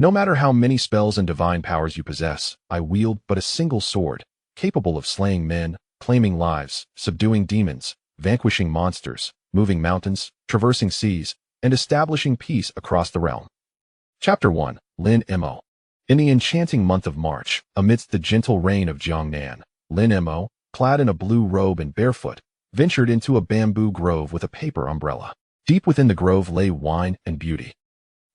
No matter how many spells and divine powers you possess, I wield but a single sword, capable of slaying men, claiming lives, subduing demons, vanquishing monsters, moving mountains, traversing seas, and establishing peace across the realm. Chapter 1. Lin Mo. In the enchanting month of March, amidst the gentle rain of Jiangnan, Lin Mo, clad in a blue robe and barefoot, ventured into a bamboo grove with a paper umbrella. Deep within the grove lay wine and beauty.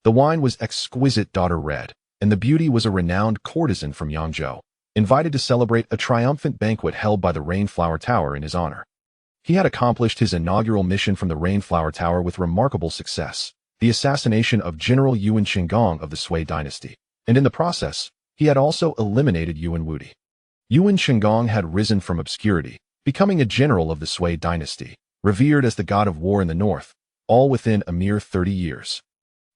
The wine was exquisite daughter red, and the beauty was a renowned courtesan from Yangzhou, invited to celebrate a triumphant banquet held by the Rainflower Tower in his honor. He had accomplished his inaugural mission from the Rainflower Tower with remarkable success, the assassination of General Yuan Shinggong of the Sui dynasty, and in the process, he had also eliminated Yuan Wudi. Yuan Shinggong had risen from obscurity, becoming a general of the Sui dynasty, revered as the god of war in the north, all within a mere 30 years.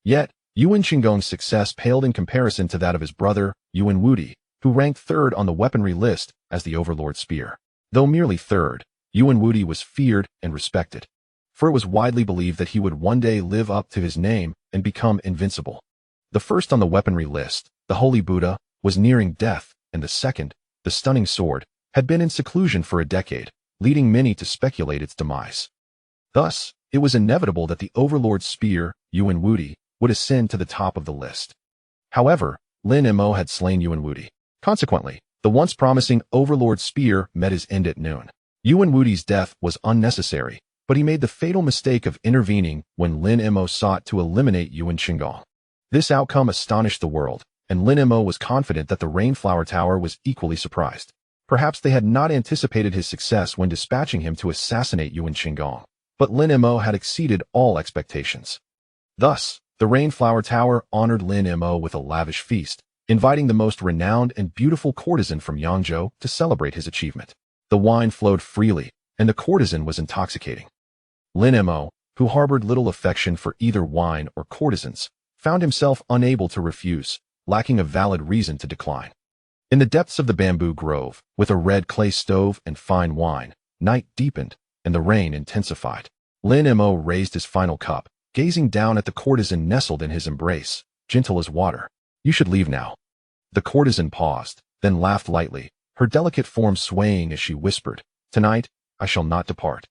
Yet, Yuan Shinggong's success paled in comparison to that of his brother, Yuan Wudi, who ranked third on the weaponry list as the Overlord Spear. Though merely third, Yuan Wudi was feared and respected, for it was widely believed that he would one day live up to his name and become invincible. The first on the weaponry list, the Holy Buddha, was nearing death, and the second, the Stunning Sword, had been in seclusion for a decade, leading many to speculate its demise. Thus, it was inevitable that the Overlord Spear, Yuan Wudi, would ascend to the top of the list. However, Lin Mo had slain Yuan Wudi. Consequently, the once promising Overlord Spear met his end at noon. Yuan Wudi's death was unnecessary, but he made the fatal mistake of intervening when Lin Mo sought to eliminate Yuan Shinggong. This outcome astonished the world, and Lin Mo was confident that the Rainflower Tower was equally surprised. Perhaps they had not anticipated his success when dispatching him to assassinate Yuan Shinggong, but Lin Mo had exceeded all expectations. Thus, the Rainflower Tower honored Lin Mo with a lavish feast, inviting the most renowned and beautiful courtesan from Yangzhou to celebrate his achievement. The wine flowed freely, and the courtesan was intoxicating. Lin Mo, who harbored little affection for either wine or courtesans, found himself unable to refuse, lacking a valid reason to decline. In the depths of the bamboo grove, with a red clay stove and fine wine, night deepened, and the rain intensified. Lin Mo raised his final cup, gazing down at the courtesan nestled in his embrace, gentle as water. You should leave now. The courtesan paused, then laughed lightly, her delicate form swaying as she whispered, Tonight, I shall not depart.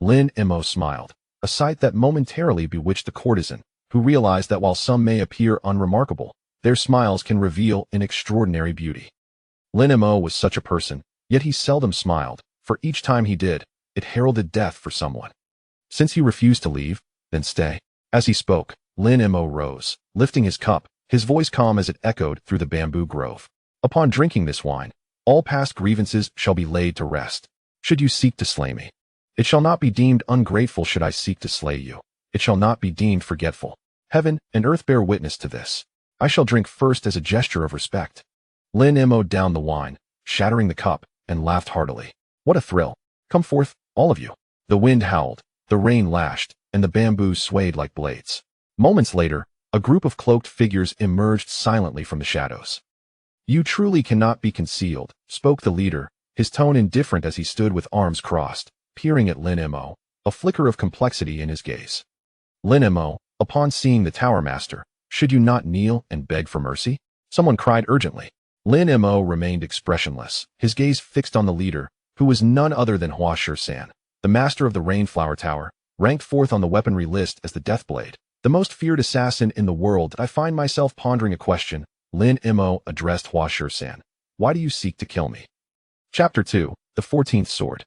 Lin Mo smiled, a sight that momentarily bewitched the courtesan, who realized that while some may appear unremarkable, their smiles can reveal an extraordinary beauty. Lin Mo was such a person, yet he seldom smiled, for each time he did, it heralded death for someone. Since he refused to leave, then stay. As he spoke, Lin Mo rose, lifting his cup, his voice calm as it echoed through the bamboo grove. Upon drinking this wine, all past grievances shall be laid to rest. Should you seek to slay me, it shall not be deemed ungrateful should I seek to slay you. It shall not be deemed forgetful. Heaven and earth bear witness to this. I shall drink first as a gesture of respect. Lin Mo downed the wine, shattering the cup, and laughed heartily. What a thrill. Come forth, all of you. The wind howled, the rain lashed, and the bamboos swayed like blades. Moments later, a group of cloaked figures emerged silently from the shadows. You truly cannot be concealed, spoke the leader, his tone indifferent as he stood with arms crossed, peering at Lin Mo, a flicker of complexity in his gaze. Lin Mo, upon seeing the Tower Master, should you not kneel and beg for mercy? Someone cried urgently. Lin Mo remained expressionless, his gaze fixed on the leader, who was none other than Hua Shisan, the master of the Rainflower Tower, ranked fourth on the weaponry list as the Deathblade, the most feared assassin in the world. I find myself pondering a question. Lin Mo addressed Hua Shisan. Why do you seek to kill me? Chapter 2. The 14th Sword.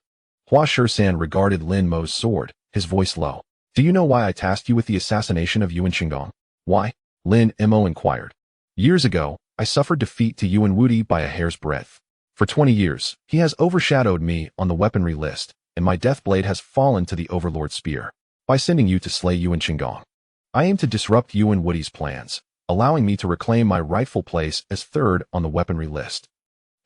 Hua Shisan regarded Lin Mo's sword, his voice low. Do you know why I tasked you with the assassination of Yuan Shinggong? Why? Lin Mo inquired. Years ago, I suffered defeat to Yuan Wudi by a hair's breadth. For 20 years, he has overshadowed me on the weaponry list, and my Deathblade has fallen to the Overlord Spear. By sending you to slay Yuan Shinggong, I aim to disrupt Yuan Wudi's plans, allowing me to reclaim my rightful place as third on the weaponry list.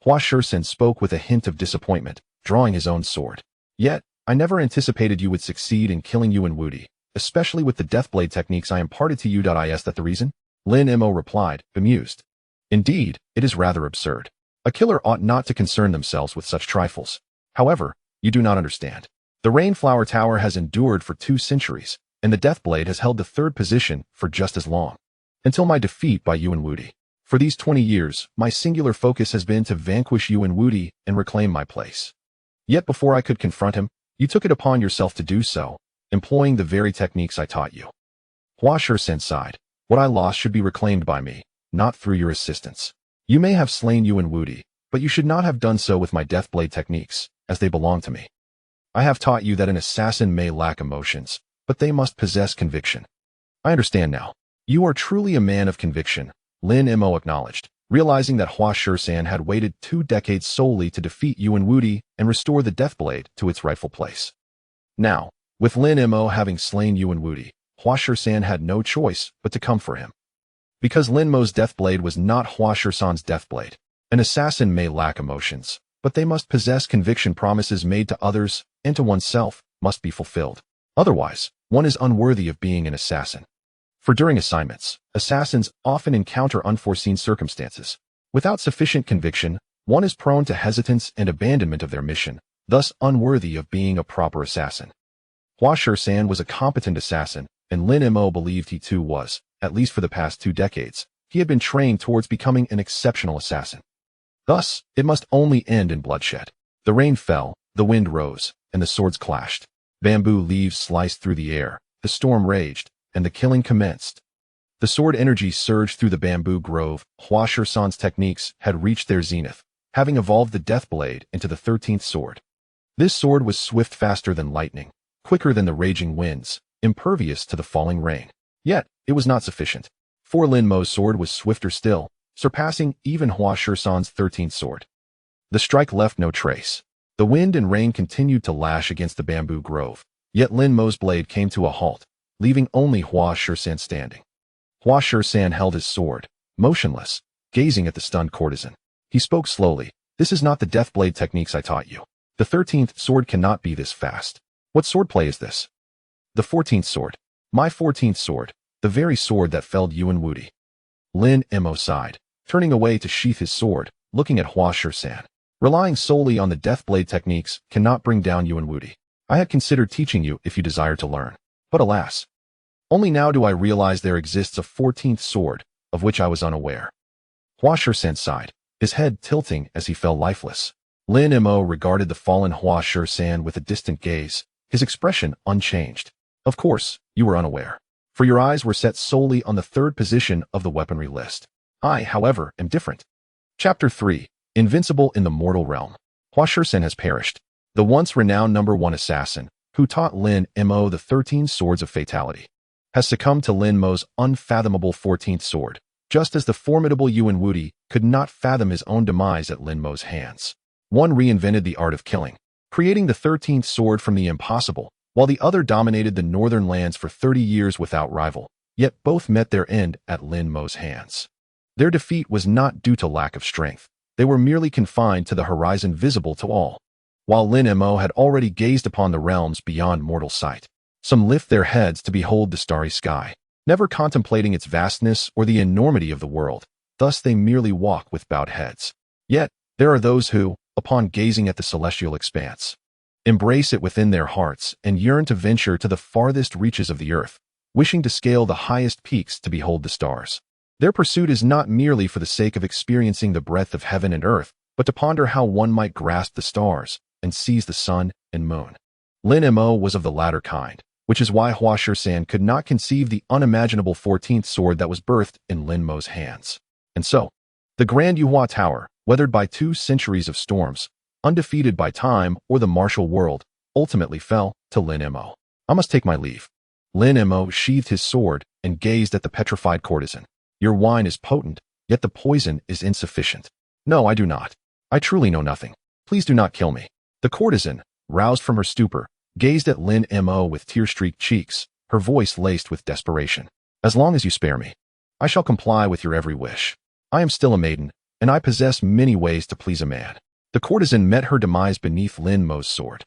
Hua Shisan spoke with a hint of disappointment, drawing his own sword. Yet, I never anticipated you would succeed in killing Yuan Wudi, especially with the Deathblade techniques I imparted to you. Is that the reason? Lin Mo replied, bemused. Indeed, it is rather absurd. A killer ought not to concern themselves with such trifles. However, you do not understand. The Rainflower Tower has endured for 2 centuries, and the Deathblade has held the 3rd position for just as long. until my defeat by Yuan Wudi. For these 20 years, my singular focus has been to vanquish Yuan Wudi and reclaim my place. Yet before I could confront him, you took it upon yourself to do so, employing the very techniques I taught you. Hua Shisan sighed. What I lost should be reclaimed by me, not through your assistance. You may have slain Yuan Wudi, but you should not have done so with my Deathblade techniques, as they belong to me. I have taught you that an assassin may lack emotions, but they must possess conviction. I understand now. You are truly a man of conviction, Lin Mo acknowledged, realizing that Hua Shisan had waited 2 decades solely to defeat Yuan Wudi and restore the Deathblade to its rightful place. Now, with Lin Mo having slain Yuan Wudi, Hua Shisan had no choice but to come for him. Because Lin Mo's Deathblade was not Hua Shisan's Deathblade, an assassin may lack emotions, but they must possess conviction. Promises made to others and to oneself must be fulfilled. Otherwise, one is unworthy of being an assassin. For during assignments, assassins often encounter unforeseen circumstances. Without sufficient conviction, one is prone to hesitance and abandonment of their mission, thus unworthy of being a proper assassin. Hua Shisan was a competent assassin, and Lin Mo believed he too was. At least for the past 2 decades, he had been trained towards becoming an exceptional assassin. Thus, it must only end in bloodshed. The rain fell, the wind rose, and the swords clashed. Bamboo leaves sliced through the air, the storm raged, and the killing commenced. The sword energy surged through the bamboo grove. Hua Shisan's techniques had reached their zenith, having evolved the Deathblade into the 13th sword. This sword was swift, faster than lightning, quicker than the raging winds, impervious to the falling rain. Yet, it was not sufficient. For Lin Mo's sword was swifter still, surpassing even Hua Shisan's 13th sword. The strike left no trace. The wind and rain continued to lash against the bamboo grove, yet Lin Mo's blade came to a halt, leaving only Hua Shisan standing. Hua Shisan held his sword, motionless, gazing at the stunned courtesan. He spoke slowly. This is not the Deathblade techniques I taught you. The 13th sword cannot be this fast. What swordplay is this? The 14th sword. My 14th sword, the very sword that felled Yuan Wudi. Lin Mo sighed, turning away to sheath his sword, looking at Hua Shisan. Relying solely on the Deathblade techniques cannot bring down Yuan Wudi. I had considered teaching you if you desire to learn. But alas, only now do I realize there exists a 14th sword, of which I was unaware. Hua Shisan sighed, his head tilting as he fell lifeless. Lin Mo regarded the fallen Hua Shisan with a distant gaze, his expression unchanged. Of course, you were unaware, for your eyes were set solely on the 3rd position of the weaponry list. I, however, am different. Chapter 3. Invincible in the Mortal Realm. Hua Shisan has perished. The once renowned #1 assassin, who taught Lin Mo the 13 swords of fatality, has succumbed to Lin Mo's unfathomable 14th sword, just as the formidable Yuan Wudi could not fathom his own demise at Lin Mo's hands. One reinvented the art of killing, creating the 13th sword from the impossible, while the other dominated the northern lands for 30 years without rival, yet both met their end at Lin Mo's hands. Their defeat was not due to lack of strength. They were merely confined to the horizon visible to all. While Lin Mo had already gazed upon the realms beyond mortal sight, some lift their heads to behold the starry sky, never contemplating its vastness or the enormity of the world. Thus they merely walk with bowed heads. Yet, there are those who, upon gazing at the celestial expanse, embrace it within their hearts and yearn to venture to the farthest reaches of the earth, wishing to scale the highest peaks to behold the stars. Their pursuit is not merely for the sake of experiencing the breadth of heaven and earth, but to ponder how one might grasp the stars and seize the sun and moon. Lin Mo was of the latter kind, which is why Hua Shisan could not conceive the unimaginable 14th sword that was birthed in Lin Mo's hands. And so, the Grand Yuhua Tower, weathered by 2 centuries of storms, undefeated by time or the martial world, ultimately fell to Lin Mo. I must take my leave. Lin Mo sheathed his sword and gazed at the petrified courtesan. Your wine is potent, yet the poison is insufficient. No, I do not. I truly know nothing. Please do not kill me. The courtesan, roused from her stupor, gazed at Lin Mo with tear-streaked cheeks, her voice laced with desperation. As long as you spare me, I shall comply with your every wish. I am still a maiden, and I possess many ways to please a man. The courtesan met her demise beneath Lin Mo's sword.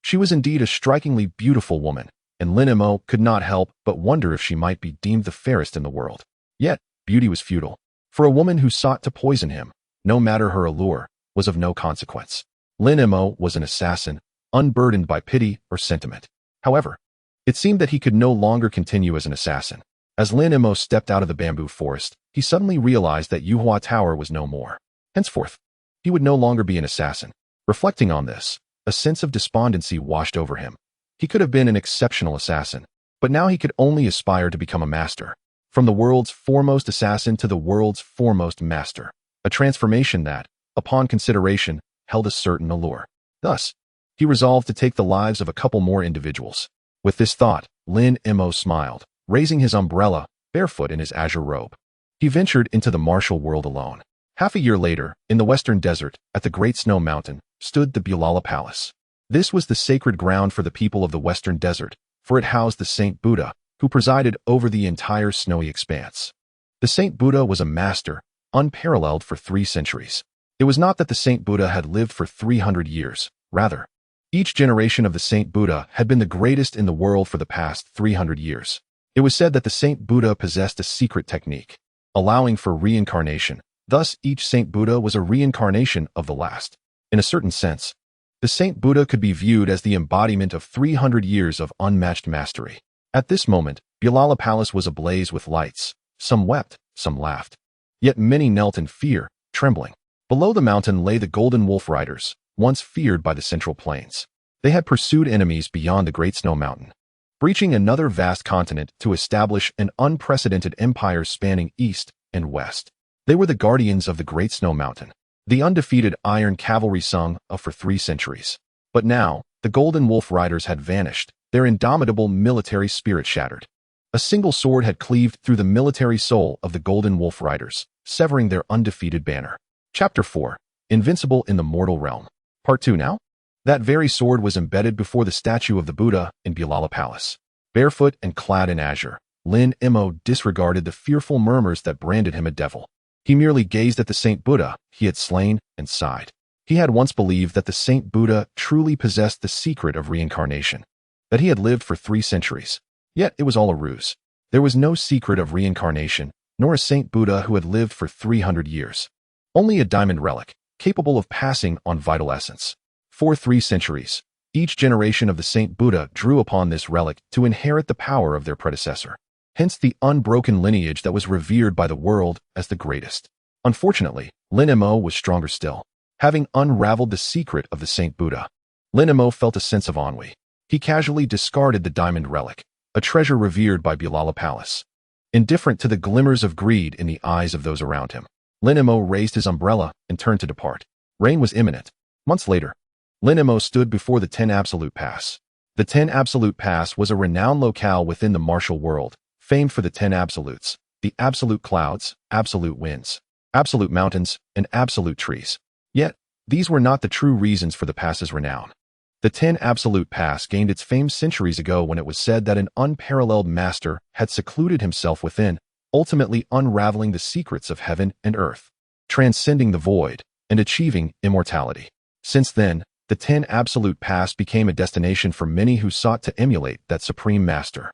She was indeed a strikingly beautiful woman, and Lin Mo could not help but wonder if she might be deemed the fairest in the world. Yet, beauty was futile. For a woman who sought to poison him, no matter her allure, was of no consequence. Lin Mo was an assassin, unburdened by pity or sentiment. However, it seemed that he could no longer continue as an assassin. As Lin Mo stepped out of the bamboo forest, he suddenly realized that Yuhua Tower was no more. Henceforth, he would no longer be an assassin. Reflecting on this, a sense of despondency washed over him. He could have been an exceptional assassin, but now he could only aspire to become a master. From the world's foremost assassin to the world's foremost master. A transformation that, upon consideration, held a certain allure. Thus, he resolved to take the lives of a couple more individuals. With this thought, Lin Mo smiled, raising his umbrella, barefoot in his azure robe. He ventured into the martial world alone. Half a year later, in the western desert, at the Great Snow Mountain, stood the Bulala Palace. This was the sacred ground for the people of the western desert, for it housed the Saint Buddha, who presided over the entire snowy expanse. The Saint Buddha was a master, unparalleled for 3 centuries. It was not that the Saint Buddha had lived for 300 years, rather, each generation of the Saint Buddha had been the greatest in the world for the past 300 years. It was said that the Saint Buddha possessed a secret technique, allowing for reincarnation. Thus, each Saint Buddha was a reincarnation of the last. In a certain sense, the Saint Buddha could be viewed as the embodiment of 300 years of unmatched mastery. At this moment, Bulala Palace was ablaze with lights. Some wept, some laughed. Yet many knelt in fear, trembling. Below the mountain lay the Golden Wolf Riders, once feared by the Central Plains. They had pursued enemies beyond the Great Snow Mountain, breaching another vast continent to establish an unprecedented empire spanning east and west. They were the guardians of the Great Snow Mountain, the undefeated Iron Cavalry sung of for 3 centuries. But now, the Golden Wolf Riders had vanished, their indomitable military spirit shattered. A single sword had cleaved through the military soul of the Golden Wolf Riders, severing their undefeated banner. Chapter 4. Invincible in the Mortal Realm. Part 2 now? That very sword was embedded before the statue of the Buddha in Bulala Palace. Barefoot and clad in azure, Lin Mo disregarded the fearful murmurs that branded him a devil. He merely gazed at the Saint Buddha he had slain and sighed. He had once believed that the Saint Buddha truly possessed the secret of reincarnation, that he had lived for 3 centuries. Yet it was all a ruse. There was no secret of reincarnation, nor a Saint Buddha who had lived for 300 years. Only a diamond relic, capable of passing on vital essence. For 3 centuries, each generation of the Saint Buddha drew upon this relic to inherit the power of their predecessor. Hence the unbroken lineage that was revered by the world as the greatest. Unfortunately, Lin Mo was stronger still. Having unraveled the secret of the Saint Buddha, Lin Mo felt a sense of ennui. He casually discarded the diamond relic, a treasure revered by Bulala Palace. Indifferent to the glimmers of greed in the eyes of those around him, Lin Mo raised his umbrella and turned to depart. Rain was imminent. Months later, Lin Mo stood before the 10 Absolute Pass. The 10 Absolute Pass was a renowned locale within the martial world, famed for the 10 absolutes, the absolute clouds, absolute winds, absolute mountains, and absolute trees. Yet, these were not the true reasons for the pass's renown. The 10 Absolute Pass gained its fame centuries ago when it was said that an unparalleled master had secluded himself within, ultimately unraveling the secrets of heaven and earth, transcending the void, and achieving immortality. Since then, the 10 Absolute Pass became a destination for many who sought to emulate that supreme master,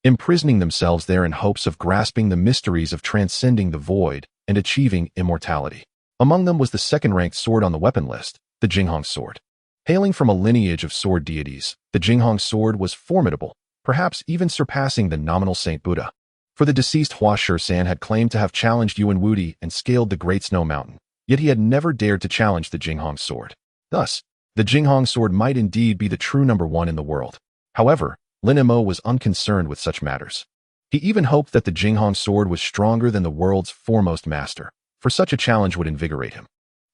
imprisoning themselves there in hopes of grasping the mysteries of transcending the void and achieving immortality. Among them was the second-ranked sword on the weapon list, the Jinghong sword. Hailing from a lineage of sword deities, the Jinghong sword was formidable, perhaps even surpassing the nominal Saint Buddha. For the deceased Hua Shisan had claimed to have challenged Yuan Wudi and scaled the Great Snow Mountain, yet he had never dared to challenge the Jinghong sword. Thus, the Jinghong sword might indeed be the true number 1 in the world. However, Lin Mo was unconcerned with such matters. He even hoped that the Jinghong sword was stronger than the world's foremost master, for such a challenge would invigorate him.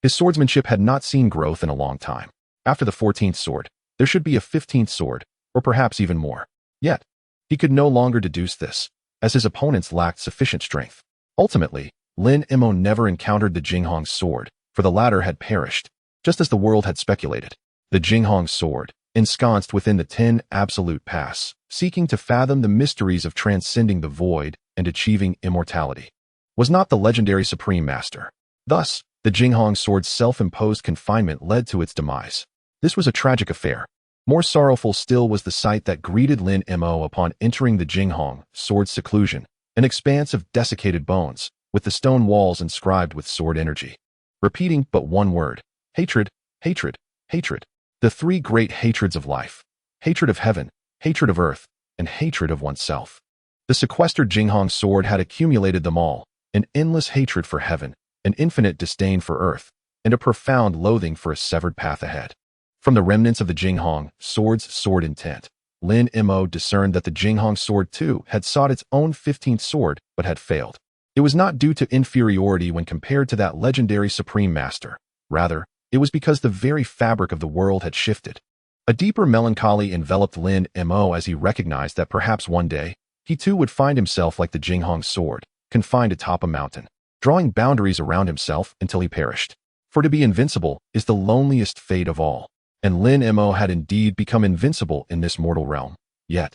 His swordsmanship had not seen growth in a long time. After the 14th sword, there should be a 15th sword, or perhaps even more. Yet, he could no longer deduce this, as his opponents lacked sufficient strength. Ultimately, Lin Mo never encountered the Jinghong sword, for the latter had perished, just as the world had speculated. The Jinghong sword, ensconced within the 10 Absolute Pass, seeking to fathom the mysteries of transcending the void and achieving immortality, was not the legendary Supreme Master. Thus, the Jinghong sword's self-imposed confinement led to its demise. This was a tragic affair. More sorrowful still was the sight that greeted Lin Mo upon entering the Jinghong sword's seclusion, an expanse of desiccated bones, with the stone walls inscribed with sword energy, repeating but one word: hatred, hatred, hatred. The 3 great hatreds of life: hatred of heaven, hatred of earth, and hatred of oneself. The sequestered Jinghong sword had accumulated them all, an endless hatred for heaven, an infinite disdain for earth, and a profound loathing for a severed path ahead. From the remnants of the Jinghong sword's sword intent, Lin Mo discerned that the Jinghong sword too had sought its own 15th sword but had failed. It was not due to inferiority when compared to that legendary supreme master. Rather, it was because the very fabric of the world had shifted. A deeper melancholy enveloped Lin Mo as he recognized that perhaps one day, he too would find himself like the Jinghong sword, confined atop a mountain, drawing boundaries around himself until he perished. For to be invincible is the loneliest fate of all, and Lin Mo had indeed become invincible in this mortal realm. Yet,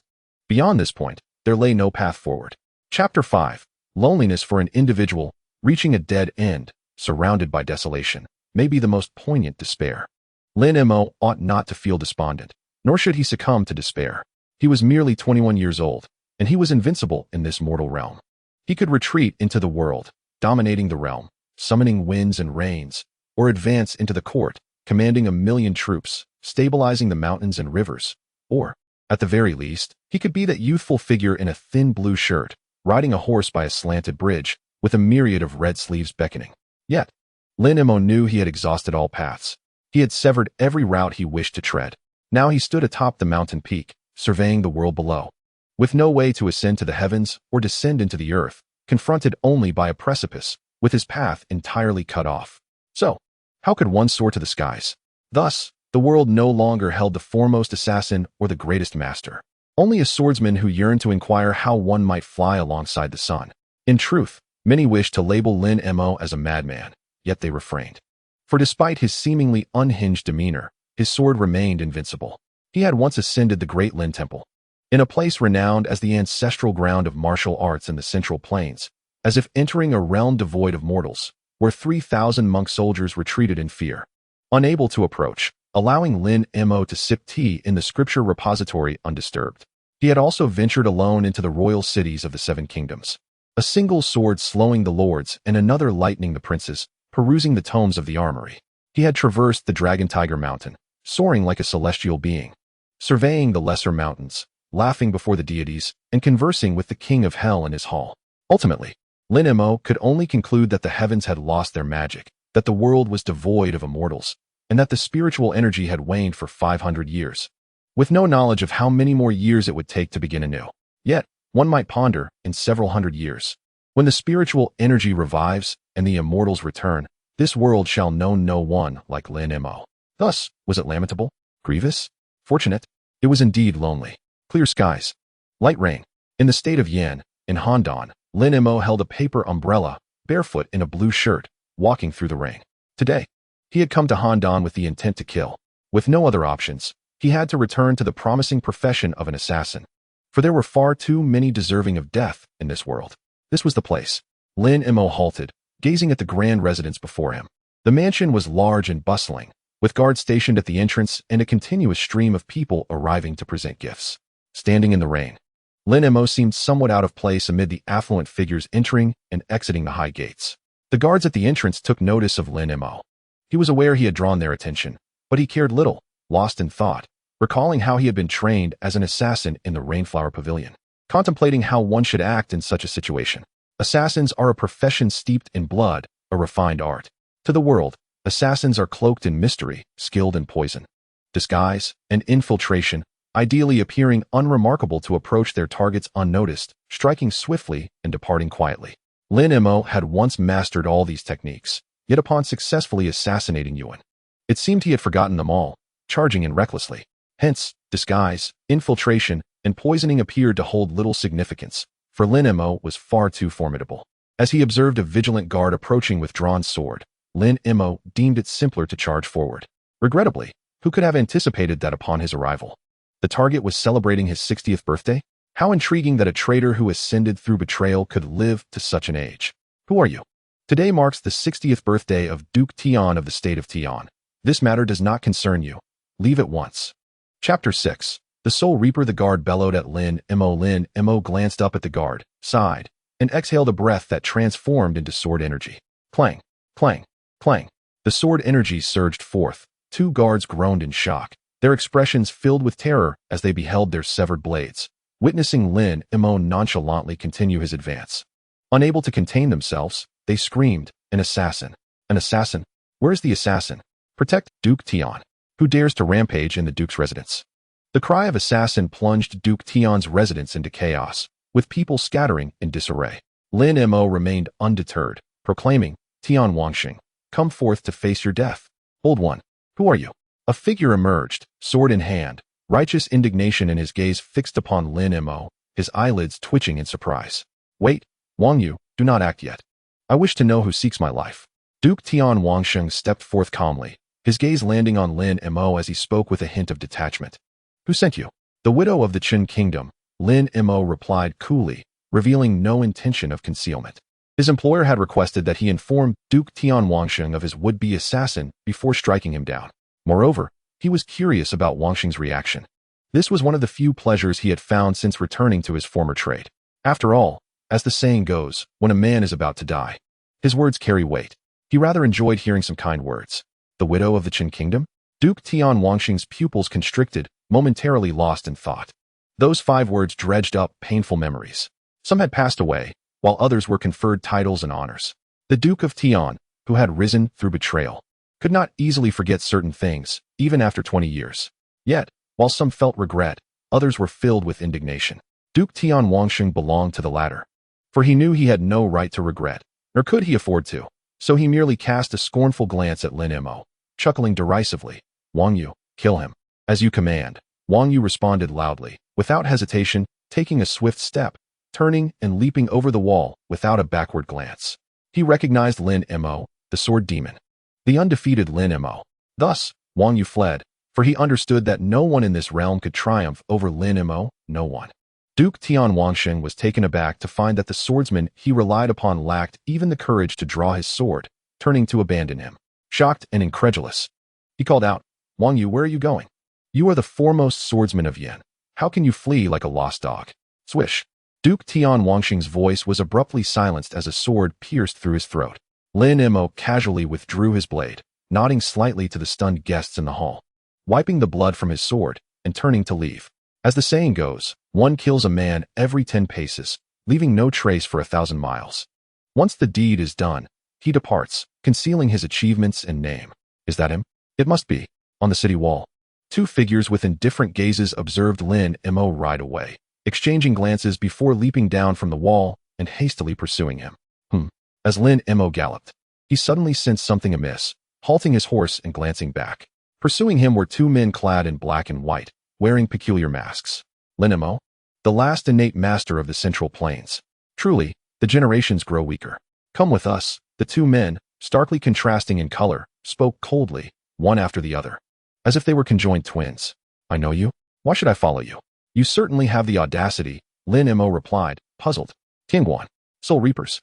beyond this point, there lay no path forward. Chapter 5. Loneliness for an individual, reaching a dead end, surrounded by desolation, may be the most poignant despair. Lin Mo ought not to feel despondent, nor should he succumb to despair. He was merely 21 years old, and he was invincible in this mortal realm. He could retreat into the world, dominating the realm, summoning winds and rains, or advance into the court, commanding 1,000,000 troops, stabilizing the mountains and rivers. Or, at the very least, he could be that youthful figure in a thin blue shirt, riding a horse by a slanted bridge, with a myriad of red sleeves beckoning. Yet, Lin Mo knew he had exhausted all paths. He had severed every route he wished to tread. Now he stood atop the mountain peak, surveying the world below. With no way to ascend to the heavens or descend into the earth, confronted only by a precipice, with his path entirely cut off. So, how could one soar to the skies? Thus, the world no longer held the foremost assassin or the greatest master. Only a swordsman who yearned to inquire how one might fly alongside the sun. In truth, many wished to label Lin Mo as a madman, yet they refrained. For despite his seemingly unhinged demeanor, his sword remained invincible. He had once ascended the great Lin Temple, in a place renowned as the ancestral ground of martial arts in the Central Plains, as if entering a realm devoid of mortals, where 3,000 monk soldiers retreated in fear, unable to approach, allowing Lin Mo to sip tea in the scripture repository undisturbed. He had also ventured alone into the royal cities of the 7 kingdoms, a single sword slowing the lords and another lightening the princes, perusing the tomes of the armory. He had traversed the Dragon Tiger Mountain, soaring like a celestial being, surveying the lesser mountains, laughing before the deities, and conversing with the king of hell in his hall. Ultimately, Lin Mo could only conclude that the heavens had lost their magic, that the world was devoid of immortals, and that the spiritual energy had waned for 500 years, with no knowledge of how many more years it would take to begin anew. Yet, one might ponder, in several hundred years, when the spiritual energy revives and the immortals return, this world shall know no one like Lin Mo. Thus, was it lamentable? Grievous? Fortunate? It was indeed lonely. Clear skies. Light rain. In the state of Yan, in Handan, Lin Mo held a paper umbrella, barefoot in a blue shirt, walking through the rain. Today, he had come to Handan with the intent to kill. With no other options, he had to return to the promising profession of an assassin. For there were far too many deserving of death in this world. This was the place. Lin Mo halted, gazing at the grand residence before him. The mansion was large and bustling, with guards stationed at the entrance and a continuous stream of people arriving to present gifts. Standing in the rain, Lin Mo seemed somewhat out of place amid the affluent figures entering and exiting the high gates. The guards at the entrance took notice of Lin Mo. He was aware he had drawn their attention, but he cared little, lost in thought, recalling how he had been trained as an assassin in the Rainflower Pavilion, contemplating how one should act in such a situation. Assassins are a profession steeped in blood, a refined art. To the world, assassins are cloaked in mystery, skilled in poison, disguise, and infiltration, ideally appearing unremarkable to approach their targets unnoticed, striking swiftly and departing quietly. Lin Mo had once mastered all these techniques, yet upon successfully assassinating Yuan, it seemed he had forgotten them all, charging in recklessly. Hence, disguise, infiltration, and poisoning appeared to hold little significance, for Lin Mo was far too formidable. As he observed a vigilant guard approaching with drawn sword, Lin Mo deemed it simpler to charge forward. Regrettably, who could have anticipated that upon his arrival, the target was celebrating his 60th birthday? How intriguing that a traitor who ascended through betrayal could live to such an age. Who are you? Today marks the 60th birthday of Duke Tian of the state of Tian. This matter does not concern you. Leave at once. Chapter 6. The Soul Reaper. The guard bellowed at Lin Mo. Lin Mo glanced up at the guard, sighed, and exhaled a breath that transformed into sword energy. Clang, clang, clang. The sword energy surged forth. 2 guards groaned in shock, their expressions filled with terror as they beheld their severed blades. witnessing Lin Mo nonchalantly continue his advance. Unable to contain themselves, they screamed, "An assassin! An assassin! Where's the assassin? Protect Duke Tian! Who dares to rampage in the Duke's residence?" The cry of assassin plunged Duke Tian's residence into chaos, with people scattering in disarray. Lin Mo remained undeterred, proclaiming, "Tian Wangxing, come forth to face your death. Old one, who are you?" A figure emerged, sword in hand, righteous indignation in his gaze fixed upon Lin Mo, his eyelids twitching in surprise. "Wait, Wang Yu, do not act yet. I wish to know who seeks my life." Duke Tian Wangsheng stepped forth calmly, his gaze landing on Lin Mo as he spoke with a hint of detachment. "Who sent you?" The widow of the Qin kingdom, Lin Mo replied coolly, revealing no intention of concealment. His employer had requested that he inform Duke Tian Wangsheng of his would-be assassin before striking him down. Moreover, he was curious about Wangsheng's reaction. This was one of the few pleasures he had found since returning to his former trade. After all, as the saying goes, when a man is about to die, his words carry weight. He rather enjoyed hearing some kind words. The widow of the Qin kingdom? Duke Tian Wangsheng's pupils constricted, momentarily lost in thought. Those 5 words dredged up painful memories. Some had passed away, while others were conferred titles and honors. The Duke of Tian, who had risen through betrayal, could not easily forget certain things, even after 20 years. Yet, while some felt regret, others were filled with indignation. Duke Tian Wangsheng belonged to the latter, for he knew he had no right to regret, nor could he afford to. So he merely cast a scornful glance at Lin Mo, chuckling derisively. "Wang Yu, kill him. As you command." Wang Yu responded loudly, without hesitation, taking a swift step, turning and leaping over the wall without a backward glance. He recognized Lin Mo, the sword demon, the undefeated Lin Mo. Thus, Wang Yu fled, for he understood that no one in this realm could triumph over Lin Mo, no one. Duke Tian Wangsheng was taken aback to find that the swordsman he relied upon lacked even the courage to draw his sword, turning to abandon him. Shocked and incredulous, he called out, "Wang Yu, where are you going? You are the foremost swordsman of Yin. How can you flee like a lost dog?" Swish. Duke Tian Wangsheng's voice was abruptly silenced as a sword pierced through his throat. Lin Mo casually withdrew his blade, nodding slightly to the stunned guests in the hall, wiping the blood from his sword, and turning to leave. As the saying goes, one kills a man every 10 paces, leaving no trace for 1,000 miles. Once the deed is done, he departs, concealing his achievements and name. Is that him? It must be. On the city wall, 2 figures with indifferent gazes observed Lin Mo ride away, exchanging glances before leaping down from the wall and hastily pursuing him. As Lin Mo galloped, he suddenly sensed something amiss, halting his horse and glancing back. Pursuing him were 2 men clad in black and white, wearing peculiar masks. Lin Mo, the last innate master of the Central Plains. Truly, the generations grow weaker. "Come with us," the 2 men, starkly contrasting in color, spoke coldly, one after the other, as if they were conjoined twins. "I know you. Why should I follow you?" "You certainly have the audacity," Lin Mo replied, puzzled. "Tianguan, Soul Reapers."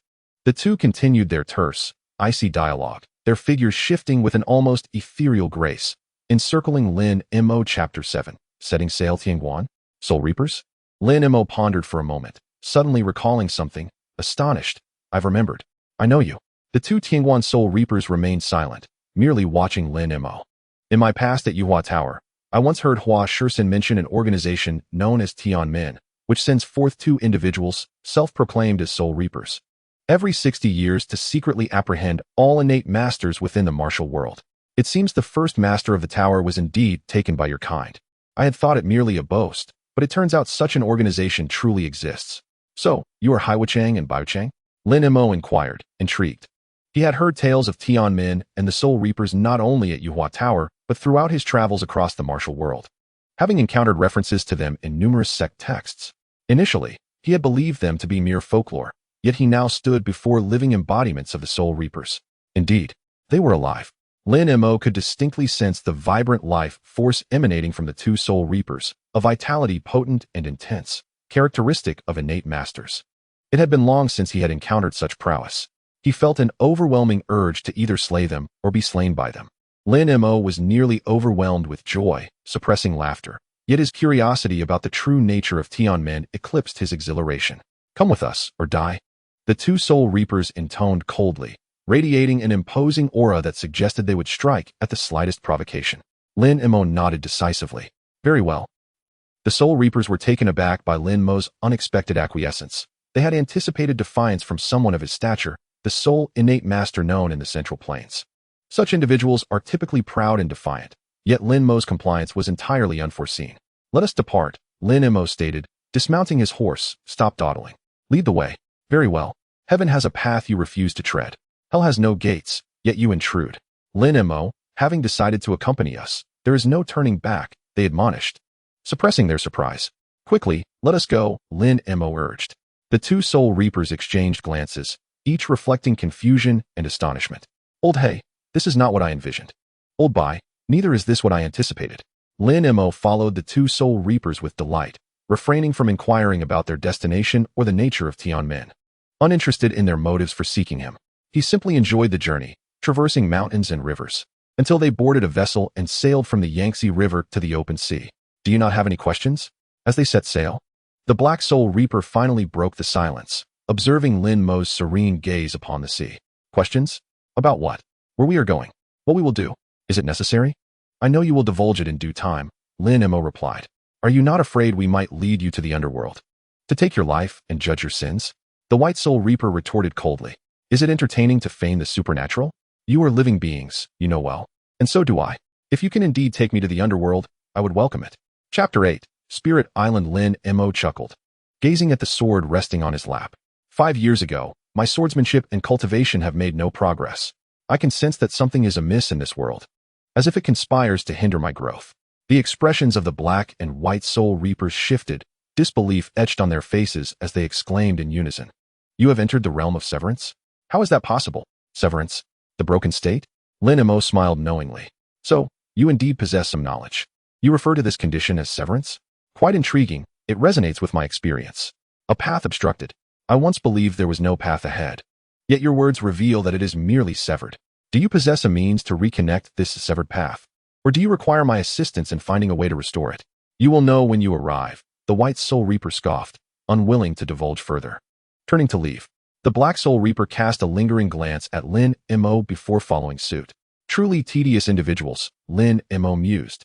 The 2 continued their terse, icy dialogue, their figures shifting with an almost ethereal grace, encircling Lin Mo. Chapter 7. Setting sail. Tianguan, Soul Reapers? Lin Mo pondered for a moment, suddenly recalling something, astonished. "I've remembered. I know you." The 2 Tianguan Soul Reapers remained silent, merely watching Lin Mo. "In my past at Yuhua Tower, I once heard Hua Shisan mention an organization known as Tian Men, which sends forth 2 individuals, self-proclaimed as Soul Reapers, every 60 years to secretly apprehend all innate masters within the martial world. It seems the first master of the tower was indeed taken by your kind. I had thought it merely a boast, but it turns out such an organization truly exists." "So, you are Haiwachang and Baichang?" Lin Mo inquired, intrigued. He had heard tales of Tian Men and the Soul Reapers not only at Yuhua Tower, but throughout his travels across the martial world, having encountered references to them in numerous sect texts. Initially, he had believed them to be mere folklore, yet he now stood before living embodiments of the Soul Reapers. Indeed, they were alive. Lin Mo could distinctly sense the vibrant life force emanating from the 2 Soul Reapers, a vitality potent and intense, characteristic of innate masters. It had been long since he had encountered such prowess. He felt an overwhelming urge to either slay them or be slain by them. Lin Mo was nearly overwhelmed with joy, suppressing laughter, yet his curiosity about the true nature of Tian Men eclipsed his exhilaration. "Come with us, or die." The 2 Soul Reapers intoned coldly, radiating an imposing aura that suggested they would strike at the slightest provocation. Lin Mo nodded decisively. "Very well." The Soul Reapers were taken aback by Lin Mo's unexpected acquiescence. They had anticipated defiance from someone of his stature, the sole innate master known in the Central Plains. Such individuals are typically proud and defiant, yet Lin Mo's compliance was entirely unforeseen. "Let us depart," Lin Mo stated, dismounting his horse. "Stop dawdling. Lead the way." "Very well. Heaven has a path you refuse to tread. Hell has no gates, yet you intrude. Lin Mo, having decided to accompany us, there is no turning back," they admonished, suppressing their surprise. "Quickly, let us go," Lin Mo urged. The two Soul Reapers exchanged glances, each reflecting confusion and astonishment. "Old hey, this is not what I envisioned." "Old bye, neither is this what I anticipated." Lin Mo followed the two Soul Reapers with delight, refraining from inquiring about their destination or the nature of Tianmin. Uninterested in their motives for seeking him, he simply enjoyed the journey, traversing mountains and rivers, until they boarded a vessel and sailed from the Yangtze River to the open sea. "Do you not have any questions?" As they set sail, the Black Soul Reaper finally broke the silence, observing Lin Mo's serene gaze upon the sea. "Questions? About what? Where we are going? What we will do? Is it necessary?" "I know you will divulge it in due time," Lin Mo replied. "Are you not afraid we might lead you to the underworld, to take your life and judge your sins?" The White Soul Reaper retorted coldly. "Is it entertaining to feign the supernatural? You are living beings, you know well, and so do I. If you can indeed take me to the underworld, I would welcome it." Chapter 8. Spirit Island. Lin Mo chuckled, gazing at the sword resting on his lap. 5 years ago, my swordsmanship and cultivation have made no progress. I can sense that something is amiss in this world, as if it conspires to hinder my growth." The expressions of the Black and White Soul Reapers shifted, disbelief etched on their faces as they exclaimed in unison. "You have entered the realm of severance? How is that possible?" "Severance? The broken state?" Lin Mo smiled knowingly. "So, you indeed possess some knowledge. You refer to this condition as severance? Quite intriguing, it resonates with my experience. A path obstructed. I once believed there was no path ahead. Yet your words reveal that it is merely severed. Do you possess a means to reconnect this severed path? Or do you require my assistance in finding a way to restore it?" "You will know when you arrive," the White Soul Reaper scoffed, unwilling to divulge further. Turning to leave, the Black Soul Reaper cast a lingering glance at Lin Mo before following suit. "Truly tedious individuals," Lin Mo mused,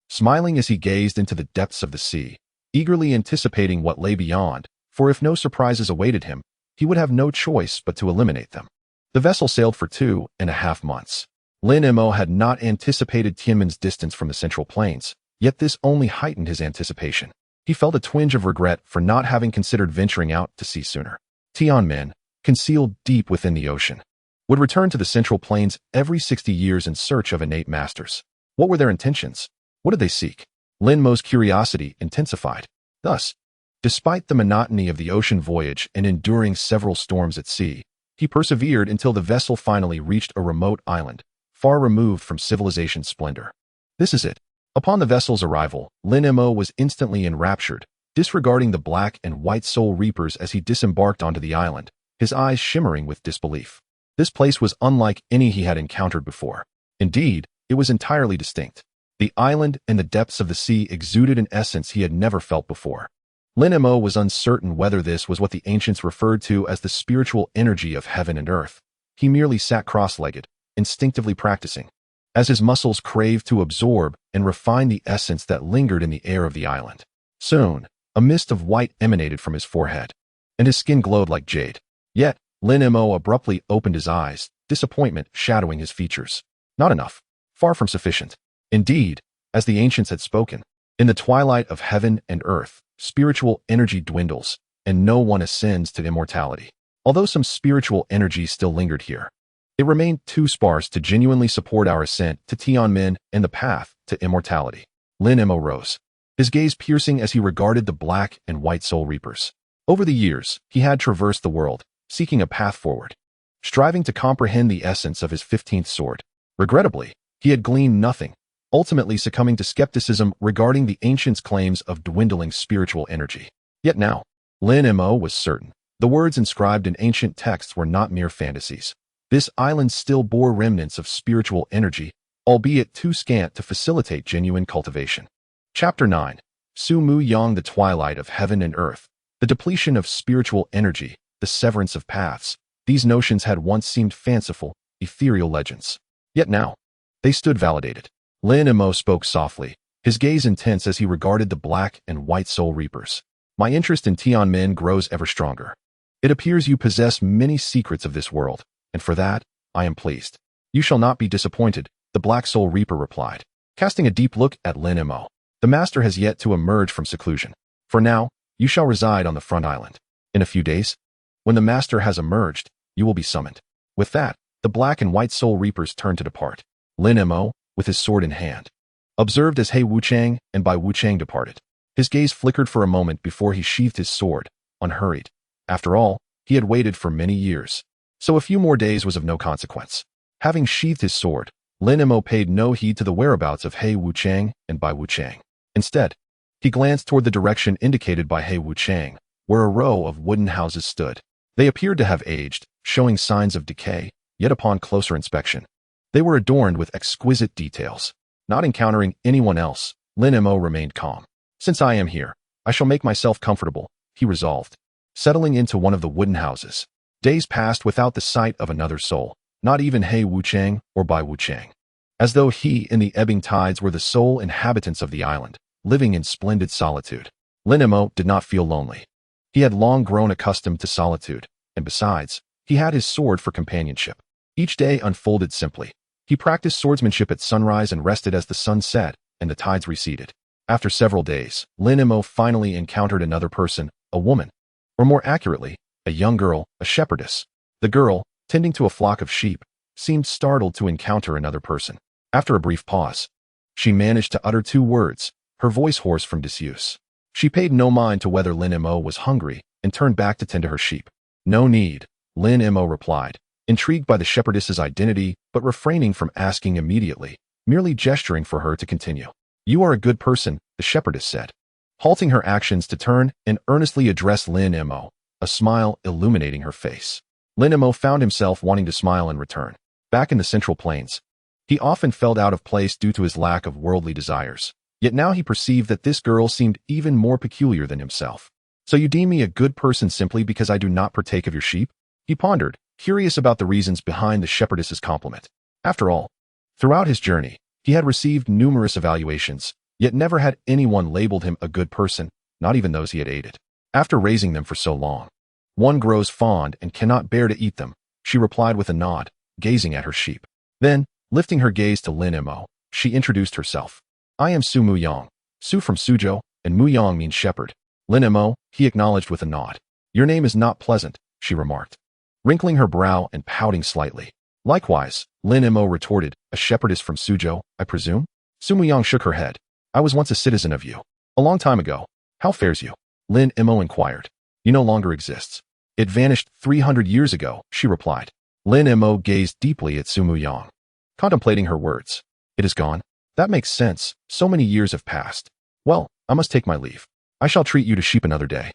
smiling as he gazed into the depths of the sea, eagerly anticipating what lay beyond, for if no surprises awaited him, he would have no choice but to eliminate them. The vessel sailed for 2.5 months. Lin Mo had not anticipated Tianmen's distance from the Central Plains, yet this only heightened his anticipation. He felt a twinge of regret for not having considered venturing out to sea sooner. Tianmen, concealed deep within the ocean, would return to the Central Plains every 60 years in search of innate masters. What were their intentions? What did they seek? Lin Mo's curiosity intensified. Thus, despite the monotony of the ocean voyage and enduring several storms at sea, he persevered until the vessel finally reached a remote island, far removed from civilization's splendor. "This is it." Upon the vessel's arrival, Lin Mo was instantly enraptured, disregarding the Black and White Soul Reapers as he disembarked onto the island, his eyes shimmering with disbelief. This place was unlike any he had encountered before. Indeed, it was entirely distinct. The island and the depths of the sea exuded an essence he had never felt before. Lin Mo was uncertain whether this was what the ancients referred to as the spiritual energy of heaven and earth. He merely sat cross-legged, instinctively practicing, as his muscles craved to absorb and refine the essence that lingered in the air of the island. Soon, a mist of white emanated from his forehead, and his skin glowed like jade. Yet, Lin Mo abruptly opened his eyes, disappointment shadowing his features. Not enough. Far from sufficient. Indeed, as the ancients had spoken, in the twilight of heaven and earth, spiritual energy dwindles, and no one ascends to immortality. Although some spiritual energy still lingered here, it remained too sparse to genuinely support our ascent to Tianmin and the path to immortality. Lin Mo rose, his gaze piercing as he regarded the Black and White Soul Reapers. Over the years, he had traversed the world, seeking a path forward, striving to comprehend the essence of his 15th sword. Regrettably, he had gleaned nothing, ultimately succumbing to skepticism regarding the ancients' claims of dwindling spiritual energy. Yet now, Lin Mo was certain. The words inscribed in ancient texts were not mere fantasies. This island still bore remnants of spiritual energy, albeit too scant to facilitate genuine cultivation. Chapter 9. Su Mu Yang. The twilight of heaven and earth, the depletion of spiritual energy, the severance of paths. These notions had once seemed fanciful, ethereal legends. Yet now, they stood validated. Lin Mo spoke softly, his gaze intense as he regarded the black and white soul reapers. My interest in Tianmin grows ever stronger. It appears you possess many secrets of this world, and for that, I am pleased. You shall not be disappointed, the black soul reaper replied, casting a deep look at Lin Mo. The master has yet to emerge from seclusion. For now, you shall reside on the front island. In a few days, when the master has emerged, you will be summoned. With that, the black and white soul reapers turned to depart. Lin Mo, with his sword in hand, observed as He Wuchang and Bai Wuchang departed. His gaze flickered for a moment before he sheathed his sword, unhurried. After all, he had waited for many years, so a few more days was of no consequence. Having sheathed his sword, Lin Mo paid no heed to the whereabouts of He Wuchang and Bai Wuchang. Instead, he glanced toward the direction indicated by He Wuchang, where a row of wooden houses stood. They appeared to have aged, showing signs of decay, yet upon closer inspection, they were adorned with exquisite details. Not encountering anyone else, Lin Mo remained calm. Since I am here, I shall make myself comfortable, he resolved, settling into one of the wooden houses. Days passed without the sight of another soul, not even He Wuchang or Bai Wuchang. As though he and the ebbing tides were the sole inhabitants of the island, living in splendid solitude. Lin Mo did not feel lonely. He had long grown accustomed to solitude, and besides, he had his sword for companionship. Each day unfolded simply. He practiced swordsmanship at sunrise and rested as the sun set and the tides receded. After several days, Lin Mo finally encountered another person, a woman, or more accurately, a young girl, a shepherdess. The girl, tending to a flock of sheep, seemed startled to encounter another person. After a brief pause, she managed to utter 2 words, her voice hoarse from disuse. She paid no mind to whether Lin Mo was hungry and turned back to tend to her sheep. No need, Lin Mo replied, intrigued by the shepherdess's identity but refraining from asking immediately, merely gesturing for her to continue. You are a good person, the shepherdess said, halting her actions to turn and earnestly address Lin Mo, a smile illuminating her face. Lin Mo found himself wanting to smile in return. Back in the Central Plains, he often felt out of place due to his lack of worldly desires. Yet now he perceived that this girl seemed even more peculiar than himself. So you deem me a good person simply because I do not partake of your sheep? He pondered, curious about the reasons behind the shepherdess's compliment. After all, throughout his journey, he had received numerous evaluations, yet never had anyone labeled him a good person, not even those he had aided. After raising them for so long, one grows fond and cannot bear to eat them, she replied with a nod, gazing at her sheep. Then, lifting her gaze to Lin Mo, she introduced herself. I am Su Muyang. Su from Suzhou, and Muyang means shepherd. Lin Mo, he acknowledged with a nod. Your name is not pleasant, she remarked, wrinkling her brow and pouting slightly. Likewise, Lin Mo retorted, a shepherdess from Suzhou, I presume? Su Muyang shook her head. I was once a citizen of you. A long time ago. How fares you? Lin Mo inquired. You no longer exists. It vanished 300 years ago, she replied. Lin Mo gazed deeply at Su Muyang, contemplating her words. It is gone? That makes sense. So many years have passed. Well, I must take my leave. I shall treat you to sheep another day.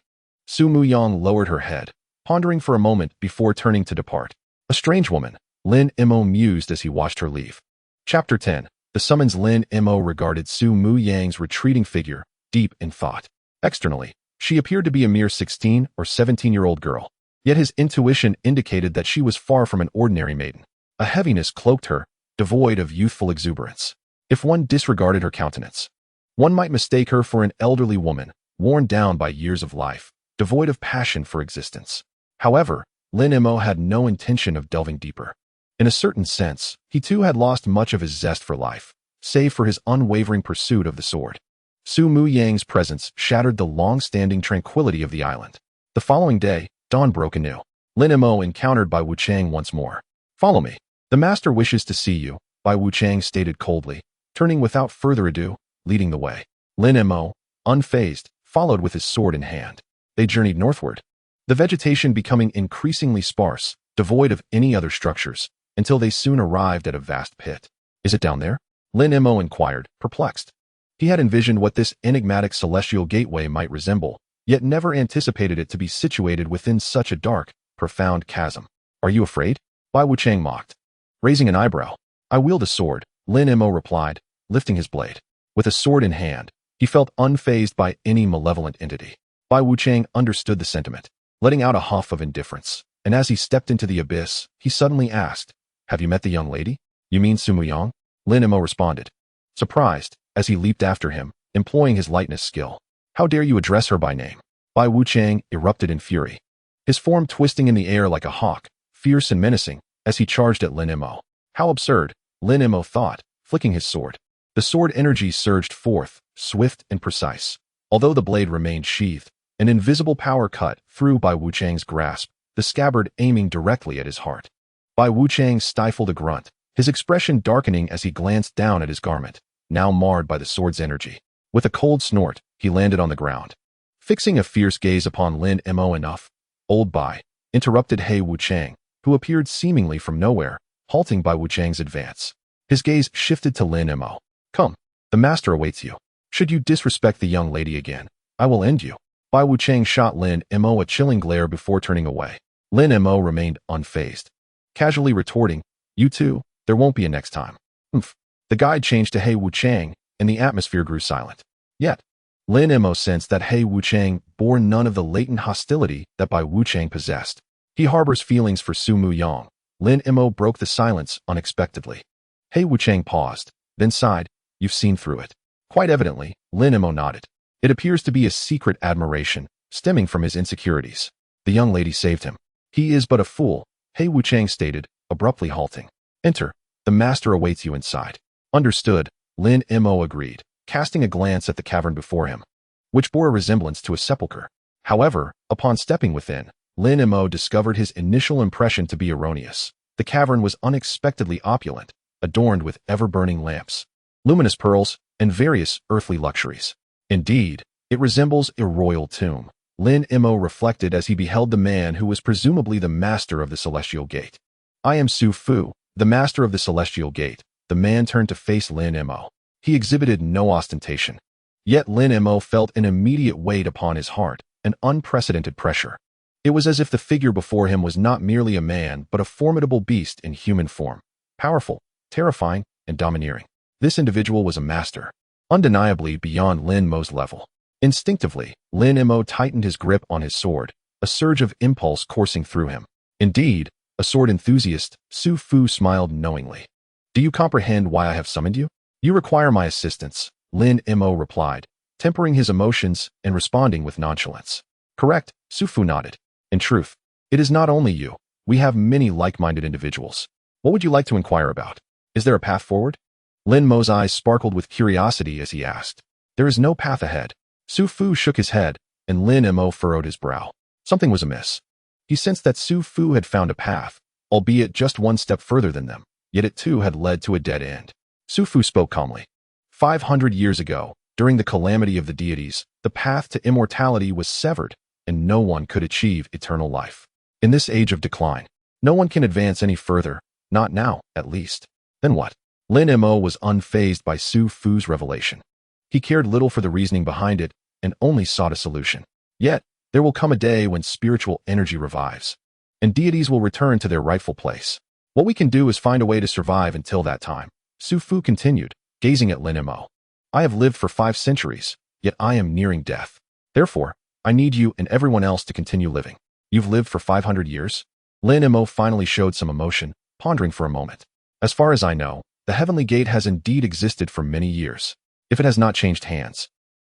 Su Muyang lowered her head, pondering for a moment before turning to depart. A strange woman, Lin Mo mused as he watched her leave. Chapter 10. The summons. Lin Mo regarded Su Muyang's retreating figure, deep in thought. Externally, she appeared to be a mere 16 or 17-year-old girl. Yet his intuition indicated that she was far from an ordinary maiden. A heaviness cloaked her, devoid of youthful exuberance. If one disregarded her countenance, one might mistake her for an elderly woman, worn down by years of life, devoid of passion for existence. However, Lin Mo had no intention of delving deeper. In a certain sense, he too had lost much of his zest for life, save for his unwavering pursuit of the sword. Su Muyang's presence shattered the long-standing tranquility of the island. The following day, dawn broke anew. Lin Mo encountered Bai Wuchang once more. Follow me. The master wishes to see you, Bai Wuchang stated coldly, turning without further ado, leading the way. Lin Mo, unfazed, followed with his sword in hand. They journeyed northward, the vegetation becoming increasingly sparse, devoid of any other structures, until they soon arrived at a vast pit. Is it down there? Lin Mo inquired, perplexed. He had envisioned what this enigmatic celestial gateway might resemble, yet never anticipated it to be situated within such a dark, profound chasm. Are you afraid? Bai Wuchang mocked, raising an eyebrow. I wield a sword, Lin Mo replied, lifting his blade. With a sword in hand, he felt unfazed by any malevolent entity. Bai Wuchang understood the sentiment, letting out a huff of indifference, and as he stepped into the abyss, he suddenly asked, Have you met the young lady? You mean Su Muyang? Lin Mo responded. Surprised, as he leaped after him, employing his lightness skill. How dare you address her by name? Bai Wuchang erupted in fury, his form twisting in the air like a hawk, fierce and menacing, as he charged at Lin Mo. How absurd, Lin Mo thought, flicking his sword. The sword energy surged forth, swift and precise. Although the blade remained sheathed, an invisible power cut through Bai Wuchang's grasp, the scabbard aiming directly at his heart. Bai Wuchang stifled a grunt, his expression darkening as he glanced down at his garment, now marred by the sword's energy. With a cold snort, he landed on the ground. Fixing a fierce gaze upon Lin Mo. Enough, old Bai, interrupted He Wuchang, who appeared seemingly from nowhere, halting Bai Wuchang's advance. His gaze shifted to Lin Mo. Come, the master awaits you. Should you disrespect the young lady again, I will end you. Bai Wuchang shot Lin Mo a chilling glare before turning away. Lin Mo remained unfazed, casually retorting, you too, there won't be a next time. Oomph. The guide changed to He Wuchang, and the atmosphere grew silent. Yet, Lin Mo sensed that He Wuchang bore none of the latent hostility that Bai Wuchang possessed. He harbors feelings for Su Muyang. Lin Mo broke the silence unexpectedly. He Wuchang paused, then sighed, you've seen through it. Quite evidently, Lin Mo nodded. It appears to be a secret admiration, stemming from his insecurities. The young lady saved him. He is but a fool, He Wuchang stated, abruptly halting. Enter, the master awaits you inside. Understood, Lin Mo agreed, casting a glance at the cavern before him, which bore a resemblance to a sepulchre. However, upon stepping within, Lin Mo discovered his initial impression to be erroneous. The cavern was unexpectedly opulent, adorned with ever-burning lamps, luminous pearls, and various earthly luxuries. Indeed, it resembles a royal tomb, Lin Mo reflected as he beheld the man who was presumably the master of the Celestial Gate. I am Su Fu, the master of the Celestial Gate. The man turned to face Lin Mo. He exhibited no ostentation. Yet Lin Mo felt an immediate weight upon his heart, an unprecedented pressure. It was as if the figure before him was not merely a man but a formidable beast in human form, powerful, terrifying, and domineering. This individual was a master, undeniably beyond Lin Mo's level. Instinctively, Lin Mo tightened his grip on his sword, a surge of impulse coursing through him. Indeed, a sword enthusiast, Su Fu smiled knowingly. Do you comprehend why I have summoned you? You require my assistance, Lin Mo replied, tempering his emotions and responding with nonchalance. Correct, Su Fu nodded. In truth, it is not only you. We have many like-minded individuals. What would you like to inquire about? Is there a path forward? Lin Mo's eyes sparkled with curiosity as he asked. There is no path ahead. Su Fu shook his head, and Lin Mo furrowed his brow. Something was amiss. He sensed that Su Fu had found a path, albeit just one step further than them. Yet it too had led to a dead end. Su Fu spoke calmly. 500 years ago, during the calamity of the deities, the path to immortality was severed, and no one could achieve eternal life. In this age of decline, no one can advance any further, not now, at least. Then what? Lin Mo was unfazed by Su Fu's revelation. He cared little for the reasoning behind it, and only sought a solution. Yet, there will come a day when spiritual energy revives, and deities will return to their rightful place. What we can do is find a way to survive until that time, Su Fu continued, gazing at Lin Mo. I have lived for 5 centuries, yet I am nearing death. Therefore, I need you and everyone else to continue living. You've lived for 500 years? Lin Mo finally showed some emotion, pondering for a moment. As far as I know, the Heavenly Gate has indeed existed for many years. If it has not changed hands,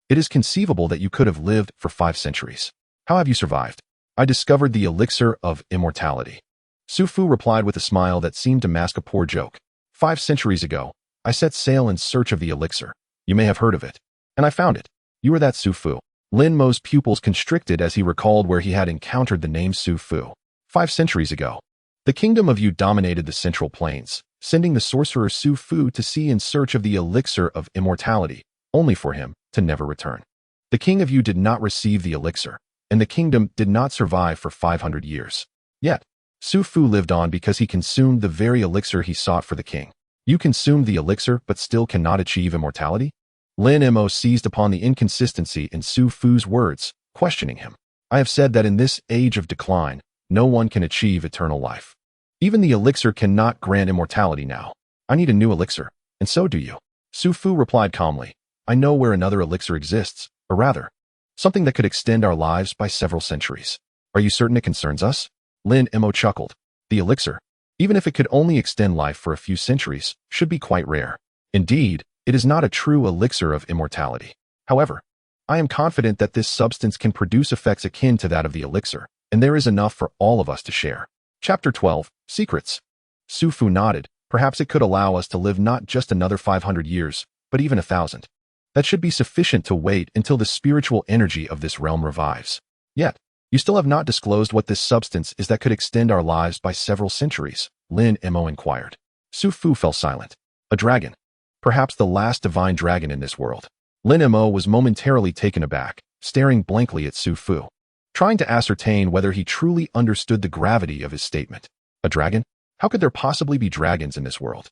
it is conceivable that you could have lived for 5 centuries. How have you survived? I discovered the elixir of immortality. Su Fu replied with a smile that seemed to mask a poor joke. 5 centuries ago, I set sail in search of the elixir. You may have heard of it. And I found it. You are that Su Fu. Lin Mo's pupils constricted as he recalled where he had encountered the name Su Fu. 5 centuries ago. The kingdom of Yu dominated the Central Plains, sending the sorcerer Su Fu to sea in search of the elixir of immortality, only for him to never return. The king of Yu did not receive the elixir, and the kingdom did not survive for 500 years. Yet, Su Fu lived on because he consumed the very elixir he sought for the king. You consumed the elixir but still cannot achieve immortality? Lin Mo seized upon the inconsistency in Su Fu's words, questioning him. I have said that in this age of decline, no one can achieve eternal life. Even the elixir cannot grant immortality now. I need a new elixir, and so do you. Su Fu replied calmly. I know where another elixir exists, or rather, something that could extend our lives by several centuries. Are you certain it concerns us? Lin Mo chuckled. The elixir, even if it could only extend life for a few centuries, should be quite rare. Indeed, It is not a true elixir of immortality. However, I am confident that this substance can produce effects akin to that of the elixir, and there is enough for all of us to share. Chapter 12, Secrets. Su Fu nodded. Perhaps it could allow us to live not just another 500 years, but even 1,000. That should be sufficient to wait until the spiritual energy of this realm revives. Yet, you still have not disclosed what this substance is that could extend our lives by several centuries, Lin Mo inquired. Su Fu fell silent. A dragon. Perhaps the last divine dragon in this world. Lin Mo was momentarily taken aback, staring blankly at Su Fu, trying to ascertain whether he truly understood the gravity of his statement. A dragon? How could there possibly be dragons in this world?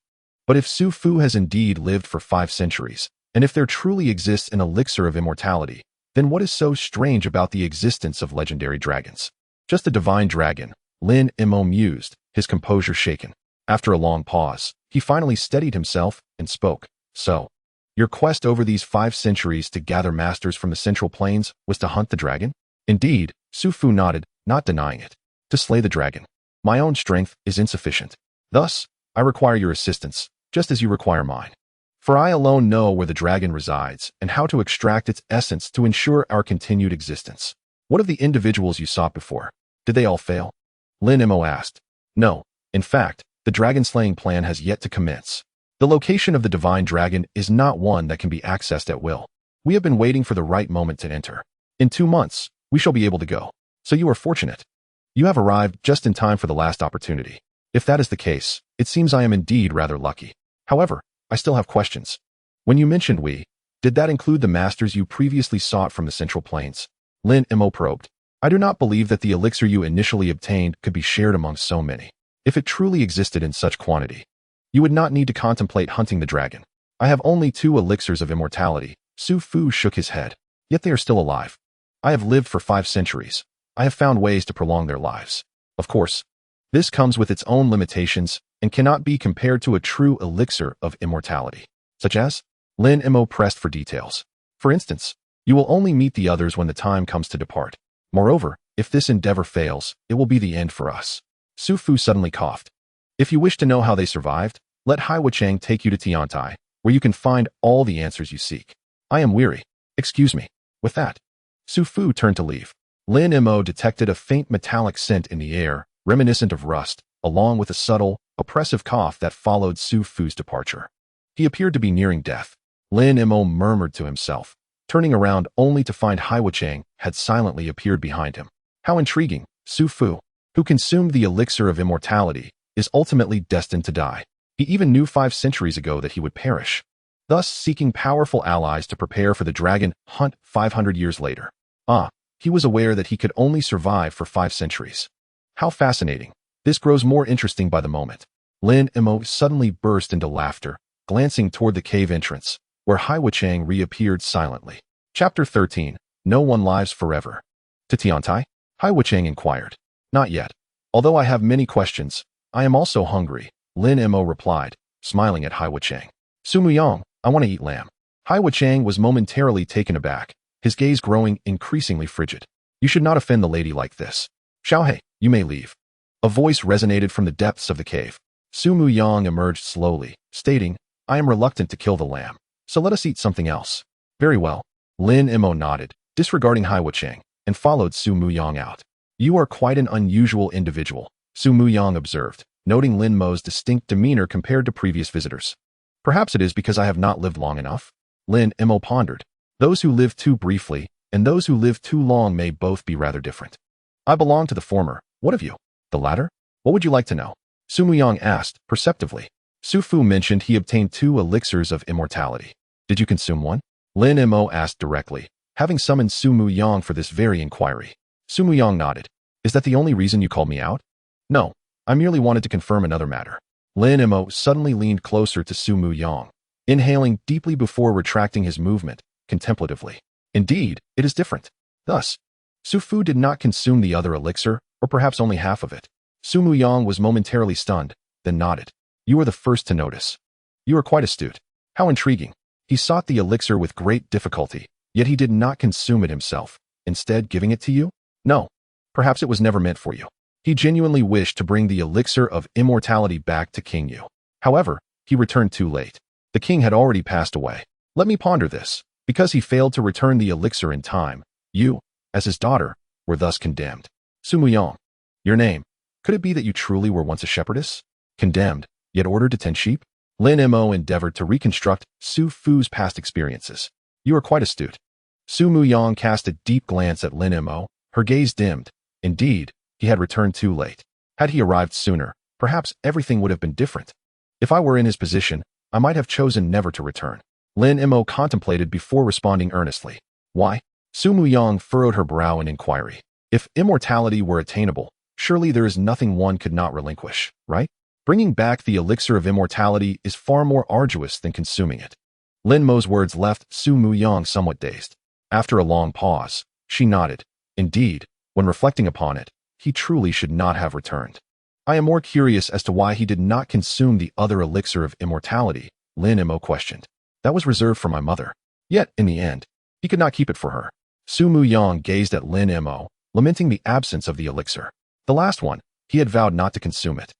But if Su Fu has indeed lived for 5 centuries, and if there truly exists an elixir of immortality, then what is so strange about the existence of legendary dragons? Just a divine dragon, Lin Mo mused, his composure shaken. After a long pause, he finally steadied himself and spoke. So, your quest over these 5 centuries to gather masters from the Central Plains was to hunt the dragon? Indeed, Su Fu nodded, not denying it. To slay the dragon. My own strength is insufficient. Thus, I require your assistance, just as you require mine. For I alone know where the dragon resides and how to extract its essence to ensure our continued existence. What of the individuals you sought before? Did they all fail? Lin Mo asked. No. In fact, the dragon-slaying plan has yet to commence. The location of the divine dragon is not one that can be accessed at will. We have been waiting for the right moment to enter. In 2 months, we shall be able to go. So you are fortunate. You have arrived just in time for the last opportunity. If that is the case, it seems I am indeed rather lucky. However, I still have questions. When you mentioned we, did that include the masters you previously sought from the Central Plains? Lin Mo probed. I do not believe that the elixir you initially obtained could be shared among so many. If it truly existed in such quantity, you would not need to contemplate hunting the dragon. I have only 2 elixirs of immortality. Su Fu shook his head. Yet they are still alive. I have lived for 5 centuries. I have found ways to prolong their lives. Of course, this comes with its own limitations and cannot be compared to a true elixir of immortality. Such as? Lin Mo pressed for details. For instance, you will only meet the others when the time comes to depart. Moreover, if this endeavor fails, it will be the end for us. Su Fu suddenly coughed. If you wish to know how they survived, let Hua Shisan take you to Tiantai, where you can find all the answers you seek. I am weary. Excuse me. With that, Su Fu turned to leave. Lin Mo detected a faint metallic scent in the air, reminiscent of rust, along with a subtle, oppressive cough that followed Su Fu's departure. He appeared to be nearing death. Lin Mo murmured to himself, turning around only to find Hua Shisan had silently appeared behind him. How intriguing. Su Fu, who consumed the elixir of immortality, is ultimately destined to die. He even knew 5 centuries ago that he would perish, thus seeking powerful allies to prepare for the dragon hunt 500 years later. He was aware that he could only survive for 5 centuries. How fascinating. This grows more interesting by the moment. Lin Mo suddenly burst into laughter, glancing toward the cave entrance, where Hua Shisan reappeared silently. Chapter 13. No one lives forever. To Tiantai? Hua Shisan inquired. Not yet. Although I have many questions, I am also hungry, Lin Mo replied, smiling at Hua Shisan. Su Muyang, I want to eat lamb. Hua Shisan was momentarily taken aback, his gaze growing increasingly frigid. You should not offend the lady like this. Xiaohei, you may leave. A voice resonated from the depths of the cave. Su Muyang emerged slowly, stating, I am reluctant to kill the lamb, so let us eat something else. Very well. Lin Mo nodded, disregarding Hua Shisan, and followed Su Muyang out. You are quite an unusual individual, Su Muyang observed, noting Lin Mo's distinct demeanor compared to previous visitors. Perhaps it is because I have not lived long enough. Lin Mo pondered. Those who live too briefly and those who live too long may both be rather different. I belong to the former. What of you? The latter? What would you like to know? Su Muyang asked, perceptively. Su Fu mentioned he obtained 2 elixirs of immortality. Did you consume one? Lin Mo asked directly, having summoned Su Muyang for this very inquiry. Su Muyang nodded. Is that the only reason you called me out? No, I merely wanted to confirm another matter. Lin Mo suddenly leaned closer to Su Muyang, inhaling deeply before retracting his movement, contemplatively. Indeed, it is different. Thus, Su Fu did not consume the other elixir, or perhaps only half of it. Su Muyang was momentarily stunned, then nodded. You are the first to notice. You are quite astute. How intriguing. He sought the elixir with great difficulty, yet he did not consume it himself, instead giving it to you? No. Perhaps it was never meant for you. He genuinely wished to bring the elixir of immortality back to King Yu. However, he returned too late. The king had already passed away. Let me ponder this. Because he failed to return the elixir in time, you, as his daughter, were thus condemned. Su Muyang, your name. Could it be that you truly were once a shepherdess? Condemned, yet ordered to tend sheep? Lin Mo endeavored to reconstruct Su Fu's past experiences. You are quite astute. Su Muyang cast a deep glance at Lin Mo, her gaze dimmed. Indeed, he had returned too late. Had he arrived sooner, perhaps everything would have been different. If I were in his position, I might have chosen never to return. Lin Mo contemplated before responding earnestly. Why? Su Muyang furrowed her brow in inquiry. If immortality were attainable, surely there is nothing one could not relinquish, right? Bringing back the elixir of immortality is far more arduous than consuming it. Lin Mo's words left Su Muyang somewhat dazed. After a long pause, she nodded. Indeed, when reflecting upon it, he truly should not have returned. I am more curious as to why he did not consume the other elixir of immortality, Lin Mo questioned. That was reserved for my mother. Yet, in the end, he could not keep it for her. Su Muyang gazed at Lin Mo, lamenting the absence of the elixir. The last one, he had vowed not to consume it.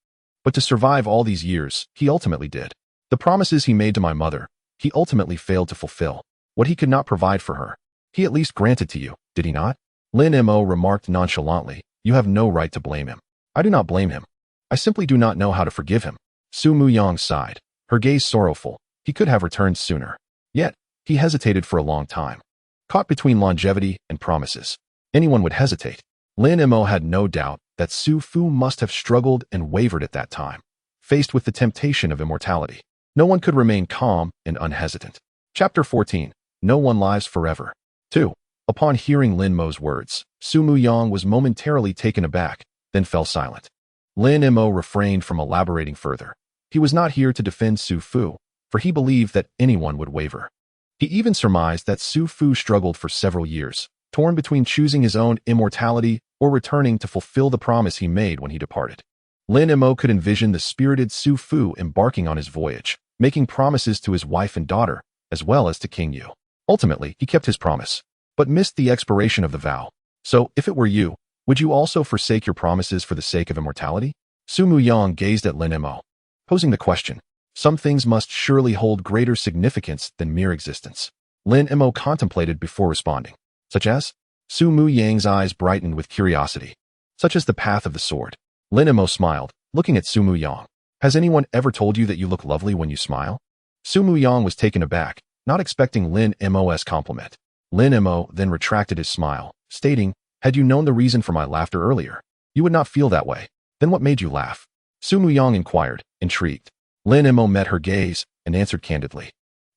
But to survive all these years, he ultimately did. The promises he made to my mother, he ultimately failed to fulfill. What he could not provide for her, he at least granted to you, did he not? Lin Mo remarked nonchalantly, you have no right to blame him. I do not blame him. I simply do not know how to forgive him. Su Muyang sighed, her gaze sorrowful. He could have returned sooner. Yet, he hesitated for a long time. Caught between longevity and promises. Anyone would hesitate. Lin Mo had no doubt that Su Fu must have struggled and wavered at that time, faced with the temptation of immortality. No one could remain calm and unhesitant. Chapter 14. No one lives forever. 2. Upon hearing Lin Mo's words, Su Muyang was momentarily taken aback, then fell silent. Lin Mo refrained from elaborating further. He was not here to defend Su Fu, for he believed that anyone would waver. He even surmised that Su Fu struggled for several years, torn between choosing his own immortality or returning to fulfill the promise he made when he departed. Lin Mo could envision the spirited Su Fu embarking on his voyage, making promises to his wife and daughter, as well as to King Yu. Ultimately, he kept his promise, but missed the expiration of the vow. So, if it were you, would you also forsake your promises for the sake of immortality? Su Muyang gazed at Lin Mo, posing the question. Some things must surely hold greater significance than mere existence. Lin Mo contemplated before responding. Such as? Su Muyang's eyes brightened with curiosity. Such as the path of the sword. Lin Mo smiled, looking at Su Muyang. Has anyone ever told you that you look lovely when you smile? Su Muyang was taken aback, not expecting Lin Mo's compliment. Lin Mo then retracted his smile, stating, had you known the reason for my laughter earlier, you would not feel that way. Then what made you laugh? Su Muyang inquired, intrigued. Lin Mo met her gaze and answered candidly.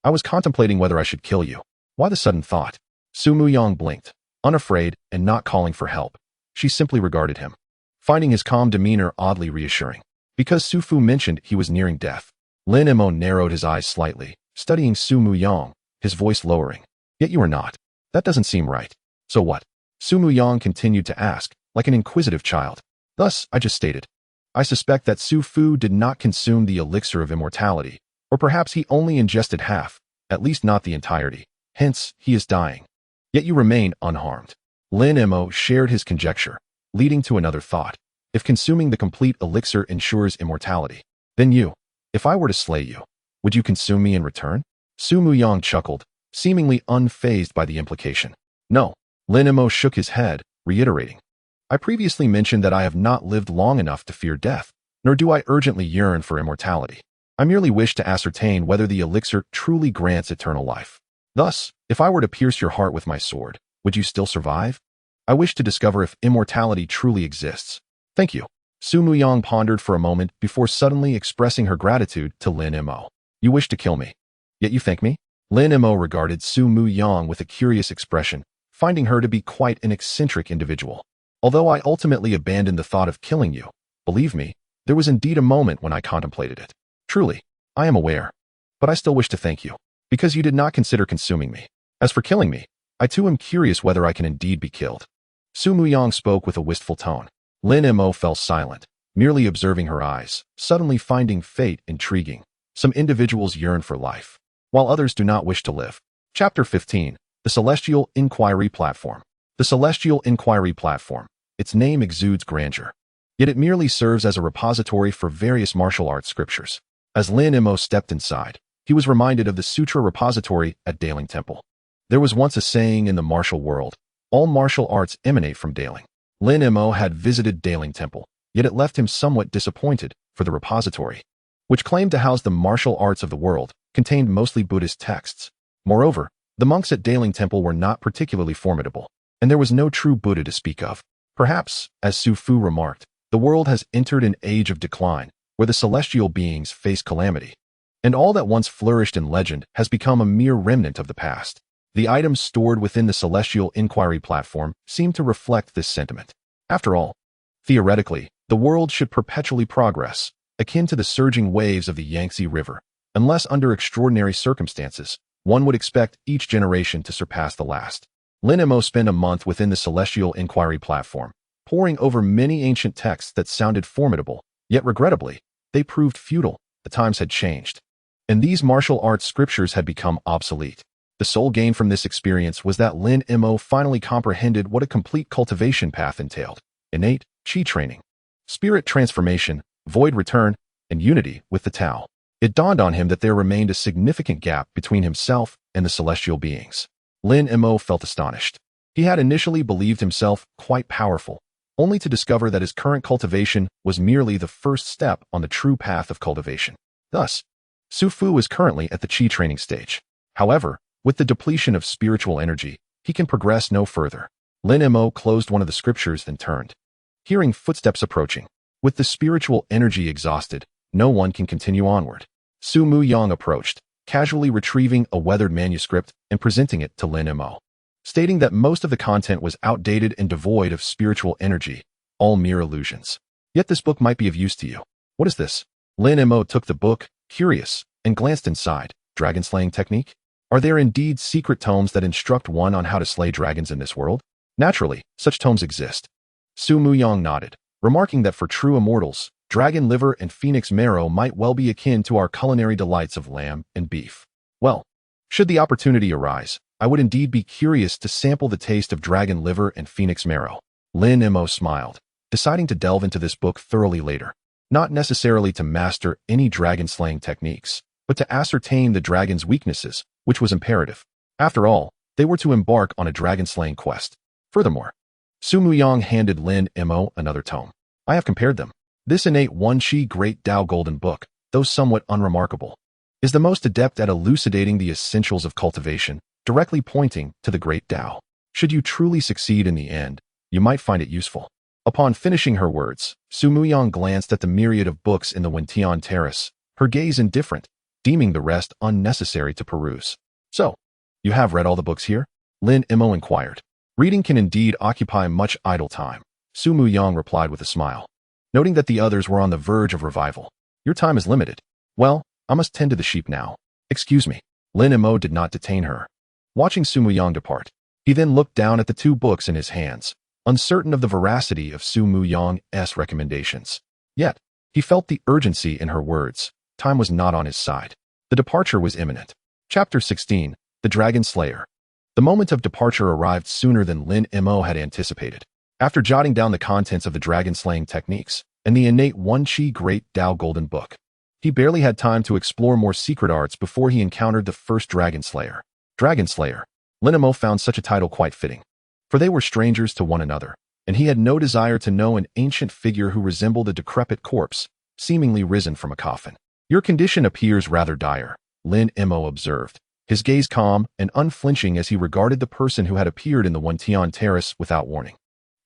I was contemplating whether I should kill you. Why the sudden thought? Su Muyang blinked, unafraid and not calling for help. She simply regarded him, finding his calm demeanor oddly reassuring. Because Su Fu mentioned he was nearing death, Lin Mo narrowed his eyes slightly, studying Su Muyang, his voice lowering. Yet you are not. That doesn't seem right. So what? Su Muyang continued to ask, like an inquisitive child. Thus, I just stated. I suspect that Su Fu did not consume the elixir of immortality, or perhaps he only ingested half, at least not the entirety. Hence, he is dying. Yet you remain unharmed. Lin Mo shared his conjecture, leading to another thought. If consuming the complete elixir ensures immortality, then you, if I were to slay you, would you consume me in return? Su Muyang chuckled, seemingly unfazed by the implication. No. Lin Mo shook his head, reiterating. I previously mentioned that I have not lived long enough to fear death, nor do I urgently yearn for immortality. I merely wish to ascertain whether the elixir truly grants eternal life. Thus, if I were to pierce your heart with my sword, would you still survive? I wish to discover if immortality truly exists. Thank you. Su Muyang pondered for a moment before suddenly expressing her gratitude to Lin Mo. You wish to kill me, yet you thank me? Lin Mo regarded Su Muyang with a curious expression, finding her to be quite an eccentric individual. Although I ultimately abandoned the thought of killing you, believe me, there was indeed a moment when I contemplated it. Truly, I am aware. But I still wish to thank you, because you did not consider consuming me. As for killing me, I too am curious whether I can indeed be killed. Su Muyang spoke with a wistful tone. Lin Mo fell silent, merely observing her eyes, suddenly finding fate intriguing. Some individuals yearn for life, while others do not wish to live. Chapter 15. The Celestial Inquiry Platform. The Celestial Inquiry Platform. Its name exudes grandeur. Yet it merely serves as a repository for various martial arts scriptures. As Lin Mo stepped inside, he was reminded of the sutra repository at Daling Temple. There was once a saying in the martial world, all martial arts emanate from Daling. Lin Mo had visited Daling Temple, yet it left him somewhat disappointed, for the repository, which claimed to house the martial arts of the world, contained mostly Buddhist texts. Moreover, the monks at Daling Temple were not particularly formidable, and there was no true Buddha to speak of. Perhaps, as Su Fu remarked, the world has entered an age of decline, where the celestial beings face calamity, and all that once flourished in legend has become a mere remnant of the past. The items stored within the Celestial Inquiry platform seem to reflect this sentiment. After all, theoretically, the world should perpetually progress, akin to the surging waves of the Yangtze River, unless under extraordinary circumstances, one would expect each generation to surpass the last. Lin Mo spent a month within the Celestial Inquiry platform, poring over many ancient texts that sounded formidable, yet regrettably, they proved futile. The times had changed, and these martial arts scriptures had become obsolete. The sole gain from this experience was that Lin Mo finally comprehended what a complete cultivation path entailed: innate chi training, spirit transformation, void return, and unity with the Tao. It dawned on him that there remained a significant gap between himself and the celestial beings. Lin Mo felt astonished. He had initially believed himself quite powerful, only to discover that his current cultivation was merely the first step on the true path of cultivation. Thus, Su Fu was currently at the chi training stage. However, with the depletion of spiritual energy, he can progress no further. Lin Mo closed one of the scriptures and turned, hearing footsteps approaching. With the spiritual energy exhausted, no one can continue onward. Su Mu Yang approached, casually retrieving a weathered manuscript and presenting it to Lin Mo, stating that most of the content was outdated and devoid of spiritual energy, all mere illusions. Yet this book might be of use to you. What is this? Lin Mo took the book, curious, and glanced inside. Dragon-slaying technique? Are there indeed secret tomes that instruct one on how to slay dragons in this world? Naturally, such tomes exist. Su Mu Yang nodded, remarking that for true immortals, dragon liver and phoenix marrow might well be akin to our culinary delights of lamb and beef. Well, should the opportunity arise, I would indeed be curious to sample the taste of dragon liver and phoenix marrow. Lin Mo smiled, deciding to delve into this book thoroughly later, not necessarily to master any dragon-slaying techniques, but to ascertain the dragon's weaknesses, which was imperative. After all, they were to embark on a dragon-slaying quest. Furthermore, Su Mu Yang handed Lin Mo another tome. I have compared them. This innate One Chi Great Tao Golden Book, though somewhat unremarkable, is the most adept at elucidating the essentials of cultivation, directly pointing to the Great Tao. Should you truly succeed in the end, you might find it useful. Upon finishing her words, Su Mu Yang glanced at the myriad of books in the Wentian Terrace, her gaze indifferent, deeming the rest unnecessary to peruse. So, you have read all the books here? Lin Mo inquired. Reading can indeed occupy much idle time, Su Mu Yang replied with a smile, noting that the others were on the verge of revival. Your time is limited. Well, I must tend to the sheep now. Excuse me. Lin Mo did not detain her. Watching Su Mu Yang depart, he then looked down at the two books in his hands, uncertain of the veracity of Su Mu Yang's recommendations. Yet, he felt the urgency in her words. Time was not on his side. The departure was imminent. Chapter 16, The Dragon Slayer. The moment of departure arrived sooner than Lin Mo had anticipated. After jotting down the contents of the dragon-slaying techniques and the innate One Chi Great Tao Golden Book, he barely had time to explore more secret arts before he encountered the first Dragon Slayer. Dragon Slayer. Lin Mo found such a title quite fitting, for they were strangers to one another, and he had no desire to know an ancient figure who resembled a decrepit corpse, seemingly risen from a coffin. Your condition appears rather dire, Lin Mo observed, his gaze calm and unflinching as he regarded the person who had appeared in the Wentian Terrace without warning.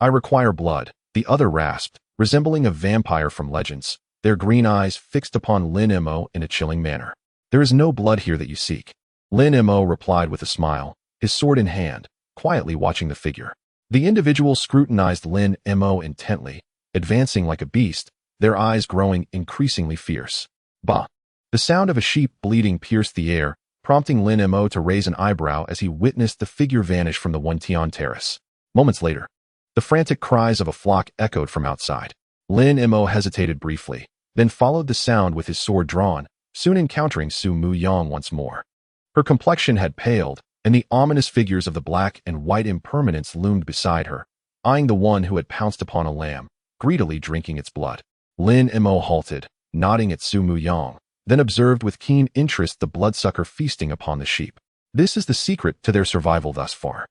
I require blood, the other rasped, resembling a vampire from legends, their green eyes fixed upon Lin Mo in a chilling manner. There is no blood here that you seek. Lin Mo replied with a smile, his sword in hand, quietly watching the figure. The individual scrutinized Lin Mo intently, advancing like a beast, their eyes growing increasingly fierce. Bah! The sound of a sheep bleating pierced the air, prompting Lin Mo to raise an eyebrow as he witnessed the figure vanish from the Wentian Terrace. Moments later, the frantic cries of a flock echoed from outside. Lin Mo hesitated briefly, then followed the sound with his sword drawn, soon encountering Su Mu Yang once more. Her complexion had paled, and the ominous figures of the black and white impermanence loomed beside her, eyeing the one who had pounced upon a lamb, greedily drinking its blood. Lin Mo halted, nodding at Su Mu Yang, then observed with keen interest the bloodsucker feasting upon the sheep. This is the secret to their survival thus far.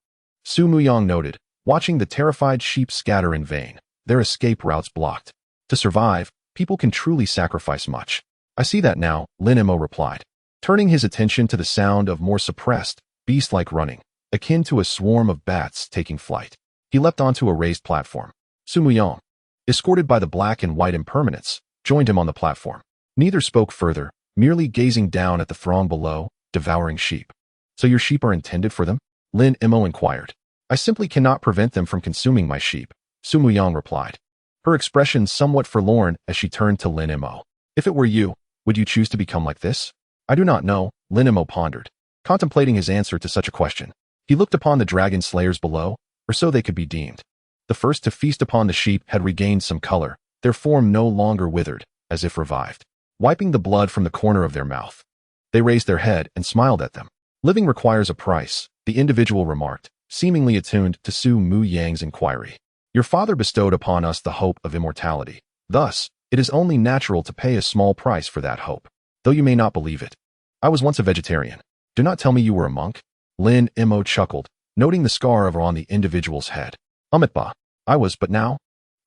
Su Muyang noted, watching the terrified sheep scatter in vain, their escape routes blocked. To survive, people can truly sacrifice much. I see that now, Lin Mo replied, turning his attention to the sound of more suppressed, beast-like running, akin to a swarm of bats taking flight. He leapt onto a raised platform. Su Muyang, escorted by the black and white impermanents, joined him on the platform. Neither spoke further, merely gazing down at the throng below, devouring sheep. So your sheep are intended for them? Lin Mo inquired. I simply cannot prevent them from consuming my sheep, Su Muyang replied, her expression somewhat forlorn as she turned to Lin Mo. If it were you, would you choose to become like this? I do not know, Lin Mo pondered, contemplating his answer to such a question. He looked upon the dragon slayers below, or so they could be deemed. The first to feast upon the sheep had regained some color, their form no longer withered, as if revived. Wiping the blood from the corner of their mouth, they raised their head and smiled at them. Living requires a price, the individual remarked, seemingly attuned to Su Muyang's inquiry. Your father bestowed upon us the hope of immortality. Thus, it is only natural to pay a small price for that hope. Though you may not believe it. I was once a vegetarian. Do not tell me you were a monk. Lin Mo chuckled, noting the scar on the individual's head. Amitba, I was, but now?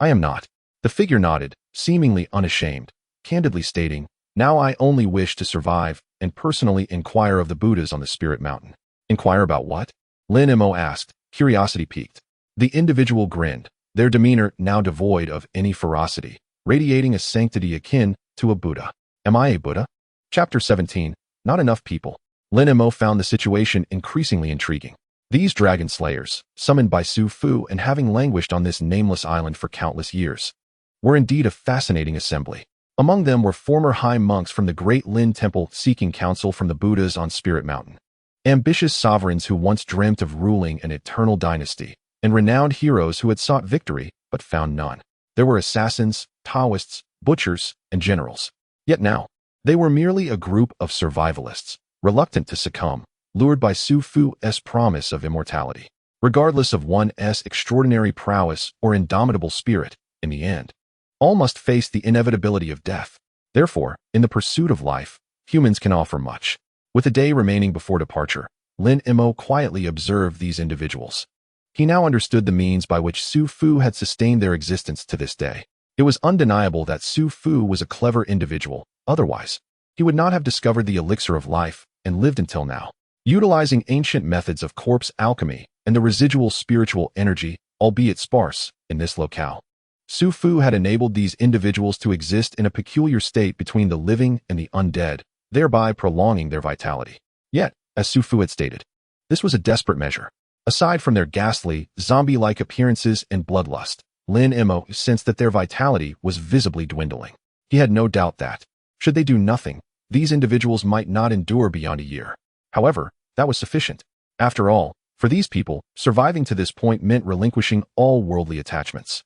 I am not. The figure nodded, seemingly unashamed, candidly stating, now I only wish to survive and personally inquire of the Buddhas on the Spirit Mountain. Inquire about what? Lin Mo asked, curiosity piqued. The individual grinned, their demeanor now devoid of any ferocity, radiating a sanctity akin to a Buddha. Am I a Buddha? Chapter 17. Not enough people. Lin Mo found the situation increasingly intriguing. These dragon slayers, summoned by Su Fu and having languished on this nameless island for countless years, were indeed a fascinating assembly. Among them were former high monks from the Great Lin Temple seeking counsel from the Buddhas on Spirit Mountain, ambitious sovereigns who once dreamt of ruling an eternal dynasty, and renowned heroes who had sought victory but found none. There were assassins, Taoists, butchers, and generals. Yet now, they were merely a group of survivalists, reluctant to succumb, lured by Su Fu's promise of immortality. Regardless of one's extraordinary prowess or indomitable spirit, in the end, all must face the inevitability of death. Therefore, in the pursuit of life, humans can offer much. With a day remaining before departure, Lin Mo quietly observed these individuals. He now understood the means by which Su Fu had sustained their existence to this day. It was undeniable that Su Fu was a clever individual, otherwise, he would not have discovered the elixir of life and lived until now. Utilizing ancient methods of corpse alchemy and the residual spiritual energy, albeit sparse, in this locale, Su Fu had enabled these individuals to exist in a peculiar state between the living and the undead, thereby prolonging their vitality. Yet, as Su Fu had stated, this was a desperate measure. Aside from their ghastly, zombie-like appearances and bloodlust, Lin Mo sensed that their vitality was visibly dwindling. He had no doubt that, should they do nothing, these individuals might not endure beyond a year. However, that was sufficient. After all, for these people, surviving to this point meant relinquishing all worldly attachments.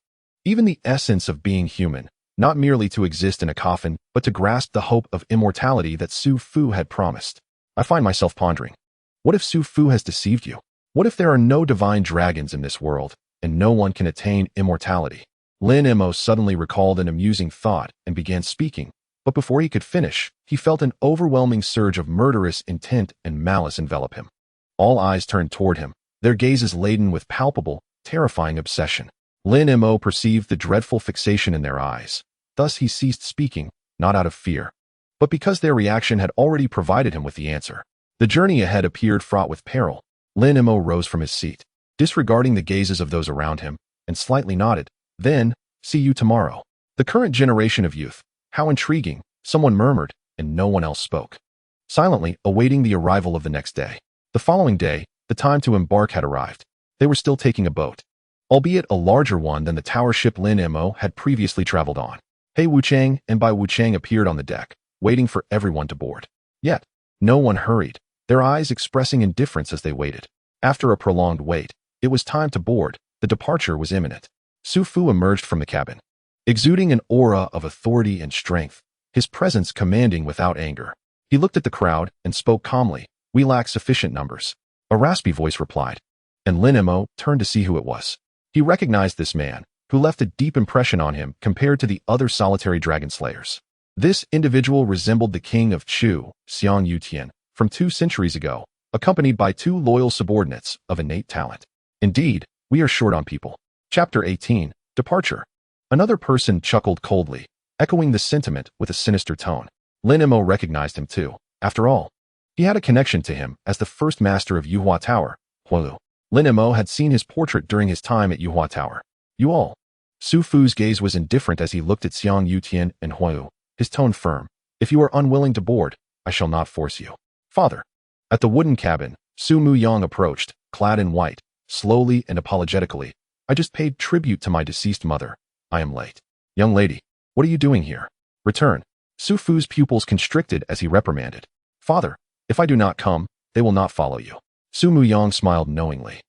Even the essence of being human, not merely to exist in a coffin, but to grasp the hope of immortality that Su Fu had promised. I find myself pondering, what if Su Fu has deceived you? What if there are no divine dragons in this world, and no one can attain immortality? Lin Mo suddenly recalled an amusing thought and began speaking, but before he could finish, he felt an overwhelming surge of murderous intent and malice envelop him. All eyes turned toward him, their gazes laden with palpable, terrifying obsession. Lin Mo perceived the dreadful fixation in their eyes. Thus he ceased speaking, not out of fear, but because their reaction had already provided him with the answer. The journey ahead appeared fraught with peril. Lin Mo rose from his seat, disregarding the gazes of those around him, and slightly nodded. Then, see you tomorrow. The current generation of youth, how intriguing, someone murmured, and no one else spoke. Silently awaiting the arrival of the next day. The following day, the time to embark had arrived. They were still taking a boat, albeit a larger one than the tower ship Lin Mo had previously traveled on. Hei Wuchang and Bai Wuchang appeared on the deck, waiting for everyone to board. Yet, no one hurried, their eyes expressing indifference as they waited. After a prolonged wait, it was time to board. The departure was imminent. Su Fu emerged from the cabin, exuding an aura of authority and strength, his presence commanding without anger. He looked at the crowd and spoke calmly. We lack sufficient numbers. A raspy voice replied, and Lin Mo turned to see who it was. He recognized this man, who left a deep impression on him compared to the other solitary dragon slayers. This individual resembled the king of Chu, Xiang Yutian, from 2 centuries ago, accompanied by 2 loyal subordinates of innate talent. Indeed, we are short on people. Chapter 18, Departure. Another person chuckled coldly, echoing the sentiment with a sinister tone. Lin Mo recognized him too. After all, he had a connection to him as the first master of Yuhua Tower, Hualu. Lin Mo had seen his portrait during his time at Yuhua Tower. You all. Su Fu's gaze was indifferent as he looked at Xiang Yutian and Hualu, his tone firm. If you are unwilling to board, I shall not force you. Father. At the wooden cabin, Su Muyang approached, clad in white, slowly and apologetically. I just paid tribute to my deceased mother. I am late. Young lady, what are you doing here? Return. Su Fu's pupils constricted as he reprimanded. Father, if I do not come, they will not follow you. Su Muyang smiled knowingly.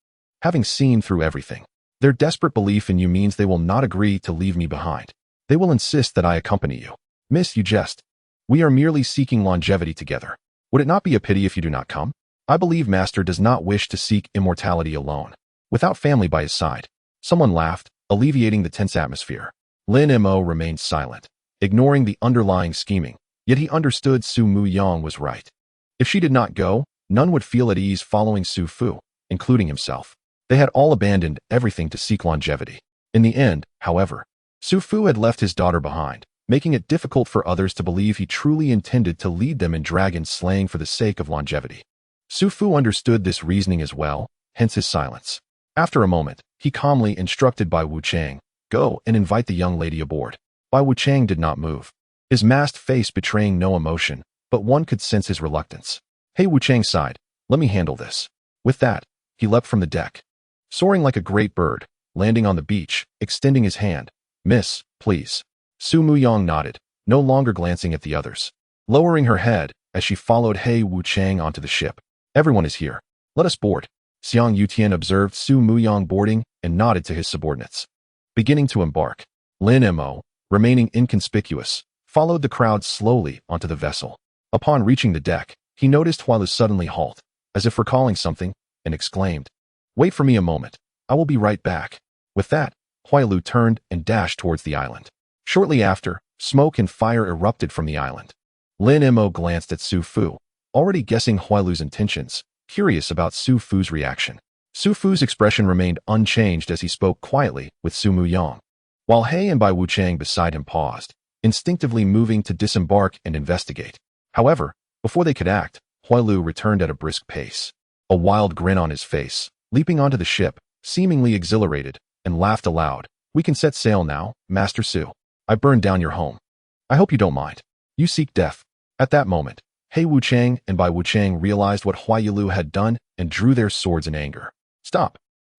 Having seen through everything, their desperate belief in you means they will not agree to leave me behind. They will insist that I accompany you. Miss, you jest. We are merely seeking longevity together. Would it not be a pity if you do not come? I believe Master does not wish to seek immortality alone, without family by his side. Someone laughed, alleviating the tense atmosphere. Lin Mo remained silent, ignoring the underlying scheming, yet he understood Su Muyang was right. If she did not go, none would feel at ease following Su Fu, including himself. They had all abandoned everything to seek longevity. In the end, however, Su Fu had left his daughter behind, making it difficult for others to believe he truly intended to lead them in dragon slaying for the sake of longevity. Su Fu understood this reasoning as well, hence his silence. After a moment, he calmly instructed Bai Wuchang, go and invite the young lady aboard. Bai Wuchang did not move, his masked face betraying no emotion, but one could sense his reluctance. Hey, Wuchang sighed, let me handle this. With that, he leapt from the deck, soaring like a great bird, landing on the beach, extending his hand. Miss, please. Su Muyang nodded, no longer glancing at the others. Lowering her head, as she followed He Wuchang onto the ship. Everyone is here. Let us board. Xiang Yutian observed Su Muyang boarding and nodded to his subordinates. Beginning to embark, Lin Mo, remaining inconspicuous, followed the crowd slowly onto the vessel. Upon reaching the deck, he noticed Hualu suddenly halt, as if recalling something, and exclaimed, wait for me a moment. I will be right back. With that, Hualu turned and dashed towards the island. Shortly after, smoke and fire erupted from the island. Lin Mo glanced at Su Fu, already guessing Hualu's intentions, curious about Su Fu's reaction. Su Fu's expression remained unchanged as he spoke quietly with Su Muyang, while He and Bai Wuchang beside him paused, instinctively moving to disembark and investigate. However, before they could act, Hualu returned at a brisk pace, a wild grin on his face, leaping onto the ship, seemingly exhilarated, and laughed aloud. We can set sail now, Master Su. I burned down your home. I hope you don't mind. You seek death. At that moment, He Wuchang and Bai Wuchang realized what Hualu had done and drew their swords in anger. Stop.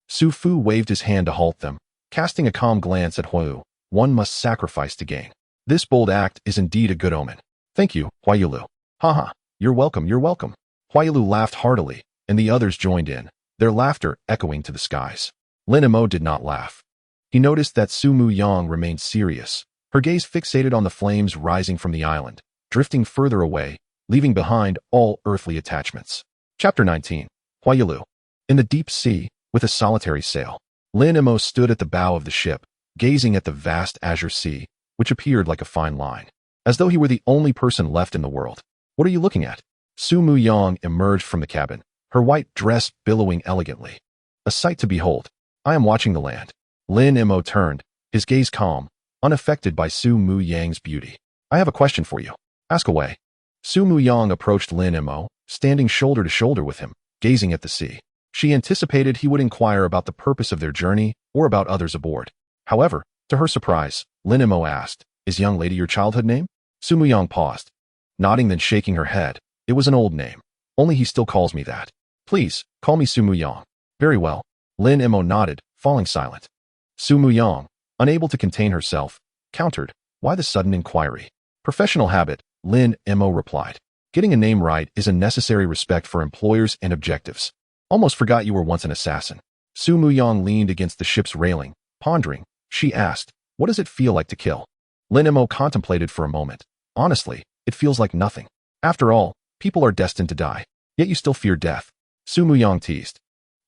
Su Fu waved his hand to halt them, casting a calm glance at Hualu. One must sacrifice to gain. This bold act is indeed a good omen. Thank you, Hualu. Haha, you're welcome, you're welcome. Hualu laughed heartily, and the others joined in, their laughter echoing to the skies. Lin Mo did not laugh. He noticed that Su Muyang remained serious, her gaze fixated on the flames rising from the island, drifting further away, leaving behind all earthly attachments. Chapter 19. Hualu. In the deep sea, with a solitary sail, Lin Mo stood at the bow of the ship, gazing at the vast azure sea, which appeared like a fine line, as though he were the only person left in the world. What are you looking at? Su Muyang emerged from the cabin, her white dress billowing elegantly. A sight to behold. I am watching the land. Lin Mo turned, his gaze calm, unaffected by Su Muyang's beauty. I have a question for you. Ask away. Su Muyang approached Lin Mo, standing shoulder to shoulder with him, gazing at the sea. She anticipated he would inquire about the purpose of their journey or about others aboard. However, to her surprise, Lin Mo asked, is young lady your childhood name? Su Muyang paused, nodding then shaking her head. It was an old name. Only he still calls me that. Please, call me Su Muyang. Very well. Lin Mo nodded, falling silent. Su Muyang, unable to contain herself, countered, why the sudden inquiry? Professional habit, Lin Mo replied. Getting a name right is a necessary respect for employers and objectives. Almost forgot you were once an assassin. Su Muyang leaned against the ship's railing, pondering. She asked, what does it feel like to kill? Lin Mo contemplated for a moment. Honestly, it feels like nothing. After all, people are destined to die. Yet you still fear death. Su Muyang teased.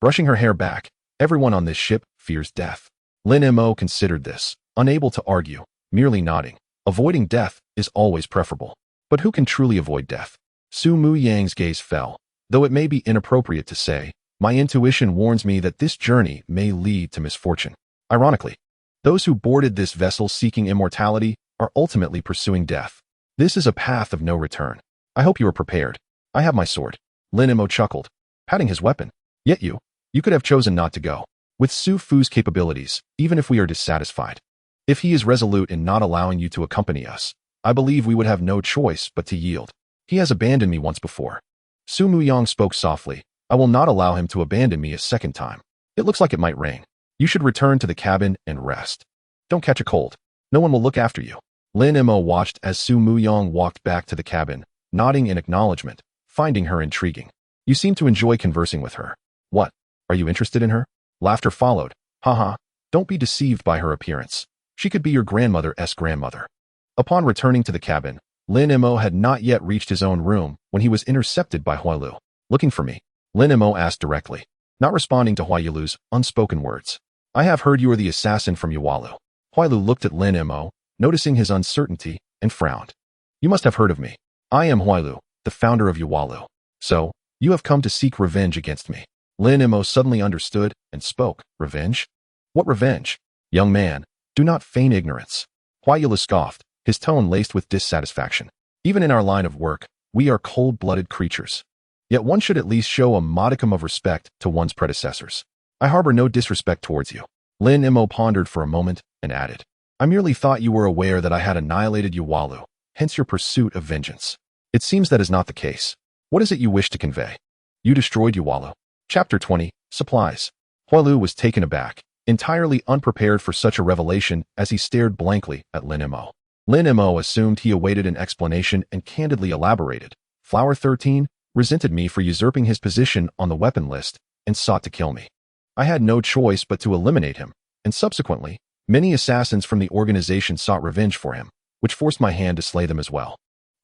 Brushing her hair back, everyone on this ship fears death. Lin Mo considered this, unable to argue, merely nodding. Avoiding death is always preferable. But who can truly avoid death? Su Mu Yang's gaze fell. Though it may be inappropriate to say, my intuition warns me that this journey may lead to misfortune. Ironically, those who boarded this vessel seeking immortality are ultimately pursuing death. This is a path of no return. I hope you are prepared. I have my sword. Lin Mo chuckled, patting his weapon. Yet you could have chosen not to go. With Su Fu's capabilities, even if we are dissatisfied. If he is resolute in not allowing you to accompany us, I believe we would have no choice but to yield. He has abandoned me once before. Su Muyang spoke softly. I will not allow him to abandon me a second time. It looks like it might rain. You should return to the cabin and rest. Don't catch a cold. No one will look after you. Lin Mo watched as Su Muyang walked back to the cabin, nodding in acknowledgement, finding her intriguing. You seem to enjoy conversing with her. What? Are you interested in her? Laughter followed. Haha. Don't be deceived by her appearance. She could be your grandmother's grandmother. Upon returning to the cabin, Lin Mo had not yet reached his own room when he was intercepted by Huailu. Looking for me? Lin Mo asked directly, not responding to Huailu's unspoken words. I have heard you are the assassin from Yualu. Huailu looked at Lin Mo, noticing his uncertainty, and frowned. You must have heard of me. I am Huailu, the founder of Yualu. So, you have come to seek revenge against me. Lin Mo suddenly understood and spoke. Revenge? What revenge? Young man, do not feign ignorance. Huailu scoffed, his tone laced with dissatisfaction. Even in our line of work, we are cold-blooded creatures. Yet one should at least show a modicum of respect to one's predecessors. I harbor no disrespect towards you. Lin Mo pondered for a moment and added, I merely thought you were aware that I had annihilated Yualu, hence your pursuit of vengeance. It seems that is not the case. What is it you wish to convey? You destroyed Yualu. Chapter 20, Supplies. Huailu was taken aback, entirely unprepared for such a revelation as he stared blankly at Lin Mo. Lin Mo assumed he awaited an explanation and candidly elaborated. Flower 13 resented me for usurping his position on the weapon list and sought to kill me. I had no choice but to eliminate him, and subsequently, many assassins from the organization sought revenge for him, which forced my hand to slay them as well.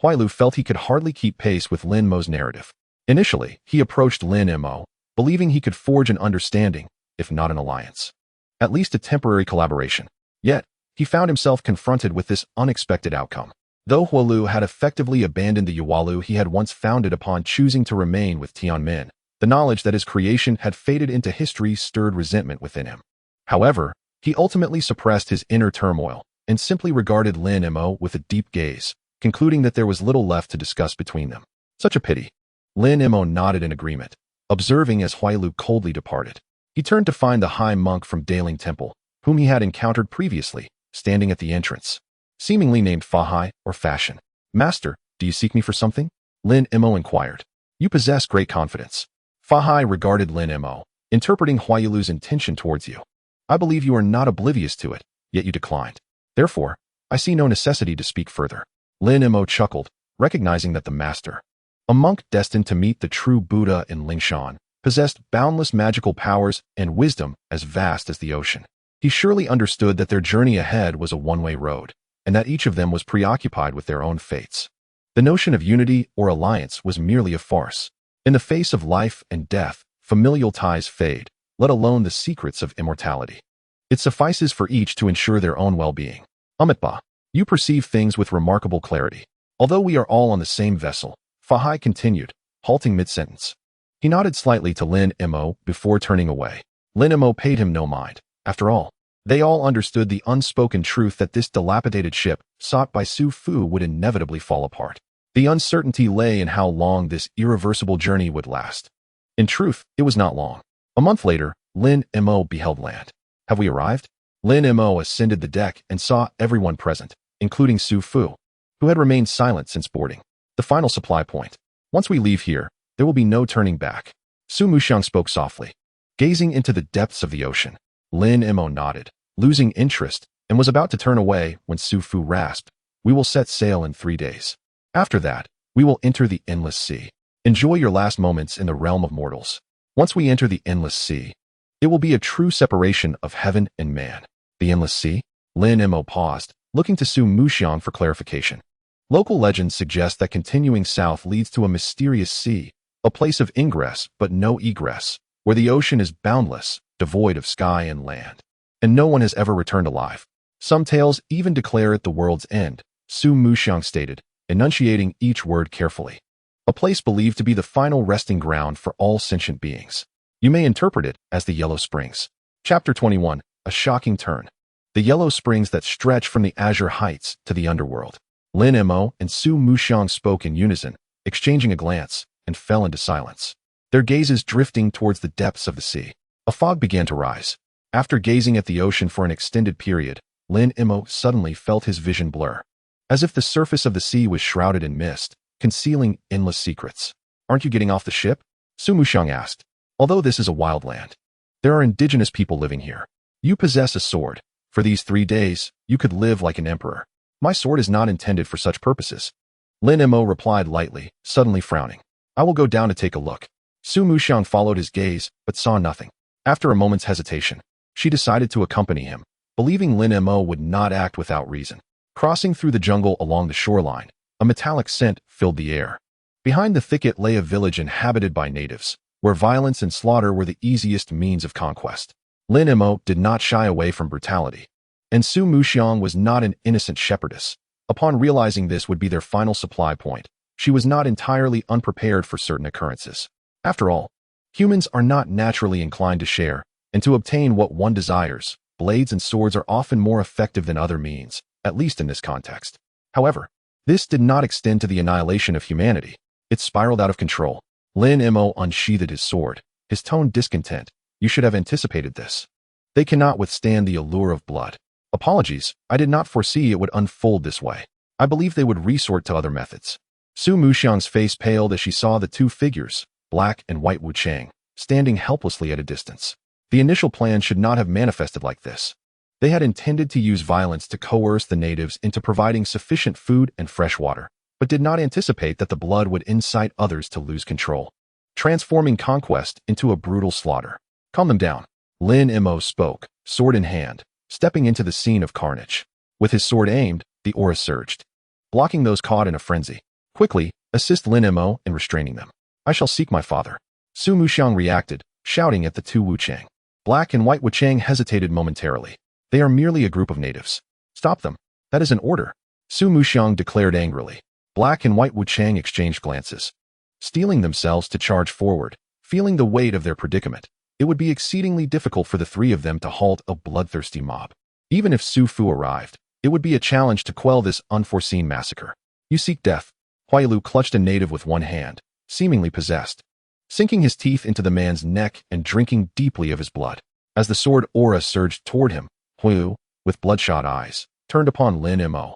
Huailu felt he could hardly keep pace with Lin Mo's narrative. Initially, he approached Lin Mo, believing he could forge an understanding, if not an alliance. At least a temporary collaboration. Yet, he found himself confronted with this unexpected outcome. Though Huailu had effectively abandoned the Yualu he had once founded upon choosing to remain with Tianmin, the knowledge that his creation had faded into history stirred resentment within him. However, he ultimately suppressed his inner turmoil and simply regarded Lin Mo with a deep gaze, concluding that there was little left to discuss between them. Such a pity. Lin Mo nodded in agreement, observing as Huailu coldly departed. He turned to find the high monk from Daling Temple, whom he had encountered previously, standing at the entrance, seemingly named Fahai or Fashion. Master, do you seek me for something? Lin Mo inquired. You possess great confidence. Fahai regarded Lin Mo, interpreting Huailu's intention towards you. I believe you are not oblivious to it, yet you declined. Therefore, I see no necessity to speak further. Lin Mo chuckled, recognizing that the master, a monk destined to meet the true Buddha in Lingshan, possessed boundless magical powers and wisdom as vast as the ocean. He surely understood that their journey ahead was a one-way road, and that each of them was preoccupied with their own fates. The notion of unity or alliance was merely a farce. In the face of life and death, familial ties fade, let alone the secrets of immortality. It suffices for each to ensure their own well-being. Amitba, you perceive things with remarkable clarity. Although we are all on the same vessel, Fahai continued, halting mid-sentence. He nodded slightly to Lin Mo before turning away. Lin Mo paid him no mind. After all, they all understood the unspoken truth that this dilapidated ship, sought by Su Fu, would inevitably fall apart. The uncertainty lay in how long this irreversible journey would last. In truth, it was not long. A month later, Lin Mo beheld land. Have we arrived? Lin Mo ascended the deck and saw everyone present, including Su Fu, who had remained silent since boarding. The final supply point. Once we leave here, there will be no turning back. Su Muxiang spoke softly. Gazing into the depths of the ocean, Lin Mo nodded, losing interest, and was about to turn away when Su Fu rasped, We will set sail in 3 days. After that, we will enter the endless sea. Enjoy your last moments in the realm of mortals. Once we enter the endless sea, it will be a true separation of heaven and man. The endless sea? Lin Mo paused, looking to Su Muxiang for clarification. Local legends suggest that continuing south leads to a mysterious sea, a place of ingress but no egress, where the ocean is boundless, devoid of sky and land, and no one has ever returned alive. Some tales even declare it the world's end, Su Muxiang stated, enunciating each word carefully. A place believed to be the final resting ground for all sentient beings. You may interpret it as the Yellow Springs. Chapter 21, A Shocking Turn. The Yellow Springs that stretch from the Azure Heights to the underworld. Lin Mo and Su Muxiang spoke in unison, exchanging a glance, and fell into silence, their gazes drifting towards the depths of the sea. A fog began to rise. After gazing at the ocean for an extended period, Lin Mo suddenly felt his vision blur, as if the surface of the sea was shrouded in mist, concealing endless secrets. Aren't you getting off the ship? Su Muxiang asked. Although this is a wild land, there are indigenous people living here. You possess a sword. For these 3 days, you could live like an emperor. My sword is not intended for such purposes. Lin Mo replied lightly, suddenly frowning. I will go down to take a look. Su Muxiang followed his gaze, but saw nothing. After a moment's hesitation, she decided to accompany him, believing Lin Mo would not act without reason. Crossing through the jungle along the shoreline, a metallic scent filled the air. Behind the thicket lay a village inhabited by natives, where violence and slaughter were the easiest means of conquest. Lin Mo did not shy away from brutality, and Su Muxiang was not an innocent shepherdess. Upon realizing this would be their final supply point, she was not entirely unprepared for certain occurrences. After all, humans are not naturally inclined to share, and to obtain what one desires, blades and swords are often more effective than other means, at least in this context. However, this did not extend to the annihilation of humanity. It spiraled out of control. Lin Mo unsheathed his sword, his tone discontent. You should have anticipated this. They cannot withstand the allure of blood. Apologies, I did not foresee it would unfold this way. I believe they would resort to other methods. Su Muxiang's face paled as she saw the two figures, Black and White Wu Chang, standing helplessly at a distance. The initial plan should not have manifested like this. They had intended to use violence to coerce the natives into providing sufficient food and fresh water, but did not anticipate that the blood would incite others to lose control, transforming conquest into a brutal slaughter. Calm them down. Lin Mo spoke, sword in hand, stepping into the scene of carnage. With his sword aimed, the aura surged, blocking those caught in a frenzy. Quickly, assist Lin Mo in restraining them. I shall seek my father. Su Muxiang reacted, shouting at the two Wu Chang. Black and White Wu Chang hesitated momentarily. They are merely a group of natives. Stop them. That is an order. Su Muxiang declared angrily. Black and White Wu Chang exchanged glances, steeling themselves to charge forward. Feeling the weight of their predicament, it would be exceedingly difficult for the three of them to halt a bloodthirsty mob. Even if Su Fu arrived, it would be a challenge to quell this unforeseen massacre. You seek death. Huailu clutched a native with one hand, seemingly possessed, sinking his teeth into the man's neck and drinking deeply of his blood. As the sword aura surged toward him, Huailu, with bloodshot eyes, turned upon Lin Mo,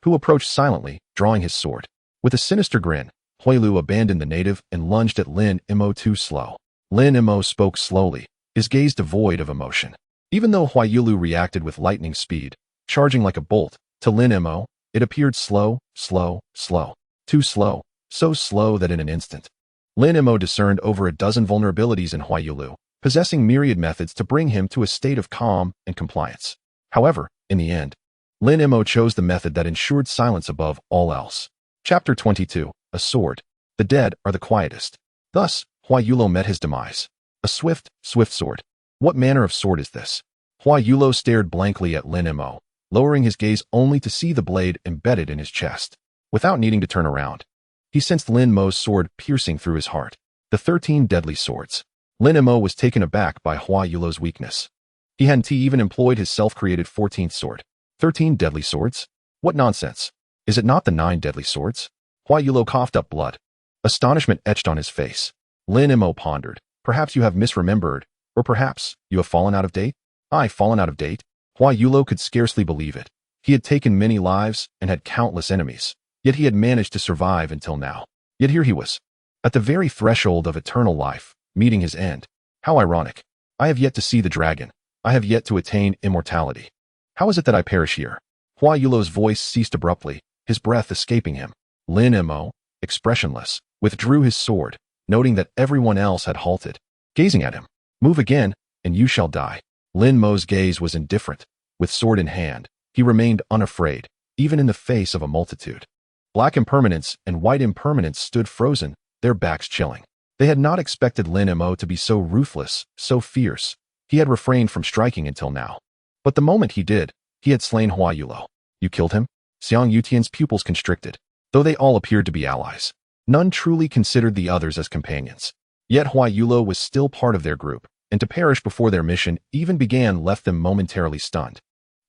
who approached silently, drawing his sword. With a sinister grin, Huailu abandoned the native and lunged at Lin Mo too slow. Lin Mo spoke slowly, his gaze devoid of emotion. Even though Huailu reacted with lightning speed, charging like a bolt, to Lin Mo, it appeared slow, slow, slow. Too slow, so slow that in an instant, Lin Mo discerned over a dozen vulnerabilities in Huailu, possessing myriad methods to bring him to a state of calm and compliance. However, in the end, Lin Mo chose the method that ensured silence above all else. Chapter 22, A Sword. The dead are the quietest. Thus, Huailu met his demise. A swift sword. What manner of sword is this? Huailu stared blankly at Lin Mo, lowering his gaze only to see the blade embedded in his chest. Without needing to turn around, he sensed Lin Mo's sword piercing through his heart. The 13 deadly swords. Lin Mo was taken aback by Huailu's weakness. He hadn't even employed his self-created 14th sword. 13 deadly swords? What nonsense. Is it not the 9 deadly swords? Huailu coughed up blood. Astonishment etched on his face. Lin Mo pondered. Perhaps you have misremembered, or perhaps you have fallen out of date? I fallen out of date? Huailu could scarcely believe it. He had taken many lives and had countless enemies. Yet he had managed to survive until now. Yet here he was, at the very threshold of eternal life, meeting his end. How ironic. I have yet to see the dragon. I have yet to attain immortality. How is it that I perish here? Huailu's voice ceased abruptly, his breath escaping him. Lin Mo, expressionless, withdrew his sword, noting that everyone else had halted, gazing at him. Move again, and you shall die. Lin Mo's gaze was indifferent. With sword in hand, he remained unafraid, even in the face of a multitude. Black impermanence and white impermanence stood frozen, their backs chilling. They had not expected Lin Mo to be so ruthless, so fierce. He had refrained from striking until now. But the moment he did, he had slain Huailu. You killed him? Xiang Yutian's pupils constricted. Though they all appeared to be allies, none truly considered the others as companions. Yet Hua Yulo was still part of their group, and to perish before their mission even began left them momentarily stunned.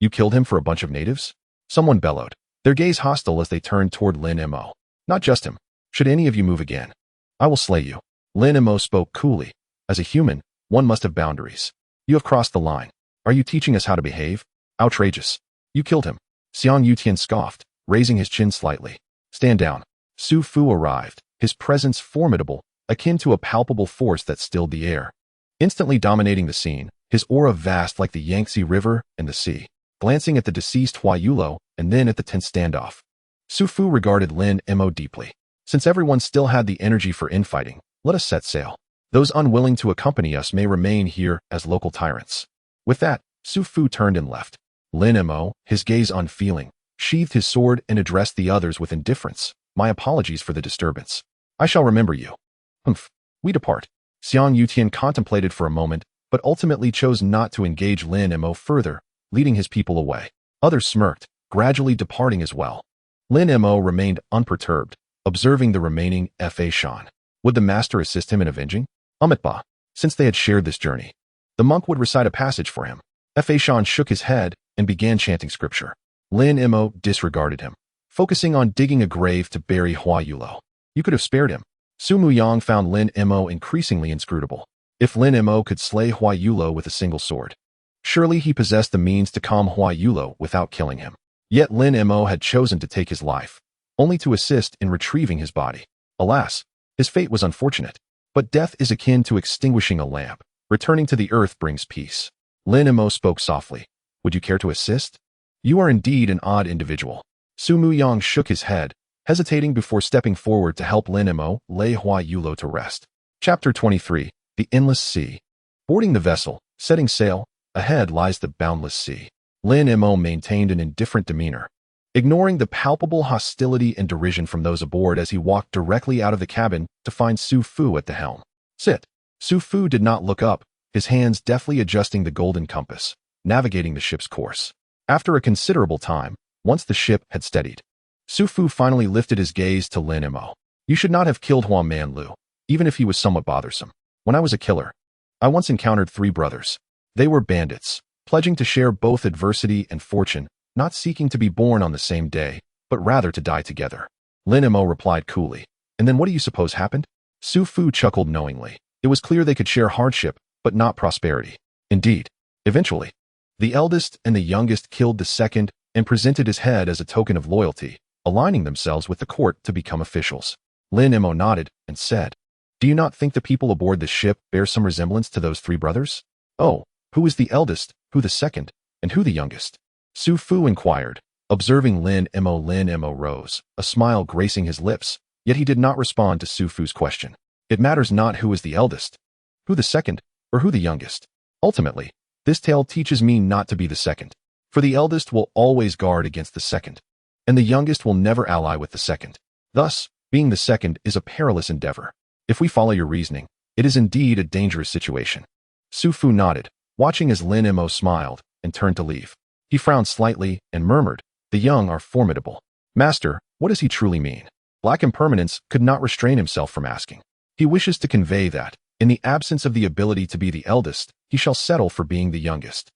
You killed him for a bunch of natives? Someone bellowed, their gaze hostile as they turned toward Lin Mo. Not just him. Should any of you move again, I will slay you. Lin Mo spoke coolly. As a human, one must have boundaries. You have crossed the line. Are you teaching us how to behave? Outrageous. You killed him. Xiang Yutian scoffed, raising his chin slightly. Stand down. Su Fu arrived, his presence formidable, akin to a palpable force that stilled the air. Instantly dominating the scene, his aura vast like the Yangtze River and the sea. Glancing at the deceased Hua Yulo and then at the tense standoff, Su Fu regarded Lin Mo deeply. Since everyone still had the energy for infighting, let us set sail. Those unwilling to accompany us may remain here as local tyrants. With that, Su Fu turned and left. Lin Mo, his gaze unfeeling, sheathed his sword and addressed the others with indifference. My apologies for the disturbance. I shall remember you. Humph. We depart. Xiang Yutian contemplated for a moment, but ultimately chose not to engage Lin Mo further, leading his people away. Others smirked, gradually departing as well. Lin Mo remained unperturbed, observing the remaining Fa Shan. Would the master assist him in avenging? Amitba. Since they had shared this journey, the monk would recite a passage for him. Fa Shan shook his head and began chanting scripture. Lin Mo disregarded him, focusing on digging a grave to bury Hua Yulo. You could have spared him. Su Muyang found Lin Mo increasingly inscrutable. If Lin Mo could slay Hua Yulo with a single sword, surely he possessed the means to calm Hua Yulo without killing him. Yet Lin Mo had chosen to take his life, only to assist in retrieving his body. Alas, his fate was unfortunate. But death is akin to extinguishing a lamp. Returning to the earth brings peace. Lin Mo spoke softly. Would you care to assist? You are indeed an odd individual. Su Muyang shook his head, hesitating before stepping forward to help Lin Mo lay Hua Yulo to rest. Chapter 23. The Endless Sea. Boarding the vessel, setting sail, ahead lies the boundless sea. Lin Mo maintained an indifferent demeanor, ignoring the palpable hostility and derision from those aboard as he walked directly out of the cabin to find Su Fu at the helm. Sit. Su Fu did not look up, his hands deftly adjusting the golden compass, navigating the ship's course. After a considerable time, once the ship had steadied, Su Fu finally lifted his gaze to Lin Mo. You should not have killed Hua Manlu, even if he was somewhat bothersome. When I was a killer, I once encountered 3 brothers. They were bandits, pledging to share both adversity and fortune, not seeking to be born on the same day, but rather to die together. Lin Mo replied coolly. And then what do you suppose happened? Su Fu chuckled knowingly. It was clear they could share hardship, but not prosperity. Indeed, eventually, the eldest and the youngest killed the second and presented his head as a token of loyalty, aligning themselves with the court to become officials. Lin Mo nodded and said, Do you not think the people aboard the ship bear some resemblance to those 3 brothers? Oh, who is the eldest, who the second, and who the youngest? Su Fu inquired, observing Lin Mo. Lin Mo rose, a smile gracing his lips, yet he did not respond to Su Fu's question. It matters not who is the eldest, who the second, or who the youngest. Ultimately, this tale teaches me not to be the second, for the eldest will always guard against the second, and the youngest will never ally with the second. Thus, being the second is a perilous endeavor. If we follow your reasoning, it is indeed a dangerous situation. Su Fu nodded, watching as Lin Mo smiled and turned to leave. He frowned slightly and murmured, The young are formidable. Master, what does he truly mean? Black Impermanence could not restrain himself from asking. He wishes to convey that, in the absence of the ability to be the eldest, he shall settle for being the youngest.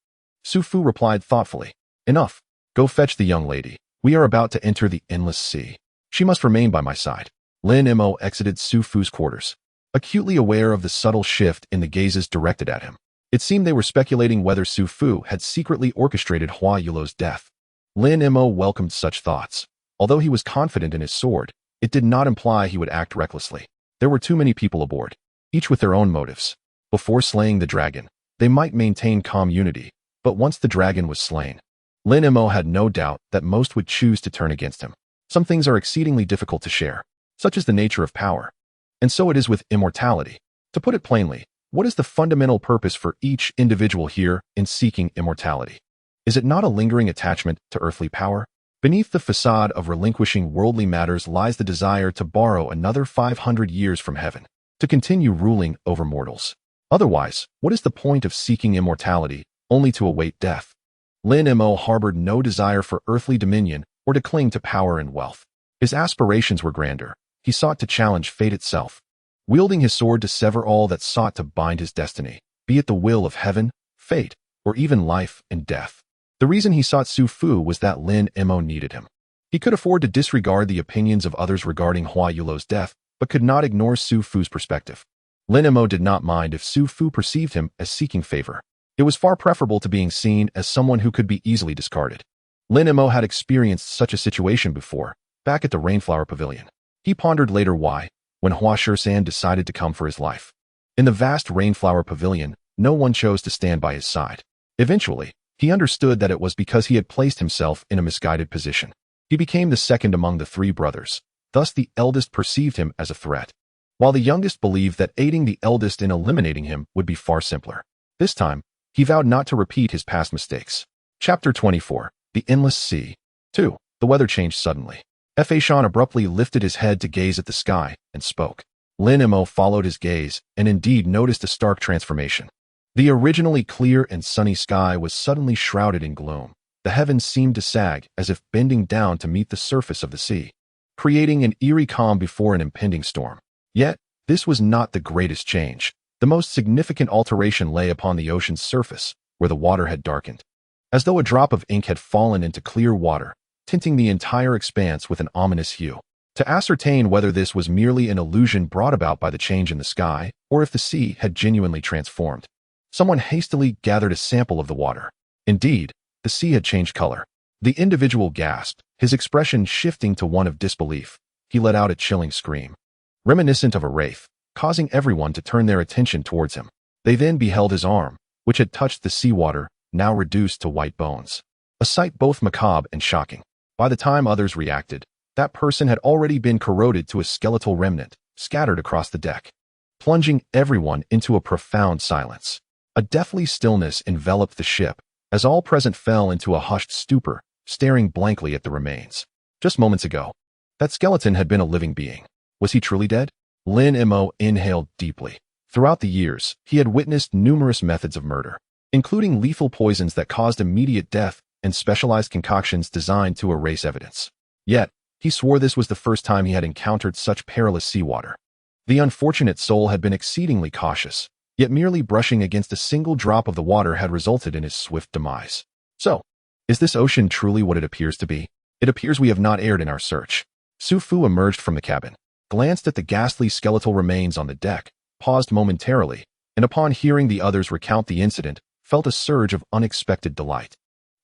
Su Fu replied thoughtfully, Enough. Go fetch the young lady. We are about to enter the endless sea. She must remain by my side. Lin Mo exited Su Fu's quarters, acutely aware of the subtle shift in the gazes directed at him. It seemed they were speculating whether Su Fu had secretly orchestrated Hua Yulo's death. Lin Mo welcomed such thoughts. Although he was confident in his sword, it did not imply he would act recklessly. There were too many people aboard, each with their own motives. Before slaying the dragon, they might maintain calm unity, but once the dragon was slain, Lin Mo had no doubt that most would choose to turn against him. Some things are exceedingly difficult to share, such as the nature of power. And so it is with immortality. To put it plainly, what is the fundamental purpose for each individual here in seeking immortality? Is it not a lingering attachment to earthly power? Beneath the facade of relinquishing worldly matters lies the desire to borrow another 500 years from heaven, to continue ruling over mortals. Otherwise, what is the point of seeking immortality, only to await death? Lin Mo harbored no desire for earthly dominion or to cling to power and wealth. His aspirations were grander. He sought to challenge fate itself, wielding his sword to sever all that sought to bind his destiny, be it the will of heaven, fate, or even life and death. The reason he sought Su Fu was that Lin Mo needed him. He could afford to disregard the opinions of others regarding Hua Yulo's death, but could not ignore Su Fu's perspective. Lin Mo did not mind if Su Fu perceived him as seeking favor. It was far preferable to being seen as someone who could be easily discarded. Lin Mo had experienced such a situation before, back at the Rainflower Pavilion. He pondered later why, when Hua Shisan decided to come for his life. In the vast Rainflower Pavilion, no one chose to stand by his side. Eventually, he understood that it was because he had placed himself in a misguided position. He became the second among the three brothers, thus the eldest perceived him as a threat, while the youngest believed that aiding the eldest in eliminating him would be far simpler. This time, he vowed not to repeat his past mistakes. Chapter 24. The Endless Sea. 2. The weather changed suddenly. Fa Shan abruptly lifted his head to gaze at the sky and spoke. Lin Mo followed his gaze and indeed noticed a stark transformation. The originally clear and sunny sky was suddenly shrouded in gloom. The heavens seemed to sag as if bending down to meet the surface of the sea, creating an eerie calm before an impending storm. Yet, this was not the greatest change. The most significant alteration lay upon the ocean's surface, where the water had darkened, as though a drop of ink had fallen into clear water, tinting the entire expanse with an ominous hue. To ascertain whether this was merely an illusion brought about by the change in the sky, or if the sea had genuinely transformed, someone hastily gathered a sample of the water. Indeed, the sea had changed color. The individual gasped, his expression shifting to one of disbelief. He let out a chilling scream, reminiscent of a wraith, causing everyone to turn their attention towards him. They then beheld his arm, which had touched the seawater, now reduced to white bones. A sight both macabre and shocking. By the time others reacted, that person had already been corroded to a skeletal remnant, scattered across the deck, plunging everyone into a profound silence. A deathly stillness enveloped the ship, as all present fell into a hushed stupor, staring blankly at the remains. Just moments ago, that skeleton had been a living being. Was he truly dead? Lin Mo inhaled deeply. Throughout the years, he had witnessed numerous methods of murder, including lethal poisons that caused immediate death and specialized concoctions designed to erase evidence. Yet, he swore this was the first time he had encountered such perilous seawater. The unfortunate soul had been exceedingly cautious, yet merely brushing against a single drop of the water had resulted in his swift demise. So, is this ocean truly what it appears to be? It appears we have not erred in our search. Su Fu emerged from the cabin, glanced at the ghastly skeletal remains on the deck, paused momentarily, and upon hearing the others recount the incident, felt a surge of unexpected delight.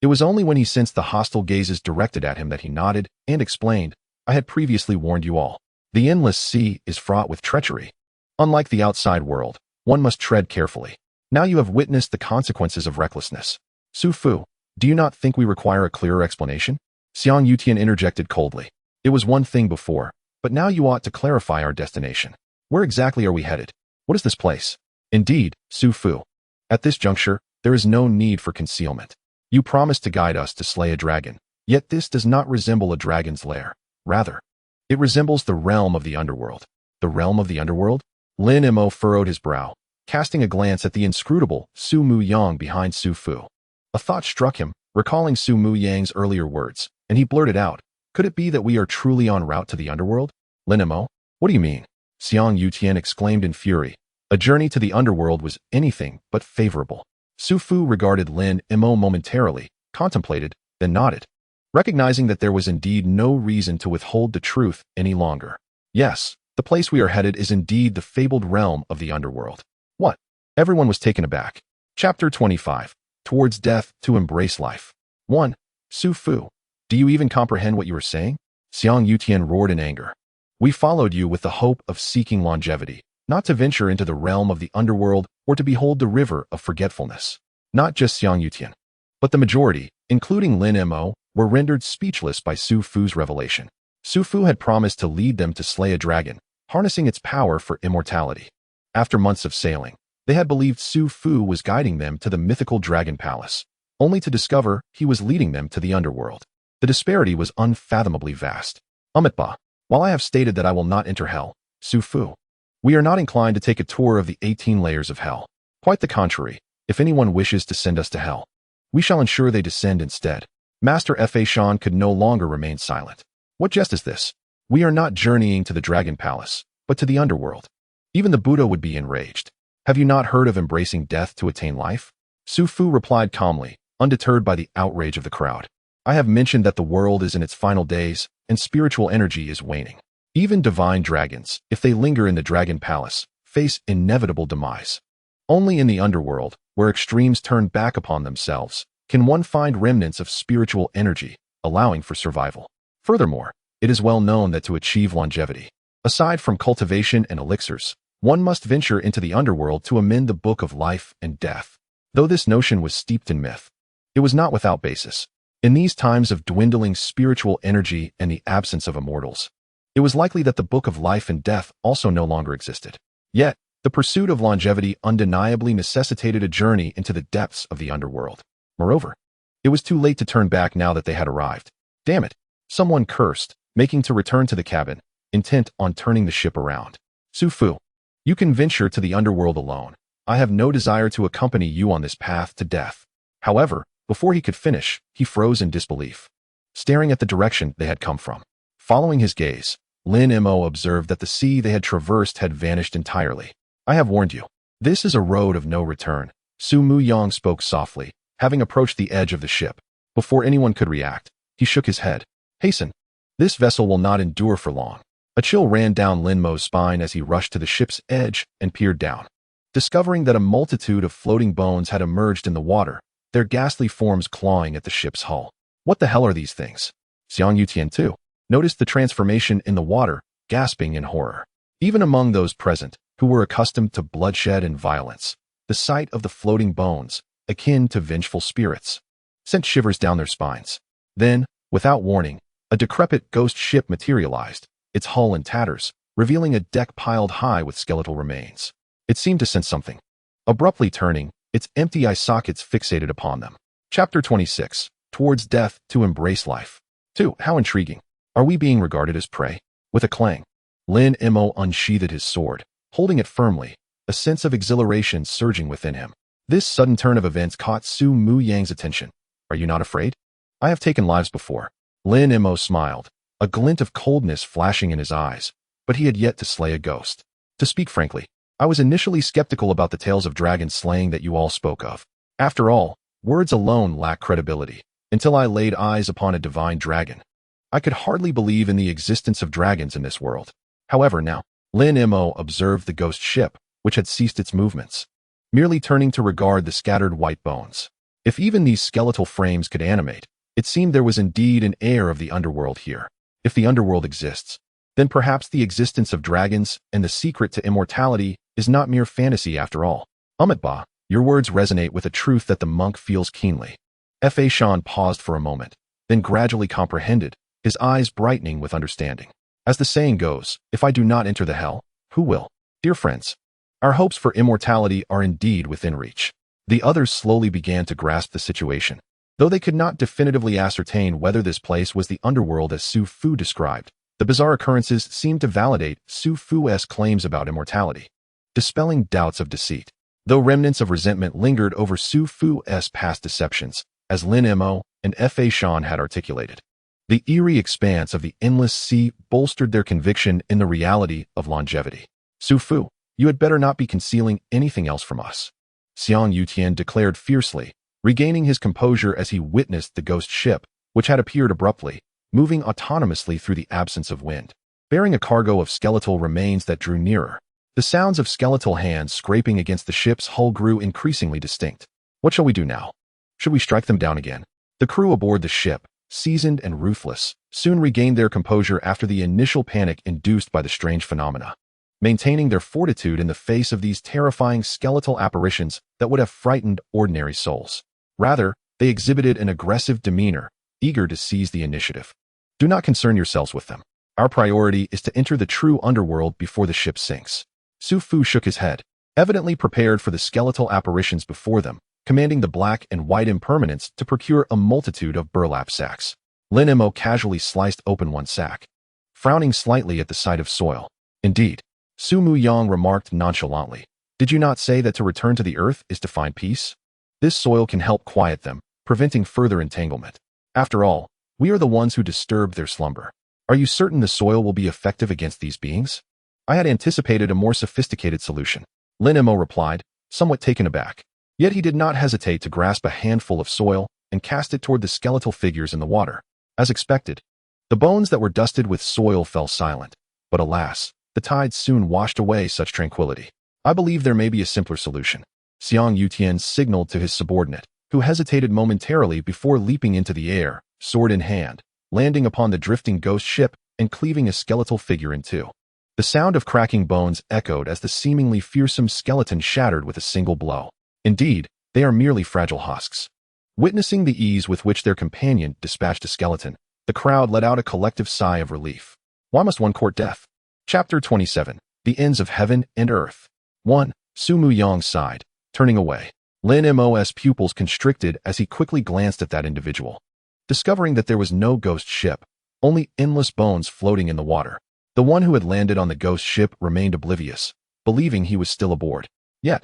It was only when he sensed the hostile gazes directed at him that he nodded and explained, I had previously warned you all. The endless sea is fraught with treachery. Unlike the outside world, one must tread carefully. Now you have witnessed the consequences of recklessness. Su Fu, do you not think we require a clearer explanation? Xiang Yutian interjected coldly. It was one thing before, but now you ought to clarify our destination. Where exactly are we headed? What is this place? Indeed, Su Fu. At this juncture, there is no need for concealment. You promised to guide us to slay a dragon, yet this does not resemble a dragon's lair. Rather, it resembles the realm of the underworld. The realm of the underworld? Lin Mo furrowed his brow, casting a glance at the inscrutable Su Mu Yang behind Su Fu. A thought struck him, recalling Su Mu Yang's earlier words, and he blurted out, could it be that we are truly en route to the underworld? Lin Mo, what do you mean? Xiang Yutian exclaimed in fury. A journey to the underworld was anything but favorable. Su Fu regarded Lin Mo momentarily, contemplated, then nodded, recognizing that there was indeed no reason to withhold the truth any longer. Yes, the place we are headed is indeed the fabled realm of the underworld. What? Everyone was taken aback. Chapter 25. Towards death to embrace life. 1. Su Fu, do you even comprehend what you are saying? Xiang Yutian roared in anger. We followed you with the hope of seeking longevity, not to venture into the realm of the underworld or to behold the river of forgetfulness. Not just Xiang Yutian, but the majority, including Lin Mo, were rendered speechless by Su Fu's revelation. Su Fu had promised to lead them to slay a dragon, harnessing its power for immortality. After months of sailing, they had believed Su Fu was guiding them to the mythical dragon palace, only to discover he was leading them to the underworld. The disparity was unfathomably vast. Amitabha, while I have stated that I will not enter hell, Su Fu, we are not inclined to take a tour of the 18 layers of hell. Quite the contrary, if anyone wishes to send us to hell, we shall ensure they descend instead. Master Hua Shisan could no longer remain silent. What jest is this? We are not journeying to the Dragon Palace, but to the underworld. Even the Buddha would be enraged. Have you not heard of embracing death to attain life? Su Fu replied calmly, undeterred by the outrage of the crowd. I have mentioned that the world is in its final days, and spiritual energy is waning. Even divine dragons, if they linger in the Dragon Palace, face inevitable demise. Only in the underworld, where extremes turn back upon themselves, can one find remnants of spiritual energy, allowing for survival. Furthermore, it is well known that to achieve longevity, aside from cultivation and elixirs, one must venture into the underworld to amend the book of life and death. Though this notion was steeped in myth, it was not without basis. In these times of dwindling spiritual energy and the absence of immortals, it was likely that the book of life and death also no longer existed. Yet, the pursuit of longevity undeniably necessitated a journey into the depths of the underworld. Moreover, it was too late to turn back now that they had arrived. Damn it! Someone cursed, making to return to the cabin, intent on turning the ship around. Su Fu, you can venture to the underworld alone. I have no desire to accompany you on this path to death. However, before he could finish, he froze in disbelief, staring at the direction they had come from. Following his gaze, Lin Mo observed that the sea they had traversed had vanished entirely. I have warned you. This is a road of no return. Su Muyang spoke softly, having approached the edge of the ship. Before anyone could react, he shook his head. Hasten. This vessel will not endure for long. A chill ran down Lin Mo's spine as he rushed to the ship's edge and peered down. Discovering that a multitude of floating bones had emerged in the water, their ghastly forms clawing at the ship's hull. What the hell are these things? Xiang Yutian too noticed the transformation in the water, gasping in horror. Even among those present, who were accustomed to bloodshed and violence, the sight of the floating bones, akin to vengeful spirits, sent shivers down their spines. Then, without warning, a decrepit ghost ship materialized, its hull in tatters, revealing a deck piled high with skeletal remains. It seemed to sense something. Abruptly turning, its empty eye sockets fixated upon them. Chapter 26. Towards Death to Embrace Life. 2. How intriguing. Are we being regarded as prey? With a clang, Lin Mo unsheathed his sword, holding it firmly, a sense of exhilaration surging within him. This sudden turn of events caught Su Muyang's attention. Are you not afraid? I have taken lives before. Lin Mo smiled, a glint of coldness flashing in his eyes, but he had yet to slay a ghost. To speak frankly, I was initially skeptical about the tales of dragon slaying that you all spoke of. After all, words alone lack credibility, until I laid eyes upon a divine dragon. I could hardly believe in the existence of dragons in this world. However, now, Lin Mo observed the ghost ship, which had ceased its movements, merely turning to regard the scattered white bones. If even these skeletal frames could animate, it seemed there was indeed an air of the underworld here. If the underworld exists, then perhaps the existence of dragons and the secret to immortality is not mere fantasy after all. Ba, your words resonate with a truth that the monk feels keenly. Hua Shisan paused for a moment, then gradually comprehended, his eyes brightening with understanding. As the saying goes, if I do not enter the hell, who will? Dear friends, our hopes for immortality are indeed within reach. The others slowly began to grasp the situation. Though they could not definitively ascertain whether this place was the underworld as Su Fu described, the bizarre occurrences seemed to validate Su Fu's claims about immortality, dispelling doubts of deceit. Though remnants of resentment lingered over Su Fu's past deceptions, as Lin Mo and Hua Shisan had articulated, the eerie expanse of the endless sea bolstered their conviction in the reality of longevity. Su Fu, you had better not be concealing anything else from us, Xiang Yutian declared fiercely, regaining his composure as he witnessed the ghost ship, which had appeared abruptly, moving autonomously through the absence of wind, bearing a cargo of skeletal remains that drew nearer. The sounds of skeletal hands scraping against the ship's hull grew increasingly distinct. What shall we do now? Should we strike them down again? The crew aboard the ship, seasoned and ruthless, soon regained their composure after the initial panic induced by the strange phenomena, maintaining their fortitude in the face of these terrifying skeletal apparitions that would have frightened ordinary souls. Rather, they exhibited an aggressive demeanor, eager to seize the initiative. Do not concern yourselves with them. Our priority is to enter the true underworld before the ship sinks. Su Fu shook his head, evidently prepared for the skeletal apparitions before them, commanding the black and white impermanents to procure a multitude of burlap sacks. Lin Mo casually sliced open one sack, frowning slightly at the sight of soil. Indeed, Su Muyang remarked nonchalantly, did you not say that to return to the earth is to find peace? This soil can help quiet them, preventing further entanglement. After all, we are the ones who disturbed their slumber. Are you certain the soil will be effective against these beings? I had anticipated a more sophisticated solution. Lin Mo replied, somewhat taken aback. Yet he did not hesitate to grasp a handful of soil and cast it toward the skeletal figures in the water. As expected, the bones that were dusted with soil fell silent. But alas, the tide soon washed away such tranquility. I believe there may be a simpler solution. Xiang Yutian signaled to his subordinate, who hesitated momentarily before leaping into the air, sword in hand, landing upon the drifting ghost ship and cleaving a skeletal figure in two. The sound of cracking bones echoed as the seemingly fearsome skeleton shattered with a single blow. Indeed, they are merely fragile husks. Witnessing the ease with which their companion dispatched a skeleton, the crowd let out a collective sigh of relief. Why must one court death? Chapter 27. The Ends of Heaven and Earth. 1. Su Muyang sighed, turning away. Lin Mo's pupils constricted as he quickly glanced at that individual. Discovering that there was no ghost ship, only endless bones floating in the water. The one who had landed on the ghost ship remained oblivious, believing he was still aboard. Yet,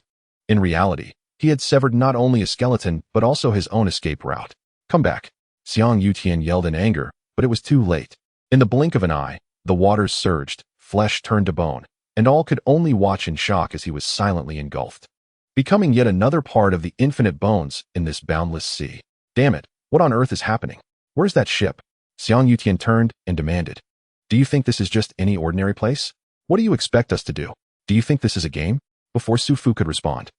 in reality, he had severed not only a skeleton but also his own escape route. Come back. Xiang Yutian yelled in anger, but it was too late. In the blink of an eye, the waters surged, flesh turned to bone, and all could only watch in shock as he was silently engulfed, becoming yet another part of the infinite bones in this boundless sea. Damn it, what on earth is happening? Where's that ship? Xiang Yutian turned and demanded. Do you think this is just any ordinary place? What do you expect us to do? Do you think this is a game? Before Su Fu could respond,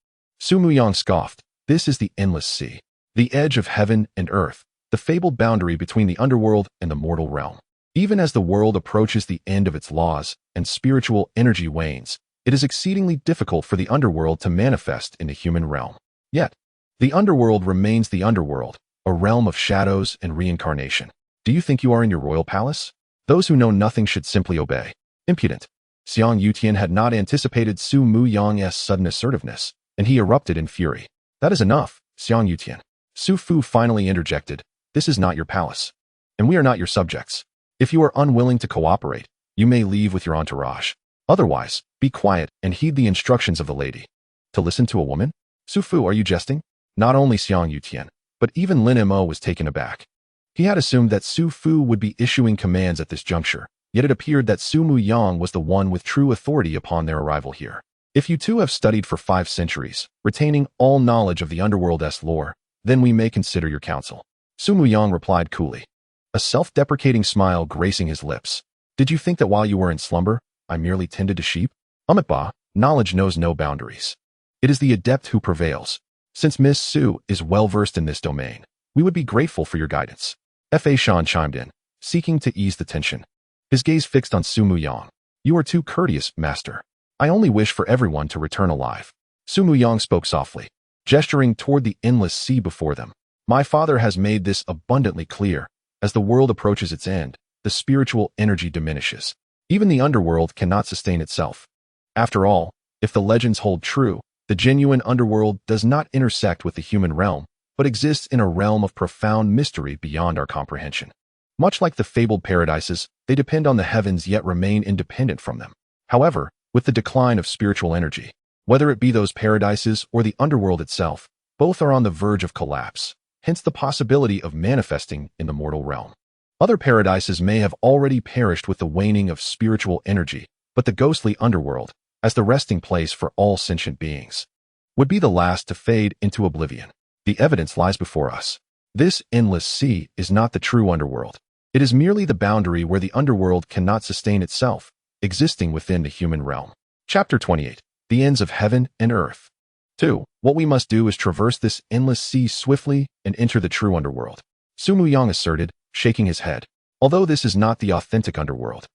Su Muyang scoffed. This is the endless sea, the edge of heaven and earth, the fabled boundary between the underworld and the mortal realm. Even as the world approaches the end of its laws and spiritual energy wanes, it is exceedingly difficult for the underworld to manifest in the human realm. Yet, the underworld remains the underworld, a realm of shadows and reincarnation. Do you think you are in your royal palace? Those who know nothing should simply obey. Impudent. Xiang Yutian had not anticipated Su Muyang's sudden assertiveness, and he erupted in fury. That is enough, Xiang Yutian. Su Fu finally interjected. This is not your palace, and we are not your subjects. If you are unwilling to cooperate, you may leave with your entourage. Otherwise, be quiet and heed the instructions of the lady. To listen to a woman? Su Fu, are you jesting? Not only Xiang Yutian, but even Lin Mo was taken aback. He had assumed that Su Fu would be issuing commands at this juncture, yet it appeared that Su Muyang was the one with true authority upon their arrival here. If you two have studied for 5 centuries, retaining all knowledge of the underworld's lore, then we may consider your counsel. Su Muyang replied coolly, a self-deprecating smile gracing his lips. Did you think that while you were in slumber, I merely tended to sheep? Ba, knowledge knows no boundaries. It is the adept who prevails. Since Miss Su is well-versed in this domain, we would be grateful for your guidance. Fa Shan chimed in, seeking to ease the tension. His gaze fixed on Su Muyang. You are too courteous, master. I only wish for everyone to return alive. Su Muyang spoke softly, gesturing toward the endless sea before them. My father has made this abundantly clear. As the world approaches its end, the spiritual energy diminishes. Even the underworld cannot sustain itself. After all, if the legends hold true, the genuine underworld does not intersect with the human realm, but exists in a realm of profound mystery beyond our comprehension. Much like the fabled paradises, they depend on the heavens yet remain independent from them. However, with the decline of spiritual energy, whether it be those paradises or the underworld itself, both are on the verge of collapse, hence the possibility of manifesting in the mortal realm. Other paradises may have already perished with the waning of spiritual energy, but the ghostly underworld, as the resting place for all sentient beings, would be the last to fade into oblivion. The evidence lies before us. This endless sea is not the true underworld. It is merely the boundary where the underworld cannot sustain itself, existing within the human realm. Chapter 28. The Ends of Heaven and Earth. 2. What we must do is traverse this endless sea swiftly and enter the true underworld. Su Muyang asserted, shaking his head. Although this is not the authentic underworld,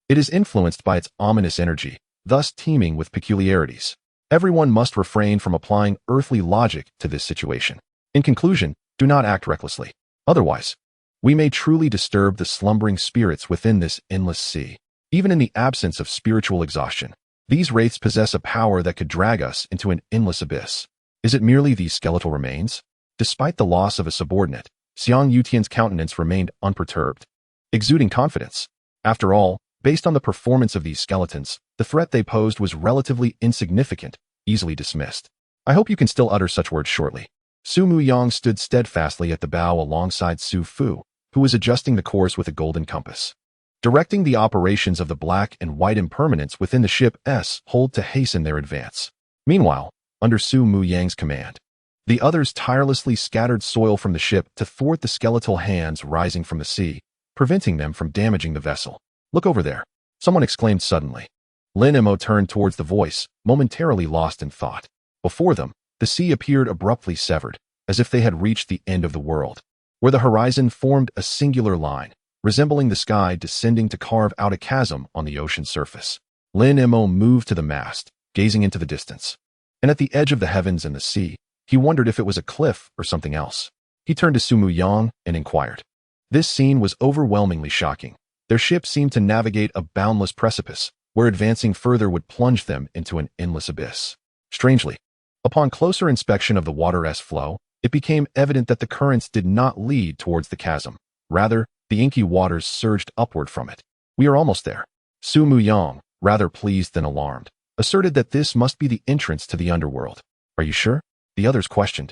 it is influenced by its ominous energy, thus teeming with peculiarities. Everyone must refrain from applying earthly logic to this situation. In conclusion, do not act recklessly. Otherwise, we may truly disturb the slumbering spirits within this endless sea. Even in the absence of spiritual exhaustion, these wraiths possess a power that could drag us into an endless abyss. Is it merely these skeletal remains? Despite the loss of a subordinate, Xiang Yutian's countenance remained unperturbed, exuding confidence. After all, based on the performance of these skeletons, the threat they posed was relatively insignificant, easily dismissed. I hope you can still utter such words shortly. Su Muyang stood steadfastly at the bow alongside Su Fu, who was adjusting the course with a golden compass, directing the operations of the black and white impermanents within the ship's hold to hasten their advance. Meanwhile, under Su Mu Yang's command, the others tirelessly scattered soil from the ship to thwart the skeletal hands rising from the sea, preventing them from damaging the vessel. "Look over there," someone exclaimed suddenly. Lin Mo turned towards the voice, momentarily lost in thought. Before them, the sea appeared abruptly severed, as if they had reached the end of the world, where the horizon formed a singular line, resembling the sky descending to carve out a chasm on the ocean surface. Lin Mo moved to the mast, gazing into the distance. And at the edge of the heavens and the sea, he wondered if it was a cliff or something else. He turned to Su Mu Yang and inquired. This scene was overwhelmingly shocking. Their ship seemed to navigate a boundless precipice, where advancing further would plunge them into an endless abyss. Strangely, upon closer inspection of the water's flow, it became evident that the currents did not lead towards the chasm. Rather, the inky waters surged upward from it. "We are almost there." Su Mu Yang, rather pleased than alarmed, asserted that this must be the entrance to the underworld. "Are you sure?" the others questioned,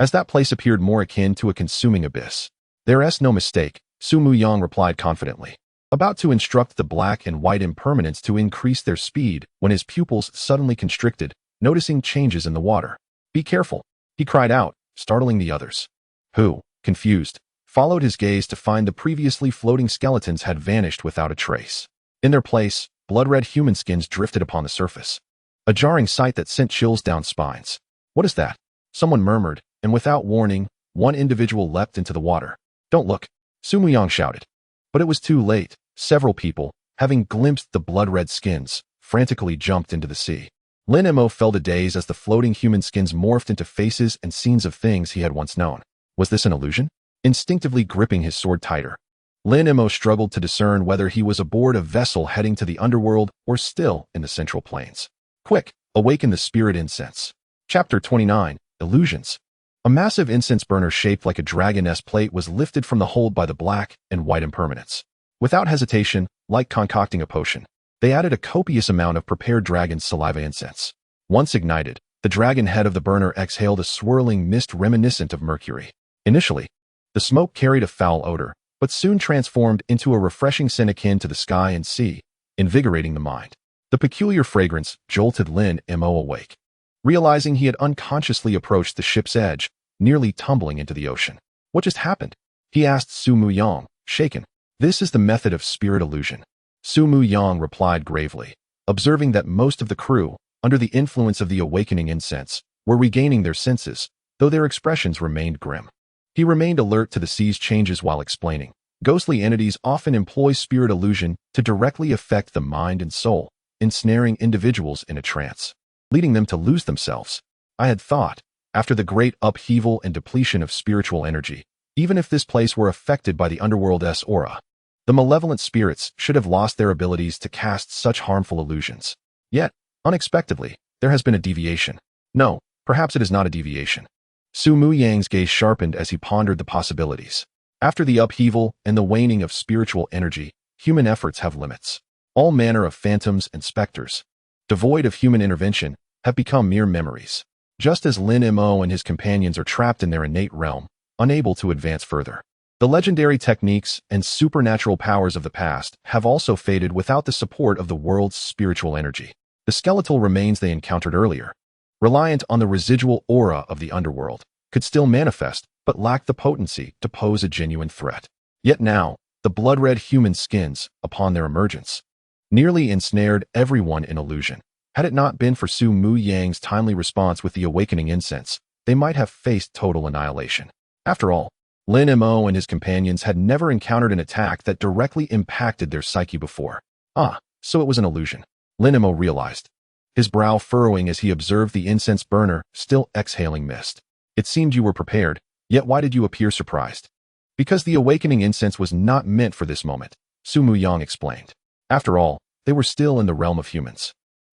as that place appeared more akin to a consuming abyss. "There's no mistake," Su Mu Yang replied confidently, about to instruct the black and white impermanents to increase their speed when his pupils suddenly constricted, noticing changes in the water. "Be careful," he cried out, startling the others, who, confused, followed his gaze to find the previously floating skeletons had vanished without a trace. In their place, blood-red human skins drifted upon the surface, a jarring sight that sent chills down spines. "What is that?" someone murmured, and without warning, one individual leapt into the water. "Don't look," Su Mu Yang shouted. But it was too late. Several people, having glimpsed the blood-red skins, frantically jumped into the sea. Lin Mo fell to daze as the floating human skins morphed into faces and scenes of things he had once known. Was this an illusion? Instinctively gripping his sword tighter, Lin Mo struggled to discern whether he was aboard a vessel heading to the underworld or still in the central plains. "Quick, awaken the spirit incense." Chapter 29, Illusions. A massive incense burner shaped like a dragon's plate was lifted from the hold by the black and white impermanents. Without hesitation, like concocting a potion, they added a copious amount of prepared dragon's saliva incense. Once ignited, the dragon head of the burner exhaled a swirling mist reminiscent of mercury. Initially, the smoke carried a foul odor, but soon transformed into a refreshing scent akin to the sky and sea, invigorating the mind. The peculiar fragrance jolted Lin Mo awake, realizing he had unconsciously approached the ship's edge, nearly tumbling into the ocean. "What just happened?" he asked Su Mu Yang, shaken. "This is the method of spirit illusion," Su Mu Yang replied gravely, observing that most of the crew, under the influence of the awakening incense, were regaining their senses, though their expressions remained grim. He remained alert to the sea's changes while explaining. "Ghostly entities often employ spirit illusion to directly affect the mind and soul, ensnaring individuals in a trance, leading them to lose themselves. I had thought, after the great upheaval and depletion of spiritual energy, even if this place were affected by the underworld's aura, the malevolent spirits should have lost their abilities to cast such harmful illusions. Yet, unexpectedly, there has been a deviation. No, perhaps it is not a deviation." Su Mu Yang's gaze sharpened as he pondered the possibilities. After the upheaval and the waning of spiritual energy, human efforts have limits. All manner of phantoms and specters, devoid of human intervention, have become mere memories, just as Lin Mo and his companions are trapped in their innate realm, unable to advance further. The legendary techniques and supernatural powers of the past have also faded without the support of the world's spiritual energy. The skeletal remains they encountered earlier, reliant on the residual aura of the underworld, could still manifest, but lack the potency to pose a genuine threat. Yet now, the blood-red human skins, upon their emergence, nearly ensnared everyone in illusion. Had it not been for Su Mu Yang's timely response with the awakening incense, they might have faced total annihilation. After all, Lin Mo and his companions had never encountered an attack that directly impacted their psyche before. Ah, so it was an illusion, Lin Mo realized, his brow furrowing as he observed the incense burner still exhaling mist. "It seemed you were prepared, yet why did you appear surprised?" "Because the awakening incense was not meant for this moment," Su Mu Yang explained. After all, they were still in the realm of humans.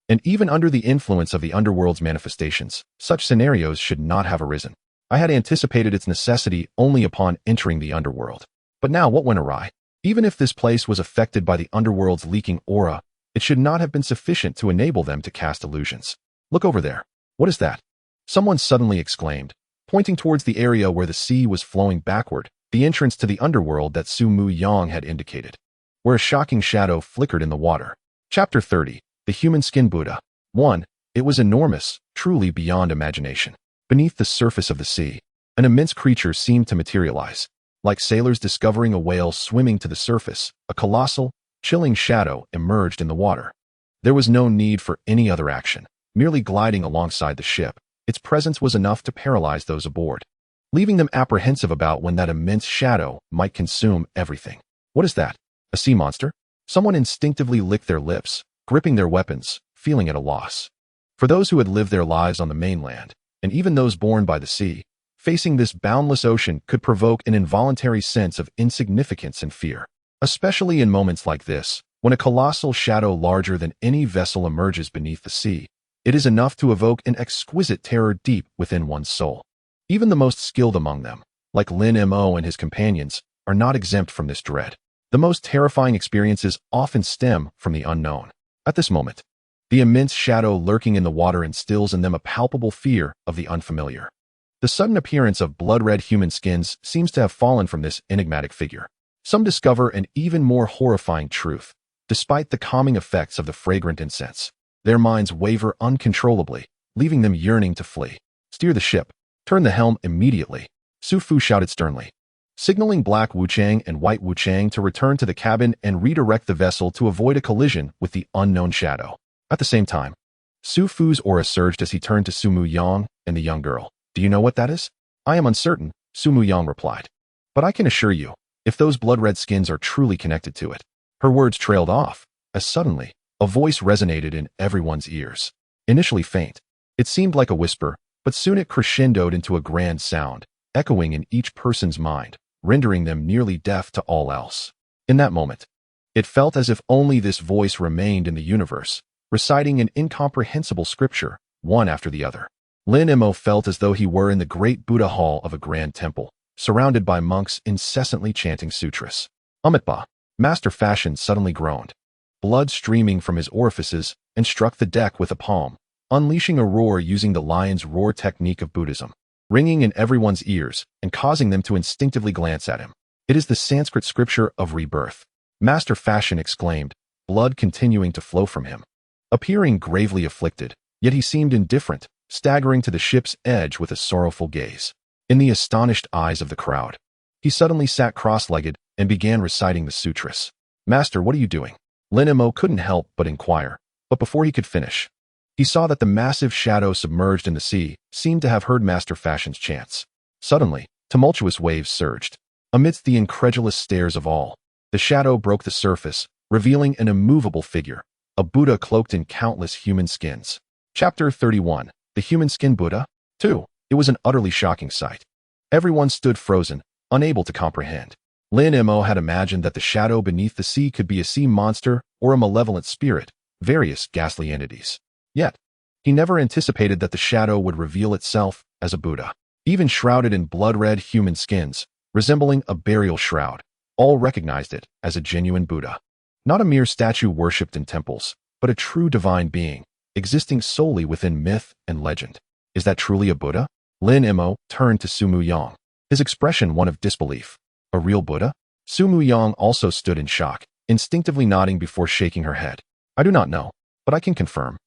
And even under the influence of the underworld's manifestations, such scenarios should not have arisen. I had anticipated its necessity only upon entering the underworld. But now what went awry? Even if this place was affected by the underworld's leaking aura, it should not have been sufficient to enable them to cast illusions. "Look over there." "What is that?" someone suddenly exclaimed, pointing towards the area where the sea was flowing backward, the entrance to the underworld that Su Mu Yang had indicated, where a shocking shadow flickered in the water. Chapter 30. The Human Skin Buddha. 1. It was enormous, truly beyond imagination. Beneath the surface of the sea, an immense creature seemed to materialize. Like sailors discovering a whale swimming to the surface, a colossal, chilling shadow emerged in the water. There was no need for any other action. Merely gliding alongside the ship, its presence was enough to paralyze those aboard, leaving them apprehensive about when that immense shadow might consume everything. What is that? A sea monster? Someone instinctively licked their lips, gripping their weapons, feeling at a loss. For those who had lived their lives on the mainland, and even those born by the sea, facing this boundless ocean could provoke an involuntary sense of insignificance and fear. Especially in moments like this, when a colossal shadow larger than any vessel emerges beneath the sea, it is enough to evoke an exquisite terror deep within one's soul. Even the most skilled among them, like Lin Mo and his companions, are not exempt from this dread. The most terrifying experiences often stem from the unknown. At this moment, the immense shadow lurking in the water instills in them a palpable fear of the unfamiliar. The sudden appearance of blood-red human skins seems to have fallen from this enigmatic figure. Some discover an even more horrifying truth. Despite the calming effects of the fragrant incense, their minds waver uncontrollably, leaving them yearning to flee. Steer the ship. Turn the helm immediately, Su Fu shouted sternly, signaling Black Wuchang and White Wuchang to return to the cabin and redirect the vessel to avoid a collision with the unknown shadow. At the same time, Su Fu's aura surged as he turned to Su Mu Yang and the young girl. Do you know what that is? I am uncertain, Su Mu Yang replied. But I can assure you, if those blood-red skins are truly connected to it. Her words trailed off, as suddenly, a voice resonated in everyone's ears. Initially faint, it seemed like a whisper, but soon it crescendoed into a grand sound, echoing in each person's mind, rendering them nearly deaf to all else. In that moment, it felt as if only this voice remained in the universe, reciting an incomprehensible scripture, one after the other. Lin Mo felt as though he were in the great Buddha hall of a grand temple, surrounded by monks incessantly chanting sutras. Amitba, Master Fashion suddenly groaned, blood streaming from his orifices, and struck the deck with a palm, unleashing a roar using the lion's roar technique of Buddhism, ringing in everyone's ears and causing them to instinctively glance at him. It is the Sanskrit scripture of rebirth, Master Fashion exclaimed, blood continuing to flow from him. Appearing gravely afflicted, yet he seemed indifferent, staggering to the ship's edge with a sorrowful gaze. In the astonished eyes of the crowd, he suddenly sat cross-legged and began reciting the sutras. Master, what are you doing? Lin Mo couldn't help but inquire, but before he could finish, he saw that the massive shadow submerged in the sea seemed to have heard Master Fashion's chants. Suddenly, tumultuous waves surged. Amidst the incredulous stares of all, the shadow broke the surface, revealing an immovable figure, a Buddha cloaked in countless human skins. Chapter 31. The Human Skin Buddha. 2. It was an utterly shocking sight. Everyone stood frozen, unable to comprehend. Lin Mo had imagined that the shadow beneath the sea could be a sea monster or a malevolent spirit, various ghastly entities. Yet, he never anticipated that the shadow would reveal itself as a Buddha. Even shrouded in blood-red human skins, resembling a burial shroud, all recognized it as a genuine Buddha. Not a mere statue worshipped in temples, but a true divine being, existing solely within myth and legend. Is that truly a Buddha? Lin Mo turned to Su Mu Yang, his expression one of disbelief. A real Buddha? Su Mu Yang also stood in shock, instinctively nodding before shaking her head. I do not know, but I can confirm.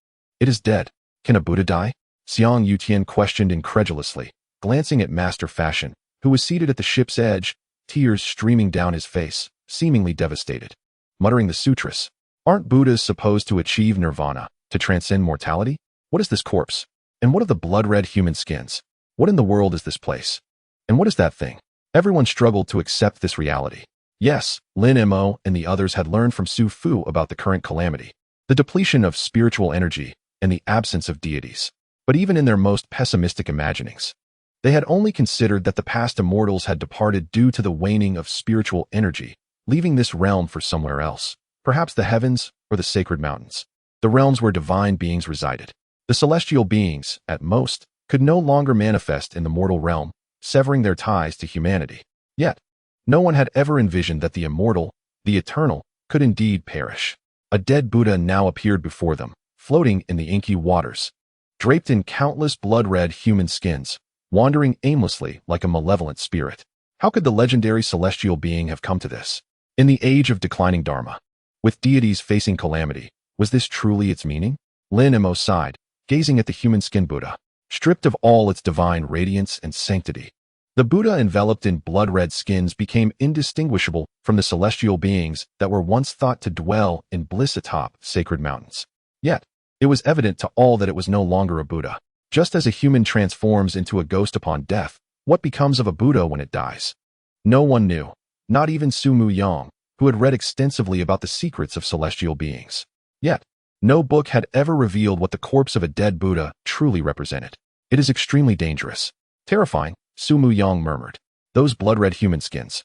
It is dead. Can a Buddha die? Xiang Yutian questioned incredulously, glancing at Master Fashion, who was seated at the ship's edge, tears streaming down his face, seemingly devastated. Muttering the sutras. Aren't Buddhas supposed to achieve nirvana, to transcend mortality? What is this corpse? And what of the blood-red human skins? What in the world is this place? And what is that thing? Everyone struggled to accept this reality. Yes, Lin Mo and the others had learned from Su Fu about the current calamity, the depletion of spiritual energy and the absence of deities. But even in their most pessimistic imaginings, they had only considered that the past immortals had departed due to the waning of spiritual energy, leaving this realm for somewhere else, perhaps the heavens or the sacred mountains, the realms where divine beings resided. The celestial beings, at most, could no longer manifest in the mortal realm, severing their ties to humanity. Yet, no one had ever envisioned that the immortal, the eternal, could indeed perish. A dead Buddha now appeared before them, floating in the inky waters, draped in countless blood-red human skins, wandering aimlessly like a malevolent spirit. How could the legendary celestial being have come to this? In the age of declining dharma, with deities facing calamity, was this truly its meaning? Lin Mo sighed, gazing at the human skin Buddha, stripped of all its divine radiance and sanctity. The Buddha enveloped in blood-red skins became indistinguishable from the celestial beings that were once thought to dwell in bliss atop sacred mountains. Yet, it was evident to all that it was no longer a Buddha. Just as a human transforms into a ghost upon death, what becomes of a Buddha when it dies? No one knew, not even Su Mu Yang, who had read extensively about the secrets of celestial beings. Yet, no book had ever revealed what the corpse of a dead Buddha truly represented. It is extremely dangerous. Terrifying, Su Mu Yang murmured. Those blood-red human skins.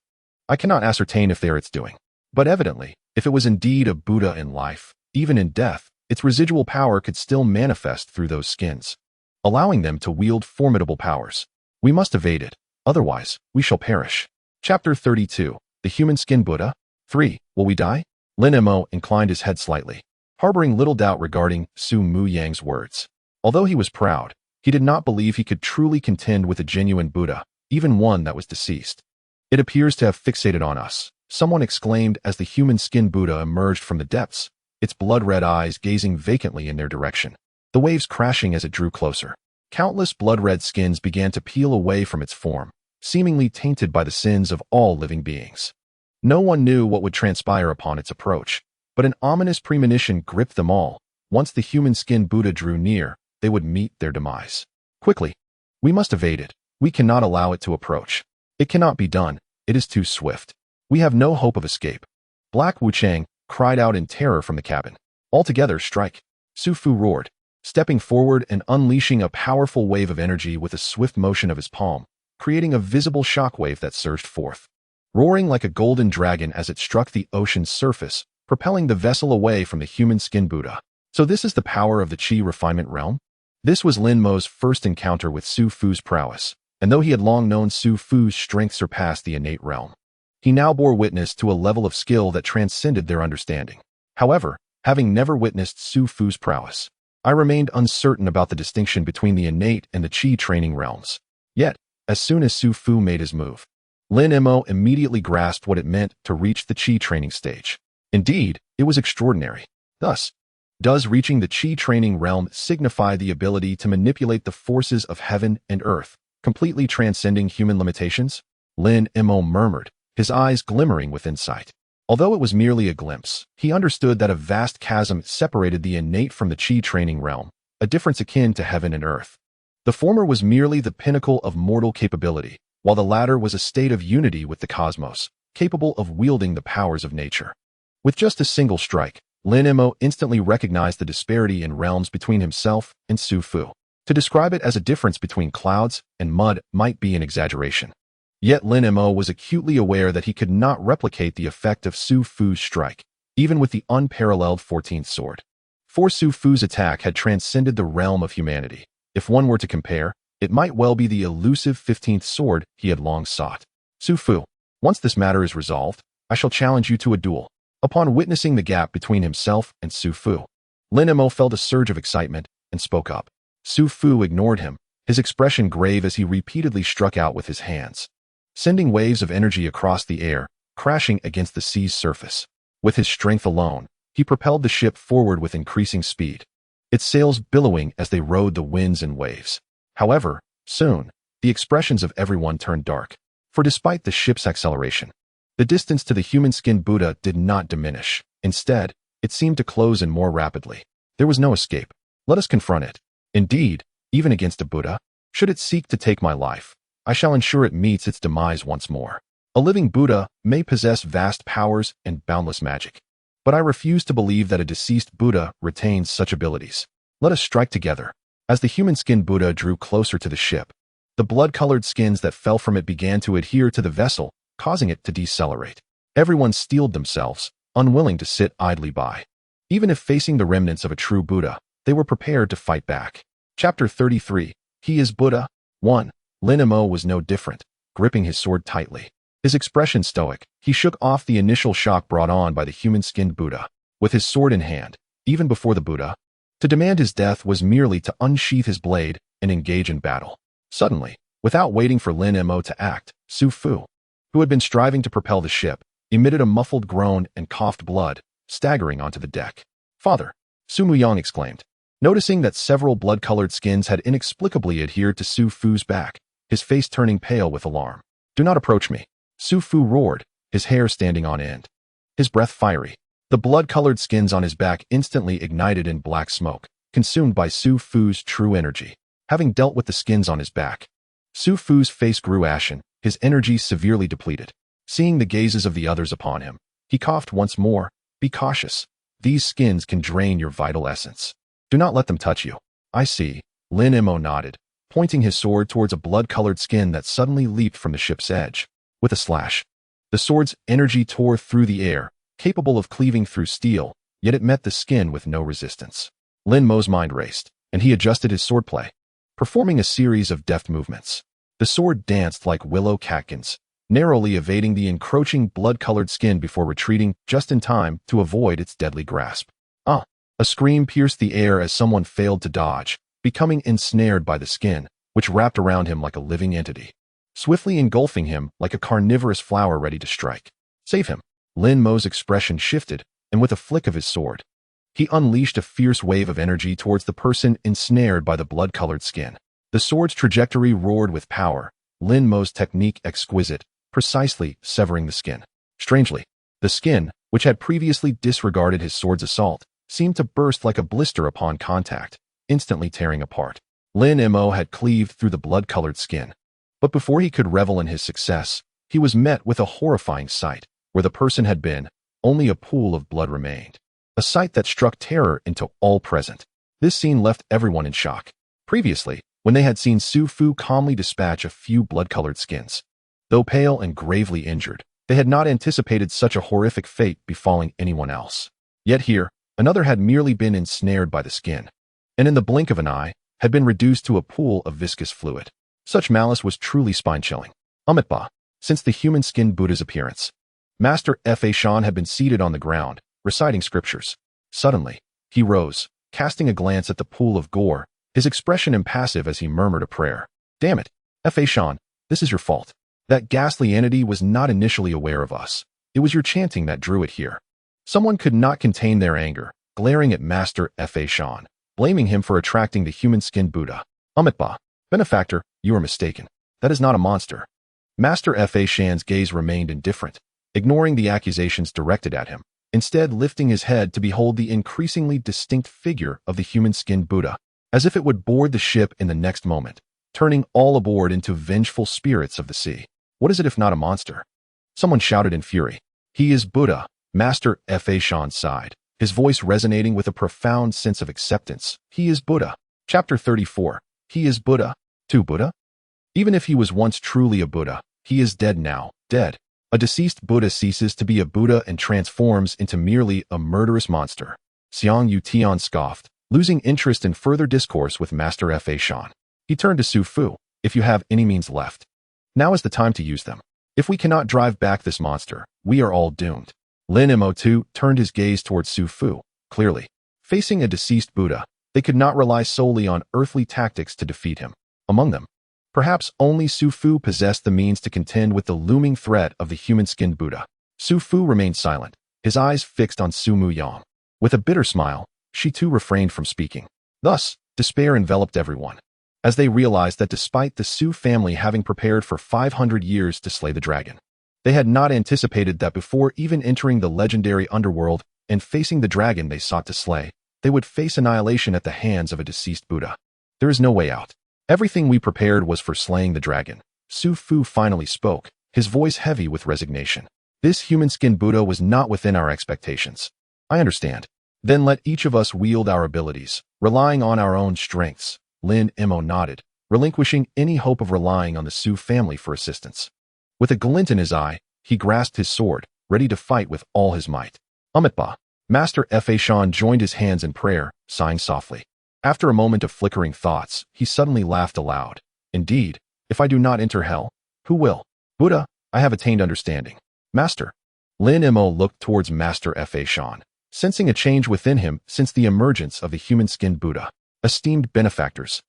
I cannot ascertain if they are its doing. But evidently, if it was indeed a Buddha in life, even in death, its residual power could still manifest through those skins, allowing them to wield formidable powers. We must evade it, otherwise, we shall perish. Chapter 32. The Human Skin Buddha. 3. Will we die? Lin Mo inclined his head slightly, harboring little doubt regarding Su Mu Yang's words. Although he was proud, he did not believe he could truly contend with a genuine Buddha, even one that was deceased. It appears to have fixated on us, someone exclaimed as the human skin Buddha emerged from the depths, its blood-red eyes gazing vacantly in their direction, the waves crashing as it drew closer. Countless blood-red skins began to peel away from its form, seemingly tainted by the sins of all living beings. No one knew what would transpire upon its approach, but an ominous premonition gripped them all. Once the human skin Buddha drew near, they would meet their demise. Quickly, we must evade it. We cannot allow it to approach. It cannot be done. It is too swift. We have no hope of escape. Black Wuchang cried out in terror from the cabin. Altogether, strike! Su Fu roared, stepping forward and unleashing a powerful wave of energy with a swift motion of his palm, creating a visible shockwave that surged forth, roaring like a golden dragon as it struck the ocean's surface, propelling the vessel away from the human skin Buddha. So this is the power of the Qi refinement realm? This was Lin Mo's first encounter with Su Fu's prowess, and though he had long known Su Fu's strength surpassed the innate realm, he now bore witness to a level of skill that transcended their understanding. However, having never witnessed Su Fu's prowess, I remained uncertain about the distinction between the innate and the Qi training realms. Yet, as soon as Su Fu made his move, Lin Mo immediately grasped what it meant to reach the Qi training stage. Indeed, it was extraordinary. Thus, does reaching the Qi training realm signify the ability to manipulate the forces of heaven and earth, completely transcending human limitations? Lin Mo murmured, his eyes glimmering with insight. Although it was merely a glimpse, he understood that a vast chasm separated the innate from the Qi training realm, a difference akin to heaven and earth. The former was merely the pinnacle of mortal capability, while the latter was a state of unity with the cosmos, capable of wielding the powers of nature. With just a single strike, Lin Mo instantly recognized the disparity in realms between himself and Su Fu. To describe it as a difference between clouds and mud might be an exaggeration. Yet Lin Mo was acutely aware that he could not replicate the effect of Su Fu's strike, even with the unparalleled 14th sword. For Su Fu's attack had transcended the realm of humanity. If one were to compare, it might well be the elusive 15th sword he had long sought. Su Fu, once this matter is resolved, I shall challenge you to a duel. Upon witnessing the gap between himself and Su Fu, Lin Mo felt a surge of excitement and spoke up. Su Fu ignored him, his expression grave as he repeatedly struck out with his hands, sending waves of energy across the air, crashing against the sea's surface. With his strength alone, he propelled the ship forward with increasing speed, its sails billowing as they rode the winds and waves. However, soon, the expressions of everyone turned dark, for despite the ship's acceleration, the distance to the human skin Buddha did not diminish. Instead, it seemed to close in more rapidly. There was no escape. Let us confront it. Indeed, even against a Buddha, should it seek to take my life, I shall ensure it meets its demise once more. A living Buddha may possess vast powers and boundless magic, but I refuse to believe that a deceased Buddha retains such abilities. Let us strike together. As the human skin Buddha drew closer to the ship, the blood-colored skins that fell from it began to adhere to the vessel, causing it to decelerate. Everyone steeled themselves, unwilling to sit idly by. Even if facing the remnants of a true Buddha, they were prepared to fight back. Chapter 33. He is Buddha. 1. Lin Mo was no different, gripping his sword tightly. His expression stoic, he shook off the initial shock brought on by the human-skinned Buddha. With his sword in hand, even before the Buddha, to demand his death was merely to unsheath his blade and engage in battle. Suddenly, without waiting for Lin Mo to act, Su Fu, who had been striving to propel the ship, emitted a muffled groan and coughed blood, staggering onto the deck. "Father!" Su Muyang exclaimed. Noticing that several blood-colored skins had inexplicably adhered to Su Fu's back, his face turning pale with alarm. "Do not approach me," Su Fu roared, his hair standing on end, his breath fiery. The blood-colored skins on his back instantly ignited in black smoke, consumed by Su Fu's true energy. Having dealt with the skins on his back, Su Fu's face grew ashen, his energy severely depleted. Seeing the gazes of the others upon him, he coughed once more. "Be cautious. These skins can drain your vital essence. Do not let them touch you." "I see," Lin Mo nodded, pointing his sword towards a blood-colored skin that suddenly leaped from the ship's edge. With a slash, the sword's energy tore through the air, capable of cleaving through steel, yet it met the skin with no resistance. Lin Mo's mind raced, and he adjusted his swordplay, performing a series of deft movements. The sword danced like willow catkins, narrowly evading the encroaching blood-colored skin before retreating just in time to avoid its deadly grasp. "Ah!" A scream pierced the air as someone failed to dodge, becoming ensnared by the skin, which wrapped around him like a living entity, swiftly engulfing him like a carnivorous flower ready to strike. "Save him!" Lin Mo's expression shifted, and with a flick of his sword, he unleashed a fierce wave of energy towards the person ensnared by the blood-colored skin. The sword's trajectory roared with power, Lin Mo's technique exquisite, precisely severing the skin. Strangely, the skin, which had previously disregarded his sword's assault, seemed to burst like a blister upon contact, instantly tearing apart. Lin Mo had cleaved through the blood-colored skin. But before he could revel in his success, he was met with a horrifying sight. Where the person had been, only a pool of blood remained. A sight that struck terror into all present. This scene left everyone in shock. Previously, when they had seen Su Fu calmly dispatch a few blood-colored skins, though pale and gravely injured, they had not anticipated such a horrific fate befalling anyone else. Yet here, another had merely been ensnared by the skin, and in the blink of an eye, had been reduced to a pool of viscous fluid. Such malice was truly spine-chilling. Amitabha, since the human-skinned Buddha's appearance, Master Hua Shisan had been seated on the ground, reciting scriptures. Suddenly, he rose, casting a glance at the pool of gore, his expression impassive as he murmured a prayer. "Damn it, Hua Shisan, this is your fault. That ghastly entity was not initially aware of us. It was your chanting that drew it here." Someone could not contain their anger, glaring at Master Hua Shisan, blaming him for attracting the human-skinned Buddha. "Amitabha, benefactor, you are mistaken. That is not a monster." Master Hua Shisan's gaze remained indifferent, ignoring the accusations directed at him, instead lifting his head to behold the increasingly distinct figure of the human-skinned Buddha, as if it would board the ship in the next moment, turning all aboard into vengeful spirits of the sea. "What is it if not a monster?" Someone shouted in fury. "He is Buddha," Master Hua Shisan sighed, his voice resonating with a profound sense of acceptance. "He is Buddha." Chapter 34. He is Buddha. To Buddha? Even if he was once truly a Buddha, he is dead now, dead. A deceased Buddha ceases to be a Buddha and transforms into merely a murderous monster. Xiang Yutian scoffed, losing interest in further discourse with Master Hua Shisan. He turned to Su Fu. "If you have any means left, now is the time to use them. If we cannot drive back this monster, we are all doomed." Lin Mo too turned his gaze towards Su Fu. Clearly, facing a deceased Buddha, they could not rely solely on earthly tactics to defeat him. Among them, perhaps only Su Fu possessed the means to contend with the looming threat of the human-skinned Buddha. Su Fu remained silent, his eyes fixed on Su Muyang. With a bitter smile, she too refrained from speaking. Thus, despair enveloped everyone, as they realized that despite the Su family having prepared for 500 years to slay the dragon, they had not anticipated that before even entering the legendary underworld and facing the dragon they sought to slay, they would face annihilation at the hands of a deceased Buddha. "There is no way out. Everything we prepared was for slaying the dragon." Su Fu finally spoke, his voice heavy with resignation. "This human-skinned Buddha was not within our expectations." "I understand. Then let each of us wield our abilities, relying on our own strengths." Lin Mo nodded, relinquishing any hope of relying on the Su family for assistance. With a glint in his eye, he grasped his sword, ready to fight with all his might. "Amitabha." Master Hua Shisan joined his hands in prayer, sighing softly. After a moment of flickering thoughts, he suddenly laughed aloud. "Indeed, if I do not enter hell, who will? Buddha, I have attained understanding." "Master." Lin Mo looked towards Master Hua Shisan, sensing a change within him since the emergence of the human-skinned Buddha. "Esteemed benefactors."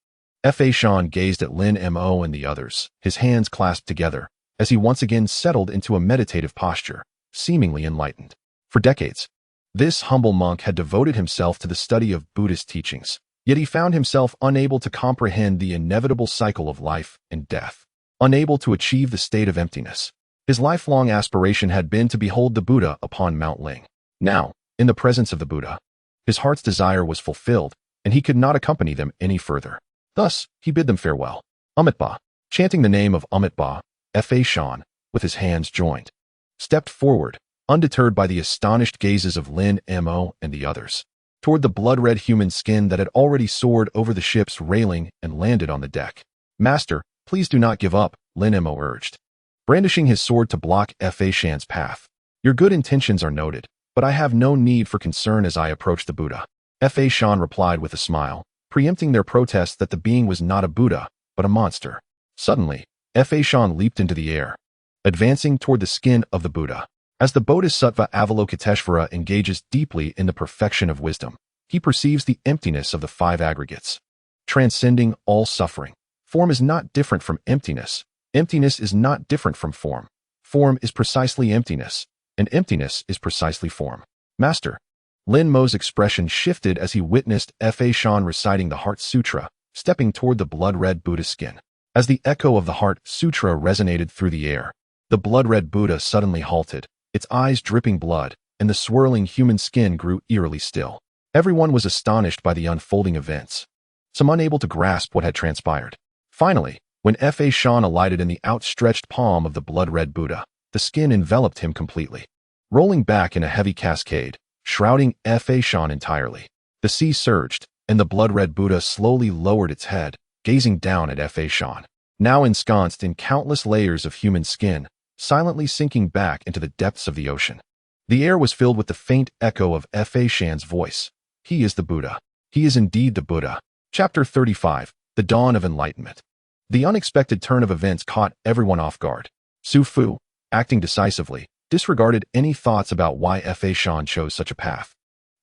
Hua Shisan gazed at Lin Mo and the others, his hands clasped together, as he once again settled into a meditative posture, seemingly enlightened. For decades, this humble monk had devoted himself to the study of Buddhist teachings, yet he found himself unable to comprehend the inevitable cycle of life and death, unable to achieve the state of emptiness. His lifelong aspiration had been to behold the Buddha upon Mount Ling. Now, in the presence of the Buddha, his heart's desire was fulfilled, and he could not accompany them any further. Thus, he bid them farewell. Amitabha, chanting the name of Amitabha, Fa Shan, with his hands joined, stepped forward, undeterred by the astonished gazes of Lin Mo and the others, toward the blood-red human skin that had already soared over the ship's railing and landed on the deck. Master, please do not give up, Lin Mo urged, brandishing his sword to block Fa Shan's path. Your good intentions are noted, but I have no need for concern as I approach the Buddha. Fa Shan replied with a smile, preempting their protest that the being was not a Buddha, but a monster. Suddenly, Fa Shan leaped into the air, advancing toward the skin of the Buddha. As the Bodhisattva Avalokiteshvara engages deeply in the perfection of wisdom, he perceives the emptiness of the five aggregates, transcending all suffering. Form is not different from emptiness. Emptiness is not different from form. Form is precisely emptiness, and emptiness is precisely form. Master, Lin Mo's expression shifted as he witnessed Fa Shan reciting the Heart Sutra, stepping toward the blood-red Buddha skin. As the echo of the Heart Sutra resonated through the air, the blood-red Buddha suddenly halted, its eyes dripping blood, and the swirling human skin grew eerily still. Everyone was astonished by the unfolding events, some unable to grasp what had transpired. Finally, when Fa Shan alighted in the outstretched palm of the blood-red Buddha, the skin enveloped him completely, rolling back in a heavy cascade, shrouding Fa Shan entirely. The sea surged, and the blood-red Buddha slowly lowered its head, gazing down at Fa Shan, now ensconced in countless layers of human skin, silently sinking back into the depths of the ocean. The air was filled with the faint echo of Fa Shan's voice. He is the Buddha. He is indeed the Buddha. Chapter 35, The Dawn of Enlightenment. The unexpected turn of events caught everyone off guard. Su Fu, acting decisively, disregarded any thoughts about why Fa Shan chose such a path,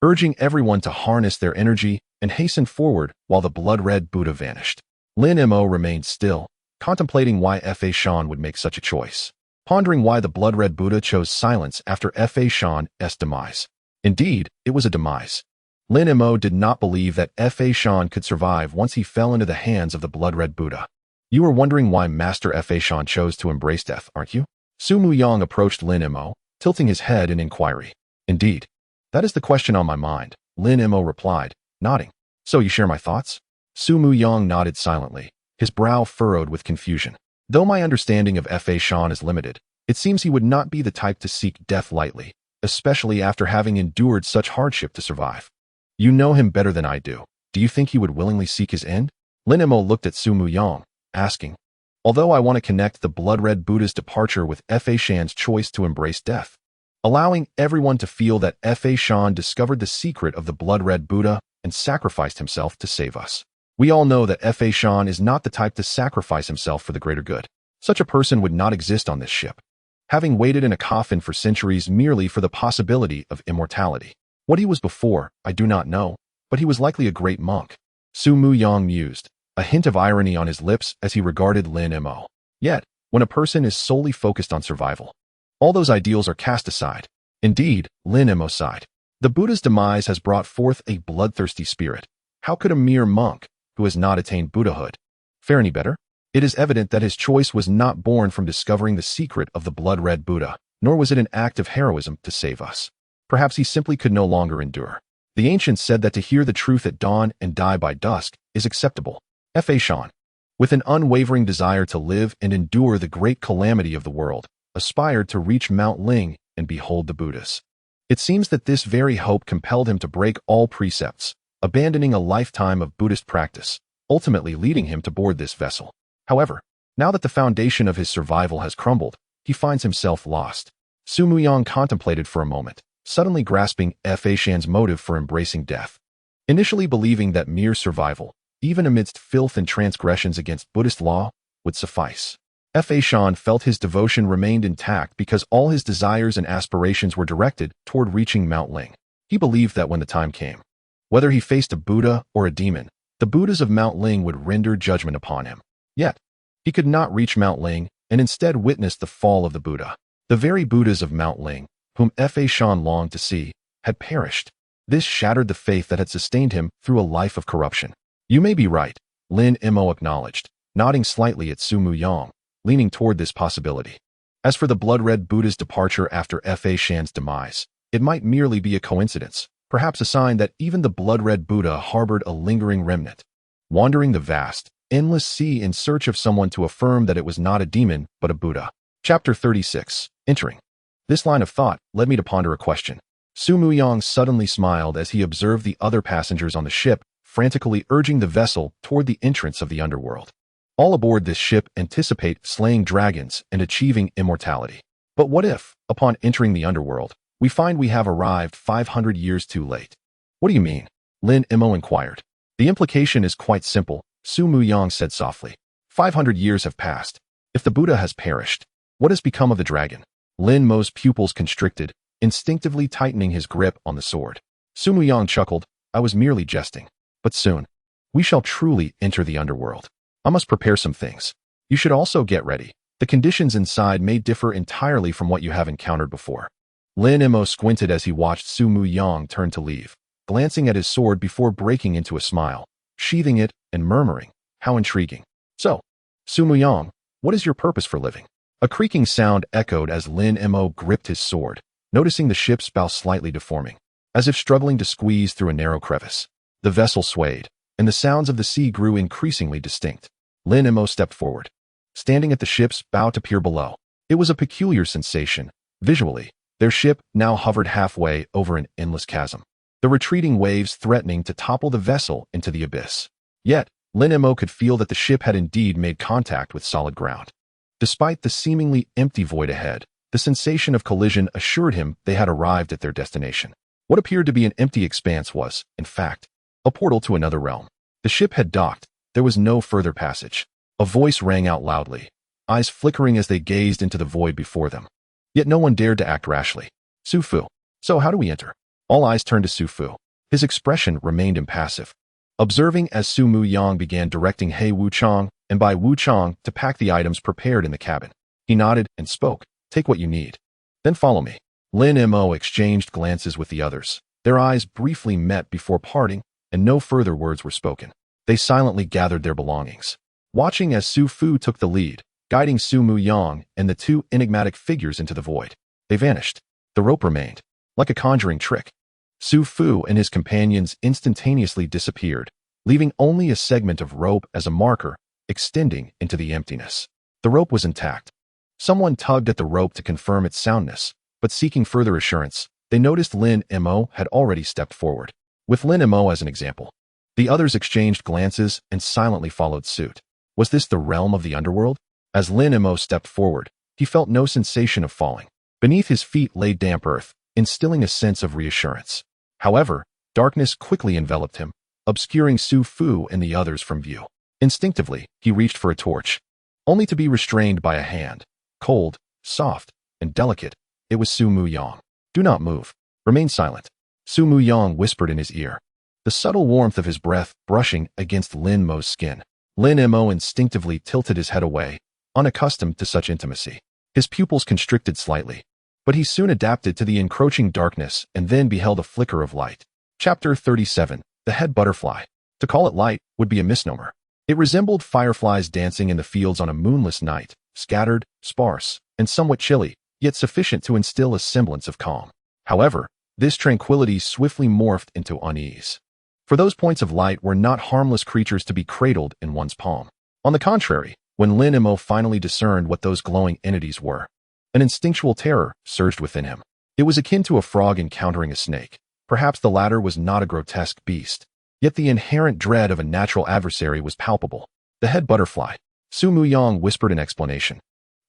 urging everyone to harness their energy and hasten forward while the blood-red Buddha vanished. Lin Mo remained still, contemplating why Fa Shan would make such a choice, pondering why the blood-red Buddha chose silence after Fa Shan's demise. Indeed, it was a demise. Lin Mo did not believe that Fa Shan could survive once he fell into the hands of the blood-red Buddha. You are wondering why Master Fa Shan chose to embrace death, aren't you? Su Muyang approached Lin Mo, tilting his head in inquiry. Indeed. That is the question on my mind, Lin Mo replied, nodding. So you share my thoughts? Su Muyang nodded silently, his brow furrowed with confusion. Though my understanding of Fa Shan is limited, it seems he would not be the type to seek death lightly, especially after having endured such hardship to survive. You know him better than I do. Do you think he would willingly seek his end? Lin Mo looked at Su Muyang, asking. Although I want to connect the blood-red Buddha's departure with Fa Shan's choice to embrace death, allowing everyone to feel that Fa Shan discovered the secret of the blood-red Buddha and sacrificed himself to save us. We all know that Fa Shan is not the type to sacrifice himself for the greater good. Such a person would not exist on this ship, having waited in a coffin for centuries merely for the possibility of immortality. What he was before, I do not know, but he was likely a great monk. Su Muyang mused, a hint of irony on his lips as he regarded Lin Mo. Yet, when a person is solely focused on survival, all those ideals are cast aside. Indeed, Lin Mo sighed. The Buddha's demise has brought forth a bloodthirsty spirit. How could a mere monk, who has not attained Buddhahood, fare any better? It is evident that his choice was not born from discovering the secret of the blood-red Buddha, nor was it an act of heroism to save us. Perhaps he simply could no longer endure. The ancients said that to hear the truth at dawn and die by dusk is acceptable. Fa Shan, with an unwavering desire to live and endure the great calamity of the world, aspired to reach Mount Ling and behold the Buddhas. It seems that this very hope compelled him to break all precepts, abandoning a lifetime of Buddhist practice, ultimately leading him to board this vessel. However, now that the foundation of his survival has crumbled, he finds himself lost. Su Muyang contemplated for a moment, suddenly grasping Fa Shan's motive for embracing death. Initially believing that mere survival, even amidst filth and transgressions against Buddhist law, would suffice. Fa Shan felt his devotion remained intact because all his desires and aspirations were directed toward reaching Mount Ling. He believed that when the time came, whether he faced a Buddha or a demon, the Buddhas of Mount Ling would render judgment upon him. Yet, he could not reach Mount Ling and instead witnessed the fall of the Buddha. The very Buddhas of Mount Ling, whom Fa Shan longed to see, had perished. This shattered the faith that had sustained him through a life of corruption. You may be right, Lin Mo acknowledged, nodding slightly at Su Muyang, leaning toward this possibility. As for the blood-red Buddha's departure after Fa Shan's demise, it might merely be a coincidence, perhaps a sign that even the blood-red Buddha harbored a lingering remnant, wandering the vast, endless sea in search of someone to affirm that it was not a demon but a Buddha. Chapter 36. Entering. This line of thought led me to ponder a question. Su Muyang suddenly smiled as he observed the other passengers on the ship frantically urging the vessel toward the entrance of the underworld. All aboard this ship anticipate slaying dragons and achieving immortality. But what if, upon entering the underworld, we find we have arrived 500 years too late? What do you mean? Lin Mo inquired. The implication is quite simple, Su Muyang said softly. 500 years have passed. If the Buddha has perished, what has become of the dragon? Lin Mo's pupils constricted, instinctively tightening his grip on the sword. Su Muyang chuckled. I was merely jesting. But soon, we shall truly enter the underworld. I must prepare some things. You should also get ready. The conditions inside may differ entirely from what you have encountered before. Lin Mo squinted as he watched Su Muyang turn to leave, glancing at his sword before breaking into a smile, sheathing it and murmuring, how intriguing. So, Su Muyang, what is your purpose for living? A creaking sound echoed as Lin Mo gripped his sword, noticing the ship's bow slightly deforming, as if struggling to squeeze through a narrow crevice. The vessel swayed, and the sounds of the sea grew increasingly distinct. Lin Mo stepped forward, standing at the ship's bow to peer below. It was a peculiar sensation. Visually, their ship now hovered halfway over an endless chasm, the retreating waves threatening to topple the vessel into the abyss. Yet, Lin Mo could feel that the ship had indeed made contact with solid ground. Despite the seemingly empty void ahead, the sensation of collision assured him they had arrived at their destination. What appeared to be an empty expanse was, in fact, a portal to another realm. The ship had docked. There was no further passage. A voice rang out loudly, eyes flickering as they gazed into the void before them. Yet no one dared to act rashly. Su Fu. So how do we enter? All eyes turned to Su Fu. His expression remained impassive. Observing as Su Muyang began directing He Wuchang and Bai Wuchang to pack the items prepared in the cabin. He nodded and spoke, take what you need. Then follow me. Lin Mo exchanged glances with the others. Their eyes briefly met before parting, and no further words were spoken. They silently gathered their belongings, watching as Su Fu took the lead, guiding Su Muyang and the two enigmatic figures into the void. They vanished. The rope remained, like a conjuring trick. Su Fu and his companions instantaneously disappeared, leaving only a segment of rope as a marker, extending into the emptiness. The rope was intact. Someone tugged at the rope to confirm its soundness, but seeking further assurance, they noticed Lin Mo had already stepped forward. With Lin Mo as an example, the others exchanged glances and silently followed suit. Was this the realm of the underworld? As Lin Mo stepped forward, he felt no sensation of falling. Beneath his feet lay damp earth, instilling a sense of reassurance. However, darkness quickly enveloped him, obscuring Su Fu and the others from view. Instinctively, he reached for a torch, only to be restrained by a hand. Cold, soft, and delicate, it was Su Muyang. Do not move. Remain silent. Su Muyang whispered in his ear, the subtle warmth of his breath brushing against Lin Mo's skin. Lin Mo instinctively tilted his head away, unaccustomed to such intimacy. His pupils constricted slightly, but he soon adapted to the encroaching darkness and then beheld a flicker of light. Chapter 37. The Head Butterfly. To call it light would be a misnomer. It resembled fireflies dancing in the fields on a moonless night, scattered, sparse, and somewhat chilly, yet sufficient to instill a semblance of calm. However, this tranquility swiftly morphed into unease. For those points of light were not harmless creatures to be cradled in one's palm. On the contrary, when Lin Mo finally discerned what those glowing entities were, an instinctual terror surged within him. It was akin to a frog encountering a snake. Perhaps the latter was not a grotesque beast, yet the inherent dread of a natural adversary was palpable. The head butterfly. Su Muyang whispered an explanation,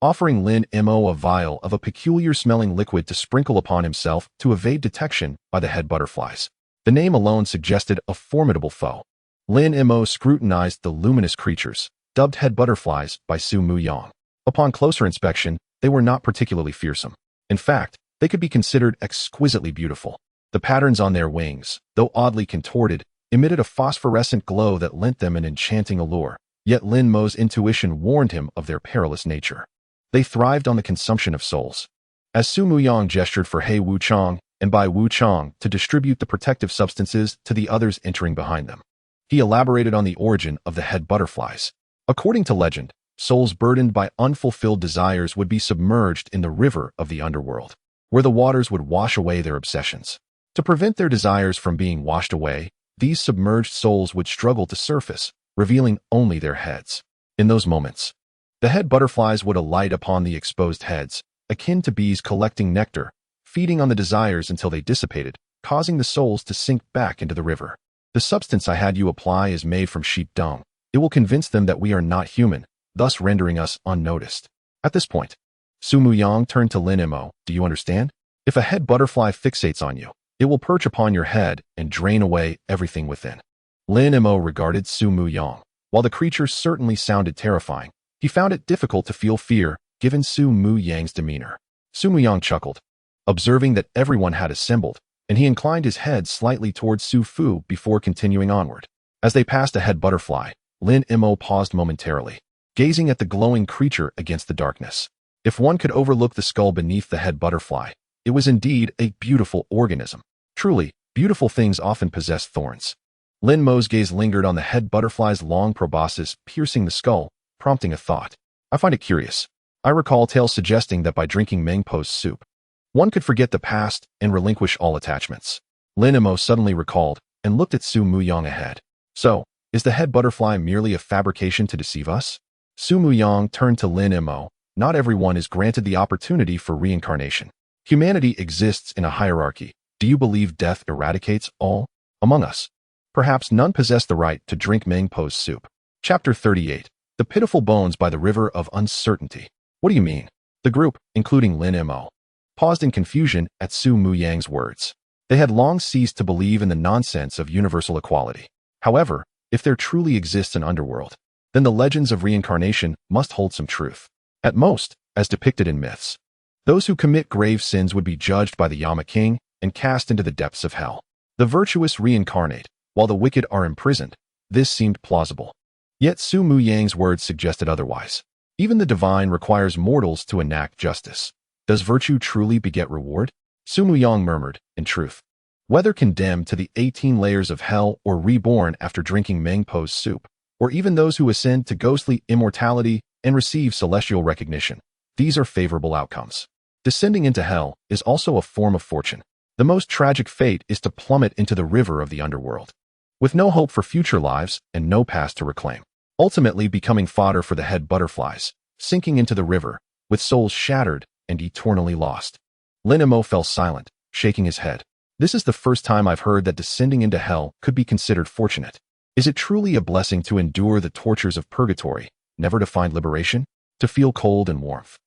offering Lin Mo a vial of a peculiar-smelling liquid to sprinkle upon himself to evade detection by the head butterflies. The name alone suggested a formidable foe. Lin Mo scrutinized the luminous creatures, dubbed head butterflies by Su Muyang. Upon closer inspection, they were not particularly fearsome. In fact, they could be considered exquisitely beautiful. The patterns on their wings, though oddly contorted, emitted a phosphorescent glow that lent them an enchanting allure. Yet Lin Mo's intuition warned him of their perilous nature. They thrived on the consumption of souls. As Su Muyang gestured for He Wu Chang and Bai Wu Chang to distribute the protective substances to the others entering behind them, he elaborated on the origin of the head butterflies. According to legend, souls burdened by unfulfilled desires would be submerged in the river of the underworld, where the waters would wash away their obsessions. To prevent their desires from being washed away, these submerged souls would struggle to surface, revealing only their heads. In those moments, the head butterflies would alight upon the exposed heads, akin to bees collecting nectar, feeding on the desires until they dissipated, causing the souls to sink back into the river. The substance I had you apply is made from sheep dung. It will convince them that we are not human, thus rendering us unnoticed. At this point, Su Muyang turned to Lin Mo. Do you understand? If a head butterfly fixates on you, it will perch upon your head and drain away everything within. Lin Mo regarded Su Muyang. While the creature certainly sounded terrifying, he found it difficult to feel fear given Su Muyang's demeanor. Su Muyang chuckled, observing that everyone had assembled, and he inclined his head slightly towards Su Fu before continuing onward. As they passed a head butterfly, Lin Mo paused momentarily, gazing at the glowing creature against the darkness. If one could overlook the skull beneath the head butterfly, it was indeed a beautiful organism. Truly, beautiful things often possess thorns. Lin Mo's gaze lingered on the head butterfly's long proboscis piercing the skull, prompting a thought. I find it curious. I recall tales suggesting that by drinking Mengpo's soup, one could forget the past and relinquish all attachments. Lin Mo suddenly recalled and looked at Su Muyang ahead. So, is the head butterfly merely a fabrication to deceive us? Su Muyang turned to Lin Mo. Not everyone is granted the opportunity for reincarnation. Humanity exists in a hierarchy. Do you believe death eradicates all among us? Perhaps none possess the right to drink Mengpo's soup. Chapter 38. The Pitiful Bones by the River of Uncertainty. What do you mean? The group, including Lin Mo, paused in confusion at Su Muyang's words. They had long ceased to believe in the nonsense of universal equality. However, if there truly exists an underworld, then the legends of reincarnation must hold some truth. At most, as depicted in myths, those who commit grave sins would be judged by the Yama King and cast into the depths of hell. The virtuous reincarnate, while the wicked are imprisoned. This seemed plausible. Yet Su Muyang's words suggested otherwise. Even the divine requires mortals to enact justice. Does virtue truly beget reward? Su Muyang murmured, in truth. Whether condemned to the 18 layers of hell or reborn after drinking Mengpo's soup, or even those who ascend to ghostly immortality and receive celestial recognition, these are favorable outcomes. Descending into hell is also a form of fortune. The most tragic fate is to plummet into the river of the underworld, with no hope for future lives and no past to reclaim, ultimately becoming fodder for the head butterflies, sinking into the river, with souls shattered and eternally lost. Lin Mo fell silent, shaking his head. This is the first time I've heard that descending into hell could be considered fortunate. Is it truly a blessing to endure the tortures of purgatory, never to find liberation? To feel cold and warmth,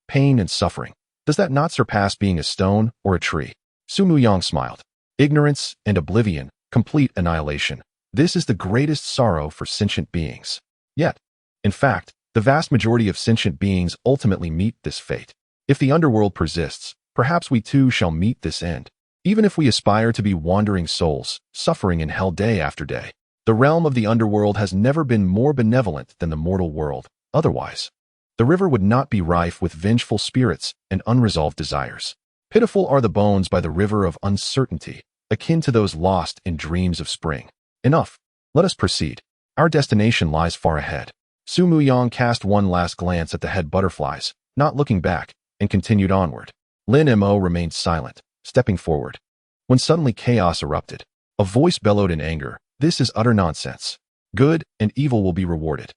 pain and suffering? Does that not surpass being a stone or a tree? Su Muyang smiled. Ignorance and oblivion, complete annihilation. This is the greatest sorrow for sentient beings. Yet, in fact, the vast majority of sentient beings ultimately meet this fate. If the underworld persists, perhaps we too shall meet this end. Even if we aspire to be wandering souls, suffering in hell day after day, the realm of the underworld has never been more benevolent than the mortal world. Otherwise, the river would not be rife with vengeful spirits and unresolved desires. Pitiful are the bones by the river of uncertainty, akin to those lost in dreams of spring. Enough. Let us proceed. Our destination lies far ahead. Su Muyang cast one last glance at the head butterflies, not looking back, and continued onward. Lin Mo remained silent, stepping forward, when suddenly chaos erupted. A voice bellowed in anger. This is utter nonsense. Good and evil will be rewarded.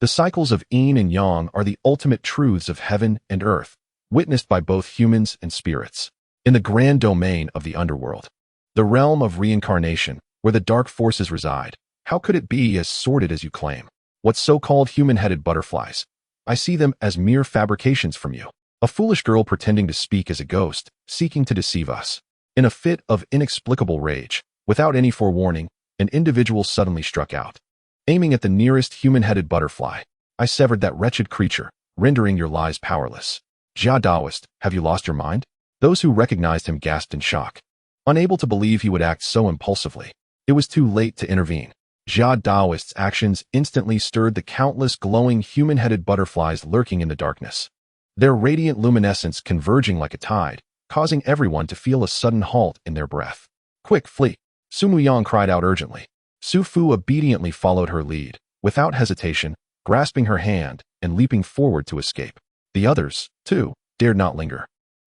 The cycles of yin and yang are the ultimate truths of heaven and earth, witnessed by both humans and spirits. In the grand domain of the underworld, the realm of reincarnation, where the dark forces reside, how could it be as sordid as you claim? What so-called human-headed butterflies? I see them as mere fabrications from you. A foolish girl pretending to speak as a ghost, seeking to deceive us. In a fit of inexplicable rage, without any forewarning, an individual suddenly struck out. Aiming at the nearest human-headed butterfly, I severed that wretched creature, rendering your lies powerless. Jia Daoist, have you lost your mind? Those who recognized him gasped in shock, unable to believe he would act so impulsively. It was too late to intervene. Jia Daoist's actions instantly stirred the countless glowing human-headed butterflies lurking in the darkness. their radiant luminescence converging like a tide, causing everyone to feel a sudden halt in their breath. "Quick, flee!" Su Muyang cried out urgently. Su Fu obediently followed her lead, without hesitation, grasping her hand and leaping forward to escape. The others, too, dared not linger,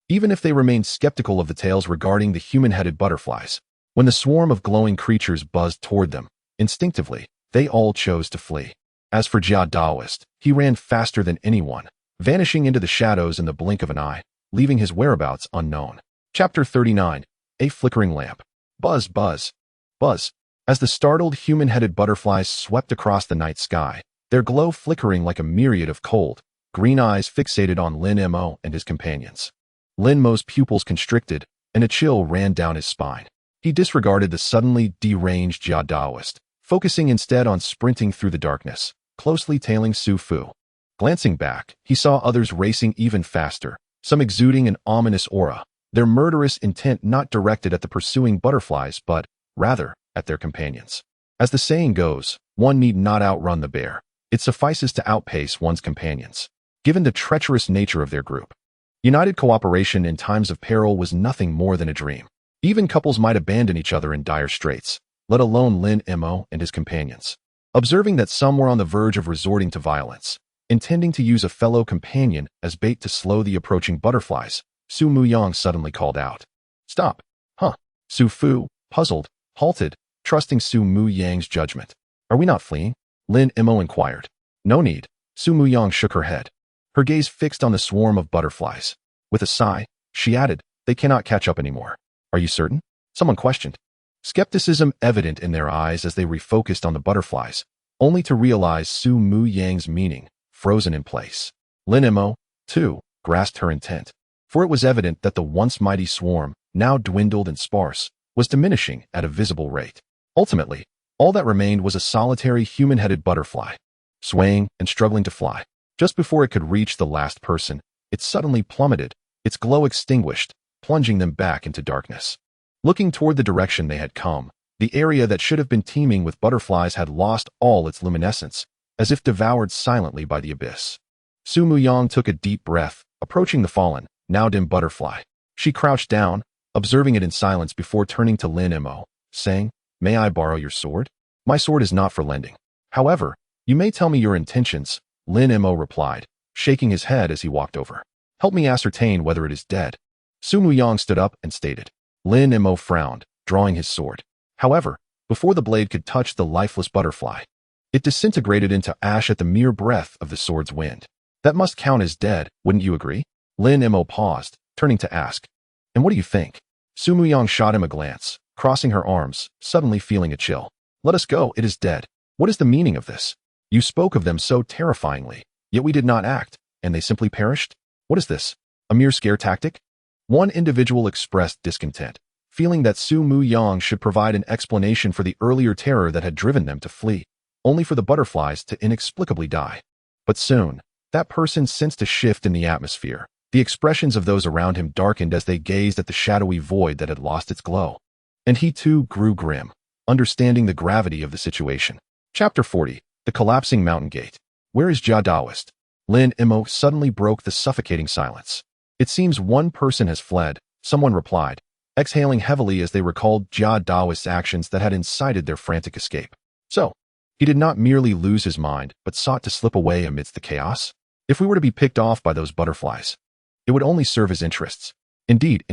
even if they remained skeptical of the tales regarding the human-headed butterflies. When the swarm of glowing creatures buzzed toward them, instinctively, they all chose to flee. As for Jia Daoist, he ran faster than anyone, vanishing into the shadows in the blink of an eye, leaving his whereabouts unknown. Chapter 39. A Flickering Lamp. Buzz, buzz, buzz. As the startled human-headed butterflies swept across the night sky, their glow flickering like a myriad of cold, green eyes fixated on Lin Mo and his companions. Lin Mo's pupils constricted, and a chill ran down his spine. He disregarded the suddenly deranged Jia Daoist, focusing instead on sprinting through the darkness, closely tailing Su Fu. Glancing back, he saw others racing even faster, some exuding an ominous aura, their murderous intent not directed at the pursuing butterflies but, rather, at their companions. As the saying goes, one need not outrun the bear. It suffices to outpace one's companions, given the treacherous nature of their group. United cooperation in times of peril was nothing more than a dream. Even couples might abandon each other in dire straits, let alone Lin Mo and his companions. Observing that some were on the verge of resorting to violence, intending to use a fellow companion as bait to slow the approaching butterflies, Su Muyang suddenly called out, "Stop!" "Huh?" Su Fu, puzzled, halted, trusting Su Muyang's judgment. "Are we not fleeing?" Lin Mo inquired. "No need." Su Muyang shook her head, her gaze fixed on the swarm of butterflies. With a sigh, she added, "They cannot catch up anymore." "Are you certain?" someone questioned. Skepticism evident in their eyes as they refocused on the butterflies, only to realize Su Muyang's meaning, frozen in place. Lin Mo, too, grasped her intent, for it was evident that the once mighty swarm, now dwindled and sparse, was diminishing at a visible rate. Ultimately, all that remained was a solitary human-headed butterfly, swaying and struggling to fly. Just before it could reach the last person, it suddenly plummeted, its glow extinguished, plunging them back into darkness. Looking toward the direction they had come, the area that should have been teeming with butterflies had lost all its luminescence, as if devoured silently by the abyss. Su Muyang took a deep breath, approaching the fallen, now dim butterfly. She crouched down, observing it in silence before turning to Lin Mo, saying, "May I borrow your sword? My sword is not for lending. However, you may tell me your intentions," Lin Mo replied, shaking his head as he walked over. "Help me ascertain whether it is dead." Su Muyang stood up and stated. Lin Mo frowned, drawing his sword. However, before the blade could touch the lifeless butterfly, it disintegrated into ash at the mere breath of the sword's wind. "That must count as dead, wouldn't you agree?" Lin Mo paused, turning to ask, "And what do you think?" Su Muyang shot him a glance, crossing her arms, suddenly feeling a chill. "Let us go, it is dead. What is the meaning of this? You spoke of them so terrifyingly, yet we did not act, and they simply perished? What is this? A mere scare tactic?" One individual expressed discontent, feeling that Su Muyang should provide an explanation for the earlier terror that had driven them to flee, only for the butterflies to inexplicably die. But soon, that person sensed a shift in the atmosphere. The expressions of those around him darkened as they gazed at the shadowy void that had lost its glow. And he too grew grim, understanding the gravity of the situation. Chapter 40. The Collapsing Mountain Gate. "Where is Jia Daoist?" Lin Mo suddenly broke the suffocating silence. "It seems one person has fled," someone replied, exhaling heavily as they recalled Jia Daoist's actions that had incited their frantic escape. "So, he did not merely lose his mind, but sought to slip away amidst the chaos? If we were to be picked off by those butterflies, it would only serve his interests." Indeed,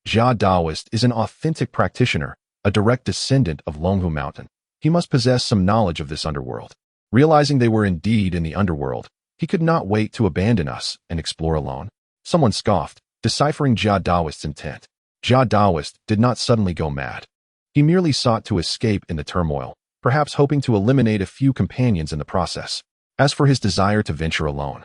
Jia Daoist is an authentic practitioner, a direct descendant of Longhu Mountain. He must possess some knowledge of this underworld. Realizing they were indeed in the underworld, he could not wait to abandon us and explore alone. Someone scoffed, deciphering Jia Daoist's intent. Jia Daoist did not suddenly go mad. He merely sought to escape in the turmoil, perhaps hoping to eliminate a few companions in the process. As for his desire to venture alone,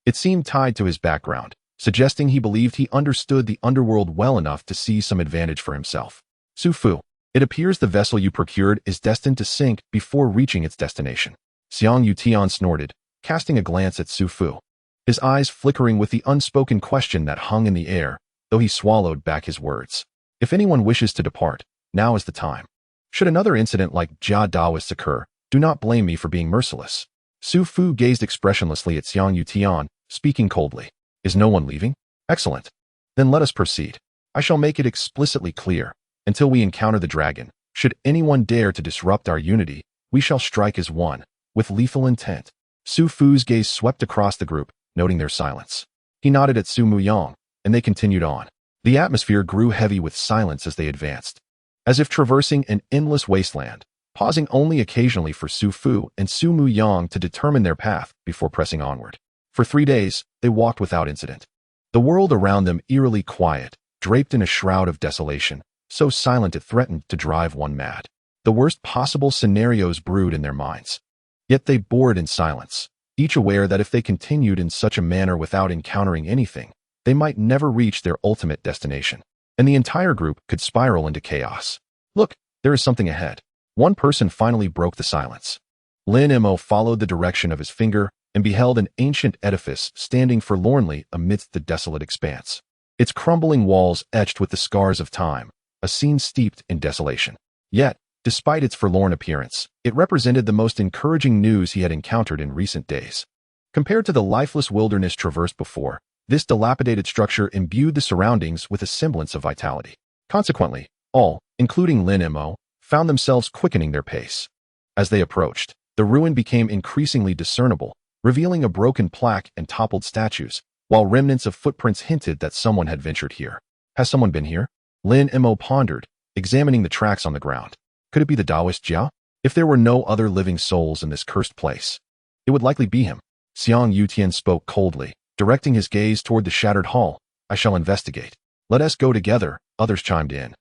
it seemed tied to his background, suggesting he believed he understood the underworld well enough to see some advantage for himself. "Su Fu, it appears the vessel you procured is destined to sink before reaching its destination." Xiang Yutian snorted, casting a glance at Su Fu, his eyes flickering with the unspoken question that hung in the air, though he swallowed back his words. "If anyone wishes to depart, now is the time. Should another incident like Jia Daoist's occur, do not blame me for being merciless." Su Fu gazed expressionlessly at Xiang Yutian, speaking coldly. Is no one leaving? Excellent. Then let us proceed. I shall make it explicitly clear. Until we encounter the dragon, should anyone dare to disrupt our unity, we shall strike as one, with lethal intent. Su Fu's gaze swept across the group, noting their silence. He nodded at Su Muyang, and they continued on. The atmosphere grew heavy with silence as they advanced, as if traversing an endless wasteland, pausing only occasionally for Su Fu and Su Muyang to determine their path before pressing onward. For 3 days, they walked without incident. The world around them eerily quiet, draped in a shroud of desolation, so silent it threatened to drive one mad. The worst possible scenarios brewed in their minds. Yet they bore it in silence, each aware that if they continued in such a manner without encountering anything, they might never reach their ultimate destination, and the entire group could spiral into chaos. Look, there is something ahead. One person finally broke the silence. Lin Mo followed the direction of his finger and beheld an ancient edifice standing forlornly amidst the desolate expanse. Its crumbling walls etched with the scars of time, a scene steeped in desolation. Yet, despite its forlorn appearance, it represented the most encouraging news he had encountered in recent days. Compared to the lifeless wilderness traversed before, this dilapidated structure imbued the surroundings with a semblance of vitality. Consequently, all, including Lin Mo, found themselves quickening their pace. As they approached, the ruin became increasingly discernible, revealing a broken plaque and toppled statues, while remnants of footprints hinted that someone had ventured here. Has someone been here? Lin Mo pondered, examining the tracks on the ground. Could it be the Taoist Jia? If there were no other living souls in this cursed place, it would likely be him. Xiang Yutian spoke coldly, directing his gaze toward the shattered hall. I shall investigate. Let us go together, others chimed in.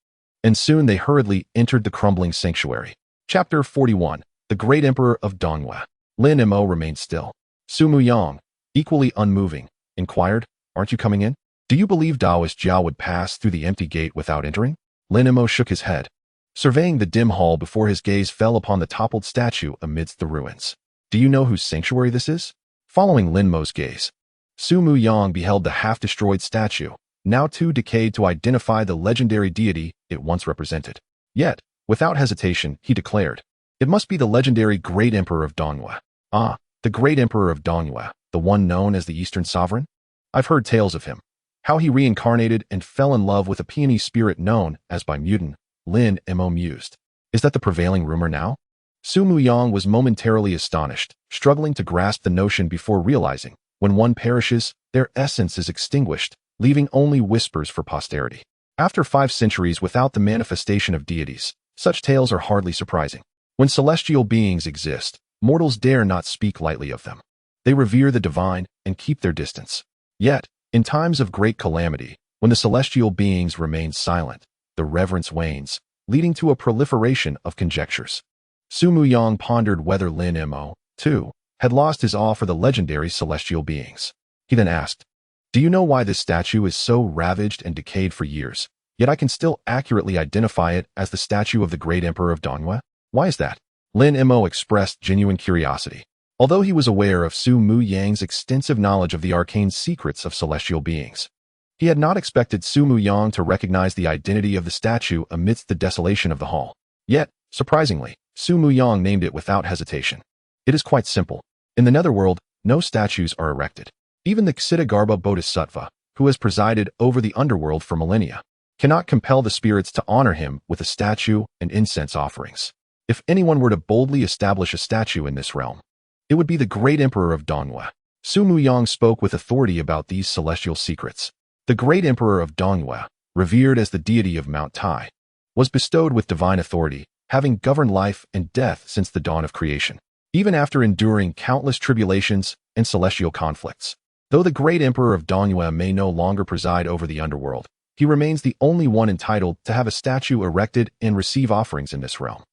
And soon they hurriedly entered the crumbling sanctuary. Chapter 41. The Great Emperor of Donghua. Lin Mo remained still. Su Muyang, equally unmoving, inquired, Aren't you coming in? Do you believe Taoist Jia would pass through the empty gate without entering? Lin Mo shook his head, surveying the dim hall before his gaze fell upon the toppled statue amidst the ruins. Do you know whose sanctuary this is? Following Lin Mo's gaze, Su Muyang beheld the half-destroyed statue, now too decayed to identify the legendary deity it once represented. Yet, without hesitation, he declared, It must be the legendary Great Emperor of Donghua. Ah, the Great Emperor of Donghua, the one known as the Eastern Sovereign? I've heard tales of him. How he reincarnated and fell in love with a peony spirit known as by mutant. Lin Mo mused. Is that the prevailing rumor now? Su Muyang was momentarily astonished, struggling to grasp the notion before realizing, when one perishes, their essence is extinguished, leaving only whispers for posterity. After 5 centuries without the manifestation of deities, such tales are hardly surprising. When celestial beings exist, mortals dare not speak lightly of them. They revere the divine and keep their distance. Yet, in times of great calamity, when the celestial beings remain silent, the reverence wanes, leading to a proliferation of conjectures. Su Muyang pondered whether Lin Mo, too, had lost his awe for the legendary celestial beings. He then asked, Do you know why this statue is so ravaged and decayed for years, yet I can still accurately identify it as the statue of the Great Emperor of Donghua? Why is that? Lin Mo expressed genuine curiosity. Although he was aware of Su Muyang's extensive knowledge of the arcane secrets of celestial beings, he had not expected Su Muyang to recognize the identity of the statue amidst the desolation of the hall. Yet, surprisingly, Su Muyang named it without hesitation. It is quite simple. In the netherworld, no statues are erected. Even the Ksitigarbha Bodhisattva, who has presided over the underworld for millennia, cannot compel the spirits to honor him with a statue and incense offerings. If anyone were to boldly establish a statue in this realm, it would be the Great Emperor of Donghua. Su Muyang spoke with authority about these celestial secrets. The Great Emperor of Donghua, revered as the deity of Mount Tai, was bestowed with divine authority, having governed life and death since the dawn of creation, even after enduring countless tribulations and celestial conflicts. Though the Great Emperor of Donghua may no longer preside over the underworld, he remains the only one entitled to have a statue erected and receive offerings in this realm.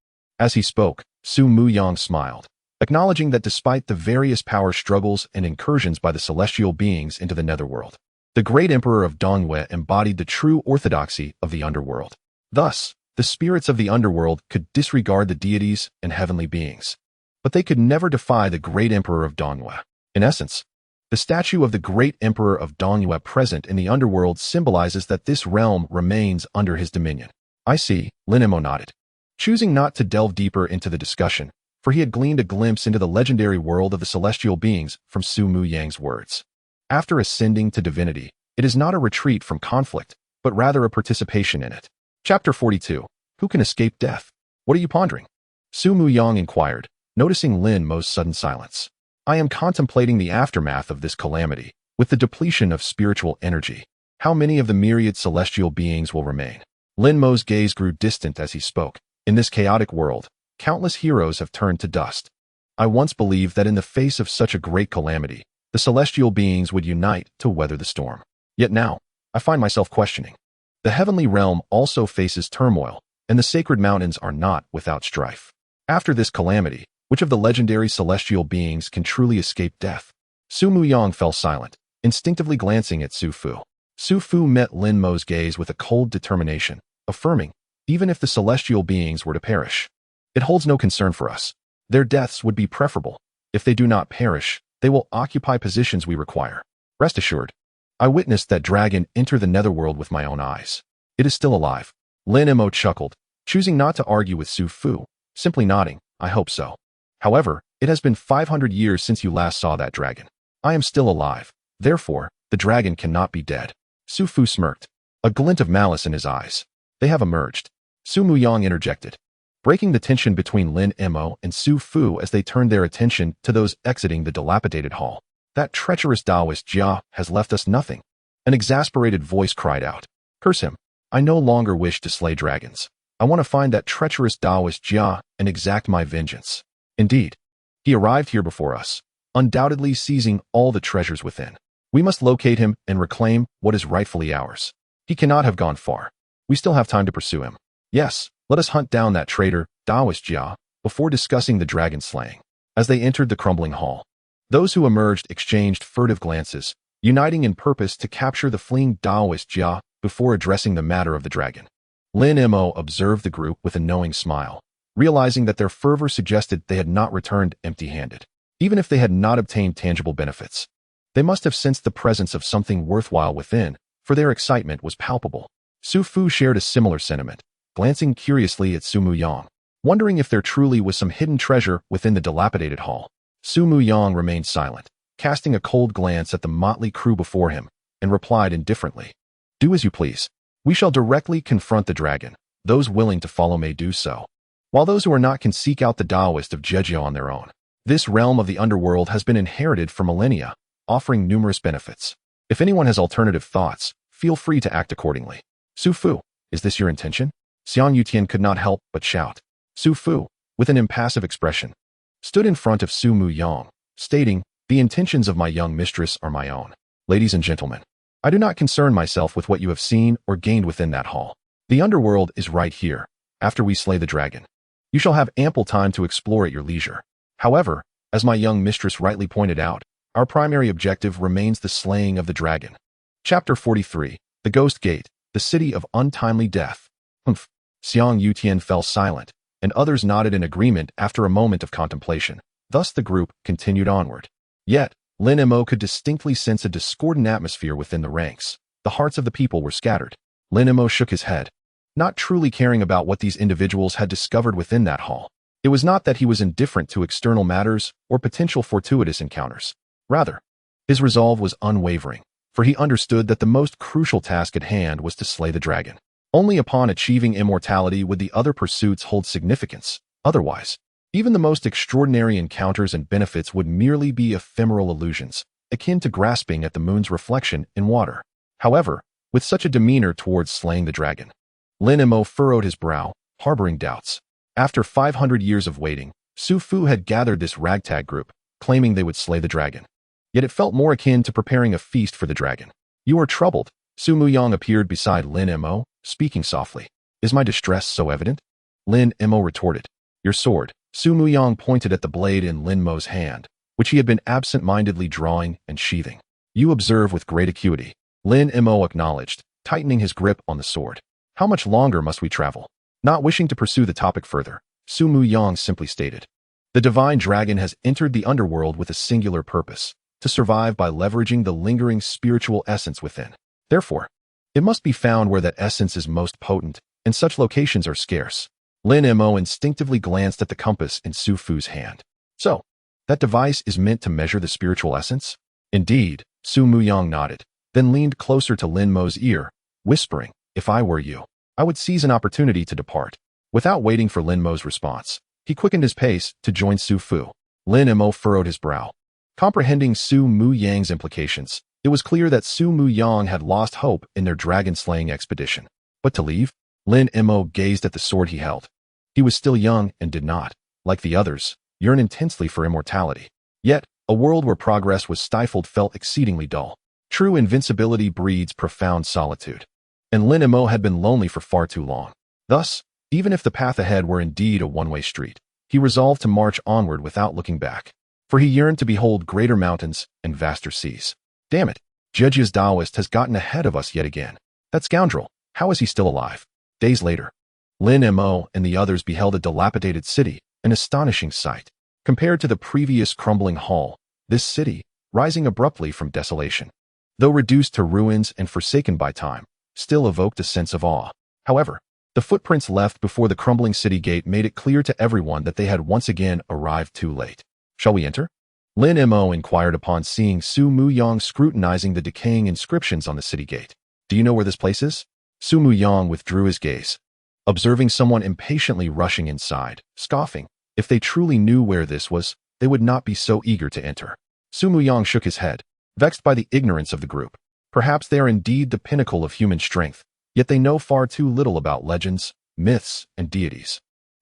As he spoke, Su Muyang smiled, acknowledging that despite the various power struggles and incursions by the celestial beings into the netherworld, the Great Emperor of Donghua embodied the true orthodoxy of the underworld. Thus, the spirits of the underworld could disregard the deities and heavenly beings, but they could never defy the Great Emperor of Donghua. In essence, the statue of the Great Emperor of Donghua present in the underworld symbolizes that this realm remains under his dominion. I see, Lin Mo nodded, choosing not to delve deeper into the discussion, for he had gleaned a glimpse into the legendary world of the celestial beings from Su Muyang's words. After ascending to divinity, it is not a retreat from conflict, but rather a participation in it. Chapter 42. Who can escape death? What are you pondering? Su Muyang inquired, noticing Lin Mo's sudden silence. I am contemplating the aftermath of this calamity, with the depletion of spiritual energy. How many of the myriad celestial beings will remain? Lin Mo's gaze grew distant as he spoke. In this chaotic world, countless heroes have turned to dust. I once believed that in the face of such a great calamity, the celestial beings would unite to weather the storm. Yet now, I find myself questioning. The heavenly realm also faces turmoil, and the sacred mountains are not without strife. After this calamity, which of the legendary celestial beings can truly escape death? Su Muyang fell silent, instinctively glancing at Su Fu. Su Fu met Lin Mo's gaze with a cold determination, affirming, even if the celestial beings were to perish, it holds no concern for us. Their deaths would be preferable. If they do not perish, they will occupy positions we require. Rest assured, I witnessed that dragon enter the netherworld with my own eyes. It is still alive. Lin Mo chuckled, choosing not to argue with Su Fu, simply nodding, I hope so. However, it has been 500 years since you last saw that dragon. I am still alive. Therefore, the dragon cannot be dead. Su Fu smirked, a glint of malice in his eyes. They have emerged. Su Muyang interjected, breaking the tension between Lin Mo and Su Fu as they turned their attention to those exiting the dilapidated hall. That treacherous Taoist Jia has left us nothing. An exasperated voice cried out. Curse him. I no longer wish to slay dragons. I want to find that treacherous Taoist Jia and exact my vengeance. Indeed, he arrived here before us, undoubtedly seizing all the treasures within. We must locate him and reclaim what is rightfully ours. He cannot have gone far. We still have time to pursue him. Yes, let us hunt down that traitor, Taoist Jia, before discussing the dragon slaying. As they entered the crumbling hall, those who emerged exchanged furtive glances, uniting in purpose to capture the fleeing Taoist Jia before addressing the matter of the dragon. Lin Mo observed the group with a knowing smile, realizing that their fervor suggested they had not returned empty-handed. Even if they had not obtained tangible benefits, they must have sensed the presence of something worthwhile within, for their excitement was palpable. Su Fu shared a similar sentiment, glancing curiously at Su Muyang, wondering if there truly was some hidden treasure within the dilapidated hall. Su Muyang remained silent, casting a cold glance at the motley crew before him, and replied indifferently, Do as you please. We shall directly confront the dragon. Those willing to follow may do so, while those who are not can seek out the Taoist of Jejio on their own. This realm of the underworld has been inherited for millennia, offering numerous benefits. If anyone has alternative thoughts, feel free to act accordingly. Su Fu, is this your intention? Xiang Yutian could not help but shout. Su Fu, with an impassive expression, stood in front of Su Muyang, stating, The intentions of my young mistress are my own. Ladies and gentlemen, I do not concern myself with what you have seen or gained within that hall. The underworld is right here, after we slay the dragon. You shall have ample time to explore at your leisure. However, as my young mistress rightly pointed out, our primary objective remains the slaying of the dragon. Chapter 43. The Ghost Gate, the City of Untimely Death. Humph. Xiang Yutian fell silent, and others nodded in agreement after a moment of contemplation. Thus the group continued onward. Yet, Lin Mo could distinctly sense a discordant atmosphere within the ranks. The hearts of the people were scattered. Lin Mo shook his head, not truly caring about what these individuals had discovered within that hall. It was not that he was indifferent to external matters or potential fortuitous encounters. Rather, his resolve was unwavering, for he understood that the most crucial task at hand was to slay the dragon. Only upon achieving immortality would the other pursuits hold significance. Otherwise, even the most extraordinary encounters and benefits would merely be ephemeral illusions, akin to grasping at the moon's reflection in water. However, with such a demeanor towards slaying the dragon, Lin Mo furrowed his brow, harboring doubts. After 500 years of waiting, Su Fu had gathered this ragtag group, claiming they would slay the dragon. Yet it felt more akin to preparing a feast for the dragon. You are troubled. Su Muyang appeared beside Lin Mo, speaking softly. Is my distress so evident? Lin Mo retorted. Your sword. Su Muyang pointed at the blade in Lin Mo's hand, which he had been absent-mindedly drawing and sheathing. You observe with great acuity. Lin Mo acknowledged, tightening his grip on the sword. How much longer must we travel? Not wishing to pursue the topic further, Su Muyang simply stated. The divine dragon has entered the underworld with a singular purpose, to survive by leveraging the lingering spiritual essence within. Therefore, it must be found where that essence is most potent, and such locations are scarce. Lin Mo instinctively glanced at the compass in Su Fu's hand. So, that device is meant to measure the spiritual essence? Indeed, Su Muyang nodded, then leaned closer to Lin Mo's ear, whispering, "If I were you, I would seize an opportunity to depart." Without waiting for Lin Mo's response, he quickened his pace to join Su Fu. Lin Mo furrowed his brow. Comprehending Su Muyang's implications, it was clear that Su Muyang had lost hope in their dragon-slaying expedition. But to leave? Lin Mo gazed at the sword he held. He was still young and did not, like the others, yearn intensely for immortality. Yet, a world where progress was stifled felt exceedingly dull. True invincibility breeds profound solitude. And Lin Mo had been lonely for far too long. Thus, even if the path ahead were indeed a one-way street, he resolved to march onward without looking back. For he yearned to behold greater mountains and vaster seas. Damn it, Jejia's Taoist has gotten ahead of us yet again. That scoundrel, how is he still alive? Days later, Lin Mo and the others beheld a dilapidated city, an astonishing sight. Compared to the previous crumbling hall, this city, rising abruptly from desolation, though reduced to ruins and forsaken by time, still evoked a sense of awe. However, the footprints left before the crumbling city gate made it clear to everyone that they had once again arrived too late. "Shall we enter?" Lin Mo inquired upon seeing Su Muyang scrutinizing the decaying inscriptions on the city gate. "Do you know where this place is?" Su Muyang withdrew his gaze, observing someone impatiently rushing inside, scoffing. If they truly knew where this was, they would not be so eager to enter. Su Muyang shook his head, vexed by the ignorance of the group. Perhaps they are indeed the pinnacle of human strength, yet they know far too little about legends, myths, and deities.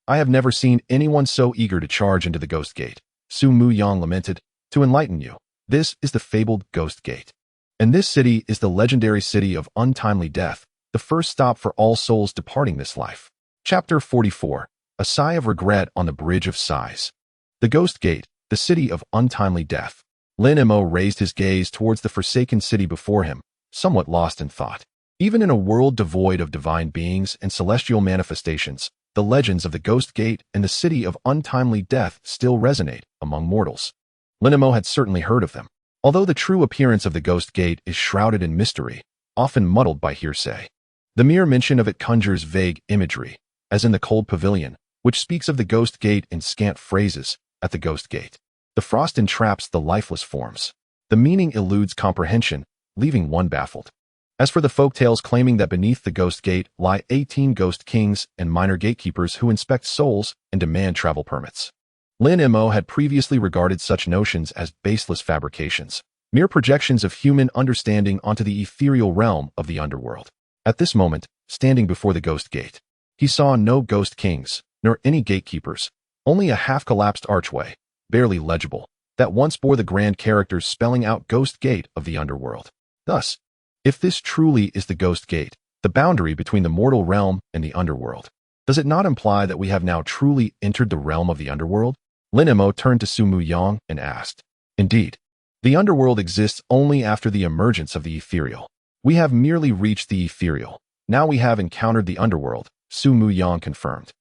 "I have never seen anyone so eager to charge into the Ghost Gate," Su Muyang lamented. "To enlighten you, this is the fabled Ghost Gate. And this city is the legendary city of untimely death, the first stop for all souls departing this life." Chapter 44. A Sigh of Regret on the Bridge of Sighs. The Ghost Gate, the city of untimely death. Lin Mo raised his gaze towards the forsaken city before him, somewhat lost in thought. Even in a world devoid of divine beings and celestial manifestations, the legends of the Ghost Gate and the city of untimely death still resonate among mortals. Lin Mo had certainly heard of them, although the true appearance of the Ghost Gate is shrouded in mystery, often muddled by hearsay. The mere mention of it conjures vague imagery, as in the Cold Pavilion, which speaks of the Ghost Gate in scant phrases. At the Ghost Gate, the frost entraps the lifeless forms. The meaning eludes comprehension, leaving one baffled. As for the folktales claiming that beneath the Ghost Gate lie 18 ghost kings and minor gatekeepers who inspect souls and demand travel permits, Lin Mo had previously regarded such notions as baseless fabrications, mere projections of human understanding onto the ethereal realm of the underworld. At this moment, standing before the Ghost Gate, he saw no ghost kings, nor any gatekeepers, only a half-collapsed archway, barely legible, that once bore the grand characters spelling out Ghost Gate of the underworld. Thus, if this truly is the Ghost Gate, the boundary between the mortal realm and the underworld, does it not imply that we have now truly entered the realm of the underworld? Lin Mo turned to Su Muyang and asked. "Indeed, the underworld exists only after the emergence of the ethereal. We have merely reached the ethereal. Now we have encountered the underworld," Su Muyang confirmed,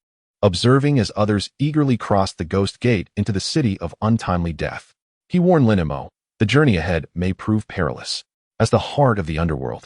observing as others eagerly crossed the Ghost Gate into the city of untimely death. He warned Lin Mo, the journey ahead may prove perilous. As the heart of the underworld,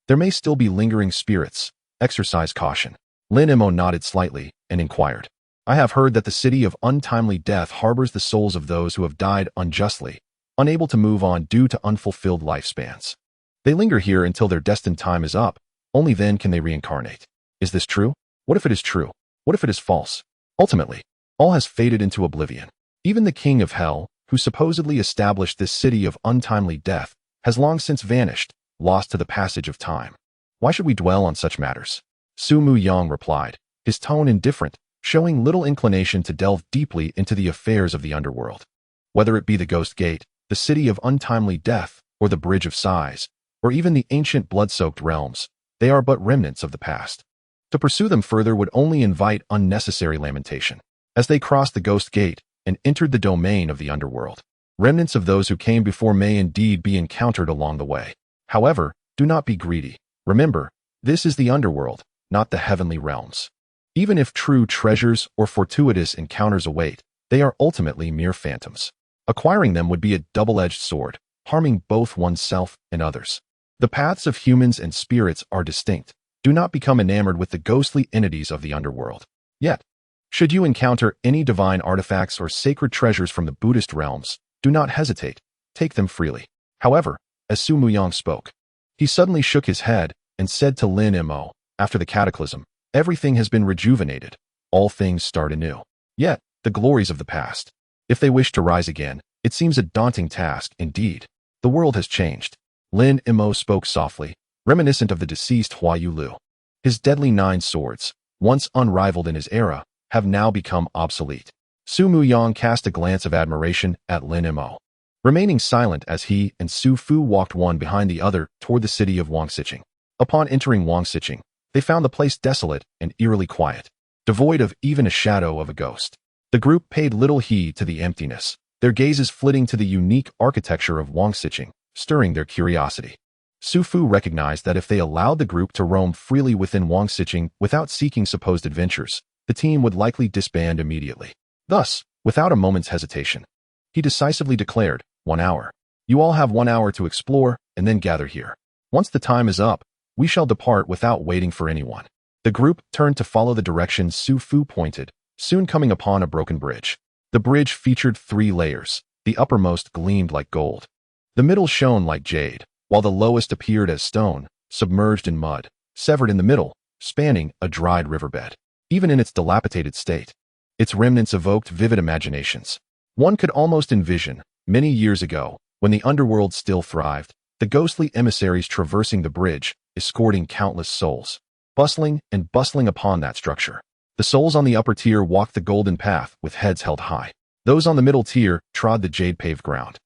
there may still be lingering spirits. Exercise caution. Lin Mo nodded slightly and inquired. "I have heard that the city of untimely death harbors the souls of those who have died unjustly, unable to move on due to unfulfilled lifespans. They linger here until their destined time is up. Only then can they reincarnate. Is this true? What if it is true? What if it is false? Ultimately, all has faded into oblivion. Even the king of hell, who supposedly established this city of untimely death, has long since vanished, lost to the passage of time. Why should we dwell on such matters?" Su Muyang replied, his tone indifferent, showing little inclination to delve deeply into the affairs of the underworld. Whether it be the Ghost Gate, the city of untimely death, or the Bridge of Sighs, or even the ancient blood-soaked realms, they are but remnants of the past. To pursue them further would only invite unnecessary lamentation. As they crossed the Ghost Gate and entered the domain of the underworld, remnants of those who came before may indeed be encountered along the way. However, do not be greedy. Remember, this is the underworld, not the heavenly realms. Even if true treasures or fortuitous encounters await, they are ultimately mere phantoms. Acquiring them would be a double-edged sword, harming both oneself and others. The paths of humans and spirits are distinct. Do not become enamored with the ghostly entities of the underworld. Yet, should you encounter any divine artifacts or sacred treasures from the Buddhist realms, do not hesitate. Take them freely. However, as Su Muyang spoke. He suddenly shook his head and said to Lin Mo, after the cataclysm, everything has been rejuvenated. All things start anew. Yet, the glories of the past. If they wish to rise again, it seems a daunting task indeed. The world has changed. Lin Mo spoke softly, reminiscent of the deceased Hua Yulu. His deadly 9 swords, once unrivaled in his era, have now become obsolete. Su Muyang cast a glance of admiration at Lin Mo, remaining silent as he and Su Fu walked one behind the other toward the city of Wangxicheng. Upon entering Wangxicheng, they found the place desolate and eerily quiet, devoid of even a shadow of a ghost. The group paid little heed to the emptiness, their gazes flitting to the unique architecture of Wangxicheng, stirring their curiosity. Su Fu recognized that if they allowed the group to roam freely within Wangxicheng without seeking supposed adventures, the team would likely disband immediately. Thus, without a moment's hesitation, he decisively declared, 1 hour. You all have 1 hour to explore and then gather here. Once the time is up, we shall depart without waiting for anyone. The group turned to follow the direction Su Fu pointed, soon coming upon a broken bridge. The bridge featured 3 layers. The uppermost gleamed like gold. The middle shone like jade, while the lowest appeared as stone, submerged in mud, severed in the middle, spanning a dried riverbed. Even in its dilapidated state, its remnants evoked vivid imaginations. One could almost envision, many years ago, when the underworld still thrived, the ghostly emissaries traversing the bridge, escorting countless souls, bustling upon that structure. The souls on the upper tier walked the golden path with heads held high. Those on the middle tier trod the jade-paved ground,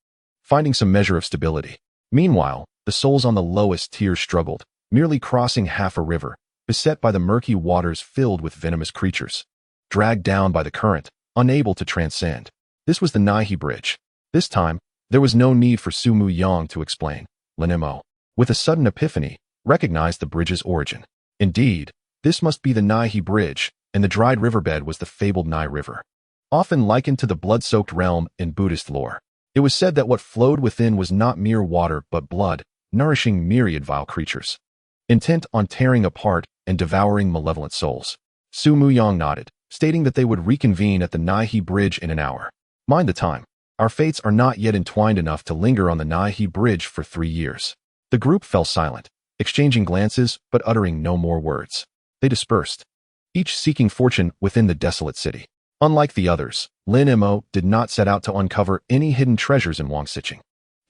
finding some measure of stability. Meanwhile, the souls on the lowest tier struggled, merely crossing half a river, beset by the murky waters filled with venomous creatures, dragged down by the current, unable to transcend. This was the Naihe Bridge. This time, there was no need for Su Muyang to explain. Lin Mo, with a sudden epiphany, recognized the bridge's origin. Indeed, this must be the Naihe Bridge, and the dried riverbed was the fabled Nai River. Often likened to the blood-soaked realm in Buddhist lore, it was said that what flowed within was not mere water but blood, nourishing myriad vile creatures, intent on tearing apart and devouring malevolent souls. Su Muyang nodded, stating that they would reconvene at the Naihe Bridge in an hour. Mind the time. Our fates are not yet entwined enough to linger on the Naihe Bridge for 3 years. The group fell silent, exchanging glances but uttering no more words. They dispersed, each seeking fortune within the desolate city. Unlike the others, Lin Mo did not set out to uncover any hidden treasures in Wangxicheng.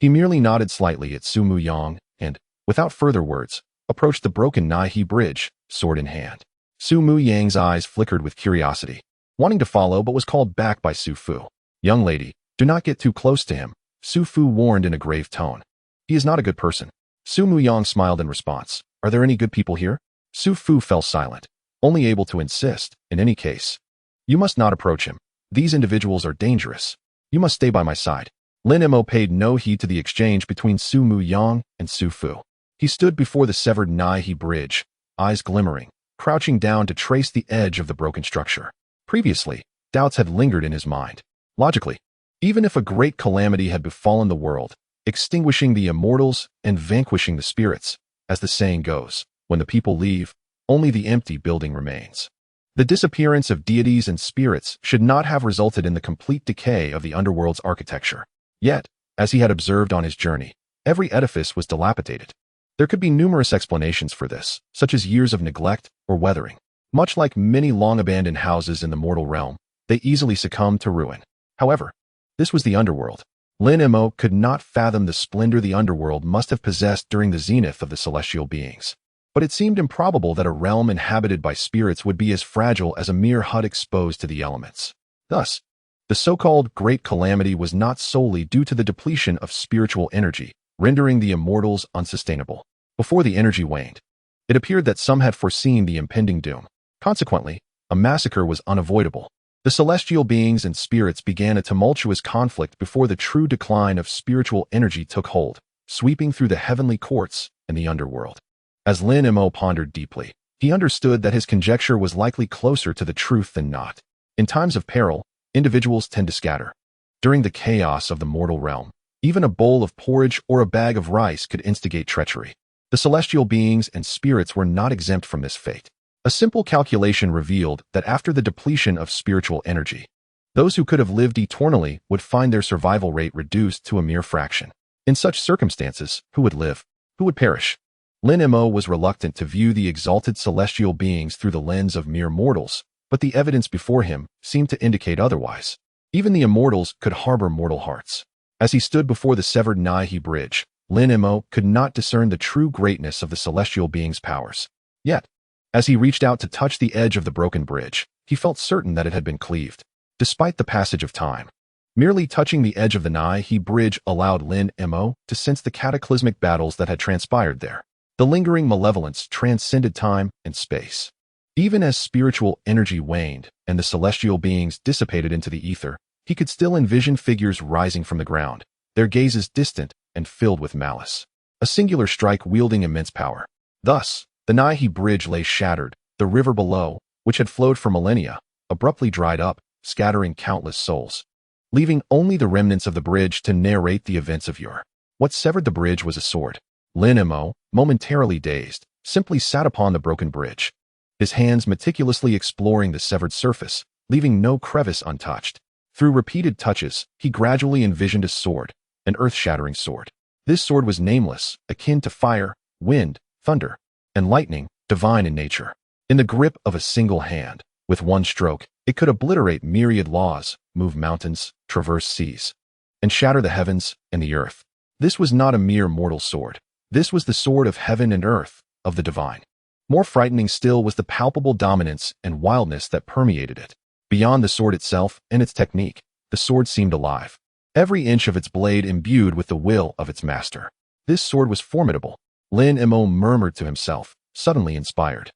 He merely nodded slightly at Su Muyang and, without further words, approached the broken Naihe Bridge, sword in hand. Su Muyang's eyes flickered with curiosity, wanting to follow but was called back by Su Fu. Young lady, do not get too close to him, Su Fu warned in a grave tone. He is not a good person. Su Muyang smiled in response. Are there any good people here? Su Fu fell silent, only able to insist, in any case. You must not approach him. These individuals are dangerous. You must stay by my side. Lin Mo paid no heed to the exchange between Su Muyang and Su Fu. He stood before the severed Naihe Bridge, eyes glimmering, crouching down to trace the edge of the broken structure. Previously, doubts had lingered in his mind. Logically, even if a great calamity had befallen the world, extinguishing the immortals and vanquishing the spirits, as the saying goes, when the people leave, only the empty building remains. The disappearance of deities and spirits should not have resulted in the complete decay of the underworld's architecture. Yet, as he had observed on his journey, every edifice was dilapidated. There could be numerous explanations for this, such as years of neglect or weathering. Much like many long-abandoned houses in the mortal realm, they easily succumbed to ruin. However, this was the underworld. Lin Mo could not fathom the splendor the underworld must have possessed during the zenith of the celestial beings. But it seemed improbable that a realm inhabited by spirits would be as fragile as a mere hut exposed to the elements. Thus, the so-called Great Calamity was not solely due to the depletion of spiritual energy, rendering the immortals unsustainable. Before the energy waned, it appeared that some had foreseen the impending doom. Consequently, a massacre was unavoidable. The celestial beings and spirits began a tumultuous conflict before the true decline of spiritual energy took hold, sweeping through the heavenly courts and the underworld. As Lin Mo pondered deeply, he understood that his conjecture was likely closer to the truth than not. In times of peril, individuals tend to scatter. During the chaos of the mortal realm, even a bowl of porridge or a bag of rice could instigate treachery. The celestial beings and spirits were not exempt from this fate. A simple calculation revealed that after the depletion of spiritual energy, those who could have lived eternally would find their survival rate reduced to a mere fraction. In such circumstances, who would live? Who would perish? Lin Mo was reluctant to view the exalted celestial beings through the lens of mere mortals, but the evidence before him seemed to indicate otherwise. Even the immortals could harbor mortal hearts. As he stood before the severed Naihe bridge, Lin Mo could not discern the true greatness of the celestial being's powers. Yet, as he reached out to touch the edge of the broken bridge, he felt certain that it had been cleaved. Despite the passage of time, merely touching the edge of the Naihe bridge allowed Lin Mo to sense the cataclysmic battles that had transpired there. The lingering malevolence transcended time and space. Even as spiritual energy waned and the celestial beings dissipated into the ether, he could still envision figures rising from the ground, their gazes distant and filled with malice. A singular strike wielding immense power. Thus, the Naihe bridge lay shattered, the river below, which had flowed for millennia, abruptly dried up, scattering countless souls, leaving only the remnants of the bridge to narrate the events of yore. What severed the bridge was a sword. Lin Mo, momentarily dazed, simply sat upon the broken bridge, his hands meticulously exploring the severed surface, leaving no crevice untouched. Through repeated touches, he gradually envisioned a sword, an earth-shattering sword. This sword was nameless, akin to fire, wind, thunder, and lightning, divine in nature. In the grip of a single hand, with one stroke, it could obliterate myriad laws, move mountains, traverse seas, and shatter the heavens and the earth. This was not a mere mortal sword. This was the sword of heaven and earth, of the divine. More frightening still was the palpable dominance and wildness that permeated it. Beyond the sword itself and its technique, the sword seemed alive, every inch of its blade imbued with the will of its master. This sword was formidable, Lin Mo murmured to himself, suddenly inspired.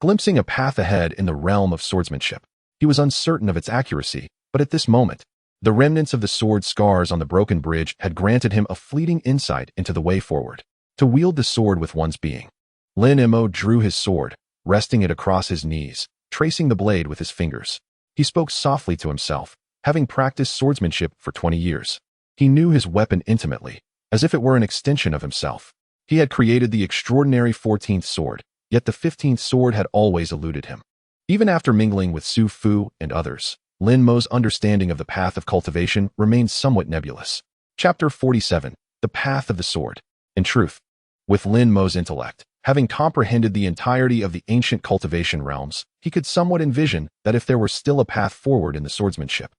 Glimpsing a path ahead in the realm of swordsmanship, he was uncertain of its accuracy, but at this moment, the remnants of the sword scars on the broken bridge had granted him a fleeting insight into the way forward. To wield the sword with one's being. Lin Mo drew his sword, resting it across his knees, tracing the blade with his fingers. He spoke softly to himself, having practiced swordsmanship for 20 years. He knew his weapon intimately, as if it were an extension of himself. He had created the extraordinary 14th sword, yet the 15th sword had always eluded him. Even after mingling with Su Fu and others, Lin Mo's understanding of the path of cultivation remained somewhat nebulous. Chapter 47, The Path of the Sword. In truth, with Lin Mo's intellect, having comprehended the entirety of the ancient cultivation realms, he could somewhat envision that if there were still a path forward in the swordsmanship,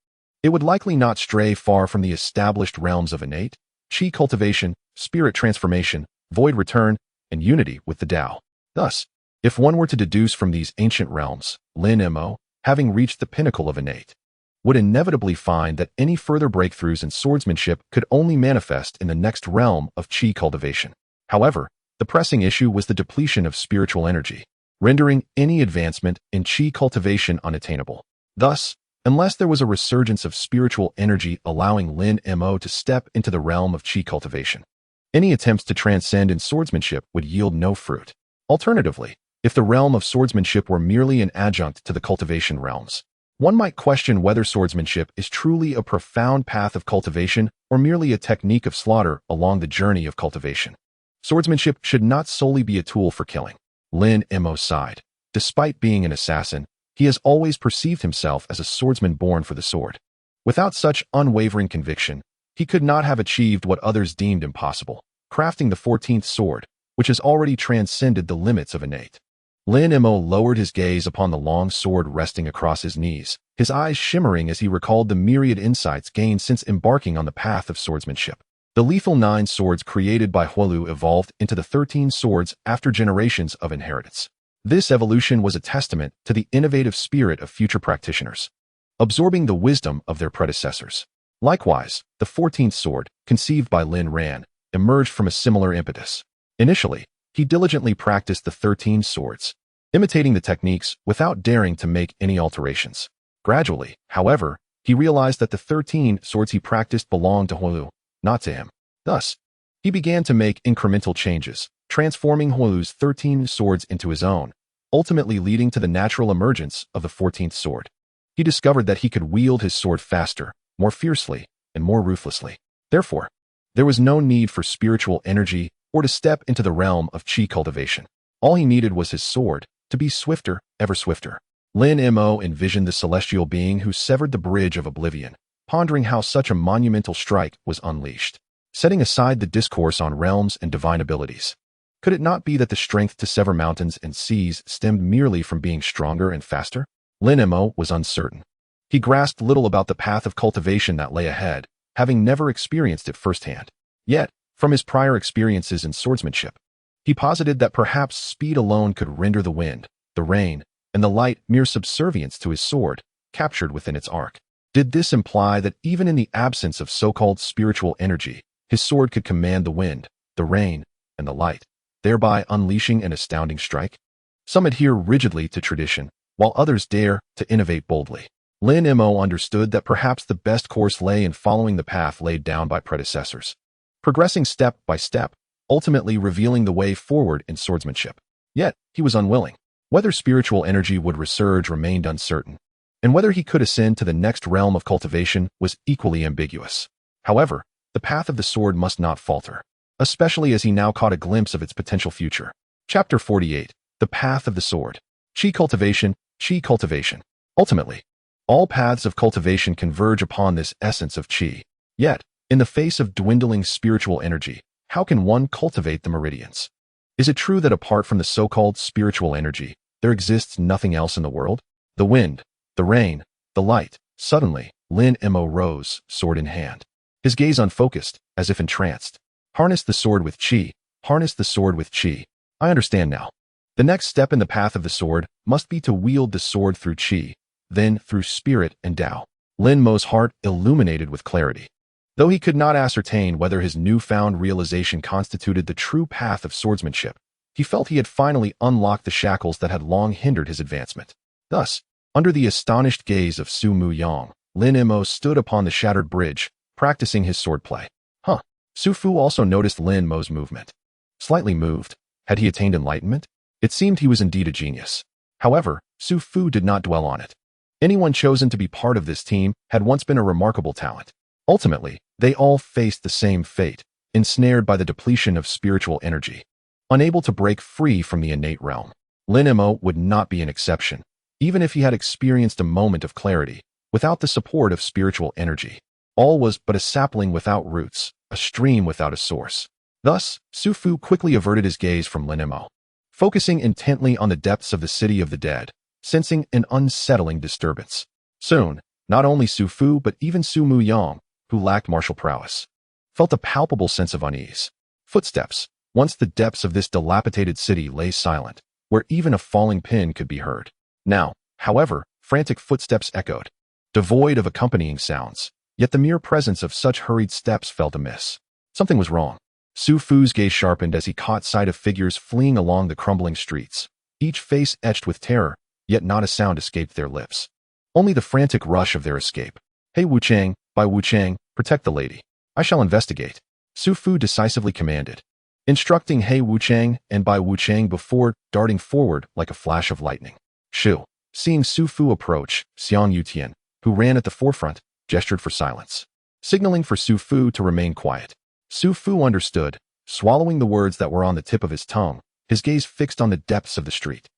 it would likely not stray far from the established realms of innate, qi cultivation, spirit transformation, void return, and unity with the Tao. Thus, if one were to deduce from these ancient realms, Lin Mo, having reached the pinnacle of innate, would inevitably find that any further breakthroughs in swordsmanship could only manifest in the next realm of qi cultivation. However, the pressing issue was the depletion of spiritual energy, rendering any advancement in qi cultivation unattainable. Thus, unless there was a resurgence of spiritual energy allowing Lin Mo to step into the realm of qi cultivation, any attempts to transcend in swordsmanship would yield no fruit. Alternatively, if the realm of swordsmanship were merely an adjunct to the cultivation realms, one might question whether swordsmanship is truly a profound path of cultivation or merely a technique of slaughter along the journey of cultivation. Swordsmanship should not solely be a tool for killing. Lin Mo sighed. Despite being an assassin, he has always perceived himself as a swordsman born for the sword. Without such unwavering conviction, he could not have achieved what others deemed impossible, crafting the 14th sword, which has already transcended the limits of innate. Lin Mo lowered his gaze upon the long sword resting across his knees, his eyes shimmering as he recalled the myriad insights gained since embarking on the path of swordsmanship. The lethal 9 swords created by Huolu evolved into the 13 swords after generations of inheritance. This evolution was a testament to the innovative spirit of future practitioners, absorbing the wisdom of their predecessors. Likewise, the 14th sword, conceived by Lin Ran, emerged from a similar impetus. Initially, he diligently practiced the 13 swords, imitating the techniques without daring to make any alterations. Gradually, however, he realized that the 13 swords he practiced belonged to Huolu, not to him. Thus, he began to make incremental changes, transforming Huolu's 13 swords into his own, ultimately leading to the natural emergence of the 14th sword. He discovered that he could wield his sword faster, more fiercely, and more ruthlessly. Therefore, there was no need for spiritual energy or to step into the realm of qi cultivation. All he needed was his sword, to be swifter, ever swifter. Lin Mo envisioned the celestial being who severed the bridge of oblivion, pondering how such a monumental strike was unleashed. setting aside the discourse on realms and divine abilities. Could it not be that the strength to sever mountains and seas stemmed merely from being stronger and faster? Lin Mo was uncertain. He grasped little about the path of cultivation that lay ahead, having never experienced it firsthand. Yet, from his prior experiences in swordsmanship, he posited that perhaps speed alone could render the wind, the rain, and the light mere subservience to his sword, captured within its arc. Did this imply that even in the absence of so-called spiritual energy, his sword could command the wind, the rain, and the light, thereby unleashing an astounding strike? Some adhere rigidly to tradition, while others dare to innovate boldly. Lin Mo understood that perhaps the best course lay in following the path laid down by predecessors, progressing step by step, ultimately revealing the way forward in swordsmanship. Yet, he was unwilling. Whether spiritual energy would resurge remained uncertain, and whether he could ascend to the next realm of cultivation was equally ambiguous. However, the path of the sword must not falter, especially as he now caught a glimpse of its potential future. Chapter 48. The Path of the Sword. Qi cultivation, Qi cultivation. Ultimately, all paths of cultivation converge upon this essence of Qi. Yet, in the face of dwindling spiritual energy, how can one cultivate the meridians? Is it true that apart from the so-called spiritual energy, there exists nothing else in the world? The wind, the rain, the light. Suddenly, Lin Mo rose, sword in hand. His gaze unfocused, as if entranced. Harness the sword with Qi. Harness the sword with Qi. I understand now. The next step in the path of the sword must be to wield the sword through Qi, then through spirit and Tao. Lin Mo's heart illuminated with clarity. Though he could not ascertain whether his newfound realization constituted the true path of swordsmanship, he felt he had finally unlocked the shackles that had long hindered his advancement. Thus, under the astonished gaze of Su Mu Yang, Lin Mo stood upon the shattered bridge, practicing his swordplay. Su Fu also noticed Lin Mo's movement. Slightly moved. Had he attained enlightenment? It seemed he was indeed a genius. However, Su Fu did not dwell on it. Anyone chosen to be part of this team had once been a remarkable talent. Ultimately, they all faced the same fate, ensnared by the depletion of spiritual energy. Unable to break free from the innate realm, Lin Mo would not be an exception, even if he had experienced a moment of clarity, without the support of spiritual energy. All was but a sapling without roots, a stream without a source. Thus, Su Fu quickly averted his gaze from Lin Mo, focusing intently on the depths of the city of the dead, sensing an unsettling disturbance. Soon, not only Su Fu but even Su Mu Yang, who lacked martial prowess, felt a palpable sense of unease. Footsteps. Once the depths of this dilapidated city lay silent, where even a falling pin could be heard. Now, however, frantic footsteps echoed, devoid of accompanying sounds, yet the mere presence of such hurried steps felt amiss. Something was wrong. Su Fu's gaze sharpened as he caught sight of figures fleeing along the crumbling streets, each face etched with terror, yet not a sound escaped their lips. Only the frantic rush of their escape. Hey Wu Chang, Bai Wu Chang, protect the lady. I shall investigate. Su Fu decisively commanded, instructing He Wu Chang and Bai Wu Chang before darting forward like a flash of lightning. Shu, seeing Su Fu approach, Xiang Yutian, who ran at the forefront, gestured for silence, signaling for Su Fu to remain quiet. Su Fu understood, swallowing the words that were on the tip of his tongue, his gaze fixed on the depths of the street.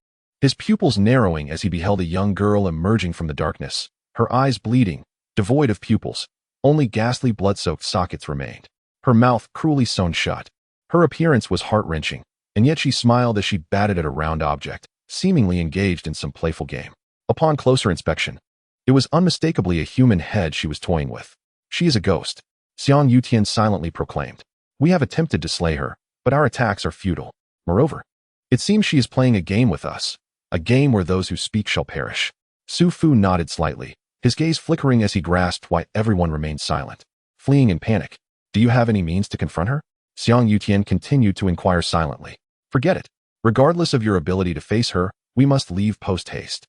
His pupils narrowing as he beheld a young girl emerging from the darkness, her eyes bleeding, devoid of pupils, only ghastly blood-soaked sockets remained. Her mouth cruelly sewn shut. Her appearance was heart-wrenching, and yet she smiled as she batted at a round object, seemingly engaged in some playful game. Upon closer inspection, it was unmistakably a human head she was toying with. She is a ghost, Xiang Yutian silently proclaimed. We have attempted to slay her, but our attacks are futile. Moreover, it seems she is playing a game with us, a game where those who speak shall perish. Su Fu nodded slightly, his gaze flickering as he grasped why everyone remained silent, fleeing in panic. Do you have any means to confront her? Xiang Yutian continued to inquire silently. Forget it. Regardless of your ability to face her, we must leave post-haste.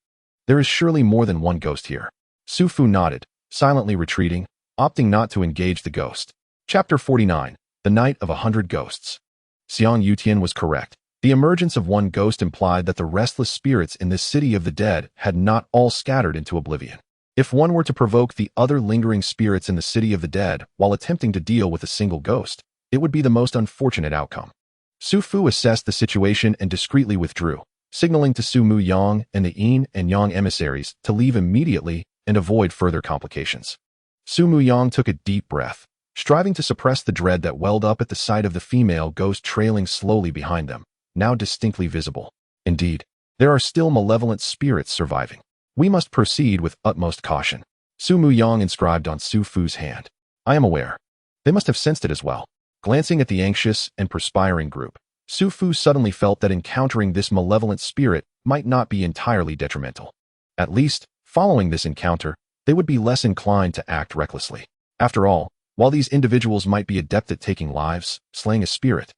There is surely more than one ghost here. Su Fu nodded, silently retreating, opting not to engage the ghost. Chapter 49. The Night of 100 Ghosts. Xiang Yutian was correct. The emergence of one ghost implied that the restless spirits in this city of the dead had not all scattered into oblivion. If one were to provoke the other lingering spirits in the city of the dead while attempting to deal with a single ghost, it would be the most unfortunate outcome. Su Fu assessed the situation and discreetly withdrew, signaling to Su Mu Yang and the Yin and Yang emissaries to leave immediately and avoid further complications. Su Mu Yang took a deep breath, striving to suppress the dread that welled up at the sight of the female ghost trailing slowly behind them, now distinctly visible. Indeed, there are still malevolent spirits surviving. We must proceed with utmost caution. Su Muyang inscribed on Su Fu's hand. I am aware. They must have sensed it as well. Glancing at the anxious and perspiring group, Su Fu suddenly felt that encountering this malevolent spirit might not be entirely detrimental. At least, following this encounter, they would be less inclined to act recklessly. After all, while these individuals might be adept at taking lives, slaying a spirit,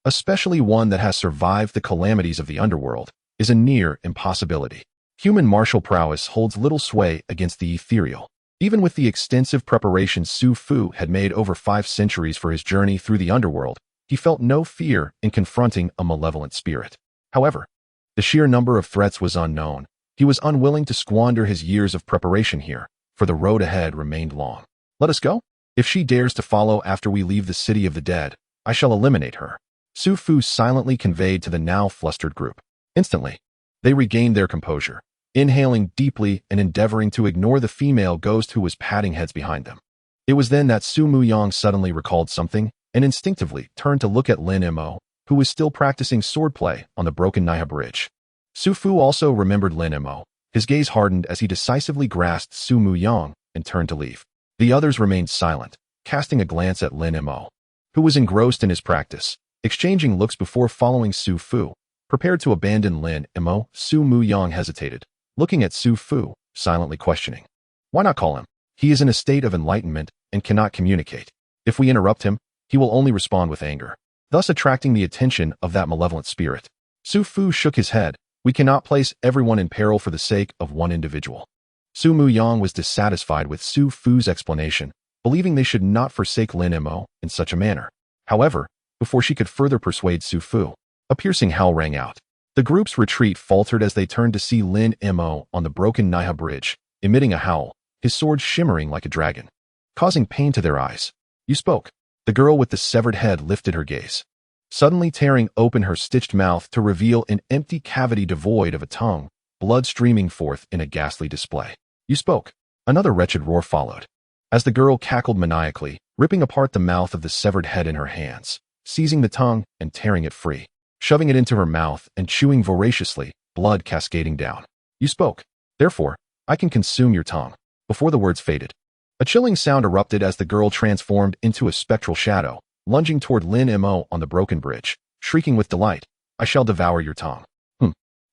especially one that has survived the calamities of the underworld, is a near impossibility. Human martial prowess holds little sway against the ethereal. Even with the extensive preparations Su Fu had made over 5 centuries for his journey through the underworld, he felt no fear in confronting a malevolent spirit. However, the sheer number of threats was unknown. He was unwilling to squander his years of preparation here, for the road ahead remained long. Let us go? If she dares to follow after we leave the city of the dead, I shall eliminate her. Su Fu silently conveyed to the now flustered group. Instantly, they regained their composure, inhaling deeply and endeavoring to ignore the female ghost who was patting heads behind them. It was then that Su Muyang suddenly recalled something and instinctively turned to look at Lin Mo, who was still practicing swordplay on the broken Naiha bridge. Su Fu also remembered Lin Mo. His gaze hardened as he decisively grasped Su Muyang and turned to leave. The others remained silent, casting a glance at Lin Mo, who was engrossed in his practice, exchanging looks before following Su Fu. Prepared to abandon Lin Mo, Su Muyang hesitated, looking at Su Fu, silently questioning. Why not call him? He is in a state of enlightenment and cannot communicate. If we interrupt him, he will only respond with anger, thus attracting the attention of that malevolent spirit. Su Fu shook his head. We cannot place everyone in peril for the sake of one individual. Su Muyang was dissatisfied with Su Fu's explanation, believing they should not forsake Lin Mo in such a manner. However, before she could further persuade Su Fu, a piercing howl rang out. The group's retreat faltered as they turned to see Lin Mo on the broken Naiha bridge, emitting a howl, his sword shimmering like a dragon, causing pain to their eyes. You spoke. The girl with the severed head lifted her gaze, suddenly tearing open her stitched mouth to reveal an empty cavity devoid of a tongue, blood streaming forth in a ghastly display. You spoke. Another wretched roar followed, as the girl cackled maniacally, ripping apart the mouth of the severed head in her hands, seizing the tongue and tearing it free, shoving it into her mouth and chewing voraciously, blood cascading down. You spoke. Therefore, I can consume your tongue. Before the words faded, a chilling sound erupted as the girl transformed into a spectral shadow, lunging toward Lin Mo on the broken bridge, shrieking with delight, I shall devour your tongue.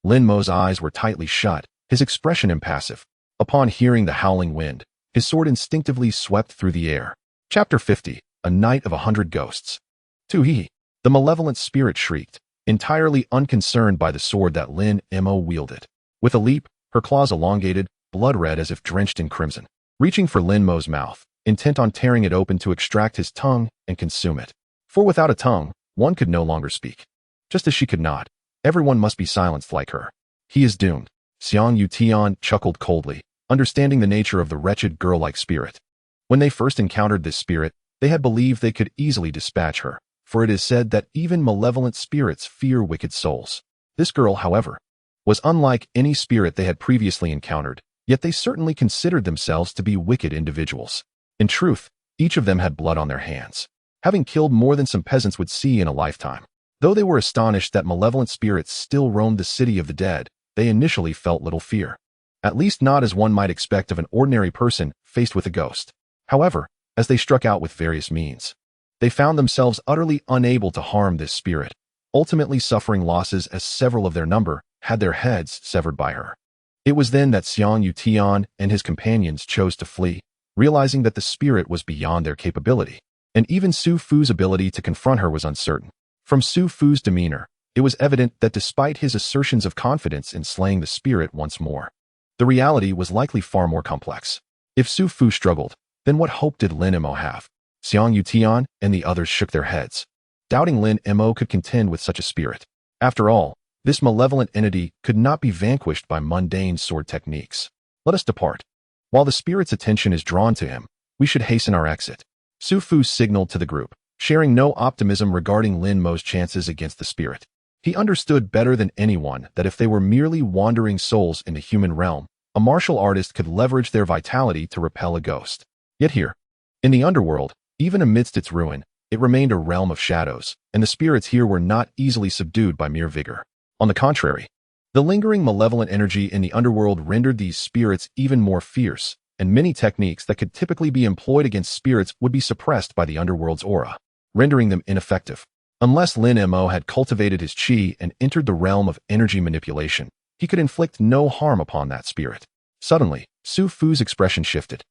Lin Mo's eyes were tightly shut, his expression impassive. Upon hearing the howling wind, his sword instinctively swept through the air. Chapter 50, A Night of 100 Ghosts. Tu-hee! The malevolent spirit shrieked, entirely unconcerned by the sword that Lin Mo wielded. With a leap, her claws elongated, blood red as if drenched in crimson, reaching for Lin Mo's mouth, intent on tearing it open to extract his tongue and consume it. For without a tongue, one could no longer speak. Just as she could not, everyone must be silenced like her. He is doomed. Xiang Yutian chuckled coldly, understanding the nature of the wretched girl-like spirit. When they first encountered this spirit, they had believed they could easily dispatch her, for it is said that even malevolent spirits fear wicked souls. This girl, however, was unlike any spirit they had previously encountered, yet they certainly considered themselves to be wicked individuals. In truth, each of them had blood on their hands, having killed more than some peasants would see in a lifetime. Though they were astonished that malevolent spirits still roamed the city of the dead, they initially felt little fear. At least not as one might expect of an ordinary person faced with a ghost. However, as they struck out with various means, they found themselves utterly unable to harm this spirit, ultimately suffering losses as several of their number had their heads severed by her. It was then that Xiang Yutian and his companions chose to flee, realizing that the spirit was beyond their capability, and even Su Fu's ability to confront her was uncertain. From Su Fu's demeanor, it was evident that despite his assertions of confidence in slaying the spirit once more, the reality was likely far more complex. If Su Fu struggled, then what hope did Lin Mo have? Xiang Yutian and the others shook their heads, doubting Lin Mo could contend with such a spirit. After all, this malevolent entity could not be vanquished by mundane sword techniques. Let us depart. While the spirit's attention is drawn to him, we should hasten our exit. Su Fu signaled to the group, sharing no optimism regarding Lin Mo's chances against the spirit. He understood better than anyone that if they were merely wandering souls in the human realm, a martial artist could leverage their vitality to repel a ghost. Yet here, in the underworld, Even amidst its ruin, it remained a realm of shadows, and the spirits here were not easily subdued by mere vigor. On the contrary, the lingering malevolent energy in the underworld rendered these spirits even more fierce, and many techniques that could typically be employed against spirits would be suppressed by the underworld's aura, rendering them ineffective. Unless Lin Mo had cultivated his qi and entered the realm of energy manipulation, he could inflict no harm upon that spirit. Suddenly, Su Fu's expression shifted,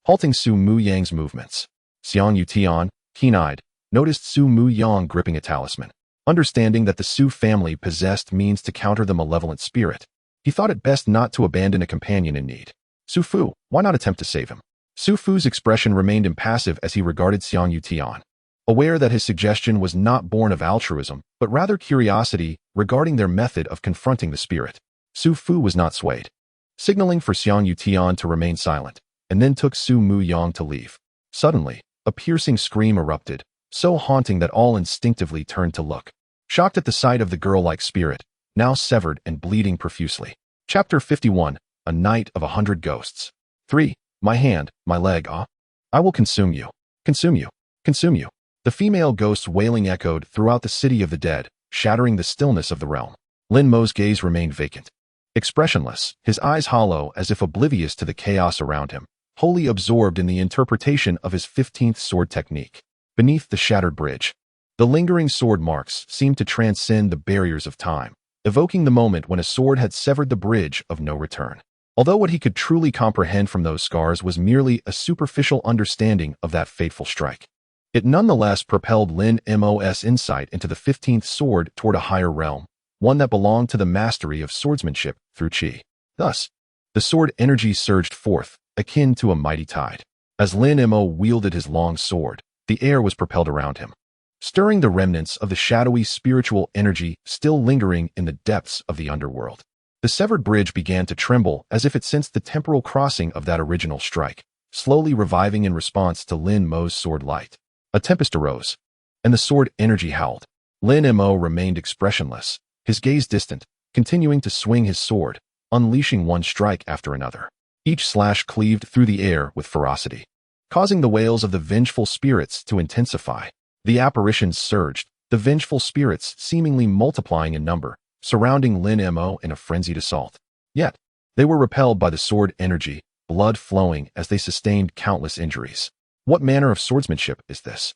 halting Su Mu Yang's movements. Xiang Yutian, keen-eyed, noticed Su Mu Yang gripping a talisman. Understanding that the Su family possessed means to counter the malevolent spirit, he thought it best not to abandon a companion in need. Su Fu, why not attempt to save him? Su Fu's expression remained impassive as he regarded Xiang Yutian, aware that his suggestion was not born of altruism, but rather curiosity regarding their method of confronting the spirit. Su Fu was not swayed, signaling for Xiang Yutian to remain silent, and then took Su Mu Yang to leave. Suddenly, a piercing scream erupted, so haunting that all instinctively turned to look, shocked at the sight of the girl-like spirit, now severed and bleeding profusely. Chapter 51, A Night of 100 Ghosts. 3. My hand, my leg, I will consume you. Consume you. Consume you. The female ghost's wailing echoed throughout the city of the dead, shattering the stillness of the realm. Lin Mo's gaze remained vacant, expressionless, his eyes hollow as if oblivious to the chaos around him, wholly absorbed in the interpretation of his 15th sword technique. Beneath the shattered bridge, the lingering sword marks seemed to transcend the barriers of time, evoking the moment when a sword had severed the bridge of no return. Although what he could truly comprehend from those scars was merely a superficial understanding of that fateful strike, it nonetheless propelled Lin Mo's insight into the 15th sword toward a higher realm, one that belonged to the mastery of swordsmanship through qi. Thus, the sword energy surged forth, akin to a mighty tide. As Lin Mo wielded his long sword, the air was propelled around him, stirring the remnants of the shadowy spiritual energy still lingering in the depths of the underworld. The severed bridge began to tremble as if it sensed the temporal crossing of that original strike, slowly reviving in response to Lin Mo's sword light. A tempest arose, and the sword energy howled. Lin Mo remained expressionless, his gaze distant, continuing to swing his sword, unleashing one strike after another. Each slash cleaved through the air with ferocity, causing the wails of the vengeful spirits to intensify. The apparitions surged, the vengeful spirits seemingly multiplying in number, surrounding Lin Mo in a frenzied assault. Yet, they were repelled by the sword energy, blood flowing as they sustained countless injuries. What manner of swordsmanship is this?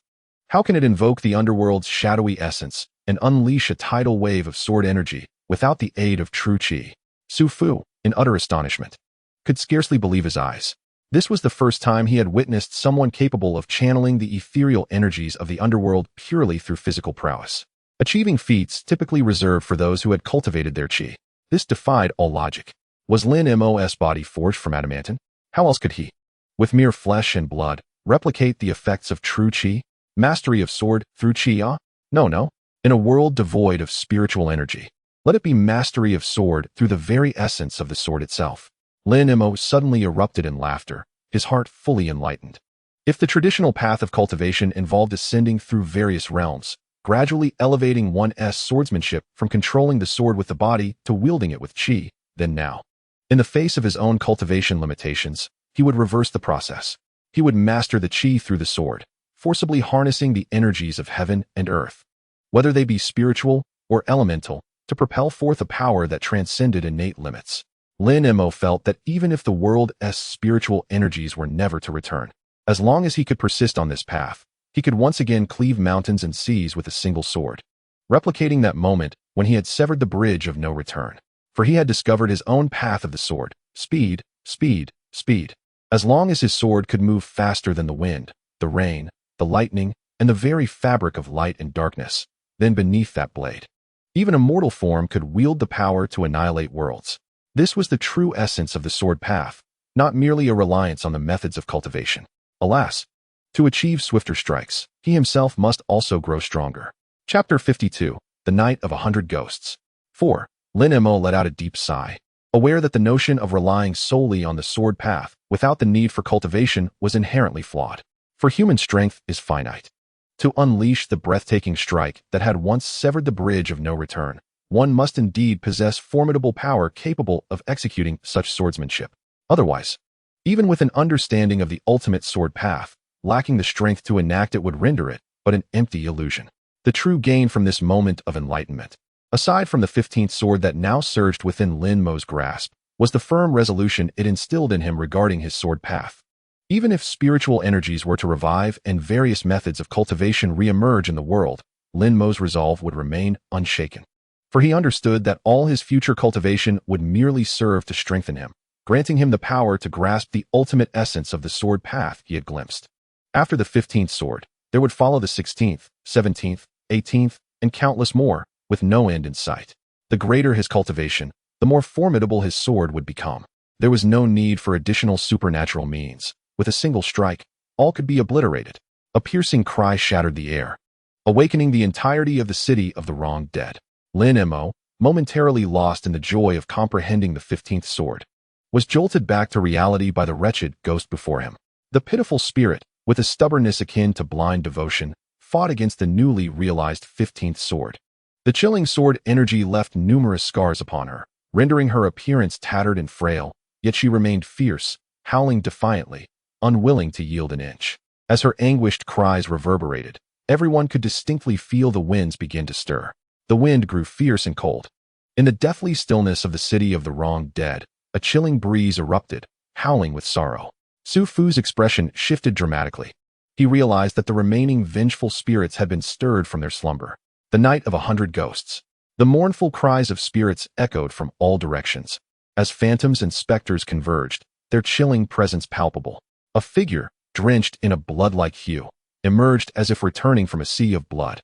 How can it invoke the underworld's shadowy essence and unleash a tidal wave of sword energy without the aid of true qi? Su Fu, in utter astonishment, could scarcely believe his eyes. This was the first time he had witnessed someone capable of channeling the ethereal energies of the underworld purely through physical prowess, achieving feats typically reserved for those who had cultivated their qi. This defied all logic. Was Lin Mo's body forged from adamantine? How else could he, with mere flesh and blood, replicate the effects of true qi? Mastery of sword through qi? No. In a world devoid of spiritual energy, let it be mastery of sword through the very essence of the sword itself. Lin Mo suddenly erupted in laughter, his heart fully enlightened. If the traditional path of cultivation involved ascending through various realms, gradually elevating one's swordsmanship from controlling the sword with the body to wielding it with qi, then now, in the face of his own cultivation limitations, he would reverse the process. He would master the qi through the sword, forcibly harnessing the energies of heaven and earth, whether they be spiritual or elemental, to propel forth a power that transcended innate limits. Lin Mo felt that even if the world's spiritual energies were never to return, as long as he could persist on this path, he could once again cleave mountains and seas with a single sword, replicating that moment when he had severed the bridge of no return. For he had discovered his own path of the sword: speed, speed, speed. As long as his sword could move faster than the wind, the rain, the lightning, and the very fabric of light and darkness, then beneath that blade, even a mortal form could wield the power to annihilate worlds. This was the true essence of the sword path, not merely a reliance on the methods of cultivation. Alas, to achieve swifter strikes, he himself must also grow stronger. Chapter 52, The Night of 100 Ghosts. 4. Lin Mo let out a deep sigh, aware that the notion of relying solely on the sword path without the need for cultivation was inherently flawed. For human strength is finite. To unleash the breathtaking strike that had once severed the bridge of no return, one must indeed possess formidable power capable of executing such swordsmanship. Otherwise, even with an understanding of the ultimate sword path, lacking the strength to enact it would render it but an empty illusion. The true gain from this moment of enlightenment, aside from the 15th sword that now surged within Lin Mo's grasp, was the firm resolution it instilled in him regarding his sword path. Even if spiritual energies were to revive and various methods of cultivation re-emerge in the world, Lin Mo's resolve would remain unshaken. For he understood that all his future cultivation would merely serve to strengthen him, granting him the power to grasp the ultimate essence of the sword path he had glimpsed. After the 15th sword, there would follow the 16th, 17th, 18th, and countless more, with no end in sight. The greater his cultivation, the more formidable his sword would become. There was no need for additional supernatural means. With a single strike, all could be obliterated. A piercing cry shattered the air, awakening the entirety of the city of the wronged dead. Lin Mo, momentarily lost in the joy of comprehending the 15th sword, was jolted back to reality by the wretched ghost before him. The pitiful spirit, with a stubbornness akin to blind devotion, fought against the newly realized 15th sword. The chilling sword energy left numerous scars upon her, rendering her appearance tattered and frail, yet she remained fierce, howling defiantly, unwilling to yield an inch. As her anguished cries reverberated, everyone could distinctly feel the winds begin to stir. The wind grew fierce and cold. In the deathly stillness of the city of the wronged dead, a chilling breeze erupted, howling with sorrow. Su Fu's expression shifted dramatically. He realized that the remaining vengeful spirits had been stirred from their slumber. The night of 100 ghosts. The mournful cries of spirits echoed from all directions. As phantoms and specters converged, their chilling presence palpable. A figure, drenched in a blood-like hue, emerged as if returning from a sea of blood,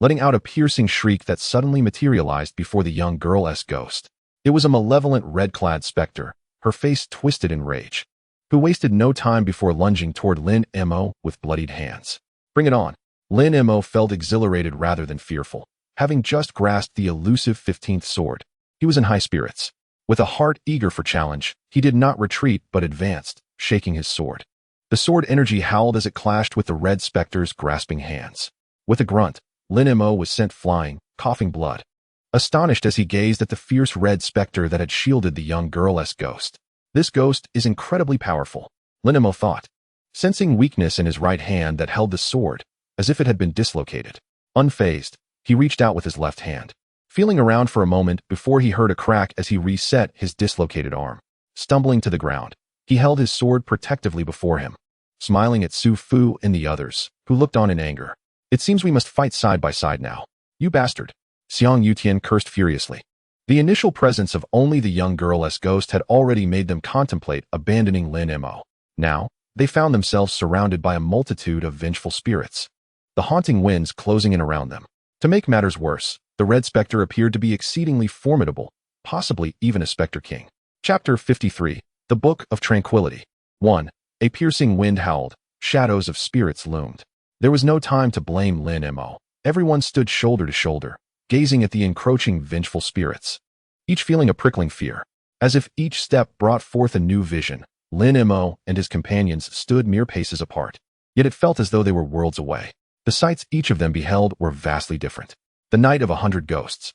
letting out a piercing shriek that suddenly materialized before the young girl's ghost. It was a malevolent red-clad specter, her face twisted in rage, who wasted no time before lunging toward Lin Mo with bloodied hands. Bring it on. Lin Mo felt exhilarated rather than fearful, having just grasped the elusive 15th sword. He was in high spirits. With a heart eager for challenge, he did not retreat but advanced, shaking his sword. The sword energy howled as it clashed with the red specter's grasping hands. With a grunt, Lin Mo was sent flying, coughing blood, astonished as he gazed at the fierce red specter that had shielded the young girl's ghost. This ghost is incredibly powerful, Lin Mo thought, sensing weakness in his right hand that held the sword, as if it had been dislocated. Unfazed, he reached out with his left hand, feeling around for a moment before he heard a crack as he reset his dislocated arm. Stumbling to the ground, he held his sword protectively before him, smiling at Su Fu and the others, who looked on in anger. It seems we must fight side by side now. You bastard. Xiang Yutian cursed furiously. The initial presence of only the young girl's ghost had already made them contemplate abandoning Lin Mo. Now, they found themselves surrounded by a multitude of vengeful spirits, the haunting winds closing in around them. To make matters worse, the red specter appeared to be exceedingly formidable, possibly even a specter king. Chapter 53. The Book of Tranquility. 1. A piercing wind howled, shadows of spirits loomed. There was no time to blame Lin Mo. Everyone stood shoulder to shoulder, gazing at the encroaching vengeful spirits, each feeling a prickling fear. As if each step brought forth a new vision, Lin Mo and his companions stood mere paces apart. Yet it felt as though they were worlds away. The sights each of them beheld were vastly different. The night of 100 ghosts.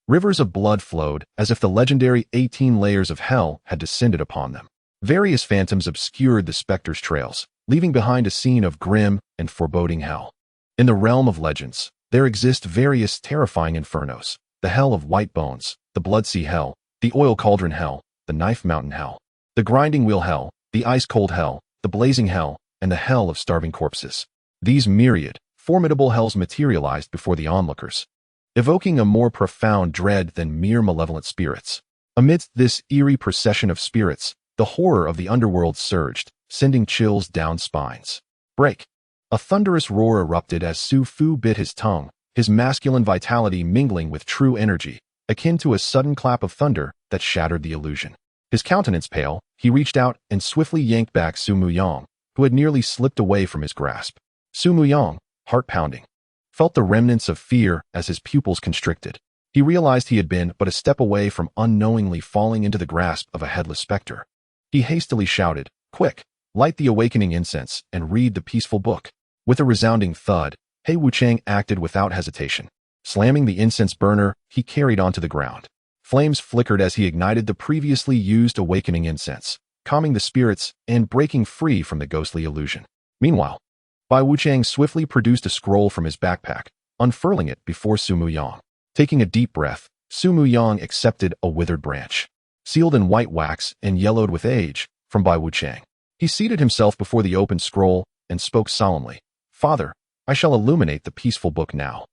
Rivers of blood flowed, as if the legendary 18 layers of hell had descended upon them. Various phantoms obscured the specter's trails, leaving behind a scene of grim and foreboding hell. In the realm of legends, there exist various terrifying infernos: the hell of white bones, the blood sea hell, the oil cauldron hell, the knife mountain hell, the grinding wheel hell, the ice-cold hell, the blazing hell, and the hell of starving corpses. These myriad, formidable hells materialized before the onlookers, evoking a more profound dread than mere malevolent spirits. Amidst this eerie procession of spirits, the horror of the underworld surged, sending chills down spines. Break! A thunderous roar erupted as Su Fu bit his tongue, his masculine vitality mingling with true energy, akin to a sudden clap of thunder that shattered the illusion. His countenance pale, he reached out and swiftly yanked back Su Muyang, who had nearly slipped away from his grasp. Su Muyang, heart pounding, felt the remnants of fear as his pupils constricted. He realized he had been but a step away from unknowingly falling into the grasp of a headless specter. He hastily shouted, "Quick, light the awakening incense and read the peaceful book." With a resounding thud, He Wuchang acted without hesitation. Slamming the incense burner, he carried onto the ground. Flames flickered as he ignited the previously used awakening incense, calming the spirits and breaking free from the ghostly illusion. Meanwhile, Bai Wuchang swiftly produced a scroll from his backpack, unfurling it before Su Muyang. Taking a deep breath, Su Muyang accepted a withered branch, sealed in white wax and yellowed with age, from Bai Wuchang. He seated himself before the open scroll and spoke solemnly. Father, I shall illuminate the peaceful book now.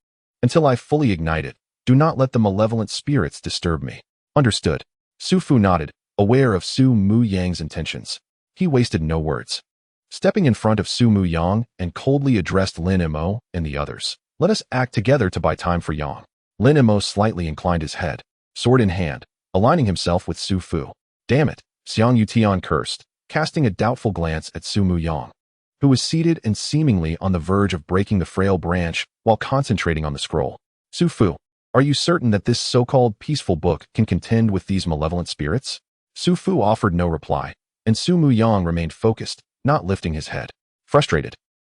Until I fully ignite it, do not let the malevolent spirits disturb me. Understood. Su Fu nodded, aware of Su Muyang's intentions. He wasted no words. Stepping in front of Su Muyang and coldly addressed Lin Mo and the others. Let us act together to buy time for Yang. Lin Mo slightly inclined his head, sword in hand, aligning himself with Su Fu. Damn it, Xiang Yutian cursed, casting a doubtful glance at Su Muyang, who was seated and seemingly on the verge of breaking the frail branch while concentrating on the scroll. Su Fu, are you certain that this so-called peaceful book can contend with these malevolent spirits? Su Fu offered no reply, and Su Muyang remained focused, not lifting his head. Frustrated,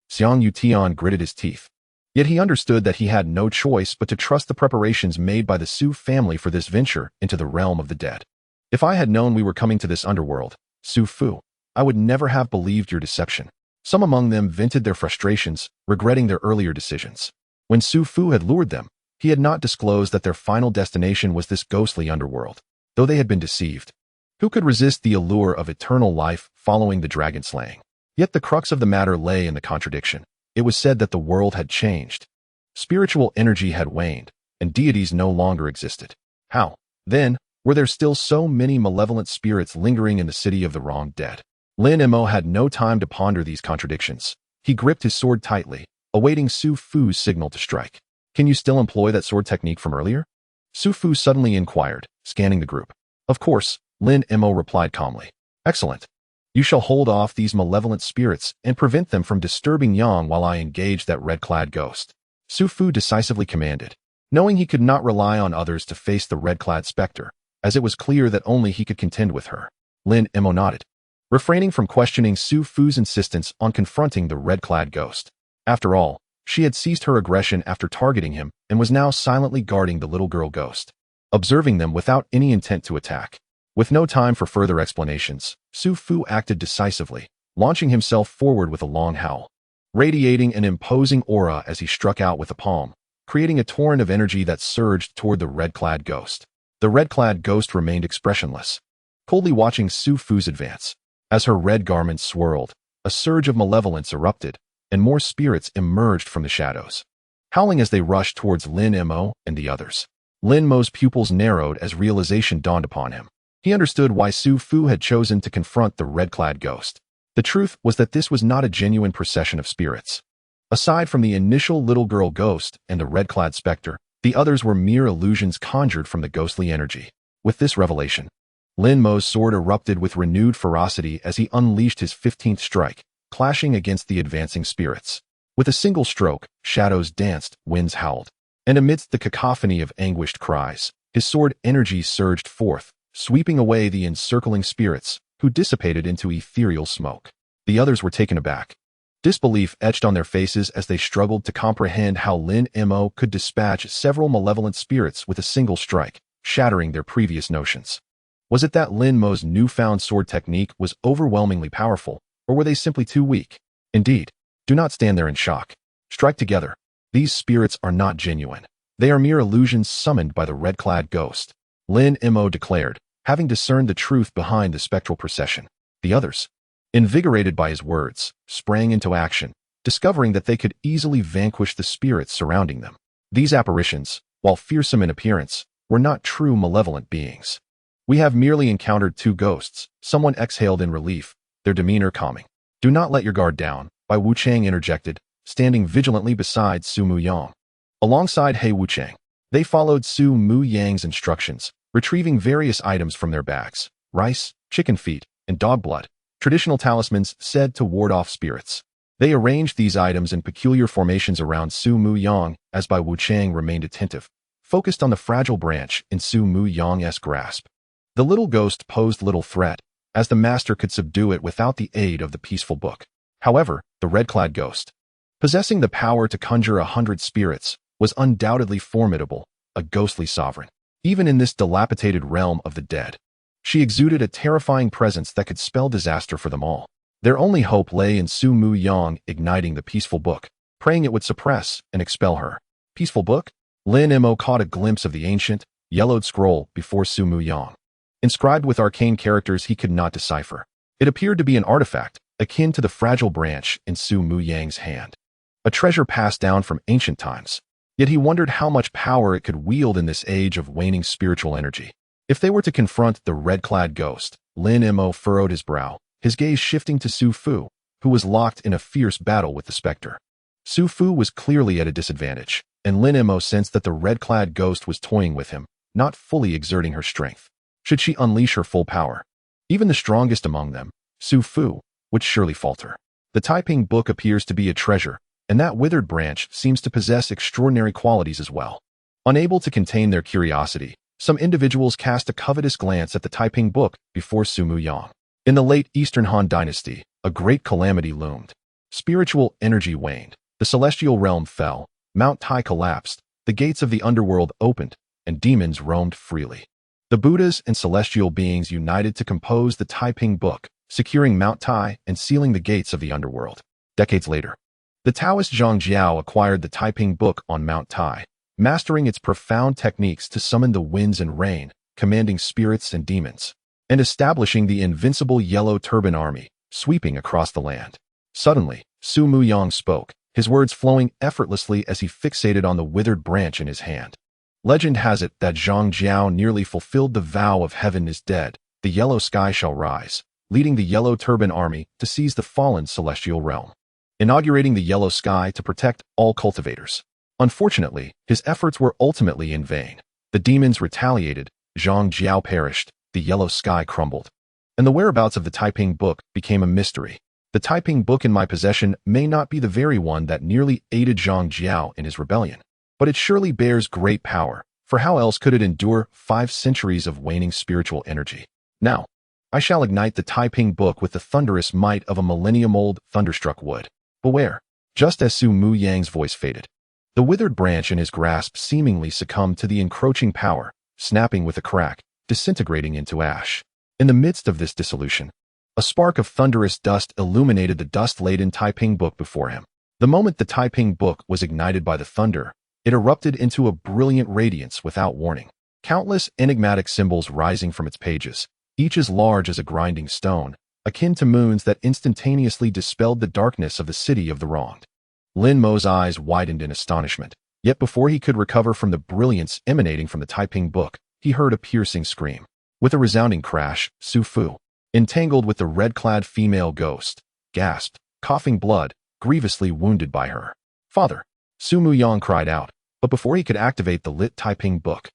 Xiang Yutian gritted his teeth. Yet he understood that he had no choice but to trust the preparations made by the Su family for this venture into the realm of the dead. If I had known we were coming to this underworld, Su Fu, I would never have believed your deception. Some among them vented their frustrations, regretting their earlier decisions. When Su Fu had lured them, he had not disclosed that their final destination was this ghostly underworld, though they had been deceived. Who could resist the allure of eternal life following the dragon slaying? Yet the crux of the matter lay in the contradiction. It was said that the world had changed. Spiritual energy had waned, and deities no longer existed. How, then, were there still so many malevolent spirits lingering in the city of the wronged dead? Lin Mo had no time to ponder these contradictions. He gripped his sword tightly, awaiting Su Fu's signal to strike. Can you still employ that sword technique from earlier? Su Fu suddenly inquired, scanning the group. Of course, Lin Mo replied calmly. Excellent. You shall hold off these malevolent spirits and prevent them from disturbing Yang while I engage that red-clad ghost. Su Fu decisively commanded, knowing he could not rely on others to face the red-clad specter, as it was clear that only he could contend with her. Lin Mo nodded, refraining from questioning Su Fu's insistence on confronting the red-clad ghost. After all, she had ceased her aggression after targeting him and was now silently guarding the little girl ghost, observing them without any intent to attack. With no time for further explanations, Su Fu acted decisively, launching himself forward with a long howl, radiating an imposing aura as he struck out with a palm, creating a torrent of energy that surged toward the red-clad ghost. The red-clad ghost remained expressionless, coldly watching Su Fu's advance. As her red garments swirled, a surge of malevolence erupted, and more spirits emerged from the shadows, howling as they rushed towards Lin Mo and the others. Lin Mo's pupils narrowed as realization dawned upon him. He understood why Su Fu had chosen to confront the red-clad ghost. The truth was that this was not a genuine procession of spirits. Aside from the initial little girl ghost and the red-clad specter, the others were mere illusions conjured from the ghostly energy. With this revelation, Lin Mo's sword erupted with renewed ferocity as he unleashed his 15th strike, clashing against the advancing spirits. With a single stroke, shadows danced, winds howled, and amidst the cacophony of anguished cries, his sword energy surged forth, sweeping away the encircling spirits, who dissipated into ethereal smoke. The others were taken aback. Disbelief etched on their faces as they struggled to comprehend how Lin Mo could dispatch several malevolent spirits with a single strike, shattering their previous notions. Was it that Lin Mo's newfound sword technique was overwhelmingly powerful, or were they simply too weak? Indeed, do not stand there in shock. Strike together. These spirits are not genuine. They are mere illusions summoned by the red-clad ghost, Lin Mo declared, having discerned the truth behind the spectral procession. The others, invigorated by his words, sprang into action, discovering that they could easily vanquish the spirits surrounding them. These apparitions, while fearsome in appearance, were not true malevolent beings. We have merely encountered two ghosts, someone exhaled in relief, their demeanor calming. Do not let your guard down, Bai Wuchang interjected, standing vigilantly beside Su Muyang. Alongside He Wuchang, they followed Su Muyang's instructions, retrieving various items from their bags: rice, chicken feet, and dog blood, traditional talismans said to ward off spirits. They arranged these items in peculiar formations around Su Muyang as Bai Wuchang remained attentive, focused on the fragile branch in Su Muyang's grasp. The little ghost posed little threat, as the master could subdue it without the aid of the peaceful book. However, the red-clad ghost, possessing the power to conjure 100 spirits, was undoubtedly formidable, a ghostly sovereign. Even in this dilapidated realm of the dead, she exuded a terrifying presence that could spell disaster for them all. Their only hope lay in Su Mu Yang igniting the peaceful book, praying it would suppress and expel her. Peaceful book? Lin Mo caught a glimpse of the ancient, yellowed scroll before Su Mu Yang. Inscribed with arcane characters he could not decipher. It appeared to be an artifact, akin to the fragile branch in Su Mu Yang's hand. A treasure passed down from ancient times. Yet he wondered how much power it could wield in this age of waning spiritual energy. If they were to confront the red-clad ghost, Lin Mo furrowed his brow, his gaze shifting to Su Fu, who was locked in a fierce battle with the specter. Su Fu was clearly at a disadvantage, and Lin Mo sensed that the red-clad ghost was toying with him, not fully exerting her strength. Should she unleash her full power? Even the strongest among them, Su Fu, would surely falter. The Taiping book appears to be a treasure, and that withered branch seems to possess extraordinary qualities as well. Unable to contain their curiosity, some individuals cast a covetous glance at the Taiping book before Su Mu Yang. In the late Eastern Han Dynasty, a great calamity loomed. Spiritual energy waned, the celestial realm fell, Mount Tai collapsed, the gates of the underworld opened, and demons roamed freely. The Buddhas and celestial beings united to compose the Taiping book, securing Mount Tai and sealing the gates of the underworld. Decades later, the Taoist Zhang Jiao acquired the Taiping book on Mount Tai, mastering its profound techniques to summon the winds and rain, commanding spirits and demons, and establishing the invincible Yellow Turban Army, sweeping across the land. Suddenly, Su Mu Yang spoke, his words flowing effortlessly as he fixated on the withered branch in his hand. Legend has it that Zhang Jiao nearly fulfilled the vow of heaven is dead, the yellow sky shall rise, leading the Yellow Turban Army to seize the fallen celestial realm, inaugurating the yellow sky to protect all cultivators. Unfortunately, his efforts were ultimately in vain. The demons retaliated, Zhang Jiao perished, the yellow sky crumbled, and the whereabouts of the Taiping book became a mystery. The Taiping book in my possession may not be the very one that nearly aided Zhang Jiao in his rebellion, but it surely bears great power, for how else could it endure 5 centuries of waning spiritual energy? Now, I shall ignite the Taiping book with the thunderous might of a millennium-old thunderstruck wood. Beware! Just as Su Mu Yang's voice faded, the withered branch in his grasp seemingly succumbed to the encroaching power, snapping with a crack, disintegrating into ash. In the midst of this dissolution, a spark of thunderous dust illuminated the dust-laden Taiping book before him. The moment the Taiping book was ignited by the thunder, it erupted into a brilliant radiance without warning. Countless enigmatic symbols rising from its pages, each as large as a grinding stone, akin to moons that instantaneously dispelled the darkness of the city of the wronged. Lin Mo's eyes widened in astonishment, yet before he could recover from the brilliance emanating from the Taiping book, he heard a piercing scream. With a resounding crash, Su Fu, entangled with the red-clad female ghost, gasped, coughing blood, grievously wounded by her. "Father!" Su Mu Yang cried out, but before he could activate the lit Taiping book,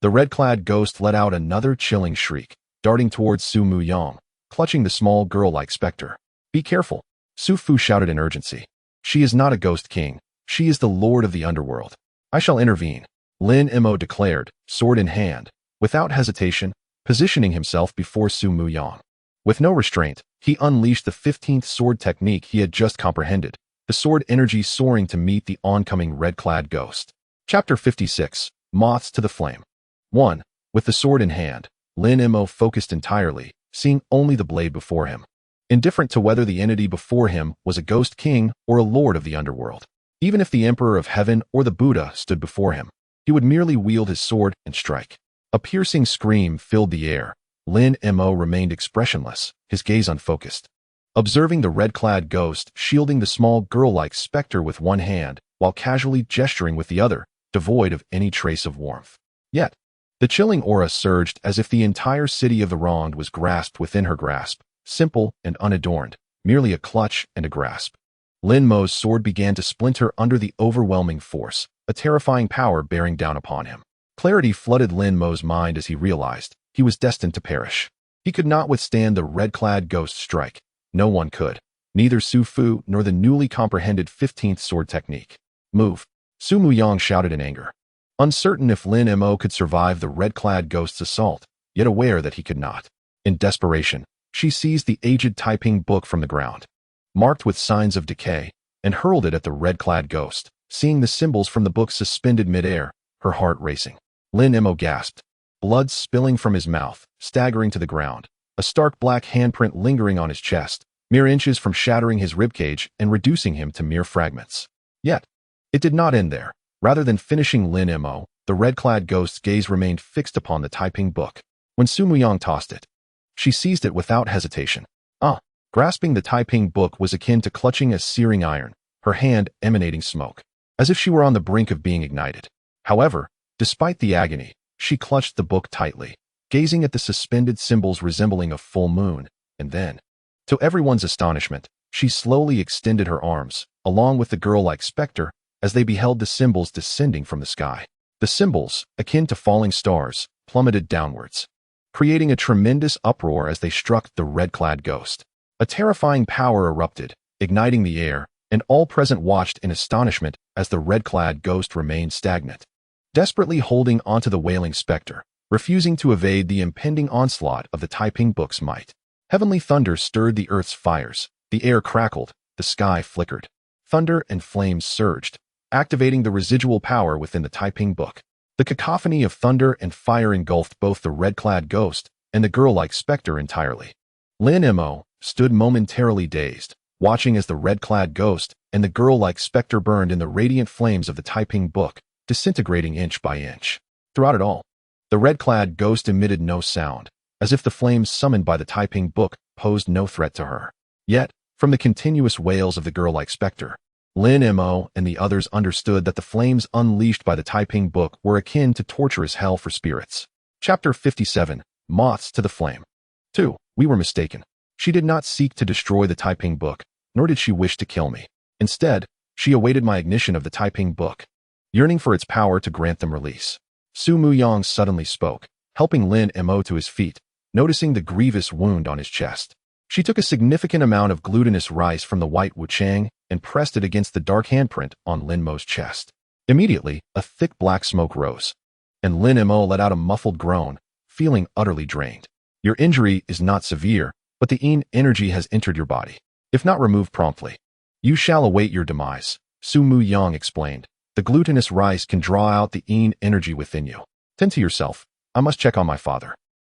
the red-clad ghost let out another chilling shriek, darting towards Su Mu Yang, clutching the small girl-like specter. "Be careful!" Su Fu shouted in urgency. "She is not a ghost king. She is the lord of the underworld. I shall intervene," Lin Mo declared, sword in hand, without hesitation, positioning himself before Su Mu Yang. With no restraint, he unleashed the 15th sword technique he had just comprehended, the sword energy soaring to meet the oncoming red-clad ghost. Chapter 56, Moths to the Flame. 1. With the sword in hand, Lin Mo focused entirely, seeing only the blade before him, indifferent to whether the entity before him was a ghost king or a lord of the underworld. Even if the Emperor of Heaven or the Buddha stood before him, he would merely wield his sword and strike. A piercing scream filled the air. Lin Mo remained expressionless, his gaze unfocused, observing the red-clad ghost shielding the small girl-like specter with one hand while casually gesturing with the other, devoid of any trace of warmth. Yet, the chilling aura surged as if the entire city of the wronged was grasped within her grasp, simple and unadorned, merely a clutch and a grasp. Lin Mo's sword began to splinter under the overwhelming force, a terrifying power bearing down upon him. Clarity flooded Lin Mo's mind as he realized he was destined to perish. He could not withstand the red-clad ghost strike. No one could. Neither Su Fu nor the newly comprehended 15th sword technique. "Move!" Su Mu Yang shouted in anger, uncertain if Lin Mo could survive the red-clad ghost's assault, yet aware that he could not. In desperation, she seized the aged Taiping book from the ground, marked with signs of decay, and hurled it at the red-clad ghost. Seeing the symbols from the book suspended mid-air, her heart racing, Lin Mo gasped, blood spilling from his mouth, staggering to the ground, a stark black handprint lingering on his chest, mere inches from shattering his ribcage and reducing him to mere fragments. Yet, it did not end there. Rather than finishing Lin Mo, the red-clad ghost's gaze remained fixed upon the Taiping book. When Su Muyang tossed it, she seized it without hesitation. Grasping the Taiping book was akin to clutching a searing iron, her hand emanating smoke, as if she were on the brink of being ignited. However, despite the agony, she clutched the book tightly, gazing at the suspended symbols resembling a full moon, and then, to everyone's astonishment, she slowly extended her arms, along with the girl-like specter, as they beheld the symbols descending from the sky. The symbols, akin to falling stars, plummeted downwards, creating a tremendous uproar as they struck the red-clad ghost. A terrifying power erupted, igniting the air, and all present watched in astonishment as the red-clad ghost remained stagnant, desperately holding onto the wailing specter, refusing to evade the impending onslaught of the Taiping book's might. Heavenly thunder stirred the earth's fires, the air crackled, the sky flickered. Thunder and flames surged, activating the residual power within the Taiping book. The cacophony of thunder and fire engulfed both the red-clad ghost and the girl-like specter entirely. Lin Mo stood momentarily dazed, watching as the red-clad ghost and the girl-like specter burned in the radiant flames of the Taiping book, disintegrating inch by inch. Throughout it all, the red-clad ghost emitted no sound, as if the flames summoned by the Taiping book posed no threat to her. Yet, from the continuous wails of the girl-like specter, Lin Mo and the others understood that the flames unleashed by the Taiping book were akin to torturous hell for spirits. Chapter 57, Moths to the Flame. 2. We were mistaken. She did not seek to destroy the Taiping book, nor did she wish to kill me. Instead, she awaited my ignition of the Taiping book, yearning for its power to grant them release. Su Muyang suddenly spoke, helping Lin Mo to his feet, noticing the grievous wound on his chest. She took a significant amount of glutinous rice from the white wuchang and pressed it against the dark handprint on Lin Mo's chest. Immediately, a thick black smoke rose, and Lin Mo let out a muffled groan, feeling utterly drained. Your injury is not severe, but the Yin energy has entered your body. If not removed promptly, you shall await your demise, Su Muyang explained. The glutinous rice can draw out the Yin energy within you. Tend to yourself. I must check on my father.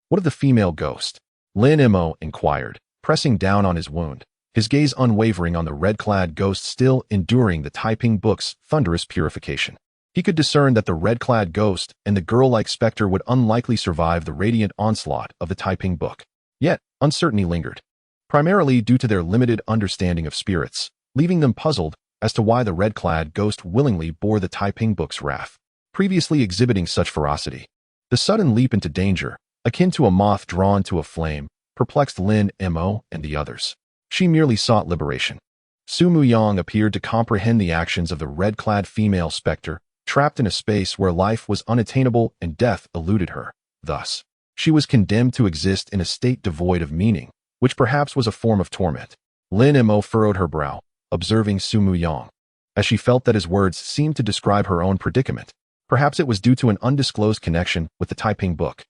What of the female ghost? Lin Mo inquired, pressing down on his wound, his gaze unwavering on the red-clad ghost still enduring the Taiping book's thunderous purification. He could discern that the red-clad ghost and the girl-like specter would unlikely survive the radiant onslaught of the Taiping book. Yet, uncertainty lingered, primarily due to their limited understanding of spirits, leaving them puzzled as to why the red-clad ghost willingly bore the Taiping book's wrath, previously exhibiting such ferocity. The sudden leap into danger, akin to a moth drawn to a flame, perplexed Lin Mo and the others. She merely sought liberation. Su Muyang appeared to comprehend the actions of the red-clad female specter, trapped in a space where life was unattainable and death eluded her. Thus, she was condemned to exist in a state devoid of meaning, which perhaps was a form of torment. Lin Mo furrowed her brow, observing Su Muyang, as she felt that his words seemed to describe her own predicament. Perhaps it was due to an undisclosed connection with the Taiping book.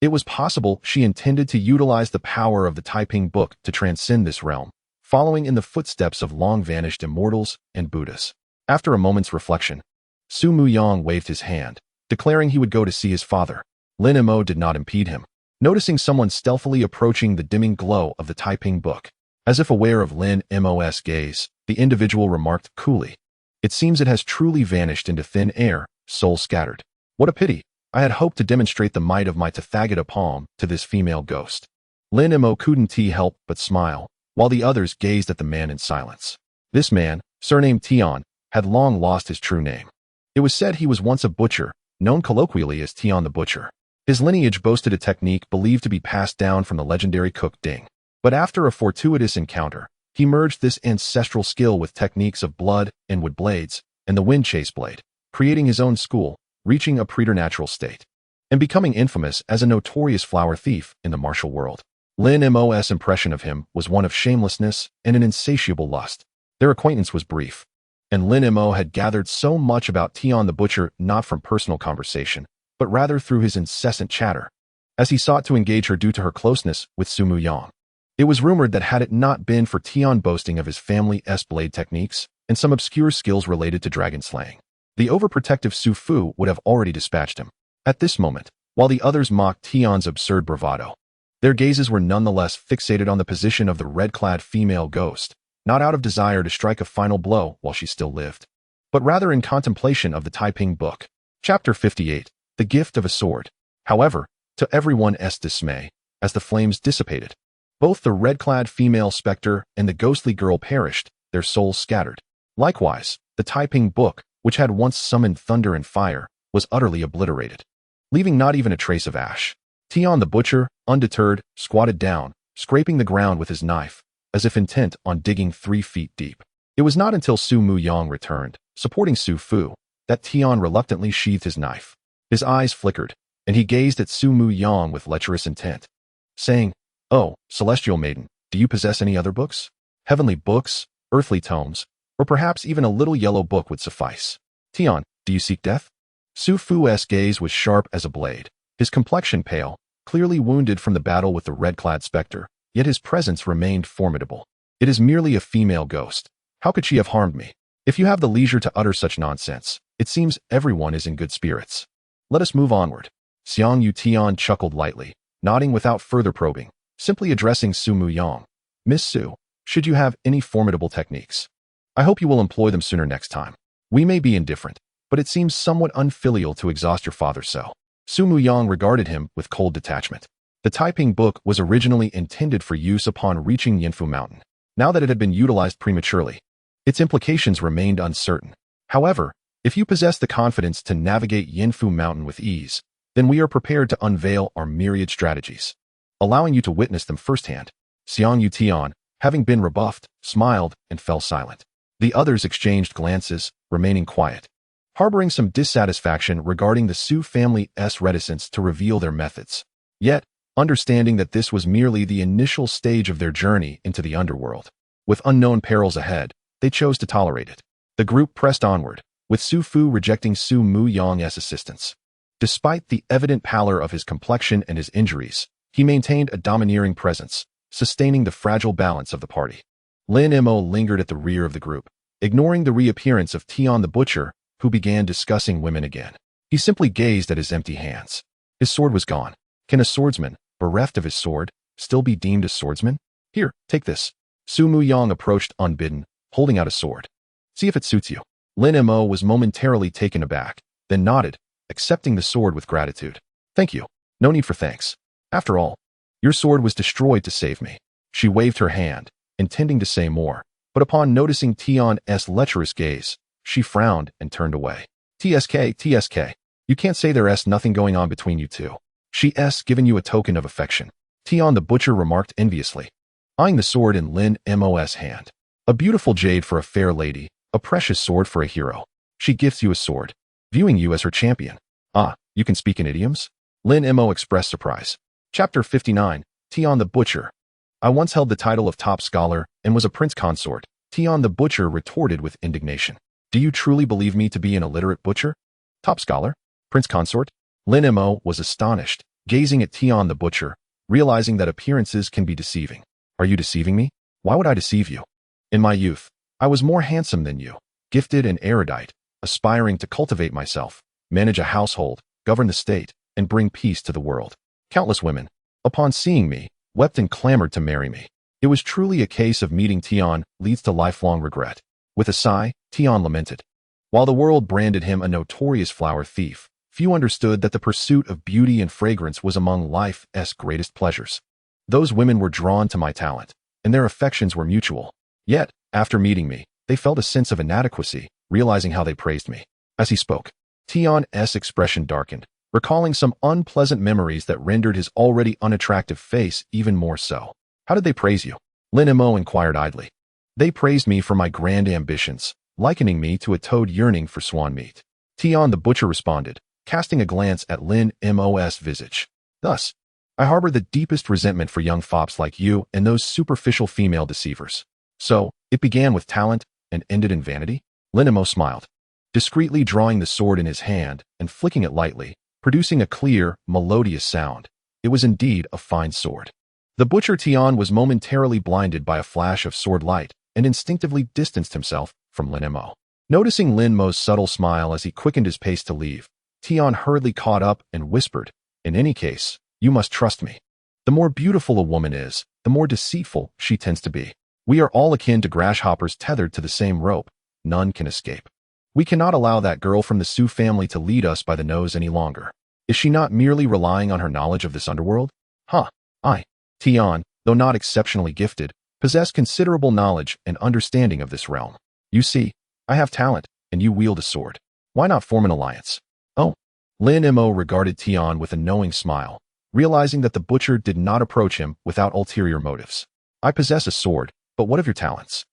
It was possible she intended to utilize the power of the Taiping book to transcend this realm, following in the footsteps of long-vanished immortals and Buddhas. After a moment's reflection, Su Muyang waved his hand, declaring he would go to see his father. Lin Mo did not impede him, noticing someone stealthily approaching the dimming glow of the Taiping book. As if aware of Lin Mo's gaze, the individual remarked coolly, "It seems it has truly vanished into thin air, soul scattered. What a pity. I had hoped to demonstrate the might of my Tathagata palm to this female ghost." Lin Mo couldn't help but smile, while the others gazed at the man in silence. This man, surnamed Tian, had long lost his true name. It was said he was once a butcher, known colloquially as Tian the Butcher. His lineage boasted a technique believed to be passed down from the legendary cook Ding. But after a fortuitous encounter, he merged this ancestral skill with techniques of blood and wood blades, and the wind chase blade, creating his own school, reaching a preternatural state, and becoming infamous as a notorious flower thief in the martial world. Lin Mo's impression of him was one of shamelessness and an insatiable lust. Their acquaintance was brief, and Lin Mo had gathered so much about Tian the Butcher not from personal conversation, but rather through his incessant chatter, as he sought to engage her due to her closeness with Su Muyang. It was rumored that had it not been for Tian boasting of his family's blade techniques and some obscure skills related to dragon slaying, the overprotective Su Fu would have already dispatched him. At this moment, while the others mocked Tian's absurd bravado, Their gazes were nonetheless fixated on the position of the red-clad female ghost, not out of desire to strike a final blow while she still lived, but rather in contemplation of the Taiping book. Chapter 58, The Gift of a Sword. However, to everyone's dismay, as the flames dissipated, both the red-clad female specter and the ghostly girl perished, their souls scattered. Likewise, the Taiping book, which had once summoned thunder and fire, was utterly obliterated, leaving not even a trace of ash. Tian the butcher, undeterred, squatted down, scraping the ground with his knife, as if intent on digging 3 feet deep. It was not until Su Muyang returned, supporting Su Fu, that Tian reluctantly sheathed his knife. His eyes flickered, and he gazed at Su Muyang with lecherous intent, saying, "Oh, celestial maiden, do you possess any other books? Heavenly books, earthly tomes, or perhaps even a little yellow book would suffice. Tian, do you seek death?" Su Fu's gaze was sharp as a blade, his complexion pale, clearly wounded from the battle with the red-clad specter, yet his presence remained formidable. "It is merely a female ghost. How could she have harmed me? If you have the leisure to utter such nonsense, it seems everyone is in good spirits. Let us move onward." Xiang Yu Tian chuckled lightly, nodding without further probing, simply addressing Su Muyang. "Miss Su, should you have any formidable techniques, I hope you will employ them sooner next time. We may be indifferent, but it seems somewhat unfilial to exhaust your father so." Su Muyang regarded him with cold detachment. The Taiping book was originally intended for use upon reaching Yinfu Mountain. Now that it had been utilized prematurely, its implications remained uncertain. However, if you possess the confidence to navigate Yinfu Mountain with ease, then we are prepared to unveil our myriad strategies, allowing you to witness them firsthand. Xiang Yu Tian, having been rebuffed, smiled and fell silent. The others exchanged glances, remaining quiet, harboring some dissatisfaction regarding the Su family's reticence to reveal their methods. Yet, understanding that this was merely the initial stage of their journey into the underworld, with unknown perils ahead, they chose to tolerate it. The group pressed onward, with Su Fu rejecting Su Muyang's assistance. Despite the evident pallor of his complexion and his injuries, he maintained a domineering presence, sustaining the fragile balance of the party. Lin Mo lingered at the rear of the group, ignoring the reappearance of Tian the butcher, who began discussing women again. He simply gazed at his empty hands. His sword was gone. Can a swordsman, bereft of his sword, still be deemed a swordsman? "Here, take this." Su Muyang approached unbidden, holding out a sword. "See if it suits you." Lin Mo was momentarily taken aback, then nodded, accepting the sword with gratitude. "Thank you. No need for thanks. After all, your sword was destroyed to save me." She waved her hand, intending to say more, but upon noticing Tian's lecherous gaze, she frowned and turned away. TSK, you can't say there's nothing going on between you two. She's given you a token of affection." Tian the butcher remarked enviously, eyeing the sword in Lin Mo's hand. "A beautiful jade for a fair lady, a precious sword for a hero. She gifts you a sword, viewing you as her champion. Ah, you can speak in idioms?" Lin Mo expressed surprise. Chapter 59, Tian the Butcher. "I once held the title of top scholar and was a prince consort." Tian the butcher retorted with indignation. "Do you truly believe me to be an illiterate butcher? Top scholar? Prince consort?" Lin Mo was astonished, gazing at Tian the butcher, realizing that appearances can be deceiving. "Are you deceiving me? Why would I deceive you? In my youth, I was more handsome than you, gifted and erudite, aspiring to cultivate myself, manage a household, govern the state, and bring peace to the world. Countless women, upon seeing me, wept and clamored to marry me. It was truly a case of meeting Tian leads to lifelong regret." With a sigh, Tian lamented. While the world branded him a notorious flower thief, few understood that the pursuit of beauty and fragrance was among life's greatest pleasures. Those women were drawn to my talent, and their affections were mutual. Yet, after meeting me, they felt a sense of inadequacy, realizing how they praised me. As he spoke, Tian's expression darkened, recalling some unpleasant memories that rendered his already unattractive face even more so. "How did they praise you?" Lin Mo inquired idly. "They praised me for my grand ambitions, likening me to a toad yearning for swan meat." Tian the butcher responded, casting a glance at Lin Mo's visage. "Thus, I harbor the deepest resentment for young fops like you and those superficial female deceivers. So, it began with talent and ended in vanity?" Lin Mo smiled, discreetly drawing the sword in his hand and flicking it lightly, producing a clear, melodious sound. It was indeed a fine sword. The butcher Tian was momentarily blinded by a flash of sword light and instinctively distanced himself from Lin Mo. Noticing Lin Mo's subtle smile as he quickened his pace to leave, Tian hurriedly caught up and whispered, "In any case, you must trust me." The more beautiful a woman is, the more deceitful she tends to be. We are all akin to grasshoppers tethered to the same rope. None can escape. We cannot allow that girl from the Su family to lead us by the nose any longer. Is she not merely relying on her knowledge of this underworld? Tian, though not exceptionally gifted, possess considerable knowledge and understanding of this realm. You see, I have talent, and you wield a sword. Why not form an alliance? Oh. Lin Mo regarded Tian with a knowing smile, realizing that the butcher did not approach him without ulterior motives. I possess a sword, but what of your talents?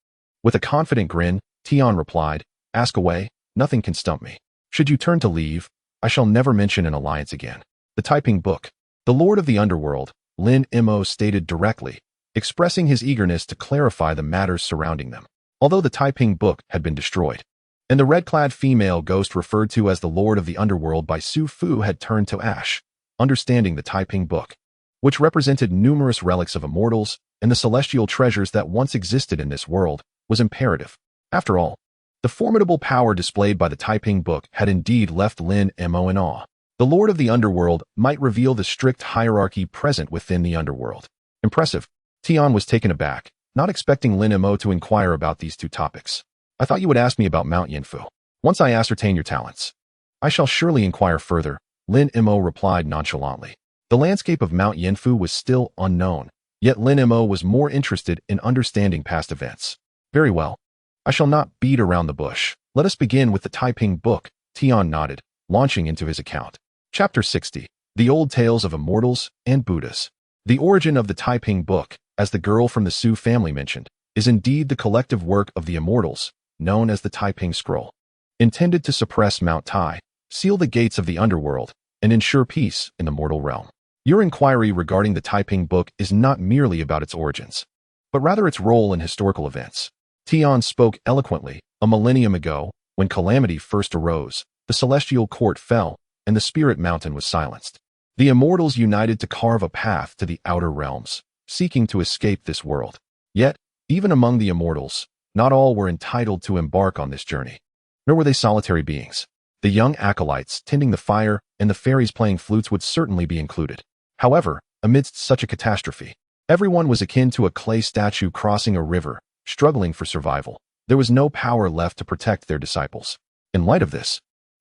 With a confident grin, Tian replied, ask away, nothing can stump me. Should you turn to leave, I shall never mention an alliance again. The typing book. The Lord of the Underworld, Lin Mo stated directly, expressing his eagerness to clarify the matters surrounding them. Although the typing book had been destroyed, and the red-clad female ghost referred to as the Lord of the Underworld by Su Fu had turned to ash, understanding the typing book, which represented numerous relics of immortals and the celestial treasures that once existed in this world, was imperative. After all, the formidable power displayed by the typing book had indeed left Lin Mo in awe. The Lord of the Underworld might reveal the strict hierarchy present within the underworld. Impressive. Tian was taken aback, not expecting Lin Mo to inquire about these two topics. I thought you would ask me about Mount Yinfu. Once I ascertain your talents, I shall surely inquire further, Lin Mo replied nonchalantly. The landscape of Mount Yinfu was still unknown, yet Lin Mo was more interested in understanding past events. Very well. I shall not beat around the bush. Let us begin with the typing book, Tian nodded, launching into his account. Chapter 60. The Old Tales of Immortals and Buddhas. The origin of the typing book, as the girl from the Su family mentioned, is indeed the collective work of the immortals, known as the Taiping Scroll, intended to suppress Mount Tai, seal the gates of the underworld, and ensure peace in the mortal realm. Your inquiry regarding the Taiping book is not merely about its origins, but rather its role in historical events. Tian spoke eloquently. A millennium ago, when calamity first arose, the celestial court fell, and the spirit mountain was silenced. The immortals united to carve a path to the outer realms, seeking to escape this world. Yet, even among the immortals, not all were entitled to embark on this journey, nor were they solitary beings. The young acolytes tending the fire and the fairies playing flutes would certainly be included. However, amidst such a catastrophe, everyone was akin to a clay statue crossing a river, struggling for survival. There was no power left to protect their disciples. In light of this,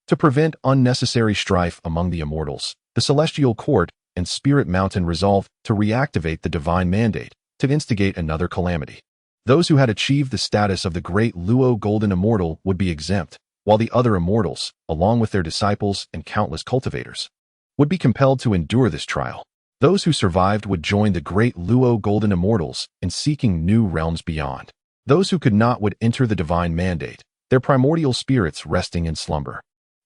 to prevent unnecessary strife among the immortals, the Celestial Court and Spirit Mountain resolved to reactivate the divine mandate to instigate another calamity. Those who had achieved the status of the great Luo Golden Immortal would be exempt, while the other immortals, along with their disciples and countless cultivators, would be compelled to endure this trial. Those who survived would join the great Luo Golden Immortals in seeking new realms beyond. Those who could not would enter the divine mandate, their primordial spirits resting in slumber,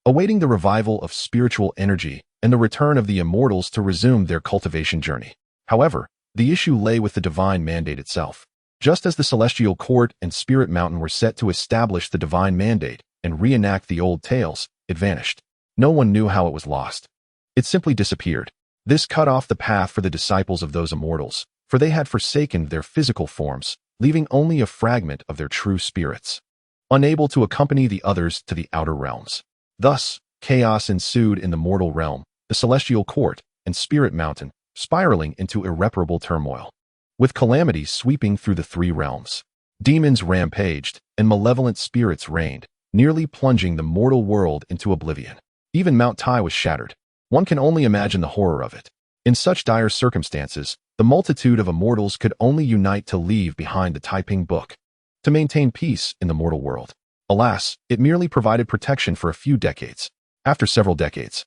awaiting the revival of spiritual energy and the return of the immortals to resume their cultivation journey. However, the issue lay with the divine mandate itself. Just as the Celestial Court and Spirit Mountain were set to establish the divine mandate and reenact the old tales, it vanished. No one knew how it was lost. It simply disappeared. This cut off the path for the disciples of those immortals, for they had forsaken their physical forms, leaving only a fragment of their true spirits, unable to accompany the others to the outer realms. Thus, chaos ensued in the mortal realm, the Celestial Court and Spirit Mountain, spiraling into irreparable turmoil. With calamity sweeping through the three realms, demons rampaged and malevolent spirits reigned, nearly plunging the mortal world into oblivion. Even Mount Tai was shattered. One can only imagine the horror of it. In such dire circumstances, the multitude of immortals could only unite to leave behind the typing book, to maintain peace in the mortal world. Alas, it merely provided protection for a few decades. After several decades,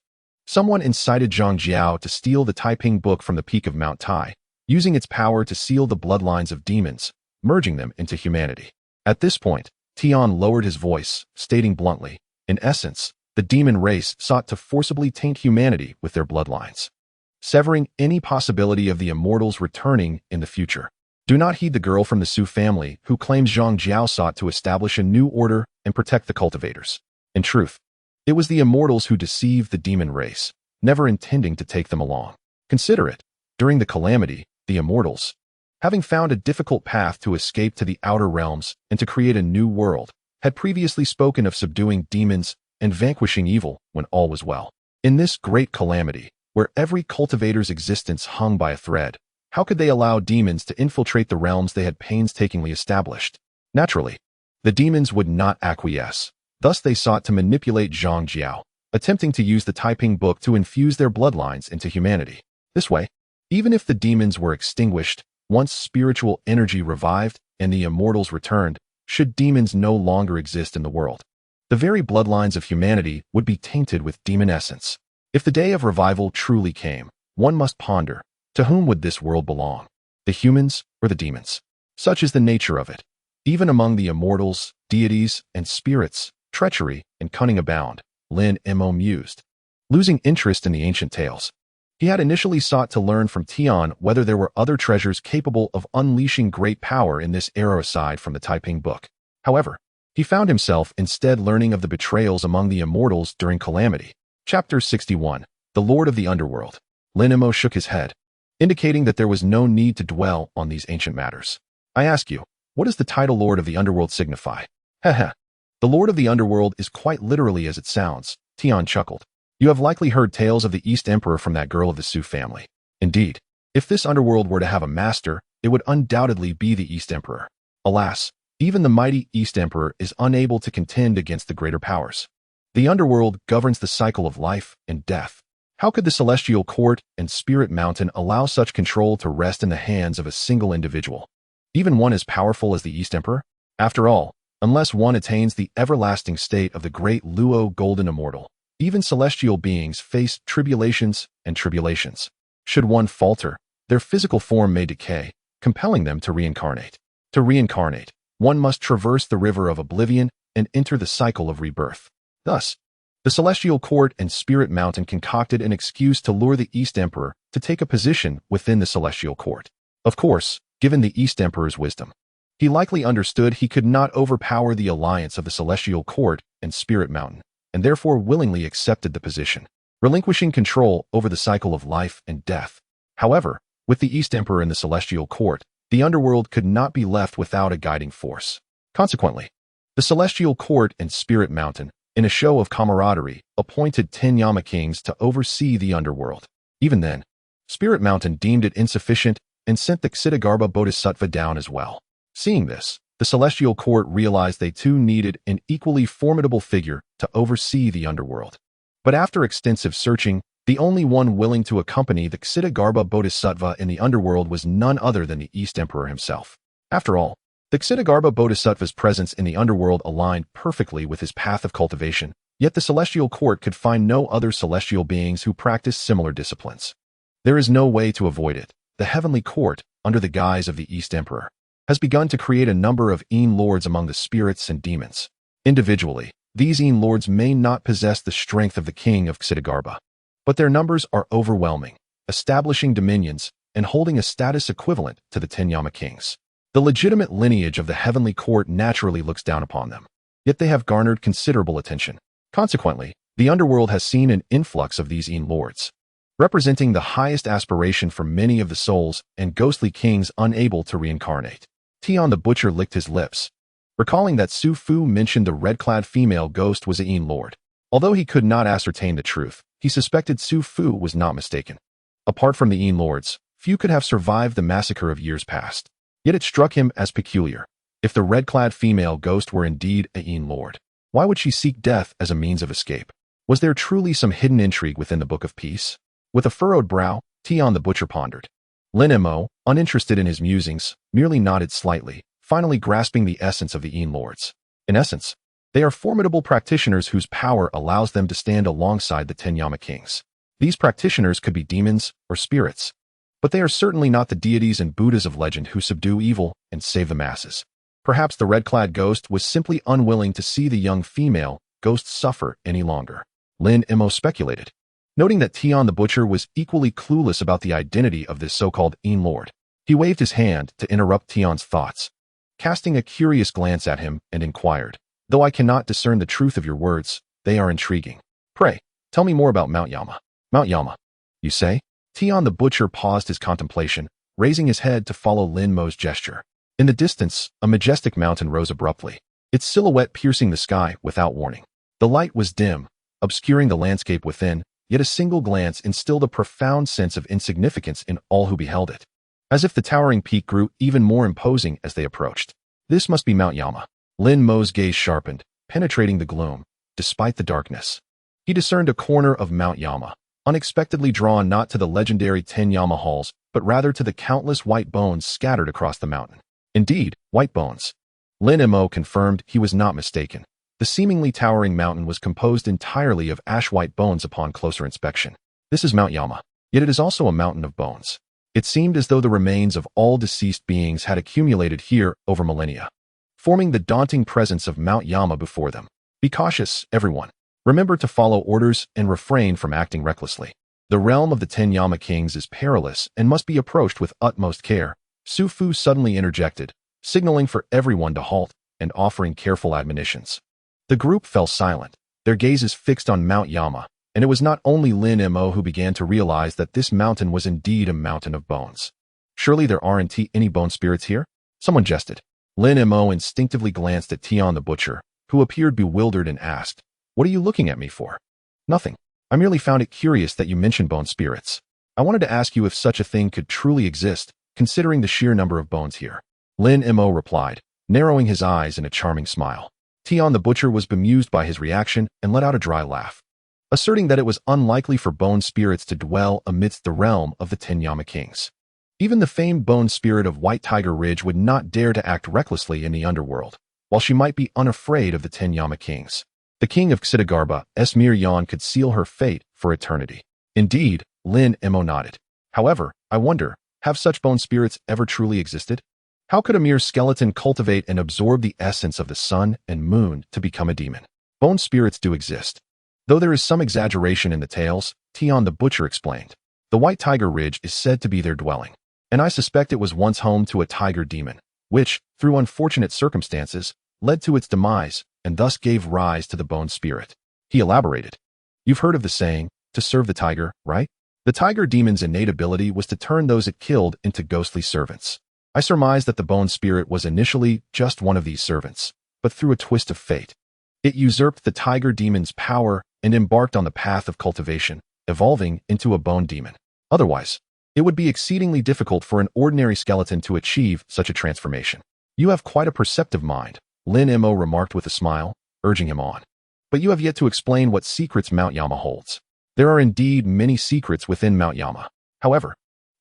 someone incited Zhang Jiao to steal the typing book from the peak of Mount Tai, using its power to seal the bloodlines of demons, merging them into humanity. At this point, Tian lowered his voice, stating bluntly, in essence, the demon race sought to forcibly taint humanity with their bloodlines, severing any possibility of the immortals returning in the future. Do not heed the girl from the Su family who claims Zhang Jiao sought to establish a new order and protect the cultivators. In truth, it was the immortals who deceived the demon race, never intending to take them along. Consider it. During the calamity, the immortals, having found a difficult path to escape to the outer realms and to create a new world, had previously spoken of subduing demons and vanquishing evil when all was well. In this great calamity, where every cultivator's existence hung by a thread, How could they allow demons to infiltrate the realms they had painstakingly established? Naturally, the demons would not acquiesce. Thus they sought to manipulate Zhang Jiao, attempting to use the Taiping book to infuse their bloodlines into humanity. This way, even if the demons were extinguished, once spiritual energy revived and the immortals returned, should demons no longer exist in the world, the very bloodlines of humanity would be tainted with demon essence. If the day of revival truly came, one must ponder, to whom would this world belong? The humans or the demons? Such is the nature of it. Even among the immortals, deities, and spirits, treachery and cunning abound, Lin Mo mused, losing interest in the ancient tales. He had initially sought to learn from Tian whether there were other treasures capable of unleashing great power in this era aside from the Taiping book. However, he found himself instead learning of the betrayals among the immortals during calamity. Chapter 61. The Lord of the Underworld. Lin Mo shook his head, indicating that there was no need to dwell on these ancient matters. I ask you, what does the title Lord of the Underworld signify? Heh. The Lord of the Underworld is quite literally as it sounds, Tian chuckled. You have likely heard tales of the East Emperor from that girl of the Su family. Indeed, if this underworld were to have a master, it would undoubtedly be the East Emperor. Alas, even the mighty East Emperor is unable to contend against the greater powers. The underworld governs the cycle of life and death. How could the Celestial Court and Spirit Mountain allow such control to rest in the hands of a single individual, even one as powerful as the East Emperor? After all, unless one attains the everlasting state of the great Luo Golden Immortal, even celestial beings face tribulations and tribulations. Should one falter, their physical form may decay, compelling them to reincarnate. To reincarnate, one must traverse the river of oblivion and enter the cycle of rebirth. Thus, the Celestial Court and Spirit Mountain concocted an excuse to lure the East Emperor to take a position within the Celestial Court. Of course, given the East Emperor's wisdom, he likely understood he could not overpower the alliance of the Celestial Court and Spirit Mountain, and therefore willingly accepted the position, relinquishing control over the cycle of life and death. However, with the East Emperor in the Celestial Court, the underworld could not be left without a guiding force. Consequently, the Celestial Court and Spirit Mountain, in a show of camaraderie, appointed 10 Yama kings to oversee the underworld. Even then, Spirit Mountain deemed it insufficient and sent the Ksitigarbha Bodhisattva down as well. Seeing this, the Celestial Court realized they too needed an equally formidable figure to oversee the underworld. But after extensive searching, the only one willing to accompany the Ksitigarbha Bodhisattva in the underworld was none other than the East Emperor himself. After all, the Ksitigarbha Bodhisattva's presence in the underworld aligned perfectly with his path of cultivation, yet the Celestial Court could find no other celestial beings who practiced similar disciplines. There is no way to avoid it. The Heavenly Court, under the guise of the East Emperor, has begun to create a number of Een Lords among the spirits and demons. Individually, these Een Lords may not possess the strength of the King of Ksitigarbha, but their numbers are overwhelming, establishing dominions and holding a status equivalent to the 10 Yama kings. The legitimate lineage of the Heavenly Court naturally looks down upon them, yet they have garnered considerable attention. Consequently, the underworld has seen an influx of these Een Lords, representing the highest aspiration for many of the souls and ghostly kings unable to reincarnate. Tian the Butcher licked his lips, recalling that Su Fu mentioned the red-clad female ghost was a Een Lord. Although he could not ascertain the truth, he suspected Su Fu was not mistaken. Apart from the Een Lords, few could have survived the massacre of years past. Yet it struck him as peculiar. If the red-clad female ghost were indeed a Een Lord, why would she seek death as a means of escape? Was there truly some hidden intrigue within the Book of Peace? With a furrowed brow, Tian the Butcher pondered. Lin Mo, uninterested in his musings, merely nodded slightly, finally grasping the essence of the Een Lords. In essence, they are formidable practitioners whose power allows them to stand alongside the 10 Yama kings. These practitioners could be demons or spirits, but they are certainly not the deities and Buddhas of legend who subdue evil and save the masses. Perhaps the red-clad ghost was simply unwilling to see the young female ghost suffer any longer. Lin Mo speculated, noting that Tian the Butcher was equally clueless about the identity of this so-called Een Lord. He waved his hand to interrupt Tian's thoughts, casting a curious glance at him, and inquired, "Though I cannot discern the truth of your words, they are intriguing. Pray, tell me more about Mount Yama." Mount Yama, you say? Tian the Butcher paused his contemplation, raising his head to follow Lin Mo's gesture. In the distance, a majestic mountain rose abruptly, its silhouette piercing the sky without warning. The light was dim, obscuring the landscape within, yet a single glance instilled a profound sense of insignificance in all who beheld it. as if the towering peak grew even more imposing as they approached. This must be Mount Yama. Lin Mo's gaze sharpened, penetrating the gloom, despite the darkness. He discerned a corner of Mount Yama, unexpectedly drawn not to the legendary 10 Yama halls, but rather to the countless white bones scattered across the mountain. Indeed, white bones. Lin Mo confirmed he was not mistaken. The seemingly towering mountain was composed entirely of ash-white bones upon closer inspection. This is Mount Yama, yet it is also a mountain of bones. It seemed as though the remains of all deceased beings had accumulated here over millennia, forming the daunting presence of Mount Yama before them. Be cautious, everyone. Remember to follow orders and refrain from acting recklessly. The realm of the 10 Yama kings is perilous and must be approached with utmost care. Su Fu suddenly interjected, signaling for everyone to halt and offering careful admonitions. The group fell silent, their gazes fixed on Mount Yama, and it was not only Lin Mo who began to realize that this mountain was indeed a mountain of bones. Surely there aren't any bone spirits here? Someone jested. Lin Mo instinctively glanced at Tian the butcher, who appeared bewildered and asked, "What are you looking at me for?" "Nothing. I merely found it curious that you mentioned bone spirits. I wanted to ask you if such a thing could truly exist, considering the sheer number of bones here." Lin Mo replied, narrowing his eyes in a charming smile. Tian the butcher was bemused by his reaction and let out a dry laugh, asserting that it was unlikely for bone spirits to dwell amidst the realm of the 10 Yama kings. Even the famed bone spirit of White Tiger Ridge would not dare to act recklessly in the underworld, while she might be unafraid of the 10 Yama kings. The king of Xidagarba, Esmir Yan, could seal her fate for eternity. Indeed, Lin Mo nodded. However, I wonder, have such bone spirits ever truly existed? How could a mere skeleton cultivate and absorb the essence of the sun and moon to become a demon? Bone spirits do exist, though there is some exaggeration in the tales, Tian the butcher explained. The White Tiger Ridge is said to be their dwelling, and I suspect it was once home to a tiger demon, which, through unfortunate circumstances, led to its demise and thus gave rise to the bone spirit. He elaborated. You've heard of the saying, to serve the tiger, right? The tiger demon's innate ability was to turn those it killed into ghostly servants. I surmise that the bone spirit was initially just one of these servants, but through a twist of fate, it usurped the tiger demon's power and embarked on the path of cultivation, evolving into a bone demon. Otherwise, it would be exceedingly difficult for an ordinary skeleton to achieve such a transformation. You have quite a perceptive mind, Lin Mo remarked with a smile, urging him on. But you have yet to explain what secrets Mount Yama holds. There are indeed many secrets within Mount Yama. However,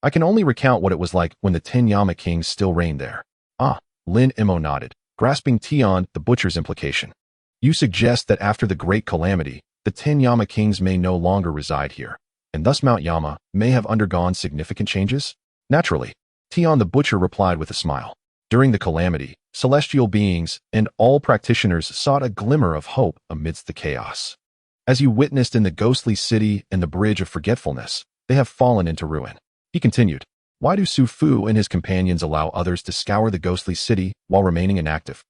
I can only recount what it was like when the 10 Yama kings still reigned there. Ah, Lin Mo nodded, grasping Tian the butcher's implication. You suggest that after the great calamity, the 10 Yama kings may no longer reside here, and thus Mount Yama may have undergone significant changes? Naturally, Tian the butcher replied with a smile. During the calamity, celestial beings and all practitioners sought a glimmer of hope amidst the chaos. As you witnessed in the ghostly city and the bridge of forgetfulness, they have fallen into ruin. He continued, why do Su Fu and his companions allow others to scour the ghostly city while remaining inactive?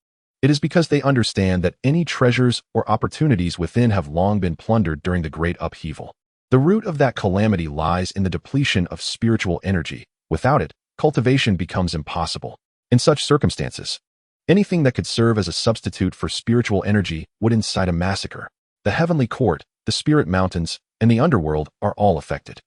It is because they understand that any treasures or opportunities within have long been plundered during the great upheaval. The root of that calamity lies in the depletion of spiritual energy. Without it, cultivation becomes impossible. In such circumstances, anything that could serve as a substitute for spiritual energy would incite a massacre. The heavenly court, the spirit mountains, and the underworld are all affected.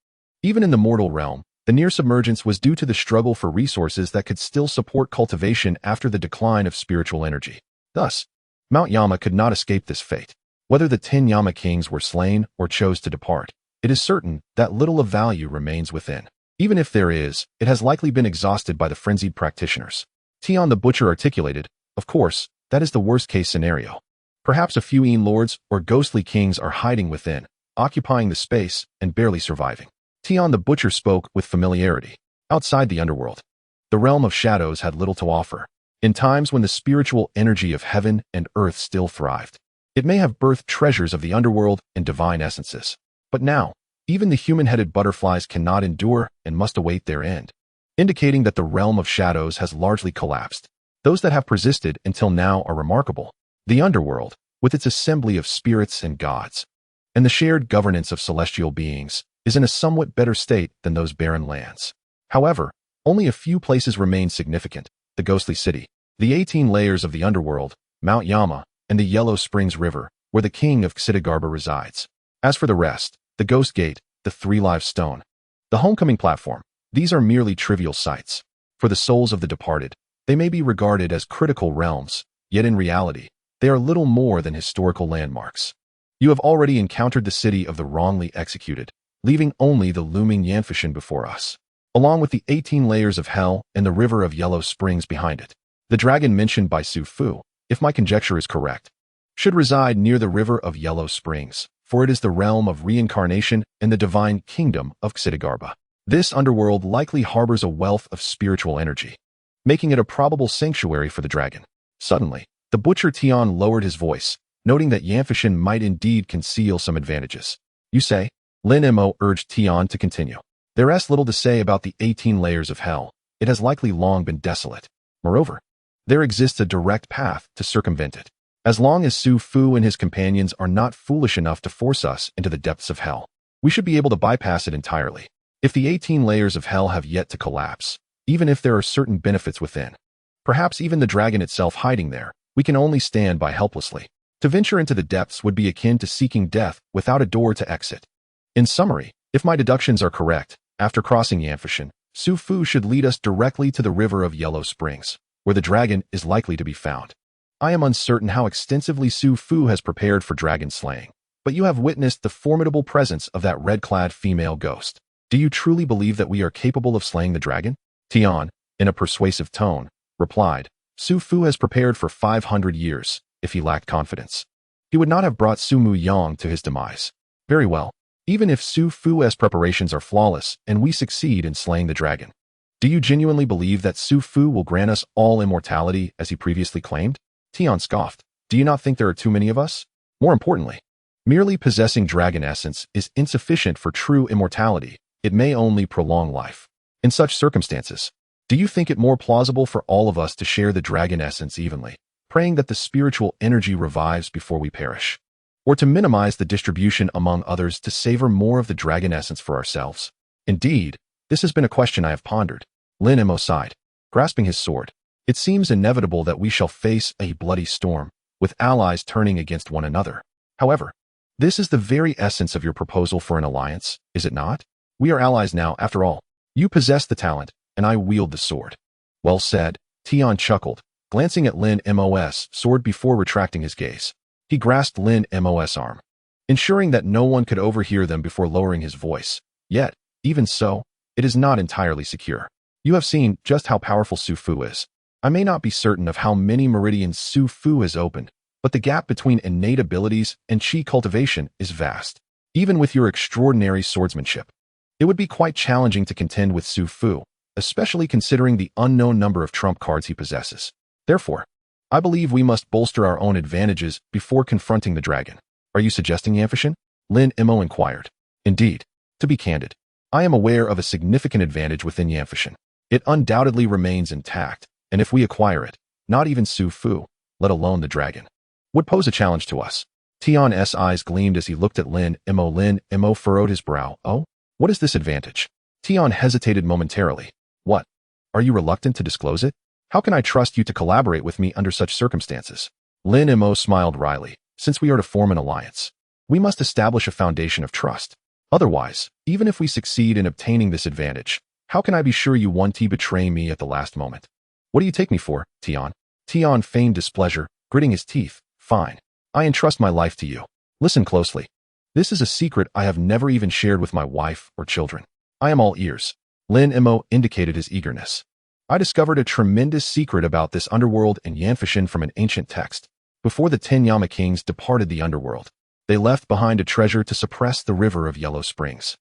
Even in the mortal realm, the near submergence was due to the struggle for resources that could still support cultivation after the decline of spiritual energy. Thus, Mount Yama could not escape this fate. Whether the 10 Yama kings were slain or chose to depart, it is certain that little of value remains within. Even if there is, it has likely been exhausted by the frenzied practitioners. Tian the butcher articulated, of course, that is the worst-case scenario. Perhaps a few lords or ghostly kings are hiding within, occupying the space and barely surviving. Tian the butcher spoke with familiarity. Outside the underworld, the realm of shadows had little to offer. In times when the spiritual energy of heaven and earth still thrived, it may have birthed treasures of the underworld and divine essences. But now, even the human-headed butterflies cannot endure and must await their end, indicating that the realm of shadows has largely collapsed. Those that have persisted until now are remarkable. The underworld, with its assembly of spirits and gods, and the shared governance of celestial beings, is in a somewhat better state than those barren lands. However, only a few places remain significant: the ghostly city, the 18 layers of the underworld, Mount Yama, and the Yellow Springs River, where the king of Xidagarba resides. As for the rest, the Ghost Gate, the 3 Live Stone, the Homecoming Platform, These are merely trivial sites. For the souls of the departed, they may be regarded as critical realms, yet in reality, they are little more than historical landmarks. You have already encountered the city of the wrongly executed, leaving only the looming Yanfishan before us, along with the 18 layers of hell and the river of yellow springs behind it. The dragon mentioned by Su Fu, if my conjecture is correct, should reside near the river of yellow springs, for it is the realm of reincarnation and the divine kingdom of Xitigarbha. This underworld likely harbors a wealth of spiritual energy, making it a probable sanctuary for the dragon. Suddenly, the butcher Tian lowered his voice, noting that Yanfishan might indeed conceal some advantages. You say? Lin Mo urged Tian to continue. There is little to say about the 18 layers of hell. It has likely long been desolate. Moreover, there exists a direct path to circumvent it. As long as Su Fu and his companions are not foolish enough to force us into the depths of hell, we should be able to bypass it entirely. If the 18 layers of hell have yet to collapse, even if there are certain benefits within, perhaps even the dragon itself hiding there, we can only stand by helplessly. To venture into the depths would be akin to seeking death without a door to exit. In summary, if my deductions are correct, after crossing Yanfishan, Su Fu should lead us directly to the river of yellow springs, where the dragon is likely to be found. I am uncertain how extensively Su Fu has prepared for dragon slaying, but you have witnessed the formidable presence of that red-clad female ghost. Do you truly believe that we are capable of slaying the dragon? Tian, in a persuasive tone, replied, Su Fu has prepared for 500 years. If he lacked confidence, he would not have brought Su Mu Yang to his demise. Very well. Even if Su Fu's preparations are flawless and we succeed in slaying the dragon, do you genuinely believe that Su Fu will grant us all immortality as he previously claimed? Tian scoffed. Do you not think there are too many of us? More importantly, merely possessing dragon essence is insufficient for true immortality. It may only prolong life. In such circumstances, do you think it more plausible for all of us to share the dragon essence evenly, praying that the spiritual energy revives before we perish, or to minimize the distribution among others to savor more of the dragon essence for ourselves? Indeed, this has been a question I have pondered. Lin Mo sighed, grasping his sword. It seems inevitable that we shall face a bloody storm, with allies turning against one another. However, this is the very essence of your proposal for an alliance, is it not? We are allies now, after all. You possess the talent, and I wield the sword. Well said, Tian chuckled, glancing at Lin Mo's sword before retracting his gaze. He grasped Lin Mo's arm, ensuring that no one could overhear them before lowering his voice. Yet, even so, it is not entirely secure. You have seen just how powerful Su Fu is. I may not be certain of how many meridians Su Fu has opened, but the gap between innate abilities and chi cultivation is vast. Even with your extraordinary swordsmanship, it would be quite challenging to contend with Su Fu, especially considering the unknown number of trump cards he possesses. Therefore, I believe we must bolster our own advantages before confronting the dragon. Are you suggesting Yanfishan? Lin Mo inquired. Indeed. To be candid, I am aware of a significant advantage within Yanfishan. It undoubtedly remains intact, and if we acquire it, not even Su Fu, let alone the dragon, would pose a challenge to us. Tian's eyes gleamed as he looked at Lin Mo. Lin Mo furrowed his brow. Oh? What is this advantage? Tian hesitated momentarily. What? Are you reluctant to disclose it? How can I trust you to collaborate with me under such circumstances? Lin Mo smiled wryly. Since we are to form an alliance, we must establish a foundation of trust. Otherwise, even if we succeed in obtaining this advantage, how can I be sure you won't betray me at the last moment? What do you take me for, Tian? Tian feigned displeasure, gritting his teeth. Fine. I entrust my life to you. Listen closely. This is a secret I have never even shared with my wife or children. I am all ears. Lin Mo indicated his eagerness. I discovered a tremendous secret about this underworld in Yanfishan from an ancient text. Before the 10 Yama kings departed the underworld, they left behind a treasure to suppress the river of yellow springs,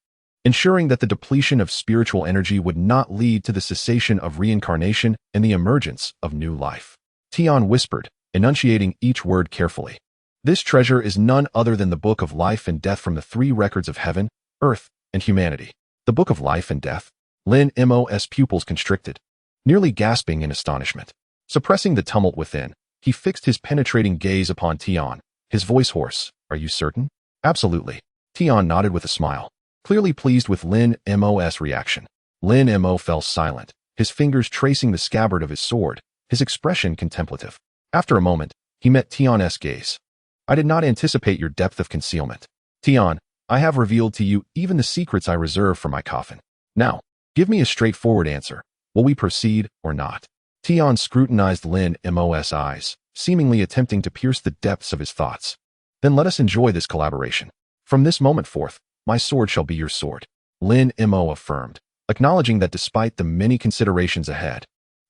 ensuring that the depletion of spiritual energy would not lead to the cessation of reincarnation and the emergence of new life. Tian whispered, enunciating each word carefully. This treasure is none other than the Book of Life and Death from the 3 records of heaven, earth, and humanity. The Book of Life and Death? Lin Mo's pupils constricted, nearly gasping in astonishment. Suppressing the tumult within, he fixed his penetrating gaze upon Tian, his voice hoarse. Are you certain? Absolutely. Tian nodded with a smile, clearly pleased with Lin Mo's reaction. Lin Mo fell silent, his fingers tracing the scabbard of his sword, his expression contemplative. After a moment, he met Tian's gaze. I did not anticipate your depth of concealment. Tian, I have revealed to you even the secrets I reserve for my coffin. Now, Give me a straightforward answer. Will we proceed or not? Tian scrutinized Lin Mo's eyes, seemingly attempting to pierce the depths of his thoughts. Then let us enjoy this collaboration. From this moment forth, my sword shall be your sword, Lin Mo affirmed, acknowledging that despite the many considerations ahead,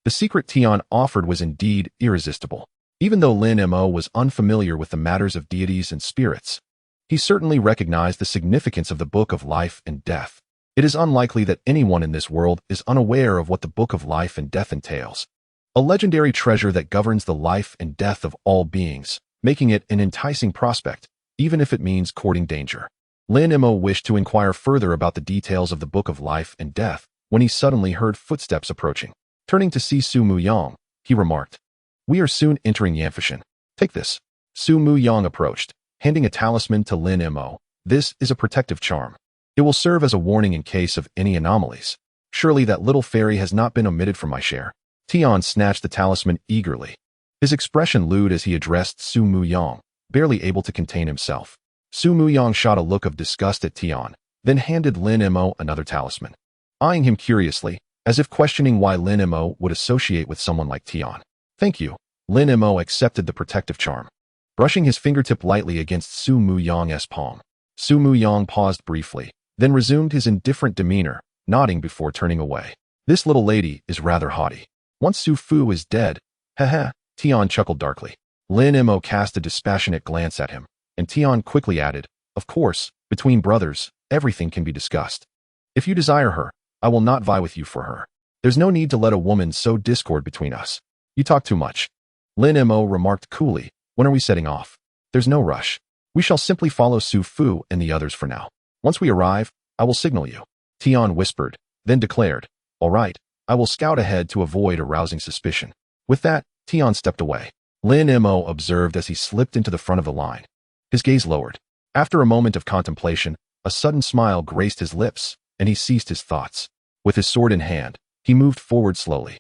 the secret Tian offered was indeed irresistible. Even though Lin Mo was unfamiliar with the matters of deities and spirits, he certainly recognized the significance of the Book of Life and Death. It is unlikely that anyone in this world is unaware of what the Book of Life and Death entails. A legendary treasure that governs the life and death of all beings, making it an enticing prospect, even if it means courting danger. Lin Mo wished to inquire further about the details of the Book of Life and Death when he suddenly heard footsteps approaching. Turning to see Su Muyang, he remarked, "We are soon entering Yanfushan. Take this." Su Muyang approached, handing a talisman to Lin Mo. "This is a protective charm. It will serve as a warning in case of any anomalies. Surely that little fairy has not been omitted from my share." Tian snatched the talisman eagerly. His expression lewd as he addressed Su Muyang, barely able to contain himself. Su Muyang shot a look of disgust at Tian, then handed Lin Mo another talisman, eyeing him curiously, as if questioning why Lin Mo would associate with someone like Tian. "Thank you." Lin Mo accepted the protective charm, brushing his fingertip lightly against Su Muyang's palm. Su Muyang paused briefly, then resumed his indifferent demeanor, nodding before turning away. "This little lady is rather haughty. Once Su Fu is dead, haha," Tian chuckled darkly. Lin Mo cast a dispassionate glance at him, and Tian quickly added, "Of course, between brothers, everything can be discussed. If you desire her, I will not vie with you for her. There's no need to let a woman sow discord between us. You talk too much." Lin Mo remarked coolly, "When are we setting off?" "There's no rush. We shall simply follow Su Fu and the others for now. Once we arrive, I will signal you." Tian whispered, then declared, "All right, I will scout ahead to avoid arousing suspicion." With that, Tian stepped away. Lin Mo observed as he slipped into the front of the line. His gaze lowered. After a moment of contemplation, a sudden smile graced his lips, and he ceased his thoughts. With his sword in hand, he moved forward slowly.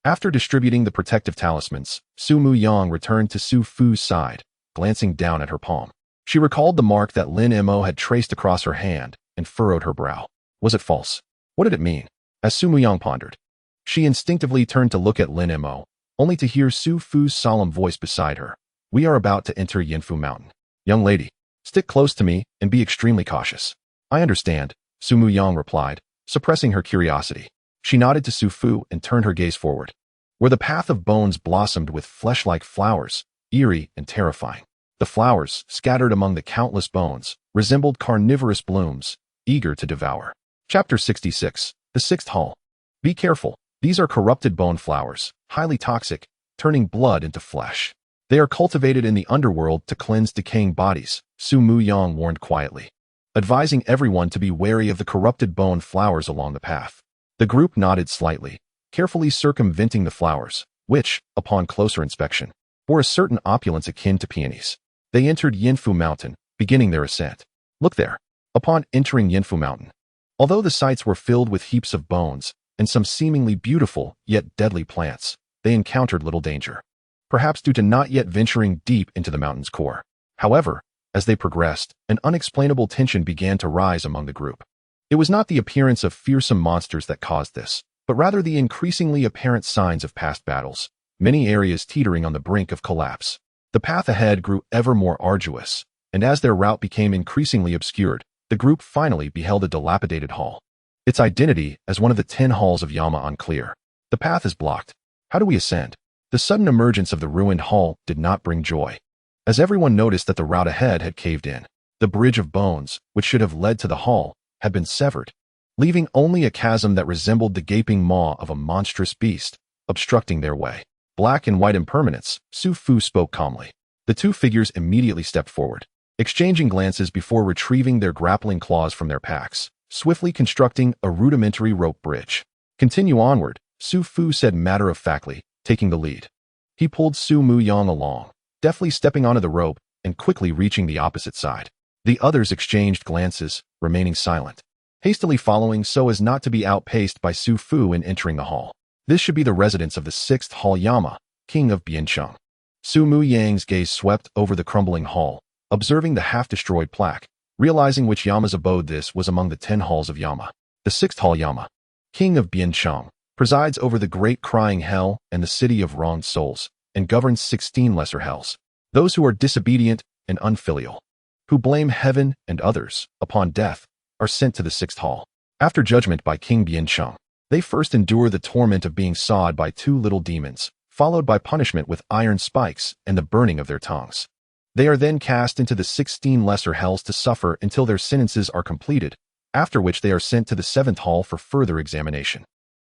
After distributing the protective talismans, Su Muyang returned to Su Fu's side, glancing down at her palm. She recalled the mark that Lin Mo had traced across her hand and furrowed her brow. Was it false? What did it mean? As Su Muyang pondered, she instinctively turned to look at Lin Mo, only to hear Su Fu's solemn voice beside her. "We are about to enter Yanfu Mountain. Young lady, stick close to me and be extremely cautious." "I understand," Su Muyang replied, suppressing her curiosity. She nodded to Su Fu and turned her gaze forward, where the path of bones blossomed with flesh-like flowers, eerie and terrifying. The flowers, scattered among the countless bones, resembled carnivorous blooms, eager to devour. Chapter 66, The Sixth Hall. Be careful. These are corrupted bone flowers, highly toxic, turning blood into flesh. They are cultivated in the underworld to cleanse decaying bodies, Su Muyang warned quietly, advising everyone to be wary of the corrupted bone flowers along the path. The group nodded slightly, carefully circumventing the flowers, which, upon closer inspection, bore a certain opulence akin to peonies. They entered Yanfu Mountain, beginning their ascent. Look there. Upon entering Yanfu Mountain, although the sights were filled with heaps of bones and some seemingly beautiful yet deadly plants, they encountered little danger, perhaps due to not yet venturing deep into the mountain's core. However, as they progressed, an unexplainable tension began to rise among the group. It was not the appearance of fearsome monsters that caused this, but rather the increasingly apparent signs of past battles, many areas teetering on the brink of collapse. The path ahead grew ever more arduous, and as their route became increasingly obscured, the group finally beheld a dilapidated hall. Its identity as one of the 10 halls of Yama unclear. The path is blocked. How do we ascend? The sudden emergence of the ruined hall did not bring joy, as everyone noticed that the route ahead had caved in. The bridge of bones, which should have led to the hall, had been severed, leaving only a chasm that resembled the gaping maw of a monstrous beast, obstructing their way. Black and white impermanence, Su Fu spoke calmly. The two figures immediately stepped forward, exchanging glances before retrieving their grappling claws from their packs, swiftly constructing a rudimentary rope bridge. "Continue onward," Su Fu said matter-of-factly, taking the lead. He pulled Su Muyang along, deftly stepping onto the rope and quickly reaching the opposite side. The others exchanged glances, remaining silent, hastily following so as not to be outpaced by Su Fu in entering the hall. This should be the residence of the 6th Hall Yama, king of Biancheng. Su Muyang's gaze swept over the crumbling hall, observing the half-destroyed plaque, realizing which Yama's abode this was among the 10 halls of Yama. The 6th Hall Yama. king of Biancheng, presides over the great crying hell and the city of wronged souls, and governs 16 lesser hells. Those who are disobedient and unfilial, who blame heaven and others, upon death, are sent to the 6th hall. After judgment by King Biancheng, they first endure the torment of being sawed by 2 little demons, followed by punishment with iron spikes and the burning of their tongues. They are then cast into the 16 lesser hells to suffer until their sentences are completed, after which they are sent to the 7th hall for further examination.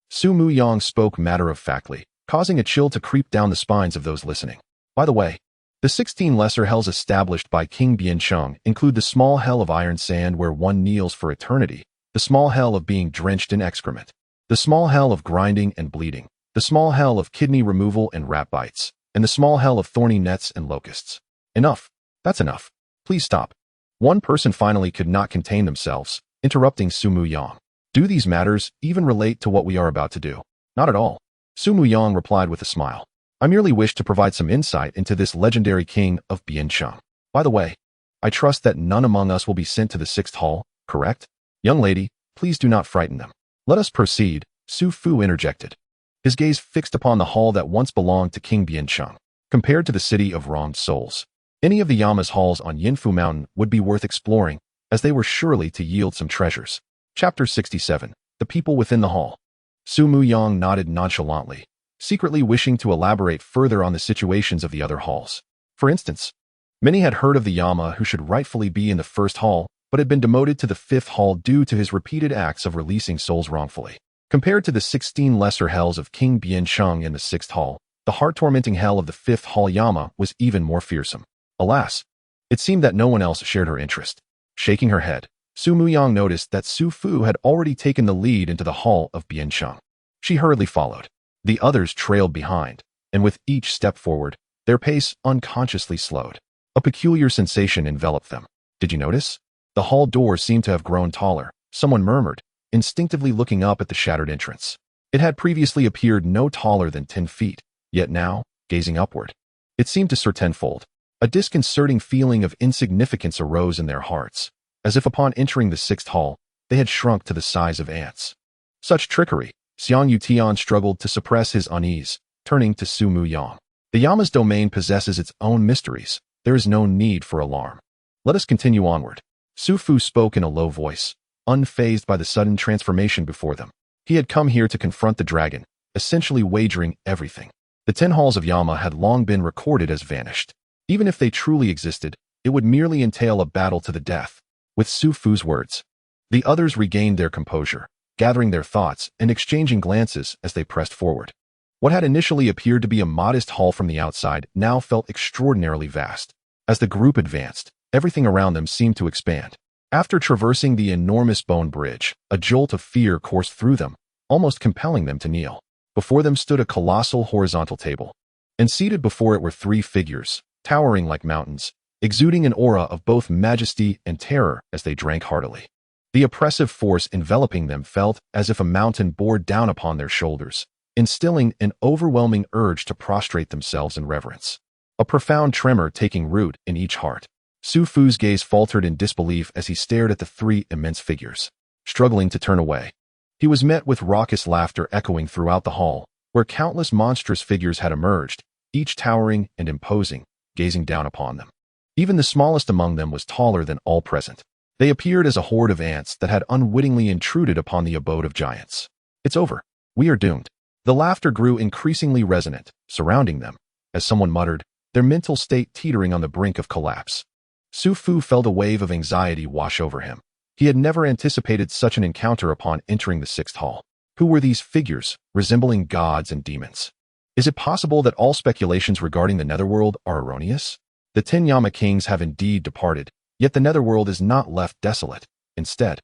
Su Muyang spoke matter-of-factly, causing a chill to creep down the spines of those listening. By the way, the 16 lesser hells established by King Biancheng include the small hell of iron sand where one kneels for eternity, the small hell of being drenched in excrement, the small hell of grinding and bleeding, the small hell of kidney removal and rat bites, and the small hell of thorny nets and locusts. Enough. That's enough. Please stop. One person finally could not contain themselves, interrupting Su Muyang. Do these matters even relate to what we are about to do? Not at all. Su Muyang replied with a smile. I merely wish to provide some insight into this legendary king of Biancheng. By the way, I trust that none among us will be sent to the 6th hall, correct? Young lady, please do not frighten them. Let us proceed, Su Fu interjected, his gaze fixed upon the hall that once belonged to King Biancheng. Compared to the city of wronged souls, any of the Yama's halls on Yinfu Mountain would be worth exploring, as they were surely to yield some treasures. Chapter 67. The people within the hall. Su Muyang nodded nonchalantly, secretly wishing to elaborate further on the situations of the other halls. For instance, many had heard of the Yama who should rightfully be in the 1st hall, but had been demoted to the 5th hall due to his repeated acts of releasing souls wrongfully. Compared to the 16 lesser hells of King Biancheng in the 6th hall, the heart-tormenting hell of the 5th hall Yama was even more fearsome. Alas, it seemed that no one else shared her interest. Shaking her head, Su Muyang noticed that Su Fu had already taken the lead into the hall of Biancheng. She hurriedly followed. The others trailed behind, and with each step forward, their pace unconsciously slowed. A peculiar sensation enveloped them. Did you notice? The hall door seemed to have grown taller, someone murmured, instinctively looking up at the shattered entrance. It had previously appeared no taller than 10 feet, yet now, gazing upward, it seemed to soar tenfold. A disconcerting feeling of insignificance arose in their hearts, as if upon entering the 6th hall, they had shrunk to the size of ants. Such trickery! Xiang Yutian struggled to suppress his unease, turning to Su Muyang. The Yama's domain possesses its own mysteries. There is no need for alarm. Let us continue onward. Su Fu spoke in a low voice, unfazed by the sudden transformation before them. He had come here to confront the dragon, essentially wagering everything. The 10 halls of Yama had long been recorded as vanished. Even if they truly existed, it would merely entail a battle to the death. With Su Fu's words, the others regained their composure, gathering their thoughts and exchanging glances as they pressed forward. What had initially appeared to be a modest hall from the outside now felt extraordinarily vast. As the group advanced, everything around them seemed to expand. After traversing the enormous bone bridge, a jolt of fear coursed through them, almost compelling them to kneel. Before them stood a colossal horizontal table, and seated before it were 3 figures, towering like mountains, exuding an aura of both majesty and terror as they drank heartily. The oppressive force enveloping them felt as if a mountain bore down upon their shoulders, instilling an overwhelming urge to prostrate themselves in reverence. A profound tremor taking root in each heart. Su Fu's gaze faltered in disbelief as he stared at the 3 immense figures. Struggling to turn away, he was met with raucous laughter echoing throughout the hall, where countless monstrous figures had emerged, each towering and imposing, gazing down upon them. Even the smallest among them was taller than all present. They appeared as a horde of ants that had unwittingly intruded upon the abode of giants. It's over. We are doomed. The laughter grew increasingly resonant, surrounding them, as someone muttered, their mental state teetering on the brink of collapse. Su Fu felt a wave of anxiety wash over him. He had never anticipated such an encounter upon entering the 6th hall. Who were these figures, resembling gods and demons? Is it possible that all speculations regarding the netherworld are erroneous? The 10 Yama kings have indeed departed, yet the netherworld is not left desolate. Instead,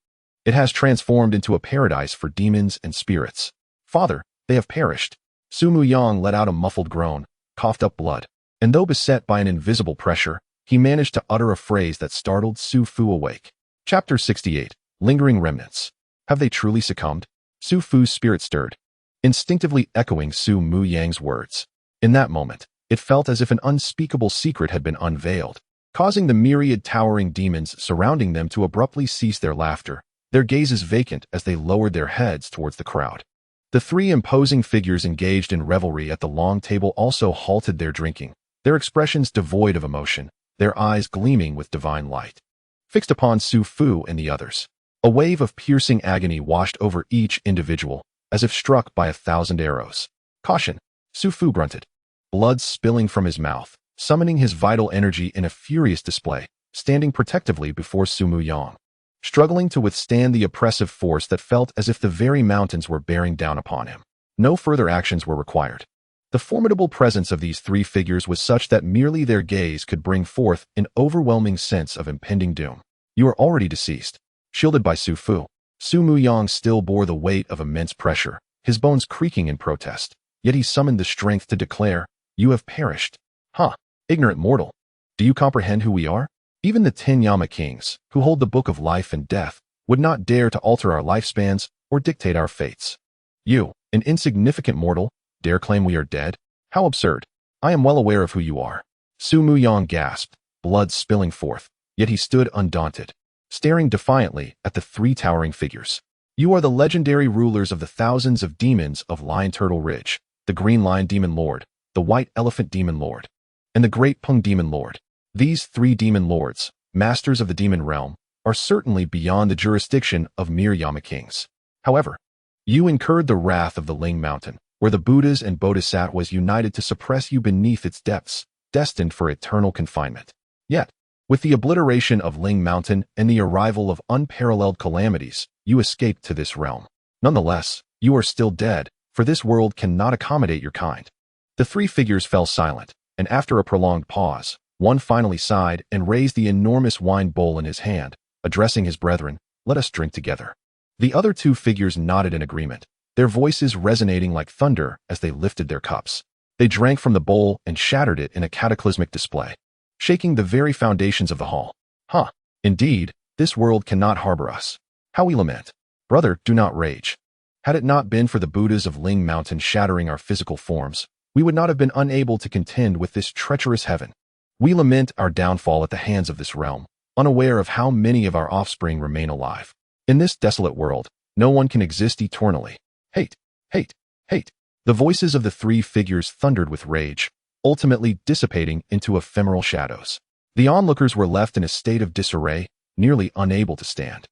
it has transformed into a paradise for demons and spirits. Father, they have perished. Su Muyang let out a muffled groan, coughed up blood, and though beset by an invisible pressure, he managed to utter a phrase that startled Su Fu awake. Chapter 68. Lingering Remnants. Have they truly succumbed? Su Fu's spirit stirred, instinctively echoing Su Muyang's words. In that moment, it felt as if an unspeakable secret had been unveiled, causing the myriad towering demons surrounding them to abruptly cease their laughter, their gazes vacant as they lowered their heads towards the crowd. The three imposing figures engaged in revelry at the long table also halted their drinking, their expressions devoid of emotion, their eyes gleaming with divine light. Fixed upon Su Fu and the others, a wave of piercing agony washed over each individual, as if struck by 1,000 arrows. "Caution," Su Fu grunted, blood spilling from his mouth, summoning his vital energy in a furious display, standing protectively before Su Muyang, struggling to withstand the oppressive force that felt as if the very mountains were bearing down upon him. No further actions were required. The formidable presence of these three figures was such that merely their gaze could bring forth an overwhelming sense of impending doom. "You are already deceased." Shielded by Su Fu, Su Muyang still bore the weight of immense pressure, his bones creaking in protest, yet he summoned the strength to declare, "You have perished." "Huh, ignorant mortal. Do you comprehend who we are? Even the 10 Yama kings, who hold the book of life and death, would not dare to alter our lifespans or dictate our fates. You, an insignificant mortal, dare claim we are dead? How absurd. I am well aware of who you are." Su Muyang gasped, blood spilling forth, yet he stood undaunted, staring defiantly at the three towering figures. "You are the legendary rulers of the thousands of demons of Lion Turtle Ridge, the Green Lion Demon Lord, the White Elephant Demon Lord, and the Great Pung Demon Lord. These three demon lords, masters of the demon realm, are certainly beyond the jurisdiction of mere Yama kings. However, you incurred the wrath of the Ling Mountain, where the Buddhas and Bodhisattvas united to suppress you beneath its depths, destined for eternal confinement. Yet, with the obliteration of Ling Mountain and the arrival of unparalleled calamities, you escaped to this realm. Nonetheless, you are still dead, for this world cannot accommodate your kind." The three figures fell silent, and after a prolonged pause, one finally sighed and raised the enormous wine bowl in his hand, addressing his brethren, "Let us drink together." The other two figures nodded in agreement, their voices resonating like thunder as they lifted their cups. They drank from the bowl and shattered it in a cataclysmic display, shaking the very foundations of the hall. "Huh, indeed, this world cannot harbor us. How we lament. Brother, do not rage. Had it not been for the Buddhas of Ling Mountain shattering our physical forms, we would not have been unable to contend with this treacherous heaven. We lament our downfall at the hands of this realm, unaware of how many of our offspring remain alive. In this desolate world, no one can exist eternally. Hate, hate, hate." The voices of the three figures thundered with rage, ultimately dissipating into ephemeral shadows. The onlookers were left in a state of disarray, nearly unable to stand.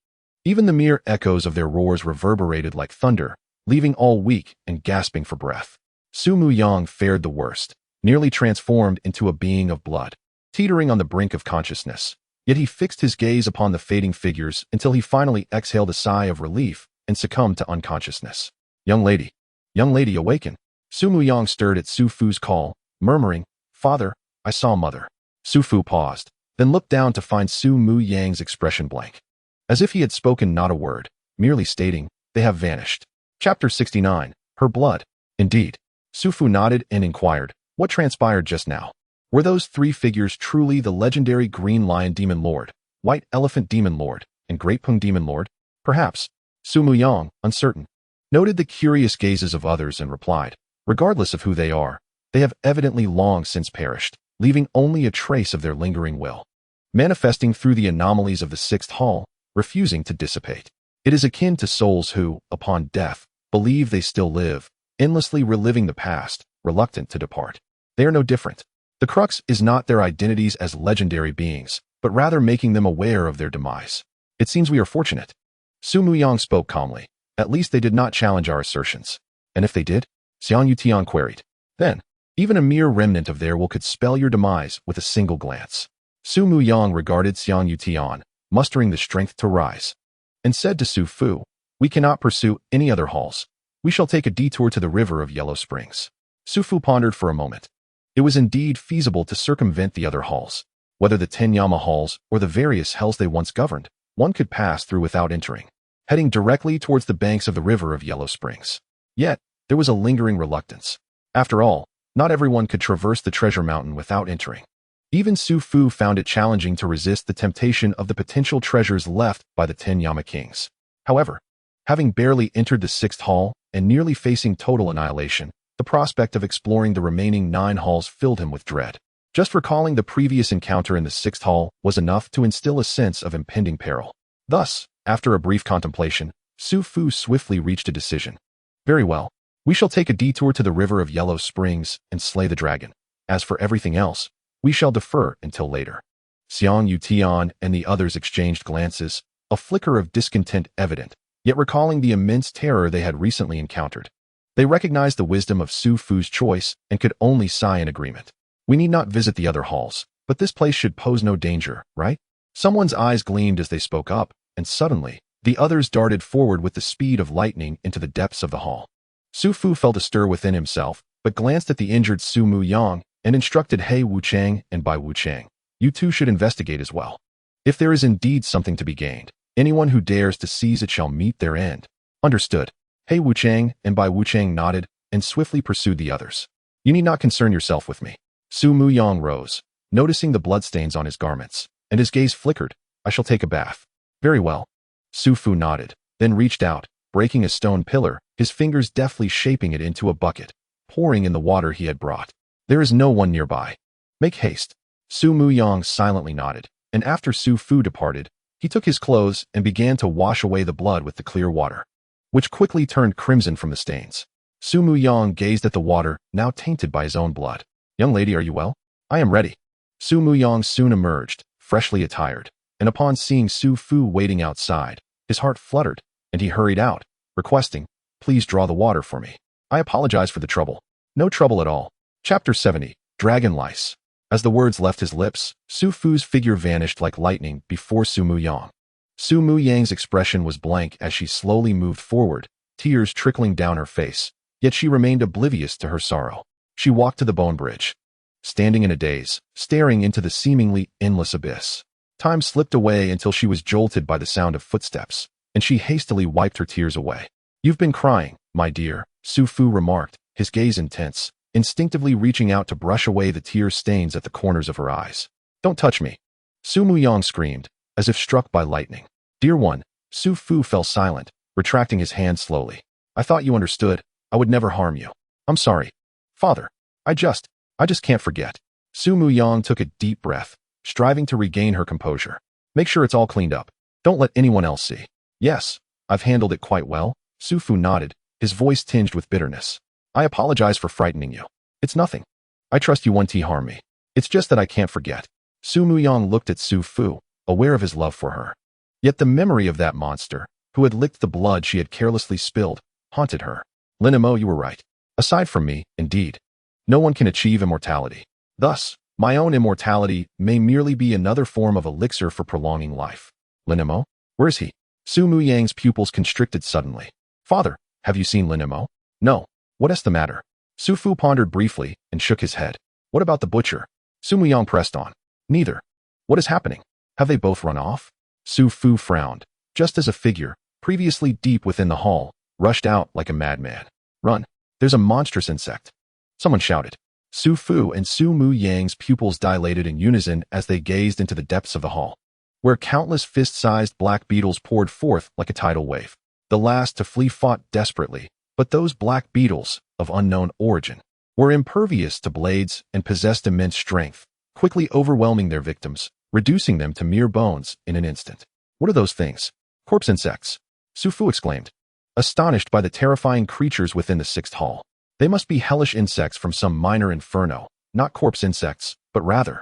Even the mere echoes of their roars reverberated like thunder, leaving all weak and gasping for breath. Su Muyang fared the worst, nearly transformed into a being of blood, teetering on the brink of consciousness. Yet he fixed his gaze upon the fading figures until he finally exhaled a sigh of relief and succumbed to unconsciousness. Young lady, awaken." Su Muyang stirred at Su Fu's call, murmuring, "Father, I saw Mother." Su Fu paused, then looked down to find Su Muyang's expression blank, as if he had spoken not a word, merely stating, "They have vanished." Chapter 69, Her Blood. "Indeed." Su Fu nodded and inquired, "What transpired just now? Were those three figures truly the legendary Green Lion Demon Lord, White Elephant Demon Lord, and Great Pung Demon Lord?" "Perhaps." Su Muyang, uncertain, noted the curious gazes of others and replied, "Regardless of who they are, they have evidently long since perished, leaving only a trace of their lingering will, manifesting through the anomalies of the sixth hall, refusing to dissipate. It is akin to souls who, upon death, believe they still live, endlessly reliving the past, reluctant to depart. They are no different. The crux is not their identities as legendary beings, but rather making them aware of their demise. It seems we are fortunate." Su Muyang spoke calmly. "At least they did not challenge our assertions." "And if they did?" Xiang Yutian queried. "Then, even a mere remnant of their will could spell your demise with a single glance." Su Muyang regarded Xiang Yutian, mustering the strength to rise, and said to Su Fu, "We cannot pursue any other halls. We shall take a detour to the river of Yellow Springs." Su Fu pondered for a moment. It was indeed feasible to circumvent the other halls. Whether the 10 Yama halls or the various hells they once governed, one could pass through without entering, heading directly towards the banks of the river of Yellow Springs. Yet, there was a lingering reluctance. After all, not everyone could traverse the treasure mountain without entering. Even Su Fu found it challenging to resist the temptation of the potential treasures left by the 10 Yama kings. However, having barely entered the sixth hall and nearly facing total annihilation, the prospect of exploring the remaining 9 halls filled him with dread. Just recalling the previous encounter in the sixth hall was enough to instill a sense of impending peril. Thus, After a brief contemplation, Su Fu swiftly reached a decision. Very well. We shall take a detour to the river of Yellow Springs and slay the dragon. As for everything else, we shall defer until later. Xiang Yutian and the others exchanged glances, a flicker of discontent evident, yet recalling the immense terror they had recently encountered. They recognized the wisdom of Su Fu's choice and could only sigh in agreement. We need not visit the other halls, but this place should pose no danger, right? Someone's eyes gleamed as they spoke up, and suddenly, the others darted forward with the speed of lightning into the depths of the hall. Su Fu felt a stir within himself, but glanced at the injured Su Mu Yang and instructed He Wuchang and Bai Wuchang. You two should investigate as well. If there is indeed something to be gained, anyone who dares to seize it shall meet their end. Understood. He Wuchang and Bai Wuchang nodded and swiftly pursued the others. You need not concern yourself with me. Su Mu Yang rose, noticing the bloodstains on his garments, and his gaze flickered. I shall take a bath. Very well. Su Fu nodded, then reached out, breaking a stone pillar, his fingers deftly shaping it into a bucket, pouring in the water he had brought. There is no one nearby. Make haste. Su Mu Yang silently nodded, and after Su Fu departed, he took his clothes and began to wash away the blood with the clear water, which quickly turned crimson from the stains. Su Mu Yang gazed at the water, now tainted by his own blood. Young lady, are you well? I am ready. Su Mu Yang soon emerged, freshly attired, and upon seeing Su Fu waiting outside, his heart fluttered, and he hurried out, requesting, please draw the water for me. I apologize for the trouble. No trouble at all. Chapter 70, Dragon Lice. As the words left his lips, Su Fu's figure vanished like lightning before Su Mu Yang. Su Mu Yang's expression was blank as she slowly moved forward, tears trickling down her face, yet she remained oblivious to her sorrow. She walked to the bone bridge, standing in a daze, staring into the seemingly endless abyss. Time slipped away until she was jolted by the sound of footsteps, and she hastily wiped her tears away. You've been crying, my dear, Su Fu remarked, his gaze intense, instinctively reaching out to brush away the tear stains at the corners of her eyes. Don't touch me. Su Mu Yang screamed, as if struck by lightning. Dear one, Su Fu fell silent, retracting his hand slowly. I thought you understood. I would never harm you. I'm sorry. Father, I just can't forget. Su Mu Yang took a deep breath, striving to regain her composure. Make sure it's all cleaned up. Don't let anyone else see. Yes, I've handled it quite well. Su Fu nodded, his voice tinged with bitterness. I apologize for frightening you. It's nothing. I trust you won't harm me. It's just that I can't forget. Su Mu Yang looked at Su Fu, aware of his love for her. Yet the memory of that monster, who had licked the blood she had carelessly spilled, haunted her. Lin Mo, you were right. Aside from me, indeed, no one can achieve immortality. Thus, my own immortality may merely be another form of elixir for prolonging life. Lin Mo? Where is he? Su Mu Yang's pupils constricted suddenly. Father, have you seen Lin Mo? No. What is the matter? Su Fu pondered briefly and shook his head. What about the butcher? Su Mu Yang pressed on. Neither. What is happening? Have they both run off? Su Fu frowned, just as a figure, previously deep within the hall, rushed out like a madman. Run. There's a monstrous insect. Someone shouted. Su Fu and Su Mu Yang's pupils dilated in unison as they gazed into the depths of the hall, where countless fist-sized black beetles poured forth like a tidal wave. The last to flee fought desperately, but those black beetles, of unknown origin, were impervious to blades and possessed immense strength, quickly overwhelming their victims, reducing them to mere bones in an instant. What are those things? Corpse insects, Su Fu exclaimed, astonished by the terrifying creatures within the sixth hall. They must be hellish insects from some minor inferno, not corpse insects, but rather.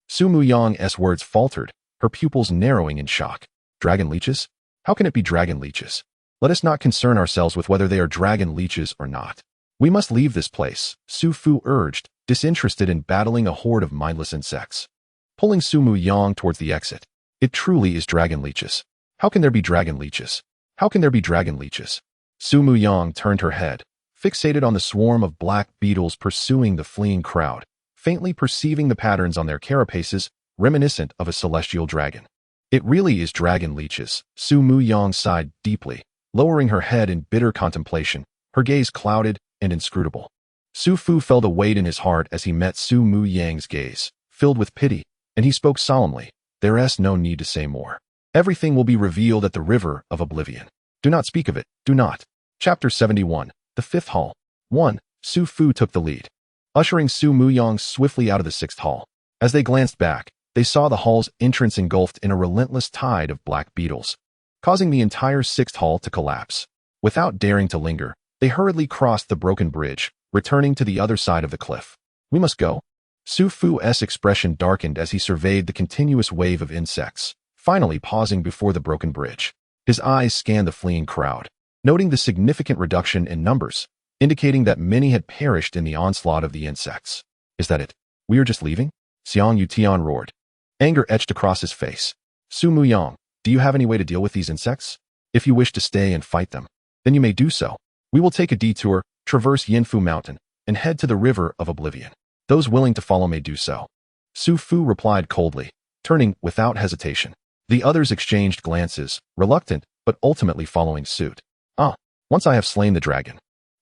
Su Mu Yang's words faltered, her pupils narrowing in shock. Dragon leeches? How can it be dragon leeches? Let us not concern ourselves with whether they are dragon leeches or not. We must leave this place, Su Fu urged, disinterested in battling a horde of mindless insects. Pulling Su Mu Yang towards the exit. It truly is dragon leeches. How can there be dragon leeches? How can there be dragon leeches? Su Mu Yang turned her head, fixated on the swarm of black beetles pursuing the fleeing crowd, faintly perceiving the patterns on their carapaces, reminiscent of a celestial dragon. It really is dragon leeches. Su Mu Yang sighed deeply, lowering her head in bitter contemplation, her gaze clouded and inscrutable. Su Fu felt a weight in his heart as he met Su Mu Yang's gaze, filled with pity, and he spoke solemnly. There is no need to say more. Everything will be revealed at the River of Oblivion. Do not speak of it, do not. Chapter 71, the Fifth Hall. 1. Su Fu took the lead, ushering Su Mu Yang swiftly out of the sixth hall. As they glanced back, they saw the hall's entrance engulfed in a relentless tide of black beetles. causing the entire sixth hall to collapse. Without daring to linger, they hurriedly crossed the broken bridge, returning to the other side of the cliff. We must go. Su Fu's expression darkened as he surveyed the continuous wave of insects, finally pausing before the broken bridge. His eyes scanned the fleeing crowd, noting the significant reduction in numbers, indicating that many had perished in the onslaught of the insects. Is that it? We are just leaving? Xiang Yutian roared. Anger etched across his face. Su Muyang, do you have any way to deal with these insects? If you wish to stay and fight them, then you may do so. We will take a detour, traverse Yinfu Mountain, and head to the River of Oblivion. Those willing to follow may do so. Su Fu replied coldly, turning without hesitation. The others exchanged glances, reluctant, but ultimately following suit. Once I have slain the dragon,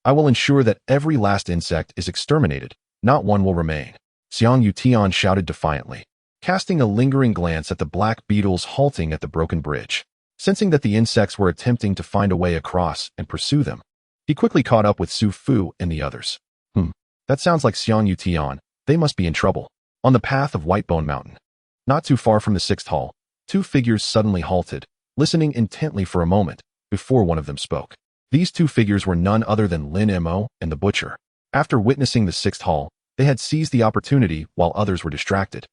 I will ensure that every last insect is exterminated, not one will remain. Xiang Yutian shouted defiantly, casting a lingering glance at the black beetles halting at the broken bridge. Sensing that the insects were attempting to find a way across and pursue them, he quickly caught up with Su Fu and the others. That sounds like Xiang Yutian. They must be in trouble. On the path of Whitebone Mountain, not too far from the sixth hall, two figures suddenly halted, listening intently for a moment, before one of them spoke. These two figures were none other than Lin Mo and the butcher. After witnessing the sixth hall, they had seized the opportunity while others were distracted,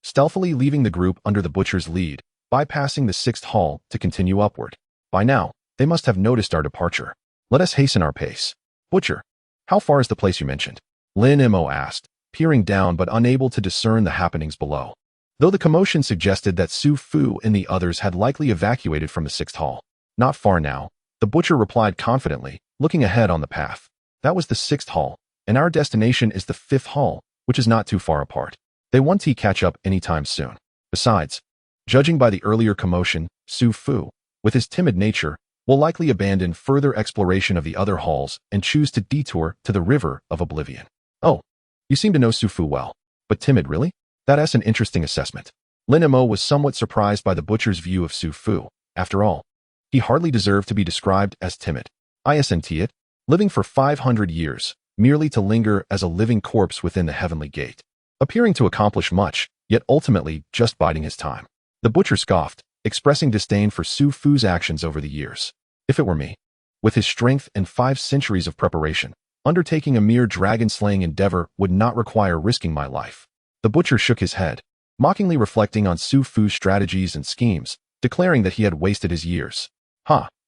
stealthily leaving the group under the butcher's lead, bypassing the sixth hall to continue upward. By now, they must have noticed our departure. Let us hasten our pace. Butcher, how far is the place you mentioned? Lin Mo asked, peering down but unable to discern the happenings below. Though the commotion suggested that Su Fu and the others had likely evacuated from the sixth hall. Not far now, the butcher replied confidently, looking ahead on the path. That was the sixth hall, and our destination is the fifth hall, which is not too far apart. They won't catch up anytime soon. Besides, judging by the earlier commotion, Su Fu, with his timid nature, will likely abandon further exploration of the other halls and choose to detour to the River of Oblivion. Oh, you seem to know Su Fu well. But timid, really? That's an interesting assessment. Lin Mo was somewhat surprised by the butcher's view of Su Fu. After all, he hardly deserved to be described as timid. Isn't it? Living for 500 years, merely to linger as a living corpse within the heavenly gate. Appearing to accomplish much, yet ultimately just biding his time. The butcher scoffed, expressing disdain for Su Fu's actions over the years. If it were me, with his strength and 5 centuries of preparation, undertaking a mere dragon-slaying endeavor would not require risking my life. The butcher shook his head, mockingly reflecting on Su Fu's strategies and schemes, declaring that he had wasted his years.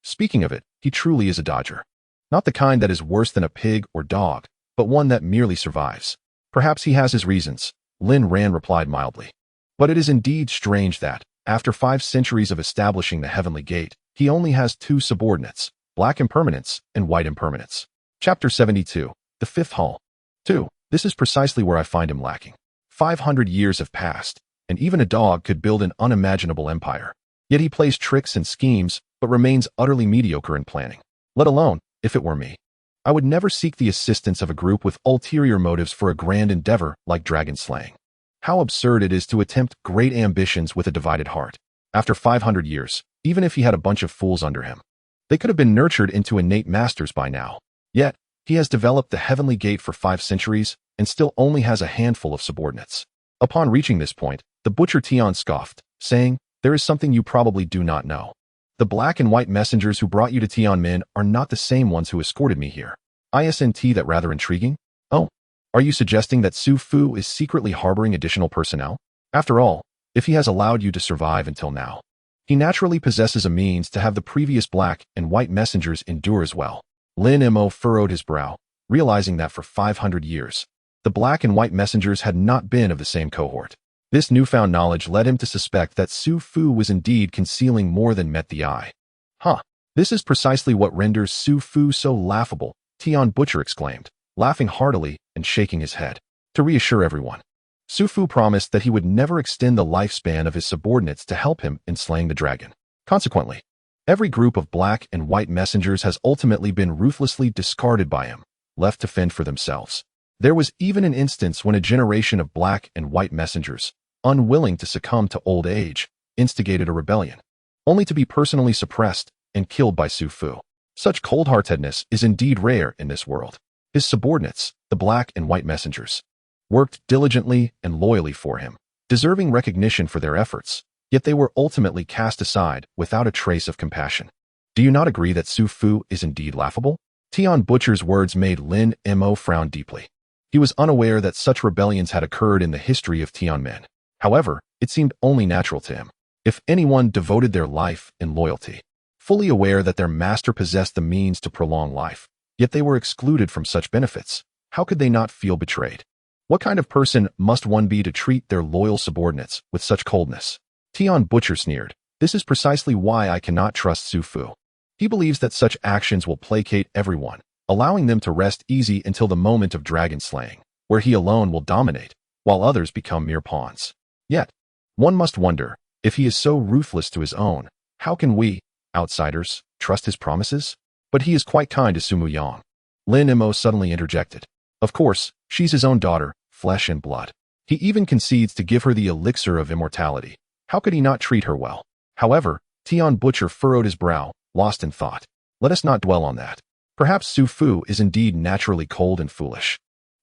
Speaking of it, he truly is a dodger. Not the kind that is worse than a pig or dog, but one that merely survives. Perhaps he has his reasons, Lin Ran replied mildly. But it is indeed strange that, after 5 centuries of establishing the heavenly gate, he only has 2 subordinates, black impermanence and white impermanence. Chapter 72, The Fifth Hall. 2. This is precisely where I find him lacking. 500 years have passed, and even a dog could build an unimaginable empire. Yet he plays tricks and schemes, but remains utterly mediocre in planning. Let alone, if it were me, I would never seek the assistance of a group with ulterior motives for a grand endeavor like dragon slaying. How absurd it is to attempt great ambitions with a divided heart. After 500 years, even if he had a bunch of fools under him, they could have been nurtured into innate masters by now. Yet, he has developed the heavenly gate for 5 centuries and still only has a handful of subordinates. Upon reaching this point, the butcher Tian scoffed, saying, "There is something you probably do not know. The black and white messengers who brought you to Tianmin are not the same ones who escorted me here. Isn't that rather intriguing? Oh, are you suggesting that Su Fu is secretly harboring additional personnel? After all, if he has allowed you to survive until now, he naturally possesses a means to have the previous black and white messengers endure as well." Lin Mo furrowed his brow, realizing that for 500 years, the black and white messengers had not been of the same cohort. This newfound knowledge led him to suspect that Su Fu was indeed concealing more than met the eye. This is precisely what renders Su Fu so laughable, Tian Butcher exclaimed, laughing heartily and shaking his head. To reassure everyone, Su Fu promised that he would never extend the lifespan of his subordinates to help him in slaying the dragon. Consequently, every group of black and white messengers has ultimately been ruthlessly discarded by him, left to fend for themselves. There was even an instance when a generation of black and white messengers, unwilling to succumb to old age, instigated a rebellion, only to be personally suppressed and killed by Su Fu. Such cold-heartedness is indeed rare in this world. His subordinates, the black and white messengers, worked diligently and loyally for him, deserving recognition for their efforts, Yet they were ultimately cast aside without a trace of compassion. Do you not agree that Su Fu is indeed laughable? Tian Butcher's words made Lin Mo frown deeply. He was unaware that such rebellions had occurred in the history of Tianmen. However, it seemed only natural to him. If anyone devoted their life in loyalty, fully aware that their master possessed the means to prolong life, yet they were excluded from such benefits, how could they not feel betrayed? What kind of person must one be to treat their loyal subordinates with such coldness? Tian Butcher sneered. This is precisely why I cannot trust Su Fu. He believes that such actions will placate everyone, allowing them to rest easy until the moment of dragon slaying, where he alone will dominate, while others become mere pawns. Yet, one must wonder, if he is so ruthless to his own, how can we, outsiders, trust his promises? But he is quite kind to Su Muyang. Lin Mo suddenly interjected. Of course, she's his own daughter, flesh and blood. He even concedes to give her the elixir of immortality. How could he not treat her well? However, Tian Butcher furrowed his brow, lost in thought. Let us not dwell on that. Perhaps Su Fu is indeed naturally cold and foolish.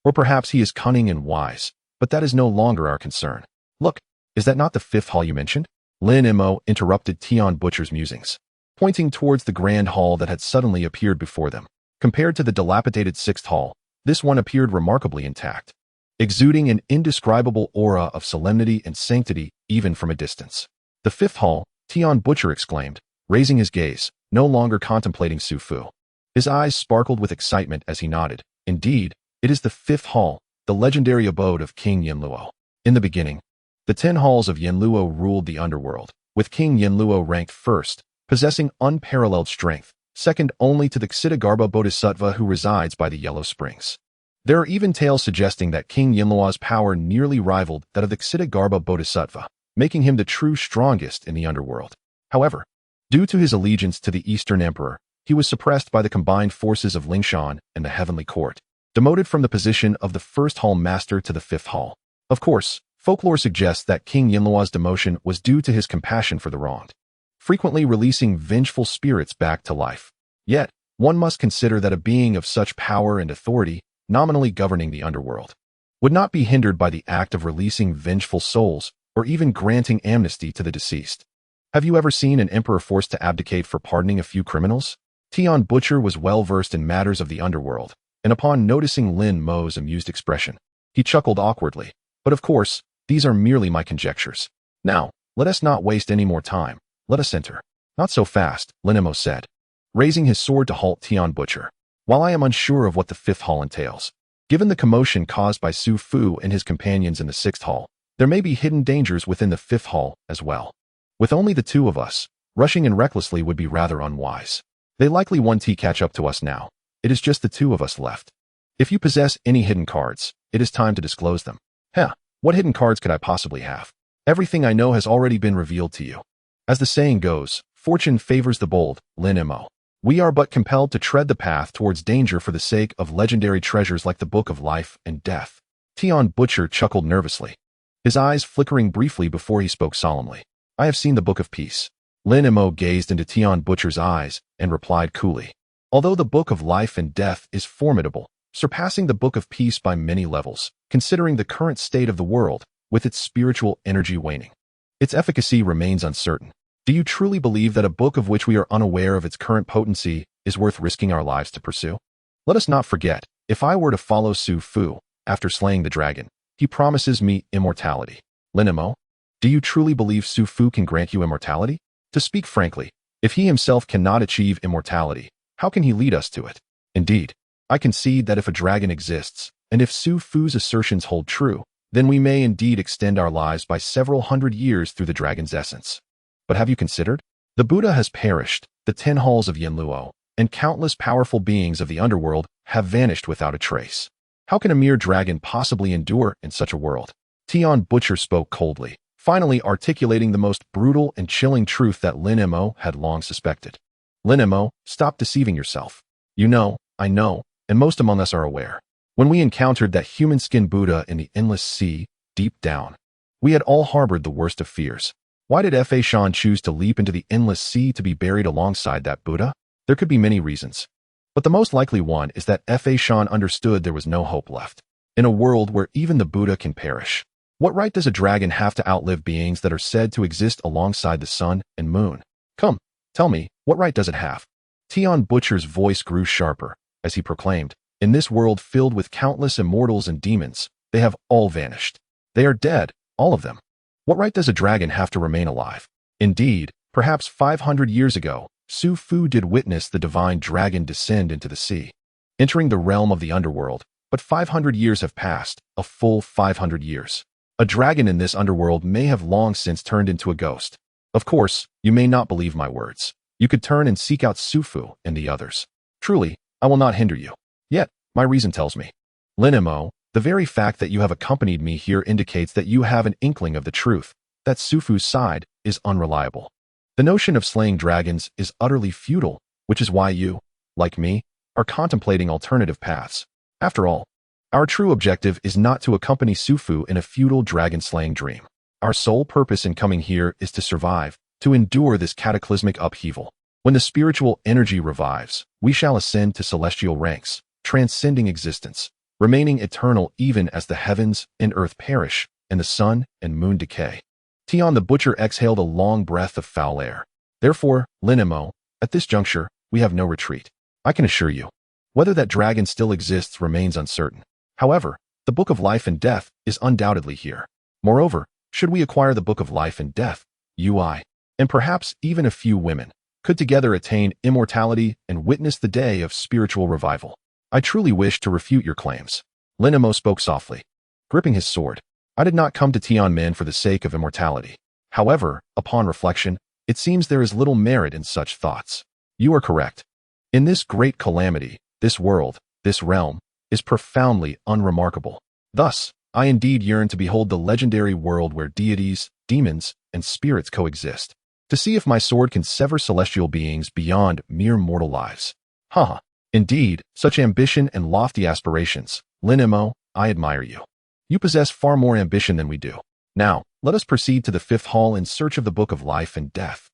Or perhaps he is cunning and wise, but that is no longer our concern. Look, is that not the fifth hall you mentioned? Lin Mo interrupted Tian Butcher's musings, pointing towards the grand hall that had suddenly appeared before them. Compared to the dilapidated sixth hall, this one appeared remarkably intact, exuding an indescribable aura of solemnity and sanctity even from a distance. The fifth hall, Tian Butcher exclaimed, raising his gaze, no longer contemplating Su Fu. His eyes sparkled with excitement as he nodded. Indeed, it is the fifth hall, the legendary abode of King Yanluo. In the beginning, the 10 halls of Yanluo ruled the underworld, with King Yanluo ranked first, possessing unparalleled strength, second only to the Ksitigarbha Bodhisattva who resides by the Yellow Springs. There are even tales suggesting that King Yanluo's power nearly rivaled that of the Ksitigarbha Bodhisattva, making him the true strongest in the underworld. However, due to his allegiance to the Eastern Emperor, he was suppressed by the combined forces of Lingshan and the Heavenly Court, demoted from the position of the first hall master to the fifth hall. Of course, folklore suggests that King Yanluo's demotion was due to his compassion for the wronged, frequently releasing vengeful spirits back to life. Yet, one must consider that a being of such power and authority, nominally governing the underworld, would not be hindered by the act of releasing vengeful souls or even granting amnesty to the deceased. Have you ever seen an emperor forced to abdicate for pardoning a few criminals? Tian Butcher was well versed in matters of the underworld, and upon noticing Lin Mo's amused expression, he chuckled awkwardly. But of course, these are merely my conjectures. Now, let us not waste any more time. Let us enter. Not so fast, Lin Mo said, raising his sword to halt Tian Butcher. While I am unsure of what the fifth hall entails, given the commotion caused by Su Fu and his companions in the sixth hall, there may be hidden dangers within the fifth hall as well. With only the two of us, rushing in recklessly would be rather unwise. They likely won't catch up to us now. It is just the two of us left. If you possess any hidden cards, it is time to disclose them. What hidden cards could I possibly have? Everything I know has already been revealed to you. As the saying goes, fortune favors the bold, Lin Mo. We are but compelled to tread the path towards danger for the sake of legendary treasures like the Book of Life and Death. Tian Butcher chuckled nervously, his eyes flickering briefly before he spoke solemnly. I have seen the Book of Peace. Lin Mo gazed into Tian Butcher's eyes and replied coolly. Although the Book of Life and Death is formidable, surpassing the Book of Peace by many levels, considering the current state of the world, with its spiritual energy waning, its efficacy remains uncertain. Do you truly believe that a book of which we are unaware of its current potency is worth risking our lives to pursue? Let us not forget, if I were to follow Su Fu, after slaying the dragon, he promises me immortality. Lin Mo, do you truly believe Su Fu can grant you immortality? To speak frankly, if he himself cannot achieve immortality, how can he lead us to it? Indeed, I concede that if a dragon exists, and if Su Fu's assertions hold true, then we may indeed extend our lives by several hundred years through the dragon's essence. But have you considered? The Buddha has perished, the 10 halls of Yanluo, and countless powerful beings of the underworld have vanished without a trace. How can a mere dragon possibly endure in such a world? Tian Butcher spoke coldly, finally articulating the most brutal and chilling truth that Lin Mo had long suspected. Lin Mo, stop deceiving yourself. You know, I know, and most among us are aware. When we encountered that human-skinned Buddha in the endless sea, deep down, we had all harbored the worst of fears. Why did Fa Shan choose to leap into the endless sea to be buried alongside that Buddha? There could be many reasons. But the most likely one is that Fa Shan understood there was no hope left. In a world where even the Buddha can perish, What right does a dragon have to outlive beings that are said to exist alongside the sun and moon? Come, tell me, what right does it have? Tian Butcher's voice grew sharper as he proclaimed, in this world filled with countless immortals and demons, they have all vanished. They are dead, all of them. What right does a dragon have to remain alive? Indeed, perhaps 500 years ago, Su Fu did witness the divine dragon descend into the sea, entering the realm of the underworld, but 500 years have passed, a full 500 years. A dragon in this underworld may have long since turned into a ghost. Of course, you may not believe my words. You could turn and seek out Su Fu and the others. Truly, I will not hinder you. Yet, my reason tells me. Lin Mo, the very fact that you have accompanied me here indicates that you have an inkling of the truth, that Su Fu's side is unreliable. The notion of slaying dragons is utterly futile, which is why you, like me, are contemplating alternative paths. After all, our true objective is not to accompany Su Fu in a futile dragon-slaying dream. Our sole purpose in coming here is to survive, to endure this cataclysmic upheaval. When the spiritual energy revives, we shall ascend to celestial ranks, transcending existence, remaining eternal even as the heavens and earth perish, and the sun and moon decay. Tian the Butcher exhaled a long breath of foul air. Therefore, Lin Mo, at this juncture, we have no retreat. I can assure you. Whether that dragon still exists remains uncertain. However, the Book of Life and Death is undoubtedly here. Moreover, should we acquire the Book of Life and Death, you, I, and perhaps even a few women, could together attain immortality and witness the day of spiritual revival. I truly wish to refute your claims. Lin Mo spoke softly, gripping his sword. I did not come to Tianmen for the sake of immortality. However, upon reflection, it seems there is little merit in such thoughts. You are correct. In this great calamity, this world, this realm, is profoundly unremarkable. Thus, I indeed yearn to behold the legendary world where deities, demons, and spirits coexist, to see if my sword can sever celestial beings beyond mere mortal lives. Haha. Indeed, such ambition and lofty aspirations. Lin Mo, I admire you. You possess far more ambition than we do. Now, let us proceed to the fifth hall in search of the Book of Life and Death.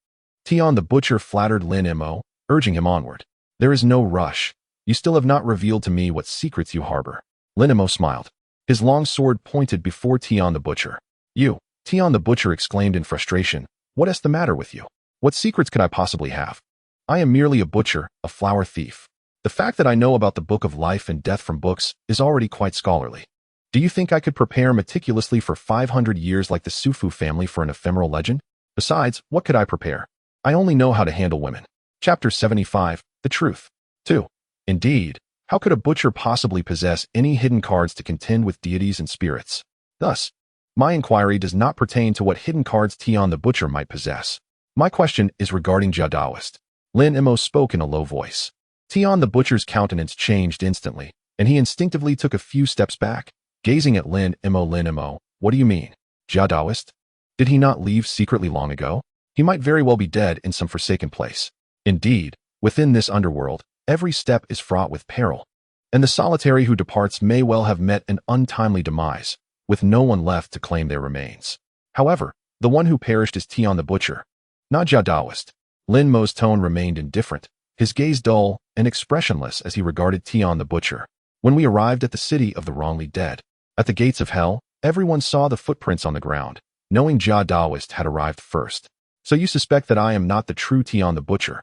Tian the Butcher flattered Lin Mo, urging him onward. There is no rush. You still have not revealed to me what secrets you harbor. Lin Mo smiled. His long sword pointed before Tian the Butcher. You, Tian the Butcher exclaimed in frustration. What is the matter with you? What secrets could I possibly have? I am merely a butcher, a flower thief. The fact that I know about the Book of Life and Death from books is already quite scholarly. Do you think I could prepare meticulously for 500 years like the Su Fu family for an ephemeral legend? Besides, what could I prepare? I only know how to handle women. Chapter 75, The Truth. 2. Indeed, how could a butcher possibly possess any hidden cards to contend with deities and spirits? Thus, my inquiry does not pertain to what hidden cards Tian the Butcher might possess. My question is regarding Jia Daoist. Lin Mo spoke in a low voice. Tian the Butcher's countenance changed instantly, and he instinctively took a few steps back, gazing at Lin Mo, what do you mean? Jia Daoist? Did he not leave secretly long ago? He might very well be dead in some forsaken place. Indeed, within this underworld, every step is fraught with peril, and the solitary who departs may well have met an untimely demise, with no one left to claim their remains. However, the one who perished is Tian the Butcher, not Jia Daoist. Lin Mo's tone remained indifferent, his gaze dull and expressionless as he regarded Tian the Butcher. When we arrived at the city of the wrongly dead, at the gates of hell, everyone saw the footprints on the ground, knowing Jia Daoist had arrived first. So you suspect that I am not the true Tian the Butcher,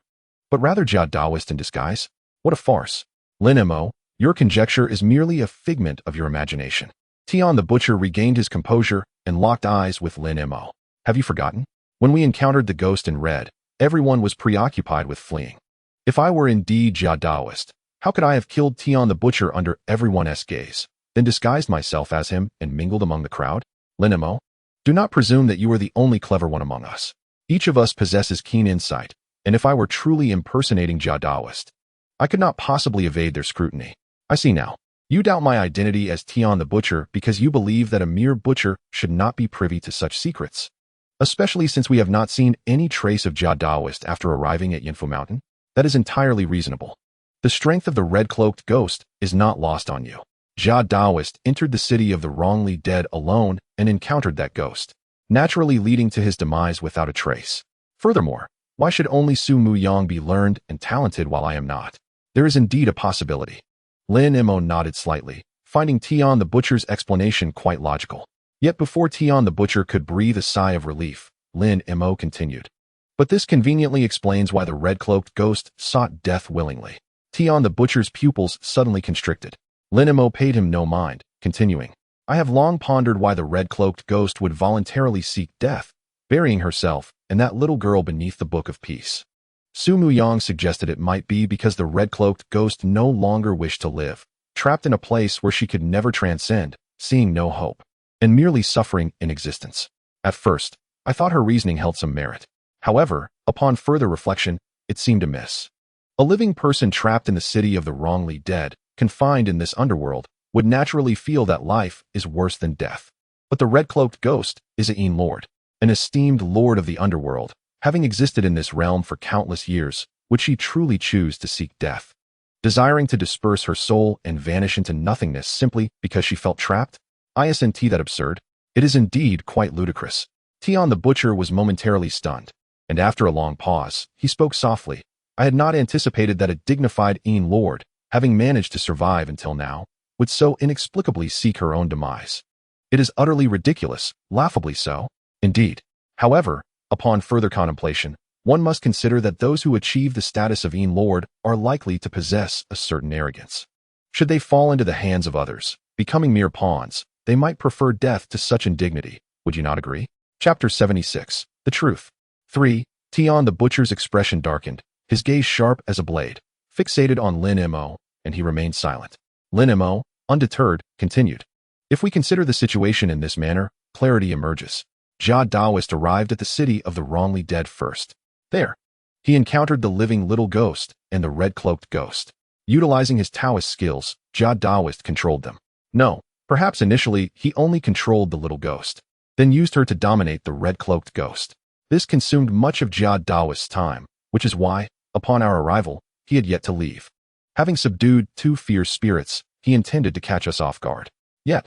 but rather Jia Daoist in disguise? What a farce. Lin Mo, your conjecture is merely a figment of your imagination. Tian the Butcher regained his composure and locked eyes with Lin Mo. Have you forgotten? When we encountered the ghost in red, everyone was preoccupied with fleeing. If I were indeed Jia Daoist, how could I have killed Tian the Butcher under everyone's gaze, then disguised myself as him and mingled among the crowd? Lin Mo, do not presume that you are the only clever one among us. Each of us possesses keen insight, and if I were truly impersonating Jia Daoist, I could not possibly evade their scrutiny. I see now. You doubt my identity as Tian the Butcher because you believe that a mere butcher should not be privy to such secrets, especially since we have not seen any trace of Jia Daoist after arriving at Yanfu Mountain. That is entirely reasonable. The strength of the red-cloaked ghost is not lost on you. Jia Daoist entered the city of the wrongly dead alone and encountered that ghost, naturally leading to his demise without a trace. Furthermore, why should only Su Muyang be learned and talented while I am not? There is indeed a possibility. Lin Mo nodded slightly, finding Tian the Butcher's explanation quite logical. Yet before Tian the Butcher could breathe a sigh of relief, Lin Mo continued. But this conveniently explains why the red-cloaked ghost sought death willingly. Tian the Butcher's pupils suddenly constricted. Lin Mo paid him no mind, continuing. I have long pondered why the red-cloaked ghost would voluntarily seek death, burying herself and that little girl beneath the Book of Peace. Su Muyang suggested it might be because the red-cloaked ghost no longer wished to live, trapped in a place where she could never transcend, seeing no hope, and merely suffering in existence. At first, I thought her reasoning held some merit. However, upon further reflection, it seemed amiss. A living person trapped in the city of the wrongly dead, confined in this underworld, would naturally feel that life is worse than death. But the red-cloaked ghost is a lord, an esteemed lord of the underworld, having existed in this realm for countless years. Would she truly choose to seek death, desiring to disperse her soul and vanish into nothingness simply because she felt trapped? Isn't that absurd? It is indeed quite ludicrous. Tian the Butcher was momentarily stunned, and after a long pause, he spoke softly. I had not anticipated that a dignified lord, having managed to survive until now, would so inexplicably seek her own demise. It is utterly ridiculous, laughably so, indeed. However, upon further contemplation, one must consider that those who achieve the status of lord are likely to possess a certain arrogance. Should they fall into the hands of others, becoming mere pawns, they might prefer death to such indignity. Would you not agree? Chapter 76. The Truth. 3. Tian the Butcher's expression darkened, his gaze sharp as a blade, fixated on Lin Mo, and he remained silent. Lin Mo, undeterred, continued. If we consider the situation in this manner, clarity emerges. Jia Daoist arrived at the city of the wrongly dead first. There, he encountered the living little ghost and the red-cloaked ghost. Utilizing his Taoist skills, Jia Daoist controlled them. No, perhaps initially he only controlled the little ghost, then used her to dominate the red-cloaked ghost. This consumed much of Jia Daoist's time, which is why, upon our arrival, he had yet to leave. Having subdued 2 fierce spirits, he intended to catch us off guard. Yet,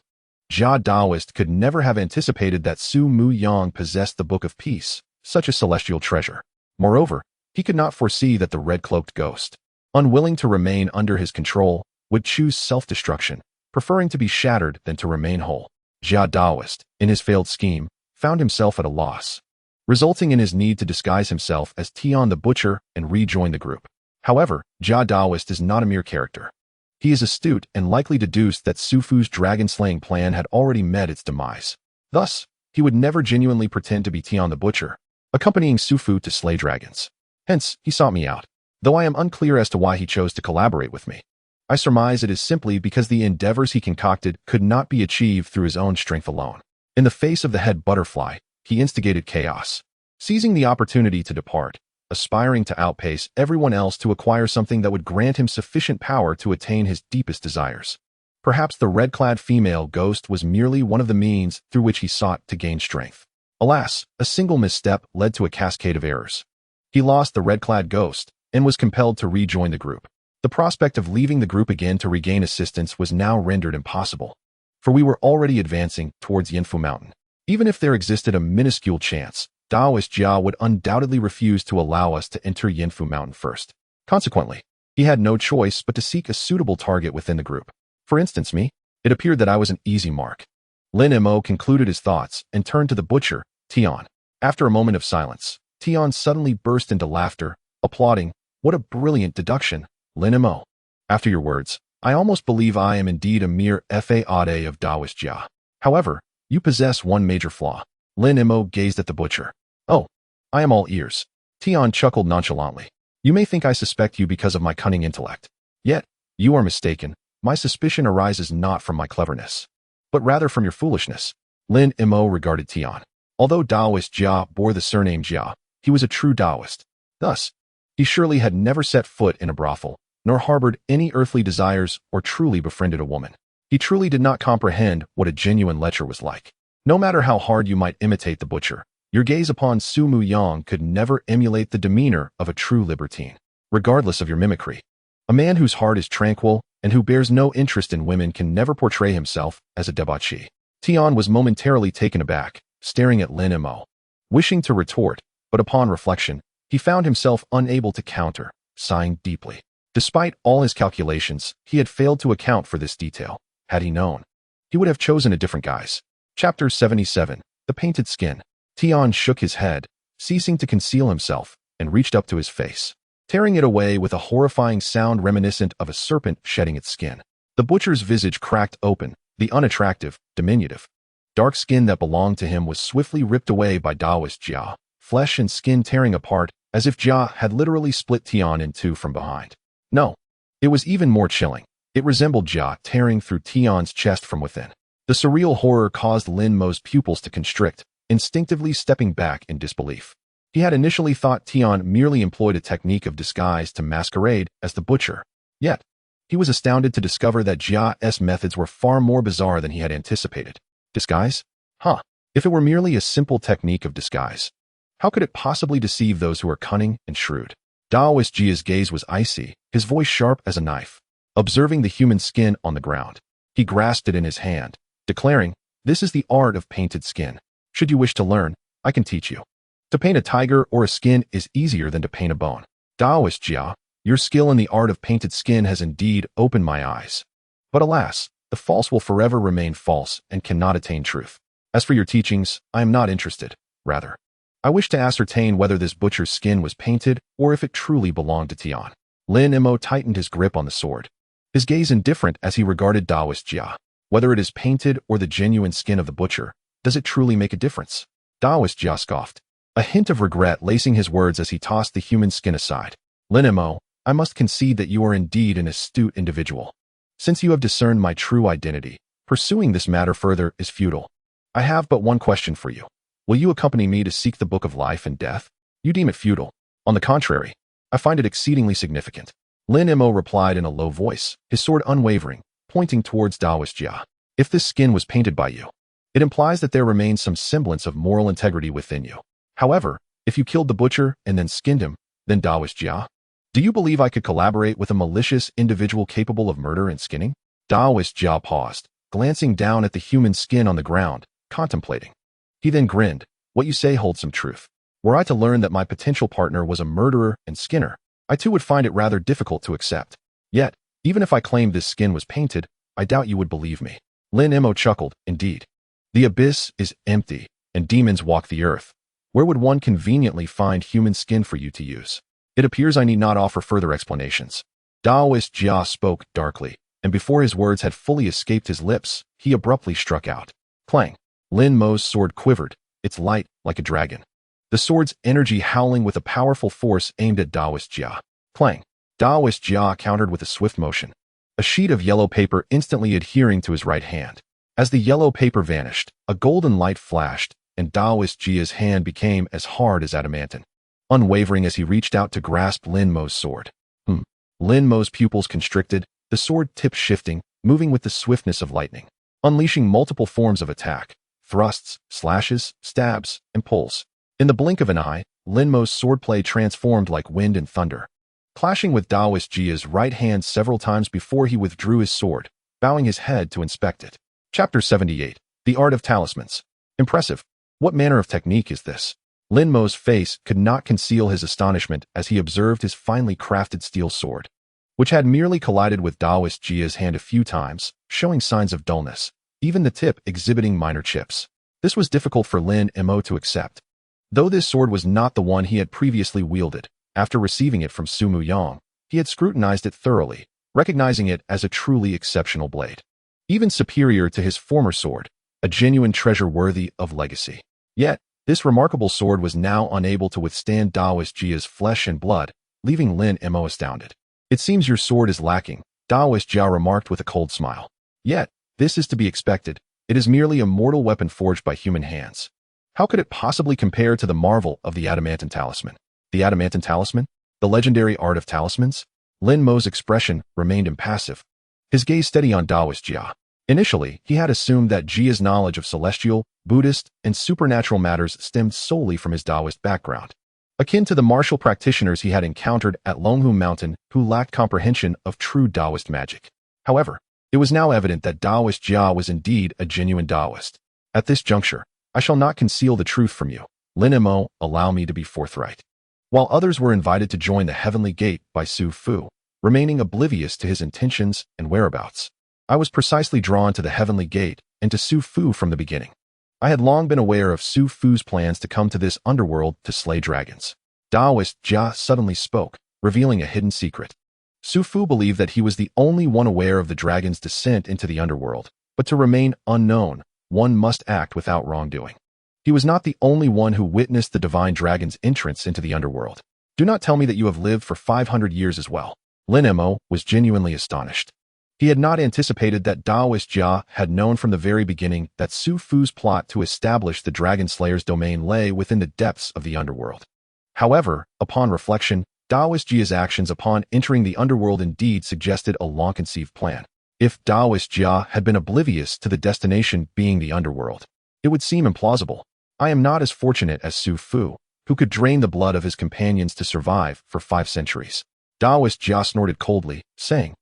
Jia Daoist could never have anticipated that Su Muyang possessed the Book of Peace, such a celestial treasure. Moreover, he could not foresee that the red-cloaked ghost, unwilling to remain under his control, would choose self-destruction, preferring to be shattered than to remain whole. Jia Daoist, in his failed scheme, found himself at a loss, resulting in his need to disguise himself as Tian the Butcher and rejoin the group. However, Jia Daoist is not a mere character. He is astute and likely deduced that Su Fu's dragon-slaying plan had already met its demise. Thus, he would never genuinely pretend to be Tian the Butcher, accompanying Su Fu to slay dragons. Hence, he sought me out, though I am unclear as to why he chose to collaborate with me. I surmise it is simply because the endeavors he concocted could not be achieved through his own strength alone. In the face of the head butterfly, he instigated chaos, seizing the opportunity to depart, aspiring to outpace everyone else to acquire something that would grant him sufficient power to attain his deepest desires. Perhaps the red-clad female ghost was merely one of the means through which he sought to gain strength. Alas, a single misstep led to a cascade of errors. He lost the red-clad ghost and was compelled to rejoin the group. The prospect of leaving the group again to regain assistance was now rendered impossible, for we were already advancing towards Yanfu Mountain. Even if there existed a minuscule chance, Daoist Jia would undoubtedly refuse to allow us to enter Yanfu Mountain first. Consequently, he had no choice but to seek a suitable target within the group. For instance, me. It appeared that I was an easy mark. Lin Mo concluded his thoughts and turned to the butcher, Tian. After a moment of silence, Tian suddenly burst into laughter, applauding. What a brilliant deduction, Lin Mo. After your words, I almost believe I am indeed a mere fade of Daoist Jia. However, you possess one major flaw. Lin Mo gazed at the butcher. Oh, I am all ears. Tian chuckled nonchalantly. You may think I suspect you because of my cunning intellect. Yet, you are mistaken. My suspicion arises not from my cleverness, but rather from your foolishness. Lin Mo regarded Tian. Although Daoist Jia bore the surname Jia, he was a true Daoist. Thus, he surely had never set foot in a brothel, nor harbored any earthly desires or truly befriended a woman. He truly did not comprehend what a genuine lecher was like. No matter how hard you might imitate the butcher, your gaze upon Su Muyang could never emulate the demeanor of a true libertine, regardless of your mimicry. A man whose heart is tranquil and who bears no interest in women can never portray himself as a debauchee. Tian was momentarily taken aback, staring at Lin Mo, wishing to retort, but upon reflection, he found himself unable to counter, sighing deeply. Despite all his calculations, he had failed to account for this detail. Had he known, he would have chosen a different guise. Chapter 77. The Painted Skin. Tian shook his head, ceasing to conceal himself, and reached up to his face, tearing it away with a horrifying sound reminiscent of a serpent shedding its skin. The butcher's visage cracked open, the unattractive, diminutive, dark skin that belonged to him was swiftly ripped away by Taoist Jia, flesh and skin tearing apart, as if Jia had literally split Tian in two from behind. No, it was even more chilling. It resembled Jia tearing through Tian's chest from within. The surreal horror caused Lin Mo's pupils to constrict, instinctively stepping back in disbelief. He had initially thought Tian merely employed a technique of disguise to masquerade as the butcher. Yet, he was astounded to discover that Jia's methods were far more bizarre than he had anticipated. Disguise? Huh. If it were merely a simple technique of disguise, how could it possibly deceive those who are cunning and shrewd? Taoist Jia's gaze was icy, his voice sharp as a knife. Observing the human skin on the ground, he grasped it in his hand, declaring, "This is the art of painted skin. Should you wish to learn, I can teach you. To paint a tiger or a skin is easier than to paint a bone. Taoist Jia, your skill in the art of painted skin has indeed opened my eyes. But alas, the false will forever remain false and cannot attain truth. As for your teachings, I am not interested. Rather, I wish to ascertain whether this butcher's skin was painted or if it truly belonged to Tian." Lin Mo tightened his grip on the sword, his gaze indifferent as he regarded Taoist Jia. Whether it is painted or the genuine skin of the butcher, does it truly make a difference? Taoist Jia scoffed, a hint of regret lacing his words as he tossed the human skin aside. Lin Mo, I must concede that you are indeed an astute individual. Since you have discerned my true identity, pursuing this matter further is futile. I have but one question for you. Will you accompany me to seek the Book of Life and Death? You deem it futile. On the contrary, I find it exceedingly significant. Lin Mo replied in a low voice, his sword unwavering, pointing towards Taoist Jia. If this skin was painted by you, it implies that there remains some semblance of moral integrity within you. However, if you killed the butcher and then skinned him, then Taoist Jia, do you believe I could collaborate with a malicious individual capable of murder and skinning? Taoist Jia paused, glancing down at the human skin on the ground, contemplating. He then grinned. What you say holds some truth. Were I to learn that my potential partner was a murderer and skinner, I too would find it rather difficult to accept. Yet, even if I claimed this skin was painted, I doubt you would believe me. Lin Mo chuckled, indeed. The abyss is empty, and demons walk the earth. Where would one conveniently find human skin for you to use? It appears I need not offer further explanations. Taoist Jia spoke darkly, and before his words had fully escaped his lips, he abruptly struck out. Clang! Lin Mo's sword quivered, its light like a dragon. The sword's energy howling with a powerful force aimed at Taoist Jia. Clang! Taoist Jia countered with a swift motion, a sheet of yellow paper instantly adhering to his right hand. As the yellow paper vanished, a golden light flashed, and Taoist Jia's hand became as hard as adamantine, unwavering as he reached out to grasp Lin Mo's sword. Lin Mo's pupils constricted, the sword tip shifting, moving with the swiftness of lightning, unleashing multiple forms of attack, thrusts, slashes, stabs, and pulls. In the blink of an eye, Lin Mo's swordplay transformed like wind and thunder, clashing with Taoist Jia's right hand several times before he withdrew his sword, bowing his head to inspect it. Chapter 78. The Art of Talismans. Impressive. What manner of technique is this? Lin Mo's face could not conceal his astonishment as he observed his finely crafted steel sword, which had merely collided with Taoist Jia's hand a few times, showing signs of dullness, even the tip exhibiting minor chips. This was difficult for Lin Mo to accept. Though this sword was not the one he had previously wielded, after receiving it from Su Muyang, he had scrutinized it thoroughly, recognizing it as a truly exceptional blade, even superior to his former sword, a genuine treasure worthy of legacy. Yet, this remarkable sword was now unable to withstand Taoist Jia's flesh and blood, leaving Lin Mo astounded. It seems your sword is lacking, Taoist Jia remarked with a cold smile. Yet, this is to be expected. It is merely a mortal weapon forged by human hands. How could it possibly compare to the marvel of the adamantine talisman? The adamantine talisman? The legendary art of talismans? Lin Mo's expression remained impassive, his gaze steady on Taoist Jia. Initially, he had assumed that Jia's knowledge of celestial, Buddhist, and supernatural matters stemmed solely from his Taoist background, akin to the martial practitioners he had encountered at Longhu Mountain who lacked comprehension of true Taoist magic. However, it was now evident that Taoist Jia was indeed a genuine Taoist. At this juncture, I shall not conceal the truth from you. Lin Mo, allow me to be forthright. While others were invited to join the Heavenly Gate by Su Fu, remaining oblivious to his intentions and whereabouts, I was precisely drawn to the Heavenly Gate and to Su Fu from the beginning. I had long been aware of Su Fu's plans to come to this underworld to slay dragons. Taoist Jia suddenly spoke, revealing a hidden secret. Su Fu believed that he was the only one aware of the dragon's descent into the underworld, but to remain unknown, one must act without wrongdoing. He was not the only one who witnessed the divine dragon's entrance into the underworld. Do not tell me that you have lived for 500 years as well. Lin Mo was genuinely astonished. He had not anticipated that Taoist Jia had known from the very beginning that Su Fu's plot to establish the Dragon Slayer's domain lay within the depths of the underworld. However, upon reflection, Taoist Jia's actions upon entering the underworld indeed suggested a long-conceived plan. If Taoist Jia had been oblivious to the destination being the underworld, it would seem implausible. I am not as fortunate as Su Fu, who could drain the blood of his companions to survive for 5 centuries. Taoist Jia snorted coldly, saying,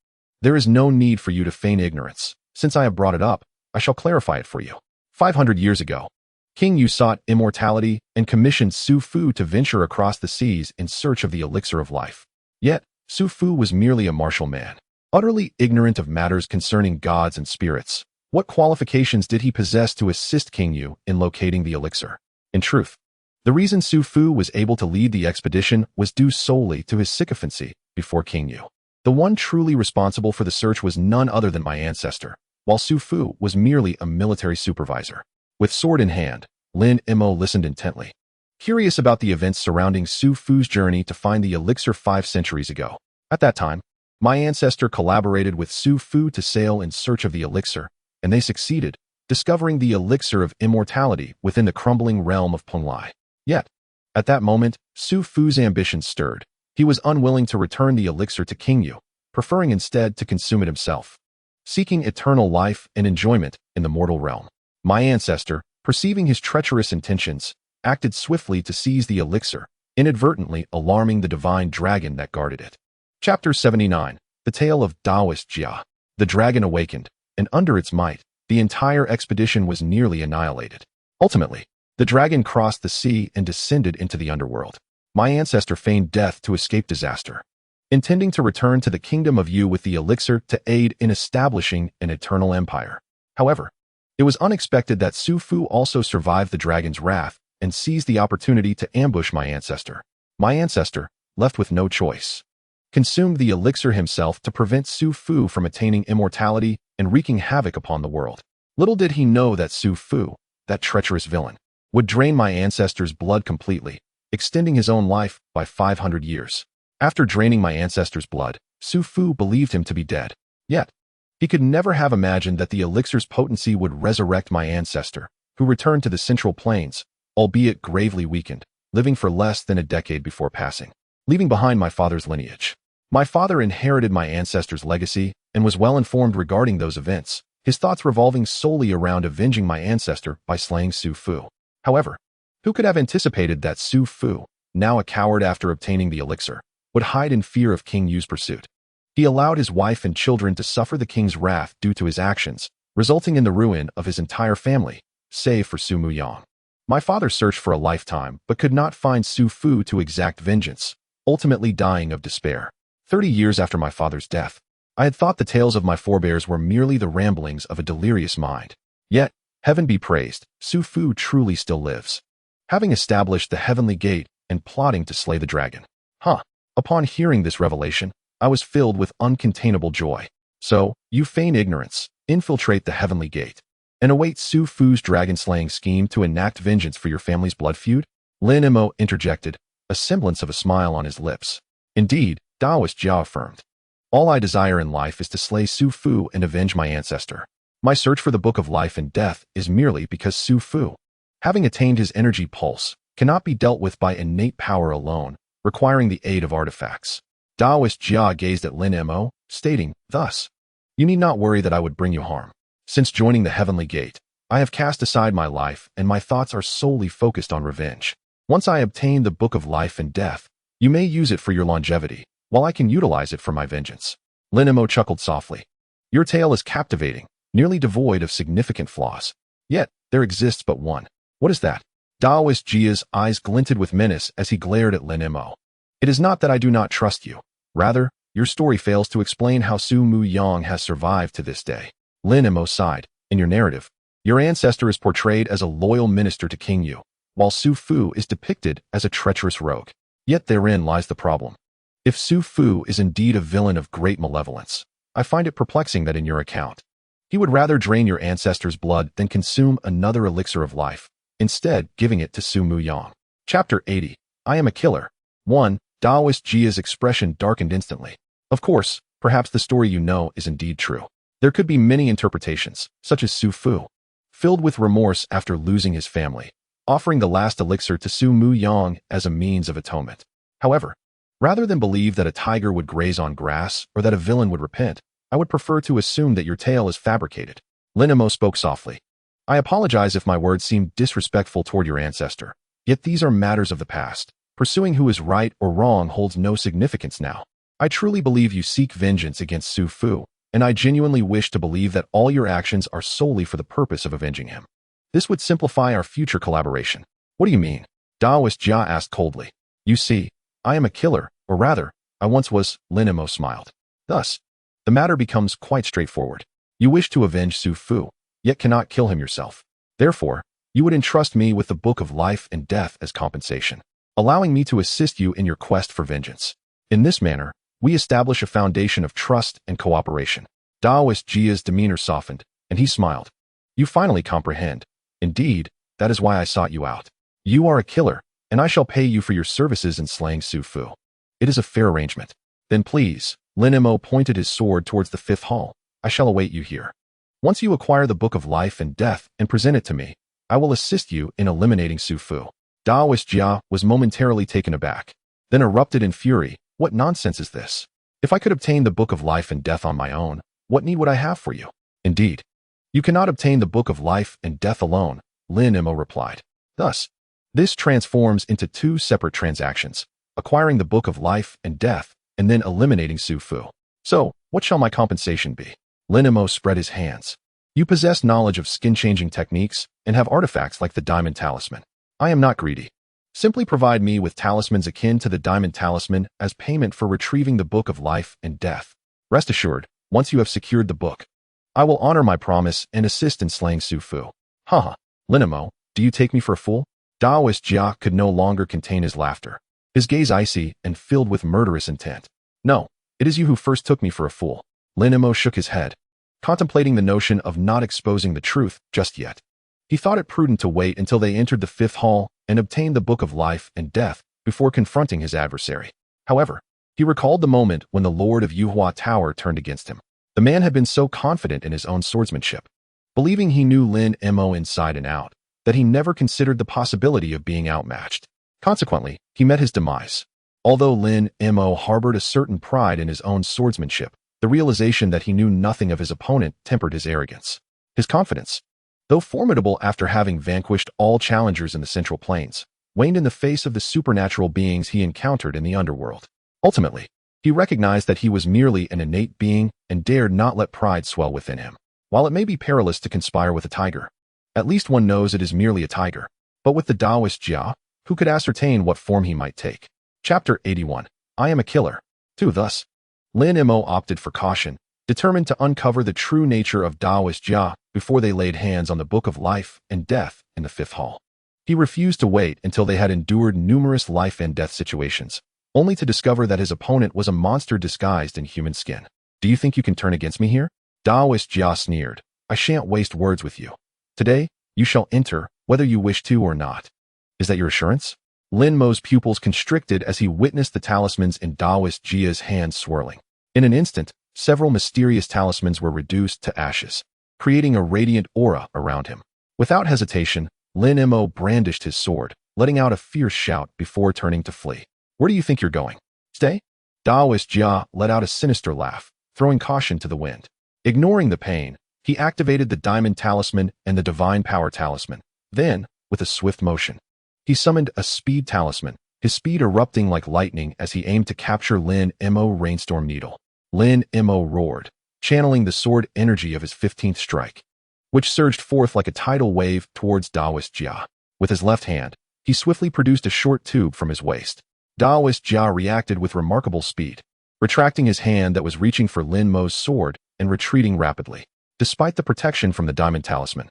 "There is no need for you to feign ignorance. Since I have brought it up, I shall clarify it for you. 500 years ago, King Yu sought immortality and commissioned Su Fu to venture across the seas in search of the elixir of life. Yet, Su Fu was merely a martial man, utterly ignorant of matters concerning gods and spirits. What qualifications did he possess to assist King Yu in locating the elixir? In truth, the reason Su Fu was able to lead the expedition was due solely to his sycophancy before King Yu. The one truly responsible for the search was none other than my ancestor, while Su Fu was merely a military supervisor." With sword in hand, Lin Mo listened intently, curious about the events surrounding Su Fu's journey to find the elixir 5 centuries ago. At that time, my ancestor collaborated with Su Fu to sail in search of the elixir, and they succeeded, discovering the elixir of immortality within the crumbling realm of Penglai. Yet, at that moment, Su Fu's ambition stirred. He was unwilling to return the elixir to King Yu, preferring instead to consume it himself, seeking eternal life and enjoyment in the mortal realm. My ancestor, perceiving his treacherous intentions, acted swiftly to seize the elixir, inadvertently alarming the divine dragon that guarded it. Chapter 79. The Tale of Taoist Jia. The dragon awakened, and under its might, the entire expedition was nearly annihilated. Ultimately, the dragon crossed the sea and descended into the underworld. My ancestor feigned death to escape disaster, intending to return to the kingdom of Yu with the elixir to aid in establishing an eternal empire. However, it was unexpected that Su Fu also survived the dragon's wrath and seized the opportunity to ambush my ancestor. My ancestor, left with no choice, consumed the elixir himself to prevent Su Fu from attaining immortality and wreaking havoc upon the world. Little did he know that Su Fu, that treacherous villain, would drain my ancestor's blood completely, extending his own life by 500 years. After draining my ancestor's blood, Su Fu believed him to be dead. Yet, he could never have imagined that the elixir's potency would resurrect my ancestor, who returned to the Central Plains, albeit gravely weakened, living for less than a decade before passing, leaving behind my father's lineage. My father inherited my ancestor's legacy and was well informed regarding those events, his thoughts revolving solely around avenging my ancestor by slaying Su Fu. However, who could have anticipated that Su Fu, now a coward after obtaining the elixir, would hide in fear of King Yu's pursuit? He allowed his wife and children to suffer the king's wrath due to his actions, resulting in the ruin of his entire family, save for Su Muyang. My father searched for a lifetime but could not find Su Fu to exact vengeance, ultimately dying of despair. 30 years after my father's death, I had thought the tales of my forebears were merely the ramblings of a delirious mind. Yet, heaven be praised, Su Fu truly still lives, having established the heavenly gate and plotting to slay the dragon. Upon hearing this revelation, I was filled with uncontainable joy. So, you feign ignorance, infiltrate the heavenly gate, and await Su Fu's dragon-slaying scheme to enact vengeance for your family's blood feud? Lin Mo interjected, a semblance of a smile on his lips. Indeed, Taoist Jia affirmed, all I desire in life is to slay Su Fu and avenge my ancestor. My search for the Book of Life and Death is merely because Su Fu, having attained his energy pulse, cannot be dealt with by innate power alone, requiring the aid of artifacts. Taoist Jia gazed at Lin Mo, stating, thus, you need not worry that I would bring you harm. Since joining the heavenly gate, I have cast aside my life and my thoughts are solely focused on revenge. Once I obtain the Book of Life and Death, you may use it for your longevity, while I can utilize it for my vengeance. Lin Mo chuckled softly. Your tale is captivating, nearly devoid of significant flaws. Yet, there exists but one. What is that? Taoist Jia's eyes glinted with menace as he glared at Lin Mo. It is not that I do not trust you. Rather, your story fails to explain how Su Muyang has survived to this day. Lin Mo sighed. In your narrative, Your ancestor is portrayed as a loyal minister to King Yu, while Su Fu is depicted as a treacherous rogue. Yet therein lies the problem. If Su Fu is indeed a villain of great malevolence, I find it perplexing that in your account, he would rather drain your ancestor's blood than consume another elixir of life, instead giving it to Su Muyang. Chapter 80. I am a killer. 1. Daoist Jia's expression darkened instantly. Of course, perhaps the story you know is indeed true. There could be many interpretations, such as Su Fu, filled with remorse after losing his family, offering the last elixir to Su Muyang as a means of atonement. However, rather than believe that a tiger would graze on grass or that a villain would repent, I would prefer to assume that your tale is fabricated. Lin Mo spoke softly. I apologize if my words seem disrespectful toward your ancestor, yet these are matters of the past. Pursuing who is right or wrong holds no significance now. I truly believe you seek vengeance against Su Fu, and I genuinely wish to believe that all your actions are solely for the purpose of avenging him. This would simplify our future collaboration. What do you mean? Daoist Jia asked coldly. You see, I am a killer, or rather, I once was, Lin Mo smiled. Thus, the matter becomes quite straightforward. You wish to avenge Su Fu, yet cannot kill him yourself. Therefore, you would entrust me with the Book of Life and Death as compensation, allowing me to assist you in your quest for vengeance. In this manner, we establish a foundation of trust and cooperation. Daoist Jia's demeanor softened, and he smiled. You finally comprehend. Indeed, that is why I sought you out. You are a killer, and I shall pay you for your services in slaying Su Fu. It is a fair arrangement. Then please, Lin Mo pointed his sword towards the 5th hall. I shall await you here. Once you acquire the Book of Life and Death and present it to me, I will assist you in eliminating Su Fu. Daoist Jia was momentarily taken aback, then erupted in fury. What nonsense is this? If I could obtain the Book of Life and Death on my own, what need would I have for you? Indeed, you cannot obtain the Book of Life and Death alone, Lin Mo replied. Thus, this transforms into 2 separate transactions, acquiring the Book of Life and Death, and then eliminating Su Fu. So, what shall my compensation be? Lin Mo spread his hands. You possess knowledge of skin-changing techniques and have artifacts like the Diamond Talisman. I am not greedy. Simply provide me with talismans akin to the Diamond Talisman as payment for retrieving the Book of Life and Death. Rest assured, once you have secured the book, I will honor my promise and assist in slaying Su Fu. Haha, Lin Mo, do you take me for a fool? Daoist Jia could no longer contain his laughter, his gaze icy and filled with murderous intent. No, it is you who first took me for a fool. Lin Mo shook his head, contemplating the notion of not exposing the truth just yet. He thought it prudent to wait until they entered the 5th hall and obtained the Book of Life and Death before confronting his adversary. However, he recalled the moment when the Lord of Yuhua Tower turned against him. The man had been so confident in his own swordsmanship, believing he knew Lin Mo inside and out, that he never considered the possibility of being outmatched. Consequently, he met his demise. Although Lin Mo harbored a certain pride in his own swordsmanship, the realization that he knew nothing of his opponent tempered his arrogance. His confidence, though formidable after having vanquished all challengers in the Central Plains, waned in the face of the supernatural beings he encountered in the underworld. Ultimately, he recognized that he was merely an innate being and dared not let pride swell within him. While it may be perilous to conspire with a tiger, at least one knows it is merely a tiger. But with the Daoist Jia, who could ascertain what form he might take? Chapter 81. I am a killer. 2. Thus, Lin Mo opted for caution, determined to uncover the true nature of Daoist Jia before they laid hands on the Book of Life and Death in the 5th hall. He refused to wait until they had endured numerous life and death situations, only to discover that his opponent was a monster disguised in human skin. Do you think you can turn against me here? Daoist Jia sneered. I shan't waste words with you. Today, you shall enter, whether you wish to or not. Is that your assurance? Lin Mo's pupils constricted as he witnessed the talismans in Daoist Jia's hands swirling. In an instant, several mysterious talismans were reduced to ashes, creating a radiant aura around him. Without hesitation, Lin Mo brandished his sword, letting out a fierce shout before turning to flee. Where do you think you're going? Stay? Daoist Jia let out a sinister laugh, throwing caution to the wind. Ignoring the pain, he activated the Diamond Talisman and the Divine Power Talisman. Then, with a swift motion, he summoned a Speed Talisman, his speed erupting like lightning as he aimed to capture Lin Mo Rainstorm Needle. Lin Mo roared, channeling the sword energy of his 15th strike, which surged forth like a tidal wave towards Daoist Jia. With his left hand, he swiftly produced a short tube from his waist. Daoist Jia reacted with remarkable speed, retracting his hand that was reaching for Lin Mo's sword and retreating rapidly. Despite the protection from the Diamond Talisman,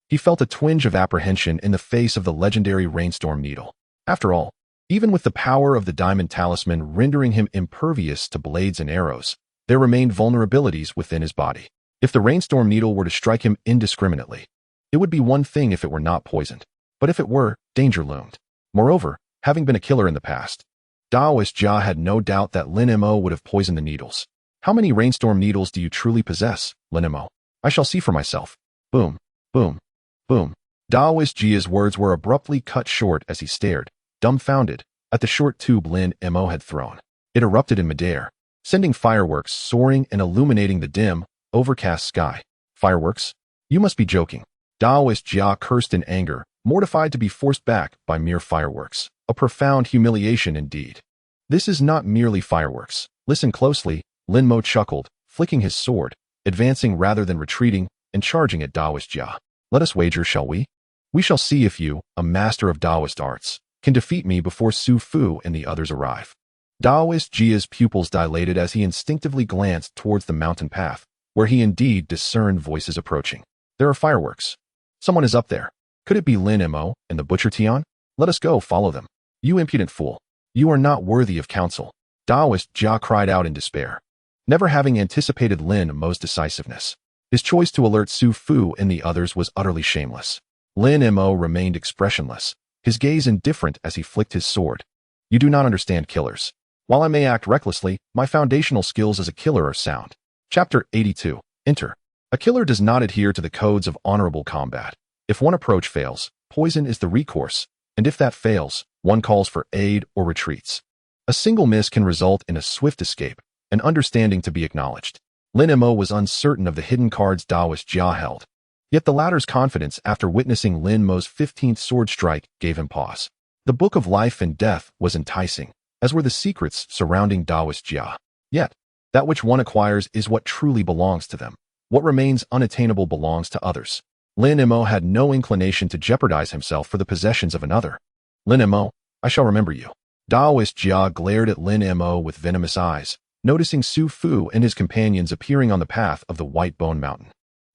He felt a twinge of apprehension in the face of the legendary rainstorm needle. After all, even with the power of the diamond talisman rendering him impervious to blades and arrows, there remained vulnerabilities within his body. If the rainstorm needle were to strike him indiscriminately, it would be one thing if it were not poisoned, but if it were, danger loomed. Moreover, having been a killer in the past, Daoist Jia had no doubt that Lin Mo would have poisoned the needles. How many rainstorm needles do you truly possess, Lin Mo? I shall see for myself. Boom, boom, boom. Daoist Jia's words were abruptly cut short as he stared, dumbfounded, at the short tube Lin Mo had thrown. It erupted in midair, sending fireworks soaring and illuminating the dim, overcast sky. Fireworks? You must be joking. Daoist Jia cursed in anger, mortified to be forced back by mere fireworks. A profound humiliation indeed. This is not merely fireworks. Listen closely, Lin Mo chuckled, flicking his sword, advancing rather than retreating, and charging at Daoist Jia. Let us wager, shall we? We shall see if you, a master of Daoist arts, can defeat me before Su Fu and the others arrive. Daoist Jia's pupils dilated as he instinctively glanced towards the mountain path, where he indeed discerned voices approaching. There are fireworks. Someone is up there. Could it be Lin Mo and the Butcher Tian? Let us go follow them. You impudent fool. You are not worthy of counsel. Daoist Jia cried out in despair, never having anticipated Lin Mo's decisiveness. His choice to alert Su Fu and the others was utterly shameless. Lin Mo remained expressionless, his gaze indifferent as he flicked his sword. You do not understand killers. While I may act recklessly, my foundational skills as a killer are sound. Chapter 82. Enter. A killer does not adhere to the codes of honorable combat. If one approach fails, poison is the recourse, and if that fails, one calls for aid or retreats. A single miss can result in a swift escape, an understanding to be acknowledged. Lin Mo was uncertain of the hidden cards Daoist Jia held. Yet the latter's confidence after witnessing Lin Mo's 15th sword strike gave him pause. The Book of Life and Death was enticing, as were the secrets surrounding Daoist Jia. Yet, that which one acquires is what truly belongs to them. What remains unattainable belongs to others. Lin Mo had no inclination to jeopardize himself for the possessions of another. Lin Mo, I shall remember you. Daoist Jia glared at Lin Mo with venomous eyes, noticing Su Fu and his companions appearing on the path of the White Bone Mountain.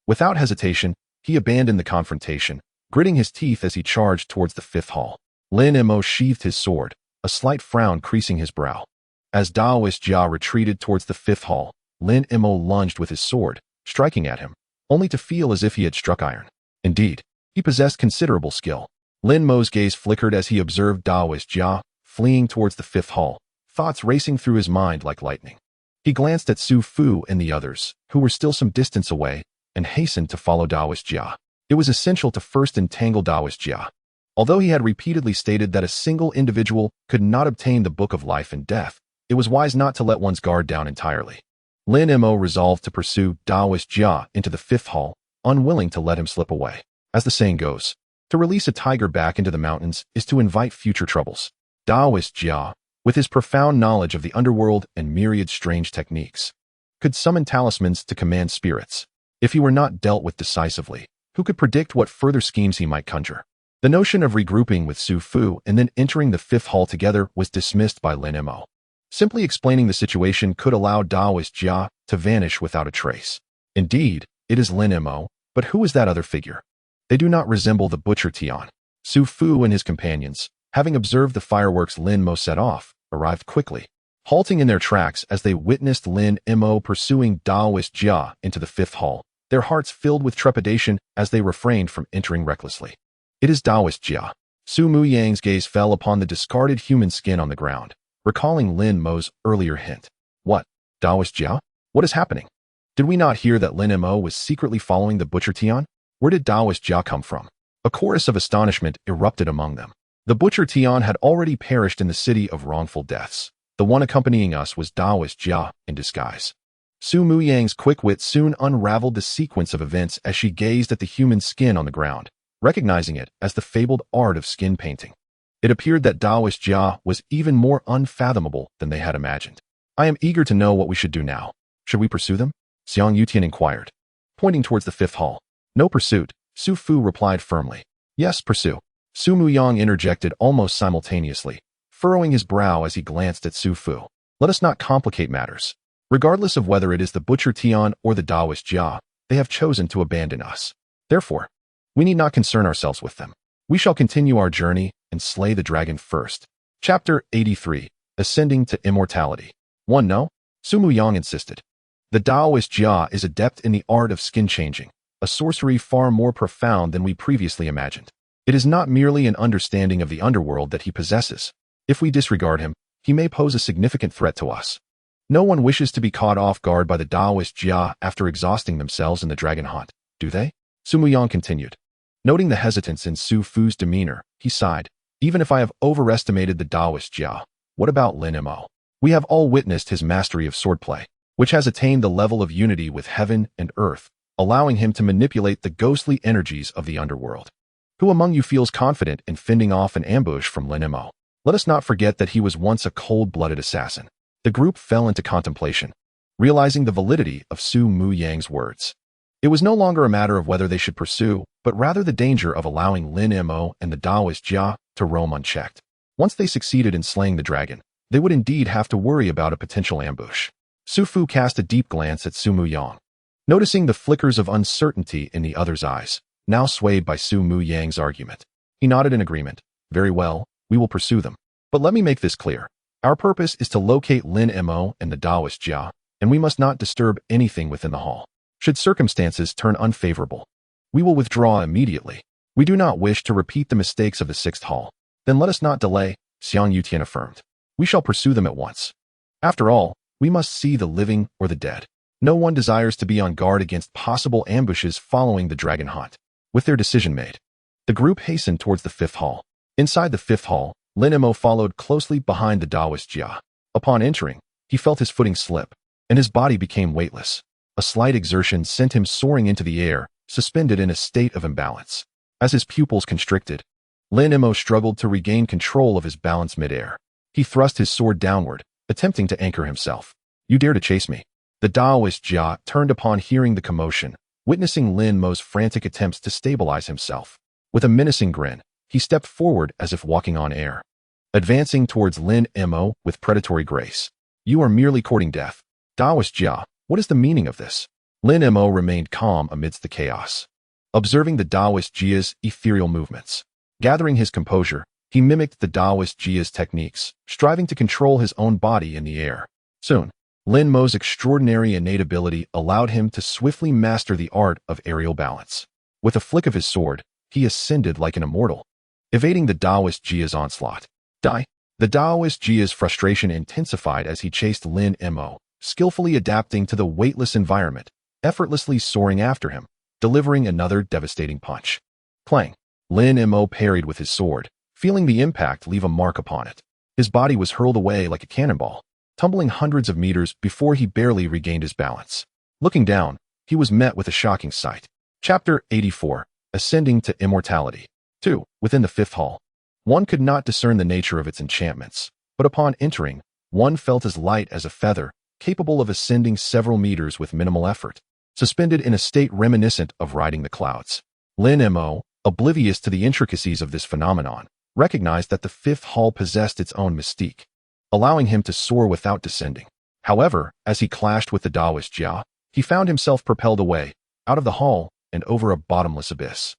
Without hesitation, he abandoned the confrontation, gritting his teeth as he charged towards the fifth hall. Lin Mo sheathed his sword, a slight frown creasing his brow. As Daoist Jia retreated towards the fifth hall, Lin Mo lunged with his sword, striking at him, only to feel as if he had struck iron. Indeed, he possessed considerable skill. Lin Mo's gaze flickered as he observed Daoist Jia fleeing towards the fifth hall, thoughts racing through his mind like lightning. He glanced at Su Fu and the others, who were still some distance away, and hastened to follow Daoist Jia. It was essential to first entangle Daoist Jia. Although he had repeatedly stated that a single individual could not obtain the Book of Life and Death, it was wise not to let one's guard down entirely. Lin Mo resolved to pursue Daoist Jia into the fifth hall, unwilling to let him slip away. As the saying goes, to release a tiger back into the mountains is to invite future troubles. Daoist Jia, with his profound knowledge of the underworld and myriad strange techniques, could summon talismans to command spirits. If he were not dealt with decisively, who could predict what further schemes he might conjure? The notion of regrouping with Su Fu and then entering the fifth hall together was dismissed by Lin Mo. Simply explaining the situation could allow Daoist Jia to vanish without a trace. Indeed, it is Lin Mo, but who is that other figure? They do not resemble the Butcher Tian. Su Fu and his companions, having observed the fireworks Lin Mo set off, arrived quickly, halting in their tracks as they witnessed Lin Mo pursuing Daoist Jia into the fifth hall, their hearts filled with trepidation as they refrained from entering recklessly. It is Daoist Jia. Su Muyang's gaze fell upon the discarded human skin on the ground, recalling Lin Mo's earlier hint. What? Daoist Jia? What is happening? Did we not hear that Lin Mo was secretly following the Butcher Tian? Where did Daoist Jia come from? A chorus of astonishment erupted among them. The Butcher Tian had already perished in the city of wrongful deaths. The one accompanying us was Daoist Jia in disguise. Su Muyang's quick wit soon unraveled the sequence of events as she gazed at the human skin on the ground, recognizing it as the fabled art of skin painting. It appeared that Daoist Jia was even more unfathomable than they had imagined. I am eager to know what we should do now. Should we pursue them? Xiang Yutian inquired, pointing towards the fifth hall. No pursuit, Su Fu replied firmly. Yes, pursue. Su Muyang interjected almost simultaneously, furrowing his brow as he glanced at Su Fu. Let us not complicate matters. Regardless of whether it is the Butcher Tian or the Daoist Jia, they have chosen to abandon us. Therefore, We need not concern ourselves with them. We shall continue our journey and slay the dragon first. Chapter 83. Ascending to Immortality. 1. No? Su Yang insisted. The Taoist Jia is adept in the art of skin changing, a sorcery far more profound than we previously imagined. It is not merely an understanding of the underworld that he possesses. If we disregard him, he may pose a significant threat to us. No one wishes to be caught off guard by the Taoist Jia after exhausting themselves in the dragon hunt, do they? Su Yang continued. Noting the hesitance in Su Fu's demeanor, he sighed. Even if I have overestimated the Taoist Jia, what about Lin Mo? We have all witnessed his mastery of swordplay, which has attained the level of unity with heaven and earth, allowing him to manipulate the ghostly energies of the underworld. Who among you feels confident in fending off an ambush from Lin Mo? Let us not forget that he was once a cold-blooded assassin. The group fell into contemplation, realizing the validity of Su Yang's words. It was no longer a matter of whether they should pursue, but rather the danger of allowing Lin Mo and the Taoist Jia to roam unchecked. Once they succeeded in slaying the dragon, they would indeed have to worry about a potential ambush. Su Fu cast a deep glance at Su Yang. Noticing the flickers of uncertainty in the other's eyes, now swayed by Su Yang's argument, he nodded in agreement. Very well, we will pursue them. But let me make this clear. Our purpose is to locate Lin Mo and the Taoist Jia, and we must not disturb anything within the hall. Should circumstances turn unfavorable, we will withdraw immediately. We do not wish to repeat the mistakes of the Sixth Hall. Then let us not delay, Xiang Yutian affirmed. We shall pursue them at once. After all, we must see the living or the dead. No one desires to be on guard against possible ambushes following the dragon hunt. With their decision made, the group hastened towards the Fifth Hall. Inside the Fifth Hall, Lin Mo followed closely behind the Taoist Jia. Upon entering, he felt his footing slip, and his body became weightless. A slight exertion sent him soaring into the air, suspended in a state of imbalance. As his pupils constricted, Lin Mo struggled to regain control of his balance midair. He thrust his sword downward, attempting to anchor himself. You dare to chase me? The Taoist Jia turned upon hearing the commotion, witnessing Lin Mo's frantic attempts to stabilize himself. With a menacing grin, he stepped forward as if walking on air, advancing towards Lin Mo with predatory grace. You are merely courting death. Taoist Jia, what is the meaning of this? Lin Mo remained calm amidst the chaos, observing the Taoist Jia's ethereal movements. Gathering his composure, he mimicked the Taoist Jia's techniques, striving to control his own body in the air. Soon, Lin Mo's extraordinary innate ability allowed him to swiftly master the art of aerial balance. With a flick of his sword, he ascended like an immortal, evading the Taoist Jia's onslaught. Die! The Taoist Jia's frustration intensified as he chased Lin Mo, skillfully adapting to the weightless environment, effortlessly soaring after him, delivering another devastating punch. Clang! Lin Mo parried with his sword, feeling the impact leave a mark upon it. His body was hurled away like a cannonball, tumbling hundreds of meters before he barely regained his balance. Looking down, he was met with a shocking sight. Chapter 84. Ascending to Immortality. 2. Within the Fifth Hall. One could not discern the nature of its enchantments, but upon entering, one felt as light as a feather, capable of ascending several meters with minimal effort, suspended in a state reminiscent of riding the clouds. Lin Mo, oblivious to the intricacies of this phenomenon, recognized that the Fifth Hall possessed its own mystique, allowing him to soar without descending. However, as he clashed with the Taoist Jia, he found himself propelled away, out of the hall, and over a bottomless abyss.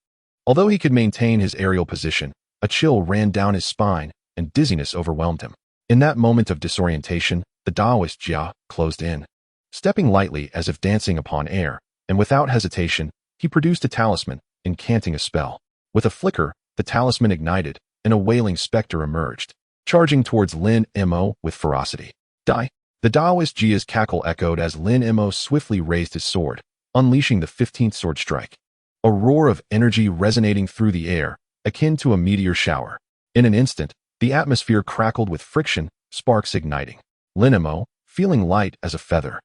Although he could maintain his aerial position, a chill ran down his spine, and dizziness overwhelmed him. In that moment of disorientation, the Taoist Jia closed in. Stepping lightly as if dancing upon air, and without hesitation, he produced a talisman, incanting a spell. With a flicker, the talisman ignited, and a wailing specter emerged, charging towards Lin Mo with ferocity. Die! The Taoist Jia's cackle echoed as Lin Mo swiftly raised his sword, unleashing the 15th sword strike. A roar of energy resonating through the air, akin to a meteor shower. In an instant, the atmosphere crackled with friction, sparks igniting. Lin Mo, feeling light as a feather,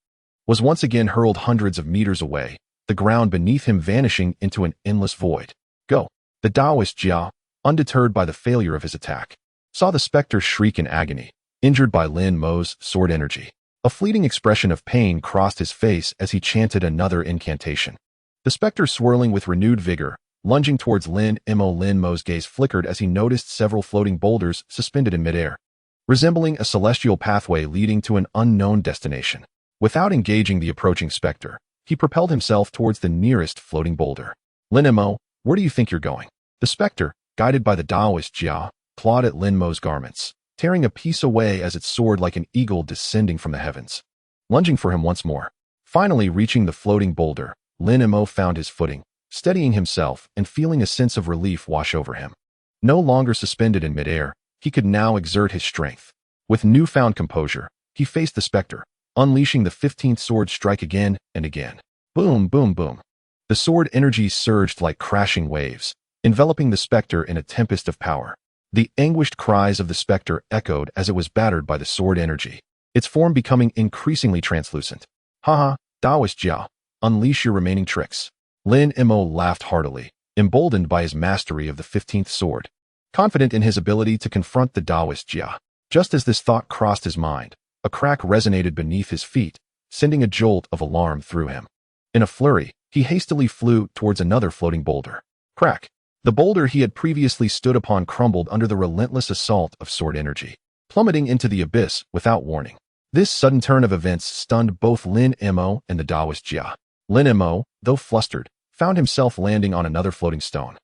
was once again hurled hundreds of meters away, the ground beneath him vanishing into an endless void. Go! The Taoist Jia, undeterred by the failure of his attack, saw the specter shriek in agony, injured by Lin Mo's sword energy. A fleeting expression of pain crossed his face as he chanted another incantation. The specter swirling with renewed vigor, lunging towards Lin Mo's gaze flickered as he noticed several floating boulders suspended in midair, resembling a celestial pathway leading to an unknown destination. Without engaging the approaching specter, he propelled himself towards the nearest floating boulder. Lin Mo, Where do you think you're going? The specter, guided by the Taoist Jia, clawed at Lin Mo's garments, tearing a piece away as it soared like an eagle descending from the heavens. Lunging for him once more. Finally reaching the floating boulder, Lin Mo found his footing, steadying himself and feeling a sense of relief wash over him. No longer suspended in midair, he could now exert his strength. With newfound composure, he faced the specter, unleashing the 15th sword strike again and again. Boom, boom, boom. The sword energy surged like crashing waves, enveloping the specter in a tempest of power. The anguished cries of the specter echoed as it was battered by the sword energy, its form becoming increasingly translucent. Haha, Taoist Jia, unleash your remaining tricks. Lin Mo laughed heartily, emboldened by his mastery of the 15th sword, confident in his ability to confront the Taoist Jia. Just as this thought crossed his mind, a crack resonated beneath his feet, sending a jolt of alarm through him. In a flurry, he hastily flew towards another floating boulder. Crack! The boulder he had previously stood upon crumbled under the relentless assault of sword energy, plummeting into the abyss without warning. This sudden turn of events stunned both Lin Mo and the Taoist Jia. Lin Mo, though flustered, found himself landing on another floating stone,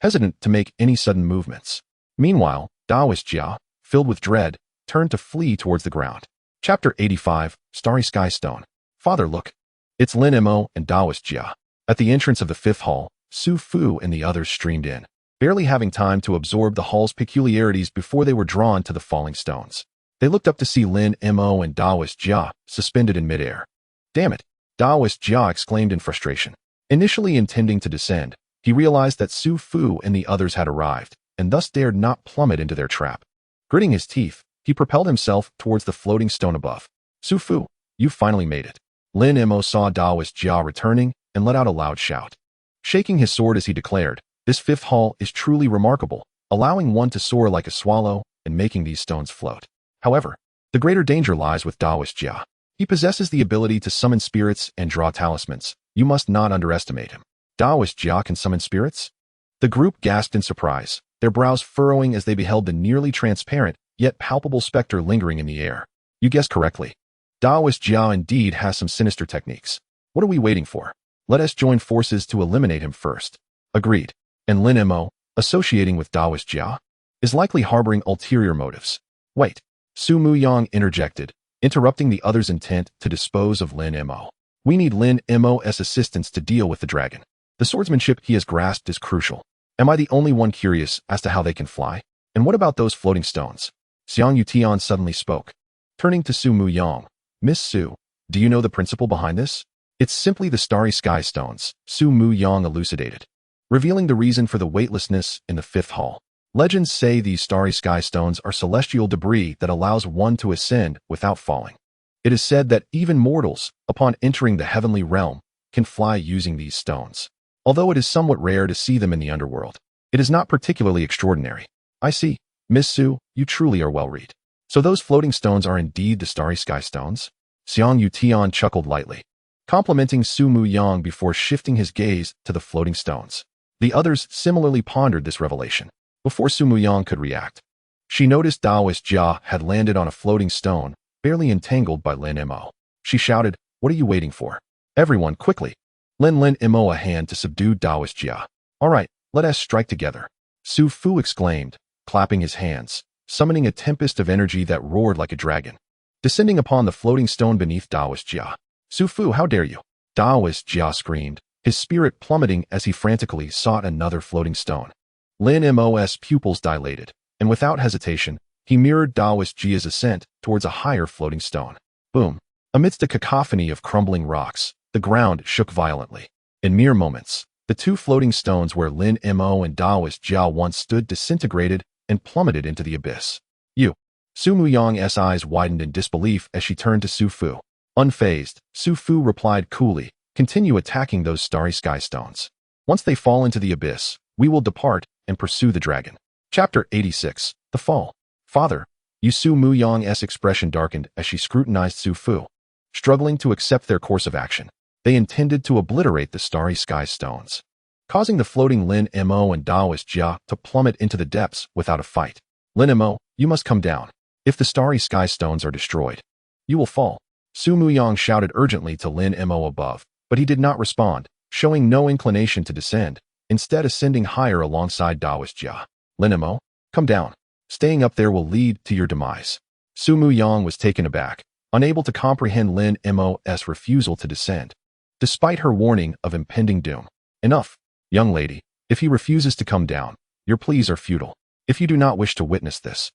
hesitant to make any sudden movements. Meanwhile, Taoist Jia, filled with dread, turned to flee towards the ground. Chapter 85, Starry Sky Stone. Father, look. It's Lin Mo and Taoist Jia. At the entrance of the 5th hall, Su Fu and the others streamed in, barely having time to absorb the hall's peculiarities before they were drawn to the falling stones. They looked up to see Lin Mo and Taoist Jia suspended in midair. Damn it! Taoist Jia exclaimed in frustration. Initially intending to descend, he realized that Su Fu and the others had arrived, and thus dared not plummet into their trap. Gritting his teeth, he propelled himself towards the floating stone above. Su Fu, you finally made it. Lin Mo saw Taoist Jia returning and let out a loud shout. Shaking his sword as he declared, this 5th hall is truly remarkable, allowing one to soar like a swallow and making these stones float. However, the greater danger lies with Taoist Jia. He possesses the ability to summon spirits and draw talismans. You must not underestimate him. Taoist Jia can summon spirits? The group gasped in surprise, their brows furrowing as they beheld the nearly transparent, yet palpable specter lingering in the air. You guessed correctly. Taoist Jia indeed has some sinister techniques. What are we waiting for? Let us join forces to eliminate him first. Agreed. And Lin Mo, associating with Taoist Jia, is likely harboring ulterior motives. Wait. Su Muyang interjected, interrupting the other's intent to dispose of Lin Mo. We need Lin Mo's assistance to deal with the dragon. The swordsmanship he has grasped is crucial. Am I the only one curious as to how they can fly? And what about those floating stones? Xiang Yutian suddenly spoke. Turning to Su Muyang, Miss Su, do you know the principle behind this? It's simply the starry sky stones, Su Muyang elucidated, revealing the reason for the weightlessness in the 5th hall. Legends say these starry sky stones are celestial debris that allows one to ascend without falling. It is said that even mortals, upon entering the heavenly realm, can fly using these stones. Although it is somewhat rare to see them in the underworld, it is not particularly extraordinary. I see. Miss Su, you truly are well read. So those floating stones are indeed the starry sky stones? Xiang Yutian chuckled lightly, complimenting Su Muyang before shifting his gaze to the floating stones. The others similarly pondered this revelation. Before Su Muyang could react, she noticed Taoist Jia had landed on a floating stone, barely entangled by Lin Mo. She shouted, what are you waiting for? Everyone, quickly. Lend Lin Mo a hand to subdue Taoist Jia. All right, let us strike together. Su Fu exclaimed, clapping his hands, summoning a tempest of energy that roared like a dragon, descending upon the floating stone beneath Taoist Jia. Su Fu, how dare you? Taoist Jia screamed, his spirit plummeting as he frantically sought another floating stone. Lin Mo's pupils dilated, and without hesitation, he mirrored Taoist Jia's ascent towards a higher floating stone. Boom! Amidst a cacophony of crumbling rocks, the ground shook violently. In mere moments, the two floating stones where Lin Mo and Taoist Jia once stood disintegrated and plummeted into the abyss. You! Su Muyang's eyes widened in disbelief as she turned to Su Fu. Unfazed, Su Fu replied coolly, continue attacking those starry sky stones. Once they fall into the abyss, we will depart and pursue the dragon. Chapter 86, The Fall. Father, Su Muyang's expression darkened as she scrutinized Su Fu, struggling to accept their course of action. They intended to obliterate the starry sky stones, causing the floating Lin Mo and Taoist Jia to plummet into the depths without a fight. Lin Mo, you must come down. If the starry sky stones are destroyed, you will fall. Su Muyang shouted urgently to Lin Mo above, but he did not respond, showing no inclination to descend, instead ascending higher alongside Taoist Jia. Lin Mo, come down. Staying up there will lead to your demise. Su Muyang was taken aback, unable to comprehend Lin Mo's refusal to descend, despite her warning of impending doom. Enough, young lady. If he refuses to come down, your pleas are futile. If you do not wish to witness this,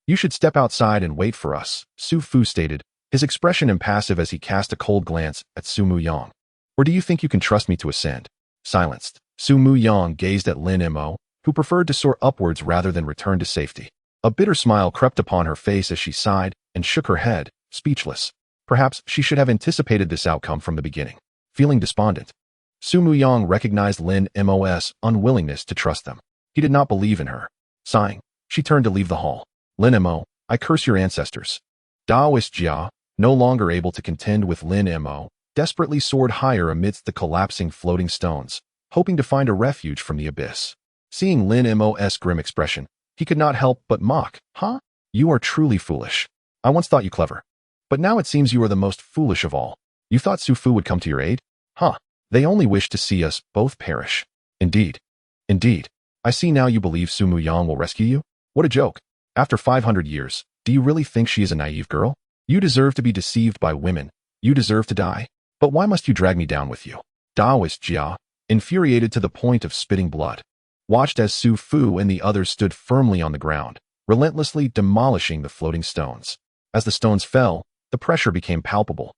you should step outside and wait for us, Su Fu stated, his expression impassive as he cast a cold glance at Su Muyang. Or do you think you can trust me to ascend? Silenced, Su Muyang gazed at Lin Mo, who preferred to soar upwards rather than return to safety. A bitter smile crept upon her face as she sighed and shook her head, speechless. Perhaps she should have anticipated this outcome from the beginning. Feeling despondent, Su Muyang recognized Lin Mo's unwillingness to trust them. He did not believe in her. Sighing, she turned to leave the hall. Lin Mo, I curse your ancestors. Taoist Jia, no longer able to contend with Lin Mo, desperately soared higher amidst the collapsing floating stones, hoping to find a refuge from the abyss. Seeing Lin Mo's grim expression, he could not help but mock. Huh? You are truly foolish. I once thought you clever. But now it seems you are the most foolish of all. You thought Su Fu would come to your aid? Huh. They only wish to see us both perish. Indeed. Indeed. I see now you believe Su Muyang will rescue you? What a joke. After 500 years, do you really think she is a naive girl? You deserve to be deceived by women. You deserve to die. But why must you drag me down with you? Taoist Jia, infuriated to the point of spitting blood, watched as Su Fu and the others stood firmly on the ground, relentlessly demolishing the floating stones. As the stones fell, the pressure became palpable,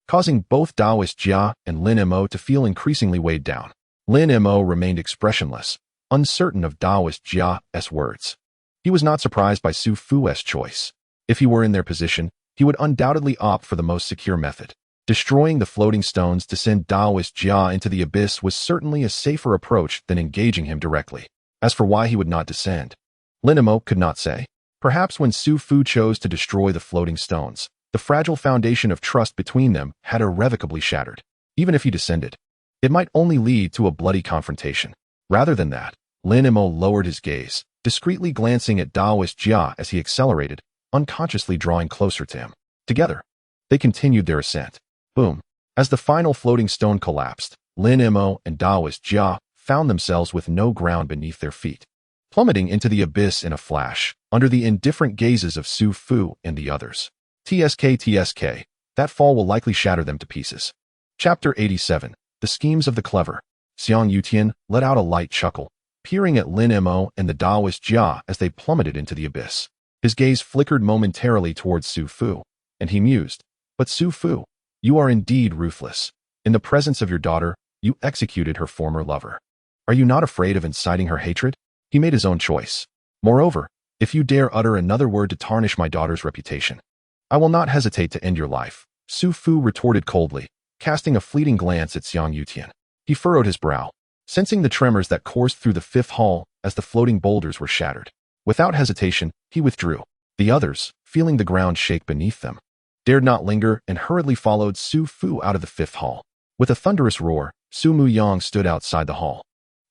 causing both Taoist Jia and Lin Mo to feel increasingly weighed down. Lin Mo remained expressionless, uncertain of Taoist Jia's words. He was not surprised by Su Fu's choice. If he were in their position, he would undoubtedly opt for the most secure method. Destroying the floating stones to send Taoist Jia into the abyss was certainly a safer approach than engaging him directly. As for why he would not descend, Lin Mo could not say. Perhaps when Su Fu chose to destroy the floating stones, the fragile foundation of trust between them had irrevocably shattered. Even if he descended, it might only lead to a bloody confrontation. Rather than that, Lin Mo lowered his gaze, discreetly glancing at Taoist Jia as he accelerated, unconsciously drawing closer to him. Together, they continued their ascent. Boom. As the final floating stone collapsed, Lin Mo and Taoist Jia found themselves with no ground beneath their feet, plummeting into the abyss in a flash, under the indifferent gazes of Su Fu and the others. TSK, that fall will likely shatter them to pieces. Chapter 87, The Schemes of the Clever. Xiang Yutian let out a light chuckle, peering at Lin Mo and the Taoist Jia as they plummeted into the abyss. His gaze flickered momentarily towards Su Fu, and he mused, but Su Fu, you are indeed ruthless. In the presence of your daughter, you executed her former lover. Are you not afraid of inciting her hatred? He made his own choice. Moreover, if you dare utter another word to tarnish my daughter's reputation, I will not hesitate to end your life, Su Fu retorted coldly, casting a fleeting glance at Xiang Yutian. He furrowed his brow, sensing the tremors that coursed through the fifth hall as the floating boulders were shattered. Without hesitation, he withdrew. The others, feeling the ground shake beneath them, dared not linger and hurriedly followed Su Fu out of the fifth hall. With a thunderous roar, Su Muyang stood outside the hall,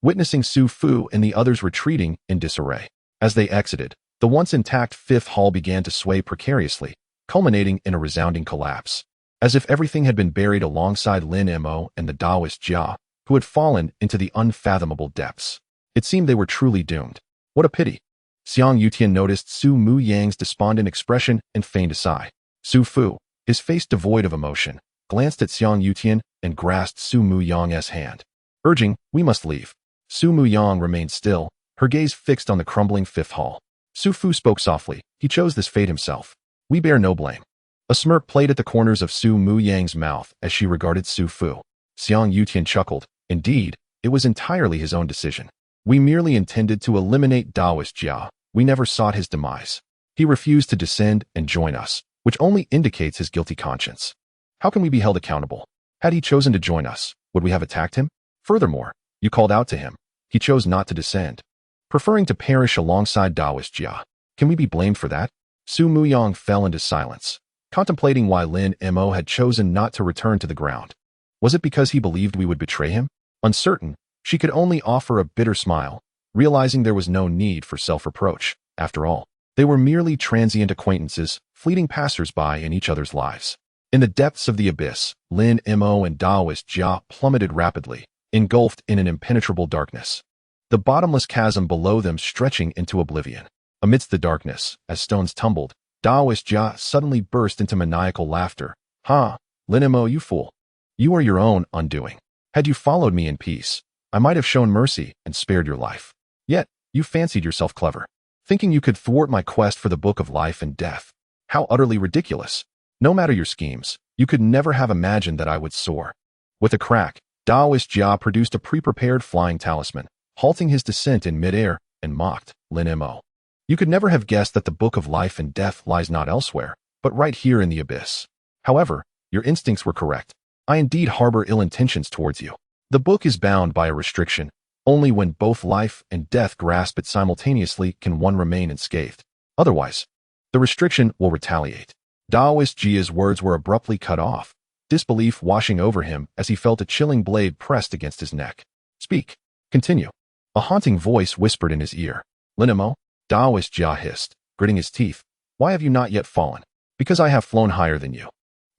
witnessing Su Fu and the others retreating in disarray. As they exited, the once intact fifth hall began to sway precariously, culminating in a resounding collapse, as if everything had been buried alongside Lin Mo and the Taoist Jia, who had fallen into the unfathomable depths. It seemed they were truly doomed. What a pity. Xiang Yutian noticed Su Muyang's despondent expression and feigned a sigh. Su Fu, his face devoid of emotion, glanced at Xiang Yutian and grasped Su Muyang's hand, urging, we must leave. Su Muyang remained still, her gaze fixed on the crumbling fifth hall. Su Fu spoke softly, he chose this fate himself. We bear no blame. A smirk played at the corners of Su Muyang's mouth as she regarded Su Fu. Xiang Yutian chuckled. Indeed, it was entirely his own decision. We merely intended to eliminate Taoist Jia. We never sought his demise. He refused to descend and join us, which only indicates his guilty conscience. How can we be held accountable? Had he chosen to join us, would we have attacked him? Furthermore, you called out to him. He chose not to descend, preferring to perish alongside Taoist Jia. Can we be blamed for that? Su Muyang fell into silence, contemplating why Lin Mo had chosen not to return to the ground. Was it because he believed we would betray him? Uncertain, she could only offer a bitter smile, realizing there was no need for self-reproach. After all, they were merely transient acquaintances, fleeting passers-by in each other's lives. In the depths of the abyss, Lin Mo and Taoist Jia plummeted rapidly, engulfed in an impenetrable darkness. the bottomless chasm below them stretching into oblivion. Amidst the darkness, as stones tumbled, Daoist Jia suddenly burst into maniacal laughter. Ha! Lin Mo, you fool. You are your own undoing. Had you followed me in peace, I might have shown mercy and spared your life. Yet, you fancied yourself clever, thinking you could thwart my quest for the Book of Life and Death. How utterly ridiculous. No matter your schemes, you could never have imagined that I would soar. With a crack, Daoist Jia produced a pre-prepared flying talisman, halting his descent in midair, and mocked Lin Mo. You could never have guessed that the Book of Life and Death lies not elsewhere, but right here in the abyss. However, your instincts were correct. I indeed harbor ill intentions towards you. The book is bound by a restriction. Only when both life and death grasp it simultaneously can one remain unscathed. Otherwise, the restriction will retaliate. Daoist Jia's words were abruptly cut off, disbelief washing over him as he felt a chilling blade pressed against his neck. Speak. Continue. A haunting voice whispered in his ear. Lin Mo, Daoist Jia hissed, gritting his teeth. Why have you not yet fallen? Because I have flown higher than you.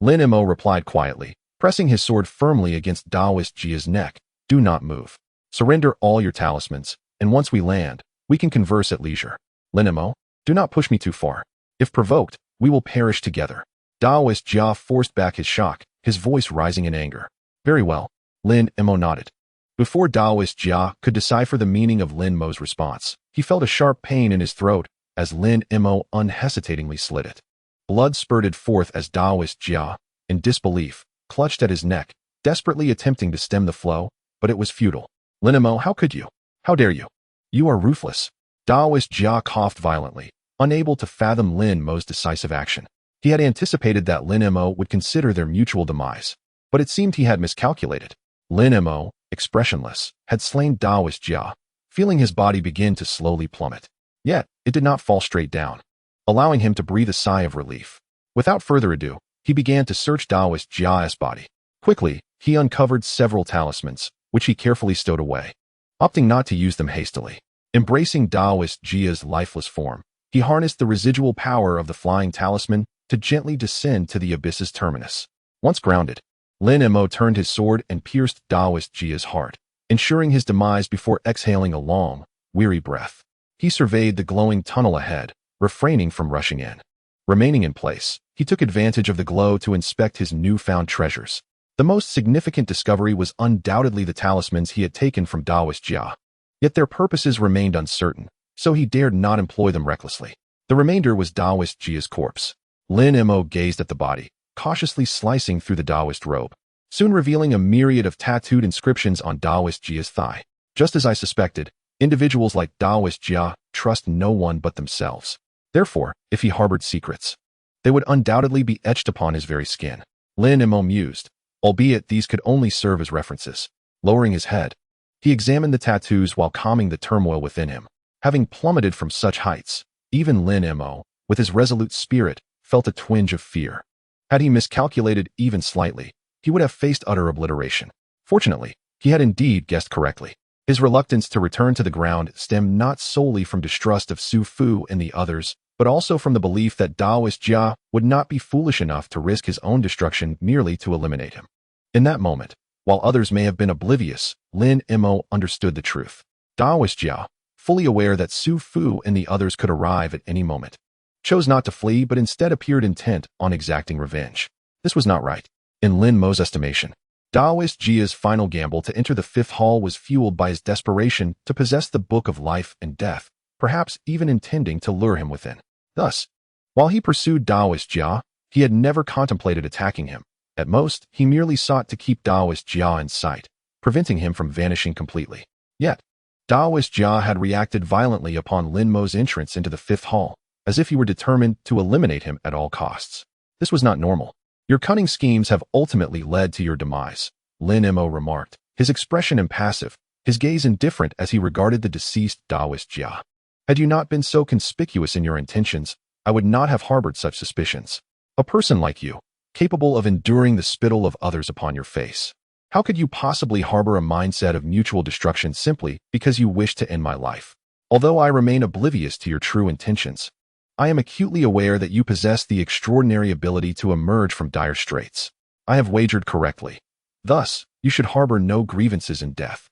Lin Mo replied quietly, pressing his sword firmly against Daoist Jia's neck. Do not move. Surrender all your talismans, and once we land, we can converse at leisure. Lin Mo, do not push me too far. If provoked, we will perish together. Daoist Jia forced back his shock, his voice rising in anger. Very well. Lin Mo nodded. Before Daoist Jia could decipher the meaning of Lin Mo's response, he felt a sharp pain in his throat as Lin Mo unhesitatingly slit it. Blood spurted forth as Daoist Jia, in disbelief, clutched at his neck, desperately attempting to stem the flow, but it was futile. Lin Mo, how could you? How dare you? You are ruthless. Daoist Jia coughed violently, unable to fathom Lin Mo's decisive action. He had anticipated that Lin Mo would consider their mutual demise, but it seemed he had miscalculated. Lin Mo, expressionless, had slain Daoist Jia, feeling his body begin to slowly plummet. Yet, it did not fall straight down, allowing him to breathe a sigh of relief. Without further ado, he began to search Daoist Jia's body. Quickly, he uncovered several talismans, which he carefully stowed away, opting not to use them hastily. Embracing Daoist Jia's lifeless form, he harnessed the residual power of the flying talisman to gently descend to the abyss's terminus. Once grounded, Lin Mo turned his sword and pierced Daoist Jia's heart, ensuring his demise before exhaling a long, weary breath. He surveyed the glowing tunnel ahead, refraining from rushing in. Remaining in place, he took advantage of the glow to inspect his newfound treasures. The most significant discovery was undoubtedly the talismans he had taken from Daoist Jia. Yet their purposes remained uncertain, so he dared not employ them recklessly. The remainder was Daoist Jia's corpse. Lin Mo gazed at the body, cautiously slicing through the Daoist robe, soon revealing a myriad of tattooed inscriptions on Daoist Jia's thigh. Just as I suspected, individuals like Daoist Jia trust no one but themselves. Therefore, if he harbored secrets, they would undoubtedly be etched upon his very skin. Lin Mo mused, albeit these could only serve as references. Lowering his head, he examined the tattoos while calming the turmoil within him. Having plummeted from such heights, even Lin Mo, with his resolute spirit, felt a twinge of fear. Had he miscalculated even slightly, he would have faced utter obliteration. Fortunately, he had indeed guessed correctly. His reluctance to return to the ground stemmed not solely from distrust of Su Fu and the others, but also from the belief that Daoist Jia would not be foolish enough to risk his own destruction merely to eliminate him. In that moment, while others may have been oblivious, Lin Mo understood the truth. Daoist Jia, fully aware that Su Fu and the others could arrive at any moment, chose not to flee but instead appeared intent on exacting revenge. This was not right. In Lin Mo's estimation, Daoist Jia's final gamble to enter the fifth hall was fueled by his desperation to possess the Book of Life and Death, perhaps even intending to lure him within. Thus, while he pursued Daoist Jia, he had never contemplated attacking him. At most, he merely sought to keep Daoist Jia in sight, preventing him from vanishing completely. Yet, Daoist Jia had reacted violently upon Lin Mo's entrance into the fifth hall, as if he were determined to eliminate him at all costs. This was not normal. Your cunning schemes have ultimately led to your demise, Lin Mo remarked, his expression impassive, his gaze indifferent as he regarded the deceased Daoist Jia. Had you not been so conspicuous in your intentions, I would not have harbored such suspicions. A person like you, capable of enduring the spittle of others upon your face. How could you possibly harbor a mindset of mutual destruction simply because you wish to end my life? Although I remain oblivious to your true intentions, I am acutely aware that you possess the extraordinary ability to emerge from dire straits. I have wagered correctly. Thus, you should harbor no grievances in death.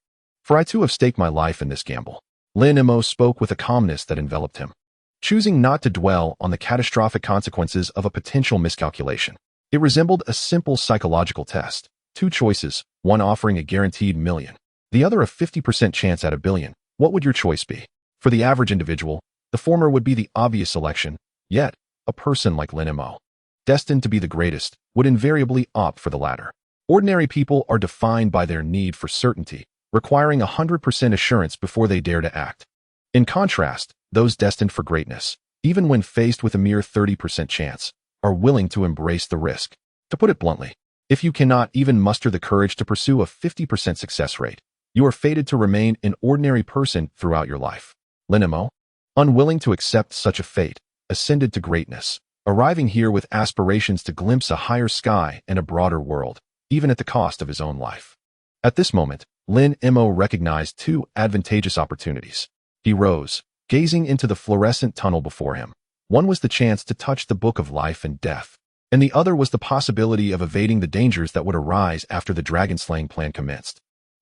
For I too have staked my life in this gamble. Lin Mo spoke with a calmness that enveloped him, choosing not to dwell on the catastrophic consequences of a potential miscalculation. It resembled a simple psychological test. Two choices, one offering a guaranteed million, the other a 50% chance at a billion. What would your choice be? For the average individual, the former would be the obvious selection, yet a person like Lin Mo, destined to be the greatest, would invariably opt for the latter. Ordinary people are defined by their need for certainty, requiring 100% assurance before they dare to act. In contrast, those destined for greatness, even when faced with a mere 30% chance, are willing to embrace the risk. To put it bluntly, if you cannot even muster the courage to pursue a 50% success rate, you are fated to remain an ordinary person throughout your life. Lin Mo, unwilling to accept such a fate, ascended to greatness, arriving here with aspirations to glimpse a higher sky and a broader world, even at the cost of his own life. At this moment, Lin Mo recognized two advantageous opportunities. He rose, gazing into the fluorescent tunnel before him. One was the chance to touch the book of life and death, and the other was the possibility of evading the dangers that would arise after the dragon-slaying plan commenced.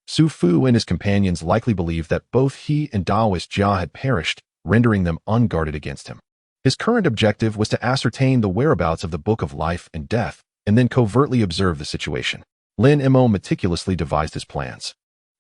Su Fu and his companions likely believed that both he and Daoist Jia had perished, rendering them unguarded against him. His current objective was to ascertain the whereabouts of the book of life and death, and then covertly observe the situation. Lin Mo meticulously devised his plans,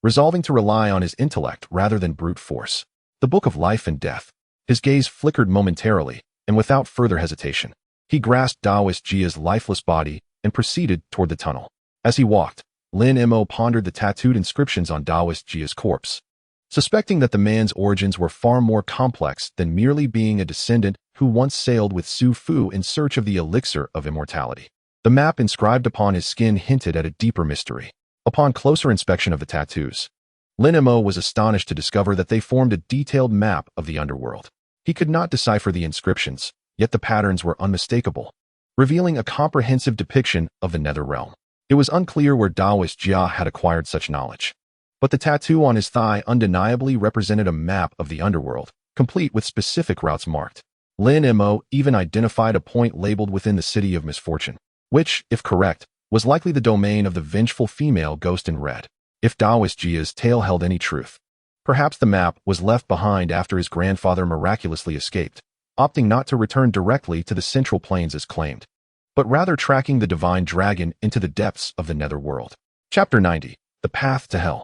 resolving to rely on his intellect rather than brute force. The book of life and death. His gaze flickered momentarily, and without further hesitation, he grasped Daoist Jia's lifeless body and proceeded toward the tunnel. As he walked, Lin Mo pondered the tattooed inscriptions on Daoist Jia's corpse, suspecting that the man's origins were far more complex than merely being a descendant who once sailed with Su Fu in search of the elixir of immortality. The map inscribed upon his skin hinted at a deeper mystery. Upon closer inspection of the tattoos, Lin Mo was astonished to discover that they formed a detailed map of the underworld. He could not decipher the inscriptions, yet the patterns were unmistakable, revealing a comprehensive depiction of the nether realm. It was unclear where Daoist Jia had acquired such knowledge, but the tattoo on his thigh undeniably represented a map of the underworld, complete with specific routes marked. Lin Mo even identified a point labeled within the City of Misfortune, which, if correct, was likely the domain of the vengeful female ghost in red. If Daoist Jia's tale held any truth, perhaps the map was left behind after his grandfather miraculously escaped, opting not to return directly to the Central Plains as claimed, but rather tracking the divine dragon into the depths of the netherworld. Chapter 90. The Path to Hell.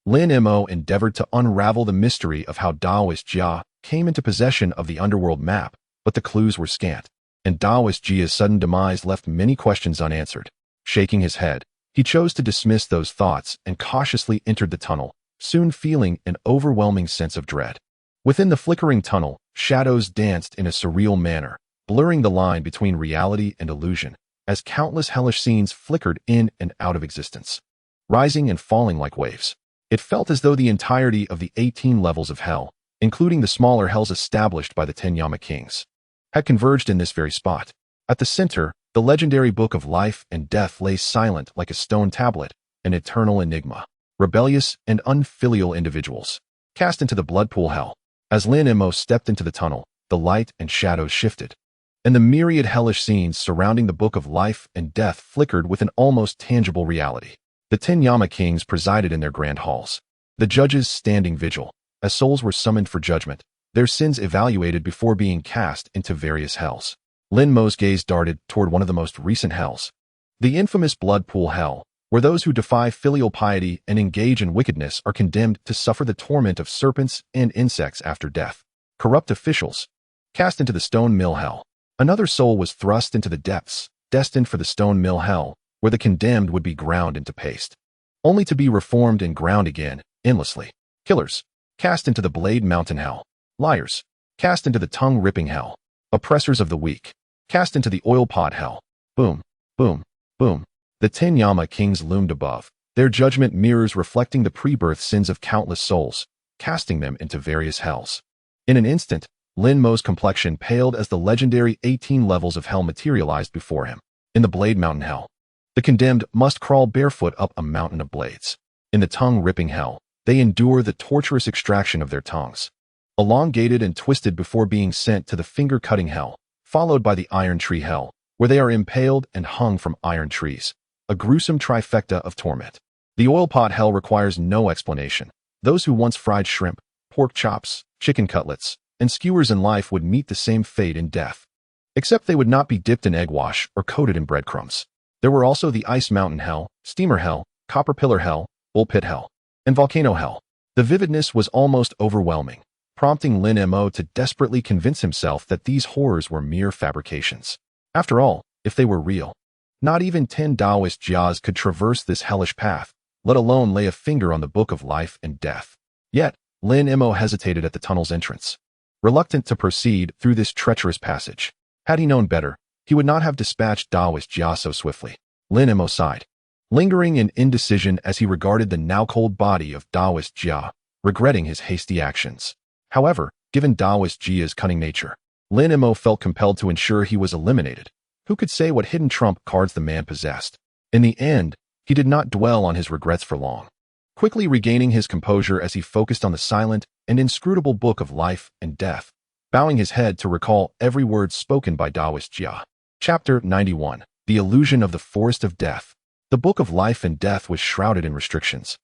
Lin Mo endeavored to unravel the mystery of how Daoist Jia came into possession of the underworld map, but the clues were scant, and Daoist Jia's sudden demise left many questions unanswered. Shaking his head, he chose to dismiss those thoughts and cautiously entered the tunnel, soon feeling an overwhelming sense of dread. Within the flickering tunnel, shadows danced in a surreal manner, blurring the line between reality and illusion, as countless hellish scenes flickered in and out of existence, rising and falling like waves. It felt as though the entirety of the 18 levels of hell, including the smaller hells established by the 10 Yama kings, had converged in this very spot. At the center, the legendary book of life and death lay silent like a stone tablet, an eternal enigma. Rebellious and unfilial individuals, cast into the blood pool hell. As Lin Mo stepped into the tunnel, the light and shadows shifted, and the myriad hellish scenes surrounding the book of life and death flickered with an almost tangible reality. The 10 Yama kings presided in their grand halls, the judges standing vigil, as souls were summoned for judgment, their sins evaluated before being cast into various hells. Lin Mo's gaze darted toward one of the most recent hells, the infamous blood pool hell, where those who defy filial piety and engage in wickedness are condemned to suffer the torment of serpents and insects after death. Corrupt officials, cast into the stone mill hell. Another soul was thrust into the depths, destined for the stone mill hell, where the condemned would be ground into paste, only to be reformed and ground again, endlessly. Killers, cast into the blade mountain hell. Liars, cast into the tongue-ripping hell. Oppressors of the weak, cast into the oil pot hell. Boom, boom, boom. The 10 Yama kings loomed above, their judgment mirrors reflecting the pre-birth sins of countless souls, casting them into various hells. In an instant, Lin Mo's complexion paled as the legendary 18 levels of hell materialized before him. In the Blade Mountain hell, the condemned must crawl barefoot up a mountain of blades. In the tongue-ripping hell, they endure the torturous extraction of their tongues, elongated and twisted before being sent to the finger-cutting hell, followed by the Iron Tree hell, where they are impaled and hung from iron trees. A gruesome trifecta of torment. The oil pot hell requires no explanation. Those who once fried shrimp, pork chops, chicken cutlets, and skewers in life would meet the same fate in death. Except they would not be dipped in egg wash or coated in breadcrumbs. There were also the Ice Mountain Hell, Steamer Hell, Copper Pillar Hell, Bull Pit Hell, and Volcano Hell. The vividness was almost overwhelming, prompting Lin Mo to desperately convince himself that these horrors were mere fabrications. After all, if they were real, not even 10 Taoist jias could traverse this hellish path, let alone lay a finger on the book of life and death. Yet, Lin Mo hesitated at the tunnel's entrance, reluctant to proceed through this treacherous passage. Had he known better, he would not have dispatched Taoist jia so swiftly. Lin Mo sighed, lingering in indecision as he regarded the now cold body of Taoist jia, regretting his hasty actions. However, given Taoist jia's cunning nature, Lin Mo felt compelled to ensure he was eliminated. Who could say what hidden trump cards the man possessed? In the end, he did not dwell on his regrets for long, quickly regaining his composure as he focused on the silent and inscrutable book of life and death, bowing his head to recall every word spoken by Taoist jia. Chapter 91. The Illusion of the Forest of Death. The book of life and death was shrouded in restrictions.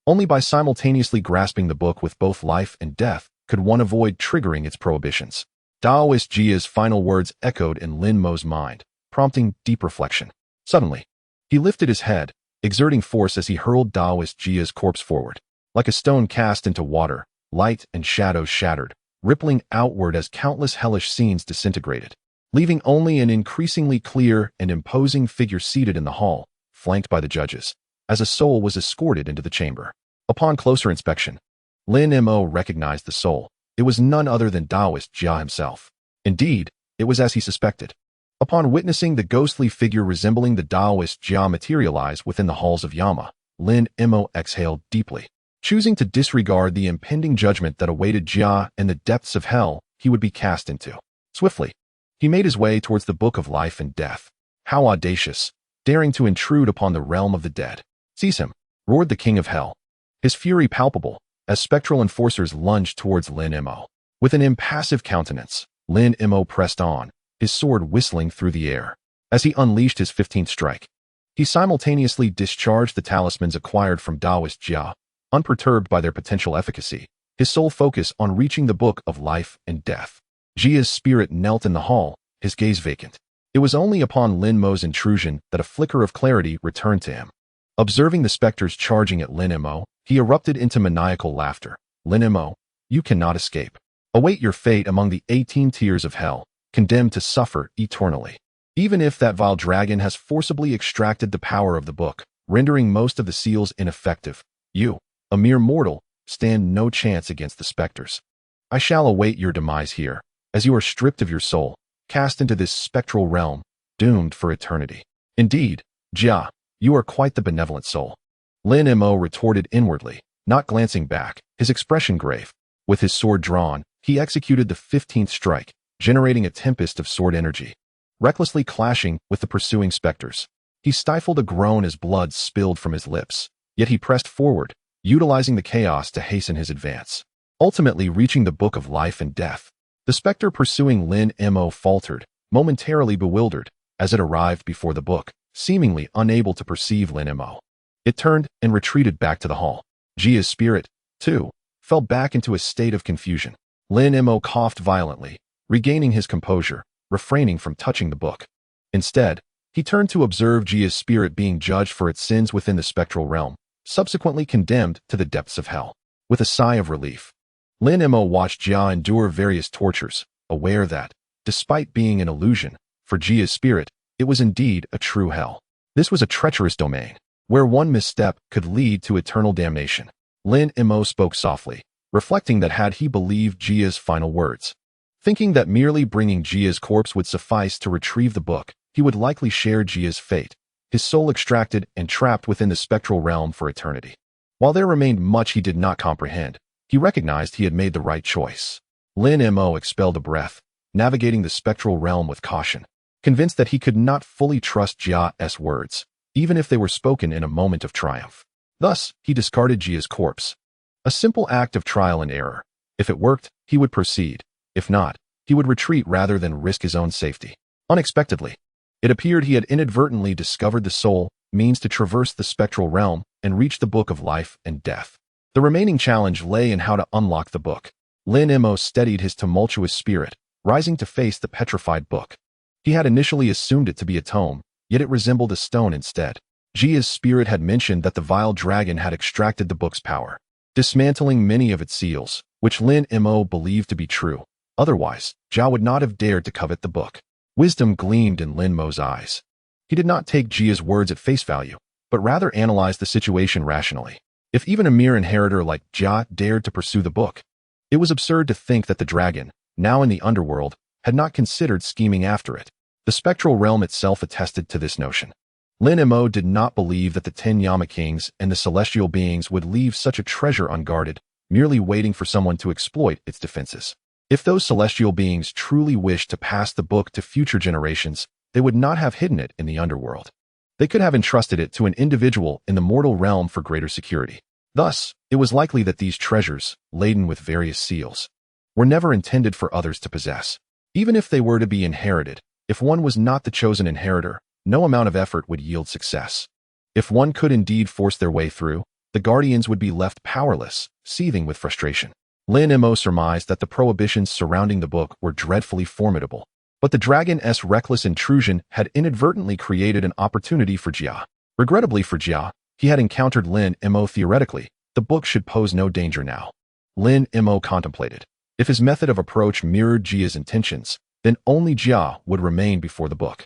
Only by simultaneously grasping the book with both life and death could one avoid triggering its prohibitions. Taoist jia's final words echoed in Lin Mo's mind, prompting deep reflection. Suddenly, he lifted his head, exerting force as he hurled Taoist jia's corpse forward. Like a stone cast into water, light and shadows shattered, rippling outward as countless hellish scenes disintegrated, leaving only an increasingly clear and imposing figure seated in the hall, flanked by the judges, as a soul was escorted into the chamber. Upon closer inspection, Lin Mo recognized the soul. It was none other than Taoist jia himself. Indeed, it was as he suspected. Upon witnessing the ghostly figure resembling the Taoist jia materialize within the halls of Yama, Lin Mo exhaled deeply. Choosing to disregard the impending judgment that awaited jia and the depths of hell he would be cast into. Swiftly, he made his way towards the book of life and death. How audacious, daring to intrude upon the realm of the dead. Seize him, roared the king of hell, his fury palpable, as spectral enforcers lunged towards Lin Mo. With an impassive countenance, Lin Mo pressed on, his sword whistling through the air. As he unleashed his 15th strike, he simultaneously discharged the talismans acquired from Taoist jia, unperturbed by their potential efficacy, his sole focus on reaching the book of life and death. Jia's spirit knelt in the hall, his gaze vacant. It was only upon Lin Mo's intrusion that a flicker of clarity returned to him. Observing the specters charging at Lin Mo, he erupted into maniacal laughter. Lin Mo, you cannot escape. Await your fate among the 18 tiers of hell, condemned to suffer eternally. Even if that vile dragon has forcibly extracted the power of the book, rendering most of the seals ineffective, you, a mere mortal, stand no chance against the specters. I shall await your demise here, as you are stripped of your soul, cast into this spectral realm, doomed for eternity. Indeed, jia, you are quite the benevolent soul. Lin Mo retorted inwardly, not glancing back, his expression grave. With his sword drawn, he executed the 15th strike, generating a tempest of sword energy, recklessly clashing with the pursuing specters. He stifled a groan as blood spilled from his lips, yet he pressed forward, utilizing the chaos to hasten his advance, ultimately reaching the book of life and death. The specter pursuing Lin Mo faltered, momentarily bewildered, as it arrived before the book, seemingly unable to perceive Lin Mo. It turned and retreated back to the hall. Jia's spirit, too, fell back into a state of confusion. Lin Mo coughed violently, regaining his composure, refraining from touching the book. Instead, he turned to observe Jia's spirit being judged for its sins within the spectral realm, subsequently condemned to the depths of hell. With a sigh of relief, Lin Mo watched Jia endure various tortures, aware that, despite being an illusion, for Jia's spirit, it was indeed a true hell. This was a treacherous domain, where one misstep could lead to eternal damnation. Lin Mo spoke softly, reflecting that had he believed Jia's final words, thinking that merely bringing Jia's corpse would suffice to retrieve the book, he would likely share Jia's fate, his soul extracted and trapped within the spectral realm for eternity. While there remained much he did not comprehend, he recognized he had made the right choice. Lin Mo expelled a breath, navigating the spectral realm with caution, convinced that he could not fully trust Jia's words, even if they were spoken in a moment of triumph. Thus, he discarded Jia's corpse. A simple act of trial and error. If it worked, he would proceed. If not, he would retreat rather than risk his own safety. Unexpectedly, it appeared he had inadvertently discovered the soul, means to traverse the spectral realm and reach the book of life and death. The remaining challenge lay in how to unlock the book. Lin Mo steadied his tumultuous spirit, rising to face the petrified book. He had initially assumed it to be a tome, yet it resembled a stone instead. Jia's spirit had mentioned that the vile dragon had extracted the book's power, dismantling many of its seals, which Lin Mo believed to be true. Otherwise, Jia would not have dared to covet the book. Wisdom gleamed in Lin Mo's eyes. He did not take Jia's words at face value, but rather analyzed the situation rationally. If even a mere inheritor like Jia dared to pursue the book, it was absurd to think that the dragon, now in the underworld, had not considered scheming after it. The spectral realm itself attested to this notion. Lin Mo did not believe that the 10 Yama Kings and the celestial beings would leave such a treasure unguarded, merely waiting for someone to exploit its defenses. If those celestial beings truly wished to pass the book to future generations, they would not have hidden it in the underworld. They could have entrusted it to an individual in the mortal realm for greater security. Thus, it was likely that these treasures, laden with various seals, were never intended for others to possess. Even if they were to be inherited, if one was not the chosen inheritor, no amount of effort would yield success. If one could indeed force their way through, the guardians would be left powerless, seething with frustration. Lin Mo surmised that the prohibitions surrounding the book were dreadfully formidable, but the dragon's reckless intrusion had inadvertently created an opportunity for Jia. Regrettably for Jia, he had encountered Lin Mo theoretically. The book should pose no danger now. Lin Mo contemplated. If his method of approach mirrored Jia's intentions, then only Jia would remain before the book.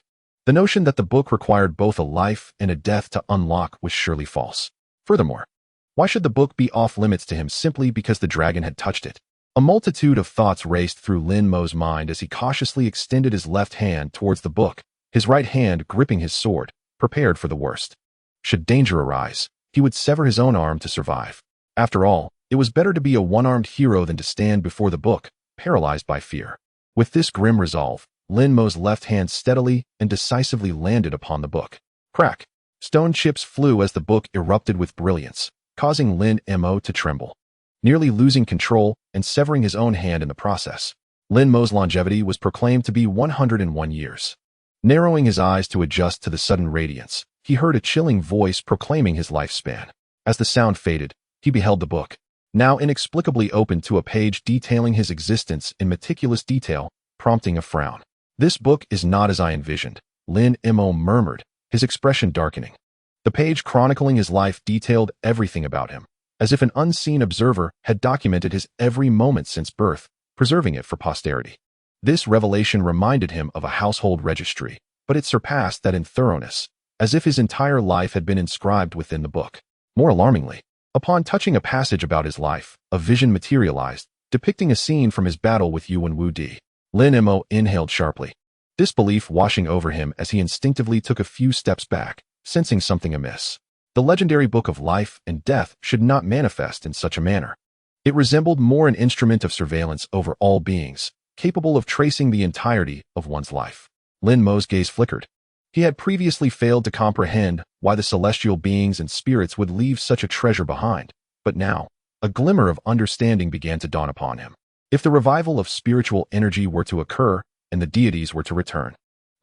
The notion that the book required both a life and a death to unlock was surely false. Furthermore, why should the book be off limits to him simply because the dragon had touched it? A multitude of thoughts raced through Lin Mo's mind as he cautiously extended his left hand towards the book, his right hand gripping his sword, prepared for the worst. Should danger arise, he would sever his own arm to survive. After all, it was better to be a one-armed hero than to stand before the book, paralyzed by fear. With this grim resolve, Lin Mo's left hand steadily and decisively landed upon the book. Crack! Stone chips flew as the book erupted with brilliance, causing Lin Mo to tremble, nearly losing control and severing his own hand in the process. Lin Mo's longevity was proclaimed to be 101 years. Narrowing his eyes to adjust to the sudden radiance, he heard a chilling voice proclaiming his lifespan. As the sound faded, he beheld the book, now inexplicably open to a page detailing his existence in meticulous detail, prompting a frown. This book is not as I envisioned, Lin Mo murmured, his expression darkening. The page chronicling his life detailed everything about him, as if an unseen observer had documented his every moment since birth, preserving it for posterity. This revelation reminded him of a household registry, but it surpassed that in thoroughness, as if his entire life had been inscribed within the book. More alarmingly, upon touching a passage about his life, a vision materialized, depicting a scene from his battle with Yuan Wu Di. Lin Mo inhaled sharply, disbelief washing over him as he instinctively took a few steps back, sensing something amiss. The legendary book of life and death should not manifest in such a manner. It resembled more an instrument of surveillance over all beings, capable of tracing the entirety of one's life. Lin Mo's gaze flickered. He had previously failed to comprehend why the celestial beings and spirits would leave such a treasure behind, but now, a glimmer of understanding began to dawn upon him. If the revival of spiritual energy were to occur, and the deities were to return,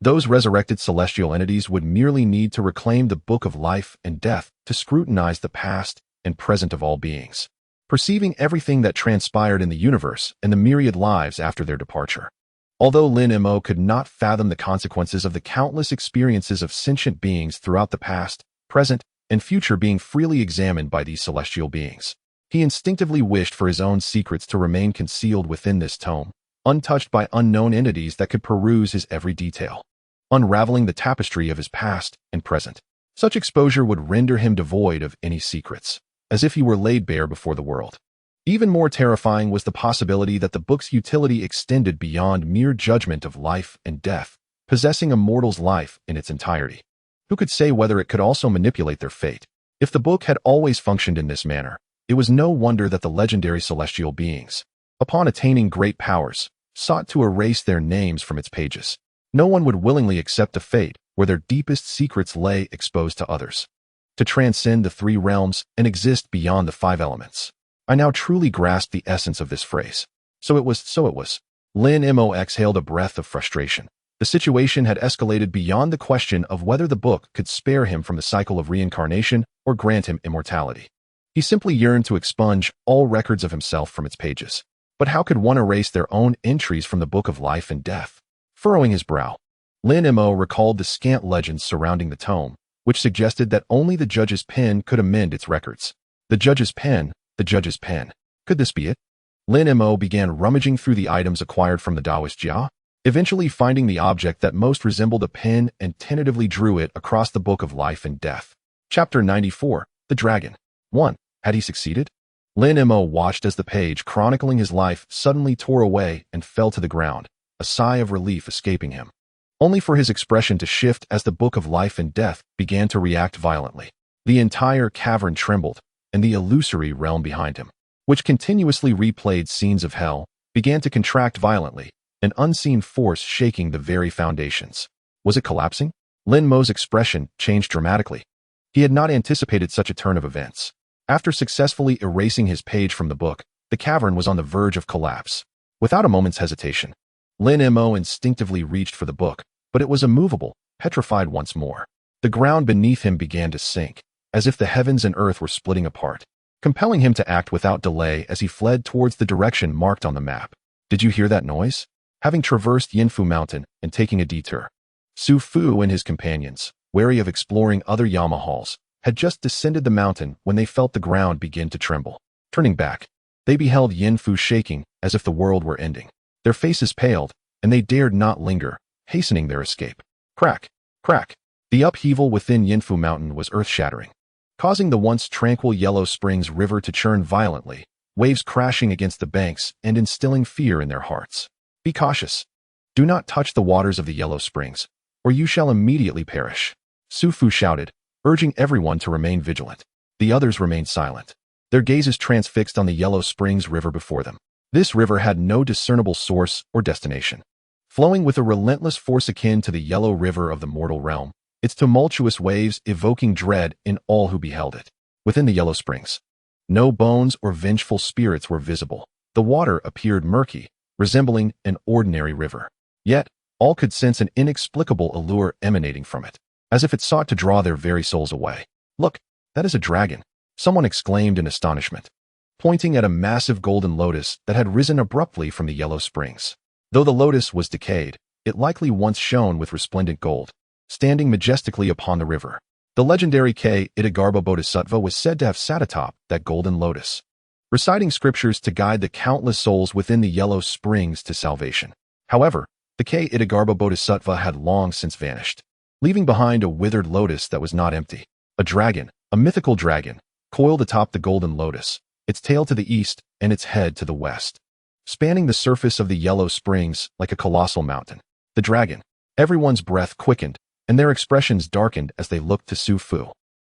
those resurrected celestial entities would merely need to reclaim the book of life and death to scrutinize the past and present of all beings, perceiving everything that transpired in the universe and the myriad lives after their departure. Although Lin Mo could not fathom the consequences of the countless experiences of sentient beings throughout the past, present, and future being freely examined by these celestial beings, he instinctively wished for his own secrets to remain concealed within this tome, untouched by unknown entities that could peruse his every detail, unraveling the tapestry of his past and present. Such exposure would render him devoid of any secrets, as if he were laid bare before the world. Even more terrifying was the possibility that the book's utility extended beyond mere judgment of life and death, possessing a mortal's life in its entirety. Who could say whether it could also manipulate their fate? If the book had always functioned in this manner, it was no wonder that the legendary celestial beings, upon attaining great powers, sought to erase their names from its pages. No one would willingly accept a fate where their deepest secrets lay exposed to others. To transcend the three realms and exist beyond the five elements. I now truly grasped the essence of this phrase. So it was. Lin Mo exhaled a breath of frustration. The situation had escalated beyond the question of whether the book could spare him from the cycle of reincarnation or grant him immortality. He simply yearned to expunge all records of himself from its pages. But how could one erase their own entries from the book of life and death? Furrowing his brow, Lin Mo recalled the scant legends surrounding the tome, which suggested that only the judge's pen could amend its records. The judge's pen, the judge's pen. Could this be it? Lin Mo began rummaging through the items acquired from the Taoist Jia, eventually finding the object that most resembled a pen and tentatively drew it across the book of life and death. Chapter 94, The Dragon. 1. Had he succeeded? Lin Mo watched as the page chronicling his life suddenly tore away and fell to the ground, a sigh of relief escaping him, only for his expression to shift as the book of life and death began to react violently. The entire cavern trembled, and the illusory realm behind him, which continuously replayed scenes of hell, began to contract violently, an unseen force shaking the very foundations. Was it collapsing? Lin Mo's expression changed dramatically. He had not anticipated such a turn of events. After successfully erasing his page from the book, the cavern was on the verge of collapse. Without a moment's hesitation, Lin Mo instinctively reached for the book, but it was immovable, petrified once more. The ground beneath him began to sink, as if the heavens and earth were splitting apart, compelling him to act without delay as he fled towards the direction marked on the map. Did you hear that noise? Having traversed Yinfu Mountain and taking a detour, Su Fu and his companions, wary of exploring other Yama halls, had just descended the mountain when they felt the ground begin to tremble. Turning back, they beheld Yinfu shaking as if the world were ending. Their faces paled, and they dared not linger, hastening their escape. Crack, crack. The upheaval within Yinfu Mountain was earth-shattering, causing the once tranquil Yellow Springs River to churn violently, waves crashing against the banks and instilling fear in their hearts. Be cautious. Do not touch the waters of the Yellow Springs, or you shall immediately perish. Su Fu shouted, urging everyone to remain vigilant. The others remained silent, their gazes transfixed on the Yellow Springs River before them. This river had no discernible source or destination. Flowing with a relentless force akin to the Yellow River of the mortal realm, its tumultuous waves evoking dread in all who beheld it. Within the Yellow Springs, no bones or vengeful spirits were visible. The water appeared murky, resembling an ordinary river. Yet, all could sense an inexplicable allure emanating from it, as if it sought to draw their very souls away. Look, that is a dragon, someone exclaimed in astonishment, pointing at a massive golden lotus that had risen abruptly from the Yellow Springs. Though the lotus was decayed, it likely once shone with resplendent gold, standing majestically upon the river. The legendary K. Itagarba Bodhisattva was said to have sat atop that golden lotus, reciting scriptures to guide the countless souls within the Yellow Springs to salvation. However, the K. Itagarba Bodhisattva had long since vanished, leaving behind a withered lotus that was not empty. A dragon, a mythical dragon, coiled atop the golden lotus, its tail to the east and its head to the west, spanning the surface of the Yellow Springs like a colossal mountain. The dragon. Everyone's breath quickened, and their expressions darkened as they looked to Su Fu.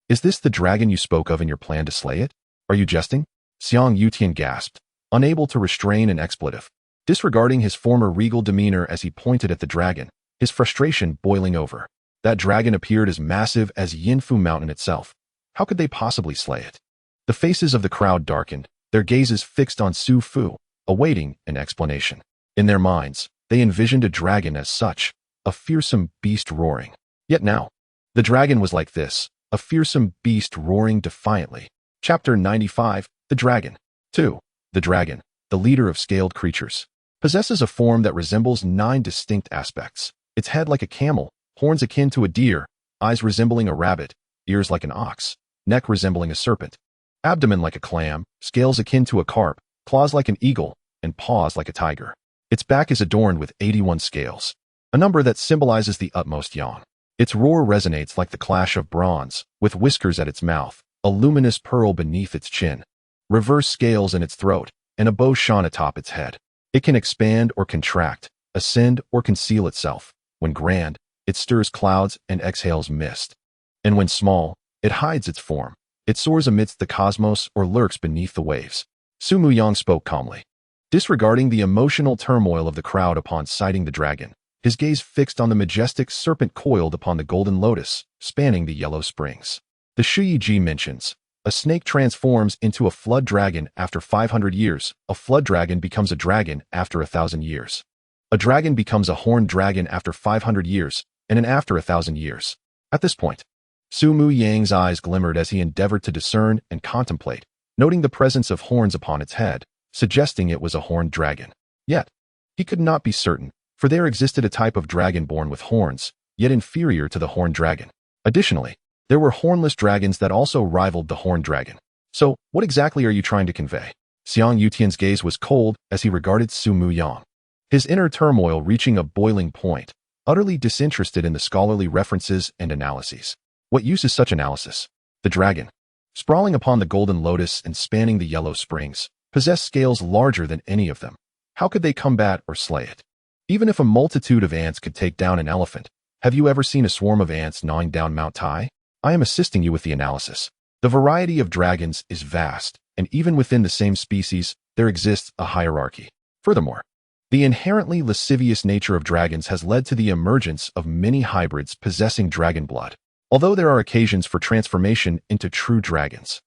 Is this the dragon you spoke of in your plan to slay it? Are you jesting? Xiang Yutian gasped, unable to restrain an expletive. Disregarding his former regal demeanor as he pointed at the dragon, his frustration boiling over. That dragon appeared as massive as Yinfu Mountain itself. How could they possibly slay it? The faces of the crowd darkened, their gazes fixed on Su Fu, awaiting an explanation. In their minds, they envisioned a dragon as such, a fearsome beast roaring. Yet now, the dragon was like this, a fearsome beast roaring defiantly. Chapter 95, The Dragon. 2. The dragon, the leader of scaled creatures, possesses a form that resembles 9 distinct aspects. Its head like a camel, horns akin to a deer, eyes resembling a rabbit, ears like an ox, neck resembling a serpent, abdomen like a clam, scales akin to a carp, claws like an eagle, and paws like a tiger. Its back is adorned with 81 scales, a number that symbolizes the utmost yang. Its roar resonates like the clash of bronze, with whiskers at its mouth, a luminous pearl beneath its chin, reverse scales in its throat, and a bow shone atop its head. It can expand or contract, ascend or conceal itself. When grand, it stirs clouds and exhales mist. And when small, it hides its form. It soars amidst the cosmos or lurks beneath the waves. Su Muyang spoke calmly, disregarding the emotional turmoil of the crowd upon sighting the dragon, his gaze fixed on the majestic serpent coiled upon the golden lotus, spanning the Yellow Springs. The Shuyi Ji mentions, a snake transforms into a flood dragon after 500 years, a flood dragon becomes a dragon after 1,000 years. A dragon becomes a horned dragon after 500 years, and after 1,000 years. At this point, Su Muyang's eyes glimmered as he endeavored to discern and contemplate, noting the presence of horns upon its head, suggesting it was a horned dragon. Yet, he could not be certain, for there existed a type of dragon born with horns, yet inferior to the horned dragon. Additionally, there were hornless dragons that also rivaled the horned dragon. So, what exactly are you trying to convey? Xiang Yutian's gaze was cold as he regarded Su Muyang, his inner turmoil reaching a boiling point, utterly disinterested in the scholarly references and analyses. What use is such analysis? The dragon, sprawling upon the golden lotus and spanning the yellow springs, possessed scales larger than any of them. How could they combat or slay it? Even if a multitude of ants could take down an elephant, have you ever seen a swarm of ants gnawing down Mount Tai? I am assisting you with the analysis. The variety of dragons is vast, and even within the same species, there exists a hierarchy. Furthermore, the inherently lascivious nature of dragons has led to the emergence of many hybrids possessing dragon blood. Although there are occasions for transformation into true dragons,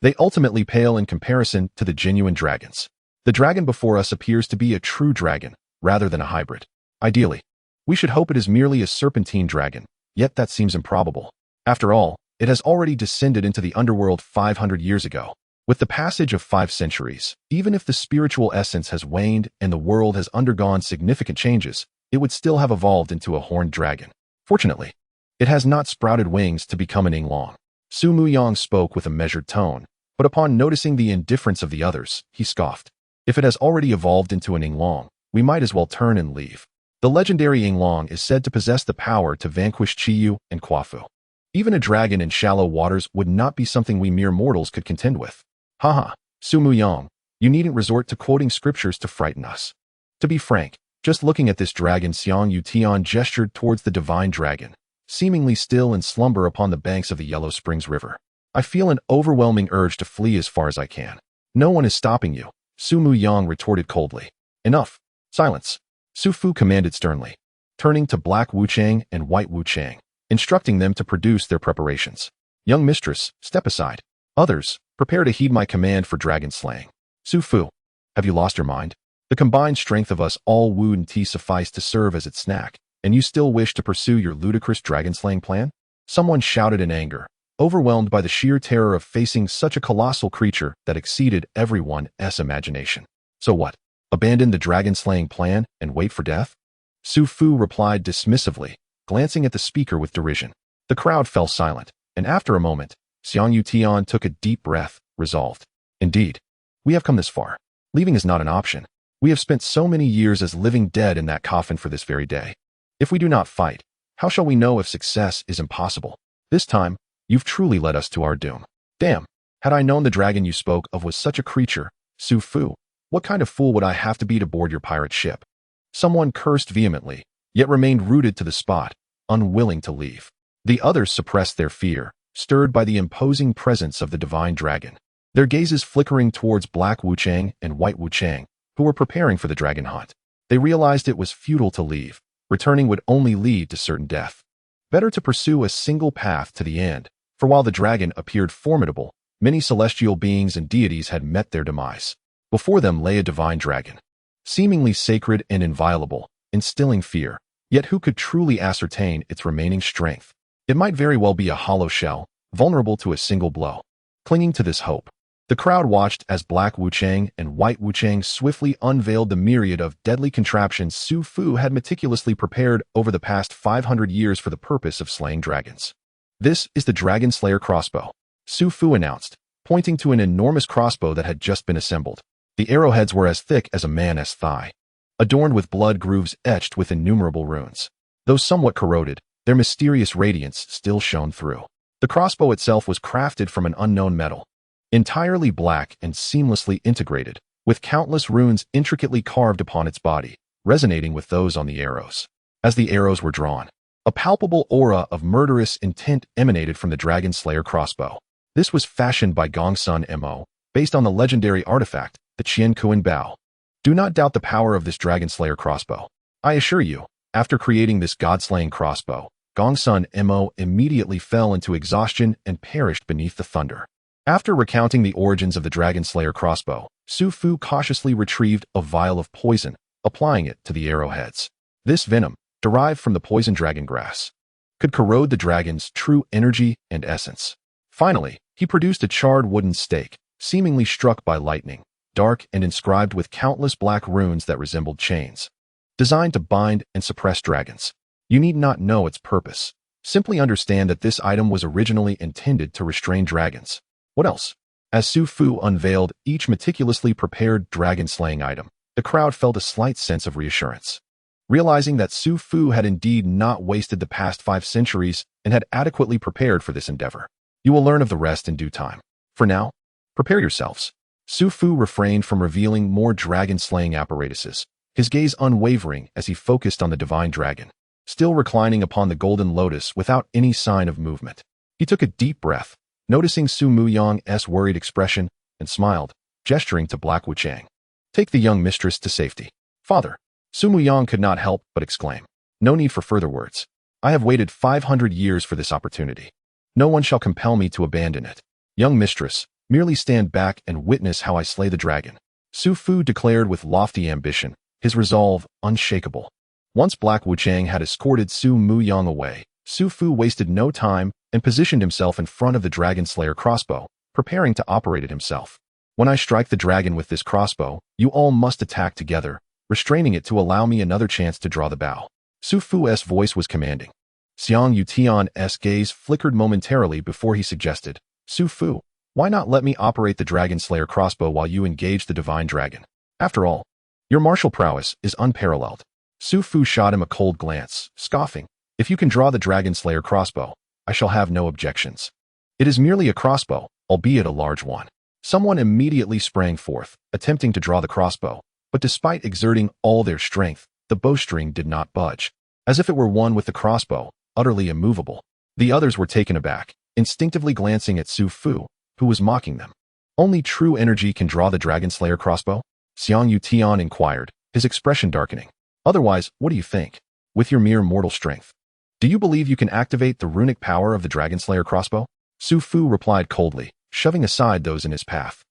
they ultimately pale in comparison to the genuine dragons. The dragon before us appears to be a true dragon, rather than a hybrid. Ideally, we should hope it is merely a serpentine dragon, yet that seems improbable. After all, it has already descended into the underworld 500 years ago. With the passage of 5 centuries, even if the spiritual essence has waned and the world has undergone significant changes, it would still have evolved into a horned dragon. Fortunately, it has not sprouted wings to become an Yinglong. Su Muyang spoke with a measured tone, but upon noticing the indifference of the others, he scoffed. If it has already evolved into an Yinglong, we might as well turn and leave. The legendary Yinglong is said to possess the power to vanquish Qiyu and Quafu. Even a dragon in shallow waters would not be something we mere mortals could contend with. Haha, Su Muyang, you needn't resort to quoting scriptures to frighten us. To be frank, just looking at this dragon, Xiang Yutian gestured towards the divine dragon, seemingly still in slumber upon the banks of the Yellow Springs River. I feel an overwhelming urge to flee as far as I can. No one is stopping you, Su Muyang retorted coldly. Enough. Silence. Su Fu commanded sternly, turning to Black Wuchang and White Wuchang, instructing them to produce their preparations. Young mistress, step aside. Others, prepare to heed my command for dragon slaying. Su Fu, have you lost your mind? The combined strength of us all Wu and Tea suffice to serve as its snack, and you still wish to pursue your ludicrous dragon slaying plan? Someone shouted in anger, overwhelmed by the sheer terror of facing such a colossal creature that exceeded everyone's imagination. So what? Abandon the dragon slaying plan and wait for death? Su Fu replied dismissively, glancing at the speaker with derision. The crowd fell silent, and after a moment, Xiang Yutian took a deep breath, resolved. Indeed, we have come this far. Leaving is not an option. We have spent so many years as living dead in that coffin for this very day. If we do not fight, how shall we know if success is impossible? This time, you've truly led us to our doom. Damn, had I known the dragon you spoke of was such a creature, Su Fu, what kind of fool would I have to be to board your pirate ship? Someone cursed vehemently, yet remained rooted to the spot, unwilling to leave. The others suppressed their fear, stirred by the imposing presence of the divine dragon, their gazes flickering towards Black Wuchang and White Wuchang, who were preparing for the dragon hunt. They realized it was futile to leave. Returning would only lead to certain death. Better to pursue a single path to the end, for while the dragon appeared formidable, many celestial beings and deities had met their demise. Before them lay a divine dragon, seemingly sacred and inviolable, instilling fear, yet who could truly ascertain its remaining strength? It might very well be a hollow shell, vulnerable to a single blow. Clinging to this hope, the crowd watched as Black Wuchang and White Wuchang swiftly unveiled the myriad of deadly contraptions Su Fu had meticulously prepared over the past 500 years for the purpose of slaying dragons. This is the Dragon Slayer crossbow, Su Fu announced, pointing to an enormous crossbow that had just been assembled. The arrowheads were as thick as a man's thigh, adorned with blood grooves etched with innumerable runes. Though somewhat corroded, their mysterious radiance still shone through. The crossbow itself was crafted from an unknown metal, entirely black and seamlessly integrated, with countless runes intricately carved upon its body, resonating with those on the arrows. As the arrows were drawn, a palpable aura of murderous intent emanated from the Dragon Slayer crossbow. This was fashioned by Gongsun Mo, based on the legendary artifact, the Qian Kuan Bao. Do not doubt the power of this Dragon Slayer crossbow. I assure you, after creating this god-slaying crossbow, Gongsun Mo immediately fell into exhaustion and perished beneath the thunder. After recounting the origins of the Dragon Slayer crossbow, Su Fu cautiously retrieved a vial of poison, applying it to the arrowheads. This venom, derived from the poison dragon grass, could corrode the dragon's true energy and essence. Finally, he produced a charred wooden stake, seemingly struck by lightning, dark and inscribed with countless black runes that resembled chains. Designed to bind and suppress dragons. You need not know its purpose. Simply understand that this item was originally intended to restrain dragons. What else? As Su Fu unveiled each meticulously prepared dragon-slaying item, the crowd felt a slight sense of reassurance. Realizing that Su Fu had indeed not wasted the past 5 centuries and had adequately prepared for this endeavor. You will learn of the rest in due time. For now, prepare yourselves. Su Fu refrained from revealing more dragon-slaying apparatuses, his gaze unwavering as he focused on the divine dragon, still reclining upon the golden lotus without any sign of movement. He took a deep breath, noticing Su Muyang's worried expression, and smiled, gesturing to Black Wuchang. Take the young mistress to safety. Father. Su Muyang could not help but exclaim. No need for further words. I have waited 500 years for this opportunity. No one shall compel me to abandon it. Young mistress, merely stand back and witness how I slay the dragon. Su Fu declared with lofty ambition, his resolve unshakable. Once Black Wuchang had escorted Su Muyang away, Su Fu wasted no time and positioned himself in front of the Dragon Slayer crossbow, preparing to operate it himself. When I strike the dragon with this crossbow, you all must attack together, restraining it to allow me another chance to draw the bow. Su Fu's voice was commanding. Xiang Yutian's gaze flickered momentarily before he suggested, Su Fu, why not let me operate the Dragon Slayer crossbow while you engage the divine dragon? After all, your martial prowess is unparalleled. Su Fu shot him a cold glance, scoffing, if you can draw the Dragon Slayer crossbow, I shall have no objections. It is merely a crossbow, albeit a large one. Someone immediately sprang forth, attempting to draw the crossbow, but despite exerting all their strength, the bowstring did not budge. As if it were one with the crossbow, utterly immovable. The others were taken aback, instinctively glancing at Su Fu, who was mocking them. Only true energy can draw the Dragon Slayer crossbow? Xiang Yutian inquired, his expression darkening. Otherwise, what do you think? With your mere mortal strength, do you believe you can activate the runic power of the Dragon Slayer crossbow? Su Fu replied coldly, shoving aside those in his path.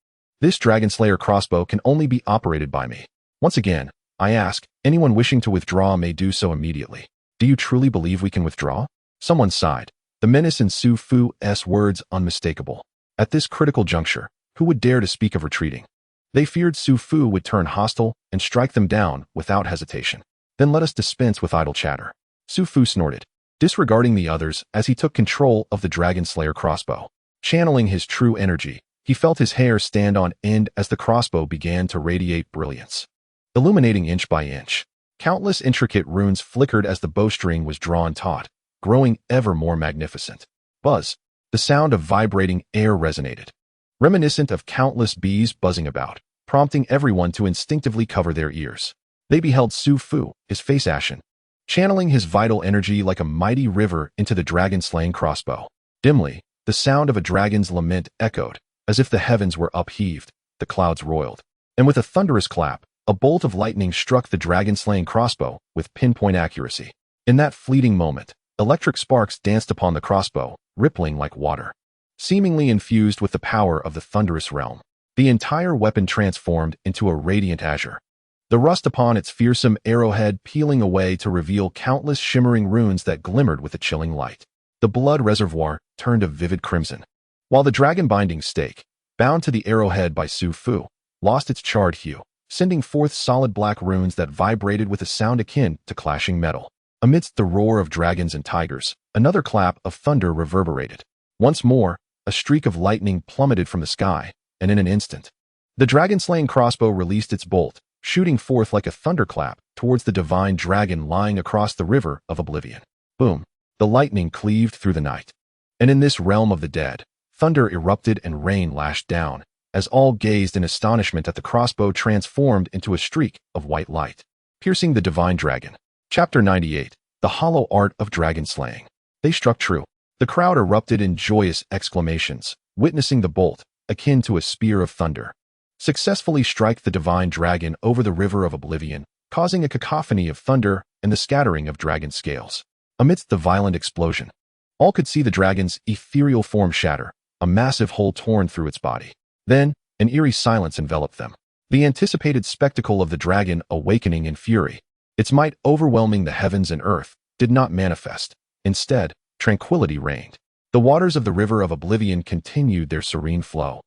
This Dragon Slayer crossbow can only be operated by me. Once again, I ask, anyone wishing to withdraw may do so immediately. Do you truly believe we can withdraw? Someone sighed, the menace in Su Fu's words unmistakable. At this critical juncture, who would dare to speak of retreating? They feared Su Fu would turn hostile and strike them down without hesitation. Then let us dispense with idle chatter. Su Fu snorted, disregarding the others as he took control of the Dragon Slayer crossbow. Channeling his true energy, he felt his hair stand on end as the crossbow began to radiate brilliance. Illuminating inch by inch, countless intricate runes flickered as the bowstring was drawn taut, growing ever more magnificent. Buzz, the sound of vibrating air resonated, reminiscent of countless bees buzzing about, prompting everyone to instinctively cover their ears. They beheld Su Fu, his face ashen, channeling his vital energy like a mighty river into the dragon-slaying crossbow. Dimly, the sound of a dragon's lament echoed, as if the heavens were upheaved, the clouds roiled, and with a thunderous clap, a bolt of lightning struck the dragon-slaying crossbow with pinpoint accuracy. In that fleeting moment, electric sparks danced upon the crossbow, rippling like water. Seemingly infused with the power of the thunderous realm, the entire weapon transformed into a radiant azure. The rust upon its fearsome arrowhead peeling away to reveal countless shimmering runes that glimmered with a chilling light. The blood reservoir turned a vivid crimson, while the dragon-binding stake, bound to the arrowhead by Su Fu, lost its charred hue, sending forth solid black runes that vibrated with a sound akin to clashing metal. Amidst the roar of dragons and tigers, another clap of thunder reverberated. Once more, a streak of lightning plummeted from the sky, and in an instant, the dragon-slaying crossbow released its bolt, shooting forth like a thunderclap towards the divine dragon lying across the river of oblivion. Boom! The lightning cleaved through the night. And in this realm of the dead, thunder erupted and rain lashed down, as all gazed in astonishment at the crossbow transformed into a streak of white light, piercing the divine dragon. Chapter 98. The Hollow Art of Dragon Slaying. They struck true. The crowd erupted in joyous exclamations, witnessing the bolt, akin to a spear of thunder, successfully strike the divine dragon over the river of oblivion, causing a cacophony of thunder and the scattering of dragon scales. Amidst the violent explosion, all could see the dragon's ethereal form shatter, a massive hole torn through its body. Then, an eerie silence enveloped them. The anticipated spectacle of the dragon awakening in fury, its might overwhelming the heavens and earth, did not manifest. Instead, tranquility reigned. The waters of the river of oblivion continued their serene flow.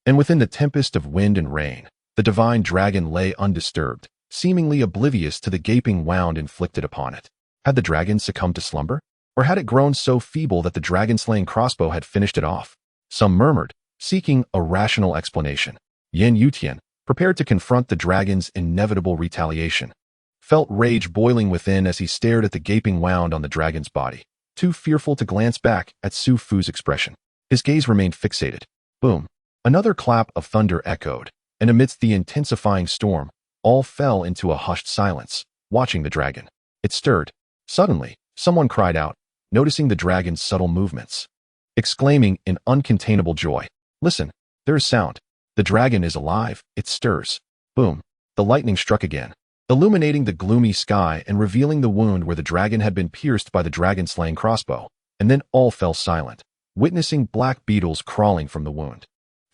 And within the tempest of wind and rain, the divine dragon lay undisturbed, seemingly oblivious to the gaping wound inflicted upon it. Had the dragon succumbed to slumber? Or had it grown so feeble that the dragon-slaying crossbow had finished it off? Some murmured, seeking a rational explanation. Yin Yutian, prepared to confront the dragon's inevitable retaliation, felt rage boiling within as he stared at the gaping wound on the dragon's body, too fearful to glance back at Su Fu's expression. His gaze remained fixated. Boom. Another clap of thunder echoed, and amidst the intensifying storm, all fell into a hushed silence, watching the dragon. It stirred. Suddenly, someone cried out, noticing the dragon's subtle movements, exclaiming in uncontainable joy, "Listen, there is sound. The dragon is alive, it stirs." Boom. The lightning struck again, illuminating the gloomy sky and revealing the wound where the dragon had been pierced by the dragon-slaying crossbow, and then all fell silent, witnessing black beetles crawling from the wound.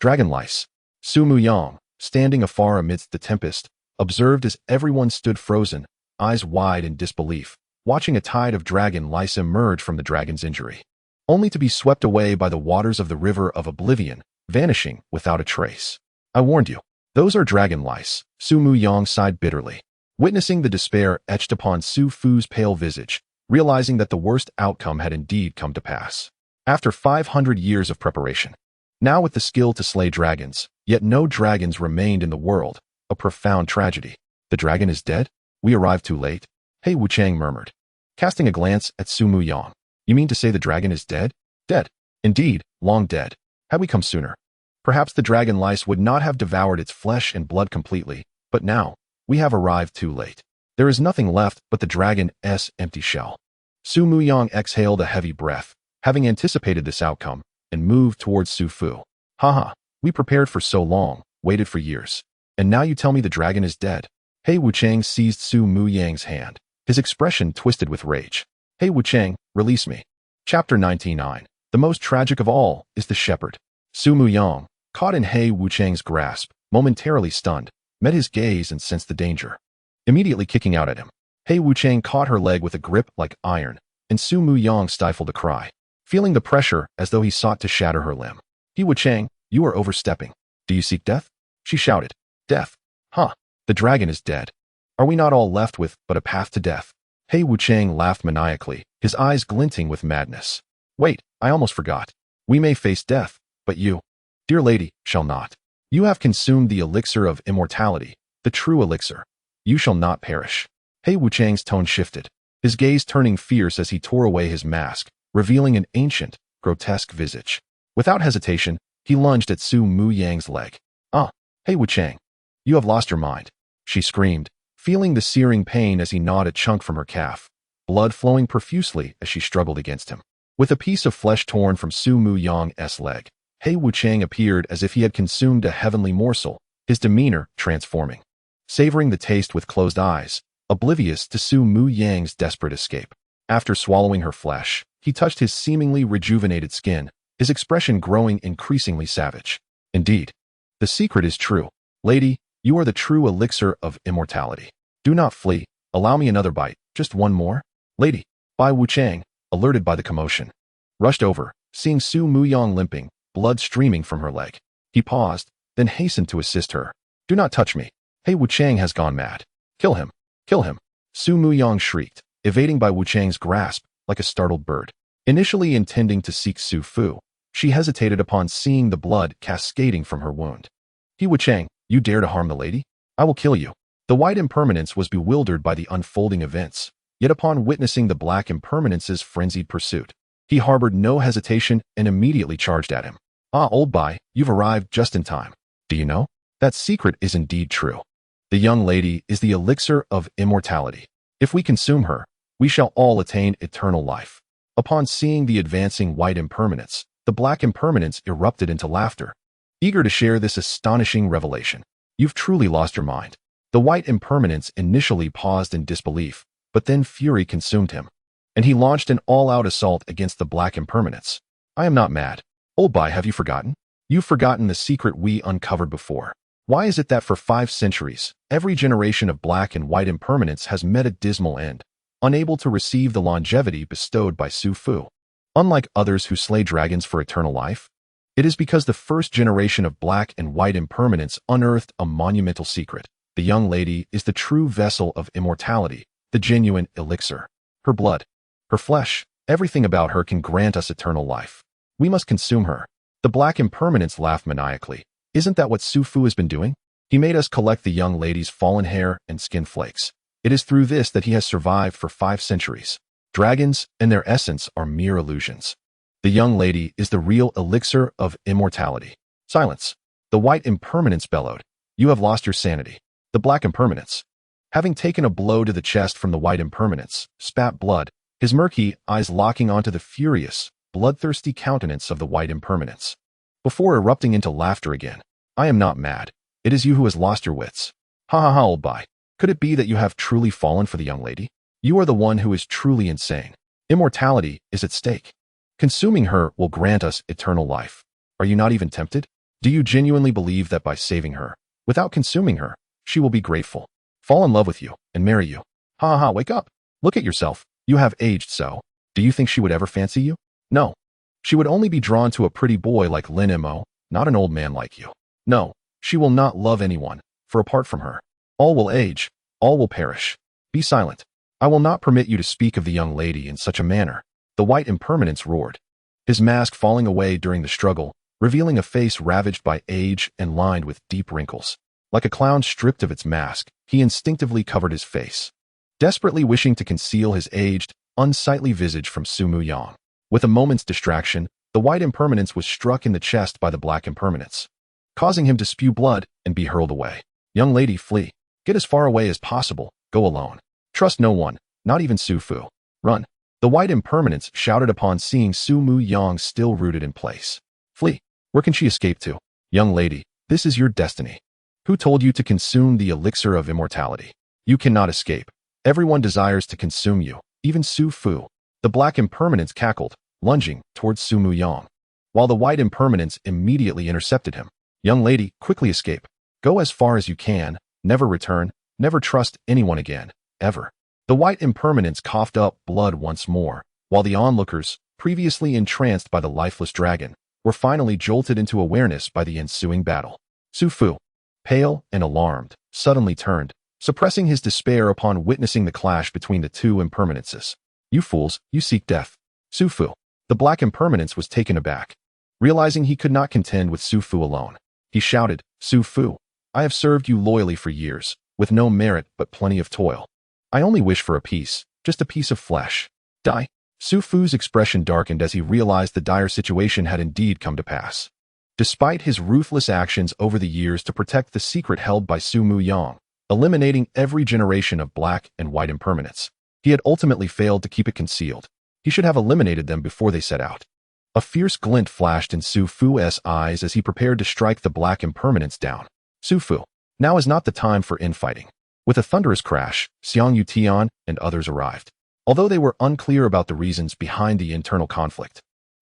Dragon lice. Su Muyang, standing afar amidst the tempest, observed as everyone stood frozen, eyes wide in disbelief, watching a tide of dragon lice emerge from the dragon's injury, only to be swept away by the waters of the river of oblivion, vanishing without a trace. "I warned you. Those are dragon lice," Su Muyang sighed bitterly, witnessing the despair etched upon Su Fu's pale visage, realizing that the worst outcome had indeed come to pass. After 500 years of preparation, now with the skill to slay dragons, yet no dragons remained in the world, a profound tragedy. "The dragon is dead? We arrived too late," He Wuchang murmured, casting a glance at Su Muyang. "You mean to say the dragon is dead?" "Dead. Indeed, long dead. Had we come sooner, perhaps the dragon lice would not have devoured its flesh and blood completely, but now, we have arrived too late. There is nothing left but the dragon's empty shell." Su Muyang exhaled a heavy breath, having anticipated this outcome, and moved towards Su Fu. "Haha, we prepared for so long, waited for years, and now you tell me the dragon is dead." He Wuchang seized Su Muyang's hand, his expression twisted with rage. "He Wuchang, release me." Chapter 99. The most tragic of all is the shepherd. Su Muyang, caught in He Wuchang's grasp, momentarily stunned, met his gaze and sensed the danger. Immediately kicking out at him, He Wuchang caught her leg with a grip like iron, and Su Muyang stifled a cry, feeling the pressure as though he sought to shatter her limb. "He Wuchang, you are overstepping. Do you seek death?" she shouted. "Death? Huh. The dragon is dead. Are we not all left with but a path to death?" He Wuchang laughed maniacally, his eyes glinting with madness. "Wait, I almost forgot. We may face death, but you, dear lady, shall not. You have consumed the elixir of immortality, the true elixir. You shall not perish." He Wuchang's tone shifted, his gaze turning fierce as he tore away his mask, revealing an ancient, grotesque visage. Without hesitation, he lunged at Su Muyang's leg. "Ah, He Wuchang, you have lost your mind," she screamed, feeling the searing pain as he gnawed a chunk from her calf, blood flowing profusely as she struggled against him. With a piece of flesh torn from Su Muyang's leg, He Wuchang appeared as if he had consumed a heavenly morsel, his demeanor transforming. Savoring the taste with closed eyes, oblivious to Su Muyang's desperate escape. After swallowing her flesh, he touched his seemingly rejuvenated skin, his expression growing increasingly savage. "Indeed, the secret is true. Lady, you are the true elixir of immortality. Do not flee. Allow me another bite, just one more." "Lady." Bai Wuchang, alerted by the commotion, rushed over, seeing Su Muyang limping, blood streaming from her leg. He paused, then hastened to assist her. "Do not touch me. He Wuchang has gone mad. Kill him. Kill him." Su Muyang shrieked, evading Bai Wuchang's grasp like a startled bird. Initially intending to seek Su Fu, she hesitated upon seeing the blood cascading from her wound. "He Wuchang, you dare to harm the lady? I will kill you." The white impermanence was bewildered by the unfolding events, yet upon witnessing the black impermanence's frenzied pursuit, he harbored no hesitation and immediately charged at him. "Ah, old Bai, you've arrived just in time. Do you know? That secret is indeed true. The young lady is the elixir of immortality. If we consume her, we shall all attain eternal life." Upon seeing the advancing white impermanence, the black impermanence erupted into laughter, eager to share this astonishing revelation. "You've truly lost your mind." The white impermanence initially paused in disbelief, but then fury consumed him, and he launched an all-out assault against the black impermanence. "I am not mad. Old Bai, have you forgotten? You've forgotten the secret we uncovered before. Why is it that for 5 centuries, every generation of black and white impermanence has met a dismal end, unable to receive the longevity bestowed by Su Fu? Unlike others who slay dragons for eternal life, It is because the first generation of black and white impermanence unearthed a monumental secret. The young lady is the true vessel of immortality, the genuine elixir. Her blood, her flesh, everything about her can grant us eternal life. We must consume her. The black impermanence laughed maniacally. Isn't that what Su Fu has been doing? He made us collect the young lady's fallen hair and skin flakes. It is through this that he has survived for 5 centuries. Dragons, in their essence, are mere illusions. The young lady is the real elixir of immortality. Silence. The white impermanence bellowed. You have lost your sanity. The black impermanence, having taken a blow to the chest from the white impermanence, spat blood, his murky eyes locking onto the furious, bloodthirsty countenance of the white impermanence. Before erupting into laughter again, I am not mad. It is you who has lost your wits. Ha ha ha, old boy. Could it be that you have truly fallen for the young lady? You are the one who is truly insane. Immortality is at stake. Consuming her will grant us eternal life. Are you not even tempted? Do you genuinely believe that by saving her, without consuming her, she will be grateful, fall in love with you, and marry you? Ha ha ha, wake up. Look at yourself. You have aged so. Do you think she would ever fancy you? No. She would only be drawn to a pretty boy like Lin Mo, not an old man like you. No, she will not love anyone, for apart from her, all will age, all will perish. Be silent. I will not permit you to speak of the young lady in such a manner. The white impermanence roared, his mask falling away during the struggle, revealing a face ravaged by age and lined with deep wrinkles. Like a clown stripped of its mask, he instinctively covered his face, desperately wishing to conceal his aged, unsightly visage from Su Mu Yang. With a moment's distraction, the white impermanence was struck in the chest by the black impermanence, causing him to spew blood and be hurled away. Young lady, flee. Get as far away as possible. Go alone. Trust no one, not even Su Fu. Run. The white impermanence shouted upon seeing Su Mu Yang still rooted in place. Flee. Where can she escape to? Young lady, this is your destiny. Who told you to consume the elixir of immortality? You cannot escape. Everyone desires to consume you, even Su Fu. The black impermanence cackled, lunging towards Su Mu Yang, while the white impermanence immediately intercepted him. Young lady, quickly escape. Go as far as you can, never return, never trust anyone again, ever. The white impermanence coughed up blood once more, while the onlookers, previously entranced by the lifeless dragon, were finally jolted into awareness by the ensuing battle. Su Fu, pale and alarmed, suddenly turned, suppressing his despair upon witnessing the clash between the two impermanences. You fools, you seek death. Su Fu. The black impermanence was taken aback. Realizing he could not contend with Su Fu alone, he shouted, Su Fu, I have served you loyally for years, with no merit but plenty of toil. I only wish for a piece, just a piece of flesh. Die. Su Fu's expression darkened as he realized the dire situation had indeed come to pass. Despite his ruthless actions over the years to protect the secret held by Su Mu Yang, eliminating every generation of black and white impermanence, he had ultimately failed to keep it concealed. He should have eliminated them before they set out. A fierce glint flashed in Su Fu's eyes as he prepared to strike the black impermanence down. Su Fu, now is not the time for infighting. With a thunderous crash, Xiang Yutian and others arrived. Although they were unclear about the reasons behind the internal conflict,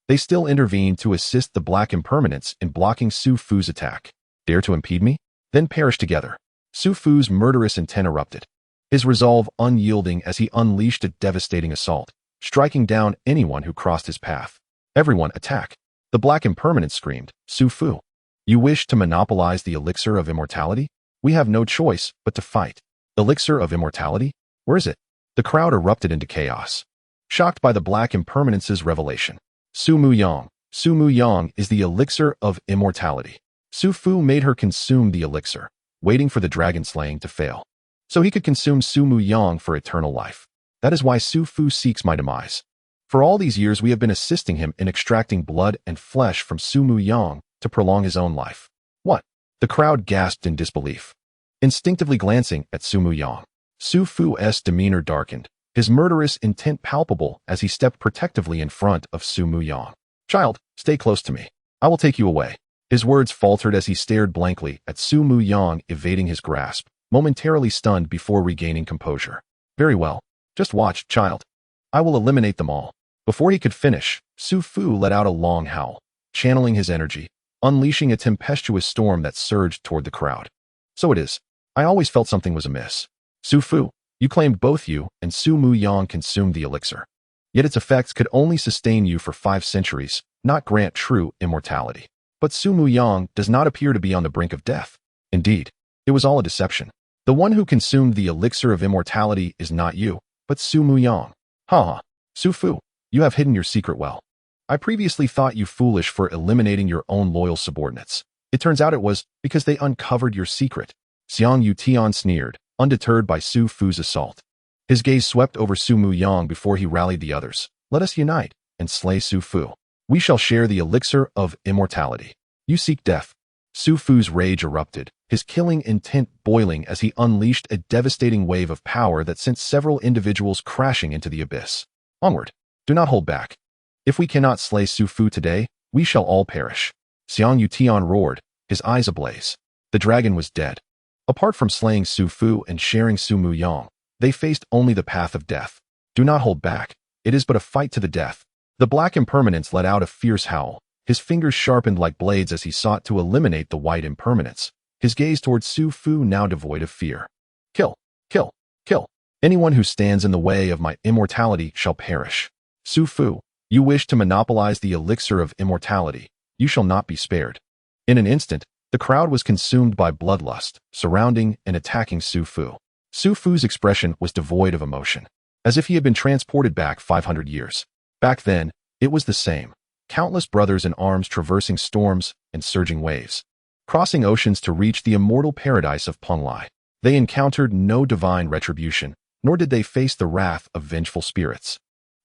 they still intervened to assist the black impermanence in blocking Su Fu's attack. Dare to impede me? Then perish together. Su Fu's murderous intent erupted, his resolve unyielding as he unleashed a devastating assault, striking down anyone who crossed his path. Everyone attack. The black impermanence screamed, Su Fu, you wish to monopolize the elixir of immortality? We have no choice but to fight. Elixir of immortality? Where is it? The crowd erupted into chaos, shocked by the black impermanence's revelation. Su Mu Yang is the elixir of immortality. Su Fu made her consume the elixir, waiting for the dragon slaying to fail, so he could consume Su Mu Yang for eternal life. That is why Su Fu seeks my demise. For all these years we have been assisting him in extracting blood and flesh from Su Mu Yang to prolong his own life. What? The crowd gasped in disbelief, instinctively glancing at Su Mu Yang. Su Fu's demeanor darkened, his murderous intent palpable as he stepped protectively in front of Su Mu Yang. Child, stay close to me. I will take you away. His words faltered as he stared blankly at Su Mu Yang, evading his grasp, momentarily stunned before regaining composure. Very well. Just watch, child. I will eliminate them all. Before he could finish, Su Fu let out a long howl, channeling his energy, unleashing a tempestuous storm that surged toward the crowd. So it is. I always felt something was amiss. Su Fu, you claimed both you and Su Mu Yang consumed the elixir. Yet its effects could only sustain you for 5 centuries, not grant true immortality. But Su Muyang does not appear to be on the brink of death. Indeed, it was all a deception. The one who consumed the elixir of immortality is not you, but Su Muyang. Ha! Su Fu, you have hidden your secret well. I previously thought you foolish for eliminating your own loyal subordinates. It turns out it was because they uncovered your secret. Xiang Yutian sneered, undeterred by Su Fu's assault. His gaze swept over Su Muyang before he rallied the others. Let us unite and slay Su Fu. We shall share the elixir of immortality. You seek death. Su Fu's rage erupted, his killing intent boiling as he unleashed a devastating wave of power that sent several individuals crashing into the abyss. Onward. Do not hold back. If we cannot slay Su Fu today, we shall all perish. Xiang Yutian roared, his eyes ablaze. The dragon was dead. Apart from slaying Su Fu and sharing Su Muyang, they faced only the path of death. Do not hold back. It is but a fight to the death. The black impermanence let out a fierce howl, his fingers sharpened like blades as he sought to eliminate the white impermanence, his gaze towards Su Fu now devoid of fear. Kill, kill, kill. Anyone who stands in the way of my immortality shall perish. Su Fu, you wish to monopolize the elixir of immortality. You shall not be spared. In an instant, the crowd was consumed by bloodlust, surrounding and attacking Su Fu. Su Fu's expression was devoid of emotion, as if he had been transported back 500 years. Back then, it was the same. Countless brothers in arms traversing storms and surging waves, crossing oceans to reach the immortal paradise of Penglai. They encountered no divine retribution, nor did they face the wrath of vengeful spirits.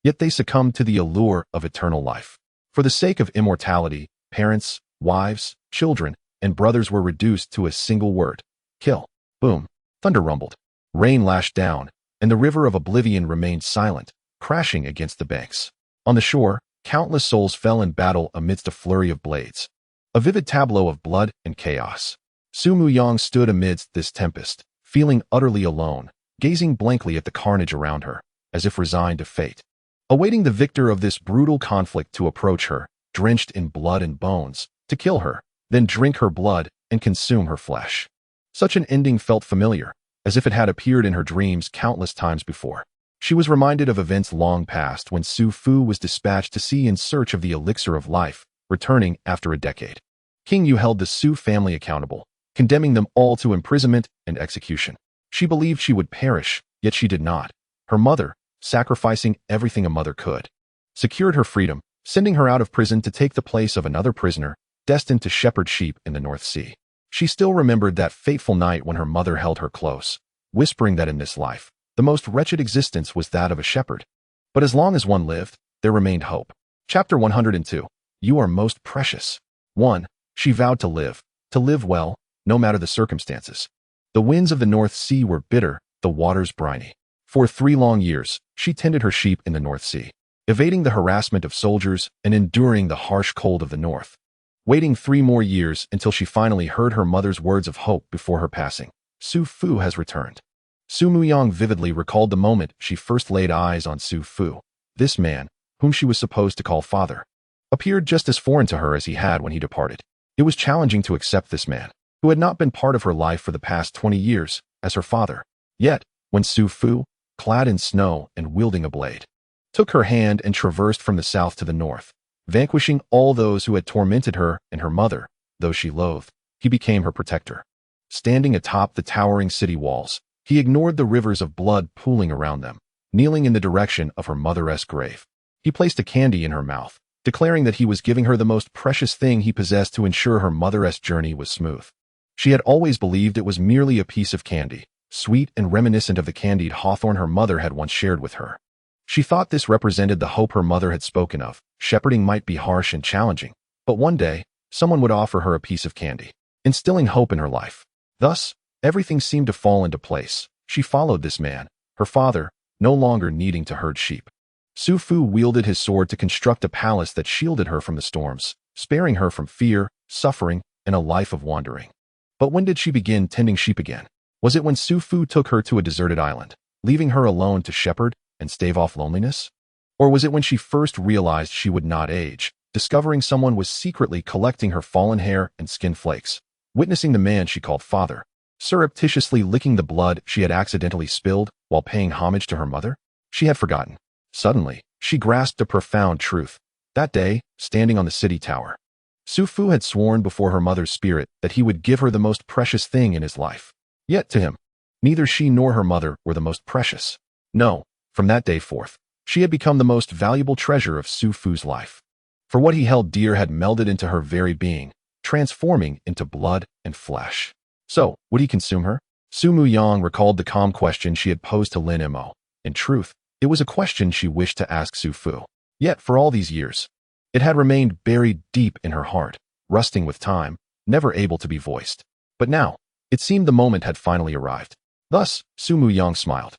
Yet they succumbed to the allure of eternal life. For the sake of immortality, parents, wives, children, and brothers were reduced to a single word: kill. Boom. Thunder rumbled. Rain lashed down, and the river of oblivion remained silent, crashing against the banks. On the shore, countless souls fell in battle amidst a flurry of blades. A vivid tableau of blood and chaos. Su Muyang stood amidst this tempest, feeling utterly alone, gazing blankly at the carnage around her, as if resigned to fate. Awaiting the victor of this brutal conflict to approach her, drenched in blood and bones, to kill her, then drink her blood and consume her flesh. Such an ending felt familiar, as if it had appeared in her dreams countless times before. She was reminded of events long past when Su Fu was dispatched to sea in search of the elixir of life, returning after a decade. King Yu held the Su family accountable, condemning them all to imprisonment and execution. She believed she would perish, yet she did not. Her mother, sacrificing everything a mother could, secured her freedom, sending her out of prison to take the place of another prisoner, destined to shepherd sheep in the North Sea. She still remembered that fateful night when her mother held her close, whispering that in this life, the most wretched existence was that of a shepherd. But as long as one lived, there remained hope. Chapter 102. You are most precious. 1. She vowed to live well, no matter the circumstances. The winds of the North Sea were bitter, the waters briny. For 3 long years, she tended her sheep in the North Sea, evading the harassment of soldiers and enduring the harsh cold of the north. Waiting 3 more years until she finally heard her mother's words of hope before her passing. Su Fu has returned. Su Muyang vividly recalled the moment she first laid eyes on Su Fu. This man, whom she was supposed to call father, appeared just as foreign to her as he had when he departed. It was challenging to accept this man, who had not been part of her life for the past 20 years, as her father. Yet, when Su Fu, clad in snow and wielding a blade, took her hand and traversed from the south to the north, vanquishing all those who had tormented her and her mother, though she loathed, he became her protector. Standing atop the towering city walls, he ignored the rivers of blood pooling around them, kneeling in the direction of her mother's grave. He placed a candy in her mouth, declaring that he was giving her the most precious thing he possessed to ensure her mother's journey was smooth. She had always believed it was merely a piece of candy, sweet and reminiscent of the candied hawthorn her mother had once shared with her. She thought this represented the hope her mother had spoken of. Shepherding might be harsh and challenging, but one day, someone would offer her a piece of candy, instilling hope in her life. Thus, everything seemed to fall into place. She followed this man, her father, no longer needing to herd sheep. Su Fu wielded his sword to construct a palace that shielded her from the storms, sparing her from fear, suffering, and a life of wandering. But when did she begin tending sheep again? Was it when Su Fu took her to a deserted island, leaving her alone to shepherd and stave off loneliness? Or was it when she first realized she would not age, discovering someone was secretly collecting her fallen hair and skin flakes, witnessing the man she called father, surreptitiously licking the blood she had accidentally spilled while paying homage to her mother? She had forgotten. Suddenly, she grasped a profound truth. That day, standing on the city tower, Su Fu had sworn before her mother's spirit that he would give her the most precious thing in his life. Yet to him, neither she nor her mother were the most precious. No, from that day forth, she had become the most valuable treasure of Su Fu's life. For what he held dear had melded into her very being, transforming into blood and flesh. So, would he consume her? Su Muyang recalled the calm question she had posed to Lin Mo. In truth, it was a question she wished to ask Su Fu. Yet, for all these years, it had remained buried deep in her heart, rusting with time, never able to be voiced. But now, it seemed the moment had finally arrived. Thus, Su Muyang smiled.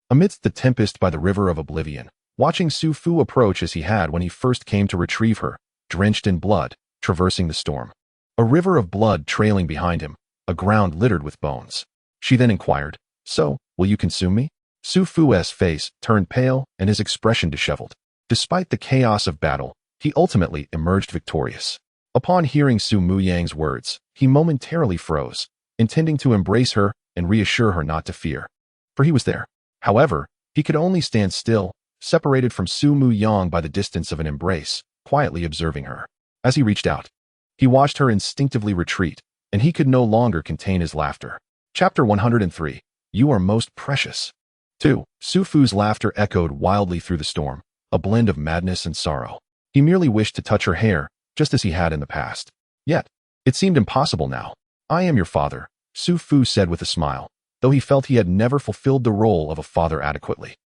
Amidst the tempest by the river of oblivion, watching Su Fu approach as he had when he first came to retrieve her, drenched in blood, traversing the storm. A river of blood trailing behind him, a ground littered with bones. She then inquired, "So, will you consume me?" Su Fu's face turned pale and his expression disheveled. Despite the chaos of battle, he ultimately emerged victorious. Upon hearing Su Muyang's words, he momentarily froze, intending to embrace her and reassure her not to fear. For he was there. However, he could only stand still, separated from Su Muyang by the distance of an embrace, quietly observing her. As he reached out, he watched her instinctively retreat, and he could no longer contain his laughter. Chapter 103. You are most precious. 2. Su Fu's laughter echoed wildly through the storm, a blend of madness and sorrow. He merely wished to touch her hair, just as he had in the past. Yet, it seemed impossible now. "I am your father," Su Fu said with a smile, though he felt he had never fulfilled the role of a father adequately.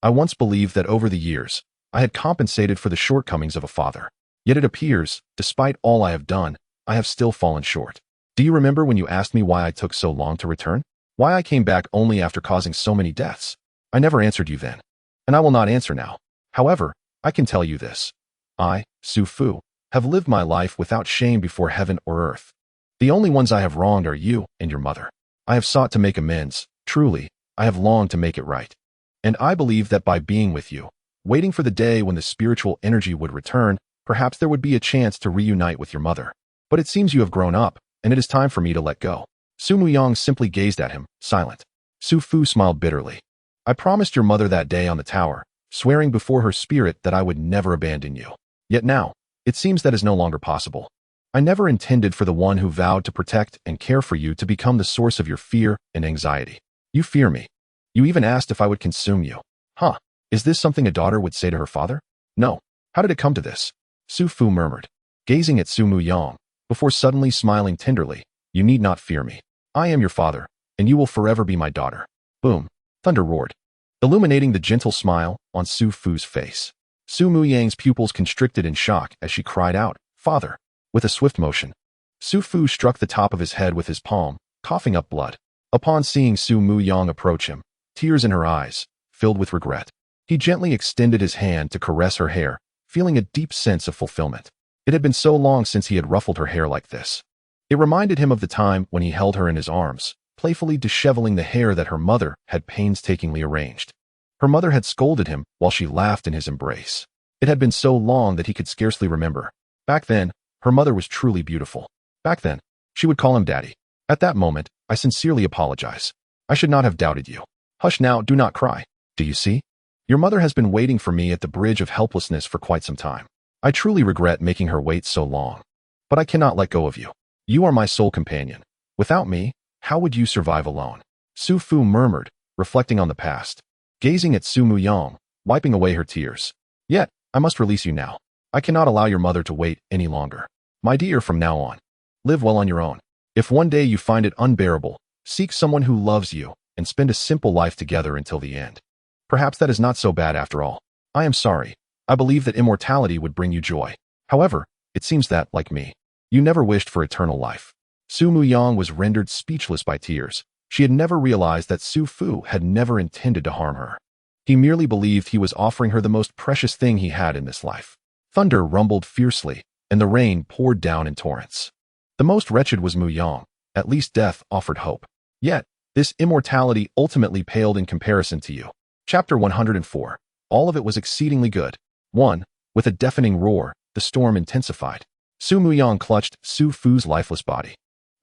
"I once believed that over the years, I had compensated for the shortcomings of a father. Yet it appears, despite all I have done, I have still fallen short. Do you remember when you asked me why I took so long to return? Why I came back only after causing so many deaths? I never answered you then, and I will not answer now. However, I can tell you this. I, Su Fu, have lived my life without shame before heaven or earth. The only ones I have wronged are you and your mother. I have sought to make amends. Truly, I have longed to make it right. And I believe that by being with you, waiting for the day when the spiritual energy would return, perhaps there would be a chance to reunite with your mother. But it seems you have grown up, and it is time for me to let go." Su Muyang simply gazed at him, silent. Su Fu smiled bitterly. "I promised your mother that day on the tower, swearing before her spirit that I would never abandon you. Yet now, it seems that is no longer possible. I never intended for the one who vowed to protect and care for you to become the source of your fear and anxiety. You fear me. You even asked if I would consume you. Huh, is this something a daughter would say to her father? No. How did it come to this?" Su Fu murmured, gazing at Su Muyang, before suddenly smiling tenderly. "You need not fear me. I am your father, and you will forever be my daughter." Boom! Thunder roared, illuminating the gentle smile on Su Fu's face. Su Muyang's pupils constricted in shock as she cried out, "Father!" With a swift motion, Su Fu struck the top of his head with his palm, coughing up blood. Upon seeing Su Muyang approach him, tears in her eyes, filled with regret, he gently extended his hand to caress her hair, feeling a deep sense of fulfillment. It had been so long since he had ruffled her hair like this. It reminded him of the time when he held her in his arms, playfully disheveling the hair that her mother had painstakingly arranged. Her mother had scolded him while she laughed in his embrace. It had been so long that he could scarcely remember. Back then, her mother was truly beautiful. Back then, she would call him daddy. At that moment, I sincerely apologize. I should not have doubted you. Hush now, do not cry. Do you see? Your mother has been waiting for me at the bridge of helplessness for quite some time. I truly regret making her wait so long. But I cannot let go of you. You are my sole companion. Without me, how would you survive alone?" Su Fu murmured, reflecting on the past, gazing at Su Muyang, wiping away her tears. "Yet, I must release you now. I cannot allow your mother to wait any longer. My dear, from now on, live well on your own. If one day you find it unbearable, seek someone who loves you and spend a simple life together until the end. Perhaps that is not so bad after all. I am sorry. I believe that immortality would bring you joy. However, it seems that, like me, you never wished for eternal life." Su Muyang was rendered speechless by tears. She had never realized that Su Fu had never intended to harm her. He merely believed he was offering her the most precious thing he had in this life. Thunder rumbled fiercely, and the rain poured down in torrents. The most wretched was Muyang. At least death offered hope. Yet, this immortality ultimately paled in comparison to you. Chapter 104. All of it was exceedingly good. 1. With a deafening roar, the storm intensified. Su Muyang clutched Su Fu's lifeless body,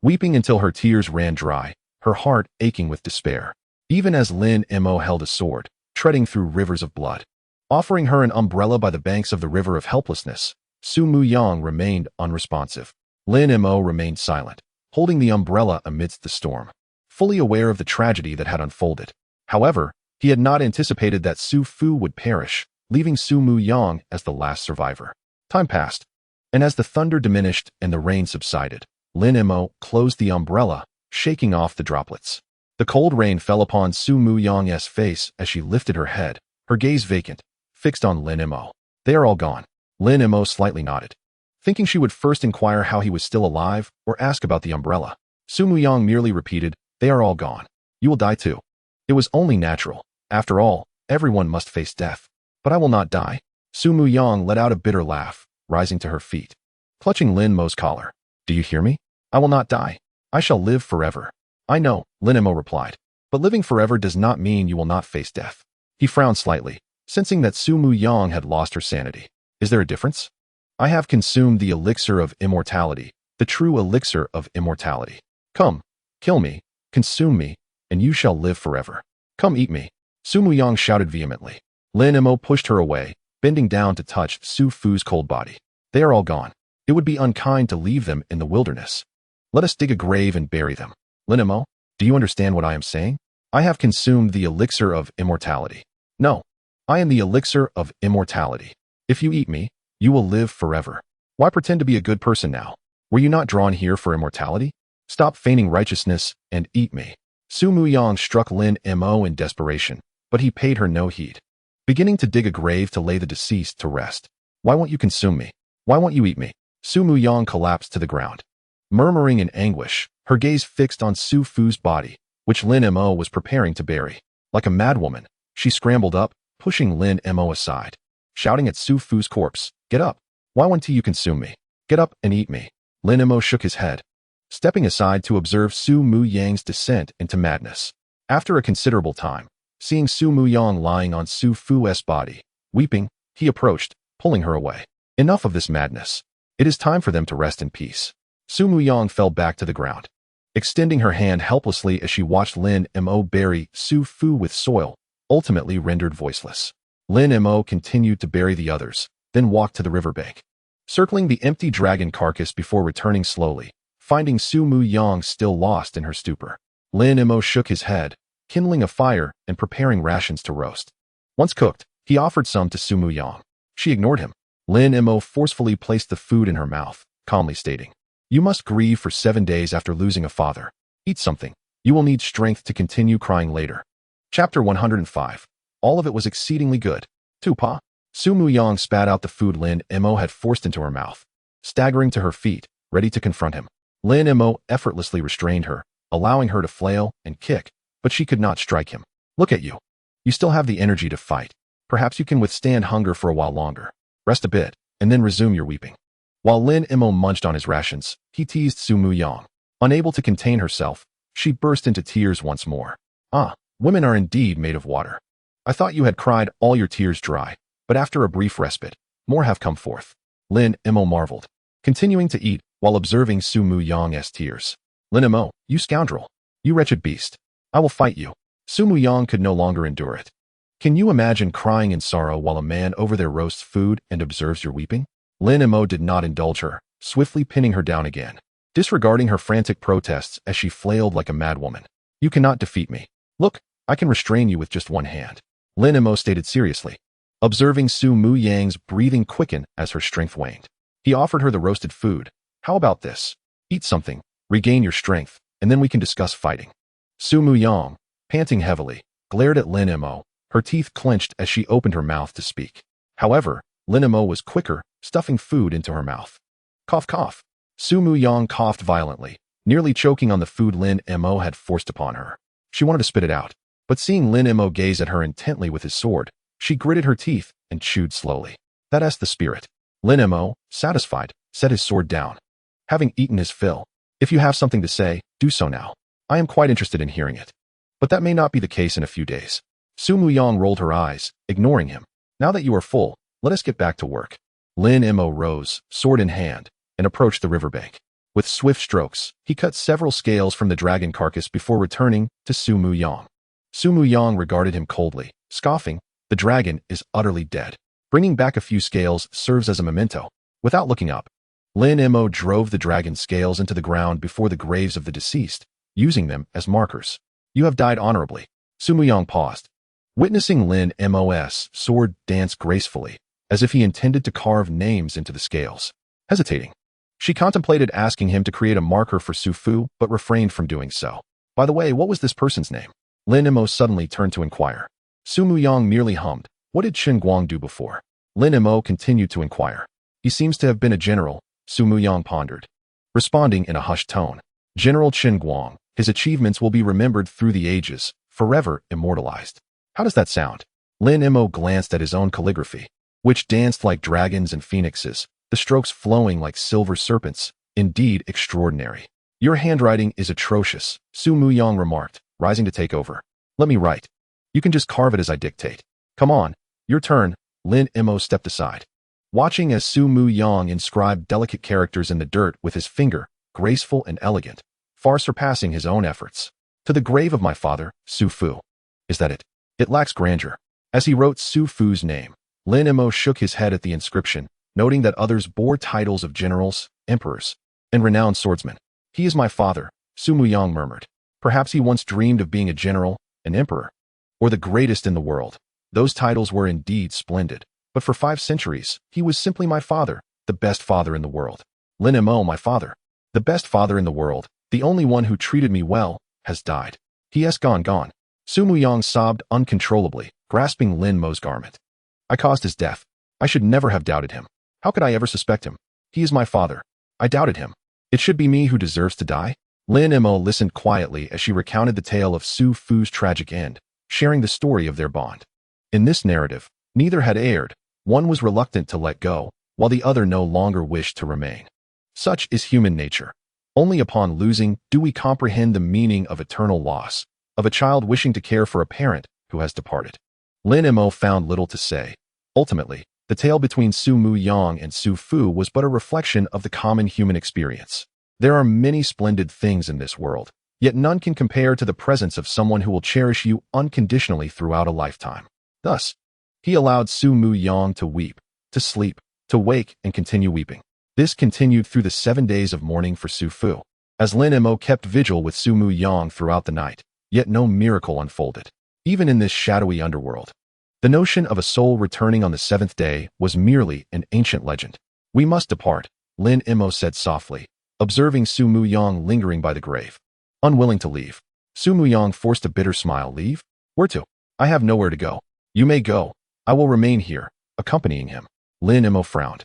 weeping until her tears ran dry, her heart aching with despair. Even as Lin Mo held a sword, treading through rivers of blood, offering her an umbrella by the banks of the river of helplessness, Su Muyang remained unresponsive. Lin Mo remained silent, holding the umbrella amidst the storm, fully aware of the tragedy that had unfolded. However, he had not anticipated that Su Fu would perish, leaving Su Muyang as the last survivor. Time passed, and as the thunder diminished and the rain subsided, Lin Mo closed the umbrella, shaking off the droplets. The cold rain fell upon Su Muyang's face as she lifted her head, her gaze vacant, fixed on Lin Mo. They are all gone. Lin Mo slightly nodded, thinking she would first inquire how he was still alive or ask about the umbrella. Su Muyang merely repeated, "They are all gone. You will die too." It was only natural. After all, everyone must face death. But I will not die. Su Muyang let out a bitter laugh, rising to her feet, clutching Lin Mo's collar. "Do you hear me? I will not die. I shall live forever." "I know," Lin Mo replied, "but living forever does not mean you will not face death." He frowned slightly, sensing that Su Muyang had lost her sanity. "Is there a difference? I have consumed the elixir of immortality, the true elixir of immortality. Come, kill me, consume me, and you shall live forever. Come eat me." Su Muyang shouted vehemently. Lin Mo pushed her away, bending down to touch Su Fu's cold body. "They are all gone. It would be unkind to leave them in the wilderness. Let us dig a grave and bury them." "Lin Mo, do you understand what I am saying? I have consumed the elixir of immortality. No, I am the elixir of immortality. If you eat me, you will live forever. Why pretend to be a good person now? Were you not drawn here for immortality? Stop feigning righteousness and eat me." Su Muyang struck Lin Mo in desperation, but he paid her no heed. Beginning to dig a grave to lay the deceased to rest. "Why won't you consume me? Why won't you eat me?" Su Muyang collapsed to the ground, murmuring in anguish, her gaze fixed on Su Fu's body, which Lin Mo was preparing to bury. Like a madwoman, she scrambled up, pushing Lin Mo aside, shouting at Su Fu's corpse, "Get up! Why won't you consume me? Get up and eat me." Lin Mo shook his head, stepping aside to observe Su Muyang's descent into madness. After a considerable time, seeing Su Muyang lying on Su Fu's body, weeping, he approached, pulling her away. "Enough of this madness. It is time for them to rest in peace." Su Muyang fell back to the ground, extending her hand helplessly as she watched Lin Mo bury Su Fu with soil, ultimately rendered voiceless. Lin Mo continued to bury the others, then walked to the riverbank, circling the empty dragon carcass before returning slowly, finding Su Muyang still lost in her stupor. Lin Mo shook his head, kindling a fire and preparing rations to roast. Once cooked, he offered some to Su Muyang. She ignored him. Lin Mo forcefully placed the food in her mouth, calmly stating, "You must grieve for 7 days after losing a father. Eat something. You will need strength to continue crying later." Chapter 105. All of it was exceedingly good. "Tupa." Su Muyang spat out the food Lin Mo had forced into her mouth, staggering to her feet, ready to confront him. Lin Mo effortlessly restrained her, allowing her to flail and kick, but she could not strike him. "Look at you. You still have the energy to fight. Perhaps you can withstand hunger for a while longer. Rest a bit, and then resume your weeping." While Lin Mo munched on his rations, he teased Su Muyang. Unable to contain herself, she burst into tears once more. "Ah, women are indeed made of water. I thought you had cried all your tears dry, but after a brief respite, more have come forth." Lin Mo marveled, continuing to eat while observing Su Muyang's tears. "Lin Mo, you scoundrel. You wretched beast. I will fight you." Su Muyang could no longer endure it. "Can you imagine crying in sorrow while a man over there roasts food and observes your weeping?" Lin Mo did not indulge her, swiftly pinning her down again, disregarding her frantic protests as she flailed like a madwoman. "You cannot defeat me. Look, I can restrain you with just one hand," Lin Mo stated seriously, observing Su Muyang's breathing quicken as her strength waned. He offered her the roasted food. "How about this? Eat something, regain your strength, and then we can discuss fighting." Su Muyang, panting heavily, glared at Lin Mo, her teeth clenched as she opened her mouth to speak. However, Lin Mo was quicker, stuffing food into her mouth. Cough, cough. Su Muyang coughed violently, nearly choking on the food Lin Mo had forced upon her. She wanted to spit it out, but seeing Lin Mo gaze at her intently with his sword, she gritted her teeth and chewed slowly. "That's the spirit." Lin Mo, satisfied, set his sword down. Having eaten his fill, "If you have something to say, do so now. I am quite interested in hearing it. But that may not be the case in a few days." Su Muyang rolled her eyes, ignoring him. "Now that you are full, let us get back to work." Lin Mo rose, sword in hand, and approached the riverbank. With swift strokes, he cut several scales from the dragon carcass before returning to Su Muyang. Su Muyang regarded him coldly, scoffing, "The dragon is utterly dead. Bringing back a few scales serves as a memento." Without looking up, Lin Mo drove the dragon's scales into the ground before the graves of the deceased, using them as markers. You have died honorably. Su Muyang paused, witnessing Lin Mo's sword dance gracefully, as if he intended to carve names into the scales. Hesitating, she contemplated asking him to create a marker for Su Fu, but refrained from doing so. By the way, what was this person's name? Lin Mo suddenly turned to inquire. Su Muyang merely hummed. What did Qin Guang do before? Lin Mo continued to inquire. He seems to have been a general, Su Muyang pondered, responding in a hushed tone. General Qin Guang, his achievements will be remembered through the ages, forever immortalized. How does that sound? Lin Mo glanced at his own calligraphy, which danced like dragons and phoenixes, the strokes flowing like silver serpents. Indeed extraordinary. Your handwriting is atrocious, Su Muyang remarked, rising to take over. Let me write. You can just carve it as I dictate. Come on, your turn. Lin Mo stepped aside, watching as Su Muyang inscribed delicate characters in the dirt with his finger, graceful and elegant, far surpassing his own efforts. To the grave of my father, Su Fu. Is that it? It lacks grandeur. As he wrote Su Fu's name, Lin Mo shook his head at the inscription, noting that others bore titles of generals, emperors, and renowned swordsmen. He is my father, Su Muyang murmured. Perhaps he once dreamed of being a general, an emperor, or the greatest in the world. Those titles were indeed splendid, but for 5 centuries, he was simply my father, the best father in the world. Lin Mo, my father, the best father in the world, the only one who treated me well, has died. He has gone. Su Muyang sobbed uncontrollably, grasping Lin Mo's garment. I caused his death. I should never have doubted him. How could I ever suspect him? He is my father. I doubted him. It should be me who deserves to die? Lin Mo listened quietly as she recounted the tale of Su Fu's tragic end, sharing the story of their bond. In this narrative, neither had erred. One was reluctant to let go, while the other no longer wished to remain. Such is human nature. Only upon losing do we comprehend the meaning of eternal loss, of a child wishing to care for a parent who has departed. Lin Mo found little to say. Ultimately, the tale between Su Muyang and Su Fu was but a reflection of the common human experience. There are many splendid things in this world, yet none can compare to the presence of someone who will cherish you unconditionally throughout a lifetime. Thus, he allowed Su Muyang to weep, to sleep, to wake and continue weeping. This continued through the 7 days of mourning for Su Fu, as Lin Mo kept vigil with Su Muyang throughout the night, yet no miracle unfolded. Even in this shadowy underworld, the notion of a soul returning on the 7th day was merely an ancient legend. We must depart, Lin Mo said softly, observing Su Muyang lingering by the grave. Unwilling to leave, Su Muyang forced a bitter smile. Leave? Where to? I have nowhere to go. You may go. I will remain here, accompanying him. Lin Mo frowned,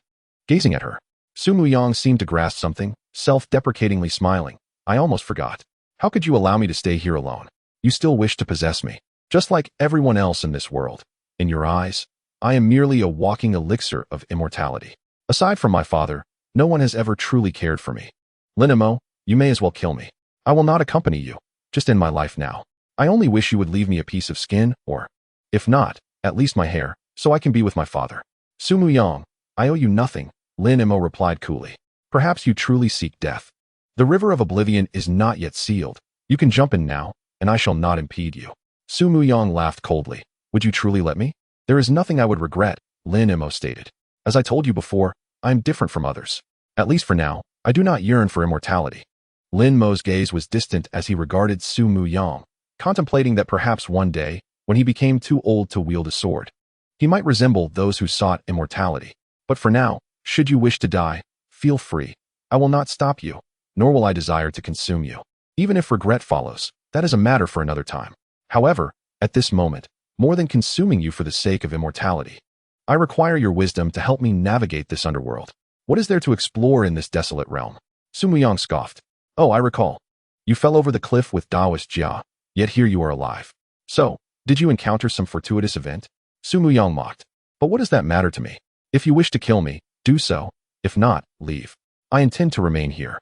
gazing at her. Su Muyang seemed to grasp something, self-deprecatingly smiling. I almost forgot. How could you allow me to stay here alone? You still wish to possess me, just like everyone else in this world. In your eyes, I am merely a walking elixir of immortality. Aside from my father, no one has ever truly cared for me. Lin Mo, you may as well kill me. I will not accompany you, just end my life now. I only wish you would leave me a piece of skin, or, if not, at least my hair, so I can be with my father. Su Muyang, I owe you nothing, Lin Mo replied coolly. Perhaps you truly seek death. The river of oblivion is not yet sealed. You can jump in now, and I shall not impede you. Su Muyang laughed coldly. Would you truly let me? There is nothing I would regret, Lin Mo stated. As I told you before, I am different from others. At least for now, I do not yearn for immortality. Lin Mo's gaze was distant as he regarded Su Muyang, contemplating that perhaps one day, when he became too old to wield a sword, he might resemble those who sought immortality. But for now, should you wish to die, feel free. I will not stop you, nor will I desire to consume you. Even if regret follows, that is a matter for another time. However, at this moment, more than consuming you for the sake of immortality, I require your wisdom to help me navigate this underworld. What is there to explore in this desolate realm? Su Muyang scoffed. Oh, I recall. You fell over the cliff with Daoist Jia, yet here you are alive. So, did you encounter some fortuitous event? Su Muyang mocked. But what does that matter to me? If you wish to kill me, do so. If not, leave. I intend to remain here.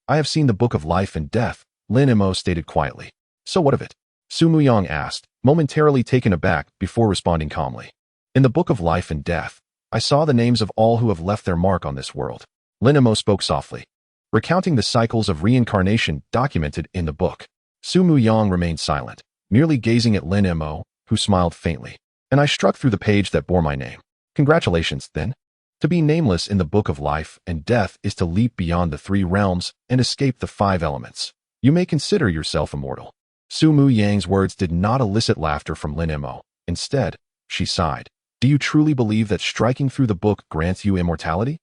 I have seen the Book of Life and Death, Lin Mo stated quietly. So what of it? Su Muyang asked, momentarily taken aback before responding calmly. In the Book of Life and Death, I saw the names of all who have left their mark on this world. Lin Mo spoke softly, recounting the cycles of reincarnation documented in the book. Su Muyang remained silent, merely gazing at Lin Mo, who smiled faintly. And I struck through the page that bore my name. Congratulations, then. To be nameless in the book of life and death is to leap beyond the 3 realms and escape the 5 elements. You may consider yourself immortal. Su Mu Yang's words did not elicit laughter from Lin Mo. Instead, she sighed. Do you truly believe that striking through the book grants you immortality?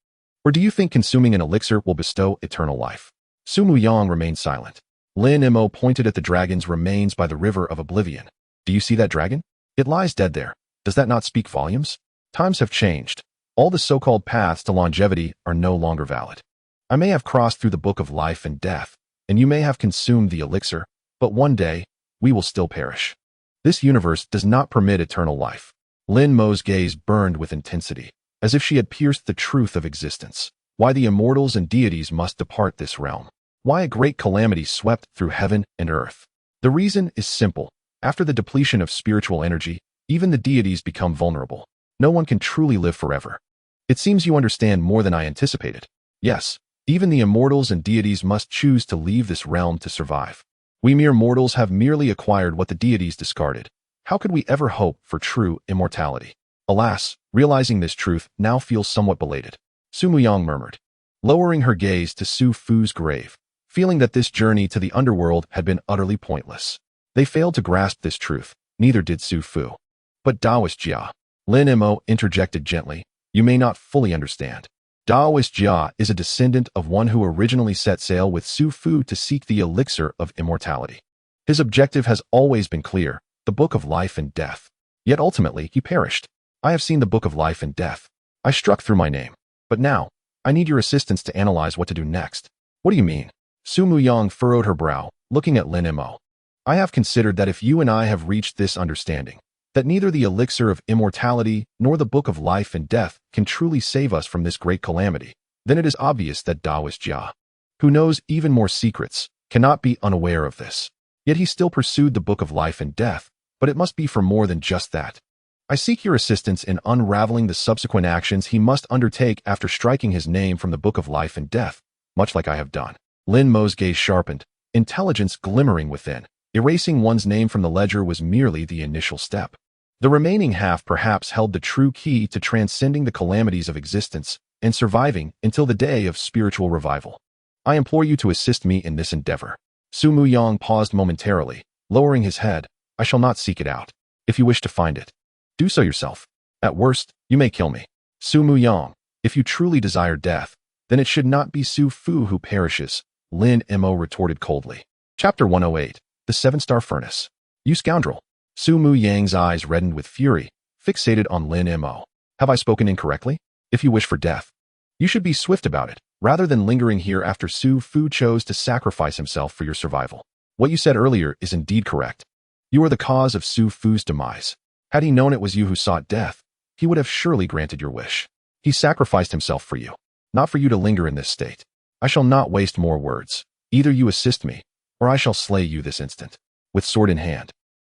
Or do you think consuming an elixir will bestow eternal life? Su Mu Yang remained silent. Lin Mo pointed at the dragon's remains by the river of oblivion. Do you see that dragon? It lies dead there. Does that not speak volumes? Times have changed. All the so-called paths to longevity are no longer valid. I may have crossed through the book of life and death, and you may have consumed the elixir, but one day, we will still perish. This universe does not permit eternal life. Lin Mo's gaze burned with intensity, as if she had pierced the truth of existence. Why the immortals and deities must depart this realm. Why a great calamity swept through heaven and earth. The reason is simple. After the depletion of spiritual energy, even the deities become vulnerable. No one can truly live forever. It seems you understand more than I anticipated. Yes, even the immortals and deities must choose to leave this realm to survive. We mere mortals have merely acquired what the deities discarded. How could we ever hope for true immortality? Alas, realizing this truth now feels somewhat belated. Su Muyang murmured, lowering her gaze to Su Fu's grave, feeling that this journey to the underworld had been utterly pointless. They failed to grasp this truth, neither did Su Fu. But Daoist Jia. Lin Mo interjected gently, you may not fully understand. Daoist Jia is a descendant of one who originally set sail with Su Fu to seek the elixir of immortality. His objective has always been clear, the book of life and death. Yet ultimately, he perished. I have seen the book of life and death. I struck through my name. But now, I need your assistance to analyze what to do next. What do you mean? Su Muyang furrowed her brow, looking at Lin Mo. I have considered that if you and I have reached this understanding, that neither the elixir of immortality nor the book of life and death can truly save us from this great calamity, then it is obvious that Daoist Jia, who knows even more secrets, cannot be unaware of this. Yet he still pursued the book of life and death, but it must be for more than just that. I seek your assistance in unraveling the subsequent actions he must undertake after striking his name from the book of life and death, much like I have done. Lin Mo's gaze sharpened, intelligence glimmering within. Erasing one's name from the ledger was merely the initial step. The remaining half perhaps held the true key to transcending the calamities of existence and surviving until the day of spiritual revival. I implore you to assist me in this endeavor. Su Muyang paused momentarily, lowering his head. I shall not seek it out. If you wish to find it, do so yourself. At worst, you may kill me. Su Muyang, if you truly desire death, then it should not be Su Fu who perishes, Lin Mo retorted coldly. Chapter 108, The 7-Star Furnace. You scoundrel. Su Muyang's eyes reddened with fury, fixated on Lin Mo. Have I spoken incorrectly? If you wish for death, you should be swift about it, rather than lingering here after Su Fu chose to sacrifice himself for your survival. What you said earlier is indeed correct. You are the cause of Su Fu's demise. Had he known it was you who sought death, he would have surely granted your wish. He sacrificed himself for you, not for you to linger in this state. I shall not waste more words. Either you assist me, or I shall slay you this instant. With sword in hand.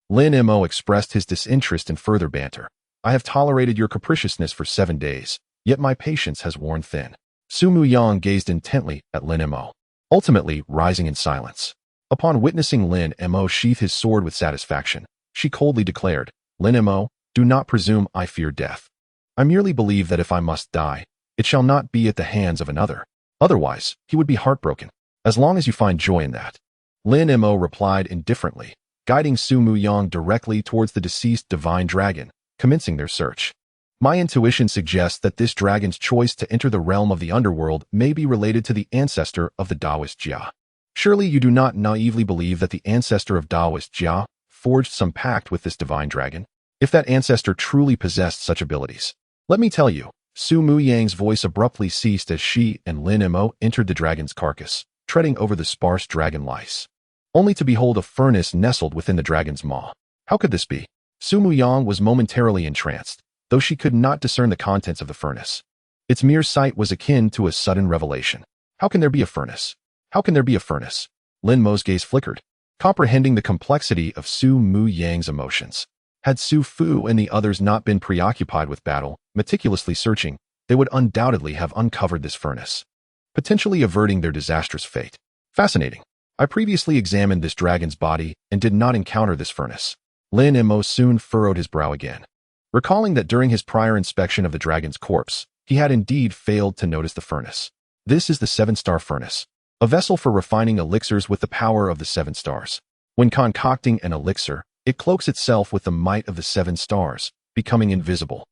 Lin Mo expressed his disinterest in further banter. I have tolerated your capriciousness for 7 days, yet my patience has worn thin. Su Muyang gazed intently at Lin Mo, ultimately rising in silence. Upon witnessing Lin Mo sheath his sword with satisfaction, she coldly declared, Lin Mo, do not presume I fear death. I merely believe that if I must die, it shall not be at the hands of another. Otherwise, he would be heartbroken. As long as you find joy in that. Lin Mo replied indifferently, guiding Su Muyang directly towards the deceased divine dragon, commencing their search. My intuition suggests that this dragon's choice to enter the realm of the underworld may be related to the ancestor of the Daoist Jia. Surely you do not naively believe that the ancestor of Daoist Jia forged some pact with this divine dragon? If that ancestor truly possessed such abilities. Let me tell you, Su Muyang's voice abruptly ceased as she and Lin Mo entered the dragon's carcass, treading over the sparse dragon lice, only to behold a furnace nestled within the dragon's maw. How could this be? Su Muyang was momentarily entranced, though she could not discern the contents of the furnace. Its mere sight was akin to a sudden revelation. How can there be a furnace? How can there be a furnace? Lin Mo's gaze flickered, comprehending the complexity of Su Muyang's emotions. Had Su Fu and the others not been preoccupied with battle, meticulously searching, they would undoubtedly have uncovered this furnace, potentially averting their disastrous fate. Fascinating. I previously examined this dragon's body and did not encounter this furnace. Lin Mo soon furrowed his brow again, recalling that during his prior inspection of the dragon's corpse, He had indeed failed to notice the furnace. This is the 7-star furnace, a vessel for refining elixirs with the power of the 7 stars. When concocting an elixir, it cloaks itself with the might of the 7 stars, becoming invisible.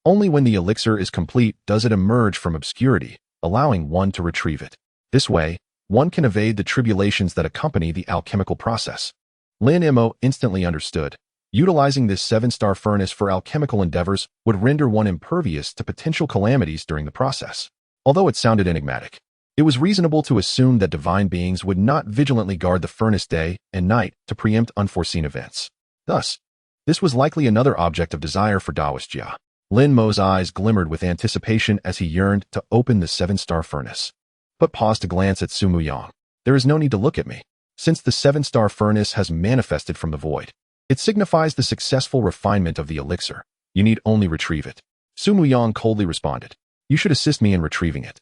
Only when the elixir is complete does it emerge from obscurity, allowing one to retrieve it. This way, one can evade the tribulations that accompany the alchemical process. Lin Mo instantly understood. Utilizing this 7-star furnace for alchemical endeavors would render one impervious to potential calamities during the process. Although it sounded enigmatic, it was reasonable to assume that divine beings would not vigilantly guard the furnace day and night to preempt unforeseen events. Thus, this was likely another object of desire for Taoist Jia. Lin Mo's eyes glimmered with anticipation as he yearned to open the 7-star furnace, but paused to glance at Su Muyang. There is no need to look at me. Since the 7-star furnace has manifested from the void, it signifies the successful refinement of the elixir. You need only retrieve it. Su Muyang coldly responded. You should assist me in retrieving it.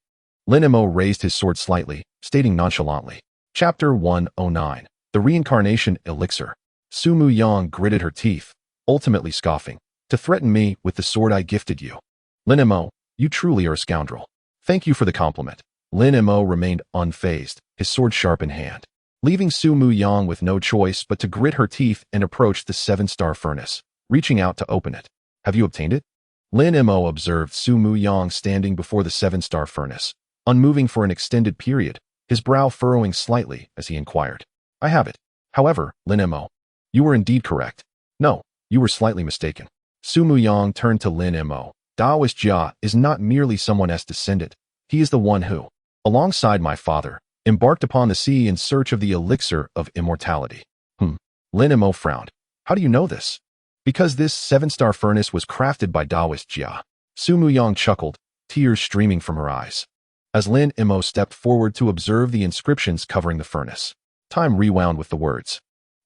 Lin Mo raised his sword slightly, stating nonchalantly. Chapter 109. The Reincarnation Elixir. Su Muyang gritted her teeth, ultimately scoffing. To threaten me with the sword I gifted you. Lin Mo, you truly are a scoundrel. Thank you for the compliment. Lin Mo remained unfazed, his sword sharp in hand, leaving Su Muyang with no choice but to grit her teeth and approach the 7-star furnace, reaching out to open it. Have you obtained it? Lin Mo observed Su Muyang standing before the 7-star furnace, unmoving for an extended period, his brow furrowing slightly as he inquired. I have it. However, Lin Mo, you were indeed correct. No, you were slightly mistaken. Su Muyang turned to Lin Mo. Taoist Jia is not merely someone's descendant. He is the one who, alongside my father, embarked upon the sea in search of the elixir of immortality. Lin Mo frowned. How do you know this? Because this 7-star furnace was crafted by Taoist Jia. Su Muyang chuckled, tears streaming from her eyes. As Lin Mo stepped forward to observe the inscriptions covering the furnace, time rewound with the words.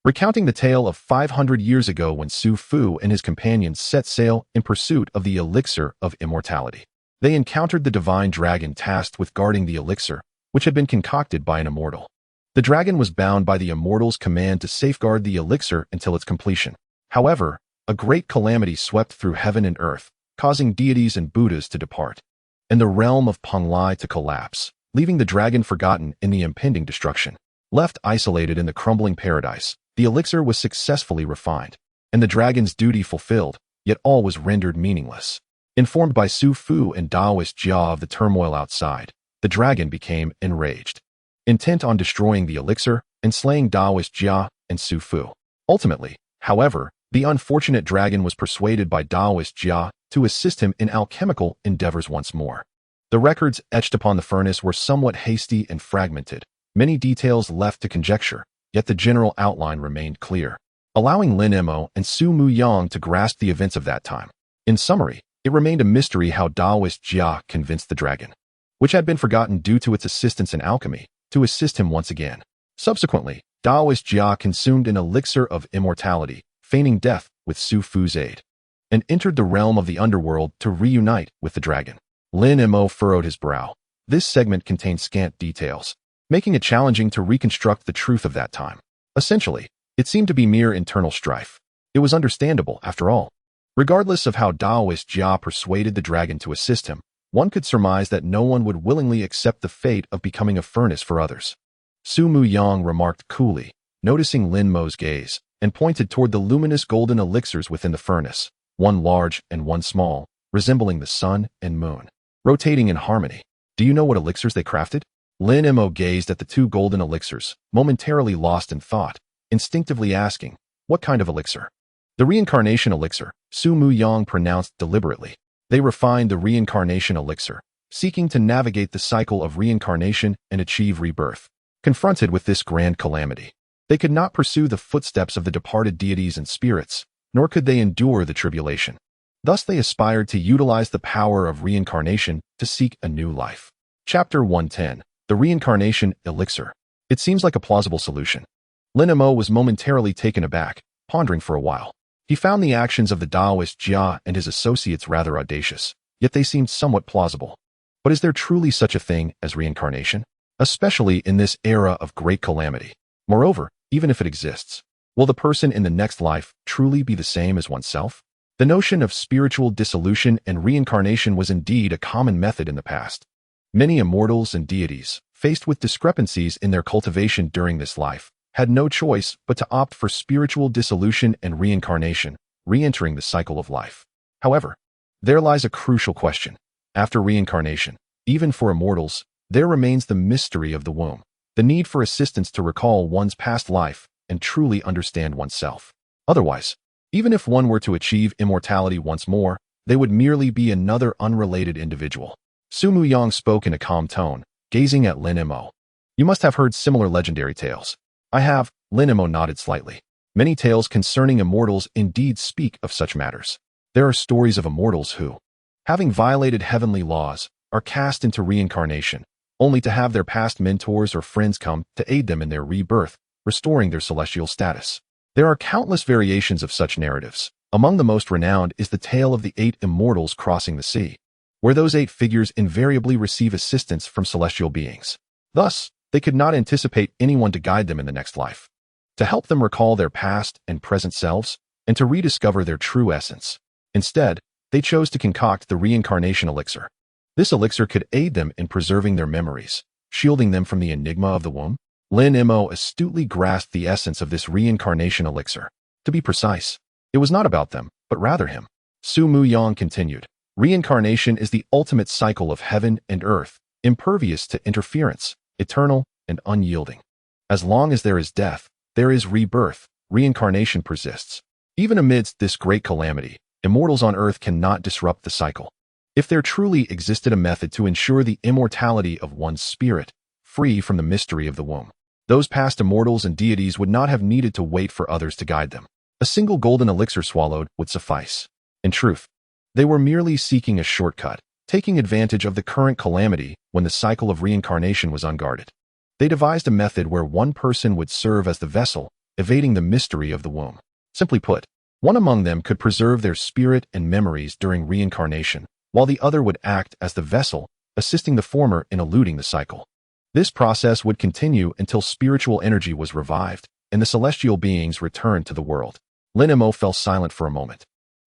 Recounting the tale of 500 years ago when Su Fu and his companions set sail in pursuit of the elixir of immortality. They encountered the divine dragon tasked with guarding the elixir, which had been concocted by an immortal. The dragon was bound by the immortal's command to safeguard the elixir until its completion. However, a great calamity swept through heaven and earth, causing deities and Buddhas to depart, and the realm of Penglai to collapse, leaving the dragon forgotten in the impending destruction. Left isolated in the crumbling paradise, the elixir was successfully refined, and the dragon's duty fulfilled, yet all was rendered meaningless. Informed by Su Fu and Taoist Jia of the turmoil outside, the dragon became enraged, intent on destroying the elixir and slaying Taoist Jia and Su Fu. Ultimately, however, the unfortunate dragon was persuaded by Taoist Jia to assist him in alchemical endeavors once more. The records etched upon the furnace were somewhat hasty and fragmented, many details left to conjecture, yet the general outline remained clear, allowing Lin Mo and Su Muyang to grasp the events of that time. In summary, it remained a mystery how Taoist Jia convinced the dragon, which had been forgotten due to its assistance in alchemy, to assist him once again. Subsequently, Taoist Jia consumed an elixir of immortality, feigning death with Su Fu's aid, and entered the realm of the underworld to reunite with the dragon. Lin Mo furrowed his brow. This segment contained scant details, making it challenging to reconstruct the truth of that time. Essentially, it seemed to be mere internal strife. It was understandable, after all. Regardless of how Taoist Jia persuaded the dragon to assist him, one could surmise that no one would willingly accept the fate of becoming a furnace for others. Su Muyang remarked coolly, noticing Lin Mo's gaze, and pointed toward the luminous golden elixirs within the furnace, one large and one small, resembling the sun and moon, rotating in harmony. Do you know what elixirs they crafted? Lin Mo gazed at the 2 golden elixirs, momentarily lost in thought, instinctively asking, what kind of elixir? The reincarnation elixir, Su Muyang pronounced deliberately. They refined the reincarnation elixir, seeking to navigate the cycle of reincarnation and achieve rebirth. Confronted with this grand calamity, they could not pursue the footsteps of the departed deities and spirits, nor could they endure the tribulation. Thus they aspired to utilize the power of reincarnation to seek a new life. Chapter 110. The Reincarnation Elixir. It seems like a plausible solution. Lin Mo was momentarily taken aback, pondering for a while. He found the actions of the Taoist Jia and his associates rather audacious, yet they seemed somewhat plausible. But is there truly such a thing as reincarnation? Especially in this era of great calamity. Moreover, even if it exists, will the person in the next life truly be the same as oneself? The notion of spiritual dissolution and reincarnation was indeed a common method in the past. Many immortals and deities, faced with discrepancies in their cultivation during this life, had no choice but to opt for spiritual dissolution and reincarnation, re-entering the cycle of life. However, there lies a crucial question. After reincarnation, even for immortals, there remains the mystery of the womb, the need for assistance to recall one's past life and truly understand oneself. Otherwise, even if one were to achieve immortality once more, they would merely be another unrelated individual. Su Muyang spoke in a calm tone, gazing at Lin Mo. You must have heard similar legendary tales. I have. Lin Mo nodded slightly. Many tales concerning immortals indeed speak of such matters. There are stories of immortals who, having violated heavenly laws, are cast into reincarnation, only to have their past mentors or friends come to aid them in their rebirth, restoring their celestial status. There are countless variations of such narratives. Among the most renowned is the tale of the 8 immortals crossing the sea, where those 8 figures invariably receive assistance from celestial beings. Thus, they could not anticipate anyone to guide them in the next life, to help them recall their past and present selves, and to rediscover their true essence. Instead, they chose to concoct the reincarnation elixir. This elixir could aid them in preserving their memories, shielding them from the enigma of the womb. Lin Mo astutely grasped the essence of this reincarnation elixir. To be precise, it was not about them, but rather him. Su Muyang continued. Reincarnation is the ultimate cycle of heaven and earth, impervious to interference, eternal and unyielding. As long as there is death, there is rebirth. Reincarnation persists. Even amidst this great calamity, immortals on earth cannot disrupt the cycle. If there truly existed a method to ensure the immortality of one's spirit, free from the mystery of the womb, those past immortals and deities would not have needed to wait for others to guide them. A single golden elixir swallowed would suffice. In truth, they were merely seeking a shortcut, taking advantage of the current calamity when the cycle of reincarnation was unguarded. They devised a method where one person would serve as the vessel, evading the mystery of the womb. Simply put, one among them could preserve their spirit and memories during reincarnation, while the other would act as the vessel, assisting the former in eluding the cycle. This process would continue until spiritual energy was revived and the celestial beings returned to the world. Lin Mo fell silent for a moment,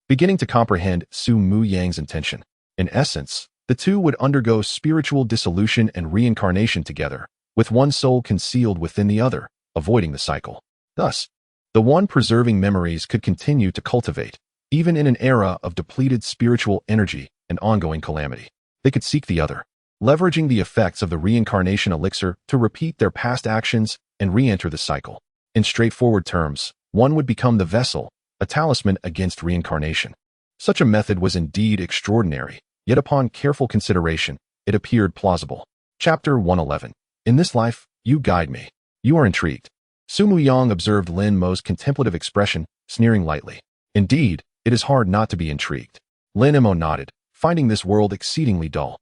beginning to comprehend Su Muyang's intention. In essence, the two would undergo spiritual dissolution and reincarnation together, with one soul concealed within the other, avoiding the cycle. Thus, the one preserving memories could continue to cultivate, even in an era of depleted spiritual energy and ongoing calamity. They could seek the other, leveraging the effects of the reincarnation elixir to repeat their past actions and re-enter the cycle. In straightforward terms, one would become the vessel, a talisman against reincarnation. Such a method was indeed extraordinary, yet upon careful consideration, it appeared plausible. Chapter 111. In this life, you guide me. You are intrigued. Su Muyang observed Lin Mo's contemplative expression, sneering lightly. Indeed, it is hard not to be intrigued. Lin Mo nodded, finding this world exceedingly dull.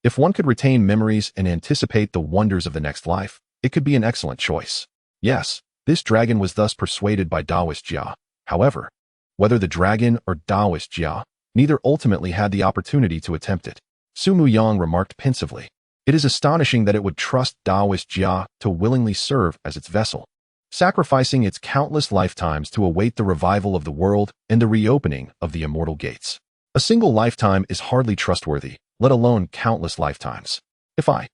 If one could retain memories and anticipate the wonders of the next life, it could be an excellent choice. Yes, this dragon was thus persuaded by Taoist Jia. However, whether the dragon or Taoist Jia, neither ultimately had the opportunity to attempt it. Su Muyang remarked pensively. It is astonishing that it would trust Taoist Jia to willingly serve as its vessel, sacrificing its countless lifetimes to await the revival of the world and the reopening of the immortal gates. A single lifetime is hardly trustworthy, let alone countless lifetimes. If I...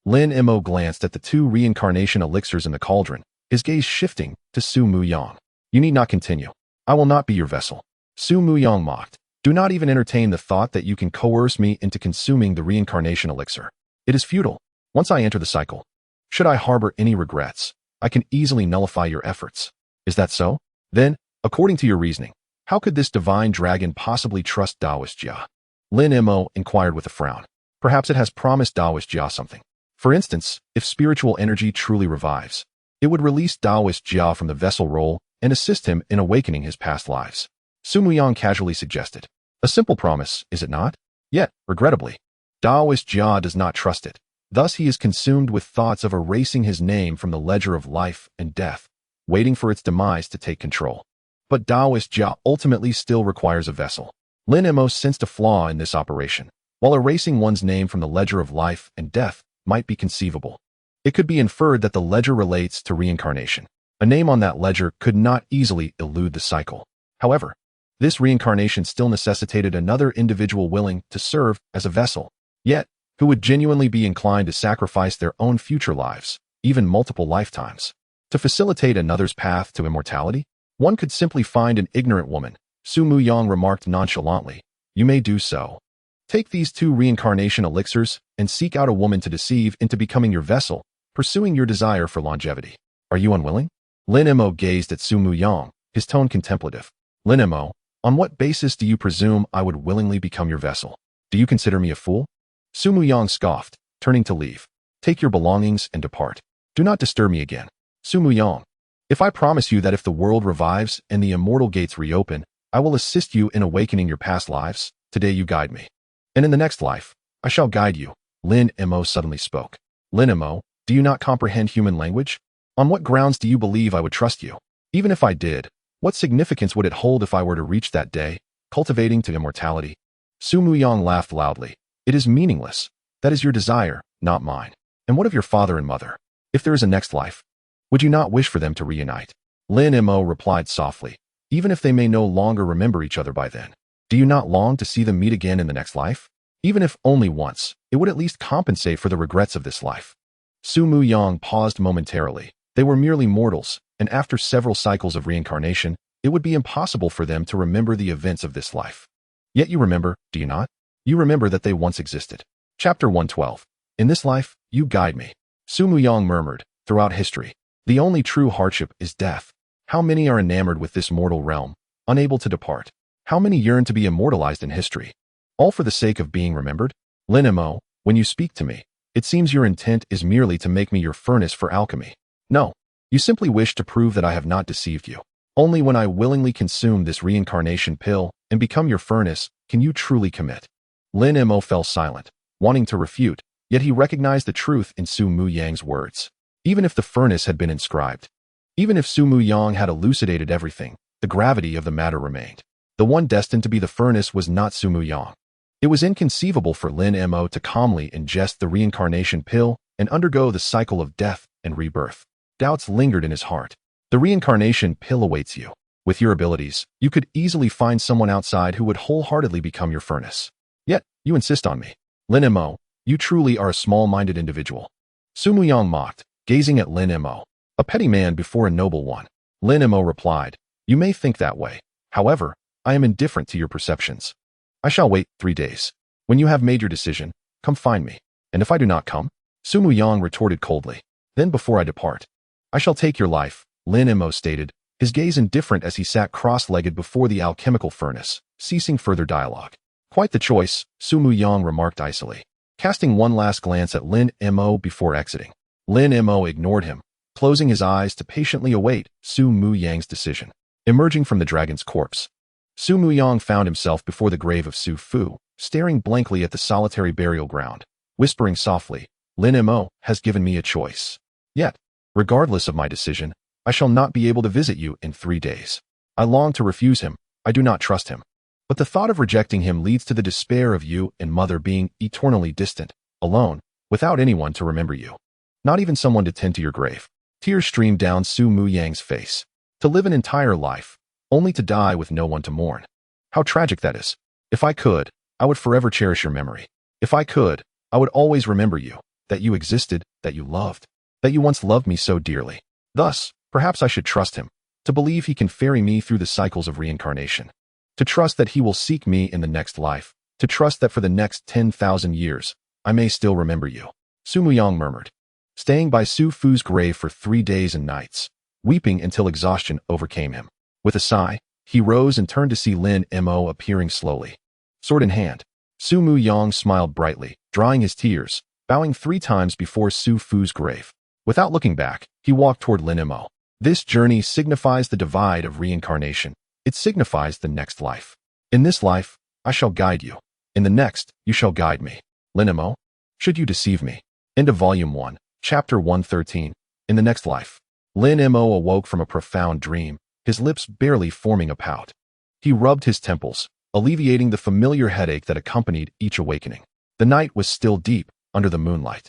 Lin Mo glanced at the 2 reincarnation elixirs in the cauldron, his gaze shifting to Su Muyang. You need not continue. I will not be your vessel. Su Muyang mocked. Do not even entertain the thought that you can coerce me into consuming the reincarnation elixir. It is futile. Once I enter the cycle, should I harbor any regrets, I can easily nullify your efforts. Is that so? Then, according to your reasoning, how could this divine dragon possibly trust Taoist Jia? Lin Mo inquired with a frown. Perhaps it has promised Taoist Jia something. For instance, if spiritual energy truly revives, it would release Taoist Jia from the vessel role and assist him in awakening his past lives. Su Muyang casually suggested. A simple promise, is it not? Yet, regrettably, Taoist Jia does not trust it. Thus he is consumed with thoughts of erasing his name from the ledger of life and death, waiting for its demise to take control. But Taoist Jia ultimately still requires a vessel. Lin Mo sensed a flaw in this operation. While erasing one's name from the ledger of life and death might be conceivable, it could be inferred that the ledger relates to reincarnation. A name on that ledger could not easily elude the cycle. However, This reincarnation still necessitated another individual willing to serve as a vessel, yet who would genuinely be inclined to sacrifice their own future lives, even multiple lifetimes, to facilitate another's path to immortality. One could simply find an ignorant woman. Su Muyang remarked nonchalantly. You may do so. Take these 2 reincarnation elixirs and seek out a woman to deceive into becoming your vessel, pursuing your desire for longevity. Are you unwilling? Lin Mo gazed at Su Muyang, his tone contemplative. Lin Mo, on what basis do you presume I would willingly become your vessel? Do you consider me a fool? Su Muyang scoffed, turning to leave. Take your belongings and depart. Do not disturb me again. Su Muyang, if I promise you that if the world revives and the immortal gates reopen, I will assist you in awakening your past lives, today you guide me. And in the next life, I shall guide you. Lin Mo suddenly spoke. Lin Mo, do you not comprehend human language? On what grounds do you believe I would trust you? Even if I did, what significance would it hold if I were to reach that day, cultivating to immortality? Su Muyang laughed loudly. It is meaningless. That is your desire, not mine. And what of your father and mother? If there is a next life, would you not wish for them to reunite? Lin Mo replied softly. Even if they may no longer remember each other by then, do you not long to see them meet again in the next life? Even if only once, it would at least compensate for the regrets of this life. Su Muyang paused momentarily. They were merely mortals, and after several cycles of reincarnation, it would be impossible for them to remember the events of this life. Yet you remember, do you not? You remember that they once existed. Chapter 112. In this life, you guide me. Su Muyang murmured, throughout history, the only true hardship is death. How many are enamored with this mortal realm, unable to depart? How many yearn to be immortalized in history? All for the sake of being remembered? Lin Mo, when you speak to me, it seems your intent is merely to make me your furnace for alchemy. No, you simply wish to prove that I have not deceived you. Only when I willingly consume this reincarnation pill and become your furnace can you truly commit. Lin Mo fell silent, wanting to refute, yet he recognized the truth in Su Muyang's words. Even if the furnace had been inscribed, even if Su Muyang had elucidated everything, the gravity of the matter remained. The one destined to be the furnace was not Su Muyang. It was inconceivable for Lin Mo to calmly ingest the reincarnation pill and undergo the cycle of death and rebirth. Doubts lingered in his heart. The reincarnation pill awaits you. With your abilities, you could easily find someone outside who would wholeheartedly become your furnace. Yet, you insist on me. Lin Mo, you truly are a small-minded individual. Su Muyang mocked, gazing at Lin Mo. A petty man before a noble one. Lin Mo replied, you may think that way. However, I am indifferent to your perceptions. I shall wait 3 days. When you have made your decision, come find me. And if I do not come? Su Muyang retorted coldly. Then before I depart, I shall take your life, Lin Mo stated, his gaze indifferent as he sat cross-legged before the alchemical furnace, ceasing further dialogue. Quite the choice, Su Muyang remarked icily, casting one last glance at Lin Mo before exiting. Lin Mo ignored him, closing his eyes to patiently await Su Muyang's decision. Emerging from the dragon's corpse, Su Muyang found himself before the grave of Su Fu, staring blankly at the solitary burial ground, whispering softly, Lin Mo has given me a choice. Yet, regardless of my decision, I shall not be able to visit you in 3 days. I long to refuse him, I do not trust him. But the thought of rejecting him leads to the despair of you and mother being eternally distant, alone, without anyone to remember you. Not even someone to tend to your grave. Tears streamed down Su Muyang's face. To live an entire life, only to die with no one to mourn. How tragic that is. If I could, I would forever cherish your memory. If I could, I would always remember you, that you existed, that you loved, that you once loved me so dearly. Thus, perhaps I should trust him, to believe he can ferry me through the cycles of reincarnation, to trust that he will seek me in the next life, to trust that for the next 10,000 years, I may still remember you. Su Muyang murmured, staying by Su Fu's grave for 3 days and nights, weeping until exhaustion overcame him. With a sigh, he rose and turned to see Lin Mo appearing slowly. Sword in hand, Su Muyang smiled brightly, drying his tears, bowing 3 times before Su Fu's grave. Without looking back, he walked toward Lin Mo. This journey signifies the divide of reincarnation. It signifies the next life. In this life, I shall guide you. In the next, you shall guide me. Lin Mo, should you deceive me? End of Volume 1, Chapter 113. In the next life. Lin Mo awoke from a profound dream, his lips barely forming a pout. He rubbed his temples, alleviating the familiar headache that accompanied each awakening. The night was still deep, under the moonlight.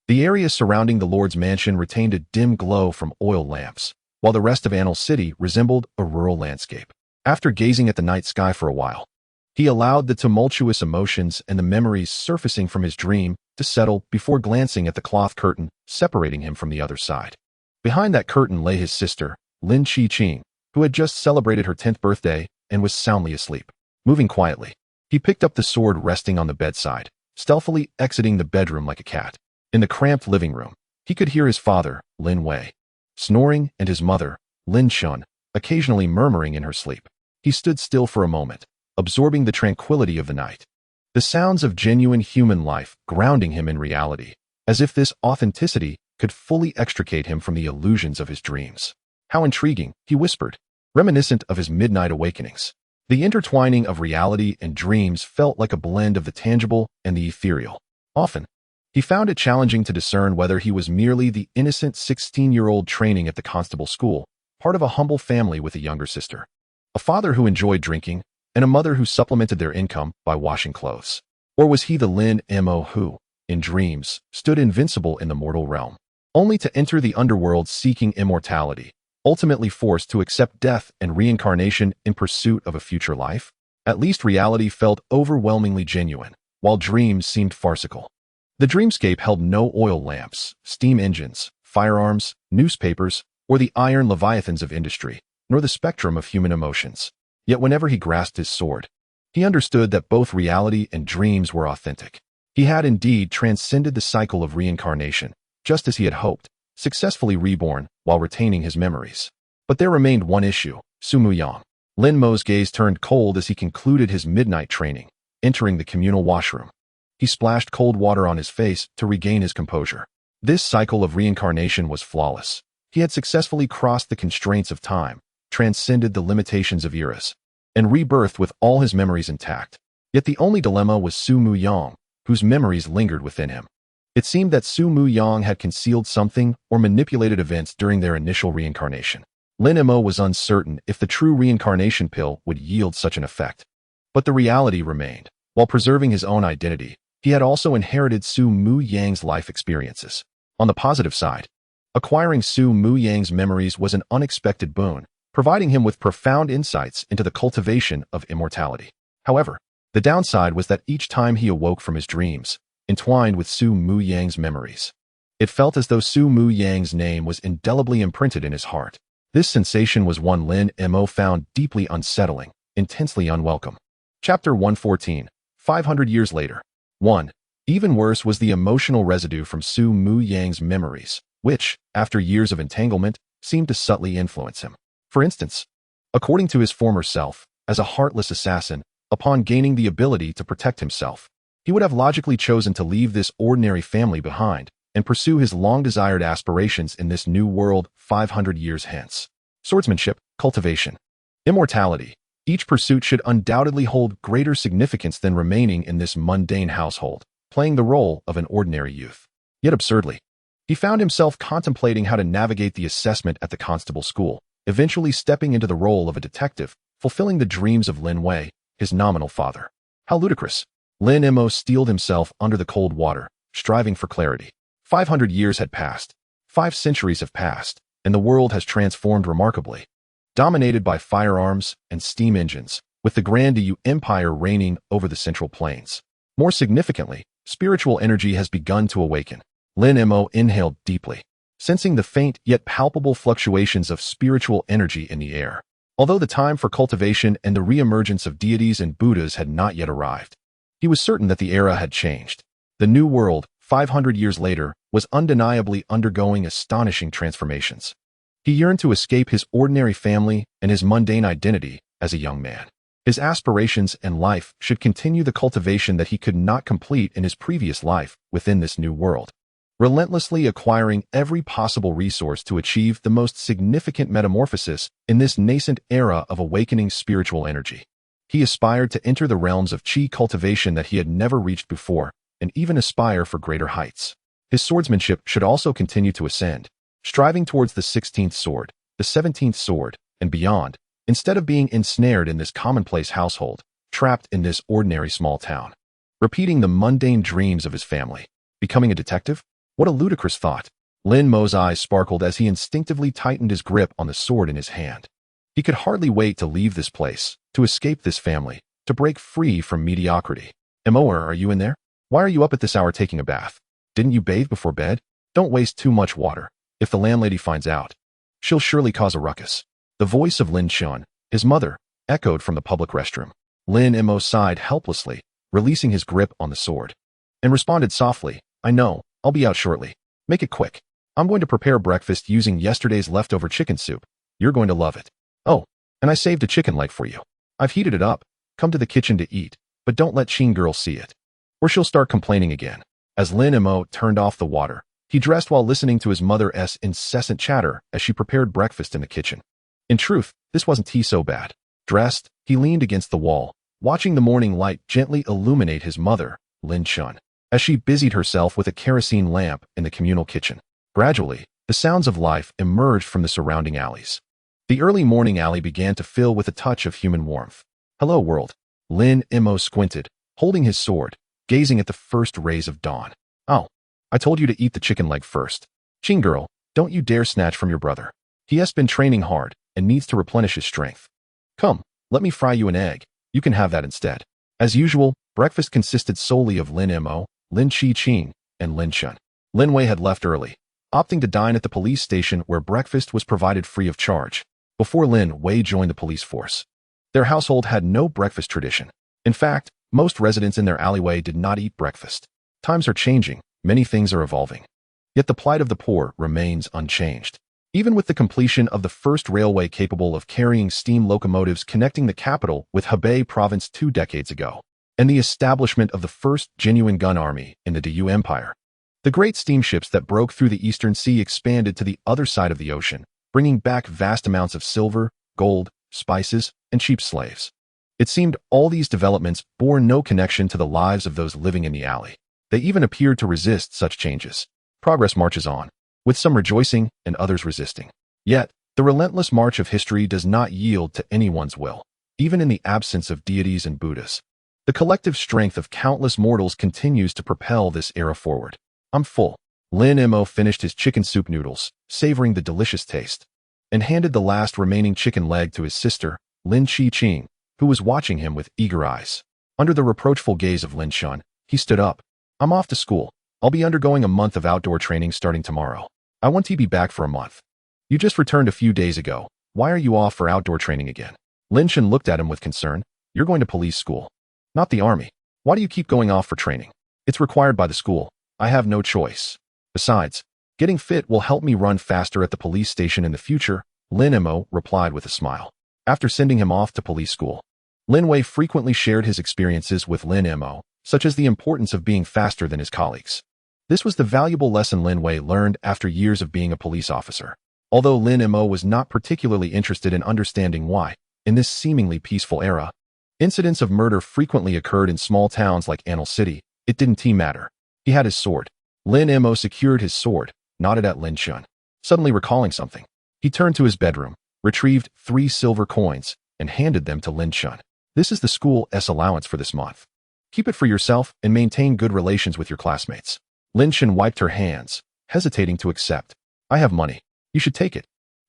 The area surrounding the Lord's mansion retained a dim glow from oil lamps, while the rest of Anil City resembled a rural landscape. After gazing at the night sky for a while, he allowed the tumultuous emotions and the memories surfacing from his dream to settle before glancing at the cloth curtain separating him from the other side. Behind that curtain lay his sister, Lin Qing, who had just celebrated her 10th birthday and was soundly asleep. Moving quietly, he picked up the sword resting on the bedside, stealthily exiting the bedroom like a cat. In the cramped living room, he could hear his father, Lin Wei, snoring, and his mother, Lin Shun, occasionally murmuring in her sleep. He stood still for a moment, absorbing the tranquility of the night. The sounds of genuine human life grounding him in reality, as if this authenticity could fully extricate him from the illusions of his dreams. How intriguing, he whispered, reminiscent of his midnight awakenings. The intertwining of reality and dreams felt like a blend of the tangible and the ethereal. Often, he found it challenging to discern whether he was merely the innocent 16-year-old training at the constable school, part of a humble family with a younger sister, a father who enjoyed drinking, and a mother who supplemented their income by washing clothes. Or was he the Lin Mo who, in dreams, stood invincible in the mortal realm, only to enter the underworld seeking immortality, ultimately forced to accept death and reincarnation in pursuit of a future life? At least reality felt overwhelmingly genuine, while dreams seemed farcical. The dreamscape held no oil lamps, steam engines, firearms, newspapers, or the iron leviathans of industry, nor the spectrum of human emotions. Yet whenever he grasped his sword, he understood that both reality and dreams were authentic. He had indeed transcended the cycle of reincarnation, just as he had hoped, successfully reborn while retaining his memories. But there remained one issue, Su Muyang. Lin Mo's gaze turned cold as he concluded his midnight training, entering the communal washroom. He splashed cold water on his face to regain his composure. This cycle of reincarnation was flawless. He had successfully crossed the constraints of time, transcended the limitations of eras, and rebirthed with all his memories intact. Yet the only dilemma was Su Muyang, whose memories lingered within him. It seemed that Su Muyang had concealed something or manipulated events during their initial reincarnation. Lin Mo was uncertain if the true reincarnation pill would yield such an effect. But the reality remained. While preserving his own identity, he had also inherited Su Muyang's life experiences. On the positive side, acquiring Su Muyang's memories was an unexpected boon, providing him with profound insights into the cultivation of immortality. However, the downside was that each time he awoke from his dreams, entwined with Su Muyang's memories, it felt as though Su Muyang's name was indelibly imprinted in his heart. This sensation was one Lin Mo found deeply unsettling, intensely unwelcome. Chapter 114, 500 years later. 1. Even worse was the emotional residue from Su Muyang's memories, which, after years of entanglement, seemed to subtly influence him. For instance, according to his former self, as a heartless assassin, upon gaining the ability to protect himself, he would have logically chosen to leave this ordinary family behind and pursue his long-desired aspirations in this new world 500 years hence. Swordsmanship, cultivation, immortality. Each pursuit should undoubtedly hold greater significance than remaining in this mundane household, playing the role of an ordinary youth. Yet absurdly, he found himself contemplating how to navigate the assessment at the constable school, eventually stepping into the role of a detective, fulfilling the dreams of Lin Wei, his nominal father. How ludicrous. Lin Mo steeled himself under the cold water, striving for clarity. 500 years had passed. 5 centuries have passed, and the world has transformed remarkably. Dominated by firearms and steam engines, with the Grand Empire reigning over the Central Plains. More significantly, spiritual energy has begun to awaken. Lin Mo inhaled deeply, sensing the faint yet palpable fluctuations of spiritual energy in the air. Although the time for cultivation and the re-emergence of deities and Buddhas had not yet arrived, he was certain that the era had changed. The new world, 500 years later, was undeniably undergoing astonishing transformations. He yearned to escape his ordinary family and his mundane identity as a young man. His aspirations and life should continue the cultivation that he could not complete in his previous life within this new world, relentlessly acquiring every possible resource to achieve the most significant metamorphosis in this nascent era of awakening spiritual energy. He aspired to enter the realms of qi cultivation that he had never reached before, and even aspire for greater heights. His swordsmanship should also continue to ascend, striving towards the 16th sword, the 17th sword, and beyond, instead of being ensnared in this commonplace household, trapped in this ordinary small town. Repeating the mundane dreams of his family. Becoming a detective? What a ludicrous thought. Lin Mo's eyes sparkled as he instinctively tightened his grip on the sword in his hand. He could hardly wait to leave this place, to escape this family, to break free from mediocrity. Mo, are you in there? Why are you up at this hour taking a bath? Didn't you bathe before bed? Don't waste too much water. If the landlady finds out, she'll surely cause a ruckus. The voice of Lin Shun, his mother, echoed from the public restroom. Lin Mo sighed helplessly, releasing his grip on the sword, and responded softly, I know, I'll be out shortly. Make it quick. I'm going to prepare breakfast using yesterday's leftover chicken soup. You're going to love it. Oh, and I saved a chicken leg for you. I've heated it up. Come to the kitchen to eat, but don't let Qing girl see it, or she'll start complaining again. As Lin Mo turned off the water, he dressed while listening to his mother's incessant chatter as she prepared breakfast in the kitchen. In truth, this wasn't so bad. Dressed, he leaned against the wall, watching the morning light gently illuminate his mother, Lin Shun, as she busied herself with a kerosene lamp in the communal kitchen. Gradually, the sounds of life emerged from the surrounding alleys. The early morning alley began to fill with a touch of human warmth. Hello, world. Lin Mo squinted, holding his sword, gazing at the first rays of dawn. Oh, I told you to eat the chicken leg first. Qing girl, don't you dare snatch from your brother. He has been training hard and needs to replenish his strength. Come, let me fry you an egg. You can have that instead. As usual, breakfast consisted solely of Lin Mo, Lin Qing, and Lin Shun. Lin Wei had left early, opting to dine at the police station where breakfast was provided free of charge. Before Lin Wei joined the police force, their household had no breakfast tradition. In fact, most residents in their alleyway did not eat breakfast. Times are changing, many things are evolving. Yet the plight of the poor remains unchanged. Even with the completion of the first railway capable of carrying steam locomotives connecting the capital with Hebei province 2 decades ago, and the establishment of the first genuine gun army in the Diyu Empire, the great steamships that broke through the Eastern Sea expanded to the other side of the ocean, bringing back vast amounts of silver, gold, spices, and cheap slaves. It seemed all these developments bore no connection to the lives of those living in the alley. They even appeared to resist such changes. Progress marches on, with some rejoicing and others resisting. Yet, the relentless march of history does not yield to anyone's will, even in the absence of deities and Buddhas. The collective strength of countless mortals continues to propel this era forward. I'm full. Lin Mo finished his chicken soup noodles, savoring the delicious taste, and handed the last remaining chicken leg to his sister, Lin Qing, who was watching him with eager eyes. Under the reproachful gaze of Lin Shun, he stood up. I'm off to school. I'll be undergoing a month of outdoor training starting tomorrow. I want to be back for a month. You just returned a few days ago. Why are you off for outdoor training again? Lin Shun looked at him with concern. You're going to police school, not the army. Why do you keep going off for training? It's required by the school. I have no choice. Besides, getting fit will help me run faster at the police station in the future, Lin Mo replied with a smile. After sending him off to police school, Lin Wei frequently shared his experiences with Lin Mo, such as the importance of being faster than his colleagues. This was the valuable lesson Lin Wei learned after years of being a police officer. Although Lin Mo was not particularly interested in understanding why, in this seemingly peaceful era, incidents of murder frequently occurred in small towns like Anil City, it didn't matter. He had his sword. Lin Mo secured his sword, nodded at Lin Shun. Suddenly recalling something, he turned to his bedroom, retrieved 3 silver coins, and handed them to Lin Shun. This is the school's allowance for this month. Keep it for yourself and maintain good relations with your classmates. Lin Shun wiped her hands, hesitating to accept. I have money. You should take it.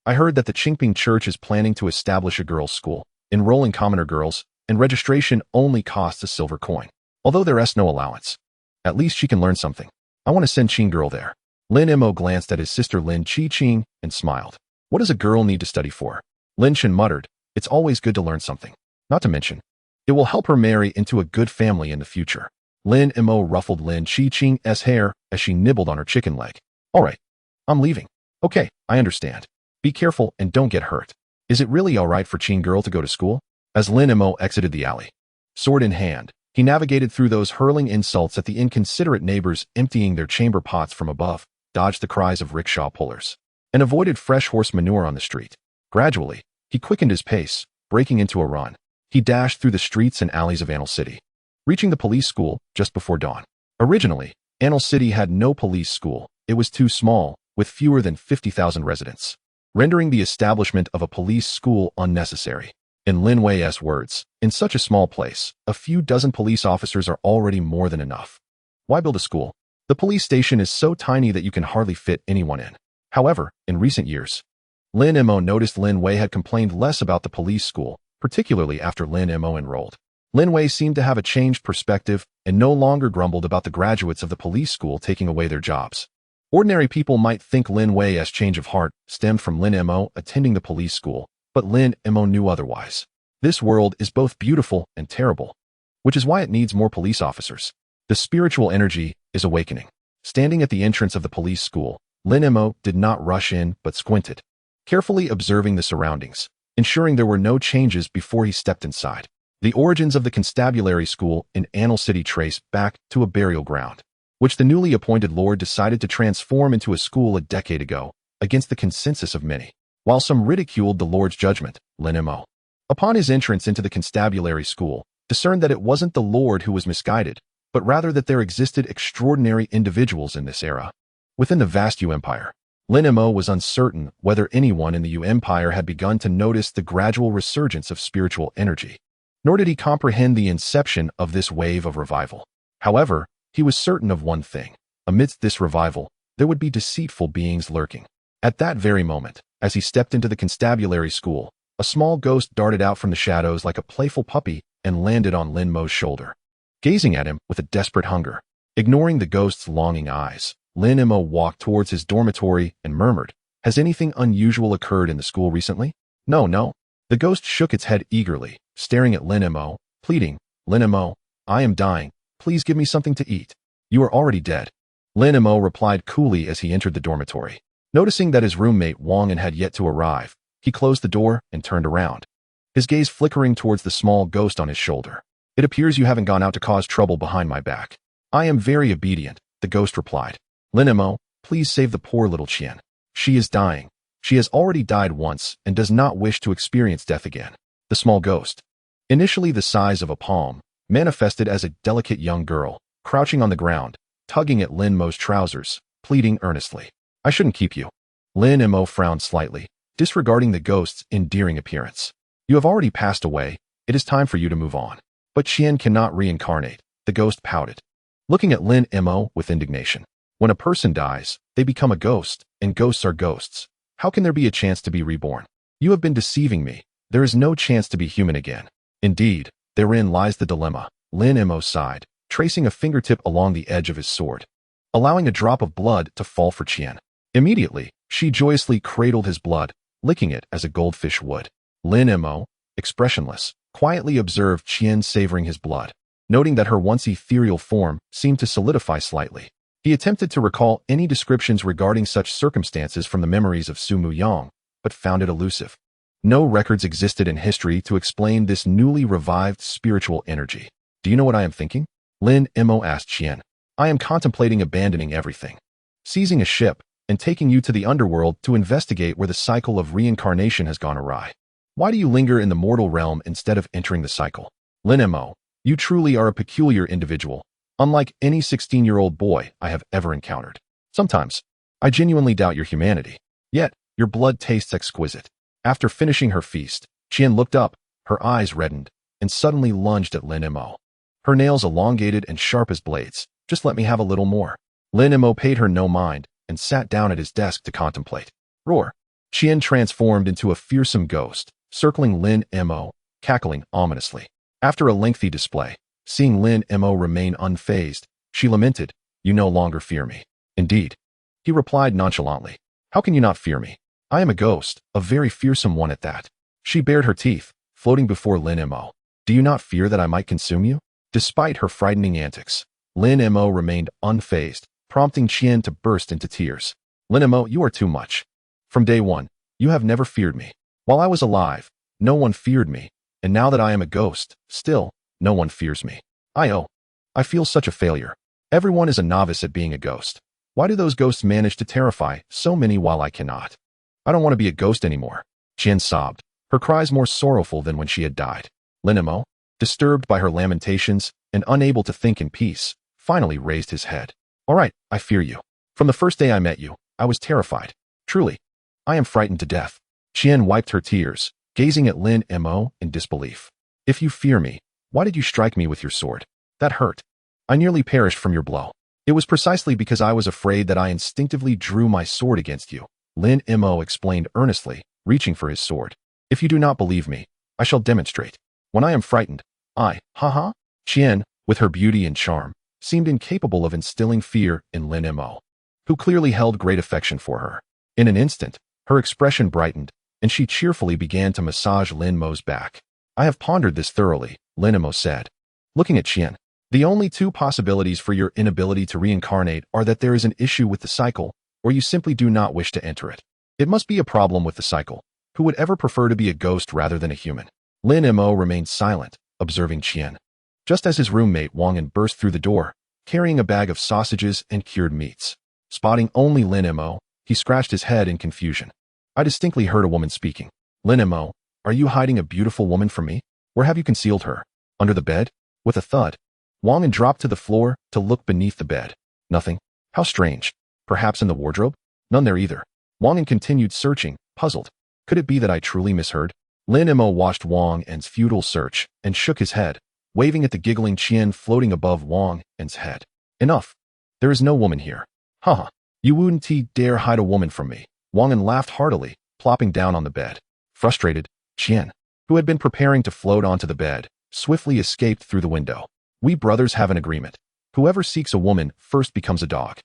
I heard that the Qingping Church is planning to establish a girls' school, enrolling commoner girls, and registration only costs a silver coin. Although there's no allowance. At least she can learn something. I want to send Qing girl there. Lin Mo glanced at his sister Lin Qing and smiled. What does a girl need to study for? Lin Shun muttered. It's always good to learn something. Not to mention, it will help her marry into a good family in the future. Lin Mo ruffled Lin Qing's hair as she nibbled on her chicken leg. All right, I'm leaving. Okay, I understand. Be careful and don't get hurt. Is it really all right for Qing girl to go to school? As Lin Mo exited the alley, sword in hand, he navigated through those hurling insults at the inconsiderate neighbors emptying their chamber pots from above, dodged the cries of rickshaw pullers, and avoided fresh horse manure on the street. Gradually, he quickened his pace, breaking into a run. He dashed through the streets and alleys of Anil City, reaching the police school just before dawn. Originally, Anil City had no police school. It was too small, with fewer than 50,000 residents, rendering the establishment of a police school unnecessary. In Lin Wei's words, in such a small place, a few dozen police officers are already more than enough. Why build a school? The police station is so tiny that you can hardly fit anyone in. However, in recent years, Lin Mo noticed Lin Wei had complained less about the police school, particularly after Lin Mo enrolled. Lin Wei seemed to have a changed perspective and no longer grumbled about the graduates of the police school taking away their jobs. Ordinary people might think Lin Wei's change of heart stemmed from Lin Mo attending the police school, but Lin Mo knew otherwise. This world is both beautiful and terrible, which is why it needs more police officers. The spiritual energy is awakening. Standing at the entrance of the police school, Lin Mo did not rush in but squinted, carefully observing the surroundings, ensuring there were no changes before he stepped inside. The origins of the constabulary school in Annal City trace back to a burial ground, which the newly appointed lord decided to transform into a school a decade ago, against the consensus of many. While some ridiculed the lord's judgment, Lin Mo, upon his entrance into the constabulary school, discerned that it wasn't the lord who was misguided, but rather that there existed extraordinary individuals in this era. Within the vast Yu Empire, Lin Mo was uncertain whether anyone in the Yu Empire had begun to notice the gradual resurgence of spiritual energy, nor did he comprehend the inception of this wave of revival. However, he was certain of one thing. Amidst this revival, there would be deceitful beings lurking. At that very moment, as he stepped into the constabulary school, a small ghost darted out from the shadows like a playful puppy and landed on Lin Mo's shoulder. Gazing at him with a desperate hunger, ignoring the ghost's longing eyes, Lin Mo walked towards his dormitory and murmured, "Has anything unusual occurred in the school recently?" No. The ghost shook its head eagerly, staring at Lin Mo, pleading, "Lin Mo, I am dying. Please give me something to eat." "You are already dead," Lin Mo replied coolly as he entered the dormitory. Noticing that his roommate Wang had yet to arrive, he closed the door and turned around, his gaze flickering towards the small ghost on his shoulder. "It appears you haven't gone out to cause trouble behind my back." "I am very obedient," the ghost replied. "Lin Mo, please save the poor little Qian. She is dying. She has already died once and does not wish to experience death again." The small ghost, initially the size of a palm, manifested as a delicate young girl, crouching on the ground, tugging at Lin Mo's trousers, pleading earnestly. "I shouldn't keep you." Lin Mo frowned slightly, disregarding the ghost's endearing appearance. "You have already passed away. It is time for you to move on." "But Qian cannot reincarnate," the ghost pouted, looking at Lin Mo with indignation. "When a person dies, they become a ghost, and ghosts are ghosts. How can there be a chance to be reborn? You have been deceiving me. There is no chance to be human again." "Indeed, therein lies the dilemma," Lin Mo sighed, tracing a fingertip along the edge of his sword, allowing a drop of blood to fall for Qian. Immediately, she joyously cradled his blood, licking it as a goldfish would. Lin Mo, expressionless, quietly observed Qian savoring his blood, noting that her once ethereal form seemed to solidify slightly. He attempted to recall any descriptions regarding such circumstances from the memories of Su Muyang, but found it elusive. No records existed in history to explain this newly revived spiritual energy. "Do you know what I am thinking?" Lin Mo asked Qian. "I am contemplating abandoning everything, seizing a ship, and taking you to the underworld to investigate where the cycle of reincarnation has gone awry. Why do you linger in the mortal realm instead of entering the cycle?" "Lin Mo, you truly are a peculiar individual, unlike any 16-year-old boy I have ever encountered. Sometimes, I genuinely doubt your humanity. Yet, your blood tastes exquisite." After finishing her feast, Qian looked up, her eyes reddened, and suddenly lunged at Lin Mo, her nails elongated and sharp as blades. "Just let me have a little more." Lin Mo paid her no mind and sat down at his desk to contemplate. Roar! Qian transformed into a fearsome ghost, circling Lin Mo, cackling ominously. After a lengthy display, seeing Lin Mo remain unfazed, she lamented, "You no longer fear me." "Indeed," he replied nonchalantly. "How can you not fear me? I am a ghost, a very fearsome one at that." She bared her teeth, floating before Lin Mo. "Do you not fear that I might consume you?" Despite her frightening antics, Lin Mo remained unfazed, prompting Qian to burst into tears. "Lin Mo, you are too much. From day one, you have never feared me. While I was alive, no one feared me, and now that I am a ghost, still, no one fears me. I feel such a failure. Everyone is a novice at being a ghost. Why do those ghosts manage to terrify so many while I cannot? I don't want to be a ghost anymore." Qian sobbed, her cries more sorrowful than when she had died. Lin Mo, disturbed by her lamentations and unable to think in peace, finally raised his head. "All right, I fear you. From the first day I met you, I was terrified. Truly, I am frightened to death." Qian wiped her tears, gazing at Lin Mo in disbelief. "If you fear me, why did you strike me with your sword? That hurt. I nearly perished from your blow." "It was precisely because I was afraid that I instinctively drew my sword against you," Lin Mo explained earnestly, reaching for his sword. If you do not believe me, I shall demonstrate. When I am frightened, haha. Qian, with her beauty and charm, seemed incapable of instilling fear in Lin Mo, who clearly held great affection for her. In an instant, her expression brightened, and she cheerfully began to massage Lin Mo's back. I have pondered this thoroughly, Lin Mo said, looking at Qian. The only two possibilities for your inability to reincarnate are that there is an issue with the cycle, or you simply do not wish to enter it. It must be a problem with the cycle. Who would ever prefer to be a ghost rather than a human? Lin Mo remained silent, observing Qian. Just as his roommate Wang burst through the door, carrying a bag of sausages and cured meats. Spotting only Lin Mo, he scratched his head in confusion. I distinctly heard a woman speaking. Lin Mo, are you hiding a beautiful woman from me? Where have you concealed her? Under the bed? With a thud, Wang dropped to the floor to look beneath the bed. Nothing. How strange. Perhaps in the wardrobe? None there either. Wang continued searching, puzzled. Could it be that I truly misheard? Lin Mo watched Wang's futile search and shook his head, waving at the giggling Qian floating above Wang's head. Enough. There is no woman here. Haha. You wouldn't dare hide a woman from me. Wang laughed heartily, plopping down on the bed. Frustrated, Qian, who had been preparing to float onto the bed, swiftly escaped through the window. We brothers have an agreement. Whoever seeks a woman first becomes a dog.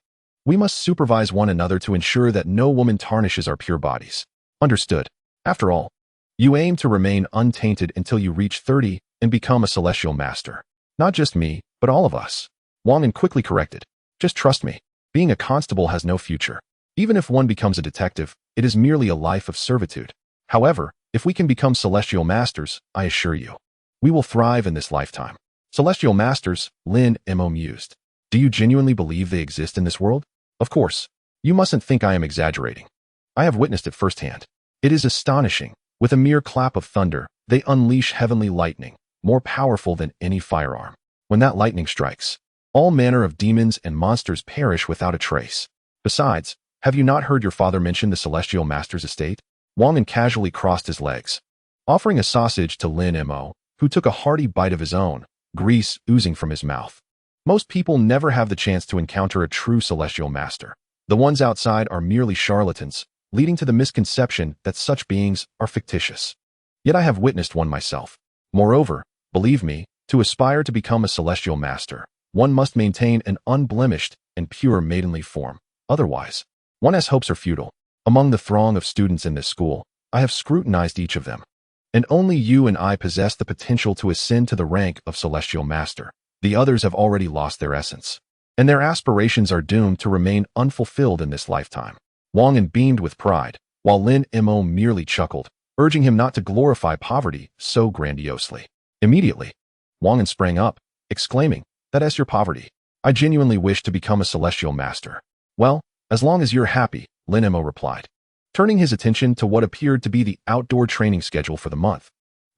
We must supervise one another to ensure that no woman tarnishes our pure bodies. Understood. After all, you aim to remain untainted until you reach 30 and become a celestial master. Not just me, but all of us. Wang quickly corrected. Just trust me. Being a constable has no future. Even if one becomes a detective, it is merely a life of servitude. However, if we can become celestial masters, I assure you, we will thrive in this lifetime. Celestial masters, Lin Mo mused. Do you genuinely believe they exist in this world? Of course. You mustn't think I am exaggerating. I have witnessed it firsthand. It is astonishing. With a mere clap of thunder, they unleash heavenly lightning, more powerful than any firearm. When that lightning strikes, all manner of demons and monsters perish without a trace. Besides, have you not heard your father mention the celestial master's estate? Wang casually crossed his legs, offering a sausage to Lin Mo, who took a hearty bite of his own, grease oozing from his mouth. Most people never have the chance to encounter a true celestial master. The ones outside are merely charlatans, leading to the misconception that such beings are fictitious. Yet I have witnessed one myself. Moreover, believe me, to aspire to become a celestial master, one must maintain an unblemished and pure maidenly form. Otherwise, one's hopes are futile. Among the throng of students in this school, I have scrutinized each of them. And only you and I possess the potential to ascend to the rank of celestial master. The others have already lost their essence, and their aspirations are doomed to remain unfulfilled in this lifetime. Wang beamed with pride, while Lin Mo merely chuckled, urging him not to glorify poverty so grandiosely. Immediately, Wang sprang up, exclaiming, "That is your poverty. I genuinely wish to become a celestial master." "Well, as long as you're happy," Lin Mo replied, turning his attention to what appeared to be the outdoor training schedule for the month.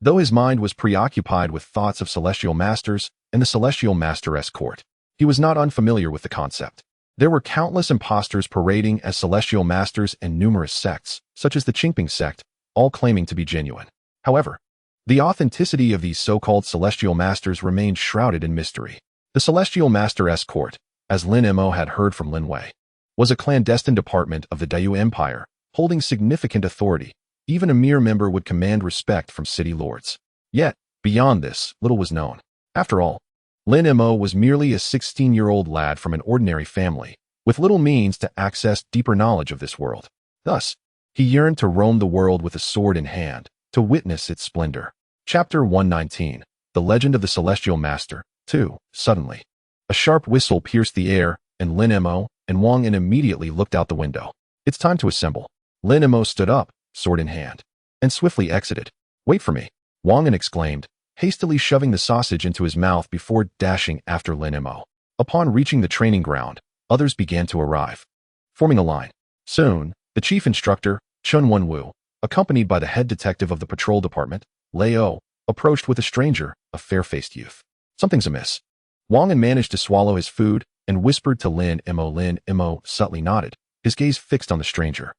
Though his mind was preoccupied with thoughts of celestial masters and the celestial master's court, he was not unfamiliar with the concept. There were countless impostors parading as celestial masters and numerous sects, such as the Qingping sect, all claiming to be genuine. However, the authenticity of these so-called celestial masters remained shrouded in mystery. The celestial master's court, as Lin Mo had heard from Lin Wei, was a clandestine department of the Dayu Empire, holding significant authority. Even a mere member would command respect from city lords. Yet, beyond this, little was known. After all, Lin Mo was merely a 16-year-old lad from an ordinary family, with little means to access deeper knowledge of this world. Thus, he yearned to roam the world with a sword in hand, to witness its splendor. Chapter 119, The Legend of the Celestial Master. 2. Suddenly, a sharp whistle pierced the air, and Lin Mo and Wang immediately looked out the window. It's time to assemble. Lin Mo stood up, sword in hand, and swiftly exited. Wait for me, Wang exclaimed, hastily shoving the sausage into his mouth before dashing after Lin Mo. Upon reaching the training ground, others began to arrive, forming a line. Soon, the chief instructor, Chun Wenwu, accompanied by the head detective of the patrol department, Leo, approached with a stranger, a fair-faced youth. Something's amiss. Wang managed to swallow his food and whispered to Lin Mo. Lin Mo subtly nodded, his gaze fixed on the stranger,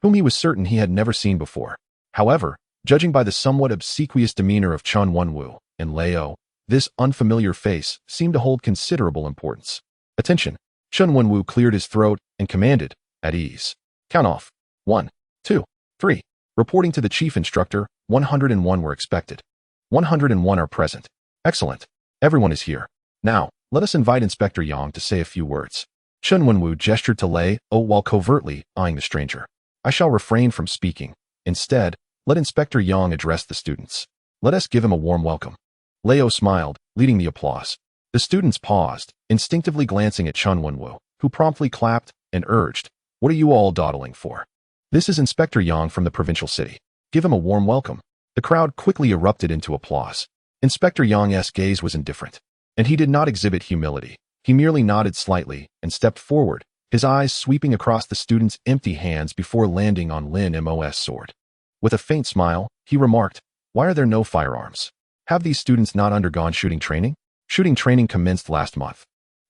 whom he was certain he had never seen before. However, judging by the somewhat obsequious demeanor of Chun Wenwu and Leo, this unfamiliar face seemed to hold considerable importance. Attention! Chun Wenwu cleared his throat and commanded, at ease. Count off. 1, 2, 3. Reporting to the chief instructor, 101 were expected. 101 are present. Excellent. Everyone is here. Now, let us invite Inspector Yang to say a few words. Chen Wenwu gestured to Lei O while covertly eyeing the stranger. I shall refrain from speaking. Instead, let Inspector Yang address the students. Let us give him a warm welcome. Lei O smiled, leading the applause. The students paused, instinctively glancing at Chen Wenwu, who promptly clapped and urged, What are you all dawdling for? This is Inspector Yang from the provincial city. Give him a warm welcome. The crowd quickly erupted into applause. Inspector Yang's gaze was indifferent, and he did not exhibit humility. He merely nodded slightly and stepped forward, his eyes sweeping across the student's empty hands before landing on Lin Mo's sword. With a faint smile, he remarked, Why are there no firearms? Have these students not undergone shooting training? Shooting training commenced last month,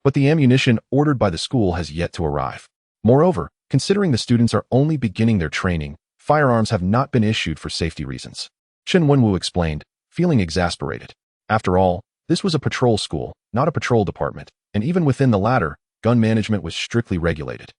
but the ammunition ordered by the school has yet to arrive. Moreover, considering the students are only beginning their training, firearms have not been issued for safety reasons. Chen Wenwu explained, feeling exasperated. After all, this was a patrol school, not a patrol department, and even within the latter, gun management was strictly regulated.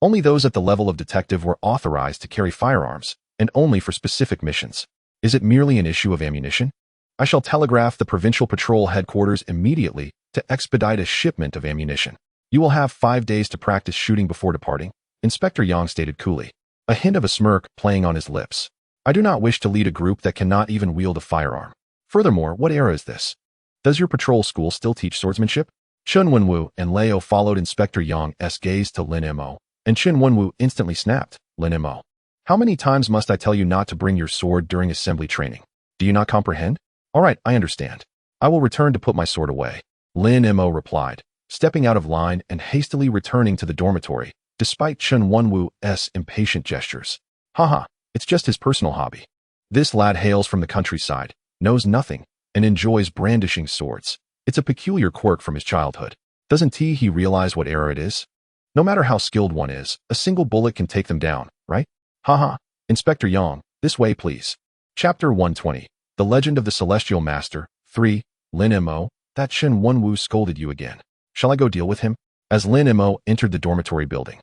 Only those at the level of detective were authorized to carry firearms, and only for specific missions. Is it merely an issue of ammunition? I shall telegraph the provincial patrol headquarters immediately to expedite a shipment of ammunition. You will have 5 days to practice shooting before departing, Inspector Yang stated coolly, a hint of a smirk playing on his lips. I do not wish to lead a group that cannot even wield a firearm. Furthermore, what era is this? Does your patrol school still teach swordsmanship? Chen Wenwu and Lei O followed Inspector Yang's gaze to Lin Mo, and Chen Wenwu instantly snapped, Lin Mo. How many times must I tell you not to bring your sword during assembly training? Do you not comprehend? All right, I understand. I will return to put my sword away. Lin Mo replied, stepping out of line and hastily returning to the dormitory, despite Chen Wenwu's impatient gestures. Haha, it's just his personal hobby. This lad hails from the countryside, knows nothing, and enjoys brandishing swords. It's a peculiar quirk from his childhood. Doesn't he realize what era it is? No matter how skilled one is, a single bullet can take them down, right? Haha, Inspector Yang, this way please. Chapter 120. The Legend of the Celestial Master, 3, Lin Mo, that Chen Wenwu scolded you again. Shall I go deal with him? As Lin Mo entered the dormitory building,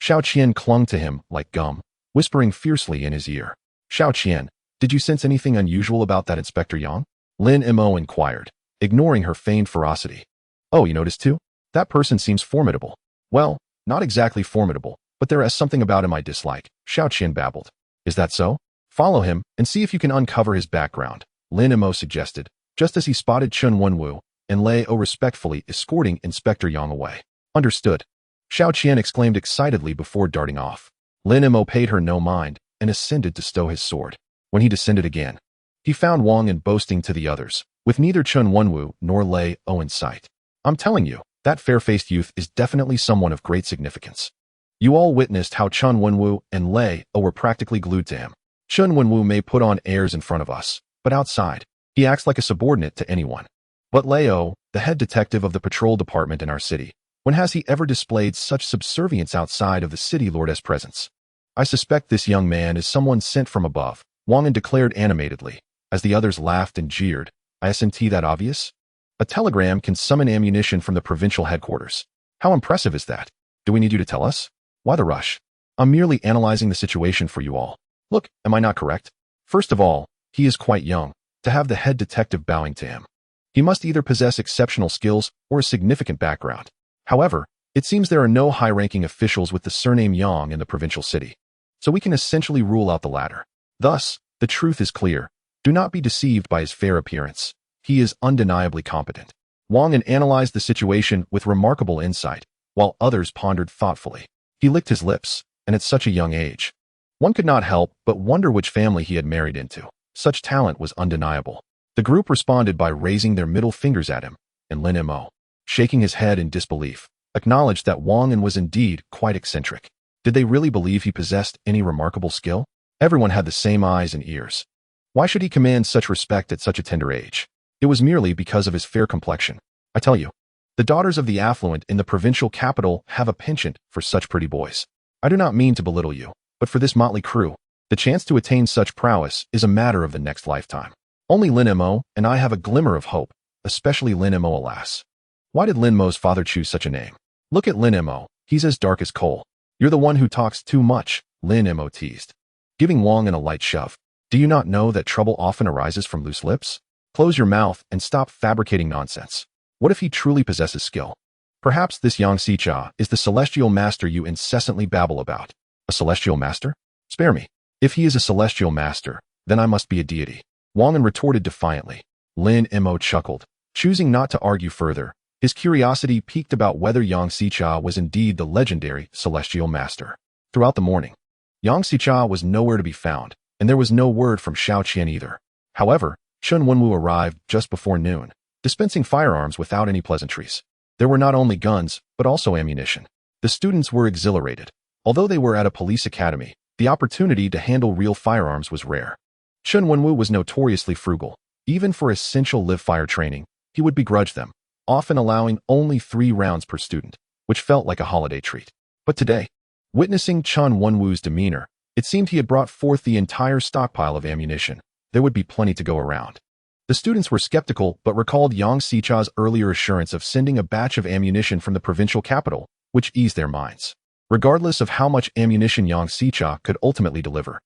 Xiao Qian clung to him like gum, whispering fiercely in his ear. Xiao Qian, did you sense anything unusual about that Inspector Yang? Lin Mo inquired, ignoring her feigned ferocity. Oh, you noticed too? That person seems formidable. Well, not exactly formidable, but there is something about him I dislike, Xiao Qian babbled. Is that so? Follow him and see if you can uncover his background, Lin Mo suggested, just as he spotted Chen Wenwu and Lei O respectfully escorting Inspector Yang away. Understood. Xiao Qian exclaimed excitedly before darting off. Lin Mo paid her no mind and ascended to stow his sword. When he descended again, he found Wang and boasting to the others, with neither Chen Wenwu nor Lei O in sight. I'm telling you, that fair-faced youth is definitely someone of great significance. You all witnessed how Chen Wenwu and Lei O were practically glued to him. Chen Wenwu may put on airs in front of us, but outside, he acts like a subordinate to anyone. But Lei O, the head detective of the patrol department in our city, when has he ever displayed such subservience outside of the city lord's presence? I suspect this young man is someone sent from above, Wang declared animatedly, as the others laughed and jeered. Isn't that obvious? A telegram can summon ammunition from the provincial headquarters. How impressive is that? Do we need you to tell us? Why the rush? I'm merely analyzing the situation for you all. Look, am I not correct? First of all, he is quite young, to have the head detective bowing to him. He must either possess exceptional skills or a significant background. However, it seems there are no high-ranking officials with the surname Yang in the provincial city, so we can essentially rule out the latter. Thus, the truth is clear. Do not be deceived by his fair appearance. He is undeniably competent. Wang analyzed the situation with remarkable insight, while others pondered thoughtfully. He licked his lips, and at such a young age. One could not help but wonder which family he had married into. Such talent was undeniable. The group responded by raising their middle fingers at him, and Lin Mo, shaking his head in disbelief, acknowledged that Wang was indeed quite eccentric. Did they really believe he possessed any remarkable skill? Everyone had the same eyes and ears. Why should he command such respect at such a tender age? It was merely because of his fair complexion. I tell you, the daughters of the affluent in the provincial capital have a penchant for such pretty boys. I do not mean to belittle you, but for this motley crew, the chance to attain such prowess is a matter of the next lifetime. Only Lin Mo and I have a glimmer of hope, especially Lin Mo, alas. Why did Lin Mo's father choose such a name? Look at Lin Mo, he's as dark as coal. You're the one who talks too much, Lin Mo teased, giving Wang a light shove. Do you not know that trouble often arises from loose lips? Close your mouth and stop fabricating nonsense. What if he truly possesses skill? Perhaps this Yang Xicha is the celestial master you incessantly babble about. A celestial master? Spare me. If he is a celestial master, then I must be a deity. Wang retorted defiantly. Lin Mo chuckled, choosing not to argue further. His curiosity piqued about whether Yang Xicha was indeed the legendary celestial master. Throughout the morning, Yang Xicha was nowhere to be found, and there was no word from Xiao Qian either. However, Chen Wenwu arrived just before noon, dispensing firearms without any pleasantries. There were not only guns, but also ammunition. The students were exhilarated. Although they were at a police academy, the opportunity to handle real firearms was rare. Chen Wenwu was notoriously frugal. Even for essential live-fire training, he would begrudge them, often allowing only 3 rounds per student, which felt like a holiday treat. But today, witnessing Chen Wenwu's demeanor, it seemed he had brought forth the entire stockpile of ammunition. There would be plenty to go around. The students were skeptical but recalled Yang Xicha's earlier assurance of sending a batch of ammunition from the provincial capital, which eased their minds. Regardless of how much ammunition Yang Xicha could ultimately deliver,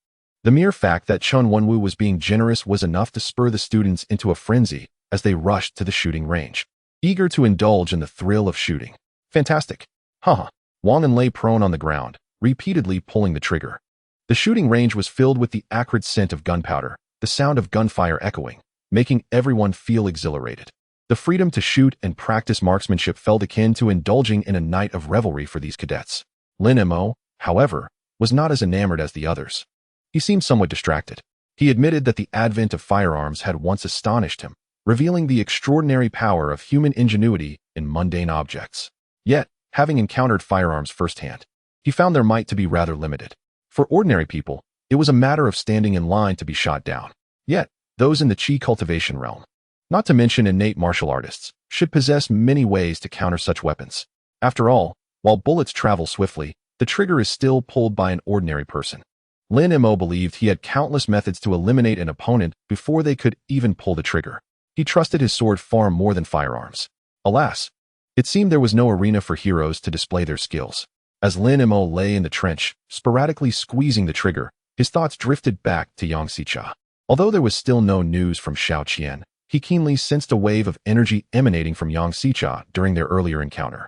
the mere fact that Chen Wenwu was being generous was enough to spur the students into a frenzy as they rushed to the shooting range, eager to indulge in the thrill of shooting. Fantastic. Haha. Wang lay prone on the ground, repeatedly pulling the trigger. The shooting range was filled with the acrid scent of gunpowder, the sound of gunfire echoing, making everyone feel exhilarated. The freedom to shoot and practice marksmanship felt akin to indulging in a night of revelry for these cadets. Lin Mo, however, was not as enamored as the others. He seemed somewhat distracted. He admitted that the advent of firearms had once astonished him, revealing the extraordinary power of human ingenuity in mundane objects. Yet, having encountered firearms firsthand, he found their might to be rather limited. For ordinary people, it was a matter of standing in line to be shot down. Yet, those in the chi cultivation realm, not to mention innate martial artists, should possess many ways to counter such weapons. After all, while bullets travel swiftly, the trigger is still pulled by an ordinary person. Lin Mo believed he had countless methods to eliminate an opponent before they could even pull the trigger. He trusted his sword far more than firearms. Alas, it seemed there was no arena for heroes to display their skills. As Lin Mo lay in the trench, sporadically squeezing the trigger, his thoughts drifted back to Yang Xicha. Although there was still no news from Xiao Qian, he keenly sensed a wave of energy emanating from Yang Xicha during their earlier encounter.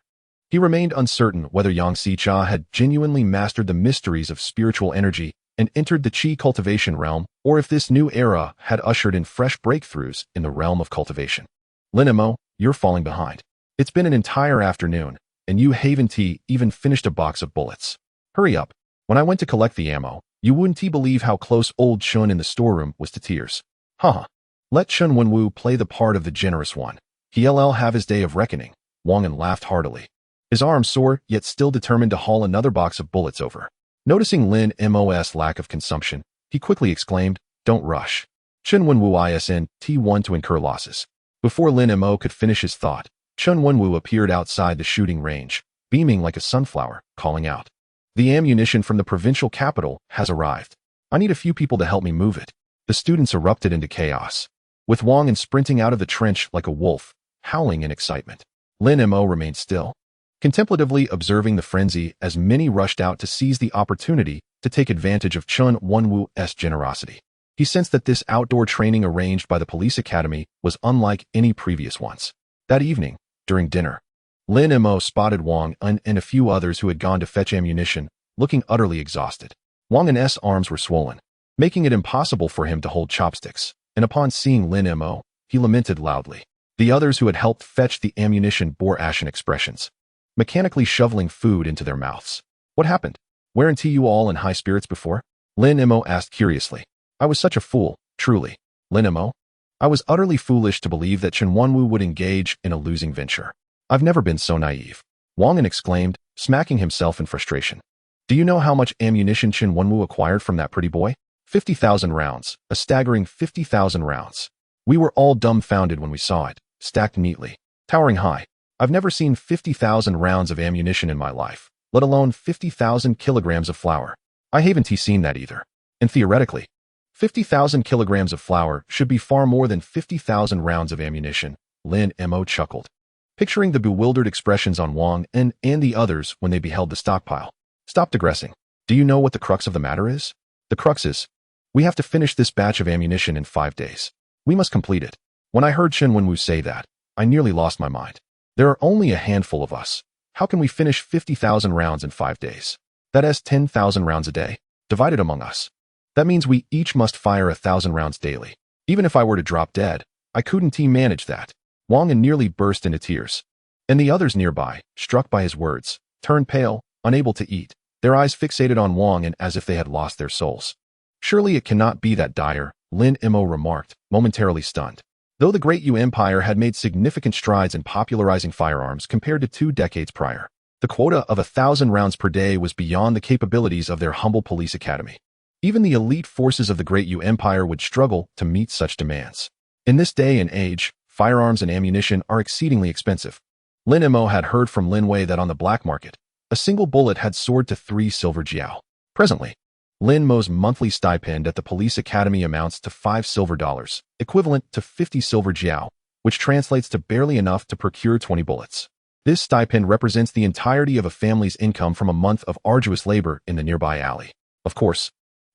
He remained uncertain whether Yang Xicha had genuinely mastered the mysteries of spiritual energy and entered the chi cultivation realm, or if this new era had ushered in fresh breakthroughs in the realm of cultivation. Lin Mo, you're falling behind. It's been an entire afternoon, and you haven't even finished a box of bullets. Hurry up. When I went to collect the ammo, you wouldn't believe how close old Chun in the storeroom was to tears. Haha. Let Chen Wenwu play the part of the generous one. He'll have his day of reckoning. Wang laughed heartily, his arm sore yet still determined to haul another box of bullets over. Noticing Lin Mo's lack of consumption, he quickly exclaimed, "Don't rush. Chen Wenwu isn't one to incur losses." Before Lin Mo could finish his thought, Chen Wenwu appeared outside the shooting range, beaming like a sunflower, calling out, "The ammunition from the provincial capital has arrived. I need a few people to help me move it." The students erupted into chaos, with Wang sprinting out of the trench like a wolf, howling in excitement. Lin Mo remained still, contemplatively observing the frenzy as many rushed out to seize the opportunity to take advantage of Chen Wenwu's generosity. He sensed that this outdoor training arranged by the police academy was unlike any previous ones. That evening, during dinner, Lin Mo spotted Wang and a few others who had gone to fetch ammunition, looking utterly exhausted. Wang's arms were swollen, making it impossible for him to hold chopsticks, and upon seeing Lin Mo, he lamented loudly. The others who had helped fetch the ammunition bore ashen expressions, mechanically shoveling food into their mouths. "What happened? Weren't you all in high spirits before?" Lin Mo asked curiously. "I was such a fool, truly. Lin Mo, I was utterly foolish to believe that Chen Wenwu would engage in a losing venture. I've never been so naive." Wang exclaimed, smacking himself in frustration. "Do you know how much ammunition Chen Wenwu acquired from that pretty boy? 50,000 rounds, a staggering 50,000 rounds. We were all dumbfounded when we saw it, stacked neatly, towering high. I've never seen 50,000 rounds of ammunition in my life, let alone 50,000 kilograms of flour. I haven't seen that either. And theoretically, 50,000 kilograms of flour should be far more than 50,000 rounds of ammunition." Lin Mo chuckled, picturing the bewildered expressions on Wang and the others when they beheld the stockpile. "Stop digressing. Do you know what the crux of the matter is? The crux is, we have to finish this batch of ammunition in 5 days. We must complete it. When I heard Chen Wenwu say that, I nearly lost my mind. There are only a handful of us. How can we finish 50,000 rounds in 5 days? That is 10,000 rounds a day, divided among us. That means we each must fire 1,000 rounds daily. Even if I were to drop dead, I couldn't manage that. Wang An nearly burst into tears. And the others nearby, struck by his words, turned pale, unable to eat, their eyes fixated on Wang An as if they had lost their souls. Surely it cannot be that dire, Lin Mo remarked, momentarily stunned. Though the Great Yu Empire had made significant strides in popularizing firearms compared to 2 decades prior, the quota of 1,000 rounds per day was beyond the capabilities of their humble police academy. Even the elite forces of the Great Yu Empire would struggle to meet such demands. In this day and age, firearms and ammunition are exceedingly expensive. Lin Mo had heard from Lin Wei that on the black market, a single bullet had soared to 3 silver jiao. Presently, Lin Mo's monthly stipend at the police academy amounts to $5 equivalent to 50 silver jiao, which translates to barely enough to procure 20 bullets. This stipend represents the entirety of a family's income from a month of arduous labor in the nearby alley. Of course,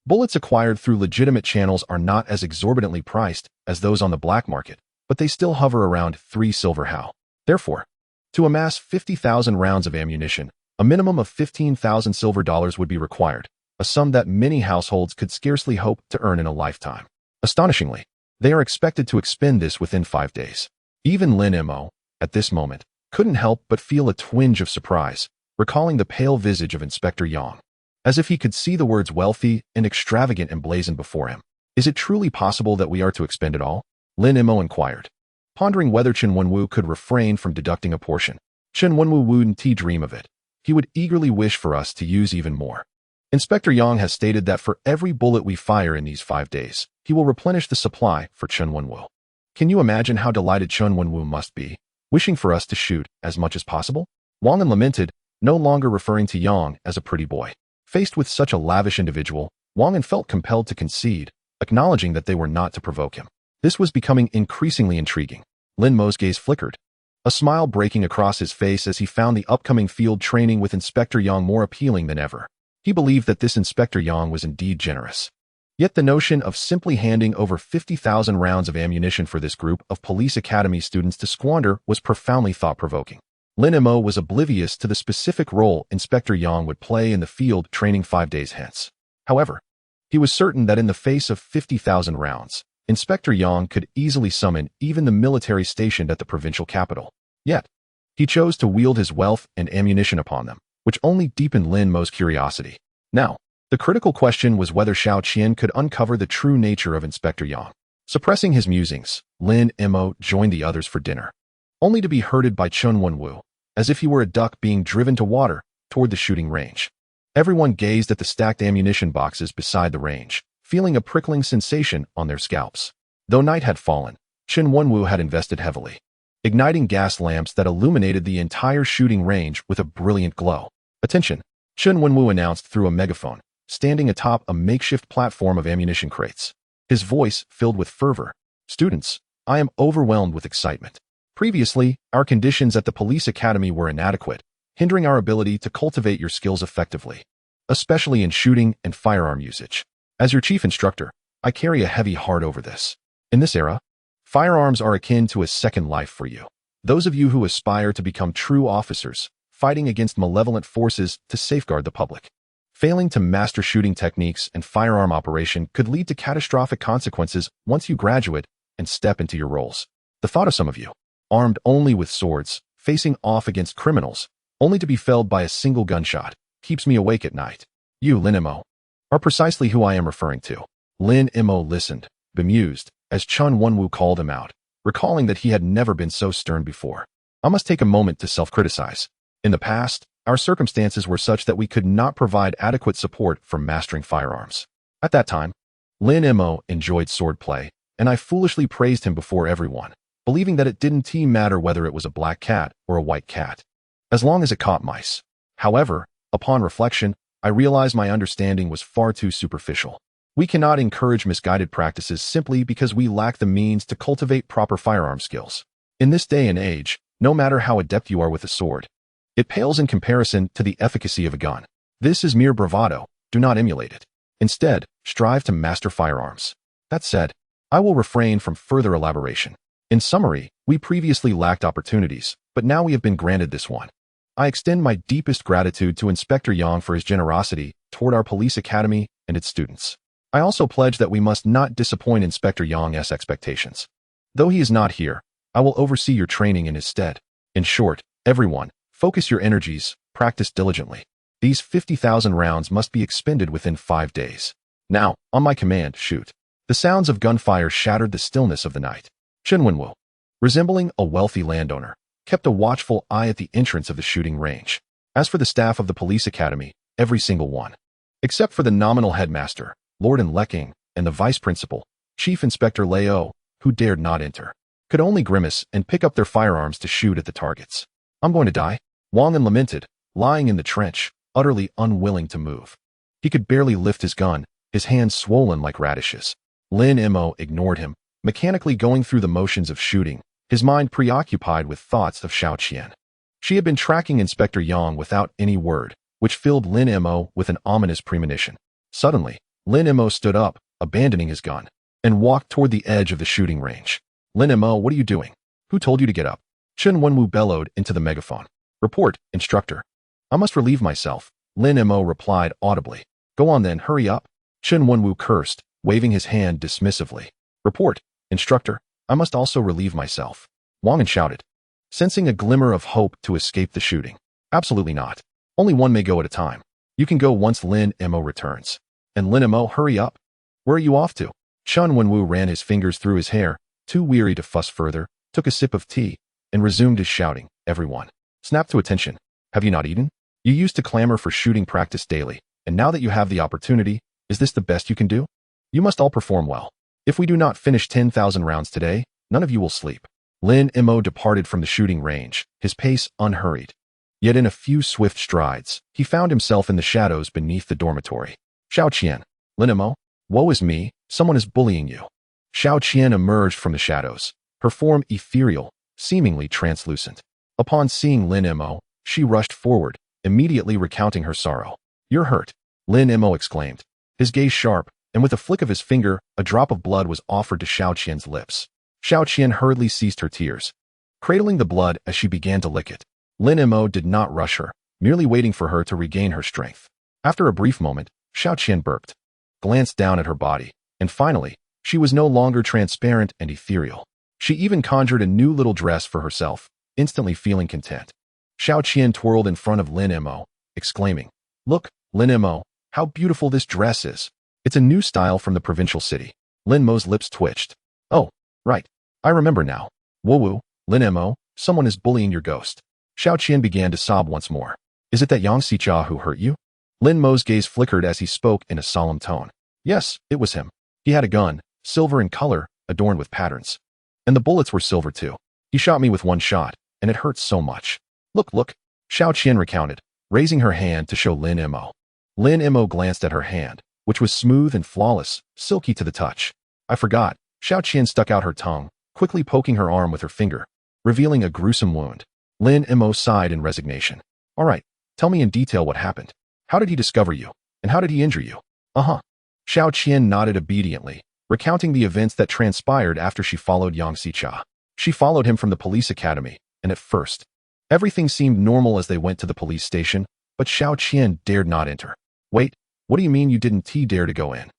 bullets acquired through legitimate channels are not as exorbitantly priced as those on the black market, but they still hover around 3 silver hao. Therefore, to amass 50,000 rounds of ammunition, a minimum of 15,000 silver dollars would be required, a sum that many households could scarcely hope to earn in a lifetime. Astonishingly, they are expected to expend this within 5 days. Even Lin Mo, at this moment, couldn't help but feel a twinge of surprise, recalling the pale visage of Inspector Yang, as if he could see the words wealthy and extravagant emblazoned before him. Is it truly possible that we are to expend it all? Lin Mo inquired, pondering whether Chen Wenwu could refrain from deducting a portion. Chen Wenwu wouldn't dream of it. He would eagerly wish for us to use even more. Inspector Yang has stated that for every bullet we fire in these 5 days, he will replenish the supply for Chen Wenwu. Can you imagine how delighted Chen Wenwu must be, wishing for us to shoot as much as possible? Wang An lamented, no longer referring to Yang as a pretty boy. Faced with such a lavish individual, Wang An felt compelled to concede, acknowledging that they were not to provoke him. This was becoming increasingly intriguing. Lin Mo's gaze flickered, a smile breaking across his face as he found the upcoming field training with Inspector Yang more appealing than ever. He believed that this Inspector Yang was indeed generous. Yet the notion of simply handing over 50,000 rounds of ammunition for this group of police academy students to squander was profoundly thought-provoking. Lin Mo was oblivious to the specific role Inspector Yang would play in the field training 5 days hence. However, he was certain that in the face of 50,000 rounds, Inspector Yang could easily summon even the military stationed at the provincial capital. Yet, he chose to wield his wealth and ammunition upon them, which only deepened Lin Mo's curiosity. Now, the critical question was whether Xiao Qian could uncover the true nature of Inspector Yang. Suppressing his musings, Lin Mo joined the others for dinner, only to be herded by Chen Wenwu, as if he were a duck being driven to water toward the shooting range. Everyone gazed at the stacked ammunition boxes beside the range, feeling a prickling sensation on their scalps. Though night had fallen, Chen Wenwu had invested heavily, igniting gas lamps that illuminated the entire shooting range with a brilliant glow. Attention, Chen Wenwu announced through a megaphone, standing atop a makeshift platform of ammunition crates. His voice filled with fervor. Students, I am overwhelmed with excitement. Previously, our conditions at the police academy were inadequate, hindering our ability to cultivate your skills effectively, especially in shooting and firearm usage. As your chief instructor, I carry a heavy heart over this. In this era, firearms are akin to a second life for you. Those of you who aspire to become true officers, fighting against malevolent forces to safeguard the public. Failing to master shooting techniques and firearm operation could lead to catastrophic consequences once you graduate and step into your roles. The thought of some of you, armed only with swords, facing off against criminals, only to be felled by a single gunshot, keeps me awake at night. You, Lin Mo, are precisely who I am referring to. Lin Mo listened, bemused, as Chen Wenwu called him out, recalling that he had never been so stern before. I must take a moment to self-criticize. In the past, our circumstances were such that we could not provide adequate support for mastering firearms. At that time, Lin Mo enjoyed swordplay, and I foolishly praised him before everyone, believing that it didn't matter whether it was a black cat or a white cat, as long as it caught mice. However, upon reflection, I realized my understanding was far too superficial. We cannot encourage misguided practices simply because we lack the means to cultivate proper firearm skills. In this day and age, no matter how adept you are with a sword, it pales in comparison to the efficacy of a gun. This is mere bravado, do not emulate it. Instead, strive to master firearms. That said, I will refrain from further elaboration. In summary, we previously lacked opportunities, but now we have been granted this one. I extend my deepest gratitude to Inspector Yang for his generosity toward our police academy and its students. I also pledge that we must not disappoint Inspector Yang's expectations. Though he is not here, I will oversee your training in his stead. In short, everyone, focus your energies, practice diligently. These 50,000 rounds must be expended within 5 days. Now, on my command, shoot. The sounds of gunfire shattered the stillness of the night. Chen Wenwu, resembling a wealthy landowner, kept a watchful eye at the entrance of the shooting range. As for the staff of the police academy, every single one, except for the nominal headmaster, Lord Leking, and the vice principal, Chief Inspector Lao, who dared not enter, could only grimace and pick up their firearms to shoot at the targets. I'm going to die, Wang An lamented, lying in the trench, utterly unwilling to move. He could barely lift his gun, his hands swollen like radishes. Lin Mo ignored him, mechanically going through the motions of shooting, his mind preoccupied with thoughts of Xiao Qian. She had been tracking Inspector Yang without any word, which filled Lin Mo with an ominous premonition. Suddenly, Lin Mo stood up, abandoning his gun, and walked toward the edge of the shooting range. Lin Mo, what are you doing? Who told you to get up? Chen Wenwu bellowed into the megaphone. Report, instructor. I must relieve myself, Lin Mo replied audibly. Go on then, hurry up. Chen Wenwu cursed, waving his hand dismissively. Report, instructor. I must also relieve myself. Wang An shouted, sensing a glimmer of hope to escape the shooting. Absolutely not. Only one may go at a time. You can go once Lin Mo returns. And Lin Mo, hurry up. Where are you off to? Chen Wenwu ran his fingers through his hair, too weary to fuss further, took a sip of tea, and resumed his shouting. Everyone, snap to attention. Have you not eaten? You used to clamor for shooting practice daily, and now that you have the opportunity, is this the best you can do? You must all perform well. If we do not finish 10,000 rounds today, none of you will sleep. Lin Mo departed from the shooting range, his pace unhurried. Yet in a few swift strides, he found himself in the shadows beneath the dormitory. Xiao Qian, Lin Mo, woe is me, someone is bullying you. Xiao Qian emerged from the shadows, her form ethereal, seemingly translucent. Upon seeing Lin Mo, she rushed forward, immediately recounting her sorrow. You're hurt, Lin Mo exclaimed, his gaze sharp, and with a flick of his finger, a drop of blood was offered to Xiao Qian's lips. Xiao Qian hurriedly ceased her tears, cradling the blood as she began to lick it. Lin Mo did not rush her, merely waiting for her to regain her strength. After a brief moment, Xiao Qian burped, glanced down at her body, and finally, she was no longer transparent and ethereal. She even conjured a new little dress for herself, instantly feeling content. Xiao Qian twirled in front of Lin Mo, exclaiming, Look, Lin Mo, how beautiful this dress is. It's a new style from the provincial city. Lin Mo's lips twitched. Oh, right. I remember now. Woo-woo, Lin Mo, someone is bullying your ghost. Xiao Qian began to sob once more. Is it that Yang Xijia who hurt you? Lin Mo's gaze flickered as he spoke in a solemn tone. Yes, it was him. He had a gun, silver in color, adorned with patterns. And the bullets were silver too. He shot me with one shot, and it hurts so much. Look, look, Xiao Qian recounted, raising her hand to show Lin Mo. Lin Mo glanced at her hand, which was smooth and flawless, silky to the touch. I forgot. Xiao Qian stuck out her tongue, quickly poking her arm with her finger, revealing a gruesome wound. Lin Mo sighed in resignation. All right, tell me in detail what happened. How did he discover you? And how did he injure you? Uh-huh. Xiao Qian nodded obediently, recounting the events that transpired after she followed Yang Xijia. She followed him from the police academy, and at first, everything seemed normal as they went to the police station, but Xiao Qian dared not enter. Wait, what do you mean you didn't dare to go in?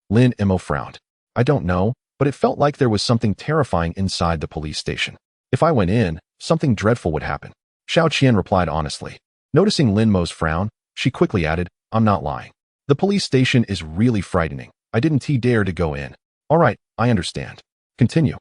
Lin Mo frowned. I don't know, but it felt like there was something terrifying inside the police station. If I went in, something dreadful would happen. Xiao Qian replied honestly. Noticing Lin Mo's frown, she quickly added, I'm not lying. The police station is really frightening. I didn't dare to go in. All right, I understand. Continue.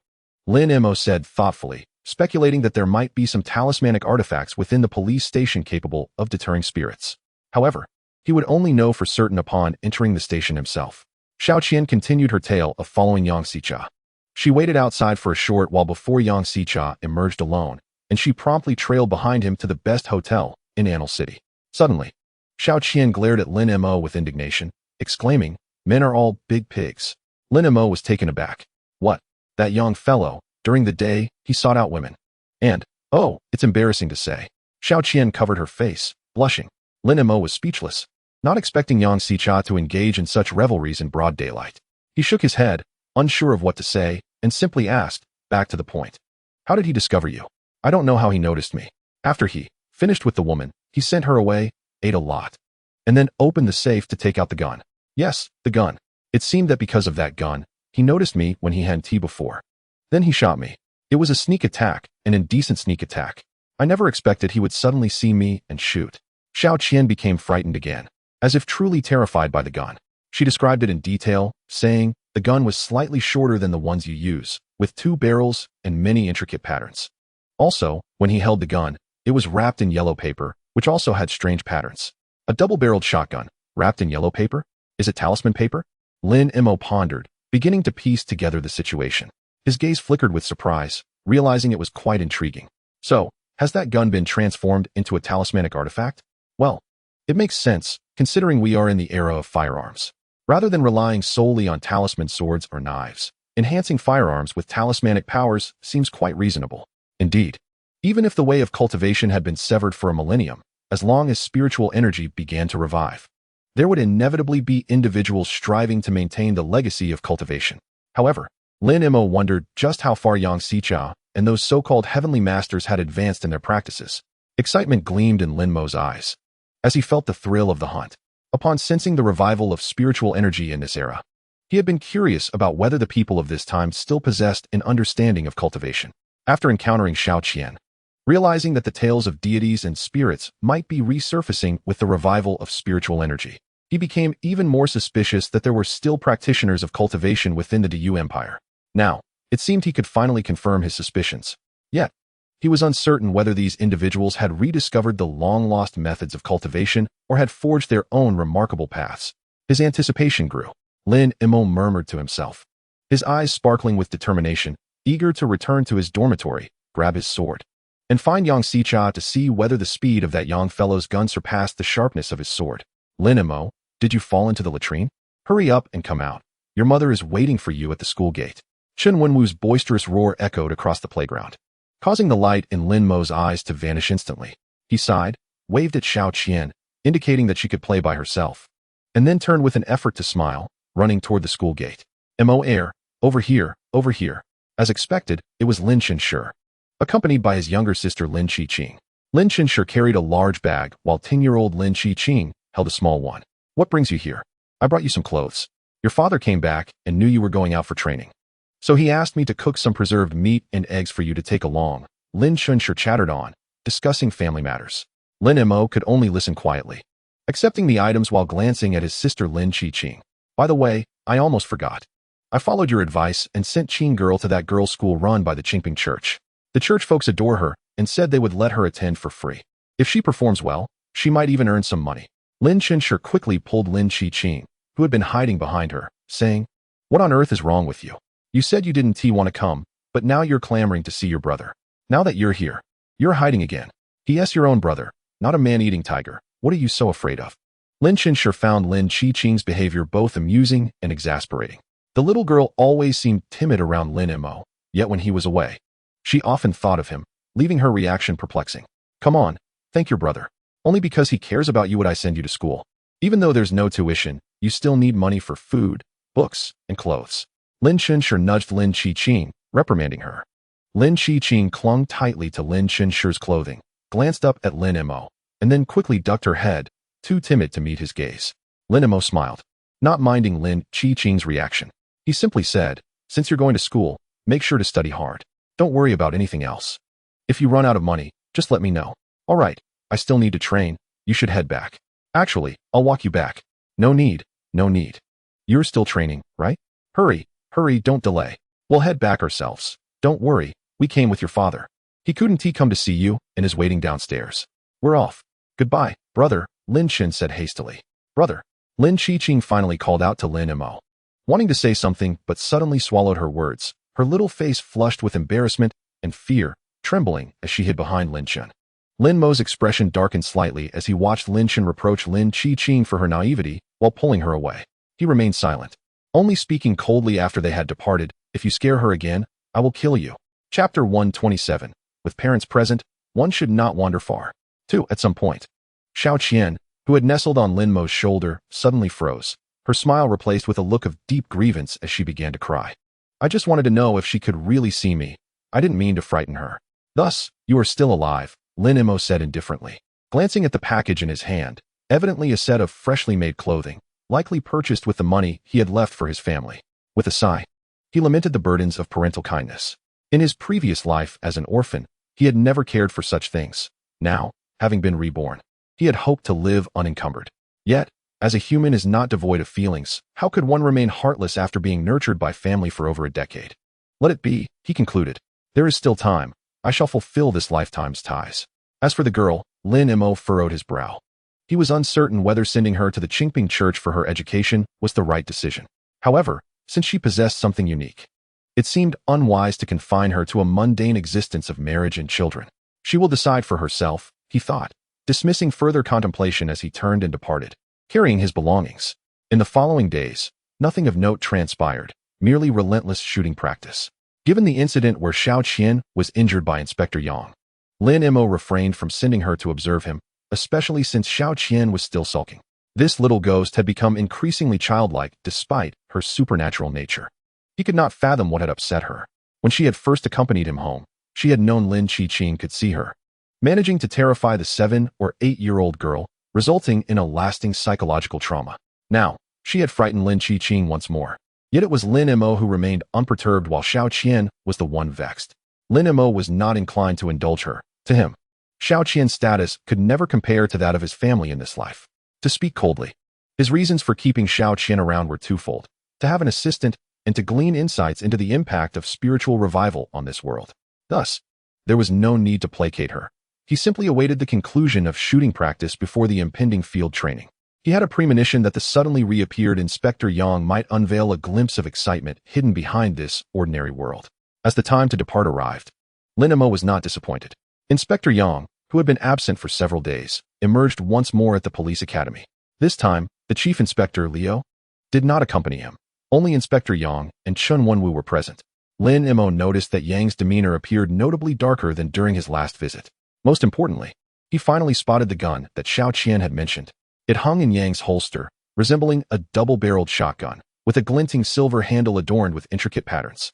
Lin Mo said thoughtfully, speculating that there might be some talismanic artifacts within the police station capable of deterring spirits. However, he would only know for certain upon entering the station himself. Xiao Qian continued her tale of following Yang Xijia. She waited outside for a short while before Yang Xijia emerged alone, and she promptly trailed behind him to the best hotel in Annal City. Suddenly, Xiao Qian glared at Lin Mo with indignation, exclaiming, Men are all big pigs. Lin Mo was taken aback. What? That young fellow, during the day, he sought out women. And, oh, it's embarrassing to say. Xiao Qian covered her face, blushing. Lin Mo was speechless. not expecting Yang Xicha to engage in such revelries in broad daylight. He shook his head, unsure of what to say, and simply asked, back to the point. How did he discover you? I don't know how he noticed me. After he finished with the woman, he sent her away, ate a lot, and then opened the safe to take out the gun. Yes, the gun. It seemed that because of that gun, he noticed me when he had tea before. Then he shot me. It was a sneak attack, an indecent sneak attack. I never expected he would suddenly see me and shoot. Xiao Qian became frightened again, as if truly terrified by the gun. She described it in detail, saying, the gun was slightly shorter than the ones you use, with 2 barrels and many intricate patterns. Also, when he held the gun, it was wrapped in yellow paper, which also had strange patterns. A double-barreled shotgun, wrapped in yellow paper? Is it talisman paper? Lin Mo pondered, beginning to piece together the situation. His gaze flickered with surprise, realizing it was quite intriguing. So, has that gun been transformed into a talismanic artifact? Well, it makes sense, considering we are in the era of firearms. Rather than relying solely on talisman swords or knives, enhancing firearms with talismanic powers seems quite reasonable. Indeed, even if the way of cultivation had been severed for a millennium, as long as spiritual energy began to revive, there would inevitably be individuals striving to maintain the legacy of cultivation. However, Lin Mo wondered just how far Yang Xicha and those so-called heavenly masters had advanced in their practices. Excitement gleamed in Lin Mo's eyes, as he felt the thrill of the hunt. Upon sensing the revival of spiritual energy in this era, he had been curious about whether the people of this time still possessed an understanding of cultivation. After encountering Xiao Qian, realizing that the tales of deities and spirits might be resurfacing with the revival of spiritual energy, he became even more suspicious that there were still practitioners of cultivation within the Du Empire. Now, it seemed he could finally confirm his suspicions. Yet, he was uncertain whether these individuals had rediscovered the long-lost methods of cultivation or had forged their own remarkable paths. His anticipation grew. Lin Mo murmured to himself, his eyes sparkling with determination, eager to return to his dormitory, grab his sword, and find Yang Xicha to see whether the speed of that young fellow's gun surpassed the sharpness of his sword. Lin Mo, did you fall into the latrine? Hurry up and come out. Your mother is waiting for you at the school gate. Chen Wenwu's boisterous roar echoed across the playground, causing the light in Lin Mo's eyes to vanish instantly. He sighed, waved at Xiao Qian, indicating that she could play by herself, and then turned with an effort to smile, running toward the school gate. Mo air, over here, over here. As expected, it was Lin Chenshi, accompanied by his younger sister Lin Qiqing. Lin Chenshi carried a large bag, while 10-year-old Lin Qiqing held a small one. What brings you here? I brought you some clothes. Your father came back and knew you were going out for training, so he asked me to cook some preserved meat and eggs for you to take along. Lin Chenshi chattered on, discussing family matters. Lin Mo could only listen quietly, accepting the items while glancing at his sister Lin Qiqing. By the way, I almost forgot. I followed your advice and sent Qing Girl to that girls' school run by the Qingping Church. The church folks adore her and said they would let her attend for free. If she performs well, she might even earn some money. Lin Chenshi quickly pulled Lin Qiqing, who had been hiding behind her, saying, what on earth is wrong with you? You said you didn't want to come, but now you're clamoring to see your brother. Now that you're here, you're hiding again. He*s your own brother, not a man-eating tiger. What are you so afraid of? Lin Chenshi found Lin Qiqing's behavior both amusing and exasperating. The little girl always seemed timid around Lin Mo, yet when he was away, she often thought of him, leaving her reaction perplexing. Come on, thank your brother. Only because he cares about you would I send you to school. Even though there's no tuition, you still need money for food, books, and clothes. Lin Chenshi nudged Lin Qiqing, reprimanding her. Lin Qiqing clung tightly to Lin Chenshi's clothing, glanced up at Lin Mo, and then quickly ducked her head, too timid to meet his gaze. Lin Mo smiled, not minding Lin Qiqing's reaction. He simply said, since you're going to school, make sure to study hard. Don't worry about anything else. If you run out of money, just let me know. All right, I still need to train. You should head back. Actually, I'll walk you back. No need, no need. You're still training, right? Hurry, hurry, don't delay. We'll head back ourselves. Don't worry, we came with your father. He couldn't come to see you and is waiting downstairs. We're off. Goodbye, brother, Lin Chen said hastily. Brother. Lin Qiqing finally called out to Lin Mo, wanting to say something but suddenly swallowed her words, her little face flushed with embarrassment and fear, trembling as she hid behind Lin Chen. Lin Mo's expression darkened slightly as he watched Lin Chen reproach Lin Qiqing for her naivety while pulling her away. He remained silent, only speaking coldly after they had departed. If you scare her again, I will kill you. Chapter 127. With parents present, one should not wander far. 2. At some point, Xiao Qian, who had nestled on Lin Mo's shoulder, suddenly froze, her smile replaced with a look of deep grievance as she began to cry. I just wanted to know if she could really see me. I didn't mean to frighten her. Thus, you are still alive, Lin Mo said indifferently, glancing at the package in his hand, evidently a set of freshly made clothing, likely purchased with the money he had left for his family. With a sigh, he lamented the burdens of parental kindness. In his previous life as an orphan, he had never cared for such things. Now, having been reborn, he had hoped to live unencumbered. Yet, as a human is not devoid of feelings, how could one remain heartless after being nurtured by family for over a decade? Let it be, he concluded. There is still time. I shall fulfill this lifetime's ties. As for the girl, Lin Mo furrowed his brow. He was uncertain whether sending her to the Qingping Church for her education was the right decision. However, since she possessed something unique, it seemed unwise to confine her to a mundane existence of marriage and children. She will decide for herself, he thought, dismissing further contemplation as he turned and departed, carrying his belongings. In the following days, nothing of note transpired, merely relentless shooting practice. Given the incident where Xiao Qian was injured by Inspector Yang, Lin Mo refrained from sending her to observe him, especially since Xiao Qian was still sulking. This little ghost had become increasingly childlike despite her supernatural nature. He could not fathom what had upset her. When she had first accompanied him home, she had known Lin Qiqing could see her, managing to terrify the 7- or 8-year-old girl, resulting in a lasting psychological trauma. Now, she had frightened Lin Qiqing once more. Yet it was Lin Mo who remained unperturbed while Xiao Qian was the one vexed. Lin Mo was not inclined to indulge her. To him, Xiao Qian's status could never compare to that of his family in this life. To speak coldly, his reasons for keeping Xiao Qian around were twofold: to have an assistant and to glean insights into the impact of spiritual revival on this world. Thus, there was no need to placate her. He simply awaited the conclusion of shooting practice before the impending field training. He had a premonition that the suddenly reappeared Inspector Yang might unveil a glimpse of excitement hidden behind this ordinary world. As the time to depart arrived, Lin Mo was not disappointed. Inspector Yang, who had been absent for several days, emerged once more at the police academy. This time, the chief inspector, Liu, did not accompany him. Only Inspector Yang and Chun Wenwu were present. Lin Mo noticed that Yang's demeanor appeared notably darker than during his last visit. Most importantly, he finally spotted the gun that Xiao Qian had mentioned. It hung in Yang's holster, resembling a double-barreled shotgun, with a glinting silver handle adorned with intricate patterns.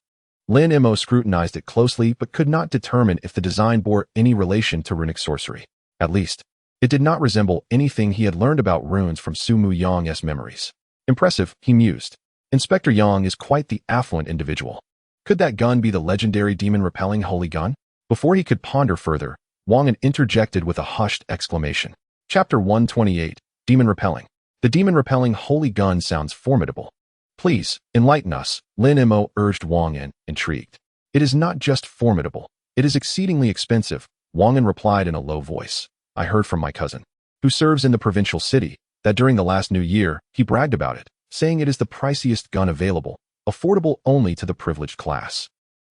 Lin Mo scrutinized it closely but could not determine if the design bore any relation to runic sorcery. At least, it did not resemble anything he had learned about runes from Su Mu Yang's memories. Impressive, he mused. Inspector Yang is quite the affluent individual. Could that gun be the legendary demon-repelling holy gun? Before he could ponder further, Wang An interjected with a hushed exclamation. Chapter 128, Demon-Repelling. The demon-repelling holy gun sounds formidable. Please, enlighten us, Lin Mo urged Wang An, intrigued. It is not just formidable, it is exceedingly expensive, Wang An replied in a low voice. I heard from my cousin, who serves in the provincial city, that during the last New Year, he bragged about it, saying it is the priciest gun available, affordable only to the privileged class.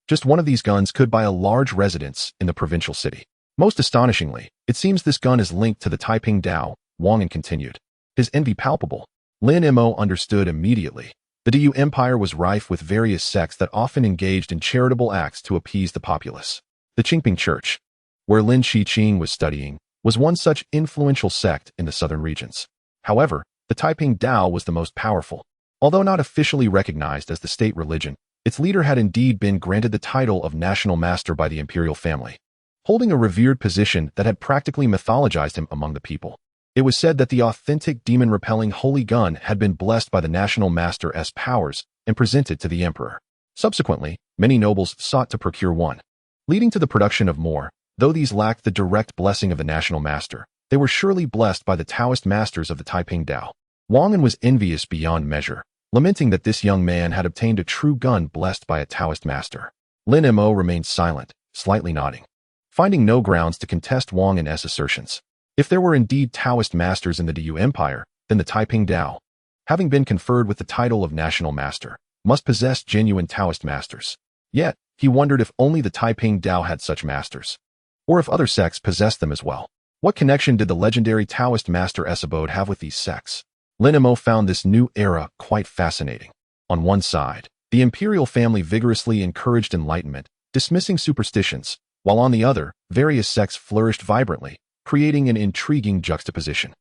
Just one of these guns could buy a large residence in the provincial city. Most astonishingly, it seems this gun is linked to the Taiping Dao, Wang An continued. His envy palpable. Lin Mo understood immediately. The Du Empire was rife with various sects that often engaged in charitable acts to appease the populace. The Qingping Church, where Lin Qiqing was studying, was one such influential sect in the southern regions. However, the Taiping Dao was the most powerful. Although not officially recognized as the state religion, its leader had indeed been granted the title of national master by the imperial family, holding a revered position that had practically mythologized him among the people. It was said that the authentic demon-repelling holy gun had been blessed by the national master's powers and presented to the emperor. Subsequently, many nobles sought to procure one, leading to the production of more. Though these lacked the direct blessing of the national master, they were surely blessed by the Taoist masters of the Taiping Dao. Wang An was envious beyond measure, lamenting that this young man had obtained a true gun blessed by a Taoist master. Lin Mo remained silent, slightly nodding, finding no grounds to contest Wang An's assertions. If there were indeed Taoist masters in the Du Empire, then the Taiping Dao, having been conferred with the title of national master, must possess genuine Taoist masters. Yet, he wondered if only the Taiping Dao had such masters, or if other sects possessed them as well. What connection did the legendary Taoist master's abode have with these sects? Lin Mo found this new era quite fascinating. On one side, the imperial family vigorously encouraged enlightenment, dismissing superstitions, while on the other, various sects flourished vibrantly, creating an intriguing juxtaposition.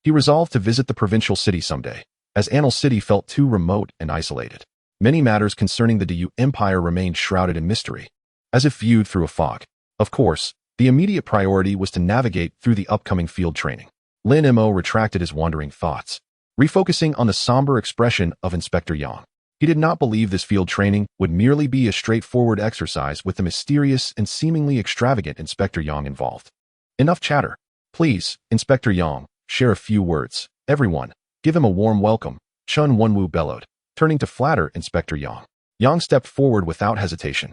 He resolved to visit the provincial city someday, as Anil City felt too remote and isolated. Many matters concerning the Du Empire remained shrouded in mystery, as if viewed through a fog. Of course, the immediate priority was to navigate through the upcoming field training. Lin Mo retracted his wandering thoughts, refocusing on the somber expression of Inspector Yang. He did not believe this field training would merely be a straightforward exercise with the mysterious and seemingly extravagant Inspector Yang involved. Enough chatter. Please, Inspector Yang, share a few words. Everyone, give him a warm welcome, Chun Wenwu bellowed, turning to flatter Inspector Yang. Yang stepped forward without hesitation,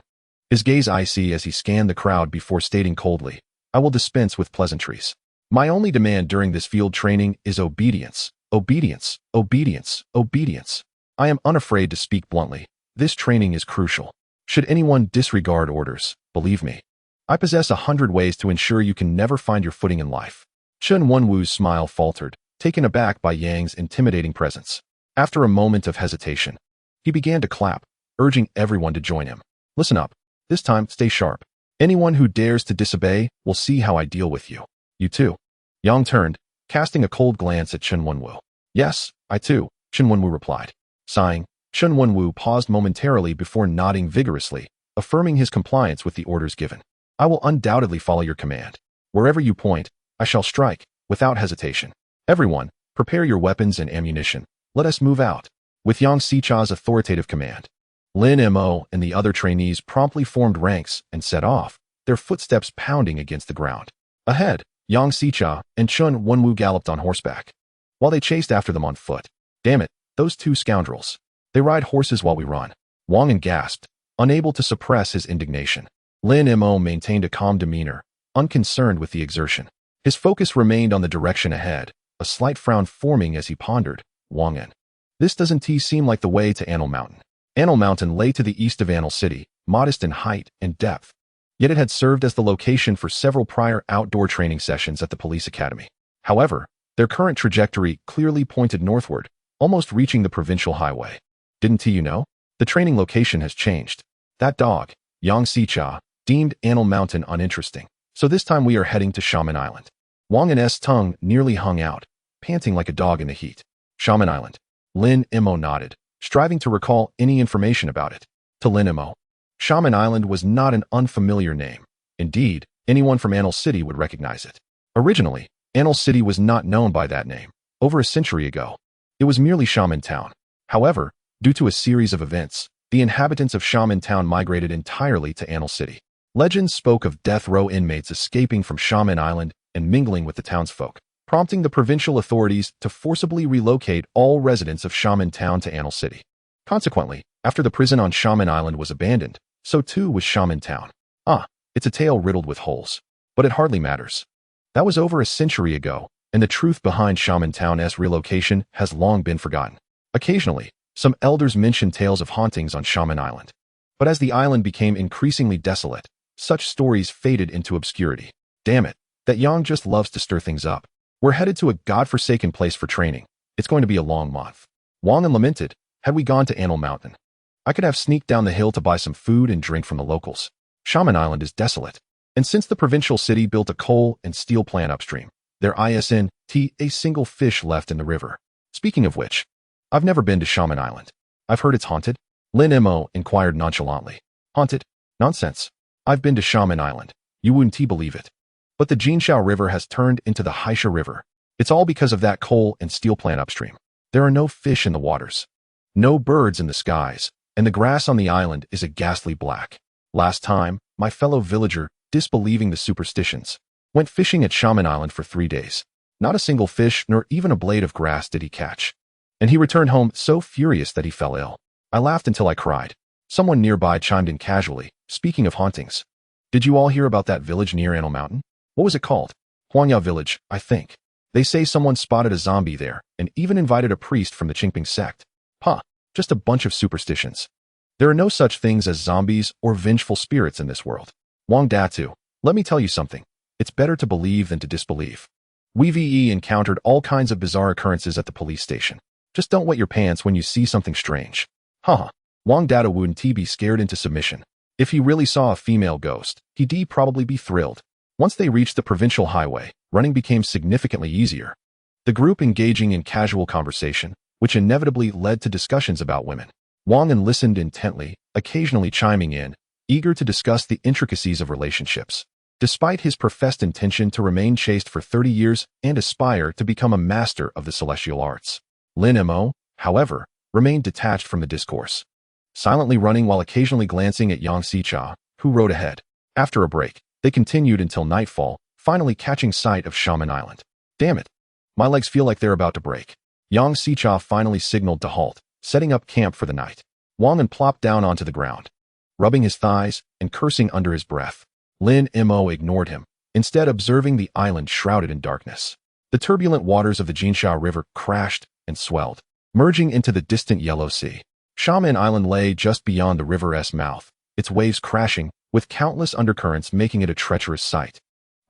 his gaze icy as he scanned the crowd before stating coldly, I will dispense with pleasantries. My only demand during this field training is obedience, obedience, obedience, obedience. I am unafraid to speak bluntly. This training is crucial. Should anyone disregard orders, believe me, I possess 100 ways to ensure you can never find your footing in life. Chun Wenwu's smile faltered, taken aback by Yang's intimidating presence. After a moment of hesitation, he began to clap, urging everyone to join him. Listen up. This time, stay sharp. Anyone who dares to disobey will see how I deal with you. You too. Yang turned, casting a cold glance at Chun Wenwu. Yes, I too, Chun Wenwu replied. Sighing, Chun Wenwu paused momentarily before nodding vigorously, affirming his compliance with the orders given. I will undoubtedly follow your command. Wherever you point, I shall strike, without hesitation. Everyone, prepare your weapons and ammunition. Let us move out. With Yang Sicha's authoritative command, Lin Mo and the other trainees promptly formed ranks and set off, their footsteps pounding against the ground. Ahead, Yang Sicha and Chun Wenwu galloped on horseback, while they chased after them on foot. Damn it, those two scoundrels. They ride horses while we run. Wang gasped, unable to suppress his indignation. Lin Mo maintained a calm demeanor, unconcerned with the exertion. His focus remained on the direction ahead, a slight frown forming as he pondered. Wang'an. This doesn't seem like the way to Anil Mountain. Anil Mountain lay to the east of Anil City, modest in height and depth. Yet it had served as the location for several prior outdoor training sessions at the police academy. However, their current trajectory clearly pointed northward, almost reaching the provincial highway. Didn't you know? The training location has changed. That dog, Yang Sicha, deemed Anil Mountain uninteresting. So this time we are heading to Shaman Island. Wang and S tongue nearly hung out, panting like a dog in the heat. Shaman Island. Lin Mo nodded, striving to recall any information about it. To Lin Mo, Shaman Island was not an unfamiliar name. Indeed, anyone from Anil City would recognize it. Originally, Anil City was not known by that name. Over a century ago, it was merely Shaman Town. However, due to a series of events, the inhabitants of Shaman Town migrated entirely to Anil City. Legends spoke of death row inmates escaping from Shaman Island and mingling with the townsfolk, prompting the provincial authorities to forcibly relocate all residents of Shaman Town to Anil City. Consequently, after the prison on Shaman Island was abandoned, so too was Shaman Town. It's a tale riddled with holes. But it hardly matters. That was over a century ago, and the truth behind Shaman Town's relocation has long been forgotten. Occasionally, some elders mention tales of hauntings on Shaman Island. But as the island became increasingly desolate, such stories faded into obscurity. Damn it, that Yang just loves to stir things up. We're headed to a godforsaken place for training. It's going to be a long month. Wang lamented, had we gone to Anil Mountain, I could have sneaked down the hill to buy some food and drink from the locals. Shaman Island is desolate. And since the provincial city built a coal and steel plant upstream, there isn't a single fish left in the river. Speaking of which, I've never been to Shaman Island. I've heard it's haunted. Lin Mo inquired nonchalantly. Haunted? Nonsense. I've been to Shaman Island. You wouldn't believe it. But the Jinsha River has turned into the Haisha River. It's all because of that coal and steel plant upstream. There are no fish in the waters, no birds in the skies, and the grass on the island is a ghastly black. Last time, my fellow villager, disbelieving the superstitions, went fishing at Shaman Island for 3 days. Not a single fish nor even a blade of grass did he catch. And he returned home so furious that he fell ill. I laughed until I cried. Someone nearby chimed in casually, speaking of hauntings. Did you all hear about that village near Anil Mountain? What was it called? Huanya Village, I think. They say someone spotted a zombie there and even invited a priest from the Qingping sect. Just a bunch of superstitions. There are no such things as zombies or vengeful spirits in this world. Wang Datu, let me tell you something. It's better to believe than to disbelieve. We encountered all kinds of bizarre occurrences at the police station. Just don't wet your pants when you see something strange. Wang Data wouldn't be scared into submission. If he really saw a female ghost, he'd probably be thrilled. Once they reached the provincial highway, running became significantly easier. the group engaging in casual conversation, which inevitably led to discussions about women. Wang An listened intently, occasionally chiming in, eager to discuss the intricacies of relationships. Despite his professed intention to remain chaste for 30 years and aspire to become a master of the celestial arts, Lin Mo, however, remained detached from the discourse, silently running while occasionally glancing at Yang Xicha, who rode ahead. After a break, they continued until nightfall, finally catching sight of Shaman Island. Damn it. My legs feel like they're about to break. Yang Xicha finally signaled to halt, setting up camp for the night. Wang An plopped down onto the ground, rubbing his thighs and cursing under his breath. Lin Mo ignored him, instead observing the island shrouded in darkness. The turbulent waters of the Jinsha River crashed and swelled, merging into the distant Yellow Sea. Shaman Island lay just beyond the river's mouth, its waves crashing, with countless undercurrents making it a treacherous sight.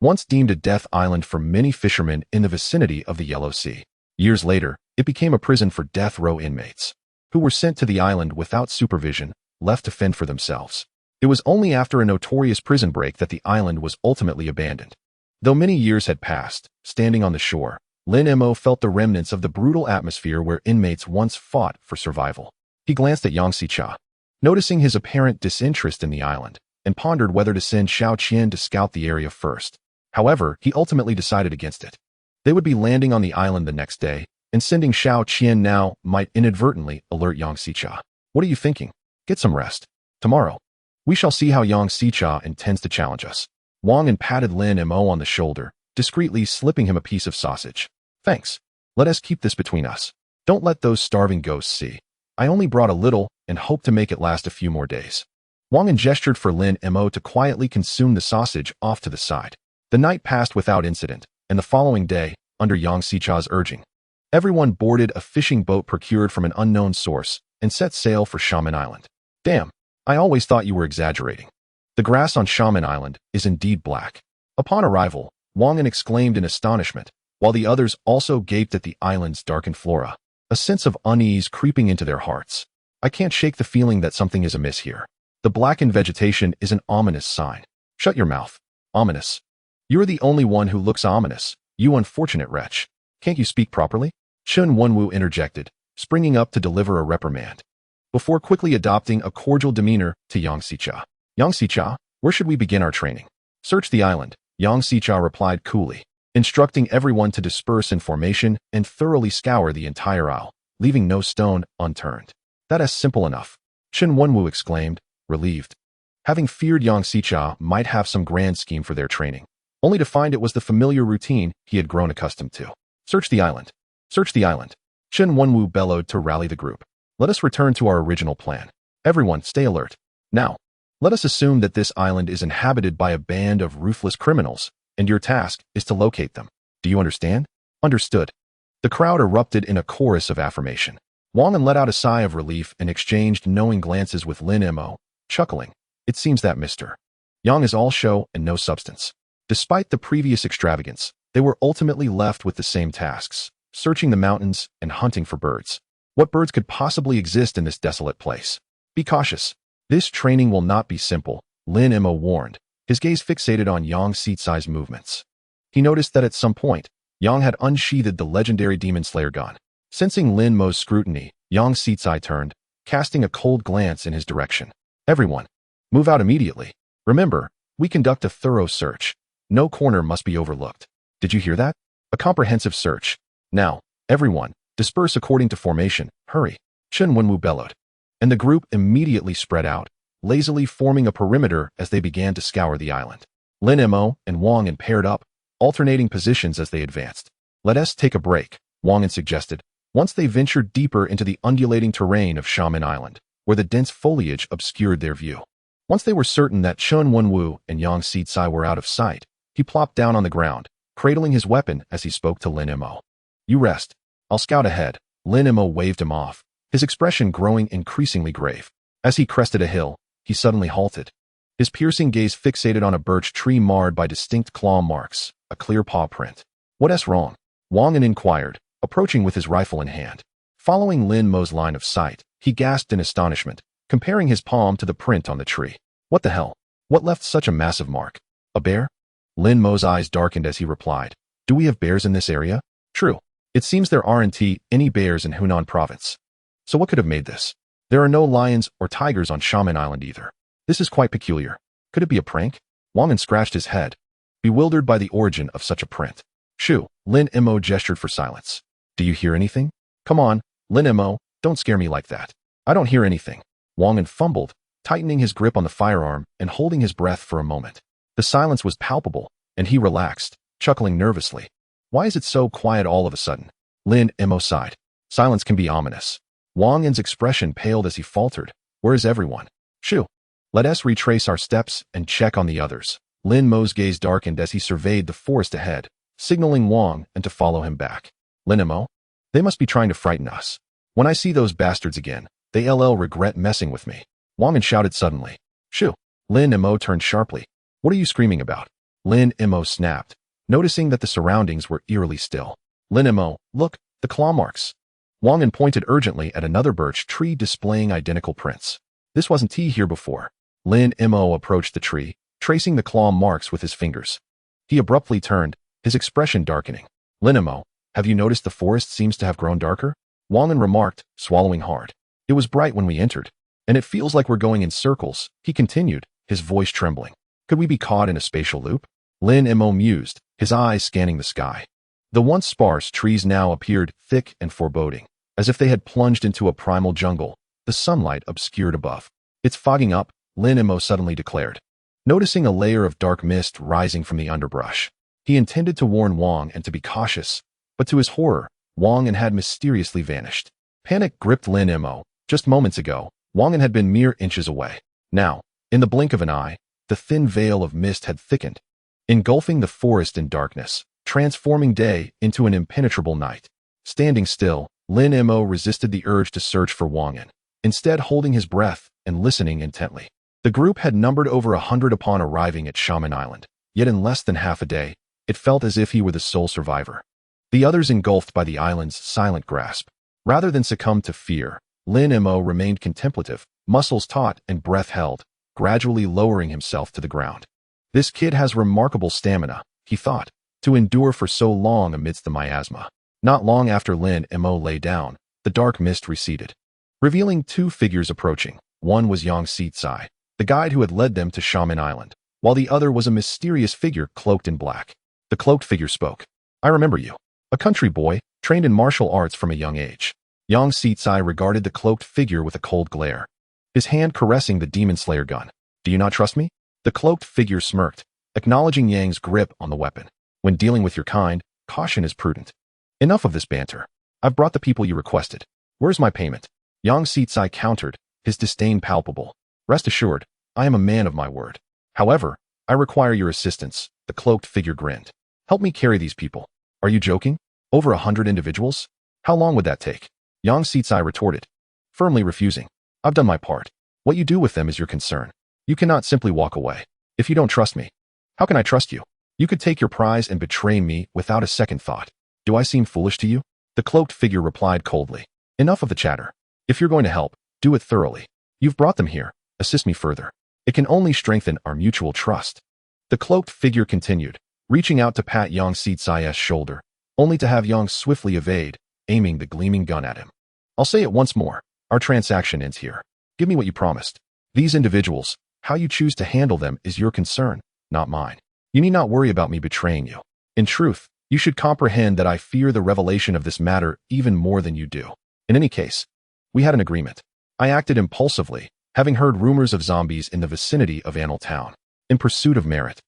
Once deemed a death island for many fishermen in the vicinity of the Yellow Sea, years later, it became a prison for death row inmates, who were sent to the island without supervision, left to fend for themselves. It was only after a notorious prison break that the island was ultimately abandoned. Though many years had passed, standing on the shore, Lin Mo felt the remnants of the brutal atmosphere where inmates once fought for survival. He glanced at Yang Xicha, noticing his apparent disinterest in the island, and pondered whether to send Xiao Qian to scout the area first. However, he ultimately decided against it. They would be landing on the island the next day, and sending Xiao Qian now might inadvertently alert Yang Xicha. What are you thinking? Get some rest. Tomorrow, we shall see how Yang Xicha intends to challenge us. Wang An patted Lin Mo on the shoulder, discreetly slipping him a piece of sausage. Thanks. Let us keep this between us. Don't let those starving ghosts see. I only brought a little and hope to make it last a few more days. Wang An gestured for Lin Mo to quietly consume the sausage off to the side. The night passed without incident, and the following day, under Yang Xicha's urging, everyone boarded a fishing boat procured from an unknown source and set sail for Shaman Island. Damn, I always thought you were exaggerating. The grass on Shaman Island is indeed black. Upon arrival, Wang An exclaimed in astonishment, while the others also gaped at the island's darkened flora, a sense of unease creeping into their hearts. I can't shake the feeling that something is amiss here. The blackened vegetation is an ominous sign. Shut your mouth. Ominous. You're the only one who looks ominous, you unfortunate wretch. Can't you speak properly? Chen Wenwu interjected, springing up to deliver a reprimand, before quickly adopting a cordial demeanor to Yang Xicha. Yang Xicha, where should we begin our training? Search the island, Yang Xicha replied coolly, instructing everyone to disperse in formation and thoroughly scour the entire isle, leaving no stone unturned. That is simple enough, Chen Wenwu exclaimed, relieved. Having feared Yang Xicha might have some grand scheme for their training, only to find it was the familiar routine he had grown accustomed to. Search the island. Search the island. Chen Wenwu bellowed to rally the group. Let us return to our original plan. Everyone, stay alert. Now, let us assume that this island is inhabited by a band of ruthless criminals, and your task is to locate them. Do you understand? Understood. The crowd erupted in a chorus of affirmation. Wang An let out a sigh of relief and exchanged knowing glances with Lin Mo, chuckling. It seems that Mr. Yang is all show and no substance. Despite the previous extravagance, they were ultimately left with the same tasks, searching the mountains and hunting for birds. What birds could possibly exist in this desolate place? Be cautious. This training will not be simple, Lin Mo warned, his gaze fixated on Yang Xicha's movements. He noticed that at some point, Yang had unsheathed the legendary Demon Slayer gun. Sensing Lin Mo's scrutiny, Yang Xicha turned, casting a cold glance in his direction. Everyone, move out immediately. Remember, we conduct a thorough search. No corner must be overlooked. Did you hear that? A comprehensive search. Now, everyone, disperse according to formation. Hurry. Chen Wenwu bellowed. And the group immediately spread out, lazily forming a perimeter as they began to scour the island. Lin Mo and Wang An paired up, alternating positions as they advanced. Let us take a break, Wang An suggested, once they ventured deeper into the undulating terrain of Shaman Island, where the dense foliage obscured their view. Once they were certain that Chen Wenwu and Yang Xicha were out of sight, he plopped down on the ground, cradling his weapon as he spoke to Lin Mo. You rest. I'll scout ahead. Lin Mo waved him off, his expression growing increasingly grave. As he crested a hill, he suddenly halted, his piercing gaze fixated on a birch tree marred by distinct claw marks, a clear paw print. What's wrong? Wang An inquired, approaching with his rifle in hand. Following Lin Mo's line of sight, he gasped in astonishment, comparing his palm to the print on the tree. What the hell? What left such a massive mark? A bear? Lin Mo's eyes darkened as he replied. Do we have bears in this area? True. It seems there aren't any bears in Hunan province. So what could have made this? There are no lions or tigers on Shaman Island either. This is quite peculiar. Could it be a prank? Wang scratched his head, bewildered by the origin of such a print. Shoo, Lin Mo gestured for silence. Do you hear anything? Come on, Lin Mo, don't scare me like that. I don't hear anything. Wang fumbled, tightening his grip on the firearm and holding his breath for a moment. The silence was palpable, and he relaxed, chuckling nervously. Why is it so quiet all of a sudden? Lin Mo sighed. Silence can be ominous. Wang's expression paled as he faltered. Where is everyone? Shoo. Let us retrace our steps and check on the others. Lin Mo's gaze darkened as he surveyed the forest ahead, signaling Wang and to follow him back. Lin Mo? They must be trying to frighten us. When I see those bastards again, they'll regret messing with me. Wang shouted suddenly. Shoo. Lin Mo turned sharply. What are you screaming about? Lin Mo snapped, noticing that the surroundings were eerily still. Lin Mo, look, the claw marks. Wang pointed urgently at another birch tree displaying identical prints. This wasn't here before. Lin Mo approached the tree, tracing the claw marks with his fingers. He abruptly turned, his expression darkening. Lin Mo, have you noticed the forest seems to have grown darker? Wang remarked, swallowing hard. It was bright when we entered, and it feels like we're going in circles, he continued, his voice trembling. Could we be caught in a spatial loop? Lin Mo mused, his eyes scanning the sky. The once sparse trees now appeared thick and foreboding, as if they had plunged into a primal jungle, the sunlight obscured above. It's fogging up, Lin Mo suddenly declared, noticing a layer of dark mist rising from the underbrush. He intended to warn Wang and to be cautious, but to his horror, Wang had mysteriously vanished. Panic gripped Lin Mo. Just moments ago, Wang had been mere inches away. Now, in the blink of an eye, the thin veil of mist had thickened, engulfing the forest in darkness, transforming day into an impenetrable night. Standing still, Lin Mo resisted the urge to search for Wang, instead holding his breath and listening intently. The group had numbered over 100 upon arriving at Shaman Island, yet in less than half a day, it felt as if he were the sole survivor. The others engulfed by the island's silent grasp. Rather than succumb to fear, Lin Mo remained contemplative, muscles taut and breath held, gradually lowering himself to the ground. This kid has remarkable stamina, he thought, to endure for so long amidst the miasma. Not long after Lin Mo lay down, the dark mist receded, revealing two figures approaching. One was Yang Sitsai, the guide who had led them to Shaman Island, while the other was a mysterious figure cloaked in black. The cloaked figure spoke. I remember you. A country boy, trained in martial arts from a young age. Yang Sitsai regarded the cloaked figure with a cold glare, his hand caressing the demon slayer gun. Do you not trust me? The cloaked figure smirked, acknowledging Yang's grip on the weapon. When dealing with your kind, caution is prudent. Enough of this banter. I've brought the people you requested. Where's my payment? Yang Sitsai countered, his disdain palpable. Rest assured, I am a man of my word. However, I require your assistance, the cloaked figure grinned. Help me carry these people. Are you joking? Over 100 individuals? How long would that take? Yang Sitsai retorted, firmly refusing. I've done my part. What you do with them is your concern. You cannot simply walk away. If you don't trust me, how can I trust you? You could take your prize and betray me without a second thought. Do I seem foolish to you? The cloaked figure replied coldly. Enough of the chatter. If you're going to help, do it thoroughly. You've brought them here. Assist me further. It can only strengthen our mutual trust. The cloaked figure continued, reaching out to pat Yang Sitsai's shoulder, only to have Yang swiftly evade, aiming the gleaming gun at him. I'll say it once more. Our transaction ends here. Give me what you promised. These individuals, how you choose to handle them is your concern, not mine. You need not worry about me betraying you. In truth, you should comprehend that I fear the revelation of this matter even more than you do. In any case, we had an agreement. I acted impulsively, having heard rumors of zombies in the vicinity of Anil Town. In pursuit of merit,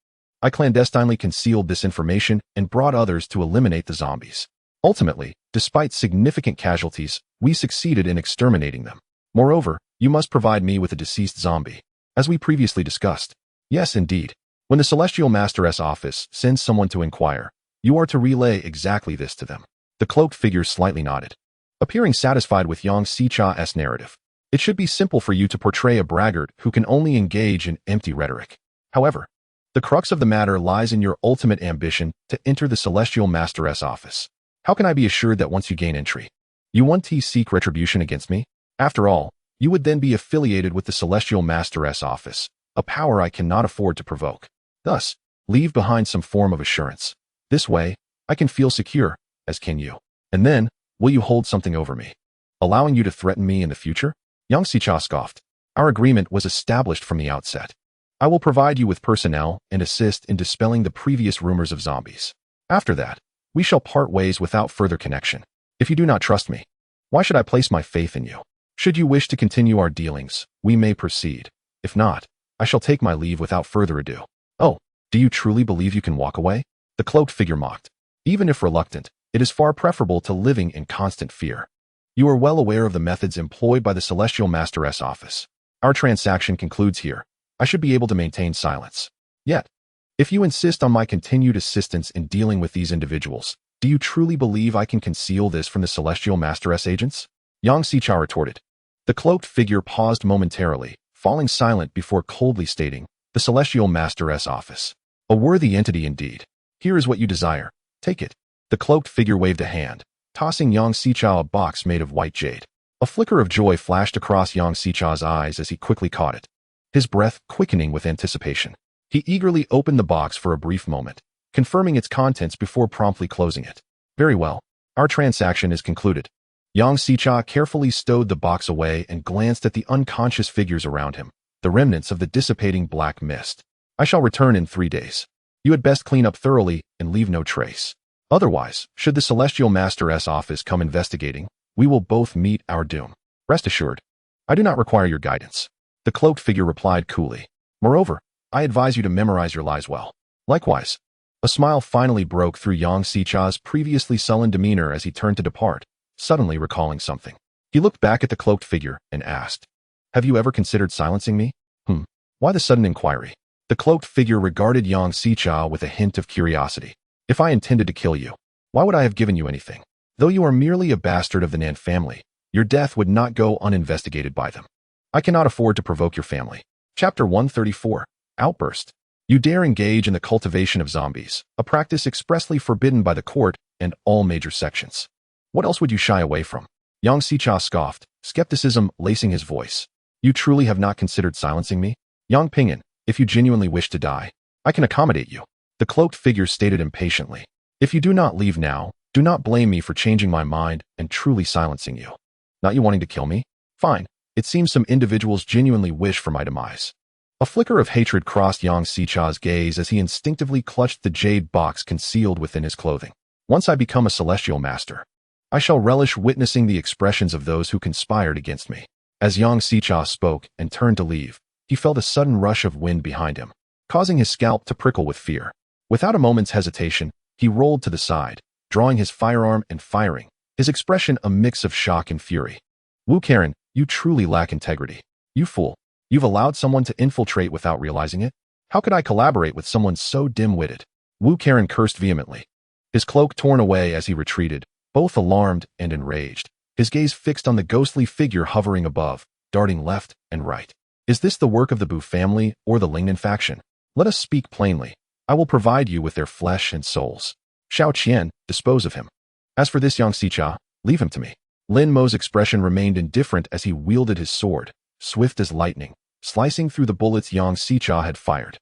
I clandestinely concealed this information and brought others to eliminate the zombies. Ultimately, despite significant casualties, we succeeded in exterminating them. Moreover, you must provide me with a deceased zombie, as we previously discussed. Yes, indeed. When the Celestial Master's office sends someone to inquire, you are to relay exactly this to them. The cloaked figure slightly nodded, appearing satisfied with Yang Sicha's narrative. It should be simple for you to portray a braggart who can only engage in empty rhetoric. However, the crux of the matter lies in your ultimate ambition to enter the Celestial Master's office. How can I be assured that once you gain entry, you won't seek retribution against me? After all, you would then be affiliated with the Celestial Master's office, a power I cannot afford to provoke. Thus, leave behind some form of assurance. This way, I can feel secure, as can you. And then, will you hold something over me, allowing you to threaten me in the future? Yang Xicha scoffed. Our agreement was established from the outset. I will provide you with personnel and assist in dispelling the previous rumors of zombies. After that, we shall part ways without further connection. If you do not trust me, why should I place my faith in you? Should you wish to continue our dealings, we may proceed. If not, I shall take my leave without further ado. Oh, do you truly believe you can walk away? The cloaked figure mocked. Even if reluctant, it is far preferable to living in constant fear. You are well aware of the methods employed by the Celestial Master's office. Our transaction concludes here. I should be able to maintain silence. Yet, if you insist on my continued assistance in dealing with these individuals, do you truly believe I can conceal this from the Celestial Master's agents? Yang Xicha retorted. The cloaked figure paused momentarily, falling silent before coldly stating, the Celestial Master's office. A worthy entity indeed. Here is what you desire. Take it. The cloaked figure waved a hand, tossing Yang Xicha a box made of white jade. A flicker of joy flashed across Yang Xicha's eyes as he quickly caught it, his breath quickening with anticipation. He eagerly opened the box for a brief moment, confirming its contents before promptly closing it. Very well. Our transaction is concluded. Yang Xicha carefully stowed the box away and glanced at the unconscious figures around him, the remnants of the dissipating black mist. I shall return in 3 days. You had best clean up thoroughly and leave no trace. Otherwise, should the Celestial Master's office come investigating, we will both meet our doom. Rest assured, I do not require your guidance. The cloaked figure replied coolly. Moreover, I advise you to memorize your lies well. Likewise. A smile finally broke through Yang Xicha's previously sullen demeanor as he turned to depart, suddenly recalling something. He looked back at the cloaked figure and asked, Have you ever considered silencing me? Why the sudden inquiry? The cloaked figure regarded Yang Xicha with a hint of curiosity. If I intended to kill you, why would I have given you anything? Though you are merely a bastard of the Nan family, your death would not go uninvestigated by them. I cannot afford to provoke your family. Chapter 134. Outburst. You dare engage in the cultivation of zombies, a practice expressly forbidden by the court and all major sections. What else would you shy away from? Yang Xicha scoffed, skepticism lacing his voice. You truly have not considered silencing me? Yang Pingan, if you genuinely wish to die, I can accommodate you. The cloaked figure stated impatiently. If you do not leave now, do not blame me for changing my mind and truly silencing you. Not you wanting to kill me? Fine. It seems some individuals genuinely wish for my demise. A flicker of hatred crossed Yang Xicha's gaze as he instinctively clutched the jade box concealed within his clothing. Once I become a celestial master, I shall relish witnessing the expressions of those who conspired against me. As Yang Xicha spoke and turned to leave, he felt a sudden rush of wind behind him, causing his scalp to prickle with fear. Without a moment's hesitation, he rolled to the side, drawing his firearm and firing, his expression a mix of shock and fury. Wu Karen, you truly lack integrity. You fool. You've allowed someone to infiltrate without realizing it? How could I collaborate with someone so dim-witted? Wu Karen cursed vehemently, his cloak torn away as he retreated, both alarmed and enraged, his gaze fixed on the ghostly figure hovering above, darting left and right. Is this the work of the Bu family or the Lingnan faction? Let us speak plainly. I will provide you with their flesh and souls. Xiao Qian, dispose of him. As for this Yang Xicha, leave him to me. Lin Mo's expression remained indifferent as he wielded his sword, swift as lightning, slicing through the bullets Yang Xicha had fired.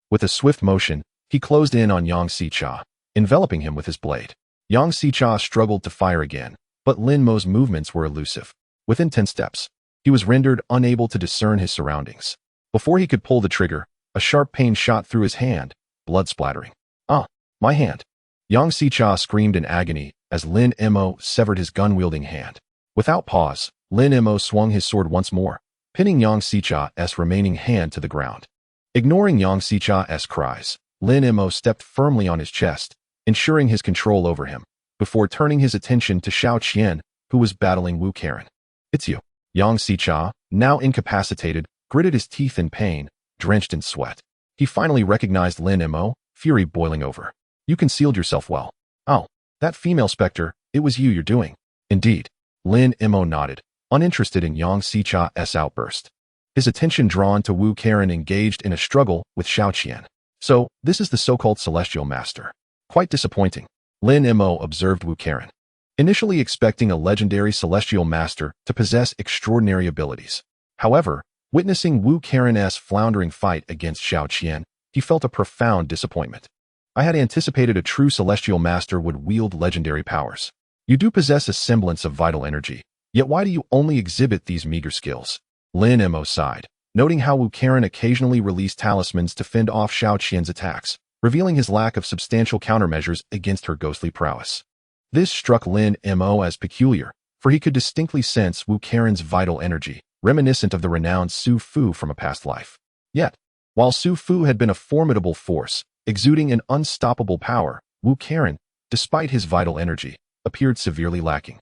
With a swift motion, he closed in on Yang Xicha, enveloping him with his blade. Yang Xicha struggled to fire again, but Lin Mo's movements were elusive. Within 10 steps, he was rendered unable to discern his surroundings. Before he could pull the trigger, a sharp pain shot through his hand, blood splattering. Ah, my hand. Yang Xicha screamed in agony as Lin Mo severed his gun-wielding hand. Without pause, Lin Mo swung his sword once more, pinning Yang Xicha's remaining hand to the ground. Ignoring Yang Xicha's cries, Lin Mo stepped firmly on his chest, ensuring his control over him, before turning his attention to Xiao Qian, who was battling Wu Karen. It's you. Yang Xicha, now incapacitated, gritted his teeth in pain, drenched in sweat. He finally recognized Lin Mo, fury boiling over. You concealed yourself well. Oh, that female specter, it was you're doing. Indeed. Lin Mo nodded, uninterested in Yang Xicha's outburst. His attention drawn to Wu Karen engaged in a struggle with Xiao Qian. So, this is the so-called celestial master. Quite disappointing. Lin Mo observed Wu Karen, initially expecting a legendary celestial master to possess extraordinary abilities. However, witnessing Wu Karen's floundering fight against Xiao Qian, he felt a profound disappointment. I had anticipated a true celestial master would wield legendary powers. You do possess a semblance of vital energy, yet why do you only exhibit these meager skills? Lin Mo sighed, noting how Wu Karen occasionally released talismans to fend off Xiao Qian's attacks, revealing his lack of substantial countermeasures against her ghostly prowess. This struck Lin Mo as peculiar, for he could distinctly sense Wu Karen's vital energy, reminiscent of the renowned Su Fu from a past life. Yet, while Su Fu had been a formidable force, exuding an unstoppable power, Wu Karen, despite his vital energy, appeared severely lacking,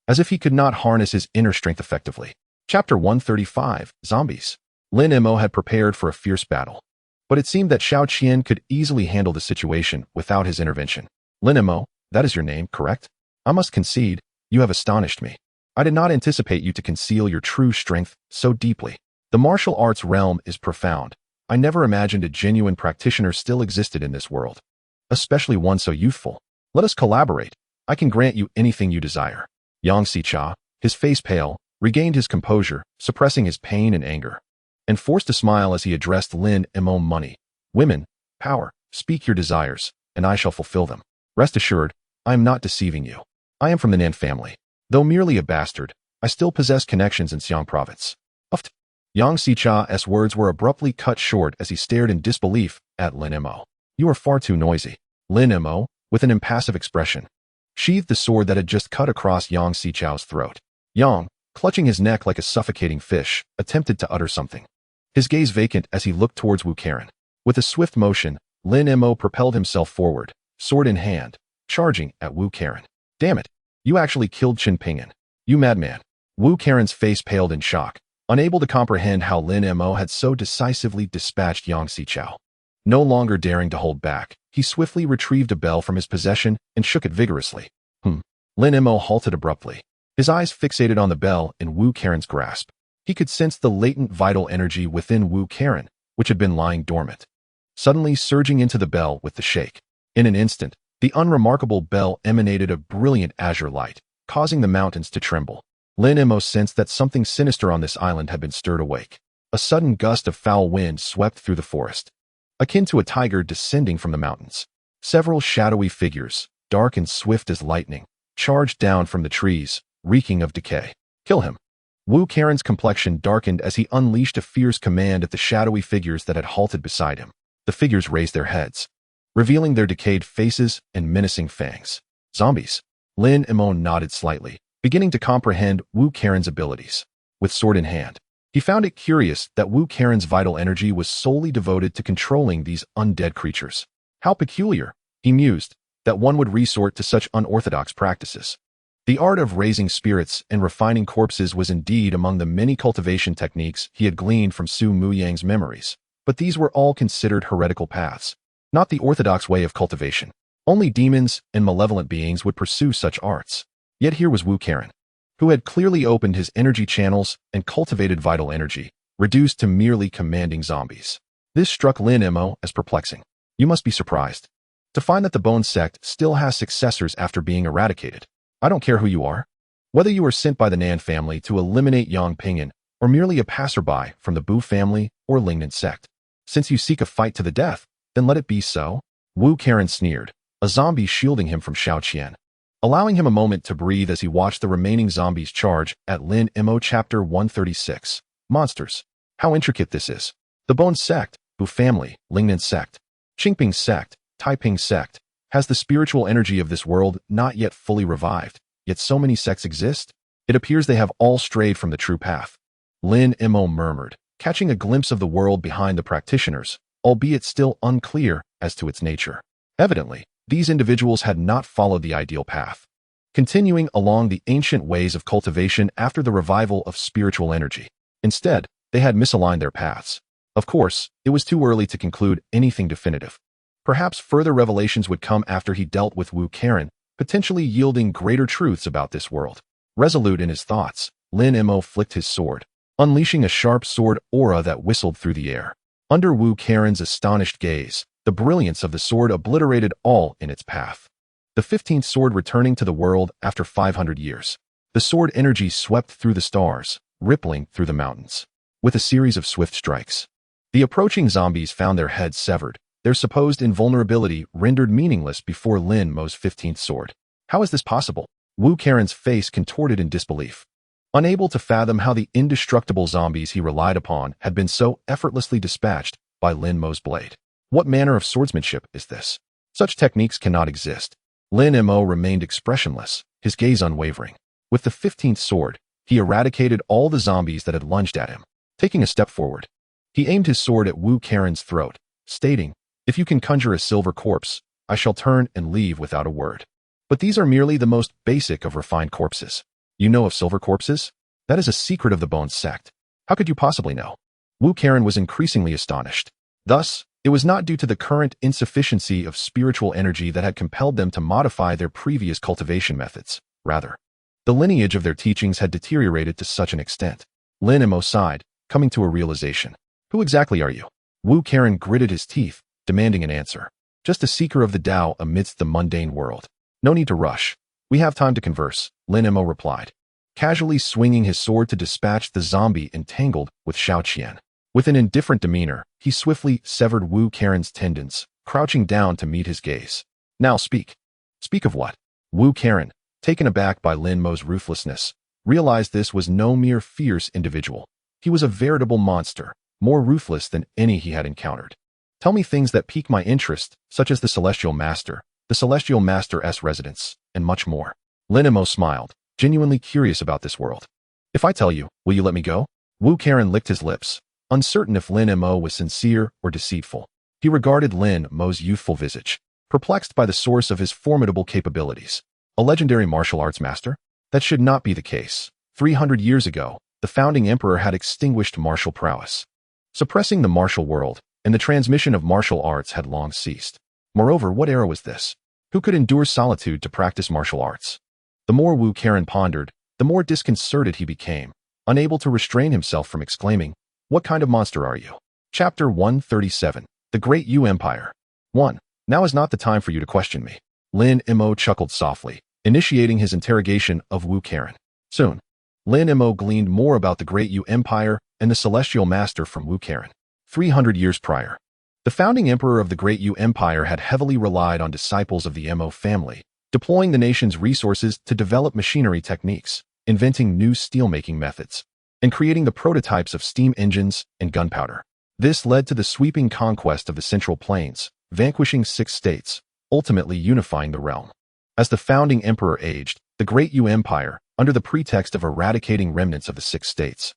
as if he could not harness his inner strength effectively. Chapter 135, Zombies. Lin Mo had prepared for a fierce battle, but it seemed that Xiao Qian could easily handle the situation without his intervention. Lin Mo, that is your name, correct? I must concede, you have astonished me. I did not anticipate you to conceal your true strength so deeply. The martial arts realm is profound. I never imagined a genuine practitioner still existed in this world, especially one so youthful. Let us collaborate. I can grant you anything you desire. Yang Xicha, his face pale, regained his composure, suppressing his pain and anger, and forced a smile as he addressed Lin Mo. Money, women, power, speak your desires, and I shall fulfill them. Rest assured, I am not deceiving you. I am from the Nan family. Though merely a bastard, I still possess connections in Xiang province. Uft. Yang Xicha's words were abruptly cut short as he stared in disbelief at Lin Mo. You are far too noisy. Lin Mo, with an impassive expression, sheathed the sword that had just cut across Yang Xichao's throat. Yang, clutching his neck like a suffocating fish, attempted to utter something, his gaze vacant as he looked towards Wu Karen. With a swift motion, Lin Mo propelled himself forward, sword in hand, charging at Wu Karen. Damn it! You actually killed Qin Pingan. You madman. Wu Karen's face paled in shock, unable to comprehend how Lin Mo had so decisively dispatched Yang Xichao. No longer daring to hold back, he swiftly retrieved a bell from his possession and shook it vigorously. Lin Mo halted abruptly, his eyes fixated on the bell in Wu Karen's grasp. He could sense the latent vital energy within Wu Karen, which had been lying dormant, suddenly surging into the bell with the shake. In an instant, the unremarkable bell emanated a brilliant azure light, causing the mountains to tremble. Lin Mo sensed that something sinister on this island had been stirred awake. A sudden gust of foul wind swept through the forest, akin to a tiger descending from the mountains. Several shadowy figures, dark and swift as lightning, charged down from the trees, reeking of decay. Kill him. Wu Karen's complexion darkened as he unleashed a fierce command at the shadowy figures that had halted beside him. The figures raised their heads, revealing their decayed faces and menacing fangs. Zombies. Lin Mo nodded slightly, beginning to comprehend Wu Karen's abilities. With sword in hand, he found it curious that Wu Karen's vital energy was solely devoted to controlling these undead creatures. How peculiar, he mused, that one would resort to such unorthodox practices. The art of raising spirits and refining corpses was indeed among the many cultivation techniques he had gleaned from Su Muyang's memories, but these were all considered heretical paths, not the orthodox way of cultivation. Only demons and malevolent beings would pursue such arts. Yet here was Wu Karen, who had clearly opened his energy channels and cultivated vital energy, reduced to merely commanding zombies. This struck Lin Mo as perplexing. You must be surprised to find that the Bone Sect still has successors after being eradicated. I don't care who you are, whether you were sent by the Nan family to eliminate Yang Pingan, or merely a passerby from the Bu family or Lingnan sect. Since you seek a fight to the death, then let it be so. Wu Karen sneered, a zombie shielding him from Xiao Qian, allowing him a moment to breathe as he watched the remaining zombies charge at Lin Mo. Chapter 136. Monsters. How intricate this is. The Bone Sect, Bu family, Lingnan sect, Qingping sect, Taiping sect, has the spiritual energy of this world not yet fully revived, yet so many sects exist? It appears they have all strayed from the true path. Lin Mo murmured, catching a glimpse of the world behind the practitioners, albeit still unclear as to its nature. Evidently, these individuals had not followed the ideal path, continuing along the ancient ways of cultivation after the revival of spiritual energy. Instead, they had misaligned their paths. Of course, it was too early to conclude anything definitive. Perhaps further revelations would come after he dealt with Wu Karen, potentially yielding greater truths about this world. Resolute in his thoughts, Lin Mo flicked his sword, unleashing a sharp sword aura that whistled through the air. Under Wu Karen's astonished gaze, the brilliance of the sword obliterated all in its path. The 15th sword returning to the world after 500 years. The sword energy swept through the stars, rippling through the mountains. With a series of swift strikes, the approaching zombies found their heads severed, their supposed invulnerability rendered meaningless before Lin Mo's 15th sword. How is this possible? Wu Karen's face contorted in disbelief. Unable to fathom how the indestructible zombies he relied upon had been so effortlessly dispatched by Lin Mo's blade. What manner of swordsmanship is this? Such techniques cannot exist. Lin Mo remained expressionless, his gaze unwavering. With the 15th sword, he eradicated all the zombies that had lunged at him. Taking a step forward, he aimed his sword at Wu Karen's throat, stating, "If you can conjure a silver corpse, I shall turn and leave without a word. But these are merely the most basic of refined corpses. You know of silver corpses? That is a secret of the Bone sect. How could you possibly know?" Wu Karen was increasingly astonished. Thus, it was not due to the current insufficiency of spiritual energy that had compelled them to modify their previous cultivation methods. Rather, the lineage of their teachings had deteriorated to such an extent. Lin Mo sighed, coming to a realization. "Who exactly are you?" Wu Karen gritted his teeth, demanding an answer. "Just a seeker of the Tao amidst the mundane world. No need to rush. We have time to converse," Lin Mo replied, casually swinging his sword to dispatch the zombie entangled with Xiao Qian. With an indifferent demeanor, he swiftly severed Wu Karen's tendons, crouching down to meet his gaze. "Now speak." "Speak of what?" Wu Karen, taken aback by Lin Mo's ruthlessness, realized this was no mere fierce individual. He was a veritable monster, more ruthless than any he had encountered. "Tell me things that pique my interest, such as the Celestial Master, the Celestial Master's residence, and much more." Lin Mo smiled, genuinely curious about this world. "If I tell you, will you let me go?" Wu Karen licked his lips, uncertain if Lin Mo was sincere or deceitful. He regarded Lin Mo's youthful visage, perplexed by the source of his formidable capabilities. A legendary martial arts master? That should not be the case. 300 years ago, the founding emperor had extinguished martial prowess. Suppressing the martial world, and the transmission of martial arts had long ceased. Moreover, what era was this? Who could endure solitude to practice martial arts? The more Wu Karen pondered, the more disconcerted he became, unable to restrain himself from exclaiming, "What kind of monster are you?" Chapter 137. The Great Yu Empire. 1. Now is not the time for you to question me. Lin Mo chuckled softly, initiating his interrogation of Wu Karen. Soon, Lin Mo gleaned more about the Great Yu Empire and the Celestial Master from Wu Karen. 300 years prior, the founding emperor of the Great Yu Empire had heavily relied on disciples of the Mo family, deploying the nation's resources to develop machinery techniques, inventing new steelmaking methods, and creating the prototypes of steam engines and gunpowder. This led to the sweeping conquest of the Central Plains, vanquishing 6 states, ultimately unifying the realm. As the founding emperor aged, the Great Yu Empire, under the pretext of eradicating remnants of the 6 states,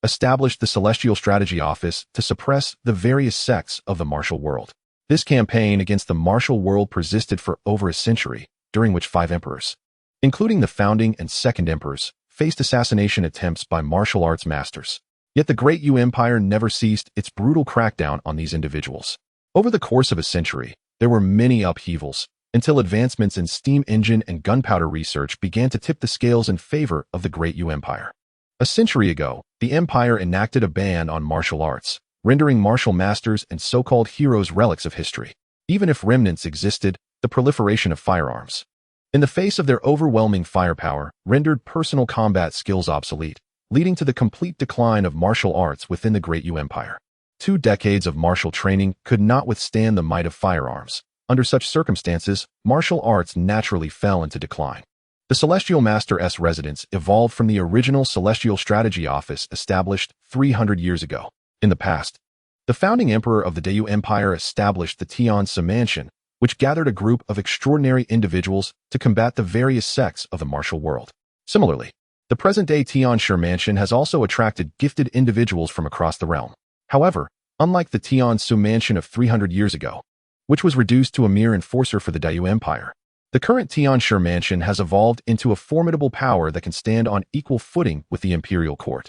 established the Celestial Strategy Office to suppress the various sects of the martial world. This campaign against the martial world persisted for over a century, during which 5 emperors, including the founding and second emperors, faced assassination attempts by martial arts masters. Yet the Great Yu Empire never ceased its brutal crackdown on these individuals. Over the course of a century, there were many upheavals, until advancements in steam engine and gunpowder research began to tip the scales in favor of the Great Yu Empire. A century ago, the empire enacted a ban on martial arts, rendering martial masters and so-called heroes relics of history. Even if remnants existed, the proliferation of firearms, in the face of their overwhelming firepower, rendered personal combat skills obsolete, leading to the complete decline of martial arts within the Great Yu Empire. 2 decades of martial training could not withstand the might of firearms. Under such circumstances, martial arts naturally fell into decline. The Celestial Master's residence evolved from the original Celestial Strategy Office established 300 years ago. In the past, the founding emperor of the Dayu Empire established the Tian Su Mansion, which gathered a group of extraordinary individuals to combat the various sects of the martial world. Similarly, the present-day Tian Shi Mansion has also attracted gifted individuals from across the realm. However, unlike the Tian Su Mansion of 300 years ago, which was reduced to a mere enforcer for the Dayu Empire, the current Tian Shi Mansion has evolved into a formidable power that can stand on equal footing with the imperial court.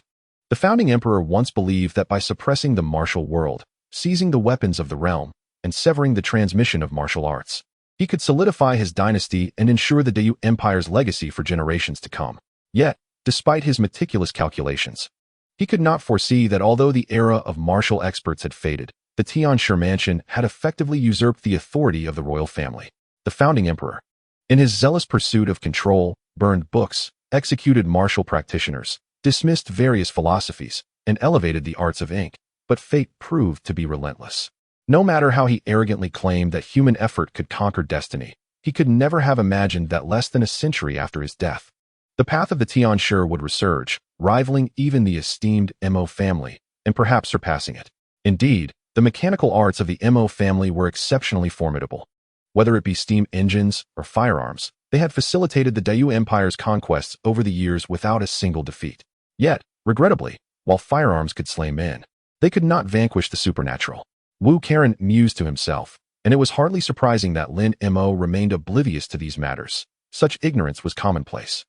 The founding emperor once believed that by suppressing the martial world, seizing the weapons of the realm, and severing the transmission of martial arts, he could solidify his dynasty and ensure the Dayu Empire's legacy for generations to come. Yet, despite his meticulous calculations, he could not foresee that although the era of martial experts had faded, the Tian Shi Mansion had effectively usurped the authority of the royal family. The founding emperor, in his zealous pursuit of control, burned books, executed martial practitioners, dismissed various philosophies, and elevated the arts of ink, but fate proved to be relentless. No matter how he arrogantly claimed that human effort could conquer destiny, he could never have imagined that less than a century after his death, the path of the Tian Shi would resurge, rivaling even the esteemed Mo family, and perhaps surpassing it. Indeed, the mechanical arts of the Mo family were exceptionally formidable. Whether it be steam engines or firearms, they had facilitated the Dayu Empire's conquests over the years without a single defeat. Yet, regrettably, while firearms could slay men, they could not vanquish the supernatural. Wu Karen mused to himself, and it was hardly surprising that Lin Mo remained oblivious to these matters. Such ignorance was commonplace.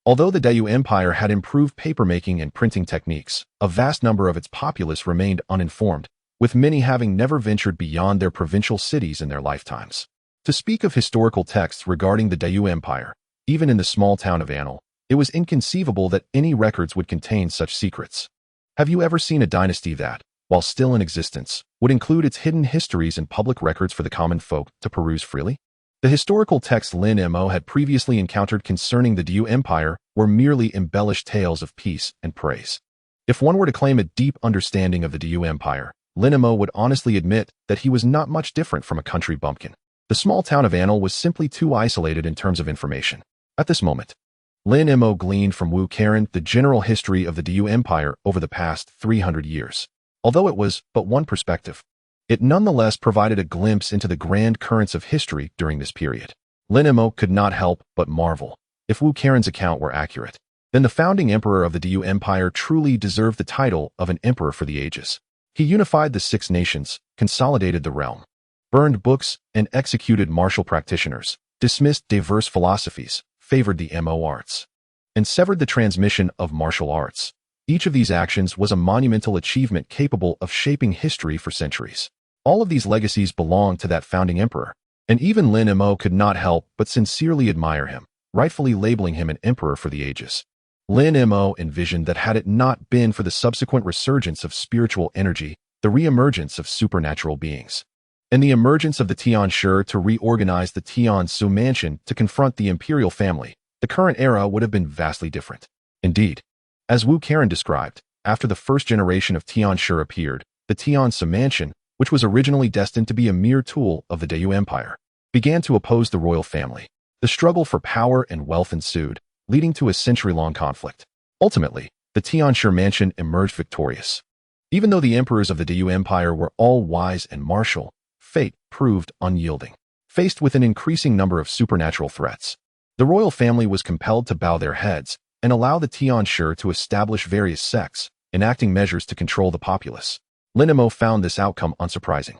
Although the Dayu Empire had improved papermaking and printing techniques, a vast number of its populace remained uninformed, with many having never ventured beyond their provincial cities in their lifetimes. To speak of historical texts regarding the Dayu Empire, even in the small town of Anil, it was inconceivable that any records would contain such secrets. Have you ever seen a dynasty that, while still in existence, would include its hidden histories and public records for the common folk to peruse freely? The historical texts Lin Mo had previously encountered concerning the Dayu Empire were merely embellished tales of peace and praise. If one were to claim a deep understanding of the Dayu Empire, Lin Mo would honestly admit that he was not much different from a country bumpkin. The small town of Anil was simply too isolated in terms of information. At this moment, Lin Mo gleaned from Wu Karen the general history of the Dayu Empire over the past 300 years. Although it was but one perspective, it nonetheless provided a glimpse into the grand currents of history during this period. Lin Mo could not help but marvel. If Wu Karen's account were accurate, then the founding emperor of the Dayu Empire truly deserved the title of an emperor for the ages. He unified the 6 nations, consolidated the realm, burned books and executed martial practitioners, dismissed diverse philosophies, favored the Mo arts, and severed the transmission of martial arts. Each of these actions was a monumental achievement capable of shaping history for centuries. All of these legacies belonged to that founding emperor, and even Lin Mo could not help but sincerely admire him, rightfully labeling him an emperor for the ages. Lin Mo envisioned that had it not been for the subsequent resurgence of spiritual energy, the re-emergence of supernatural beings, and the emergence of the Tian Shi to reorganize the Tian Su mansion to confront the imperial family, the current era would have been vastly different. Indeed, as Wu Karen described, after the first generation of Tian Shi appeared, the Tian Su mansion, which was originally destined to be a mere tool of the Dayu Empire, began to oppose the royal family. The struggle for power and wealth ensued, leading to a century-long conflict. Ultimately, the Tian Shi mansion emerged victorious. Even though the emperors of the Dayu Empire were all wise and martial, fate proved unyielding. Faced with an increasing number of supernatural threats, the royal family was compelled to bow their heads and allow the Tian Shi to establish various sects, enacting measures to control the populace. Lin Mo found this outcome unsurprising.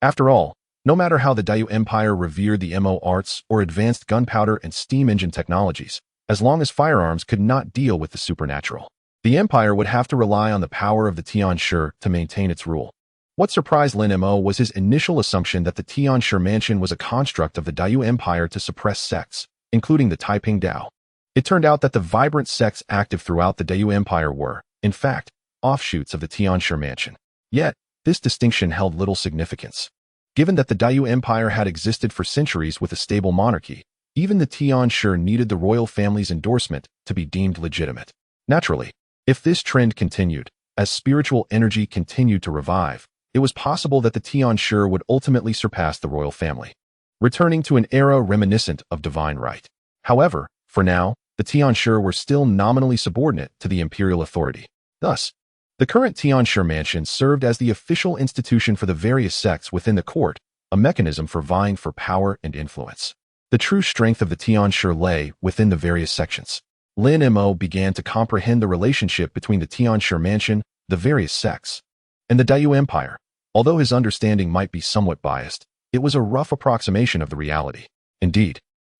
After all, no matter how the Dayu Empire revered the Mo arts or advanced gunpowder and steam engine technologies, as long as firearms could not deal with the supernatural, the empire would have to rely on the power of the Tian Shi to maintain its rule. What surprised Lin Mo was his initial assumption that the Tian Shi mansion was a construct of the Dayu Empire to suppress sects, including the Taiping Dao. It turned out that the vibrant sects active throughout the Dayu Empire were, in fact, offshoots of the Tian Shi mansion. Yet, this distinction held little significance. Given that the Dayu Empire had existed for centuries with a stable monarchy, even the Tian Shi needed the royal family's endorsement to be deemed legitimate. Naturally, if this trend continued, as spiritual energy continued to revive, it was possible that the Tian Shi would ultimately surpass the royal family, returning to an era reminiscent of divine right. However, for now, the Tian Shi were still nominally subordinate to the imperial authority. Thus, the current Tian Shi mansion served as the official institution for the various sects within the court, a mechanism for vying for power and influence. The true strength of the Tian Shi lay within the various sections. Lin Mo began to comprehend the relationship between the Tian Shi mansion, the various sects, and the Dayu Empire. Although his understanding might be somewhat biased, it was a rough approximation of the reality. Indeed,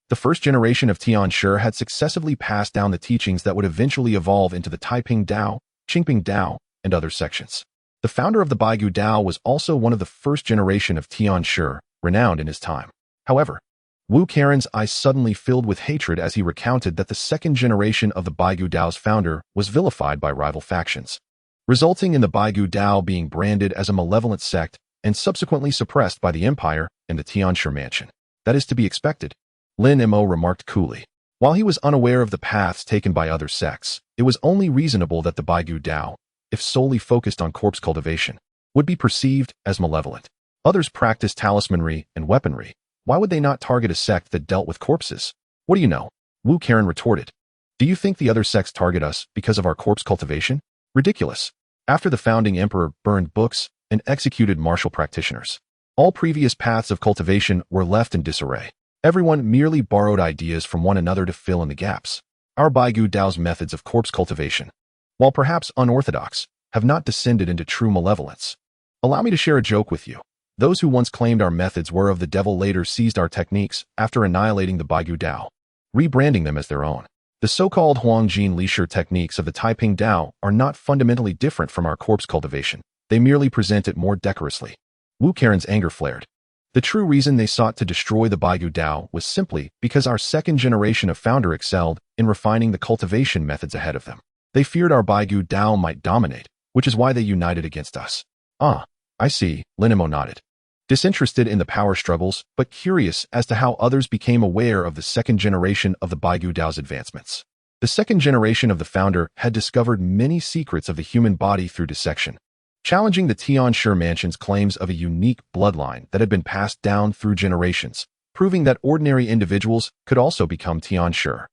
the first generation of Tian Shi had successively passed down the teachings that would eventually evolve into the Taiping Dao, Qingping Dao, and other sections. The founder of the Baigu Dao was also one of the first generation of Tian Shi, renowned in his time. However, Wu Karen's eyes suddenly filled with hatred as he recounted that the second generation of the Baigu Dao's founder was vilified by rival factions, resulting in the Baigu Dao being branded as a malevolent sect and subsequently suppressed by the empire and the Tian Shi mansion. That is to be expected, Lin Mo remarked coolly. While he was unaware of the paths taken by other sects, it was only reasonable that the Baigu Dao, if solely focused on corpse cultivation, would be perceived as malevolent. Others practiced talismanry and weaponry, Why would they not target a sect that dealt with corpses? What do you know? Wu Karen retorted. Do you think the other sects target us because of our corpse cultivation? Ridiculous. After the founding emperor burned books and executed martial practitioners, all previous paths of cultivation were left in disarray. Everyone merely borrowed ideas from one another to fill in the gaps. Our Baigu Dao's methods of corpse cultivation, while perhaps unorthodox, have not descended into true malevolence. Allow me to share a joke with you. Those who once claimed our methods were of the devil later seized our techniques after annihilating the Baigu Dao, rebranding them as their own. The so-called Huangjin Lishur techniques of the Taiping Dao are not fundamentally different from our corpse cultivation. They merely present it more decorously. Wu Karen's anger flared. The true reason they sought to destroy the Baigu Dao was simply because our second generation of founder excelled in refining the cultivation methods ahead of them. They feared our Baigu Dao might dominate, which is why they united against us. Ah, I see, Lin Mo nodded. Disinterested in the power struggles, but curious as to how others became aware of the second generation of the Baigu Dao's advancements. The second generation of the founder had discovered many secrets of the human body through dissection, challenging the Tianshi Mansion's claims of a unique bloodline that had been passed down through generations, proving that ordinary individuals could also become Tianshi.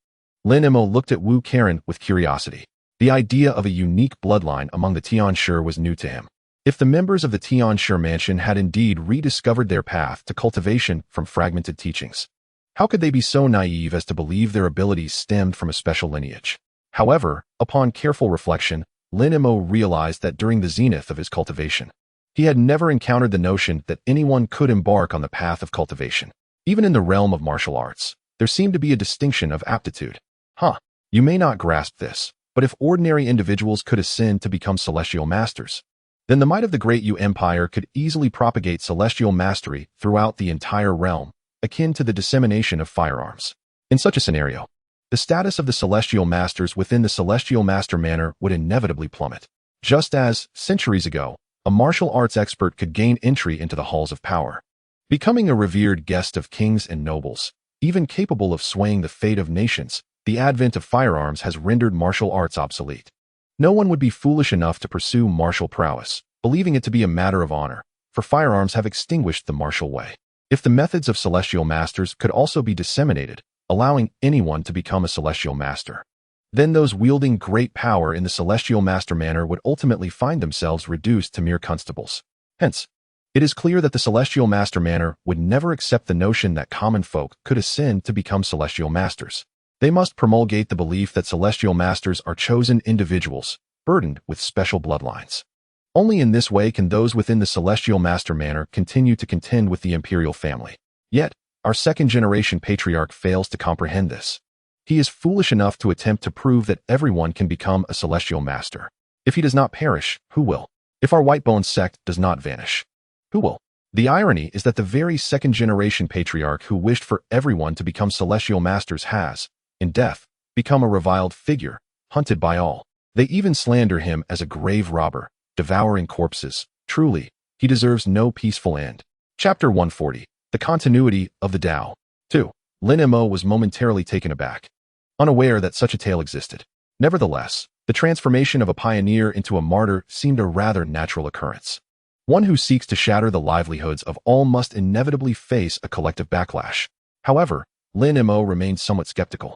Lin Mo looked at Wu Karen with curiosity. The idea of a unique bloodline among the Tianshi was new to him. If the members of the Tianshi Mansion had indeed rediscovered their path to cultivation from fragmented teachings, how could they be so naive as to believe their abilities stemmed from a special lineage? However, upon careful reflection, Lin Mo realized that during the zenith of his cultivation, he had never encountered the notion that anyone could embark on the path of cultivation. Even in the realm of martial arts, there seemed to be a distinction of aptitude. You may not grasp this, but if ordinary individuals could ascend to become celestial masters, then the might of the great Yu Empire could easily propagate celestial mastery throughout the entire realm, akin to the dissemination of firearms. In such a scenario, the status of the celestial masters within the celestial master manor would inevitably plummet. Just as, centuries ago, a martial arts expert could gain entry into the halls of power, becoming a revered guest of kings and nobles, even capable of swaying the fate of nations, the advent of firearms has rendered martial arts obsolete. No one would be foolish enough to pursue martial prowess, believing it to be a matter of honor, for firearms have extinguished the martial way. If the methods of celestial masters could also be disseminated, allowing anyone to become a celestial master, then those wielding great power in the celestial master manor would ultimately find themselves reduced to mere constables. Hence, it is clear that the celestial master manor would never accept the notion that common folk could ascend to become celestial masters. They must promulgate the belief that celestial masters are chosen individuals, burdened with special bloodlines. Only in this way can those within the celestial master manor continue to contend with the imperial family. Yet, our second-generation patriarch fails to comprehend this. He is foolish enough to attempt to prove that everyone can become a celestial master. If he does not perish, who will? If our Whitebone sect does not vanish, who will? The irony is that the very second-generation patriarch who wished for everyone to become celestial masters has, in death, become a reviled figure, hunted by all. They even slander him as a grave robber, devouring corpses. Truly, he deserves no peaceful end. Chapter 140. The Continuity of the Tao. 2. Lin Mo was momentarily taken aback, unaware that such a tale existed. Nevertheless, the transformation of a pioneer into a martyr seemed a rather natural occurrence. One who seeks to shatter the livelihoods of all must inevitably face a collective backlash. However, Lin Mo remained somewhat skeptical.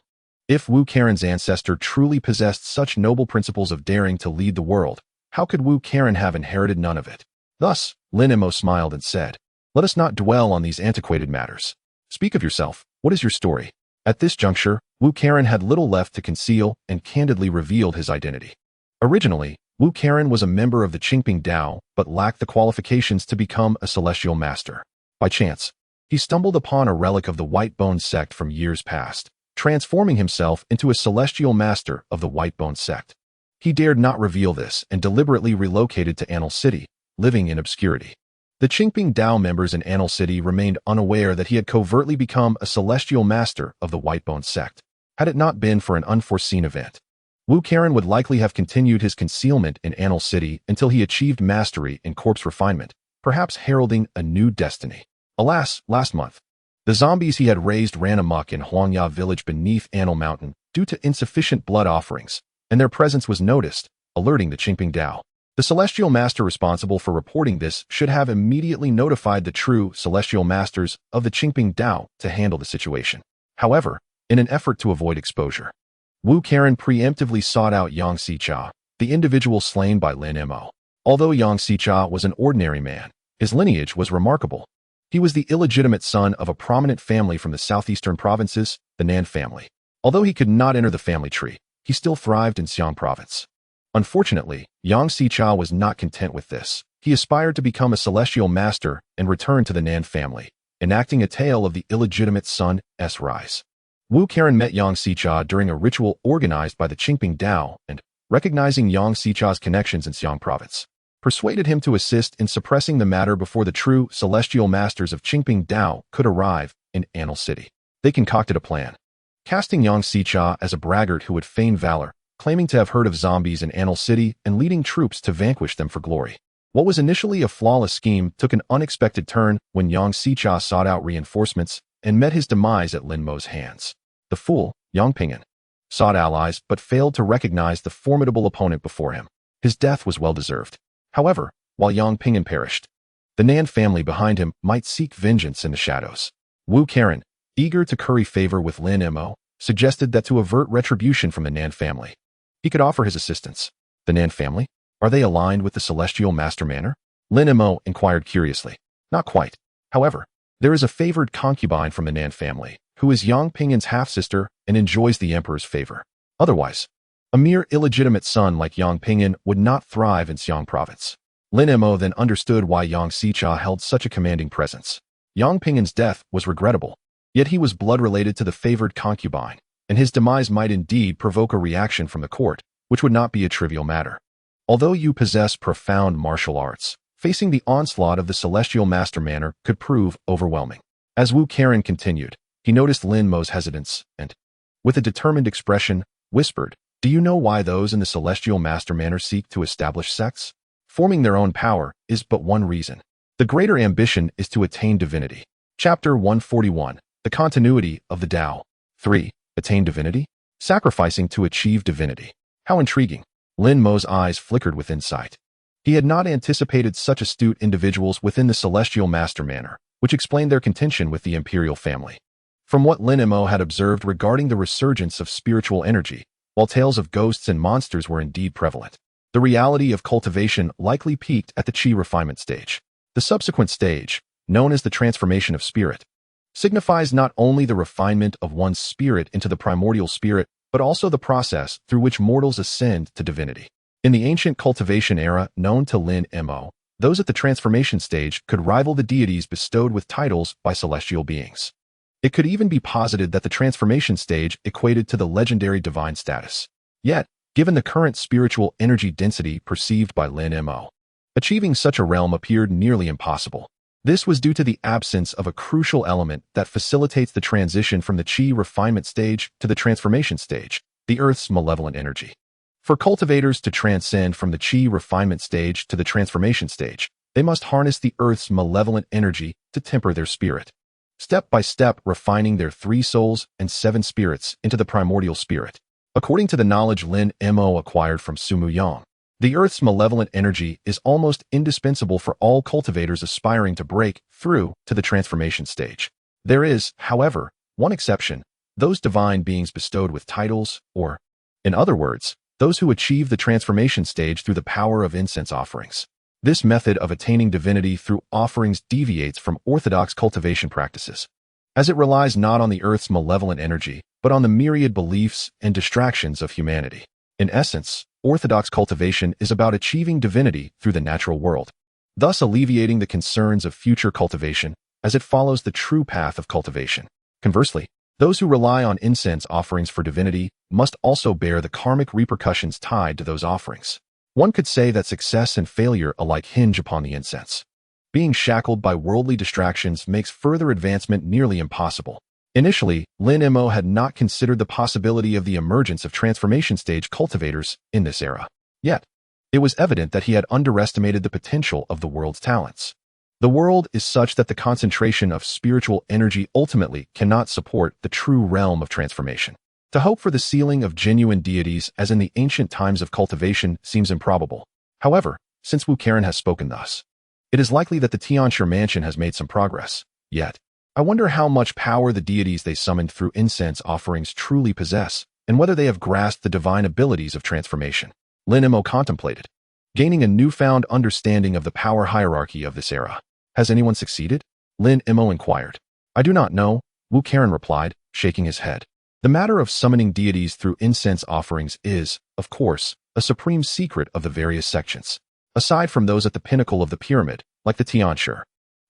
If Wu Karen's ancestor truly possessed such noble principles of daring to lead the world, how could Wu Karen have inherited none of it? Thus, Lin Mo smiled and said, "Let us not dwell on these antiquated matters. Speak of yourself. What is your story?" At this juncture, Wu Karen had little left to conceal and candidly revealed his identity. Originally, Wu Karen was a member of the Qingping Dao, but lacked the qualifications to become a celestial master. By chance, he stumbled upon a relic of the Whitebone sect from years past, transforming himself into a celestial master of the Whitebone sect. He dared not reveal this and deliberately relocated to Annal City, living in obscurity. The Qingping Dao members in Annal City remained unaware that he had covertly become a celestial master of the Whitebone sect. Had it not been for an unforeseen event, Wu Karen would likely have continued his concealment in Annal City until he achieved mastery in corpse refinement, perhaps heralding a new destiny. Alas, last month, the zombies he had raised ran amok in Huangya village beneath Annal Mountain due to insufficient blood offerings, and their presence was noticed, alerting the Qingping Dao. The celestial master responsible for reporting this should have immediately notified the true celestial masters of the Qingping Dao to handle the situation. However, in an effort to avoid exposure, Wu Karen preemptively sought out Yang Xicha, the individual slain by Lin Mo. Although Yang Xicha was an ordinary man, his lineage was remarkable. He was the illegitimate son of a prominent family from the southeastern provinces, the Nan family. Although he could not enter the family tree, he still thrived in Xiang province. Unfortunately, Yang Xicha was not content with this. He aspired to become a celestial master and return to the Nan family, enacting a tale of the illegitimate son's rise. Wu Karen met Yang Xicha during a ritual organized by the Qingping Dao and, recognizing Yang Xicha's connections in Xiang province, persuaded him to assist in suppressing the matter before the true celestial masters of Qingping Dao could arrive in Anil City. They concocted a plan, casting Yang Xicha as a braggart who would feign valor, claiming to have heard of zombies in Anil City and leading troops to vanquish them for glory. What was initially a flawless scheme took an unexpected turn when Yang Xicha sought out reinforcements and met his demise at Lin Mo's hands. The fool, Yang Pingan, sought allies but failed to recognize the formidable opponent before him. His death was well-deserved. However, while Yang Pingan perished, the Nan family behind him might seek vengeance in the shadows. Wu Karen, eager to curry favor with Lin Mo, suggested that to avert retribution from the Nan family, he could offer his assistance. The Nan family? Are they aligned with the Celestial Master Manor? Lin Mo inquired curiously. Not quite. However, there is a favored concubine from the Nan family, who is Yang Pingan's half-sister and enjoys the Emperor's favor. Otherwise, a mere illegitimate son like Yang Pingan would not thrive in Xiang province. Lin Mo then understood why Yang Xicha held such a commanding presence. Yang Pingan's death was regrettable, yet he was blood-related to the favored concubine, and his demise might indeed provoke a reaction from the court, which would not be a trivial matter. Although you possess profound martial arts, facing the onslaught of the Celestial Master Manor could prove overwhelming. As Wu Karen continued, he noticed Lin Mo's hesitance and, with a determined expression, whispered, "Do you know why those in the Celestial Master Manor seek to establish sects? Forming their own power is but one reason. The greater ambition is to attain divinity." Chapter 141, The Continuity of the Tao. 3. Attain divinity? Sacrificing to achieve divinity. How intriguing. Lin Mo's eyes flickered with insight. He had not anticipated such astute individuals within the Celestial Master Manor, which explained their contention with the imperial family. From what Lin Mo had observed regarding the resurgence of spiritual energy, while tales of ghosts and monsters were indeed prevalent, the reality of cultivation likely peaked at the Qi refinement stage. The subsequent stage, known as the transformation of spirit, signifies not only the refinement of one's spirit into the primordial spirit, but also the process through which mortals ascend to divinity. In the ancient cultivation era known to Lin Mo, those at the transformation stage could rival the deities bestowed with titles by celestial beings. It could even be posited that the transformation stage equated to the legendary divine status. Yet, given the current spiritual energy density perceived by Lin Mo, achieving such a realm appeared nearly impossible. This was due to the absence of a crucial element that facilitates the transition from the Qi refinement stage to the transformation stage, the Earth's malevolent energy. For cultivators to transcend from the Qi refinement stage to the transformation stage, they must harness the Earth's malevolent energy to temper their spirit, step by step refining their 3 souls and 7 spirits into the primordial spirit. According to the knowledge Lin Mo acquired from Sumu Yang, the Earth's malevolent energy is almost indispensable for all cultivators aspiring to break through to the transformation stage. There is, however, one exception: those divine beings bestowed with titles, or, in other words, those who achieve the transformation stage through the power of incense offerings. This method of attaining divinity through offerings deviates from orthodox cultivation practices, as it relies not on the Earth's malevolent energy, but on the myriad beliefs and distractions of humanity. In essence, orthodox cultivation is about achieving divinity through the natural world, thus alleviating the concerns of future cultivation as it follows the true path of cultivation. Conversely, those who rely on incense offerings for divinity must also bear the karmic repercussions tied to those offerings. One could say that success and failure alike hinge upon the incense. Being shackled by worldly distractions makes further advancement nearly impossible. Initially, Lin Mo had not considered the possibility of the emergence of transformation stage cultivators in this era. Yet, it was evident that he had underestimated the potential of the world's talents. The world is such that the concentration of spiritual energy ultimately cannot support the true realm of transformation. To hope for the sealing of genuine deities as in the ancient times of cultivation seems improbable. However, since Wu Karen has spoken thus, it is likely that the Tianshi mansion has made some progress. Yet, I wonder how much power the deities they summoned through incense offerings truly possess, and whether they have grasped the divine abilities of transformation. Lin Mo contemplated, gaining a newfound understanding of the power hierarchy of this era. Has anyone succeeded? Lin Mo inquired. I do not know, Wu Karen replied, shaking his head. The matter of summoning deities through incense offerings is, of course, a supreme secret of the various sections. Aside from those at the pinnacle of the pyramid, like the Tianshi,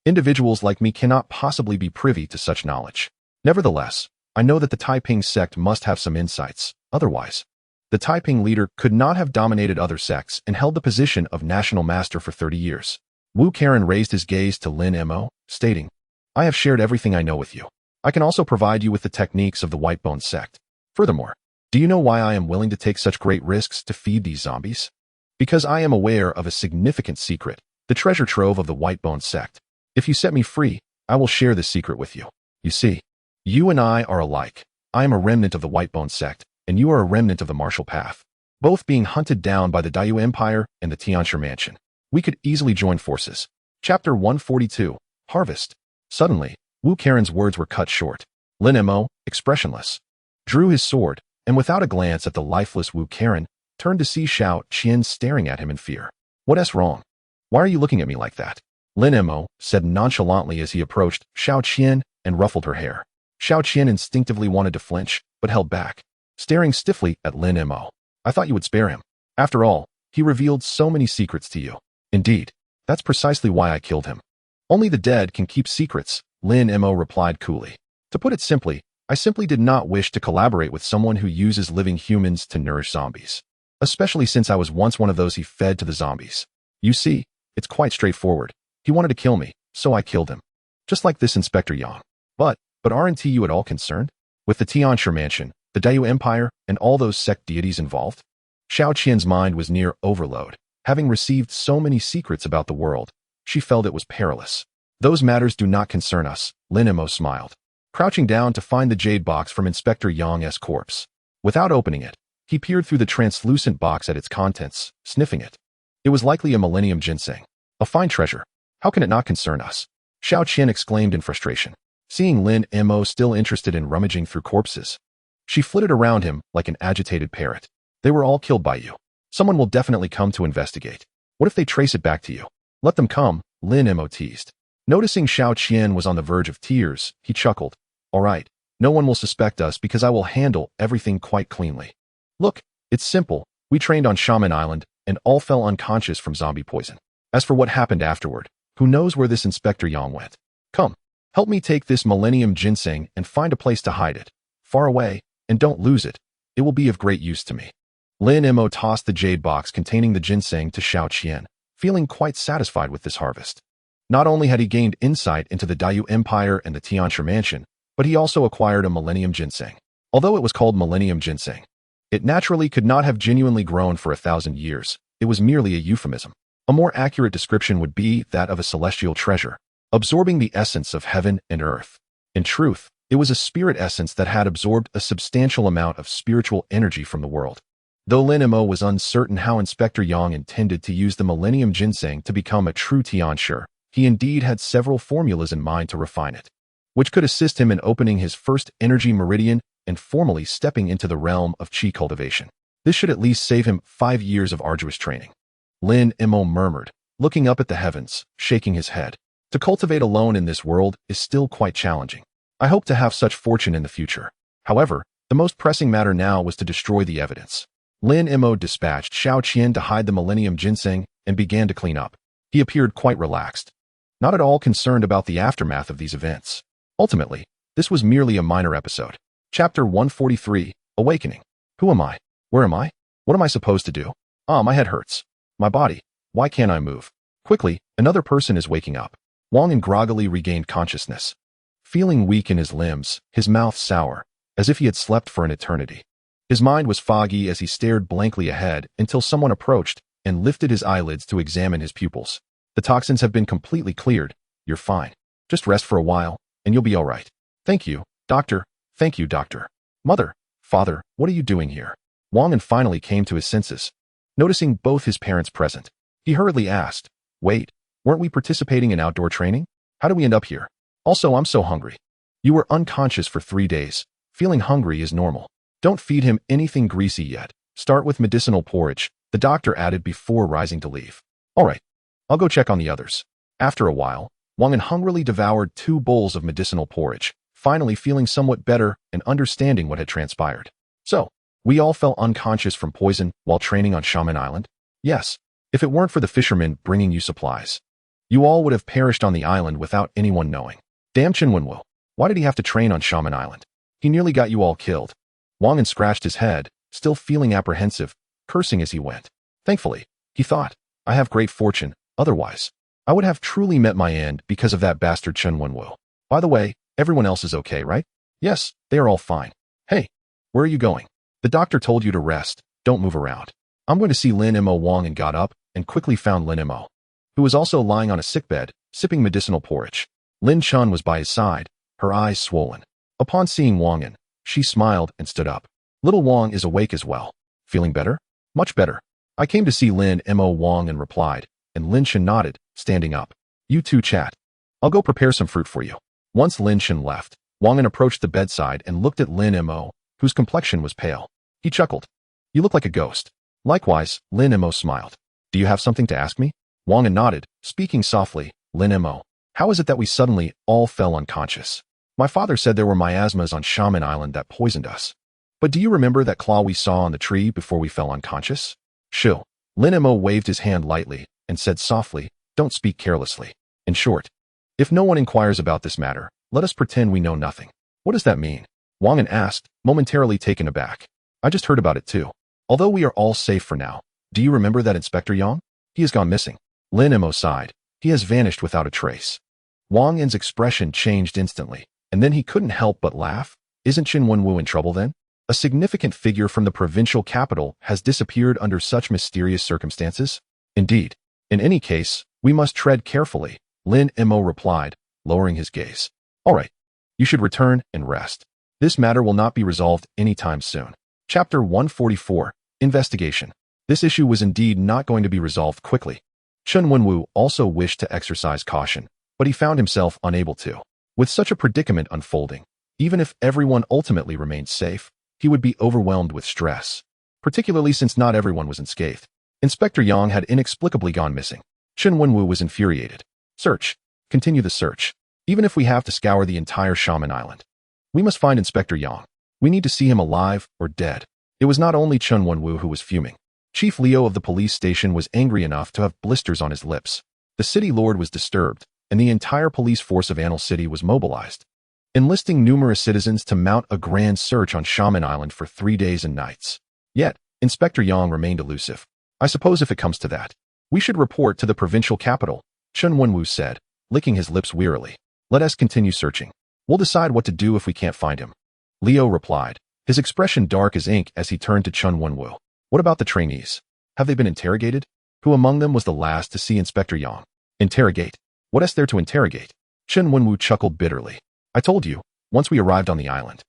individuals like me cannot possibly be privy to such knowledge. Nevertheless, I know that the Taiping sect must have some insights. Otherwise, the Taiping leader could not have dominated other sects and held the position of national master for 30 years. Wu Karen raised his gaze to Lin Mo, stating, I have shared everything I know with you. I can also provide you with the techniques of the Whitebone sect. Furthermore, do you know why I am willing to take such great risks to feed these zombies? Because I am aware of a significant secret, the treasure trove of the Whitebone sect. If you set me free, I will share this secret with you. You see, you and I are alike. I am a remnant of the Whitebone sect, and you are a remnant of the martial path, both being hunted down by the Dayu Empire and the Tianshi mansion. We could easily join forces. Chapter 142, Harvest. Suddenly, Wu Karen's words were cut short. Lin Mo, expressionless, drew his sword, and without a glance at the lifeless Wu Karen, turned to see Xiao Qian staring at him in fear. What's wrong? Why are you looking at me like that? Lin Mo said nonchalantly as he approached Xiao Qian and ruffled her hair. Xiao Qian instinctively wanted to flinch, but held back, staring stiffly at Lin Mo. I thought you would spare him. After all, he revealed so many secrets to you. Indeed, that's precisely why I killed him. Only the dead can keep secrets, Lin Mo replied coolly. To put it simply, I simply did not wish to collaborate with someone who uses living humans to nourish zombies. Especially since I was once one of those he fed to the zombies. You see, it's quite straightforward. He wanted to kill me, so I killed him. Just like this Inspector Yang. But aren't you at all concerned? With the Tianshi mansion, the Dayu Empire, and all those sect deities involved? Xiao Qian's mind was near overload. Having received so many secrets about the world, she felt it was perilous. Those matters do not concern us, Lin Mo smiled, crouching down to find the jade box from Inspector Yang's corpse. Without opening it, he peered through the translucent box at its contents, sniffing it. It was likely a millennium ginseng. A fine treasure. How can it not concern us? Xiao Qian exclaimed in frustration, seeing Lin Mo still interested in rummaging through corpses. She flitted around him like an agitated parrot. They were all killed by you. Someone will definitely come to investigate. What if they trace it back to you? Let them come, Lin Mo teased. Noticing Xiao Qian was on the verge of tears, he chuckled. All right, no one will suspect us because I will handle everything quite cleanly. Look, it's simple. We trained on Shaman Island and all fell unconscious from zombie poison. As for what happened afterward, who knows where this Inspector Yang went? Come, help me take this millennium ginseng and find a place to hide it. Far away, and don't lose it. It will be of great use to me. Lin Mo tossed the jade box containing the ginseng to Xiao Qian, feeling quite satisfied with this harvest. Not only had he gained insight into the Dayu Empire and the Tianshi mansion, but he also acquired a millennium ginseng. Although it was called millennium ginseng, it naturally could not have genuinely grown for 1,000 years. It was merely a euphemism. A more accurate description would be that of a celestial treasure, absorbing the essence of heaven and earth. In truth, it was a spirit essence that had absorbed a substantial amount of spiritual energy from the world. Though Lin Mo was uncertain how Inspector Yang intended to use the millennium ginseng to become a true Tianshi, he indeed had several formulas in mind to refine it, which could assist him in opening his first energy meridian and formally stepping into the realm of qi cultivation. This should at least save him 5 years of arduous training. Lin Mo murmured, looking up at the heavens, shaking his head. To cultivate alone in this world is still quite challenging. I hope to have such fortune in the future. However, the most pressing matter now was to destroy the evidence. Lin Mo dispatched Xiao Qian to hide the millennium ginseng and began to clean up. He appeared quite relaxed, not at all concerned about the aftermath of these events. Ultimately, this was merely a minor episode. Chapter 143, Awakening. Who am I? Where am I? What am I supposed to do? My head hurts. My body. Why can't I move? Quickly, another person is waking up. Wang groggily regained consciousness, feeling weak in his limbs, his mouth sour, as if he had slept for an eternity. His mind was foggy as he stared blankly ahead until someone approached and lifted his eyelids to examine his pupils. The toxins have been completely cleared. You're fine. Just rest for a while, and you'll be all right. Thank you, doctor. Thank you, doctor. Mother, father, what are you doing here? Wang finally came to his senses, noticing both his parents present. He hurriedly asked, "Wait, weren't we participating in outdoor training? How did we end up here? Also, I'm so hungry." "You were unconscious for 3 days. Feeling hungry is normal. Don't feed him anything greasy yet. Start with medicinal porridge," the doctor added before rising to leave. "All right, I'll go check on the others." After a while, Wang hungrily devoured 2 bowls of medicinal porridge, finally feeling somewhat better and understanding what had transpired. "So, we all fell unconscious from poison while training on Shaman Island?" "Yes. If it weren't for the fishermen bringing you supplies, you all would have perished on the island without anyone knowing." "Damn Chen Wenwu. Why did he have to train on Shaman Island? He nearly got you all killed." Wang scratched his head, still feeling apprehensive, cursing as he went. "Thankfully," he thought, "I have great fortune, otherwise I would have truly met my end because of that bastard Chen Wenwu. By the way, everyone else is okay, right?" "Yes, they are all fine." "Hey, where are you going?" "The doctor told you to rest, don't move around." "I'm going to see Lin Mo." Wang and got up and quickly found Lin Mo, who was also lying on a sickbed, sipping medicinal porridge. Lin Chun was by his side, her eyes swollen. Upon seeing Wang, she smiled and stood up. "Little Wang is awake as well. Feeling better?" "Much better. I came to see Lin Mo." Wang replied, and Lin Shen nodded, standing up. "You two chat. I'll go prepare some fruit for you." Once Lin Shen left, Wang approached the bedside and looked at Lin Mo, whose complexion was pale. He chuckled. "You look like a ghost." Likewise, Lin Mo smiled. "Do you have something to ask me?" Wang nodded, speaking softly. "Lin Mo, how is it that we suddenly all fell unconscious? My father said there were miasmas on Shaman Island that poisoned us. But do you remember that claw we saw on the tree before we fell unconscious?" "Shill." Lin Mo waved his hand lightly and said softly, "Don't speak carelessly. In short, if no one inquires about this matter, let us pretend we know nothing." "What does that mean?" Wang asked, momentarily taken aback. "I just heard about it too. Although we are all safe for now, do you remember that Inspector Yang? He has gone missing." Lin Mo sighed. "He has vanished without a trace." Wang's expression changed instantly, and then he couldn't help but laugh. "Isn't Chen Wenwu in trouble then? A significant figure from the provincial capital has disappeared under such mysterious circumstances?" "Indeed. In any case, we must tread carefully," Lin Mo replied, lowering his gaze. "All right. You should return and rest. This matter will not be resolved anytime soon." Chapter 144, Investigation. This issue was indeed not going to be resolved quickly. Chen Wenwu also wished to exercise caution, but he found himself unable to. With such a predicament unfolding, even if everyone ultimately remained safe, he would be overwhelmed with stress, particularly since not everyone was unscathed. Inspector Yang had inexplicably gone missing. Chen Wenwu was infuriated. "Search. Continue the search. Even if we have to scour the entire Shaman Island. We must find Inspector Yang. We need to see him alive or dead." It was not only Chen Wenwu who was fuming. Chief Liu of the police station was angry enough to have blisters on his lips. The city lord was disturbed, and the entire police force of Anil City was mobilized, enlisting numerous citizens to mount a grand search on Shaman Island for 3 days and nights. Yet, Inspector Yang remained elusive. "I suppose if it comes to that, we should report to the provincial capital," Chen Wenwu said, licking his lips wearily. "Let us continue searching. We'll decide what to do if we can't find him." Liu replied, his expression dark as ink as he turned to Chen Wenwu. "What about the trainees? Have they been interrogated? Who among them was the last to see Inspector Yang?" "Interrogate? What is there to interrogate?" Chen Wenwu chuckled bitterly. "I told you, once we arrived on the island,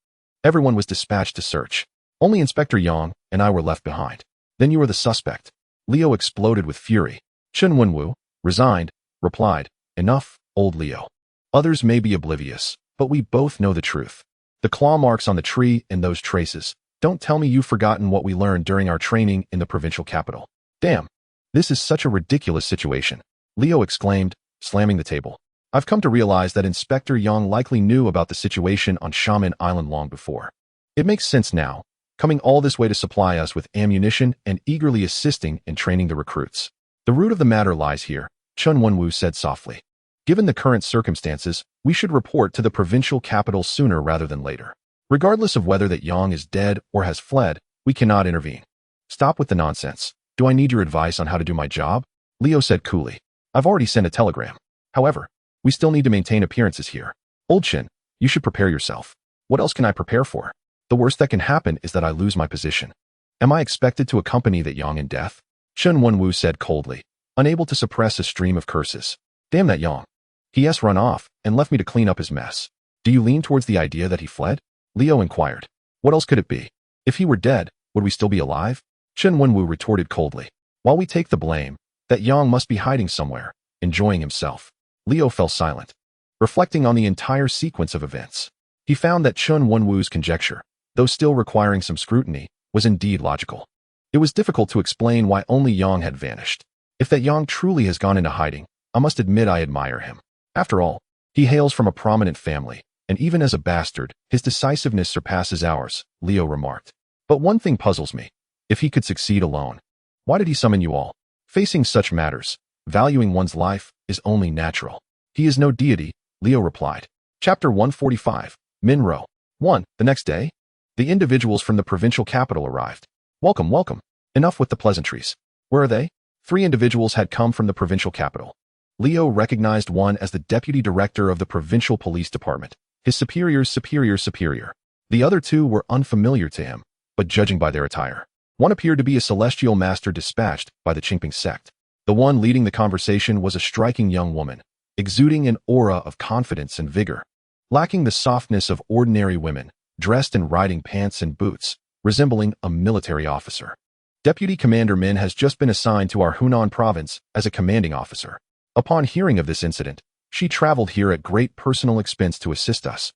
everyone was dispatched to search. Only Inspector Yang and I were left behind. Then you were the suspect." Liu exploded with fury. Chen Wenwu, resigned, replied, "Enough, old Liu. Others may be oblivious, but we both know the truth. The claw marks on the tree and those traces. Don't tell me you've forgotten what we learned during our training in the provincial capital." "Damn, this is such a ridiculous situation," Liu exclaimed, slamming the table. "I've come to realize that Inspector Yang likely knew about the situation on Shaman Island long before. It makes sense now, coming all this way to supply us with ammunition and eagerly assisting in training the recruits. The root of the matter lies here," Chen Wenwu said softly. "Given the current circumstances, we should report to the provincial capital sooner rather than later. Regardless of whether that Yang is dead or has fled, we cannot intervene." "Stop with the nonsense. Do I need your advice on how to do my job?" Liu said coolly. "I've already sent a telegram. However, we still need to maintain appearances here. Old Chen, you should prepare yourself." "What else can I prepare for? The worst that can happen is that I lose my position. Am I expected to accompany that Yang in death?" Chen Wenwu said coldly, unable to suppress a stream of curses. "Damn that Yang. He has run off and left me to clean up his mess." "Do you lean towards the idea that he fled?" Liu inquired. "What else could it be? If he were dead, would we still be alive?" Chen Wenwu retorted coldly. "While we take the blame, That Yang must be hiding somewhere, enjoying himself. Leo fell silent, reflecting on the entire sequence of events. He found that Chun Wenwu's conjecture, though still requiring some scrutiny, was indeed logical. It was difficult to explain why only Yang had vanished. If that Yang truly has gone into hiding, I must admit I admire him. After all, he hails from a prominent family, and even as a bastard, his decisiveness surpasses ours, Leo remarked. But one thing puzzles me. If he could succeed alone, why did he summon you all? Facing such matters, valuing one's life is only natural. He is no deity, Leo replied. Chapter 145, Minro. 1. The next day, the individuals from the provincial capital arrived. Welcome, welcome. Enough with the pleasantries. Where are they? 3 individuals had come from the provincial capital. Leo recognized one as the deputy director of the provincial police department, his superior's superior. The other 2 were unfamiliar to him, but judging by their attire, one appeared to be a celestial master dispatched by the Qingping sect. The one leading the conversation was a striking young woman, exuding an aura of confidence and vigor. Lacking the softness of ordinary women, dressed in riding pants and boots, resembling a military officer. Deputy Commander Min has just been assigned to our Hunan province as a commanding officer. Upon hearing of this incident, she traveled here at great personal expense to assist us.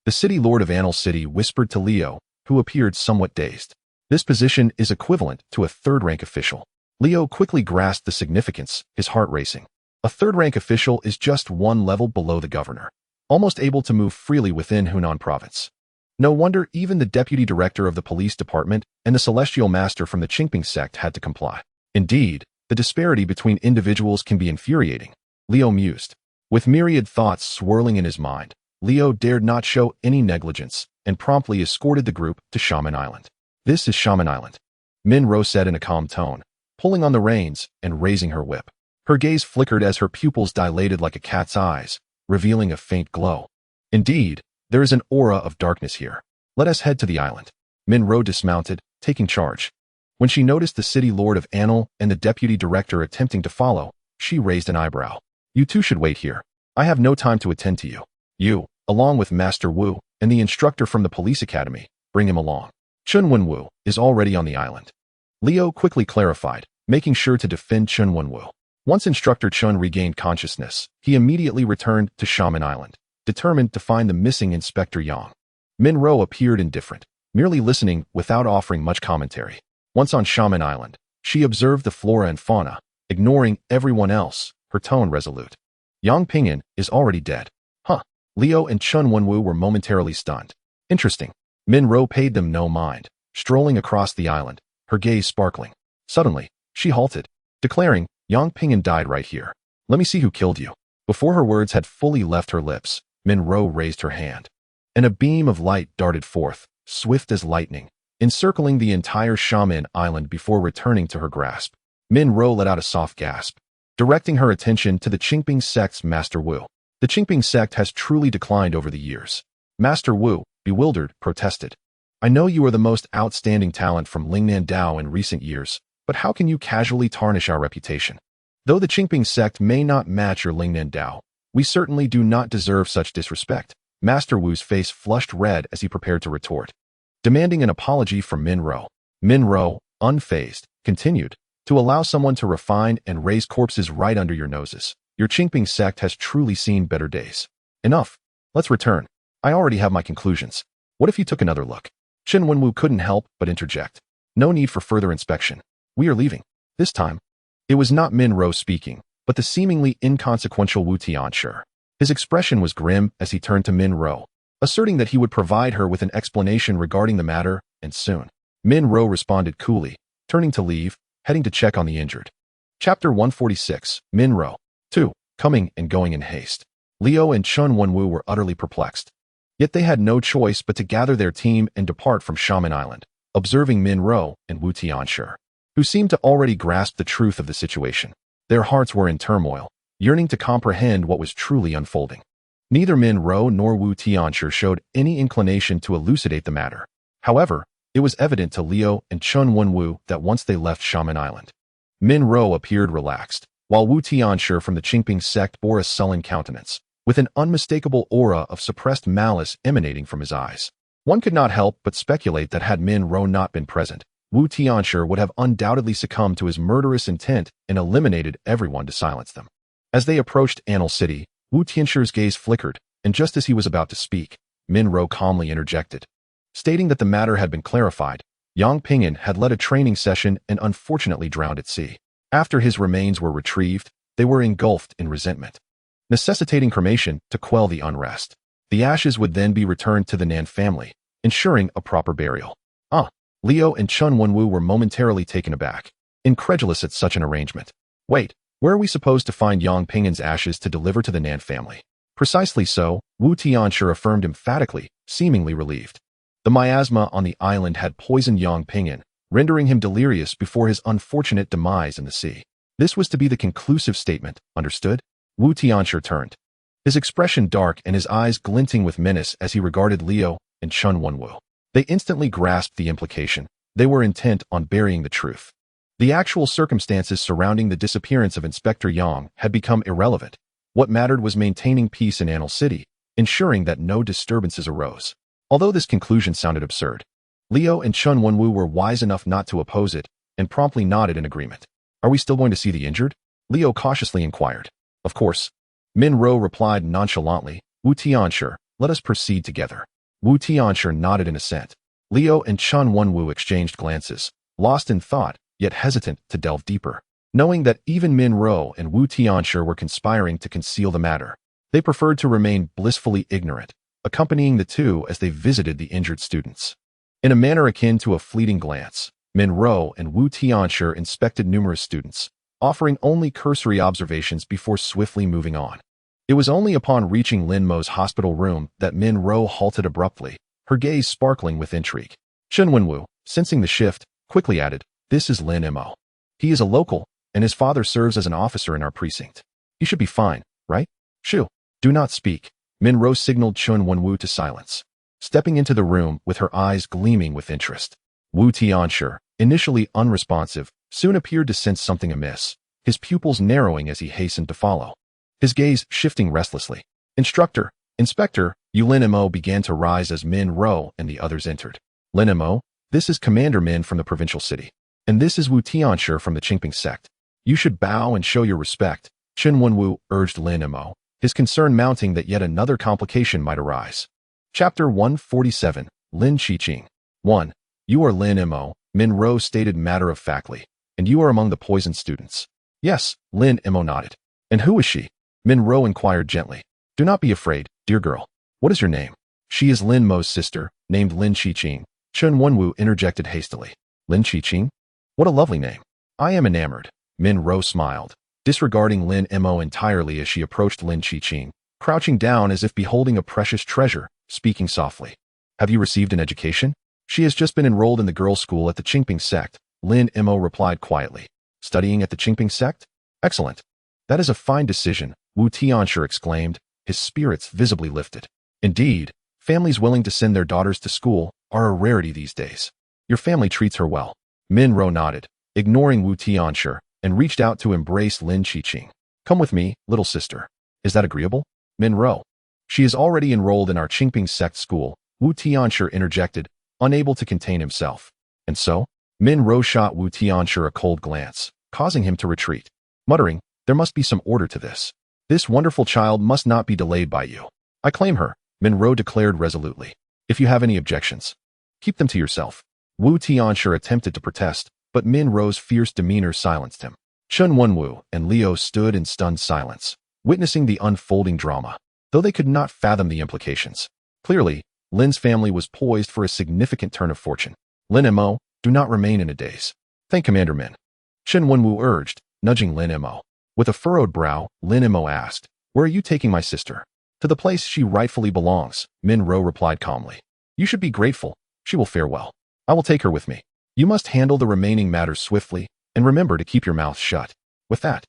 The city lord of Anil City whispered to Leo, who appeared somewhat dazed. This position is equivalent to a third-rank official. Leo quickly grasped the significance, his heart racing. A third-rank official is just one level below the governor, almost able to move freely within Hunan province. No wonder even the deputy director of the police department and the celestial master from the Qingping sect had to comply. Indeed, the disparity between individuals can be infuriating, Leo mused. With myriad thoughts swirling in his mind, Leo dared not show any negligence and promptly escorted the group to Shaman Island. This is Shaman Island, Minro said in a calm tone, pulling on the reins and raising her whip. Her gaze flickered as her pupils dilated like a cat's eyes, revealing a faint glow. Indeed, there is an aura of darkness here. Let us head to the island. Minro dismounted, taking charge. When she noticed the city lord of Anil and the deputy director attempting to follow, she raised an eyebrow. You two should wait here. I have no time to attend to you. You, along with Master Wu and the instructor from the police academy, bring him along. Chun Wenwu is already on the island. Leo quickly clarified, making sure to defend Chun Wenwu. Once Instructor Chun regained consciousness, he immediately returned to Shaman Island, determined to find the missing Inspector Yang. Minro appeared indifferent, merely listening without offering much commentary. Once on Shaman Island, she observed the flora and fauna, ignoring everyone else, her tone resolute. Yang Pinyin is already dead. Huh. Leo and Chun Wenwu were momentarily stunned. Interesting. Minro paid them no mind, strolling across the island, her gaze sparkling. Suddenly, she halted, declaring, Yang Pinyin died right here. Let me see who killed you. Before her words had fully left her lips, Minro raised her hand, and a beam of light darted forth, swift as lightning, encircling the entire Shaman Island before returning to her grasp. Minro let out a soft gasp, directing her attention to the Qingping sect's Master Wu. The Qingping sect has truly declined over the years. Master Wu, bewildered, protested. I know you are the most outstanding talent from Lingnan Dao in recent years, but how can you casually tarnish our reputation? Though the Qingping sect may not match your Lingnan Dao, we certainly do not deserve such disrespect. Master Wu's face flushed red as he prepared to retort, demanding an apology from Minro. Minro, unfazed, continued, to allow someone to refine and raise corpses right under your noses. Your Qingping sect has truly seen better days. Enough. Let's return. I already have my conclusions. What if you took another look? Chun Wenwu couldn't help but interject. No need for further inspection. We are leaving. This time, it was not Minro speaking, but the seemingly inconsequential Wu Tianshi. His expression was grim as he turned to Minro, asserting that he would provide her with an explanation regarding the matter, and soon. Minro responded coolly, turning to leave, heading to check on the injured. Chapter 146, Minro. 2. Coming and going in haste. Leo and Chun Wenwu were utterly perplexed. Yet they had no choice but to gather their team and depart from Shaman Island, observing Minro and Wu Tianshi, who seemed to already grasp the truth of the situation. Their hearts were in turmoil, yearning to comprehend what was truly unfolding. Neither Minro nor Wu Tianshi showed any inclination to elucidate the matter. However, it was evident to Leo and Chun Wenwu that once they left Shaman Island, Minro appeared relaxed, while Wu Tianshi from the Qingping sect bore a sullen countenance, with an unmistakable aura of suppressed malice emanating from his eyes. One could not help but speculate that had Minro not been present, Wu Tianshi would have undoubtedly succumbed to his murderous intent and eliminated everyone to silence them. As they approached Annal City, Wu Tianshi's gaze flickered, and just as he was about to speak, Min Ro calmly interjected, stating that the matter had been clarified. Yang Ping'an had led a training session and unfortunately drowned at sea. After his remains were retrieved, they were engulfed in resentment, necessitating cremation to quell the unrest. The ashes would then be returned to the Nan family, ensuring a proper burial. Leo and Chun Wenwu were momentarily taken aback, incredulous at such an arrangement. Wait, where are we supposed to find Yang Ping'an's ashes to deliver to the Nan family? Precisely so, Wu Tianshi affirmed emphatically, seemingly relieved. The miasma on the island had poisoned Yang Ping'an, rendering him delirious before his unfortunate demise in the sea. This was to be the conclusive statement, understood? Wu Tianshi turned, his expression dark and his eyes glinting with menace as he regarded Leo and Chun Wenwu. They instantly grasped the implication. They were intent on burying the truth. The actual circumstances surrounding the disappearance of Inspector Yang had become irrelevant. What mattered was maintaining peace in Annal City, ensuring that no disturbances arose. Although this conclusion sounded absurd, Leo and Chun Wenwu were wise enough not to oppose it and promptly nodded in agreement. Are we still going to see the injured? Leo cautiously inquired. Of course. Min Ro replied nonchalantly. Wu Tianshi, let us proceed together. Wu Tianshi nodded in assent. Leo and Chun Wenwu exchanged glances, lost in thought, yet hesitant to delve deeper. Knowing that even Min Ro and Wu Tianshi were conspiring to conceal the matter, they preferred to remain blissfully ignorant, accompanying the two as they visited the injured students. In a manner akin to a fleeting glance, Min Ro and Wu Tianshi inspected numerous students, offering only cursory observations before swiftly moving on. It was only upon reaching Lin Mo's hospital room that Min Ro halted abruptly, her gaze sparkling with intrigue. Chun Wenwu, sensing the shift, quickly added, "This is Lin Mo. He is a local, and his father serves as an officer in our precinct. He should be fine, right? Shoo, do not speak." Min Ro signaled Chun Wenwu to silence, stepping into the room with her eyes gleaming with interest. Wu Tianshi, initially unresponsive, soon appeared to sense something amiss, his pupils narrowing as he hastened to follow, his gaze shifting restlessly. Inspector, Lin Mo began to rise as Min Ro and the others entered. Lin Mo, this is Commander Min from the provincial city. And this is Wu Tianshi from the Qingping sect. You should bow and show your respect, Chun Wenwu urged Lin Mo, his concern mounting that yet another complication might arise. Chapter 147, Lin Qiqing. 1. You are Lin Mo, Min Ro stated matter-of-factly, and you are among the poisoned students. Yes, Lin Mo nodded. And who is she? Min Ro inquired gently. Do not be afraid, dear girl. What is your name? She is Lin Mo's sister, named Lin Qiqing. Chun Wenwu interjected hastily. Lin Qiqing? What a lovely name. I am enamored. Min Ro smiled, disregarding Lin Mo entirely as she approached Lin Qiqing, crouching down as if beholding a precious treasure, speaking softly. Have you received an education? She has just been enrolled in the girls' school at the Qingping sect, Lin Mo replied quietly. Studying at the Qingping sect? Excellent. That is a fine decision, Wu Tianshi exclaimed, his spirits visibly lifted. Indeed, families willing to send their daughters to school are a rarity these days. Your family treats her well. Min Ro nodded, ignoring Wu Tianshi, and reached out to embrace Lin Qiqing. Come with me, little sister. Is that agreeable? Min Ro. She is already enrolled in our Qingping sect school, Wu Tianshi interjected, unable to contain himself. And so? Min Ro shot Wu Tianshi a cold glance, causing him to retreat, muttering, there must be some order to this. This wonderful child must not be delayed by you. I claim her, Min Ro declared resolutely. If you have any objections, keep them to yourself. Wu Tianshi attempted to protest, but Min Ro's fierce demeanor silenced him. Chun Wenwu and Leo stood in stunned silence, witnessing the unfolding drama, though they could not fathom the implications. Clearly, Lin's family was poised for a significant turn of fortune. Lin Mo, do not remain in a daze. Thank Commander Min. Chun Wenwu urged, nudging Lin Mo. With a furrowed brow, Lin Mo asked, where are you taking my sister? To the place she rightfully belongs, Min Ro replied calmly. You should be grateful. She will fare well. I will take her with me. You must handle the remaining matters swiftly, and remember to keep your mouth shut. With that,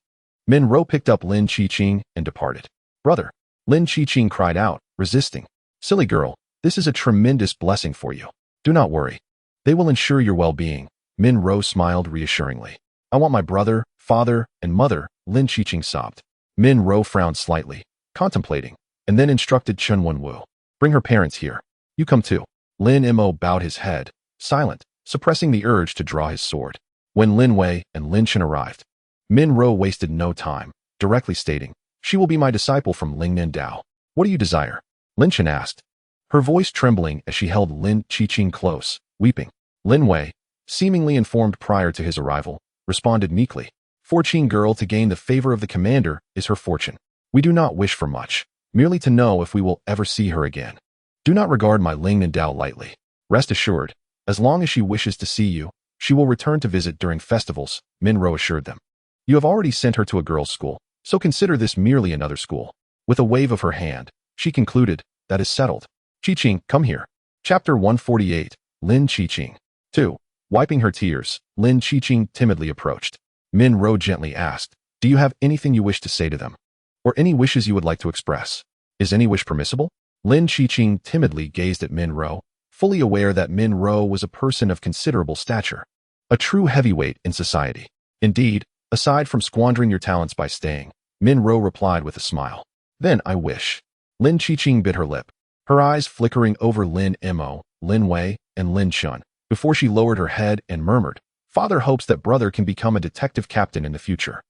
Min Ro picked up Lin Qiqing and departed. Brother, Lin Qiqing cried out, resisting. Silly girl, this is a tremendous blessing for you. Do not worry. They will ensure your well-being. Min Ro smiled reassuringly. I want my brother, father, and mother, Lin Qiqing sobbed. Min Ro frowned slightly, contemplating, and then instructed Chun Wenwu. Bring her parents here. You come too. Lin Mo bowed his head, silent, suppressing the urge to draw his sword. When Lin Wei and Lin Chen arrived, Min Ro wasted no time, directly stating, "She will be my disciple from Lingnan Dao. What do you desire?" Lin Chen asked, her voice trembling as she held Lin Qiqing close, weeping. Lin Wei, seemingly informed prior to his arrival, responded meekly, "14 girl to gain the favor of the commander is her fortune. We do not wish for much, merely to know if we will ever see her again. Do not regard my Lingnan Dao lightly. Rest assured, as long as she wishes to see you, she will return to visit during festivals," Min Ro assured them. "You have already sent her to a girls' school, so consider this merely another school." With a wave of her hand, she concluded, "That is settled. Qiqing, come here." Chapter 148, Lin Qiqing. 2. Wiping her tears, Lin Qiqing timidly approached. Min Ro gently asked, "Do you have anything you wish to say to them? Or any wishes you would like to express? Is any wish permissible?" Lin Qiqing timidly gazed at Min Ro, fully aware that Min Ro was a person of considerable stature, a true heavyweight in society. Indeed, aside from squandering your talents by staying, Min Ro replied with a smile. "Then I wish." Lin Qiqing bit her lip, her eyes flickering over Lin Mo, Lin Wei, and Lin Chen, before she lowered her head and murmured, "Father hopes that brother can become a detective captain in the future.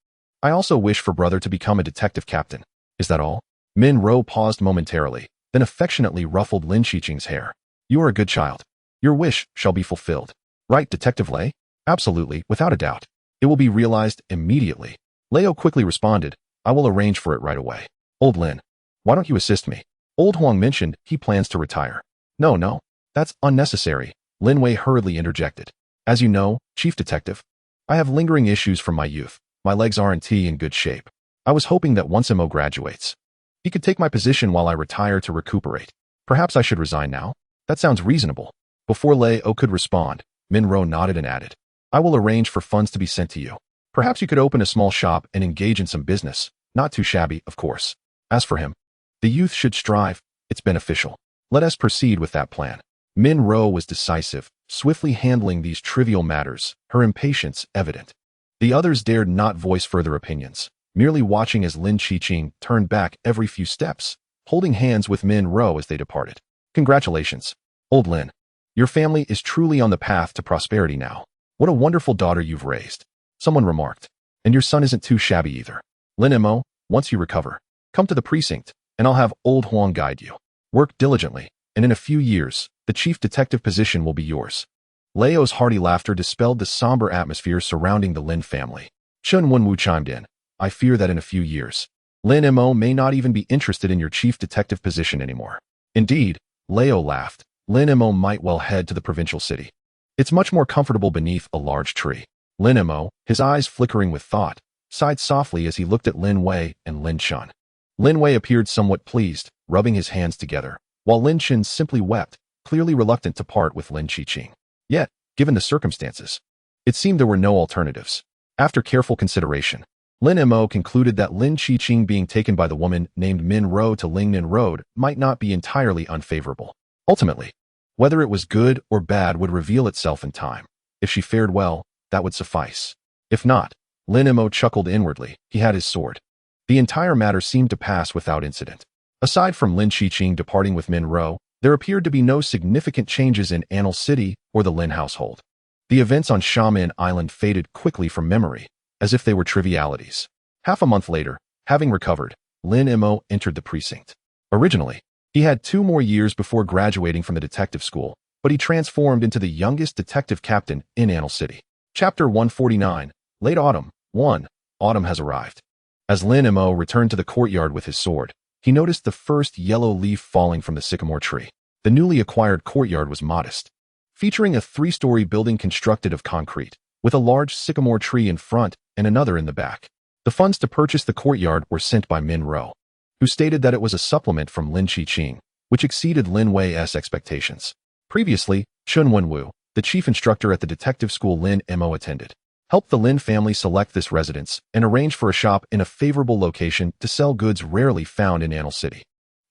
I also wish for brother to become a detective captain. Is that all?" Min Ro paused momentarily, then affectionately ruffled Lin Qiqing's hair. "You are a good child. Your wish shall be fulfilled. Right, Detective Lei?" "Absolutely, without a doubt. It will be realized immediately." Leo quickly responded, "I will arrange for it right away." "Old Lin, why don't you assist me? Old Huang mentioned he plans to retire." No, that's unnecessary," Lin Wei hurriedly interjected. "As you know, Chief Detective, I have lingering issues from my youth. My legs aren't in good shape. I was hoping that once Mo graduates, he could take my position while I retire to recuperate. Perhaps I should resign now?" "That sounds reasonable." Before Leo could respond, Min Ro nodded and added, "I will arrange for funds to be sent to you. Perhaps you could open a small shop and engage in some business. Not too shabby, of course. As for him, the youth should strive. It's beneficial. Let us proceed with that plan." Min Ro was decisive, swiftly handling these trivial matters, her impatience evident. The others dared not voice further opinions, merely watching as Lin Qiqing turned back every few steps, holding hands with Min Ro as they departed. "Congratulations, Old Lin. Your family is truly on the path to prosperity now. What a wonderful daughter you've raised," someone remarked. "And your son isn't too shabby either. Lin Mo, once you recover, come to the precinct, and I'll have Old Huang guide you. Work diligently, and in a few years, the chief detective position will be yours." Leo's hearty laughter dispelled the somber atmosphere surrounding the Lin family. Chen Wenwu chimed in, "I fear that in a few years, Lin Mo may not even be interested in your chief detective position anymore." "Indeed," Leo laughed, "Lin Mo might well head to the provincial city. It's much more comfortable beneath a large tree." Lin Mo, his eyes flickering with thought, sighed softly as he looked at Lin Wei and Lin Chen. Lin Wei appeared somewhat pleased, rubbing his hands together, while Lin Chen simply wept, clearly reluctant to part with Lin Qiqing. Yet, given the circumstances, it seemed there were no alternatives. After careful consideration, Lin Mo concluded that Lin Qiqing being taken by the woman named Min Ro to Lingnan Road might not be entirely unfavorable. Ultimately, whether it was good or bad would reveal itself in time. If she fared well, that would suffice. If not, Lin Mo chuckled inwardly. He had his sword. The entire matter seemed to pass without incident. Aside from Lin Qiqing departing with Min Ro, there appeared to be no significant changes in Annal City or the Lin household. The events on Xiamen Island faded quickly from memory, as if they were trivialities. Half a month later, having recovered, Lin Mo entered the precinct. Originally, he had 2 more years before graduating from the detective school, but he transformed into the youngest detective captain in Annal City. Chapter 149, Late Autumn. 1. Autumn has arrived. As Lin Mo returned to the courtyard with his sword, he noticed the first yellow leaf falling from the sycamore tree. The newly acquired courtyard was modest, featuring a 3-story building constructed of concrete, with a large sycamore tree in front and another in the back. The funds to purchase the courtyard were sent by Min Ro, who stated that it was a supplement from Lin Qiqing, which exceeded Lin Wei's expectations. Previously, Chen Wenwu, the chief instructor at the detective school Lin Mo attended, helped the Lin family select this residence and arrange for a shop in a favorable location to sell goods rarely found in Annal City.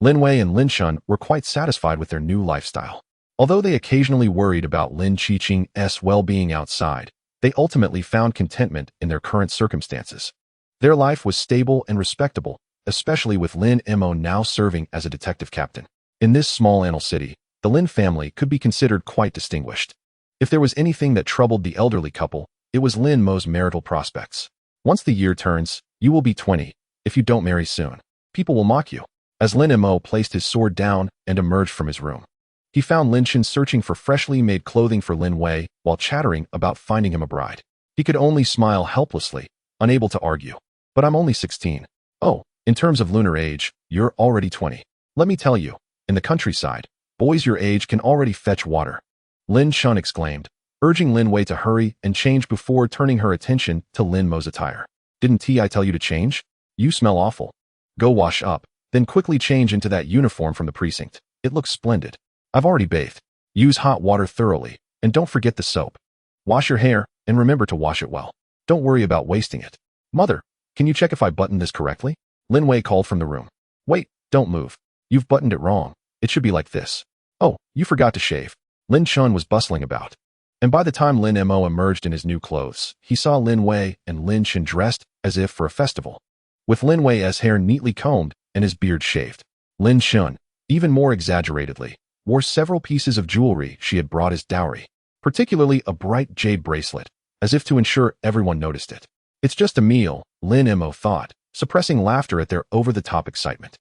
Lin Wei and Lin Chen were quite satisfied with their new lifestyle. Although they occasionally worried about Lin Qiqing's well-being outside, they ultimately found contentment in their current circumstances. Their life was stable and respectable, especially with Lin Mo now serving as a detective captain. In this small Annal City, the Lin family could be considered quite distinguished. If there was anything that troubled the elderly couple, it was Lin Mo's marital prospects. Once the year turns, you will be 20. If you don't marry soon, people will mock you. As Lin Mo placed his sword down and emerged from his room, he found Lin Chen searching for freshly made clothing for Lin Wei while chattering about finding him a bride. He could only smile helplessly, unable to argue. But I'm only 16. Oh, in terms of lunar age, you're already 20. Let me tell you, in the countryside, boys your age can already fetch water. Lin Chen exclaimed, urging Lin Wei to hurry and change before turning her attention to Lin Mo's attire. Didn't I tell you to change? You smell awful. Go wash up, then quickly change into that uniform from the precinct. It looks splendid. I've already bathed. Use hot water thoroughly, and don't forget the soap. Wash your hair, and remember to wash it well. Don't worry about wasting it. Mother, can you check if I buttoned this correctly? Lin Wei called from the room. Wait, don't move. You've buttoned it wrong. It should be like this. Oh, you forgot to shave. Lin Chen was bustling about. And by the time Lin Mo emerged in his new clothes, he saw Lin Wei and Lin Chen dressed as if for a festival. With Lin Wei's hair neatly combed and his beard shaved. Lin Chen, even more exaggeratedly, wore several pieces of jewelry she had brought as dowry, particularly a bright jade bracelet, as if to ensure everyone noticed it. It's just a meal, Lin Mo thought, suppressing laughter at their over-the-top excitement.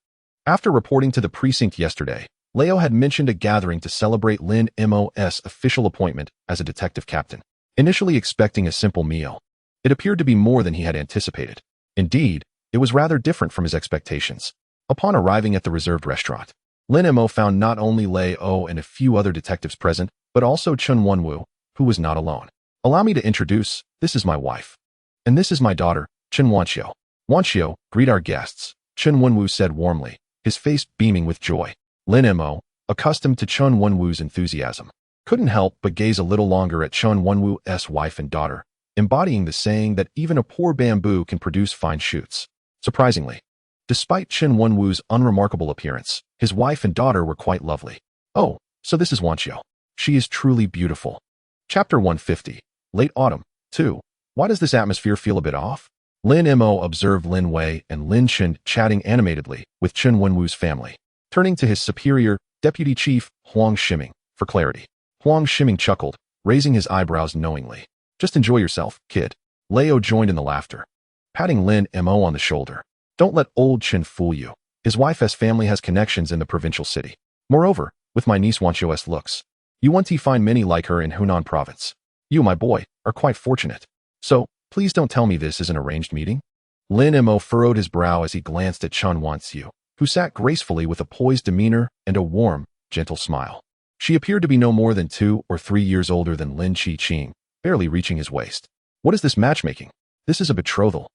After reporting to the precinct yesterday, Leo had mentioned a gathering to celebrate Lin Mo's official appointment as a detective captain. Initially expecting a simple meal, it appeared to be more than he had anticipated. Indeed, it was rather different from his expectations. Upon arriving at the reserved restaurant, Lin Mo found not only Leo and a few other detectives present, but also Chen Wenwu, who was not alone. Allow me to introduce, this is my wife. And this is my daughter, Chen Wanxiu. Wanxiu, greet our guests, Chen Wenwu said warmly, his face beaming with joy. Lin Mo, accustomed to Chen Wenwu's enthusiasm, couldn't help but gaze a little longer at Chen Wenwu's wife and daughter, embodying the saying that even a poor bamboo can produce fine shoots. Surprisingly, despite Chen Wenwu's unremarkable appearance, his wife and daughter were quite lovely. Oh, so this is Wanxiu. She is truly beautiful. Chapter 150. Late Autumn. 2. Why does this atmosphere feel a bit off? Lin Mo observed Lin Wei and Lin Chen chatting animatedly with Chen Wenwu's family, turning to his superior, Deputy Chief Huang Shiming, for clarity. Huang Shiming chuckled, raising his eyebrows knowingly. Just enjoy yourself, kid. Leo joined in the laughter, patting Lin Mo on the shoulder. Don't let old Chen fool you. His wife's family has connections in the provincial city. Moreover, with my niece Wanxiu's looks, you won't find many like her in Hunan province. You, my boy, are quite fortunate. So, please don't tell me this is an arranged meeting. Lin Mo furrowed his brow as he glanced at Chen Wanxiu, who sat gracefully with a poised demeanor and a warm, gentle smile. She appeared to be no more than 2 or 3 years older than Lin Qi-Qing, barely reaching his waist. What is this matchmaking? This is a betrothal.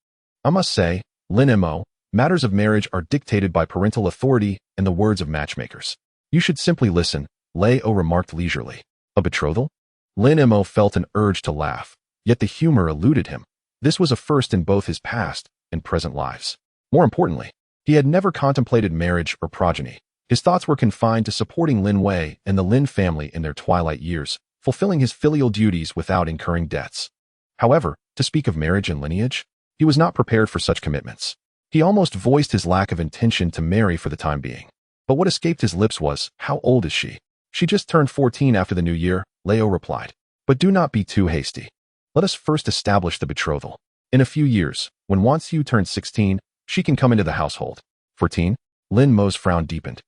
I must say, Lin Mo, matters of marriage are dictated by parental authority and the words of matchmakers. You should simply listen, Leo remarked leisurely. A betrothal? Lin Mo felt an urge to laugh, yet the humor eluded him. This was a first in both his past and present lives. More importantly, he had never contemplated marriage or progeny. His thoughts were confined to supporting Lin Wei and the Lin family in their twilight years, fulfilling his filial duties without incurring debts. However, to speak of marriage and lineage, he was not prepared for such commitments. He almost voiced his lack of intention to marry for the time being. But what escaped his lips was, how old is she? She just turned 14 after the new year, Leo replied. But do not be too hasty. Let us first establish the betrothal. In a few years, when Wanxiu turns 16, she can come into the household. 14? Lin Mo's frown deepened,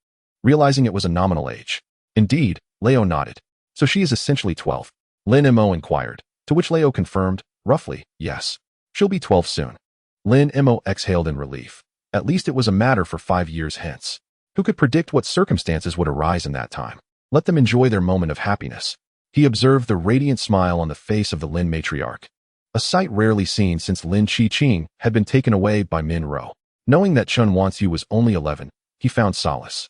realizing it was a nominal age. Indeed, Leo nodded. So she is essentially 12. Lin Mo inquired, to which Leo confirmed, roughly, yes. She'll be 12 soon. Lin Mo exhaled in relief. At least it was a matter for 5 years hence. Who could predict what circumstances would arise in that time? Let them enjoy their moment of happiness. He observed the radiant smile on the face of the Lin matriarch, a sight rarely seen since Lin Qi-Qing had been taken away by Min Ro. Knowing that Chen Wanxiu was only 11, he found solace.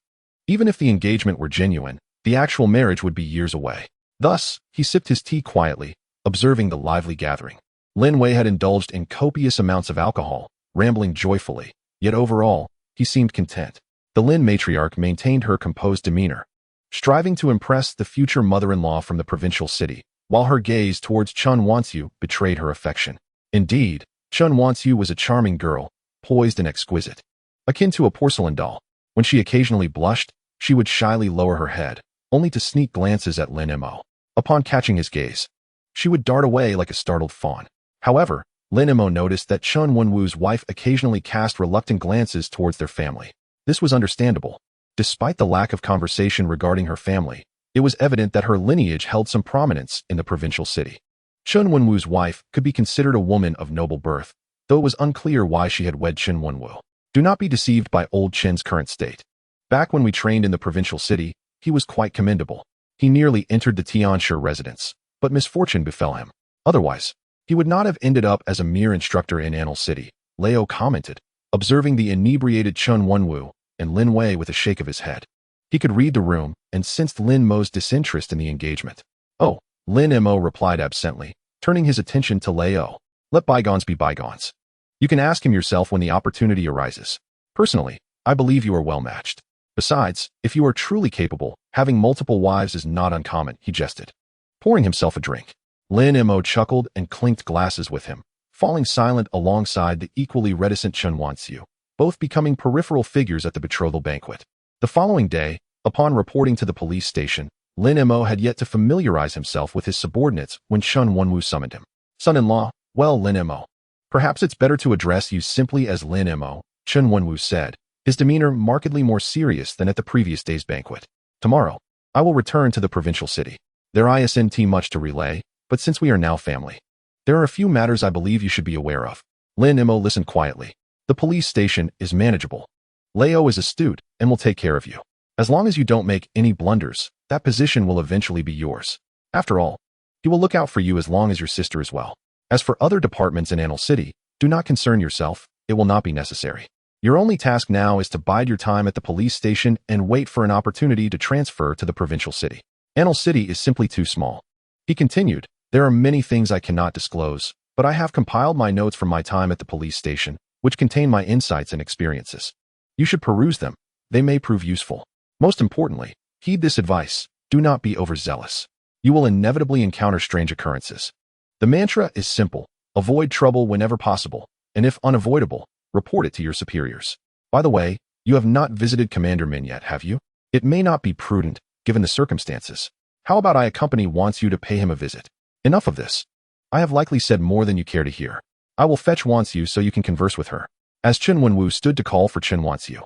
Even if the engagement were genuine, the actual marriage would be years away. Thus, he sipped his tea quietly, observing the lively gathering. Lin Wei had indulged in copious amounts of alcohol, rambling joyfully, yet overall, he seemed content. The Lin matriarch maintained her composed demeanor, striving to impress the future mother-in-law from the provincial city, while her gaze towards Chen Wanxiu betrayed her affection. Indeed, Chen Wanxiu was a charming girl, poised and exquisite, akin to a porcelain doll. When she occasionally blushed, she would shyly lower her head, only to sneak glances at Lin Mo. Upon catching his gaze, she would dart away like a startled fawn. However, Lin Mo noticed that Chen Wenwu's wife occasionally cast reluctant glances towards their family. This was understandable. Despite the lack of conversation regarding her family, it was evident that her lineage held some prominence in the provincial city. Chen Wenwu's wife could be considered a woman of noble birth, though it was unclear why she had wed Chen Wenwu. Do not be deceived by old Chen's current state. Back when we trained in the provincial city, he was quite commendable. He nearly entered the Tianshi residence, but misfortune befell him. Otherwise, he would not have ended up as a mere instructor in Anil City, Leo commented, observing the inebriated Chen Wenwu and Lin Wei with a shake of his head. He could read the room and sensed Lin Mo's disinterest in the engagement. Oh, Lin Mo replied absently, turning his attention to Leo. Let bygones be bygones. You can ask him yourself when the opportunity arises. Personally, I believe you are well matched. Besides, if you are truly capable, having multiple wives is not uncommon, he jested, pouring himself a drink. Lin Mo chuckled and clinked glasses with him, falling silent alongside the equally reticent Chen Wanxiu, both becoming peripheral figures at the betrothal banquet. The following day, upon reporting to the police station, Lin Mo had yet to familiarize himself with his subordinates when Chen Wenwu summoned him. Son-in-law, well, Lin Mo. Perhaps it's better to address you simply as Lin Mo, Chen Wenwu said, his demeanor markedly more serious than at the previous day's banquet. Tomorrow, I will return to the provincial city. There isn't much to relay, but since we are now family, there are a few matters I believe you should be aware of. Lin Mo listened quietly. The police station is manageable. Leo is astute and will take care of you. As long as you don't make any blunders, that position will eventually be yours. After all, he will look out for you as long as your sister is well. As for other departments in Anil City, do not concern yourself, it will not be necessary. Your only task now is to bide your time at the police station and wait for an opportunity to transfer to the provincial city. Anil City is simply too small. He continued, there are many things I cannot disclose, but I have compiled my notes from my time at the police station, which contain my insights and experiences. You should peruse them. They may prove useful. Most importantly, heed this advice. Do not be overzealous. You will inevitably encounter strange occurrences. The mantra is simple. Avoid trouble whenever possible, and if unavoidable, report it to your superiors. By the way, you have not visited Commander Min yet, have you? It may not be prudent, given the circumstances. How about I accompany Wanxiu to pay him a visit? Enough of this. I have likely said more than you care to hear. I will fetch Wanxiu so you can converse with her. As Chen Wenwu stood to call for Chen Wanxiu,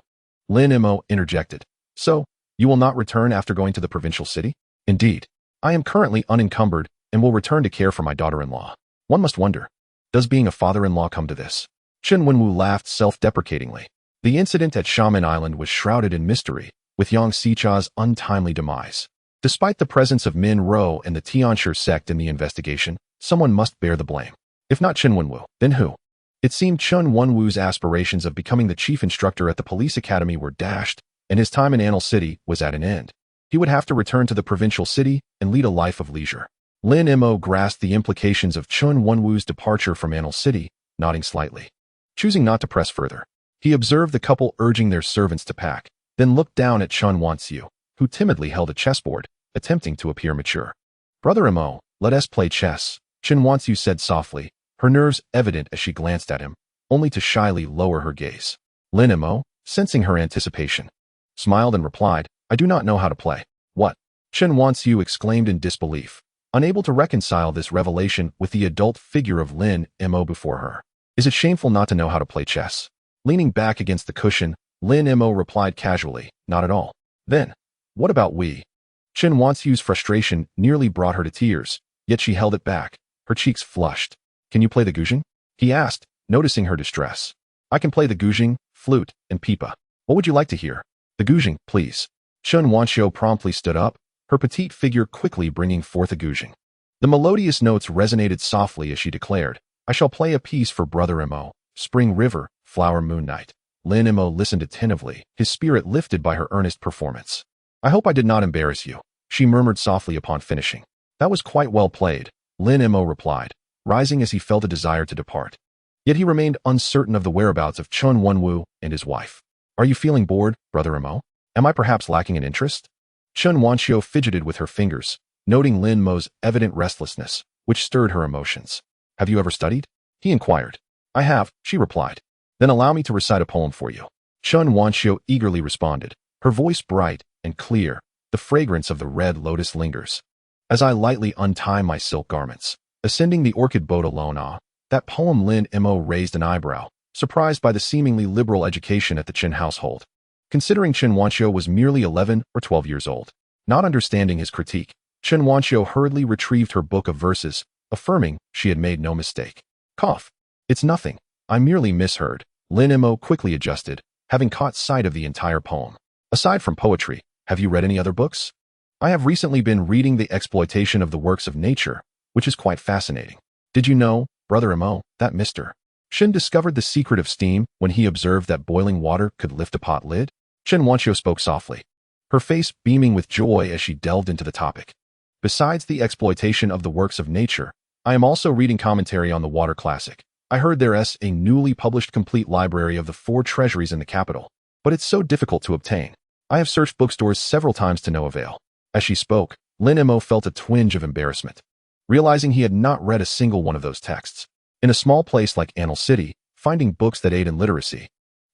Lin Mo interjected. So, you will not return after going to the provincial city? Indeed. I am currently unencumbered and will return to care for my daughter-in-law. One must wonder, does being a father-in-law come to this? Chen Wenwu laughed self-deprecatingly. The incident at Shaman Island was shrouded in mystery, with Yang Xicha's untimely demise. Despite the presence of Min Ro and the Tianshi sect in the investigation, someone must bear the blame. If not Chen Wenwu, then who? It seemed Chen Wenwu's aspirations of becoming the chief instructor at the police academy were dashed, and his time in Anil City was at an end. He would have to return to the provincial city and lead a life of leisure. Lin Mo grasped the implications of Chen Wenwu's departure from Anil City, nodding slightly. Choosing not to press further, he observed the couple urging their servants to pack, then looked down at Chen Wanxiu, who timidly held a chessboard, attempting to appear mature. Brother Mo, let us play chess, Chen Wanxiu said softly, her nerves evident as she glanced at him, only to shyly lower her gaze. Lin Mo, sensing her anticipation, smiled and replied, I do not know how to play. What? Chen Wanxiu exclaimed in disbelief, unable to reconcile this revelation with the adult figure of Lin Mo before her. Is it shameful not to know how to play chess? Leaning back against the cushion, Lin Mo replied casually, not at all. Then, what about we? Chen Wanxiu's frustration nearly brought her to tears, yet she held it back, her cheeks flushed. Can you play the guzheng? He asked, noticing her distress. I can play the guzheng, flute, and pipa. What would you like to hear? The guzheng, please. Chen Wanxiu promptly stood up, her petite figure quickly bringing forth a guzheng. The melodious notes resonated softly as she declared, I shall play a piece for Brother Mo, Spring River, Flower Moon Night. Lin Mo listened attentively, his spirit lifted by her earnest performance. I hope I did not embarrass you, she murmured softly upon finishing. That was quite well played, Lin Mo replied, rising as he felt a desire to depart. Yet he remained uncertain of the whereabouts of Chen Wenwu and his wife. Are you feeling bored, Brother Mo? Am I perhaps lacking in interest? Chen Wanxiu fidgeted with her fingers, noting Lin Mo's evident restlessness, which stirred her emotions. Have you ever studied? He inquired. I have, she replied. Then allow me to recite a poem for you. Chen Wanxiu eagerly responded, her voice bright and clear, the fragrance of the red lotus lingers. As I lightly untie my silk garments, ascending the orchid boat alone, that poem. Lin Mo raised an eyebrow, surprised by the seemingly liberal education at the Qin household. Considering Chen Wanqiu was merely 11 or 12 years old. Not understanding his critique, Chen Wanqiu hurriedly retrieved her book of verses, affirming she had made no mistake. Cough. It's nothing. I merely misheard. Lin Mo quickly adjusted, having caught sight of the entire poem. Aside from poetry, have you read any other books? I have recently been reading The Exploitation of the Works of Nature, which is quite fascinating. Did you know, Brother Mo, that Mr. Shin discovered the secret of steam when he observed that boiling water could lift a pot lid? Chen Wanqiu spoke softly, her face beaming with joy as she delved into the topic. Besides The Exploitation of the Works of Nature, I am also reading commentary on the Water Classic. I heard there's a newly published complete library of the 4 treasuries in the capital, but it's so difficult to obtain. I have searched bookstores several times to no avail. As she spoke, Lin Mo felt a twinge of embarrassment, realizing he had not read a single one of those texts. In a small place like Annal City, finding books that aid in literacy,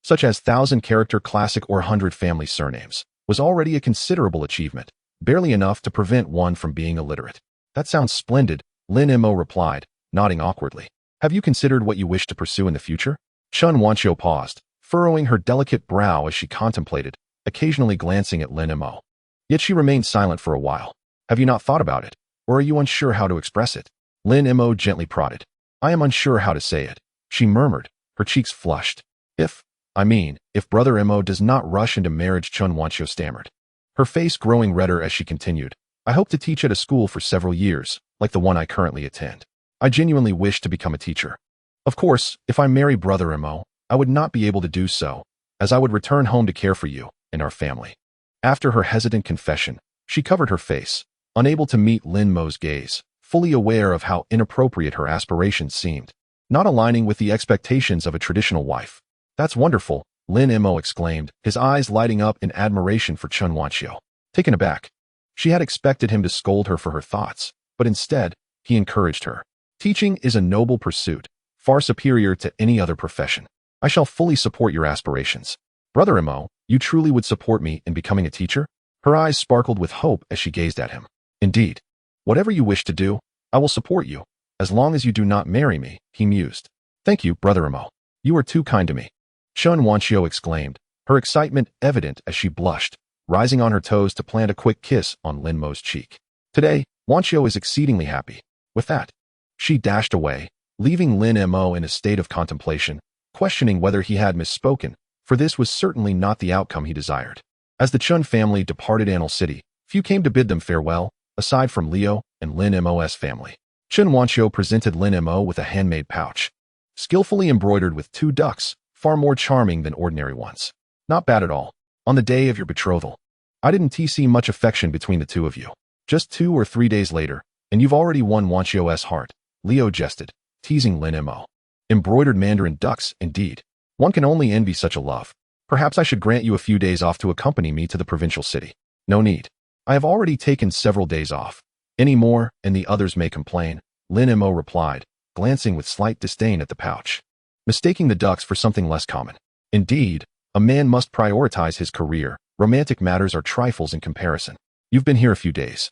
such as 1,000-character classic or 100 family surnames, was already a considerable achievement, barely enough to prevent one from being illiterate. That sounds splendid, Lin Mo replied, nodding awkwardly. Have you considered what you wish to pursue in the future? Chen Wanqiu paused, furrowing her delicate brow as she contemplated, occasionally glancing at Lin Mo. Yet she remained silent for a while. Have you not thought about it, or are you unsure how to express it? Lin Mo gently prodded. I am unsure how to say it, she murmured, her cheeks flushed. If Brother Mo does not rush into marriage, Chen Wanqiu stammered, her face growing redder as she continued. I hope to teach at a school for several years, like the one I currently attend. I genuinely wish to become a teacher. Of course, if I marry Brother Mo, I would not be able to do so, as I would return home to care for you and our family. After her hesitant confession, she covered her face, unable to meet Lin Mo's gaze, fully aware of how inappropriate her aspirations seemed, not aligning with the expectations of a traditional wife. That's wonderful, Lin Mo exclaimed, his eyes lighting up in admiration for Chen Wanqiu. Taken aback, she had expected him to scold her for her thoughts, but instead, he encouraged her. Teaching is a noble pursuit, far superior to any other profession. I shall fully support your aspirations. Brother Mo, you truly would support me in becoming a teacher? Her eyes sparkled with hope as she gazed at him. Indeed. Whatever you wish to do, I will support you, as long as you do not marry me, he mused. Thank you, Brother Mo. You are too kind to me. Chen Wanqiu exclaimed, her excitement evident as she blushed, rising on her toes to plant a quick kiss on Lin Mo's cheek. Today, Wanqiu is exceedingly happy. With that, she dashed away, leaving Lin Mo in a state of contemplation, questioning whether he had misspoken, for this was certainly not the outcome he desired. As the Chun family departed Annal City, few came to bid them farewell, aside from Leo and Lin Mo's family. Chen Wanqiu presented Lin Mo with a handmade pouch, skillfully embroidered with 2 ducks, far more charming than ordinary ones. Not bad at all. On the day of your betrothal, I didn't see much affection between the two of you. Just 2 or 3 days later, and you've already won Wanqiu's heart, Leo jested, teasing Lin Mo. Embroidered mandarin ducks, indeed. One can only envy such a love. Perhaps I should grant you a few days off to accompany me to the provincial city. No need. I have already taken several days off. Any more, and the others may complain, Lin Mo replied, glancing with slight disdain at the pouch, mistaking the ducks for something less common. Indeed, a man must prioritize his career. Romantic matters are trifles in comparison. You've been here a few days.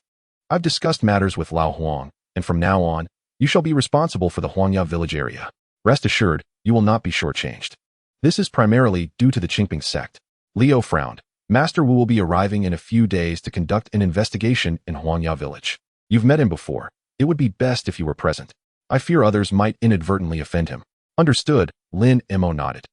I've discussed matters with Lao Huang, and from now on, you shall be responsible for the Huangya village area. Rest assured, you will not be shortchanged. This is primarily due to the Qingping sect. Leo frowned. Master Wu will be arriving in a few days to conduct an investigation in Huangya village. You've met him before. It would be best if you were present. I fear others might inadvertently offend him. Understood, Lin Mo nodded,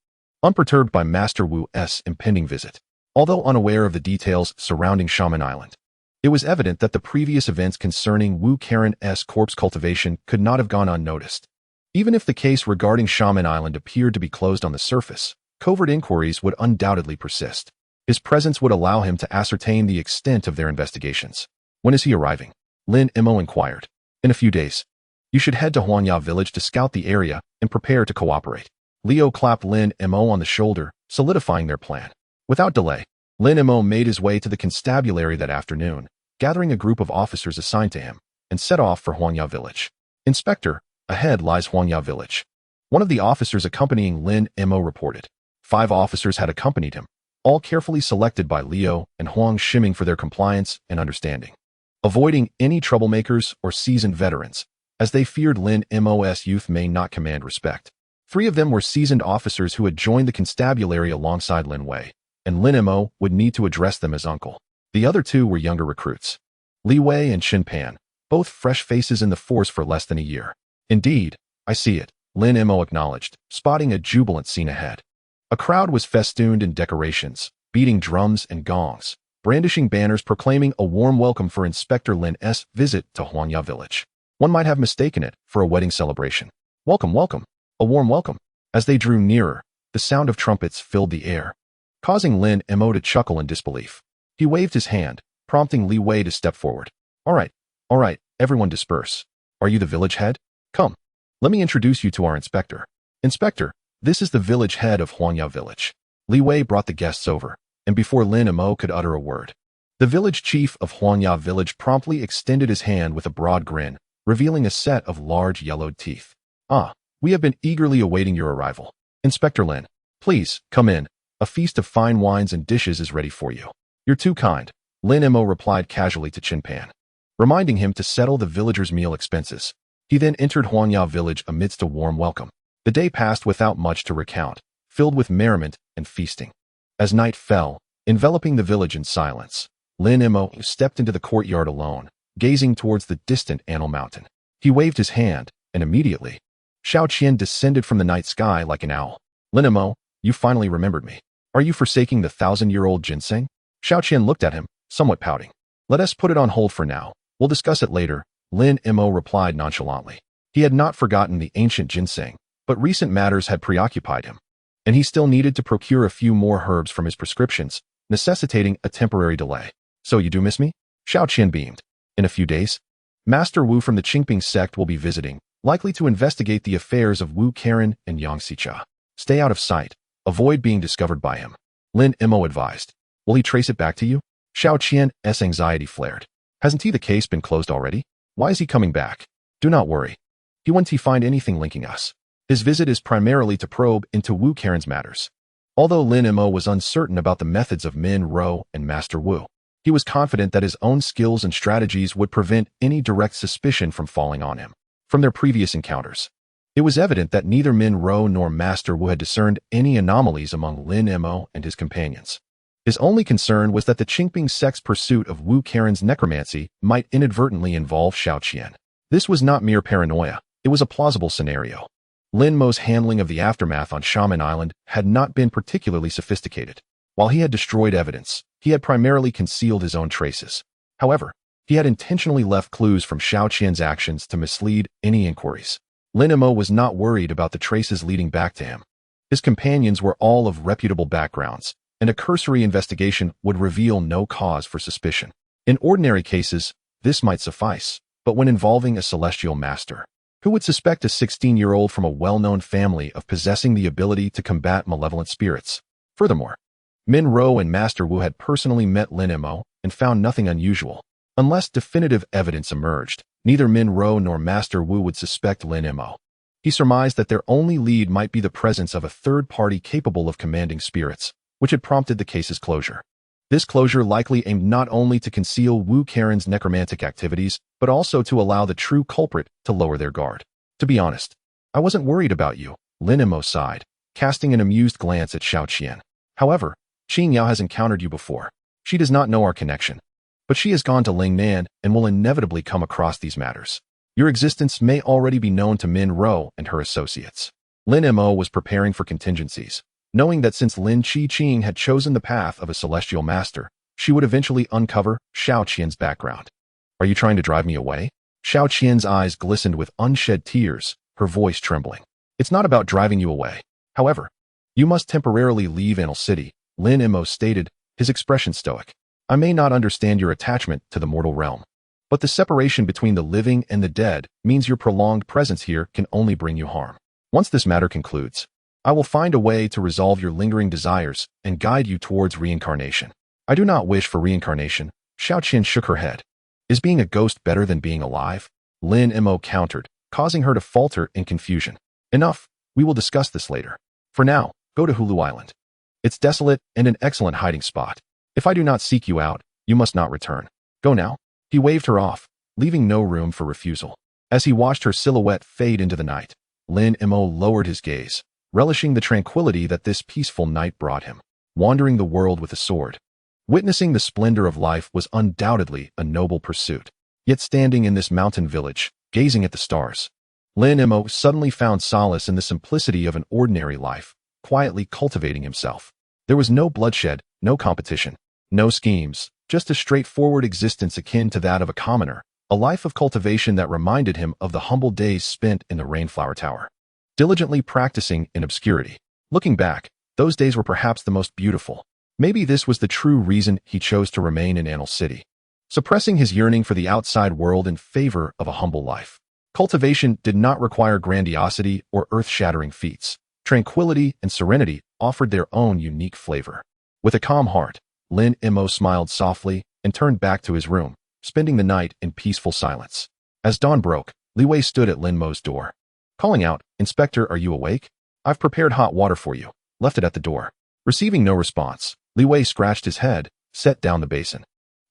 unperturbed by Master Wu's impending visit. Although unaware of the details surrounding Shaman Island, it was evident that the previous events concerning Wu Karen's corpse cultivation could not have gone unnoticed. Even if the case regarding Shaman Island appeared to be closed on the surface, covert inquiries would undoubtedly persist. His presence would allow him to ascertain the extent of their investigations. When is he arriving? Lin Mo inquired. In a few days. You should head to Huangya village to scout the area and prepare to cooperate. Leo clapped Lin Mo on the shoulder, solidifying their plan. Without delay, Lin Mo made his way to the constabulary that afternoon, gathering a group of officers assigned to him, and set off for Huangya village. Inspector, ahead lies Huangya village. One of the officers accompanying Lin Mo reported. 5 officers had accompanied him, all carefully selected by Leo and Huang Shiming for their compliance and understanding. avoiding any troublemakers or seasoned veterans, as they feared Lin Mo's youth may not command respect. 3 of them were seasoned officers who had joined the constabulary alongside Lin Wei, and Lin Mo would need to address them as uncle. The other 2 were younger recruits, Li Wei and Xin Pan, both fresh faces in the force for less than a year. Indeed, I see it, Lin Mo acknowledged, spotting a jubilant scene ahead. A crowd was festooned in decorations, beating drums and gongs, brandishing banners proclaiming a warm welcome for Inspector Lin's visit to Huanya village. One might have mistaken it for a wedding celebration. Welcome, welcome, a warm welcome. As they drew nearer, the sound of trumpets filled the air, causing Lin Mo to chuckle in disbelief. He waved his hand, prompting Li Wei to step forward. All right, everyone disperse. Are you the village head? Come, let me introduce you to our inspector. Inspector, this is the village head of Huanya village. Li Wei brought the guests over, and before Lin Mo could utter a word, the village chief of Huanya village promptly extended his hand with a broad grin, revealing a set of large yellowed teeth. Ah, we have been eagerly awaiting your arrival. Inspector Lin, please, come in. A feast of fine wines and dishes is ready for you. You're too kind, Lin Mo replied casually to Xin Pan, reminding him to settle the villagers' meal expenses. He then entered Huanya village amidst a warm welcome. The day passed without much to recount, filled with merriment and feasting. As night fell, enveloping the village in silence, Lin Mo stepped into the courtyard alone, gazing towards the distant Anil Mountain. He waved his hand, and immediately, Xiao Qian descended from the night sky like an owl. Lin Mo, you finally remembered me. Are you forsaking the 1,000-year-old ginseng? Xiao Qian looked at him, somewhat pouting. Let us put it on hold for now. We'll discuss it later, Lin Mo replied nonchalantly. He had not forgotten the ancient ginseng, but recent matters had preoccupied him, and he still needed to procure a few more herbs from his prescriptions, necessitating a temporary delay. So you do miss me? Xiao Qian beamed. In a few days, Master Wu from the Qingping sect will be visiting, likely to investigate the affairs of Wu Karen and Yang Xicha. Stay out of sight. Avoid being discovered by him, Lin Mo advised. Will he trace it back to you? Xiao Qian's anxiety flared. Hasn't the case been closed already? Why is he coming back? Do not worry. He won't find anything linking us. His visit is primarily to probe into Wu Karen's matters. Although Lin Mo was uncertain about the methods of Min Ro and Master Wu, he was confident that his own skills and strategies would prevent any direct suspicion from falling on him. From their previous encounters, it was evident that neither Min Ro nor Master Wu had discerned any anomalies among Lin Mo and his companions. His only concern was that the Qingping sect's pursuit of Wu Karen's necromancy might inadvertently involve Xiao Qian. This was not mere paranoia, it was a plausible scenario. Lin Mo's handling of the aftermath on Shaman Island had not been particularly sophisticated. While he had destroyed evidence, he had primarily concealed his own traces. However, he had intentionally left clues from Xiao Qian's actions to mislead any inquiries. Lin Mo was not worried about the traces leading back to him. His companions were all of reputable backgrounds, and a cursory investigation would reveal no cause for suspicion. In ordinary cases, this might suffice, but when involving a celestial master, who would suspect a 16-year-old from a well-known family of possessing the ability to combat malevolent spirits? Furthermore, Min Ro and Master Wu had personally met Lin Mo and found nothing unusual. Unless definitive evidence emerged, neither Min Ro nor Master Wu would suspect Lin Mo. He surmised that their only lead might be the presence of a third party capable of commanding spirits, which had prompted the case's closure. This closure likely aimed not only to conceal Wu Karen's necromantic activities, but also to allow the true culprit to lower their guard. To be honest, I wasn't worried about you, Lin Mo sighed, casting an amused glance at Xiao Qian. However, Qing Yao has encountered you before. She does not know our connection, but she has gone to Lingnan and will inevitably come across these matters. Your existence may already be known to Min Ro and her associates. Lin Mo was preparing for contingencies, knowing that since Lin Qing had chosen the path of a celestial master, she would eventually uncover Xiao Qian's background. Are you trying to drive me away? Xiao Qian's eyes glistened with unshed tears, her voice trembling. It's not about driving you away. However, you must temporarily leave Anil City, Lin Mo stated, his expression stoic. I may not understand your attachment to the mortal realm, but the separation between the living and the dead means your prolonged presence here can only bring you harm. Once this matter concludes, I will find a way to resolve your lingering desires and guide you towards reincarnation. I do not wish for reincarnation. Xiao Qian shook her head. Is being a ghost better than being alive? Lin Mo countered, causing her to falter in confusion. Enough, we will discuss this later. For now, go to Hulu Island. It's desolate and an excellent hiding spot. If I do not seek you out, you must not return. Go now. He waved her off, leaving no room for refusal. As he watched her silhouette fade into the night, Lin Mo lowered his gaze, relishing the tranquility that this peaceful night brought him. Wandering the world with a sword. Witnessing the splendor of life was undoubtedly a noble pursuit. Yet standing in this mountain village, gazing at the stars, Lin Mo suddenly found solace in the simplicity of an ordinary life, quietly cultivating himself. There was no bloodshed, no competition, no schemes, just a straightforward existence akin to that of a commoner, a life of cultivation that reminded him of the humble days spent in the Rainflower Tower, diligently practicing in obscurity. Looking back, those days were perhaps the most beautiful. Maybe this was the true reason he chose to remain in Anil City, suppressing his yearning for the outside world in favor of a humble life. Cultivation did not require grandiosity or earth-shattering feats. Tranquility and serenity offered their own unique flavor. With a calm heart, Lin Mo smiled softly and turned back to his room, spending the night in peaceful silence. As dawn broke, Li Wei stood at Lin Mo's door, calling out, "Inspector, are you awake? I've prepared hot water for you." Left it at the door. Receiving no response, Li Wei scratched his head, set down the basin,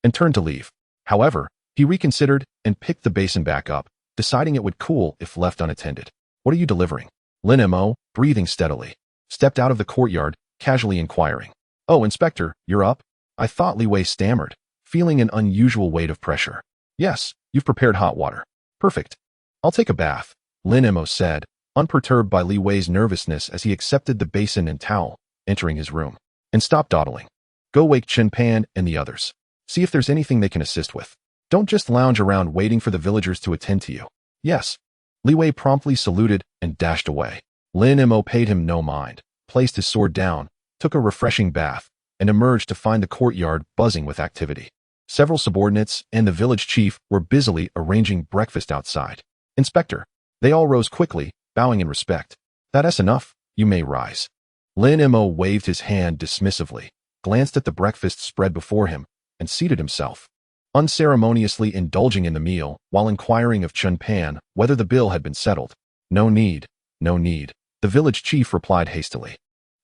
and turned to leave. However, he reconsidered and picked the basin back up, deciding it would cool if left unattended. "What are you delivering?" Lin Mo, breathing steadily, stepped out of the courtyard, casually inquiring. "Oh, Inspector, you're up?" I thought Li Wei stammered, feeling an unusual weight of pressure. "Yes, you've prepared hot water. Perfect. I'll take a bath," Lin Mo said, unperturbed by Li Wei's nervousness as he accepted the basin and towel, entering his room. "And stop dawdling. Go wake Chen Pan and the others. See if there's anything they can assist with. Don't just lounge around waiting for the villagers to attend to you." "Yes." Li Wei promptly saluted and dashed away. Lin Mo paid him no mind, placed his sword down, took a refreshing bath, and emerged to find the courtyard buzzing with activity. Several subordinates and the village chief were busily arranging breakfast outside. "Inspector." They all rose quickly, bowing in respect. "That's enough. You may rise." Lin Mo waved his hand dismissively, glanced at the breakfast spread before him, and seated himself, unceremoniously indulging in the meal while inquiring of Chen Pan whether the bill had been settled. "No need, no need," the village chief replied hastily.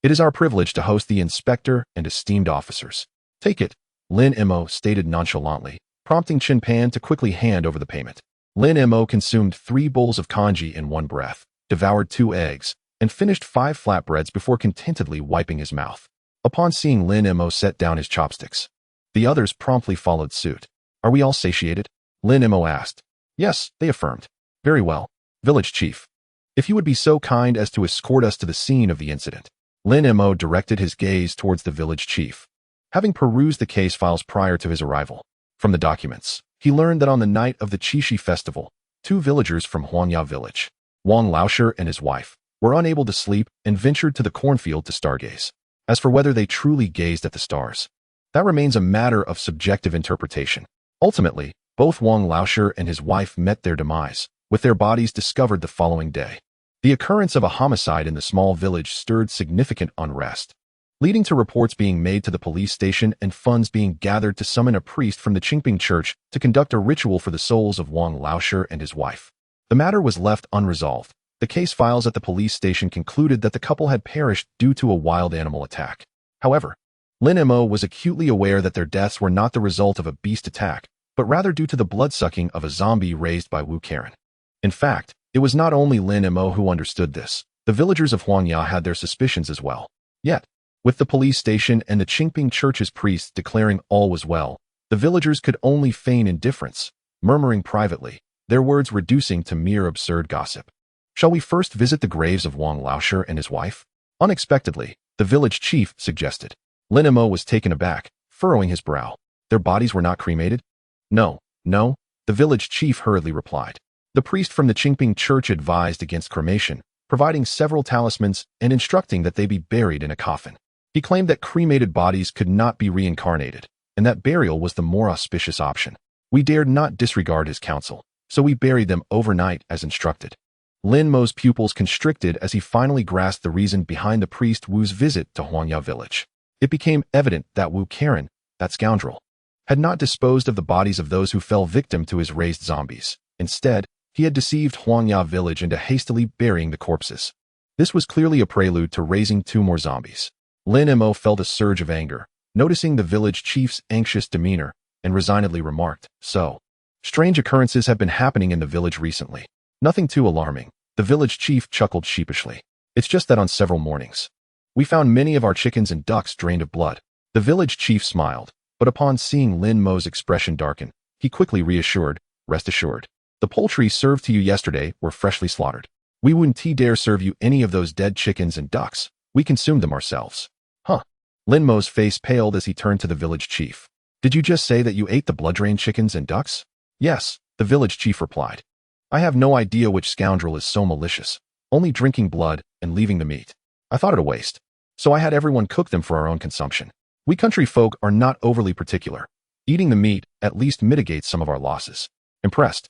"It is our privilege to host the inspector and esteemed officers. Take it," Lin Mo stated nonchalantly, prompting Chen Pan to quickly hand over the payment. Lin Mo consumed 3 bowls of congee in one breath, devoured 2 eggs, and finished 5 flatbreads before contentedly wiping his mouth. Upon seeing Lin Mo set down his chopsticks, the others promptly followed suit. "Are we all satiated?" Lin Mo asked. "Yes," they affirmed. "Very well, village chief. If you would be so kind as to escort us to the scene of the incident." Lin Mo directed his gaze towards the village chief. Having perused the case files prior to his arrival, from the documents, he learned that on the night of the Qixi festival, 2 villagers from Huangya village, Wang Laosher and his wife, were unable to sleep and ventured to the cornfield to stargaze. As for whether they truly gazed at the stars, that remains a matter of subjective interpretation. Ultimately, both Wang Laosher and his wife met their demise, with their bodies discovered the following day. The occurrence of a homicide in the small village stirred significant unrest, leading to reports being made to the police station and funds being gathered to summon a priest from the Qingping Church to conduct a ritual for the souls of Wang Laosher and his wife. The matter was left unresolved. The case files at the police station concluded that the couple had perished due to a wild animal attack. However, Lin Mo was acutely aware that their deaths were not the result of a beast attack, but rather due to the bloodsucking of a zombie raised by Wu Karen. In fact, it was not only Lin Mo who understood this. The villagers of Huangya had their suspicions as well. Yet, with the police station and the Qingping Church's priests declaring all was well, the villagers could only feign indifference, murmuring privately, their words reducing to mere absurd gossip. "Shall we first visit the graves of Wang Laosher and his wife?" Unexpectedly, the village chief suggested. Lin Mo was taken aback, furrowing his brow. "Their bodies were not cremated?" No, the village chief hurriedly replied. The priest from the Qingping Church advised against cremation, providing several talismans and instructing that they be buried in a coffin. He claimed that cremated bodies could not be reincarnated, and that burial was the more auspicious option. We dared not disregard his counsel, so we buried them overnight as instructed. Lin Mo's pupils constricted as he finally grasped the reason behind the priest Wu's visit to Huangya village. It became evident that Wu Karen, that scoundrel, had not disposed of the bodies of those who fell victim to his raised zombies. Instead, he had deceived Huangya village into hastily burying the corpses. This was clearly a prelude to raising 2 more zombies. Lin Mo felt a surge of anger, noticing the village chief's anxious demeanor, and resignedly remarked, "So, Strange occurrences have been happening in the village recently. Nothing too alarming. The village chief chuckled sheepishly. It's just that on several mornings, we found many of our chickens and ducks drained of blood. The village chief smiled, but upon seeing Lin Mo's expression darken, he quickly reassured, rest assured. The poultry served to you yesterday were freshly slaughtered. We wouldn't dare serve you any of those dead chickens and ducks. We consumed them ourselves. Huh. Lin Mo's face paled as he turned to the village chief. Did you just say that you ate the blood-drained chickens and ducks? Yes, the village chief replied. I have no idea which scoundrel is so malicious, only drinking blood and leaving the meat. I thought it a waste, so I had everyone cook them for our own consumption. We country folk are not overly particular. Eating the meat at least mitigates some of our losses. Impressed.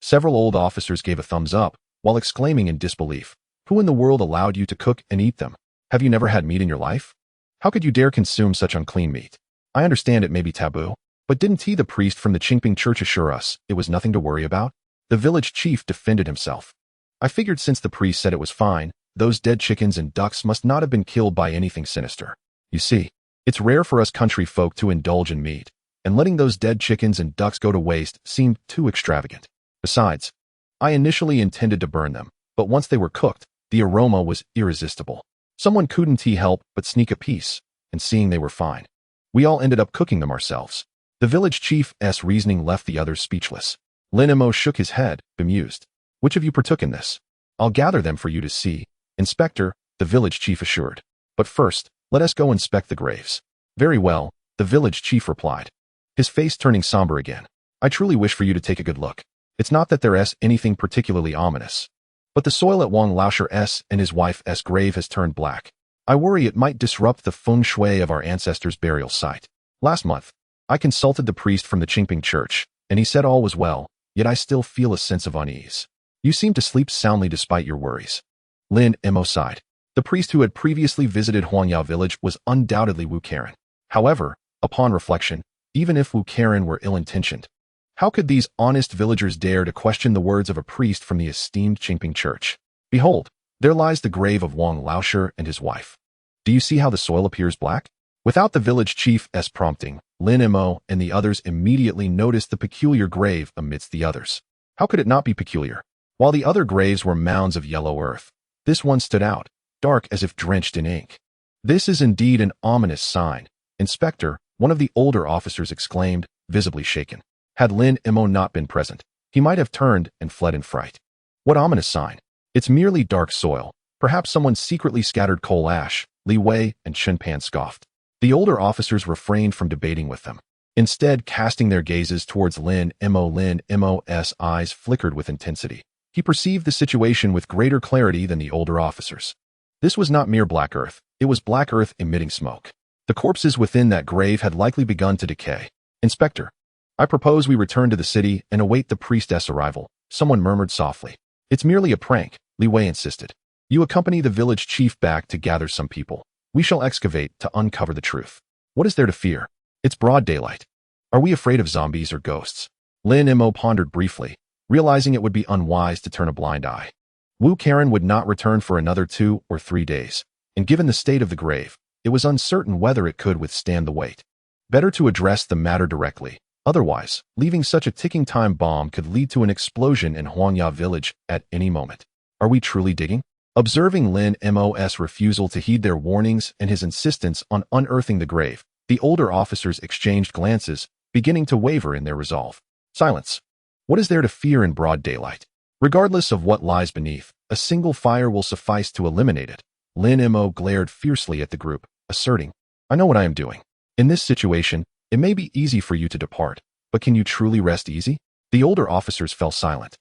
Several old officers gave a thumbs up, while exclaiming in disbelief, who in the world allowed you to cook and eat them? Have you never had meat in your life? How could you dare consume such unclean meat? I understand it may be taboo, but didn't the priest from the Qingping church assure us it was nothing to worry about? The village chief defended himself. I figured since the priest said it was fine, those dead chickens and ducks must not have been killed by anything sinister. You see, it's rare for us country folk to indulge in meat, and letting those dead chickens and ducks go to waste seemed too extravagant. Besides, I initially intended to burn them, but once they were cooked, the aroma was irresistible. Someone couldn't help but sneak a piece, and seeing they were fine, we all ended up cooking them ourselves. The village chief's reasoning left the others speechless. Lin Mo shook his head, bemused. Which of you partook in this? I'll gather them for you to see, Inspector, the village chief assured. But first, let us go inspect the graves. Very well, the village chief replied, his face turning somber again. I truly wish for you to take a good look. It's not that there's anything particularly ominous, but the soil at Wang Laoshir's and his wife's grave has turned black. I worry it might disrupt the feng shui of our ancestors' burial site. Last month, I consulted the priest from the Qingping church, and he said all was well, yet I still feel a sense of unease. You seem to sleep soundly despite your worries. Lin Mo sighed. The priest who had previously visited Huangyao village was undoubtedly Wu Karen. However, upon reflection, even if Wu Karen were ill-intentioned, how could these honest villagers dare to question the words of a priest from the esteemed Qingping church? Behold, there lies the grave of Wang Laoshi and his wife. Do you see how the soil appears black? Without the village chief's prompting, Lin Mo and the others immediately noticed the peculiar grave amidst the others. How could it not be peculiar? While the other graves were mounds of yellow earth, this one stood out, dark as if drenched in ink. This is indeed an ominous sign, Inspector, one of the older officers exclaimed, visibly shaken. Had Lin Mo not been present, he might have turned and fled in fright. What ominous sign? It's merely dark soil. Perhaps someone secretly scattered coal ash, Li Wei and Chen Pan scoffed. The older officers refrained from debating with them, instead casting their gazes towards Lin Mo. Lin Mo's eyes flickered with intensity. He perceived the situation with greater clarity than the older officers. This was not mere black earth, it was black earth emitting smoke. The corpses within that grave had likely begun to decay. Inspector, I propose we return to the city and await the priestess' arrival, someone murmured softly. It's merely a prank, Li Wei insisted. You accompany the village chief back to gather some people. We shall excavate to uncover the truth. What is there to fear? It's broad daylight. Are we afraid of zombies or ghosts? Lin Mo pondered briefly, realizing it would be unwise to turn a blind eye. Wu Karen would not return for another 2 or 3 days, and given the state of the grave, it was uncertain whether it could withstand the weight. Better to address the matter directly. Otherwise, leaving such a ticking time bomb could lead to an explosion in Huangyao village at any moment. Are we truly digging? Observing Lin Mo's refusal to heed their warnings and his insistence on unearthing the grave, the older officers exchanged glances, beginning to waver in their resolve. Silence. What is there to fear in broad daylight? Regardless of what lies beneath, a single fire will suffice to eliminate it. Lin Mo glared fiercely at the group, asserting, I know what I am doing. In this situation, it may be easy for you to depart, but can you truly rest easy? The older officers fell silent,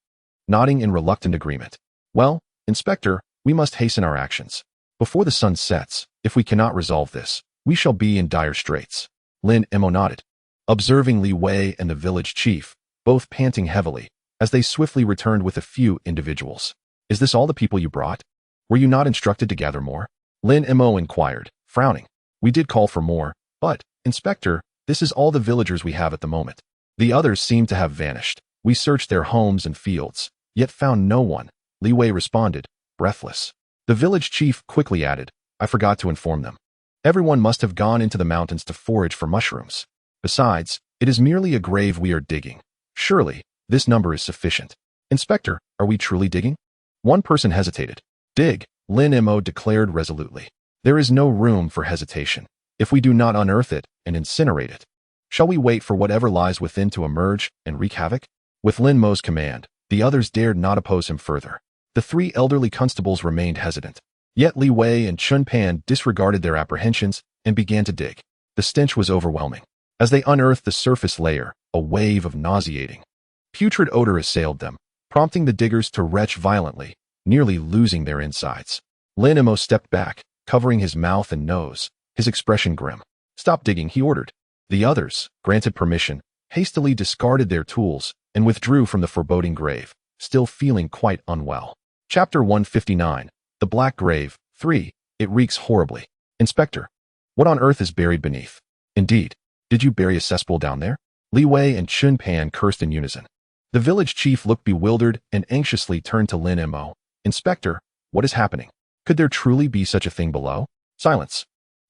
nodding in reluctant agreement. Well, Inspector, we must hasten our actions. Before the sun sets, if we cannot resolve this, we shall be in dire straits. Lin Mo nodded, observing Li Wei and the village chief, both panting heavily, as they swiftly returned with a few individuals. Is this all the people you brought? Were you not instructed to gather more? Lin Mo inquired, frowning. We did call for more, but, Inspector, this is all the villagers we have at the moment. The others seem to have vanished. We searched their homes and fields, yet found no one. Li Wei responded, breathless. The village chief quickly added, I forgot to inform them. Everyone must have gone into the mountains to forage for mushrooms. Besides, it is merely a grave we are digging. Surely, This number is sufficient. Inspector, are we truly digging? One person hesitated. Dig, Lin Mo declared resolutely. There is no room for hesitation. If we do not unearth it and incinerate it, shall we wait for whatever lies within to emerge and wreak havoc? With Lin Mo's command, the others dared not oppose him further. The three elderly constables remained hesitant. Yet Li Wei and Chun Pan disregarded their apprehensions and began to dig. The stench was overwhelming. As they unearthed the surface layer, a wave of nauseating, putrid odor assailed them, prompting the diggers to retch violently, nearly losing their insides. Lin Mo stepped back, covering his mouth and nose, his expression grim. Stop digging, he ordered. The others, granted permission, hastily discarded their tools and withdrew from the foreboding grave, still feeling quite unwell. Chapter 159. The Black Grave. 3. It reeks horribly. Inspector, what on earth is buried beneath? Indeed, did you bury a cesspool down there? Li Wei and Chun Pan cursed in unison. The village chief looked bewildered and anxiously turned to Lin Mo. Inspector, what is happening? Could there truly be such a thing below? Silence.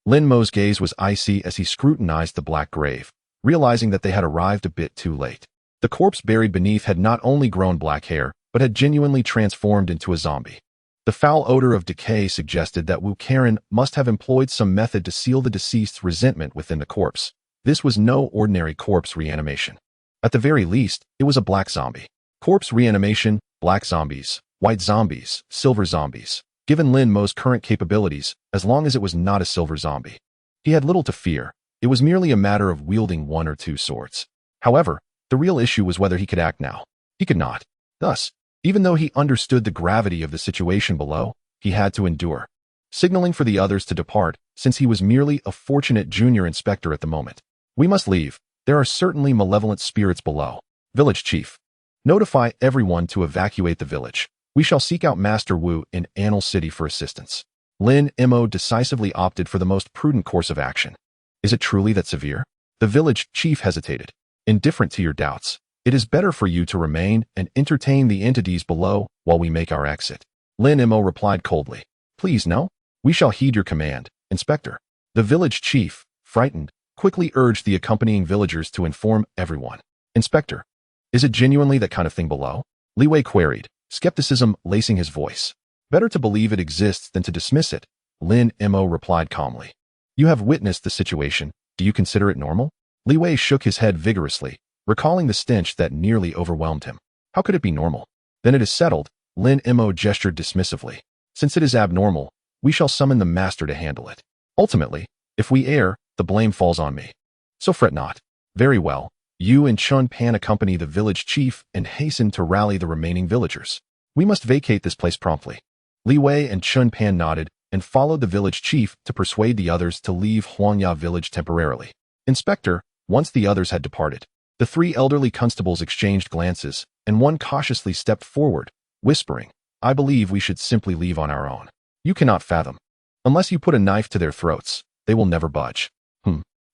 Lin Mo's gaze was icy as he scrutinized the black grave, realizing that they had arrived a bit too late. The corpse buried beneath had not only grown black hair, but had genuinely transformed into a zombie. The foul odor of decay suggested that Wu Karen must have employed some method to seal the deceased's resentment within the corpse. This was no ordinary corpse reanimation. At the very least, it was a black zombie. Corpse reanimation, black zombies, white zombies, silver zombies. Given Lin Mo's current capabilities, as long as it was not a silver zombie, he had little to fear. It was merely a matter of wielding one or two swords. However, the real issue was whether he could act now. He could not. Thus, even though he understood the gravity of the situation below, he had to endure, signaling for the others to depart, since he was merely a fortunate junior inspector at the moment. We must leave. There are certainly malevolent spirits below. Village chief, notify everyone to evacuate the village. We shall seek out Master Wu in Annal City for assistance. Lin Mo decisively opted for the most prudent course of action. Is it truly that severe? The village chief hesitated. Indifferent to your doubts, it is better for you to remain and entertain the entities below while we make our exit. Lin Mo replied coldly. Please no. We shall heed your command, Inspector. The village chief, frightened, quickly urged the accompanying villagers to inform everyone. Inspector, is it genuinely that kind of thing below? Li Wei queried, skepticism lacing his voice. Better to believe it exists than to dismiss it, Lin Mo replied calmly. You have witnessed the situation. Do you consider it normal? Li Wei shook his head vigorously, recalling the stench that nearly overwhelmed him. How could it be normal? Then it is settled, Lin Mo gestured dismissively. Since it is abnormal, we shall summon the master to handle it. Ultimately, if we err, the blame falls on me. So fret not. Very well. You and Chun Pan accompany the village chief and hasten to rally the remaining villagers. We must vacate this place promptly. Li Wei and Chun Pan nodded and followed the village chief to persuade the others to leave Huangya village temporarily. Inspector, once the others had departed, the three elderly constables exchanged glances, and one cautiously stepped forward, whispering, I believe we should simply leave on our own. You cannot fathom. Unless you put a knife to their throats, they will never budge.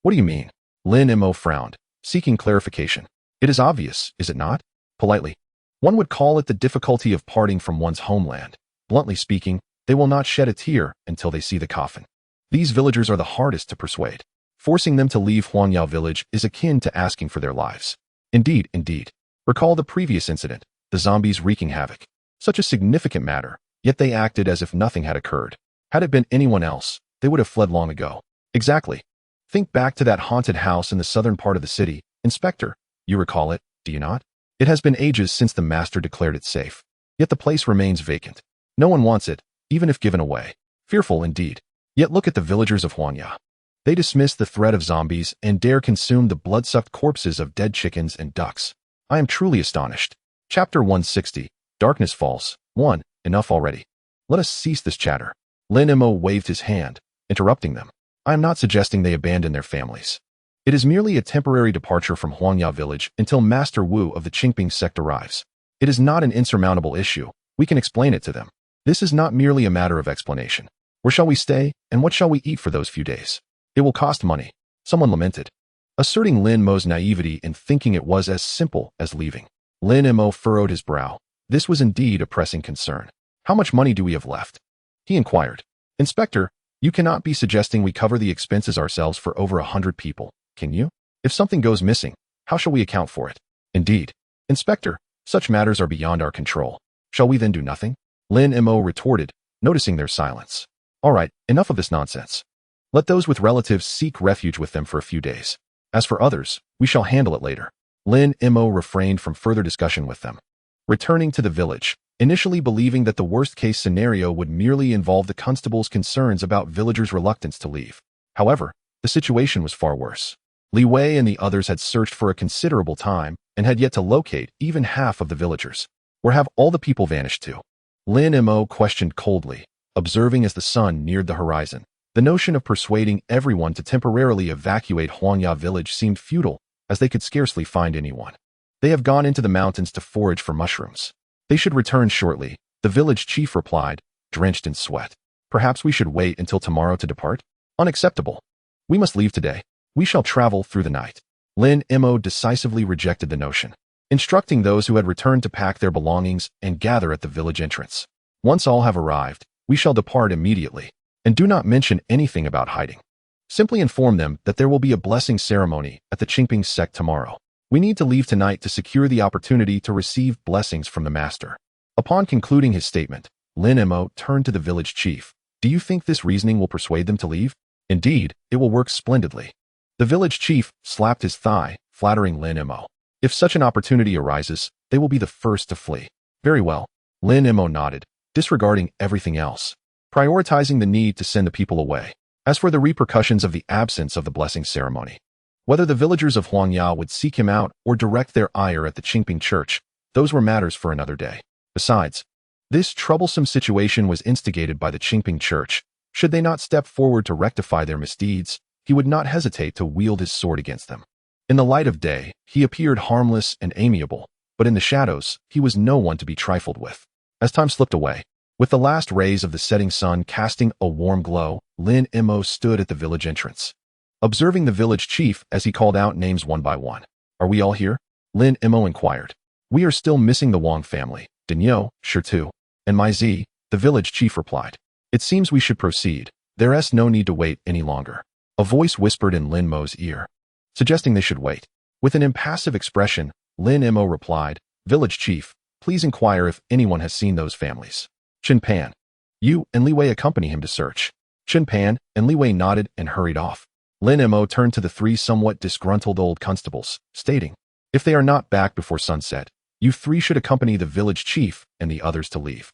What do you mean? Lin Mo frowned, seeking clarification. It is obvious, is it not? Politely. One would call it the difficulty of parting from one's homeland. Bluntly speaking, they will not shed a tear until they see the coffin. These villagers are the hardest to persuade. Forcing them to leave Huangyao village is akin to asking for their lives. Indeed. Recall the previous incident, the zombies wreaking havoc. Such a significant matter, yet they acted as if nothing had occurred. Had it been anyone else, they would have fled long ago. Exactly. Think back to that haunted house in the southern part of the city. Inspector, you recall it, do you not? It has been ages since the master declared it safe. Yet the place remains vacant. No one wants it, even if given away. Fearful indeed. Yet look at the villagers of Huanya. They dismiss the threat of zombies and dare consume the blood-sucked corpses of dead chickens and ducks. I am truly astonished. Chapter 160. Darkness Falls. 1. Enough already. Let us cease this chatter. Lin Mo waved his hand, interrupting them. I am not suggesting they abandon their families. It is merely a temporary departure from Huangya village until Master Wu of the Qingping sect arrives. It is not an insurmountable issue. We can explain it to them. This is not merely a matter of explanation. Where shall we stay, and what shall we eat for those few days? It will cost money. Someone lamented, asserting Lin Mo's naivety in thinking it was as simple as leaving. Lin Mo furrowed his brow. This was indeed a pressing concern. How much money do we have left? He inquired. Inspector, you cannot be suggesting we cover the expenses ourselves for over 100 people, can you? If something goes missing, how shall we account for it? Indeed. Inspector, such matters are beyond our control. Shall we then do nothing? Lin Mo retorted, noticing their silence. All right, enough of this nonsense. Let those with relatives seek refuge with them for a few days. As for others, we shall handle it later. Lin Mo refrained from further discussion with them. Returning to the village, initially believing that the worst-case scenario would merely involve the constable's concerns about villagers' reluctance to leave. However, the situation was far worse. Li Wei and the others had searched for a considerable time and had yet to locate even half of the villagers. Where have all the people vanished to? Lin Mo questioned coldly, observing as the sun neared the horizon. The notion of persuading everyone to temporarily evacuate Huangya village seemed futile, as they could scarcely find anyone. They have gone into the mountains to forage for mushrooms. They should return shortly, the village chief replied, drenched in sweat. Perhaps we should wait until tomorrow to depart? Unacceptable. We must leave today. We shall travel through the night. Lin Mo decisively rejected the notion, instructing those who had returned to pack their belongings and gather at the village entrance. Once all have arrived, we shall depart immediately. And do not mention anything about hiding. Simply inform them that there will be a blessing ceremony at the Qingping sect tomorrow. We need to leave tonight to secure the opportunity to receive blessings from the master. Upon concluding his statement, Lin Mo turned to the village chief. Do you think this reasoning will persuade them to leave? Indeed, it will work splendidly. The village chief slapped his thigh, flattering Lin Mo. If such an opportunity arises, they will be the first to flee. Very well. Lin Mo nodded, disregarding everything else, prioritizing the need to send the people away. As for the repercussions of the absence of the blessing ceremony, whether the villagers of Huangya would seek him out or direct their ire at the Qingping church, those were matters for another day. Besides, this troublesome situation was instigated by the Qingping church. Should they not step forward to rectify their misdeeds, he would not hesitate to wield his sword against them. In the light of day, he appeared harmless and amiable, but in the shadows, he was no one to be trifled with. As time slipped away, with the last rays of the setting sun casting a warm glow, Lin Mo stood at the village entrance, observing the village chief as he called out names one by one. Are we all here? Lin Mo inquired. We are still missing the Wang family, Dinyo, Shitu, and Mai Zi, the village chief replied. It seems we should proceed. There's no need to wait any longer. A voice whispered in Lin Mo's ear, suggesting they should wait. With an impassive expression, Lin Mo replied, Village chief, please inquire if anyone has seen those families. Chen Pan. You and Li Wei accompany him to search. Chen Pan and Li Wei nodded and hurried off. Lin Mo turned to the three somewhat disgruntled old constables, stating, if they are not back before sunset, you three should accompany the village chief and the others to leave.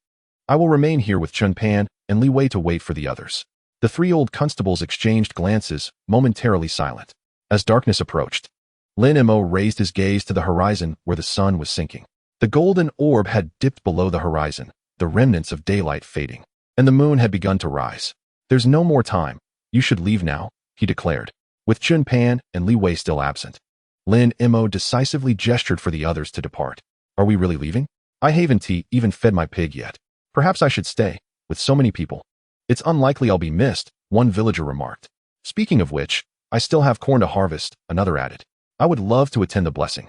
I will remain here with Chen Pan and Li Wei to wait for the others. The three old constables exchanged glances, momentarily silent. As darkness approached, Lin Mo raised his gaze to the horizon where the sun was sinking. The golden orb had dipped below the horizon, the remnants of daylight fading, and the moon had begun to rise. There's no more time. You should leave now, he declared, with Chun Pan and Li Wei still absent. Lin Mo decisively gestured for the others to depart. Are we really leaving? I haven't even fed my pig yet. Perhaps I should stay, with so many people. It's unlikely I'll be missed, one villager remarked. Speaking of which, I still have corn to harvest, another added. I would love to attend the blessing.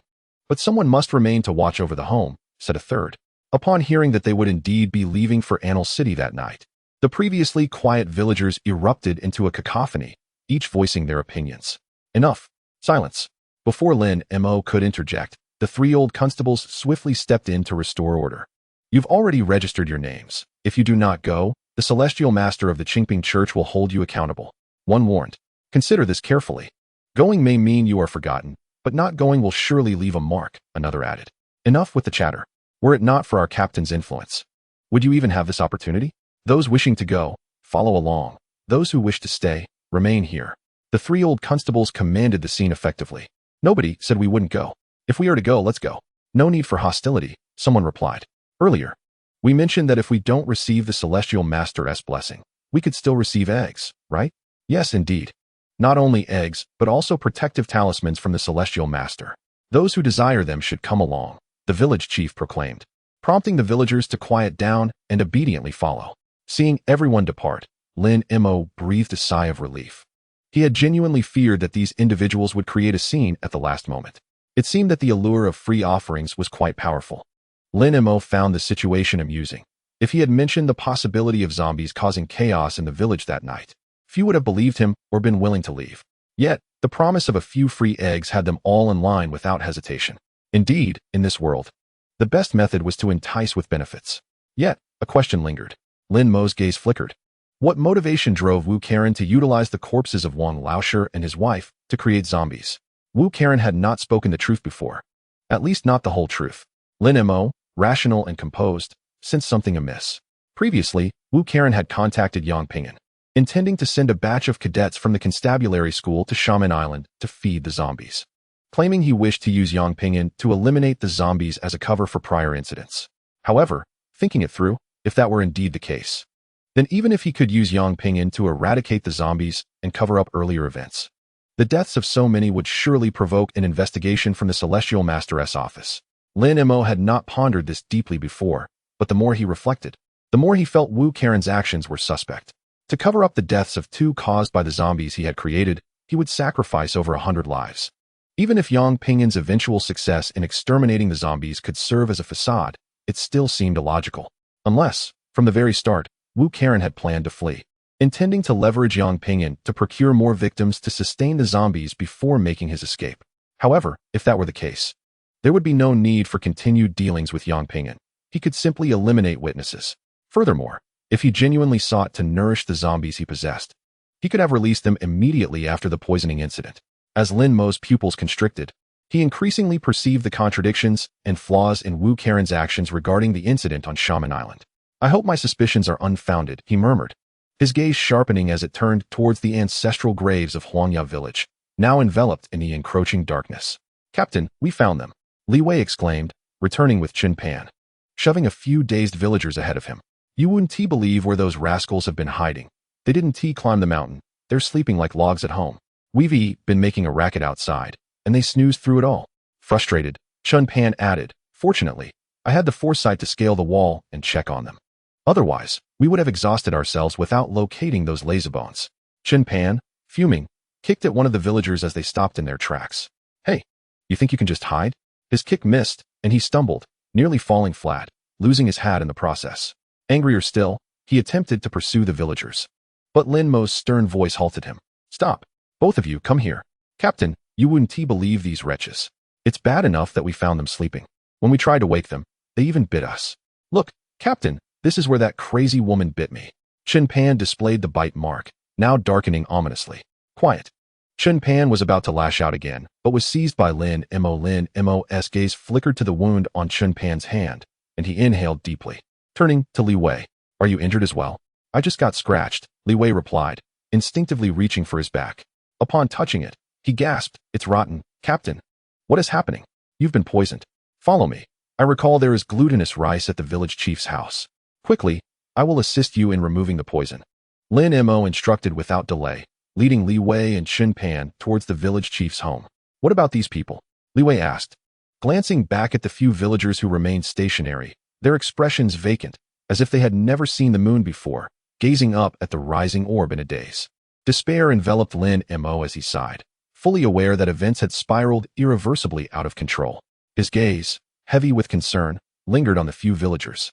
But someone must remain to watch over the home, said a third. Upon hearing that they would indeed be leaving for Anil City that night, the previously quiet villagers erupted into a cacophony, each voicing their opinions. Enough. Silence. Before Lin Mo could interject, the three old constables swiftly stepped in to restore order. You've already registered your names. If you do not go, the celestial master of the Qingping Church will hold you accountable. One warned. Consider this carefully. Going may mean you are forgotten, but not going will surely leave a mark, another added. Enough with the chatter. Were it not for our captain's influence, would you even have this opportunity? Those wishing to go, follow along. Those who wish to stay, remain here. The three old constables commanded the scene effectively. Nobody said we wouldn't go. If we are to go, let's go. No need for hostility, someone replied. Earlier, we mentioned that if we don't receive the celestial master's blessing, we could still receive eggs, right? Yes, indeed. Not only eggs, but also protective talismans from the celestial master. Those who desire them should come along, the village chief proclaimed, prompting the villagers to quiet down and obediently follow. Seeing everyone depart, Lin Mo breathed a sigh of relief. He had genuinely feared that these individuals would create a scene at the last moment. It seemed that the allure of free offerings was quite powerful. Lin Mo found the situation amusing. If he had mentioned the possibility of zombies causing chaos in the village that night, few would have believed him or been willing to leave. Yet, the promise of a few free eggs had them all in line without hesitation. Indeed, in this world, the best method was to entice with benefits. Yet, a question lingered. Lin Mo's gaze flickered. What motivation drove Wu Karen to utilize the corpses of Wang Laoshe and his wife to create zombies? Wu Karen had not spoken the truth before. At least not the whole truth. Lin Mo, rational and composed, sensed something amiss. Previously, Wu Karen had contacted Yang Ping'an, intending to send a batch of cadets from the constabulary school to Shaman Island to feed the zombies, claiming he wished to use Yang Ping'an to eliminate the zombies as a cover for prior incidents. However, thinking it through, if that were indeed the case, then even if he could use Yang Ping'an to eradicate the zombies and cover up earlier events, the deaths of so many would surely provoke an investigation from the Celestial Master's office. Lin Mo had not pondered this deeply before, but the more he reflected, the more he felt Wu Karen's actions were suspect. To cover up the deaths of two caused by the zombies he had created, he would sacrifice over 100 lives. Even if Yang Ping'an's eventual success in exterminating the zombies could serve as a facade, it still seemed illogical. Unless, from the very start, Wu Karen had planned to flee, intending to leverage Yang Ping'an to procure more victims to sustain the zombies before making his escape. However, if that were the case, there would be no need for continued dealings with Yang Ping'an. He could simply eliminate witnesses. Furthermore, if he genuinely sought to nourish the zombies he possessed, he could have released them immediately after the poisoning incident. As Lin Mo's pupils constricted, he increasingly perceived the contradictions and flaws in Wu Karen's actions regarding the incident on Shaman Island. I hope my suspicions are unfounded, he murmured, his gaze sharpening as it turned towards the ancestral graves of Huangya village, now enveloped in the encroaching darkness. Captain, we found them, Li Wei exclaimed, returning with Qin Pan, shoving a few dazed villagers ahead of him. You wouldn't believe where those rascals have been hiding. They didn't climb the mountain. They're sleeping like logs at home. We've been making a racket outside, and they snoozed through it all. Frustrated, Qin Pan added, fortunately, I had the foresight to scale the wall and check on them. Otherwise, we would have exhausted ourselves without locating those lazybones. Qin Pan, fuming, kicked at one of the villagers as they stopped in their tracks. Hey, you think you can just hide? His kick missed, and he stumbled, nearly falling flat, losing his hat in the process. Angrier still, he attempted to pursue the villagers. But Lin Mo's stern voice halted him. Stop. Both of you, come here. Captain, you wouldn't believe these wretches. It's bad enough that we found them sleeping. When we tried to wake them, they even bit us. Look, Captain, this is where that crazy woman bit me. Qin Pan displayed the bite mark, now darkening ominously. Quiet. Qin Pan was about to lash out again, but was seized by Lin Mo. Lin Mo's gaze flickered to the wound on Qin Pan's hand, and he inhaled deeply. Turning to Li Wei, are you injured as well? I just got scratched, Li Wei replied, instinctively reaching for his back. Upon touching it, he gasped, it's rotten. Captain, what is happening? You've been poisoned. Follow me. I recall there is glutinous rice at the village chief's house. Quickly, I will assist you in removing the poison. Lin Mo instructed without delay, leading Li Wei and Qin Pan towards the village chief's home. What about these people? Li Wei asked, glancing back at the few villagers who remained stationary, their expressions vacant, as if they had never seen the moon before, gazing up at the rising orb in a daze. Despair enveloped Lin Mo as he sighed, fully aware that events had spiraled irreversibly out of control. His gaze, heavy with concern, lingered on the few villagers,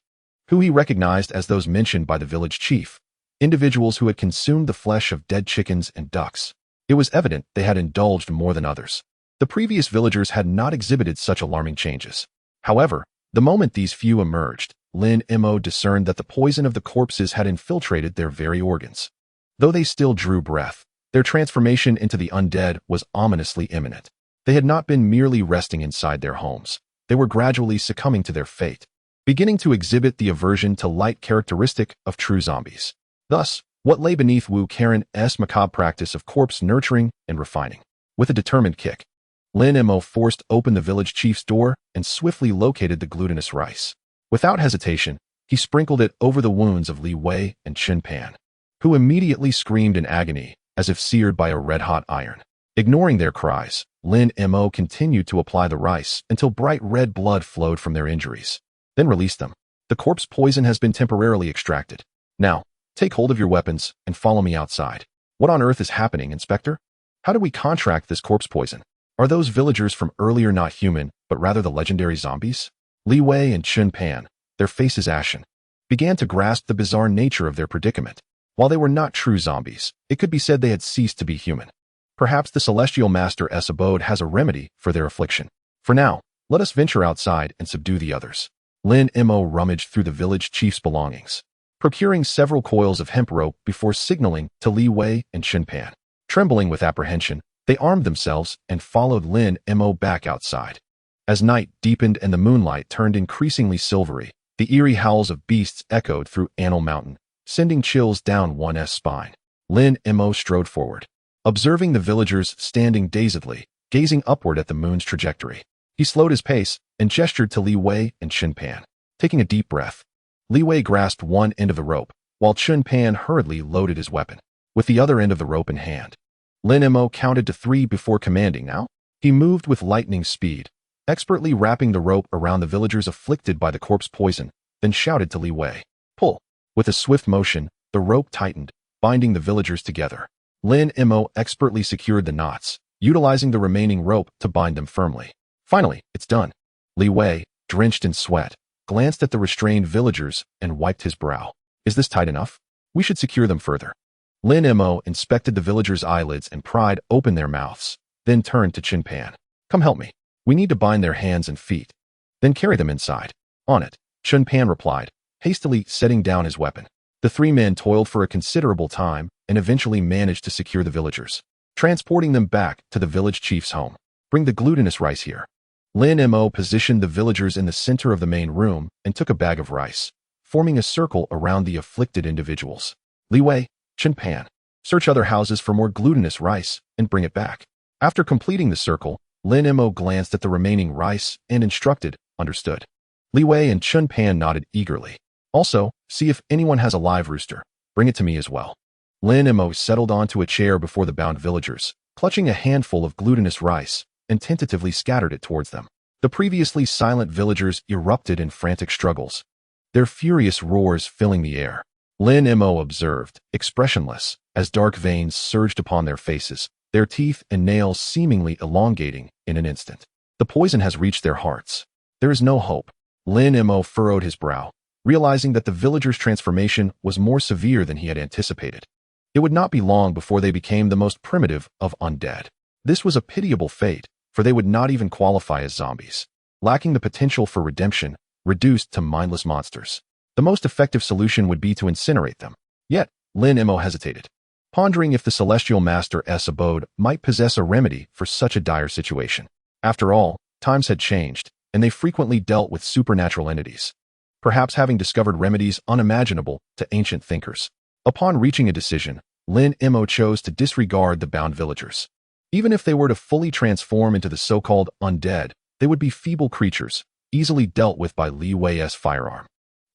who he recognized as those mentioned by the village chief, individuals who had consumed the flesh of dead chickens and ducks. It was evident they had indulged more than others. The previous villagers had not exhibited such alarming changes. However, the moment these few emerged, Lin Mo discerned that the poison of the corpses had infiltrated their very organs. Though they still drew breath, their transformation into the undead was ominously imminent. They had not been merely resting inside their homes. They were gradually succumbing to their fate, beginning to exhibit the aversion to light characteristic of true zombies. Thus, what lay beneath Wu Karen's macabre practice of corpse nurturing and refining. With a determined kick, Lin Mo forced open the village chief's door and swiftly located the glutinous rice. Without hesitation, he sprinkled it over the wounds of Li Wei and Qin Pan, who immediately screamed in agony as if seared by a red-hot iron. Ignoring their cries, Lin Mo continued to apply the rice until bright red blood flowed from their injuries. Then released them. The corpse poison has been temporarily extracted. Now, take hold of your weapons and follow me outside. What on earth is happening, Inspector? How do we contract this corpse poison? Are those villagers from earlier not human, but rather the legendary zombies? Li Wei and Qin Pan, their faces ashen, began to grasp the bizarre nature of their predicament. While they were not true zombies, it could be said they had ceased to be human. Perhaps the Celestial Master's abode has a remedy for their affliction. For now, Let us venture outside and subdue the others. Lin Mo rummaged through the village chief's belongings, procuring several coils of hemp rope before signaling to Li Wei and Chun Pan. Trembling with apprehension, they armed themselves and followed Lin Mo back outside. As night deepened and the moonlight turned increasingly silvery, the eerie howls of beasts echoed through Anil Mountain, sending chills down one's spine. Lin Mo strode forward, observing the villagers standing dazedly, gazing upward at the moon's trajectory. He slowed his pace and gestured to Li Wei and Chun Pan. Taking a deep breath, Li Wei grasped one end of the rope, while Chun Pan hurriedly loaded his weapon, with the other end of the rope in hand. Lin Mo counted to 3 before commanding now. He moved with lightning speed, expertly wrapping the rope around the villagers afflicted by the corpse poison, then shouted to Li Wei, "Pull." With a swift motion, the rope tightened, binding the villagers together. Lin Mo expertly secured the knots, utilizing the remaining rope to bind them firmly. Finally, it's done. Li Wei, drenched in sweat, glanced at the restrained villagers and wiped his brow. Is this tight enough? We should secure them further. Lin Mo inspected the villagers' eyelids and pried open their mouths, then turned to Chun Pan. Come help me. We need to bind their hands and feet. Then carry them inside. On it, Chun Pan replied, hastily setting down his weapon. The 3 men toiled for a considerable time and eventually managed to secure the villagers, transporting them back to the village chief's home. Bring the glutinous rice here. Lin Mo positioned the villagers in the center of the main room and took a bag of rice, forming a circle around the afflicted individuals. Li Wei, Chun Pan, search other houses for more glutinous rice and bring it back. After completing the circle, Lin Mo glanced at the remaining rice and instructed, understood. Li Wei and Chun Pan nodded eagerly. Also, see if anyone has a live rooster. Bring it to me as well. Lin Mo settled onto a chair before the bound villagers, clutching a handful of glutinous rice, and tentatively scattered it towards them. The previously silent villagers erupted in frantic struggles, their furious roars filling the air. Lin Mo observed, expressionless, as dark veins surged upon their faces, their teeth and nails seemingly elongating in an instant. The poison has reached their hearts. There is no hope. Lin Mo furrowed his brow, realizing that the villagers' transformation was more severe than he had anticipated. It would not be long before they became the most primitive of undead. This was a pitiable fate, for they would not even qualify as zombies, lacking the potential for redemption, reduced to mindless monsters. The most effective solution would be to incinerate them. Yet, Lin Mo hesitated, pondering if the Celestial Master's abode might possess a remedy for such a dire situation. After all, times had changed, and they frequently dealt with supernatural entities, perhaps having discovered remedies unimaginable to ancient thinkers. Upon reaching a decision, Lin Mo chose to disregard the bound villagers. Even if they were to fully transform into the so-called undead, they would be feeble creatures, easily dealt with by Li Wei's firearm.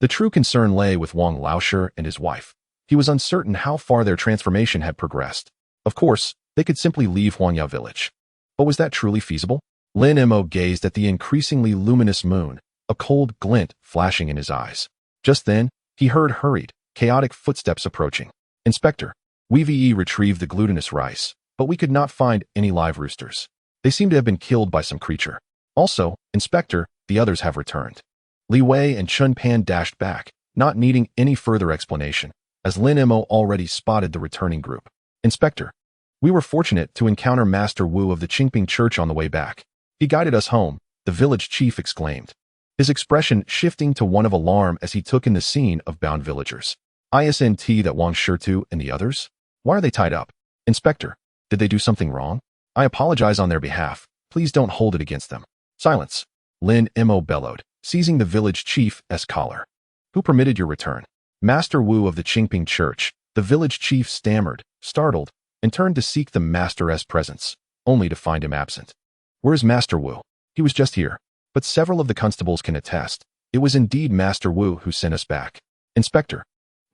The true concern lay with Wang Laoshe and his wife. He was uncertain how far their transformation had progressed. Of course, they could simply leave Huanya village. But was that truly feasible? Lin Mo gazed at the increasingly luminous moon, a cold glint flashing in his eyes. Just then, he heard hurried, chaotic footsteps approaching. Inspector, we retrieved the glutinous rice, but we could not find any live roosters. They seem to have been killed by some creature. Also, Inspector, the others have returned. Li Wei and Chun Pan dashed back, not needing any further explanation, as Lin Mo already spotted the returning group. Inspector, we were fortunate to encounter Master Wu of the Qingping Church on the way back. He guided us home, the village chief exclaimed, his expression shifting to one of alarm as he took in the scene of bound villagers. Isn't that Wang Shitu and the others? Why are they tied up? Inspector, did they do something wrong? I apologize on their behalf. Please don't hold it against them. Silence. Lin Mo bellowed, seizing the village chief's collar. Who permitted your return? Master Wu of the Qingping Church. The village chief stammered, startled, and turned to seek the master's presence, only to find him absent. Where's Master Wu? He was just here. But several of the constables can attest. It was indeed Master Wu who sent us back. Inspector,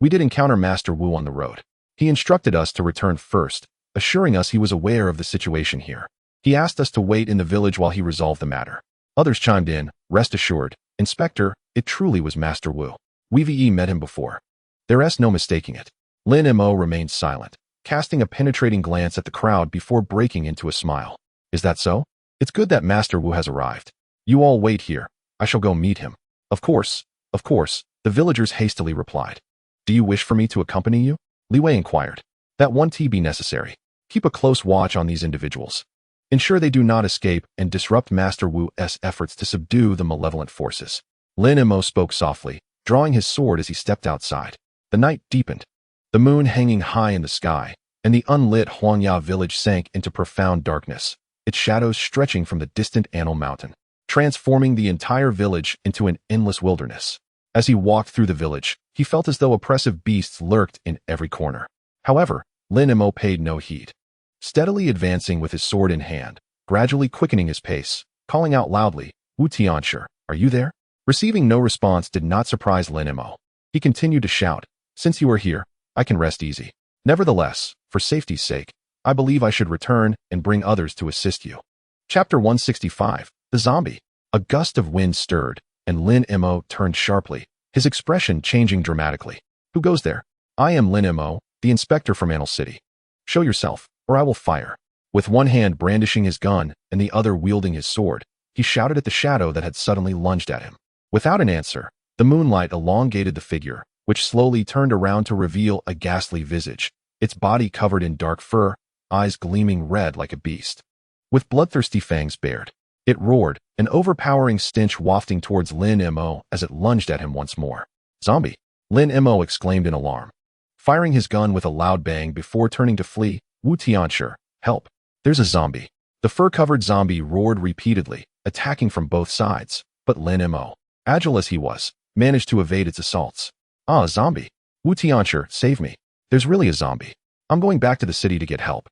we did encounter Master Wu on the road. He instructed us to return first, assuring us he was aware of the situation here. He asked us to wait in the village while he resolved the matter. Others chimed in, rest assured, Inspector, it truly was Master Wu. We met him before. There's no mistaking it. Lin Mo remained silent, casting a penetrating glance at the crowd before breaking into a smile. Is that so? It's good that Master Wu has arrived. You all wait here. I shall go meet him. Of course, the villagers hastily replied. Do you wish for me to accompany you? Li Wei inquired. That won't be necessary. Keep a close watch on these individuals. Ensure they do not escape and disrupt Master Wu's efforts to subdue the malevolent forces. Lin Mo spoke softly, drawing his sword as he stepped outside. The night deepened, the moon hanging high in the sky, and the unlit Huangya village sank into profound darkness, its shadows stretching from the distant Anil Mountain, transforming the entire village into an endless wilderness. As he walked through the village, he felt as though oppressive beasts lurked in every corner. However, Lin Mo paid no heed. Steadily advancing with his sword in hand, gradually quickening his pace, calling out loudly, "Wu Tianshi, are you there?" Receiving no response did not surprise Lin Mo. He continued to shout, "Since you are here, I can rest easy. Nevertheless, for safety's sake, I believe I should return and bring others to assist you." Chapter 165, The Zombie. A gust of wind stirred, and Lin Mo turned sharply, his expression changing dramatically. "Who goes there?" "I am Lin Mo, the inspector from Anil City. Show yourself, or I will fire." With one hand brandishing his gun and the other wielding his sword, he shouted at the shadow that had suddenly lunged at him. Without an answer, the moonlight elongated the figure, which slowly turned around to reveal a ghastly visage, its body covered in dark fur, eyes gleaming red like a beast. With bloodthirsty fangs bared, it roared, an overpowering stench wafting towards Lin Mo as it lunged at him once more. "Zombie!" Lin Mo exclaimed in alarm, firing his gun with a loud bang before turning to flee. "Wu Tianshi, help! There's a zombie!" The fur-covered zombie roared repeatedly, attacking from both sides, but Lin Mo, agile as he was, managed to evade its assaults. "Ah, a zombie! Wu Tianshi, save me! There's really a zombie. I'm going back to the city to get help.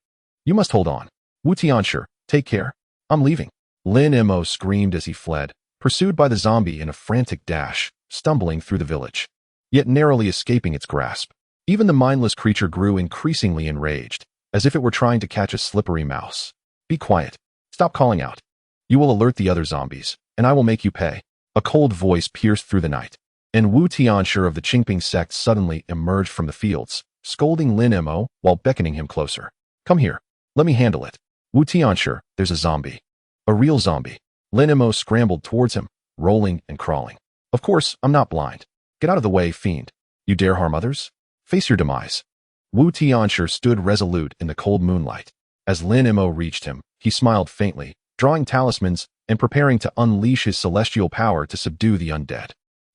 You must hold on. Wu Tianshi, take care. I'm leaving." Lin Mo screamed as he fled, pursued by the zombie in a frantic dash, stumbling through the village, yet narrowly escaping its grasp. Even the mindless creature grew increasingly enraged, as if it were trying to catch a slippery mouse. "Be quiet. Stop calling out. You will alert the other zombies, and I will make you pay." A cold voice pierced through the night, and Wu Tianshi of the Qingping sect suddenly emerged from the fields, scolding Lin Mo while beckoning him closer. "Come here. Let me handle it." "Wu Tianshi, there's a zombie. A real zombie." Lin Mo scrambled towards him, rolling and crawling. "Of course, I'm not blind. Get out of the way, fiend. You dare harm others? Face your demise." Wu Tianshi stood resolute in the cold moonlight. As Lin Mo reached him, he smiled faintly, drawing talismans and preparing to unleash his celestial power to subdue the undead.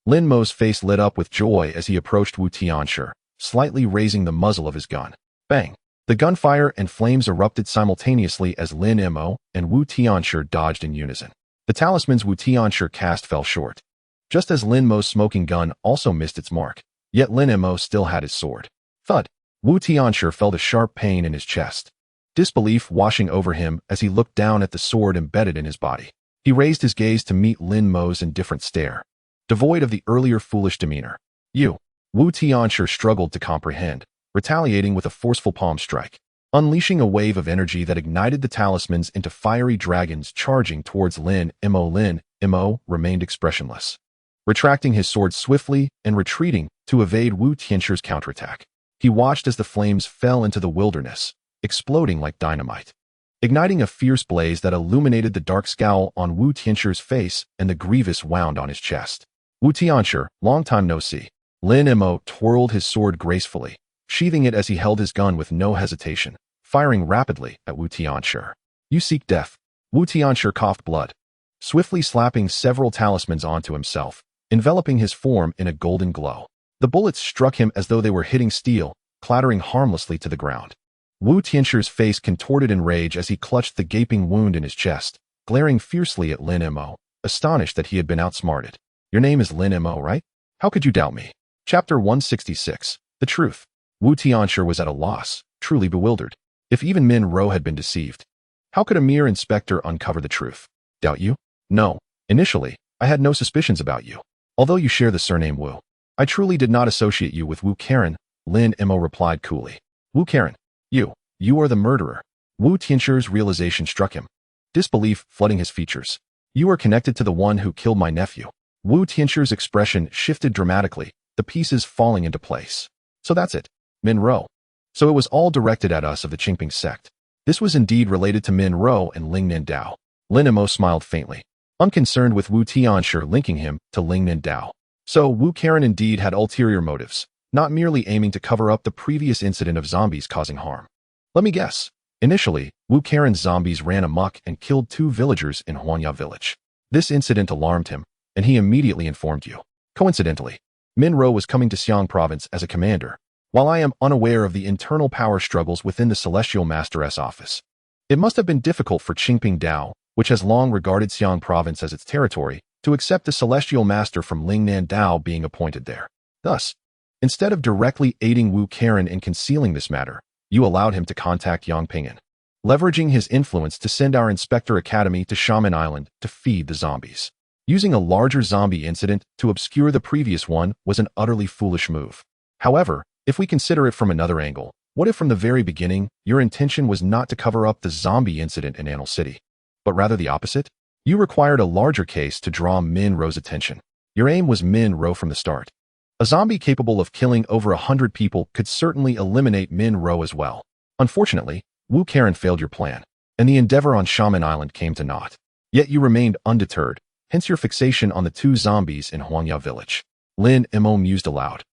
Lin Mo's face lit up with joy as he approached Wu Tianshi, slightly raising the muzzle of his gun. Bang! The gunfire and flames erupted simultaneously as Lin Mo and Wu Tianshi dodged in unison. The talismans Wu Tianshi cast fell short, just as Lin Mo's smoking gun also missed its mark. Yet Lin Mo still had his sword. Thud! Wu Tianshi felt a sharp pain in his chest, disbelief washing over him as he looked down at the sword embedded in his body. He raised his gaze to meet Lin Mo's indifferent stare, devoid of the earlier foolish demeanor. "You." Wu Tianshi struggled to comprehend, retaliating with a forceful palm strike, unleashing a wave of energy that ignited the talismans into fiery dragons charging towards Lin Mo. Lin Mo remained expressionless, retracting his sword swiftly and retreating to evade Wu Tianshi's counterattack. He watched as the flames fell into the wilderness, exploding like dynamite, igniting a fierce blaze that illuminated the dark scowl on Wu Tianshi's face and the grievous wound on his chest. "Wu Tianshi, long time no see." Lin Mo twirled his sword gracefully, sheathing it as he held his gun with no hesitation, firing rapidly at Wu Tianshi. "You seek death." Wu Tianshi coughed blood, swiftly slapping several talismans onto himself, enveloping his form in a golden glow. The bullets struck him as though they were hitting steel, clattering harmlessly to the ground. Wu Tianshi's face contorted in rage as he clutched the gaping wound in his chest, glaring fiercely at Lin Mo, astonished that he had been outsmarted. "Your name is Lin Mo, right? How could you doubt me?" Chapter 166, The Truth. Wu Tianshi was at a loss, truly bewildered. If even Min Ro had been deceived, how could a mere inspector uncover the truth? "Doubt you?" "No. Initially, I had no suspicions about you. Although you share the surname Wu, I truly did not associate you with Wu Karen," Lin Mo replied coolly. "Wu Karen? You are the murderer." Wu Tianshi's realization struck him, disbelief flooding his features. "You are connected to the one who killed my nephew." Wu Tianshi's expression shifted dramatically, the pieces falling into place. "So that's it. Min Ro. So it was all directed at us of the Qingping sect." This was indeed related to Min Ro and Ling Nindao. Lin Mo smiled faintly, unconcerned with Wu Tianshi linking him to Ling Nindao. So Wu Karen indeed had ulterior motives, not merely aiming to cover up the previous incident of zombies causing harm. "Let me guess. Initially, Wu Karen's zombies ran amok and killed 2 villagers in Huanya village. This incident alarmed him, and he immediately informed you. Coincidentally, Min Ro was coming to Xiang province as a commander, while I am unaware of the internal power struggles within the Celestial Master's office. It must have been difficult for Qingping Dao, which has long regarded Xiang province as its territory, to accept the Celestial Master from Lingnan Dao being appointed there. Thus, instead of directly aiding Wu Karen in concealing this matter, you allowed him to contact Yang Ping'an, leveraging his influence to send our Inspector Academy to Shaman Island to feed the zombies. Using a larger zombie incident to obscure the previous one was an utterly foolish move. However, if we consider it from another angle, what if from the very beginning, your intention was not to cover up the zombie incident in Anil City, but rather the opposite? You required a larger case to draw Min Ro's attention. Your aim was Min Ro from the start. A zombie capable of killing over 100 people could certainly eliminate Min Ro as well. Unfortunately, Wu Karen failed your plan, and the endeavor on Shaman Island came to naught. Yet you remained undeterred, hence your fixation on the 2 zombies in Huanya village. Lin Mo mused aloud,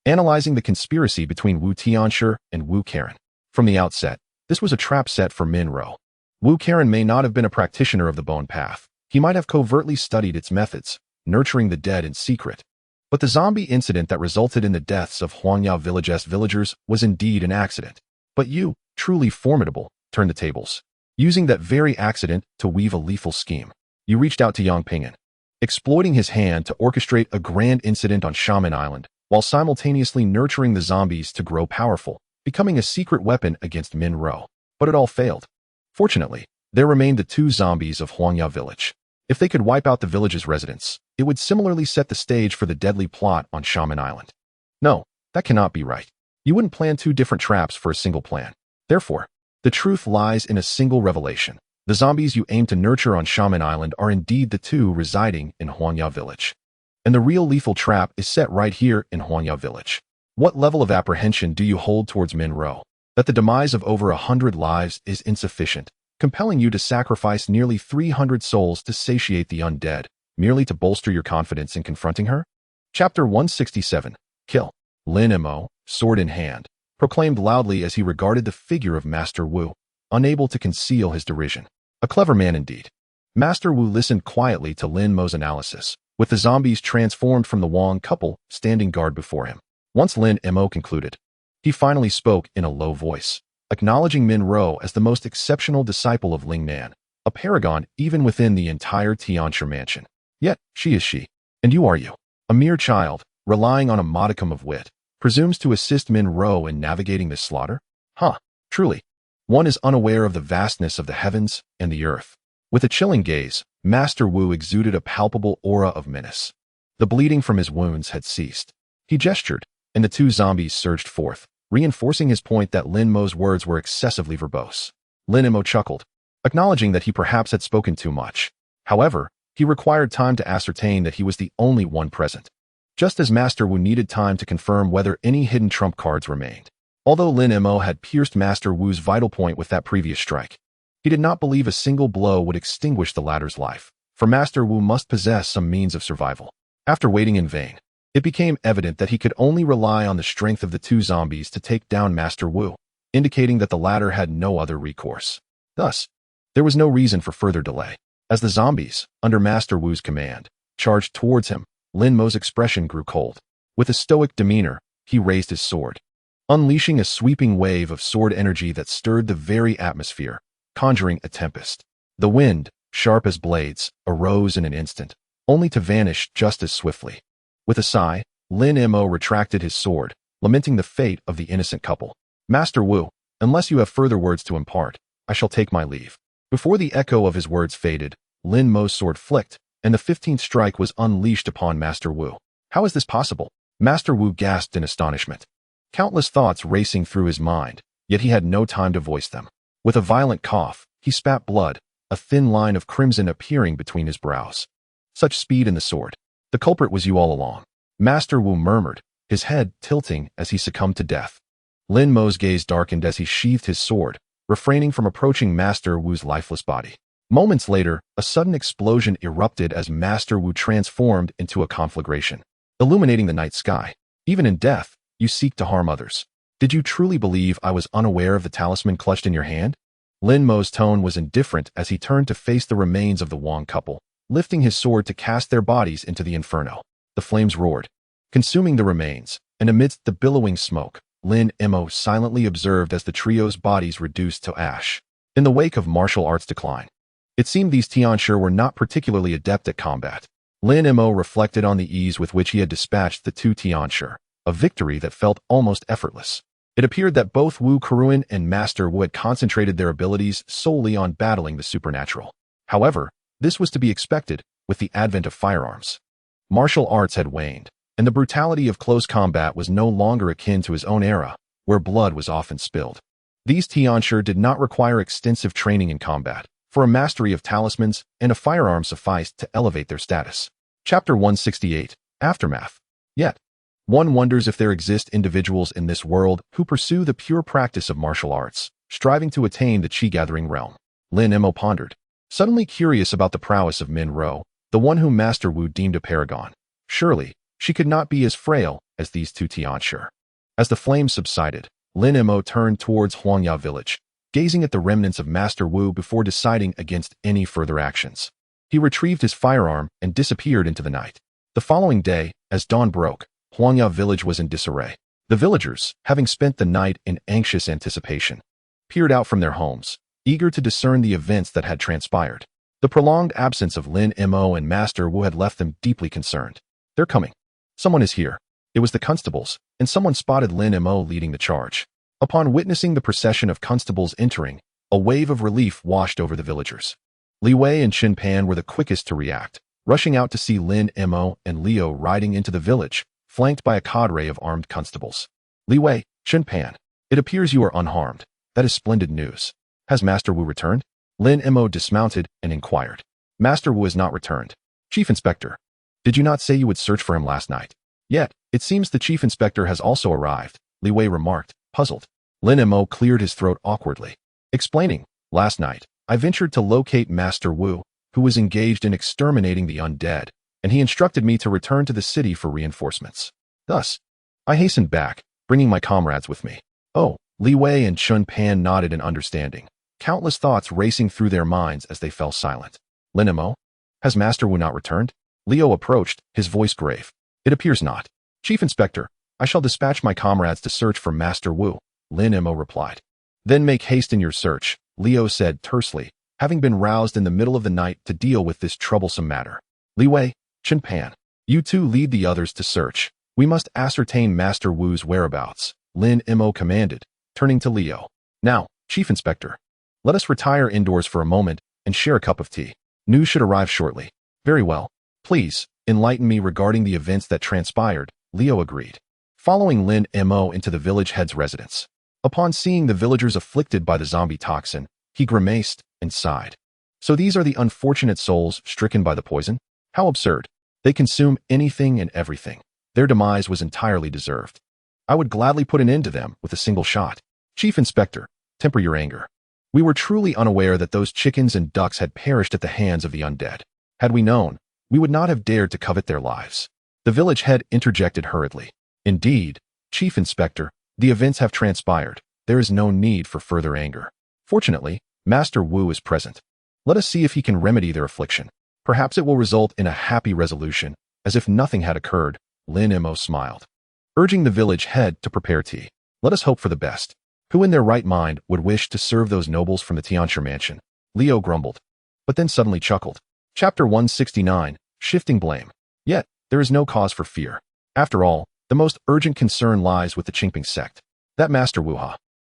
analyzing the conspiracy between Wu Tianshi and Wu Karen. From the outset, this was a trap set for Min Ro. Wu Karen may not have been a practitioner of the bone path. He might have covertly studied its methods, nurturing the dead in secret. But the zombie incident that resulted in the deaths of Huanya village's villagers was indeed an accident. But you, truly formidable, turned the tables, using that very accident to weave a lethal scheme. You reached out to Yang Ping'an, exploiting his hand to orchestrate a grand incident on Shaman Island, while simultaneously nurturing the zombies to grow powerful, becoming a secret weapon against Min Ro. But it all failed. Fortunately, there remained the 2 zombies of Huanya village. If they could wipe out the village's residents, it would similarly set the stage for the deadly plot on Shaman Island. No, that cannot be right. You wouldn't plan 2 different traps for a single plan. Therefore, the truth lies in a single revelation. The zombies you aim to nurture on Shaman Island are indeed the 2 residing in Huanya village. And the real lethal trap is set right here in Huanya village. What level of apprehension do you hold towards Min Ro? That the demise of over 100 lives is insufficient, compelling you to sacrifice nearly 300 souls to satiate the undead, merely to bolster your confidence in confronting her? Chapter 167. Kill. Lin Mo, sword in hand, proclaimed loudly as he regarded the figure of Master Wu, unable to conceal his derision. A clever man indeed. Master Wu listened quietly to Lin Mo's analysis, with the zombies transformed from the Wang couple standing guard before him. Once Lin Mo concluded, he finally spoke in a low voice, acknowledging Min Ro as the most exceptional disciple of Ling Nan, a paragon even within the entire Tianshi mansion. Yet, she is she, and you are you. A mere child, relying on a modicum of wit, presumes to assist Min Ro in navigating this slaughter? Huh, truly. One is unaware of the vastness of the heavens and the earth. With a chilling gaze, Master Wu exuded a palpable aura of menace. The bleeding from his wounds had ceased. He gestured, and the 2 zombies surged forth, reinforcing his point that Lin Mo's words were excessively verbose. Lin Mo chuckled, acknowledging that he perhaps had spoken too much. However, he required time to ascertain that he was the only one present, just as Master Wu needed time to confirm whether any hidden trump cards remained. Although Lin Mo had pierced Master Wu's vital point with that previous strike, he did not believe a single blow would extinguish the latter's life, for Master Wu must possess some means of survival. After waiting in vain, it became evident that he could only rely on the strength of the 2 zombies to take down Master Wu, indicating that the latter had no other recourse. Thus, there was no reason for further delay. As the zombies, under Master Wu's command, charged towards him, Lin Mo's expression grew cold. With a stoic demeanor, he raised his sword, unleashing a sweeping wave of sword energy that stirred the very atmosphere, conjuring a tempest. The wind, sharp as blades, arose in an instant, only to vanish just as swiftly. With a sigh, Lin Mo retracted his sword, lamenting the fate of the innocent couple. Master Wu, unless you have further words to impart, I shall take my leave. Before the echo of his words faded, Lin Mo's sword flicked, and the 15th strike was unleashed upon Master Wu. How is this possible? Master Wu gasped in astonishment. Countless thoughts racing through his mind, yet he had no time to voice them. With a violent cough, he spat blood, a thin line of crimson appearing between his brows. Such speed in the sword. The culprit was you all along. Master Wu murmured, his head tilting as he succumbed to death. Lin Mo's gaze darkened as he sheathed his sword, refraining from approaching Master Wu's lifeless body. Moments later, a sudden explosion erupted as Master Wu transformed into a conflagration, illuminating the night sky. Even in death, you seek to harm others. Did you truly believe I was unaware of the talisman clutched in your hand? Lin Mo's tone was indifferent as he turned to face the remains of the Wang couple, lifting his sword to cast their bodies into the inferno. The flames roared, consuming the remains, and amidst the billowing smoke, Lin Mo silently observed as the trio's bodies reduced to ash. In the wake of martial arts decline, it seemed these Tianshi were not particularly adept at combat. Lin Mo reflected on the ease with which he had dispatched the two Tianshi, a victory that felt almost effortless. It appeared that both Wu Keruan and Master Wu had concentrated their abilities solely on battling the supernatural. However, this was to be expected with the advent of firearms. Martial arts had waned, and the brutality of close combat was no longer akin to his own era, where blood was often spilled. These Tianshi did not require extensive training in combat, for a mastery of talismans and a firearm sufficed to elevate their status. Chapter 168, Aftermath. Yet, one wonders if there exist individuals in this world who pursue the pure practice of martial arts, striving to attain the chi-gathering realm. Lin Mo pondered, suddenly curious about the prowess of Min Ro, the one whom Master Wu deemed a paragon. Surely, she could not be as frail as these two Tianshi. As the flames subsided, Lin Mo turned towards Huangya village, gazing at the remnants of Master Wu before deciding against any further actions. He retrieved his firearm and disappeared into the night. The following day, as dawn broke, Huangya village was in disarray. The villagers, having spent the night in anxious anticipation, peered out from their homes, eager to discern the events that had transpired. The prolonged absence of Lin Mo and Master Wu had left them deeply concerned. They're coming. Someone is here. It was the constables, and someone spotted Lin Mo leading the charge. Upon witnessing the procession of constables entering, a wave of relief washed over the villagers. Li Wei and Qin Pan were the quickest to react, rushing out to see Lin Mo and Liu riding into the village, flanked by a cadre of armed constables. Li Wei, Qin Pan, it appears you are unharmed. That is splendid news. Has Master Wu returned? Lin Mo dismounted and inquired. Master Wu has not returned. Chief Inspector, did you not say you would search for him last night? Yet, it seems the Chief Inspector has also arrived, Li Wei remarked, puzzled. Lin Mo cleared his throat awkwardly, explaining, last night, I ventured to locate Master Wu, who was engaged in exterminating the undead, and he instructed me to return to the city for reinforcements. Thus, I hastened back, bringing my comrades with me. Oh, Li Wei and Qin Pan nodded in understanding, countless thoughts racing through their minds as they fell silent. Lin Mo, has Master Wu not returned? Liu approached, his voice grave. It appears not. Chief Inspector, I shall dispatch my comrades to search for Master Wu, Lin Mo replied. Then make haste in your search, Liu said tersely, having been roused in the middle of the night to deal with this troublesome matter. Li Wei, Qin Pan, you two lead the others to search. We must ascertain Master Wu's whereabouts, Lin Mo commanded, turning to Liu. Now, Chief Inspector, let us retire indoors for a moment and share a cup of tea. News should arrive shortly. Very well. Please, enlighten me regarding the events that transpired, Liu agreed. Following Lin Mo into the village head's residence. Upon seeing the villagers afflicted by the zombie toxin, he grimaced and sighed. So these are the unfortunate souls stricken by the poison? How absurd. They consume anything and everything. Their demise was entirely deserved. I would gladly put an end to them with a single shot. Chief Inspector, temper your anger. We were truly unaware that those chickens and ducks had perished at the hands of the undead. Had we known, we would not have dared to covet their lives. The village head interjected hurriedly. Indeed, Chief Inspector, the events have transpired. There is no need for further anger. Fortunately, Master Wu is present. Let us see if he can remedy their affliction. Perhaps it will result in a happy resolution, as if nothing had occurred, Lin Mo smiled. Urging the village head to prepare tea. Let us hope for the best. Who in their right mind would wish to serve those nobles from the Tianshi mansion? Liu grumbled, but then suddenly chuckled. Chapter 169, Shifting Blame. Yet, there is no cause for fear. After all, the most urgent concern lies with the Qingping sect. That Master Wu.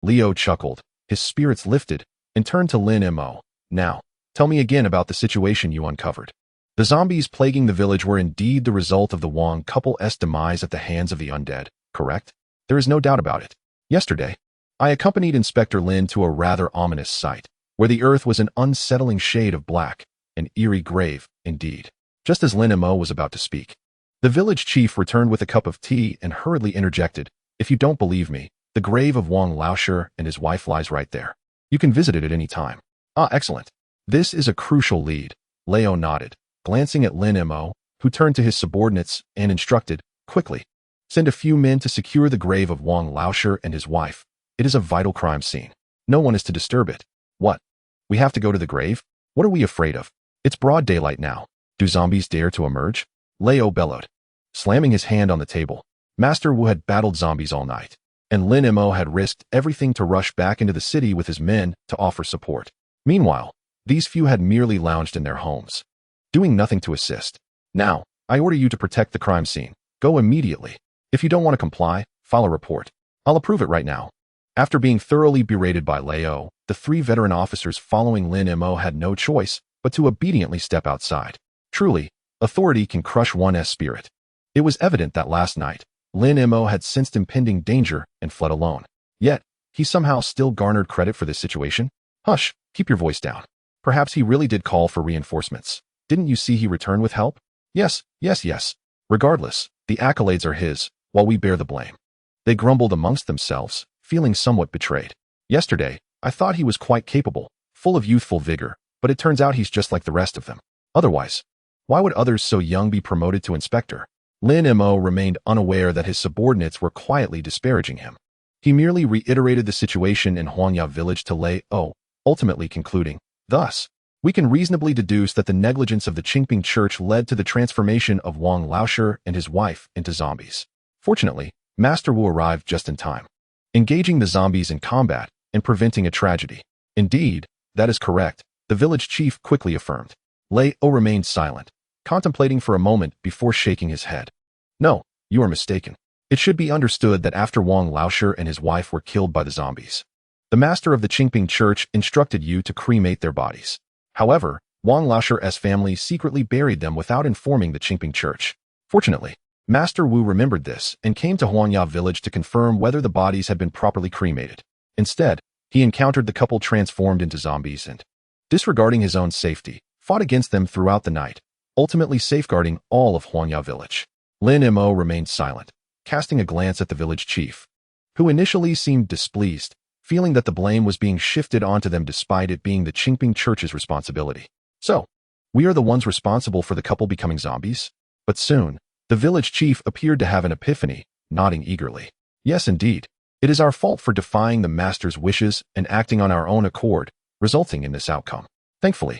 Liu chuckled, his spirits lifted, and turned to Lin Mo. Now, tell me again about the situation you uncovered. The zombies plaguing the village were indeed the result of the Wang couple's demise at the hands of the undead, correct? There is no doubt about it. Yesterday, I accompanied Inspector Lin to a rather ominous sight, where the earth was an unsettling shade of black, an eerie grave, indeed. Just as Lin Mo was about to speak, the village chief returned with a cup of tea and hurriedly interjected, if you don't believe me, the grave of Wang Laoshi and his wife lies right there. You can visit it at any time. Ah, excellent. This is a crucial lead, Liu nodded, glancing at Lin Mo, who turned to his subordinates and instructed, quickly, send a few men to secure the grave of Wang Laoshi and his wife. It is a vital crime scene. No one is to disturb it. What? We have to go to the grave? What are we afraid of? It's broad daylight now. Do zombies dare to emerge? Leo bellowed, slamming his hand on the table. Master Wu had battled zombies all night, and Lin Mo had risked everything to rush back into the city with his men to offer support. Meanwhile, these few had merely lounged in their homes, doing nothing to assist. Now, I order you to protect the crime scene. Go immediately. If you don't want to comply, file a report. I'll approve it right now. After being thoroughly berated by Leo, the 3 veteran officers following Lin Mo had no choice but to obediently step outside. Truly, authority can crush one's spirit. It was evident that last night, Lin Mo had sensed impending danger and fled alone. Yet, he somehow still garnered credit for this situation. Hush, keep your voice down. Perhaps he really did call for reinforcements. Didn't you see he returned with help? Yes. Regardless, the accolades are his, while we bear the blame. They grumbled amongst themselves, feeling somewhat betrayed. Yesterday, I thought he was quite capable, full of youthful vigor, but it turns out he's just like the rest of them. Otherwise, why would others so young be promoted to inspector? Lin Mo remained unaware that his subordinates were quietly disparaging him. He merely reiterated the situation in Huanya village to Lei-O, ultimately concluding, thus, we can reasonably deduce that the negligence of the Qingping Church led to the transformation of Wang Laoshi and his wife into zombies. Fortunately, Master Wu arrived just in time, engaging the zombies in combat and preventing a tragedy. Indeed, that is correct, the village chief quickly affirmed. Lei-O remained silent, contemplating for a moment before shaking his head. No, you are mistaken. It should be understood that after Wang Laoshi and his wife were killed by the zombies, the master of the Qingping Church instructed you to cremate their bodies. However, Wang Laoshi's family secretly buried them without informing the Qingping Church. Fortunately, Master Wu remembered this and came to Huanya village to confirm whether the bodies had been properly cremated. Instead, he encountered the couple transformed into zombies and, disregarding his own safety, fought against them throughout the night, ultimately safeguarding all of Huanya village. Lin Mo remained silent, casting a glance at the village chief, who initially seemed displeased, feeling that the blame was being shifted onto them despite it being the Qingping Church's responsibility. So, we are the ones responsible for the couple becoming zombies? But soon, the village chief appeared to have an epiphany, nodding eagerly. Yes, indeed. It is our fault for defying the master's wishes and acting on our own accord, resulting in this outcome. Thankfully,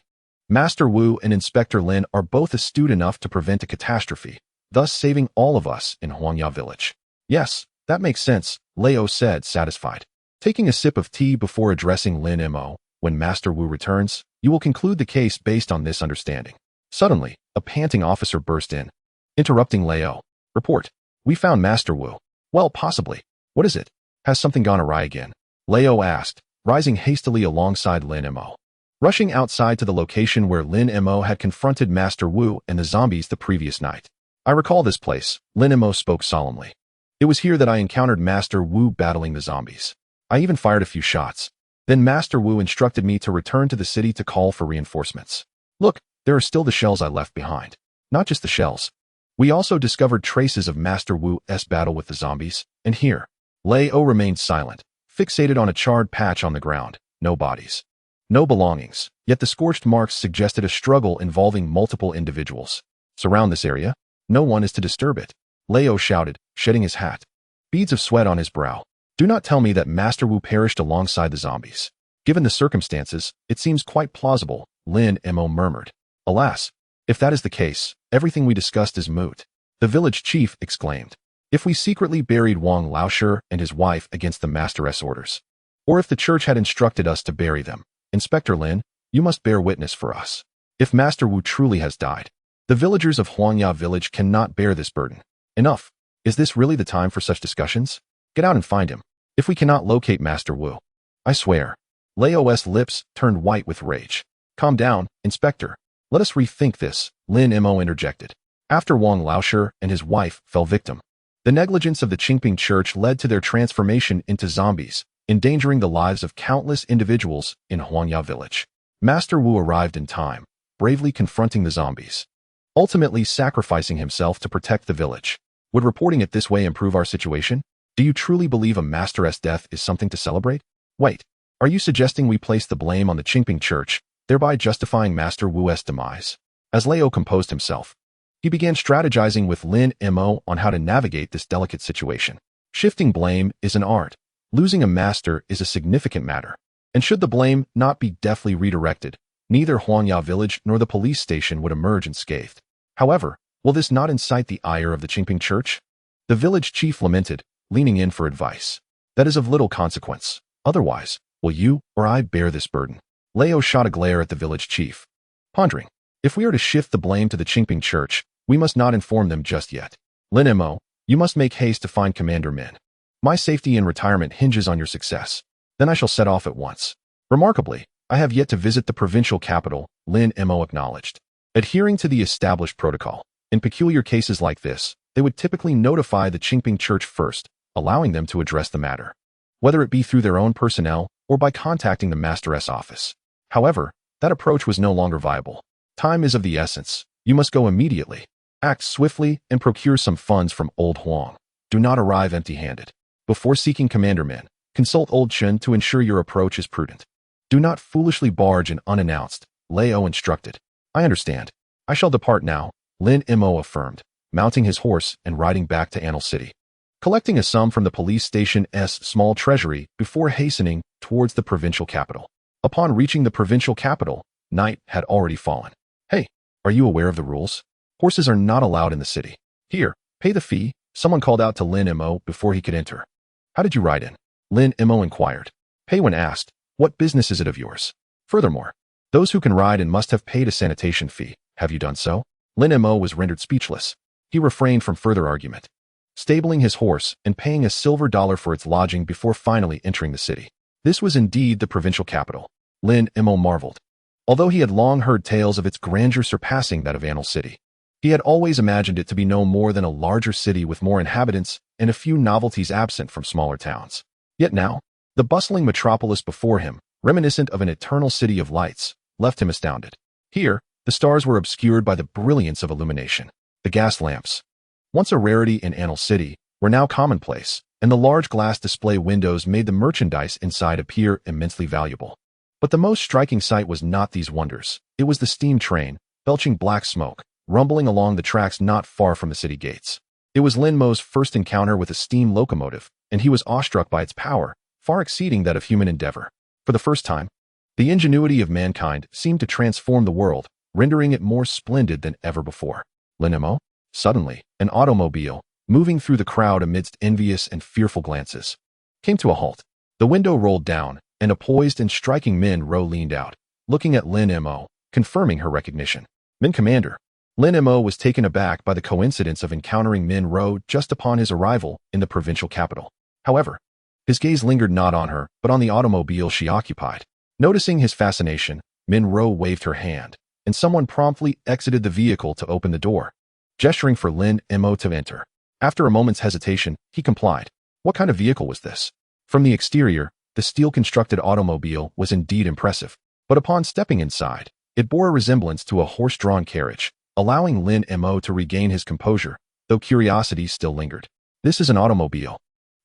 Master Wu and Inspector Lin are both astute enough to prevent a catastrophe, thus saving all of us in Huanya village. Yes, that makes sense, Leo said, satisfied. Taking a sip of tea before addressing Lin Mo, when Master Wu returns, you will conclude the case based on this understanding. Suddenly, a panting officer burst in, interrupting Leo. Report. We found Master Wu. Well, possibly. What is it? Has something gone awry again? Leo asked, rising hastily alongside Lin Mo. Rushing outside to the location where Lin Mo had confronted Master Wu and the zombies the previous night. I recall this place, Lin Mo spoke solemnly. It was here that I encountered Master Wu battling the zombies. I even fired a few shots. Then Master Wu instructed me to return to the city to call for reinforcements. Look, there are still the shells I left behind. Not just the shells. We also discovered traces of Master Wu's battle with the zombies, and here, Lei-O remained silent, fixated on a charred patch on the ground. No bodies. No belongings, yet the scorched marks suggested a struggle involving multiple individuals. Surround this area. No one is to disturb it. Lei-O shouted, shedding his hat. Beads of sweat on his brow. Do not tell me that Master Wu perished alongside the zombies. Given the circumstances, it seems quite plausible, Lin Mo murmured. Alas, if that is the case, everything we discussed is moot. The village chief exclaimed. If we secretly buried Wang Laoshi and his wife against the master's orders, or if the church had instructed us to bury them, Inspector Lin, you must bear witness for us. If Master Wu truly has died, the villagers of Huanya village cannot bear this burden. Enough. Is this really the time for such discussions? Get out and find him. If we cannot locate Master Wu, I swear. Leo's lips turned white with rage. Calm down, Inspector. Let us rethink this, Lin Mo interjected. After Wang Laoshi and his wife fell victim, the negligence of the Qingping Church led to their transformation into zombies, endangering the lives of countless individuals in Huanya village. Master Wu arrived in time, bravely confronting the zombies, ultimately sacrificing himself to protect the village. Would reporting it this way improve our situation? Do you truly believe a master's death is something to celebrate? Wait, are you suggesting we place the blame on the Qingping Church, thereby justifying Master Wu's demise? As Leo composed himself, he began strategizing with Lin Mo on how to navigate this delicate situation. Shifting blame is an art. Losing a master is a significant matter. And should the blame not be deftly redirected, neither Huangya village nor the police station would emerge unscathed. However, will this not incite the ire of the Qingping church? The village chief lamented, leaning in for advice. That is of little consequence. Otherwise, will you or I bear this burden? Leo shot a glare at the village chief, pondering. If we are to shift the blame to the Qingping church, we must not inform them just yet. Lin Mo, you must make haste to find Commander Min. My safety and retirement hinges on your success. Then I shall set off at once. Remarkably, I have yet to visit the provincial capital, Lin Mo acknowledged. Adhering to the established protocol, in peculiar cases like this, they would typically notify the Qingping church first, allowing them to address the matter, whether it be through their own personnel or by contacting the Master's office. However, that approach was no longer viable. Time is of the essence. You must go immediately. Act swiftly and procure some funds from Old Huang. Do not arrive empty-handed. Before seeking Commander Min, consult Old Chen to ensure your approach is prudent. Do not foolishly barge in unannounced, Leo instructed. I understand. I shall depart now, Lin Mo affirmed, mounting his horse and riding back to Anil City, collecting a sum from the police station's small treasury before hastening towards the provincial capital. Upon reaching the provincial capital, night had already fallen. Hey, are you aware of the rules? Horses are not allowed in the city. Here, pay the fee, someone called out to Lin Mo before he could enter. How did you ride in? Lin Mo inquired. Pay when asked. What business is it of yours? Furthermore, those who can ride in must have paid a sanitation fee. Have you done so? Lin Mo was rendered speechless. He refrained from further argument, stabling his horse and paying a silver dollar for its lodging before finally entering the city. This was indeed the provincial capital. Lin Mo marveled. Although he had long heard tales of its grandeur surpassing that of Anil City, he had always imagined it to be no more than a larger city with more inhabitants and a few novelties absent from smaller towns. Yet now, the bustling metropolis before him, reminiscent of an eternal city of lights, left him astounded. Here, the stars were obscured by the brilliance of illumination. The gas lamps, once a rarity in Anil City, were now commonplace, and the large glass display windows made the merchandise inside appear immensely valuable. But the most striking sight was not these wonders. It was the steam train, belching black smoke, rumbling along the tracks not far from the city gates. It was Lin Mo's first encounter with a steam locomotive, and he was awestruck by its power, far exceeding that of human endeavor. For the first time, the ingenuity of mankind seemed to transform the world, rendering it more splendid than ever before. Lin Mo? Suddenly, an automobile, moving through the crowd amidst envious and fearful glances, came to a halt. The window rolled down, and a poised and striking Min Ro leaned out, looking at Lin Mo, confirming her recognition. Min Commander. Lin Mo was taken aback by the coincidence of encountering Min Ro just upon his arrival in the provincial capital. However, his gaze lingered not on her, but on the automobile she occupied. Noticing his fascination, Min Ro waved her hand, and someone promptly exited the vehicle to open the door, gesturing for Lin Mo to enter. After a moment's hesitation, he complied. What kind of vehicle was this? From the exterior, the steel-constructed automobile was indeed impressive, but upon stepping inside, it bore a resemblance to a horse-drawn carriage, allowing Lin Mo to regain his composure, though curiosity still lingered. This is an automobile,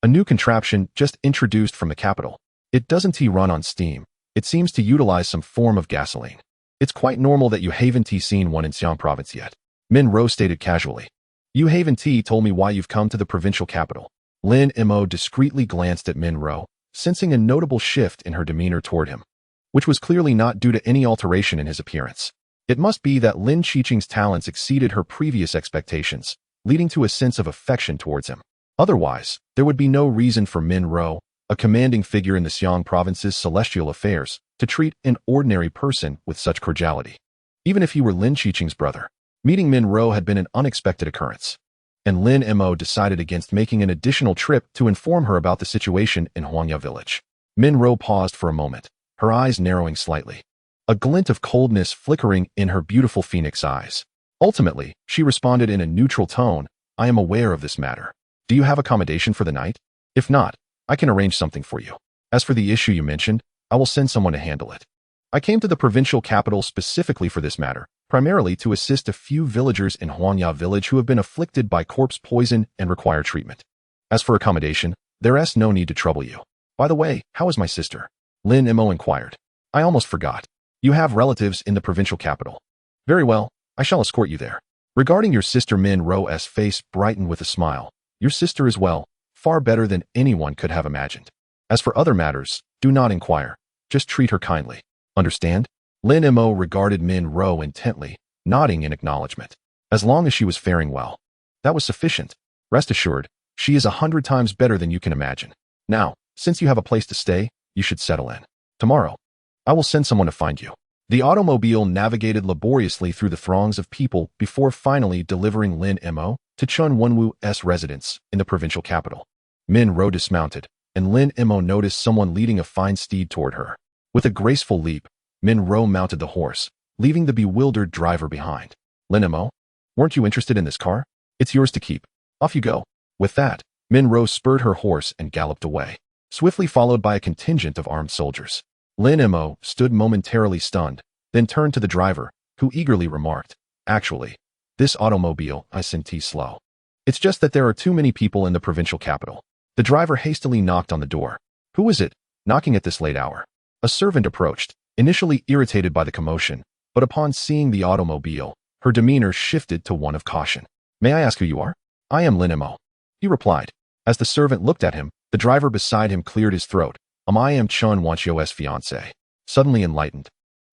a new contraption just introduced from the capital. It doesn't run on steam. It seems to utilize some form of gasoline. It's quite normal that you haven't seen one in Xiang province yet, Min Ro stated casually. You haven't told me why you've come to the provincial capital. Lin Mo discreetly glanced at Min Ro, sensing a notable shift in her demeanor toward him, which was clearly not due to any alteration in his appearance. It must be that Lin Qiqing's talents exceeded her previous expectations, leading to a sense of affection towards him. Otherwise, there would be no reason for Min Ro, a commanding figure in the Xiang province's celestial affairs, to treat an ordinary person with such cordiality. Even if he were Lin Qiqing's brother, meeting Min Ro had been an unexpected occurrence, and Lin Mo decided against making an additional trip to inform her about the situation in Huangya village. Min Ro paused for a moment, her eyes narrowing slightly, a glint of coldness flickering in her beautiful phoenix eyes. Ultimately, she responded in a neutral tone, I am aware of this matter. Do you have accommodation for the night? If not, I can arrange something for you. As for the issue you mentioned, I will send someone to handle it. I came to the provincial capital specifically for this matter, primarily to assist a few villagers in Huangya village who have been afflicted by corpse poison and require treatment. As for accommodation, there's no need to trouble you. By the way, how is my sister? Lin Mo inquired. I almost forgot. You have relatives in the provincial capital. Very well, I shall escort you there. Regarding your sister, Min Ro's face brightened with a smile. Your sister is well, far better than anyone could have imagined. As for other matters, do not inquire. Just treat her kindly. Understand? Lin Mo regarded Min Ro intently, nodding in acknowledgement. As long as she was faring well. That was sufficient. Rest assured, she is 100 times better than you can imagine. Now, since you have a place to stay, you should settle in. Tomorrow, I will send someone to find you. The automobile navigated laboriously through the throngs of people before finally delivering Lin Mo to Chun Wenwu's residence in the provincial capital. Min Ro dismounted, and Lin Mo noticed someone leading a fine steed toward her. With a graceful leap, Min Ro mounted the horse, leaving the bewildered driver behind. Lin Mo, weren't you interested in this car? It's yours to keep. Off you go. With that, Min Ro spurred her horse and galloped away, swiftly followed by a contingent of armed soldiers. Lin Mo stood momentarily stunned, then turned to the driver, who eagerly remarked, "Actually, this automobile I senti slow. It's just that there are too many people in the provincial capital." The driver hastily knocked on the door. "Who is it, knocking at this late hour?" A servant approached, initially irritated by the commotion, but upon seeing the automobile, her demeanor shifted to one of caution. "May I ask who you are?" "I am Lin Mo," he replied. As the servant looked at him, the driver beside him cleared his throat. "I am Chun Wanchio's fiancé." Suddenly enlightened,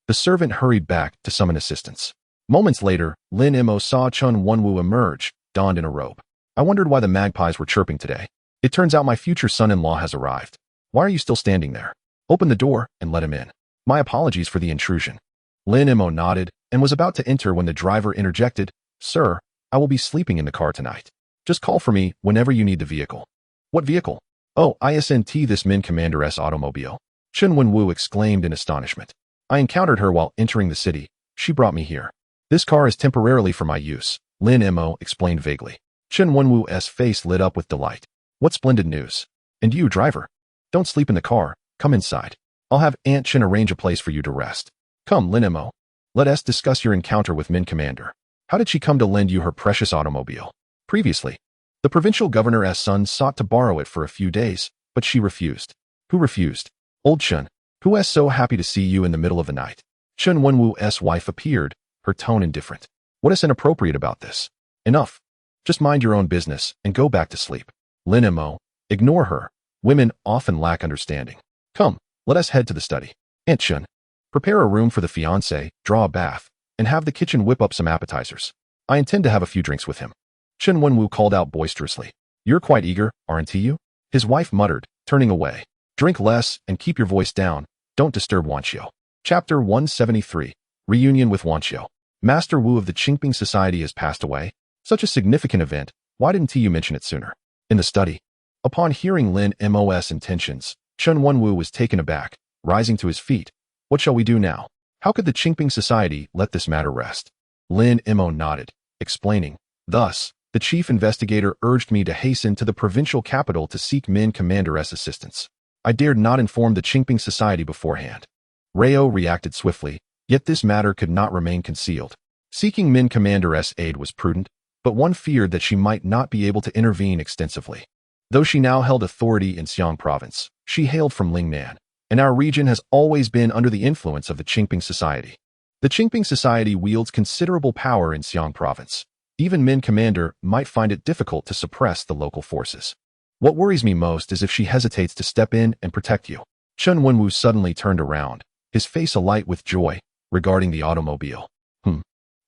the servant hurried back to summon assistance. Moments later, Lin Mo saw Chun Wenwu emerge, donned in a robe. "I wondered why the magpies were chirping today. It turns out my future son-in-law has arrived. Why are you still standing there? Open the door and let him in." "My apologies for the intrusion." Lin Mo nodded and was about to enter when the driver interjected, "Sir, I will be sleeping in the car tonight. Just call for me whenever you need the vehicle." "What vehicle?" "Oh, ISNT this Min Commander's automobile." Chun Wenwu exclaimed in astonishment. "I encountered her while entering the city. She brought me here. This car is temporarily for my use," Lin Mo explained vaguely. Chun Wenwu's face lit up with delight. "What splendid news. And you, driver? Don't sleep in the car. Come inside. I'll have Aunt Chen arrange a place for you to rest. Come, Lin Mo. Let us discuss your encounter with Min Commander. How did she come to lend you her precious automobile?" "Previously, the provincial governor's son sought to borrow it for a few days, but she refused." "Who refused?" "Old Chun, who is so happy to see you in the middle of the night." Chun Wenwu's wife appeared, her tone indifferent. "What is inappropriate about this?" "Enough. Just mind your own business and go back to sleep." Lin Mo, ignore her. Women often lack understanding. "Come, let us head to the study. Aunt Chun, prepare a room for the fiancé, draw a bath, and have the kitchen whip up some appetizers. I intend to have a few drinks with him." Chun Wenwu called out boisterously. "You're quite eager, aren't you?" His wife muttered, turning away. "Drink less and keep your voice down. Don't disturb Wanqiao." Chapter 173. Reunion with Wanqiao. Master Wu of the Qingping Society has passed away. Such a significant event. Why didn't you mention it sooner? In the study. Upon hearing Lin Mo's intentions, Chun Wenwu was taken aback, rising to his feet. "What shall we do now? How could the Qingping Society let this matter rest?" Lin Mo nodded, explaining, "Thus, the chief investigator urged me to hasten to the provincial capital to seek Min Commander's assistance. I dared not inform the Qingping Society beforehand." Rao reacted swiftly, yet this matter could not remain concealed. Seeking Min Commander's aid was prudent, but one feared that she might not be able to intervene extensively. Though she now held authority in Xiang province, she hailed from Lingnan, and our region has always been under the influence of the Qingping Society. The Qingping Society wields considerable power in Xiang province. Even Min Commander might find it difficult to suppress the local forces. What worries me most is if she hesitates to step in and protect you. Chun Wenwu suddenly turned around, his face alight with joy, regarding the automobile.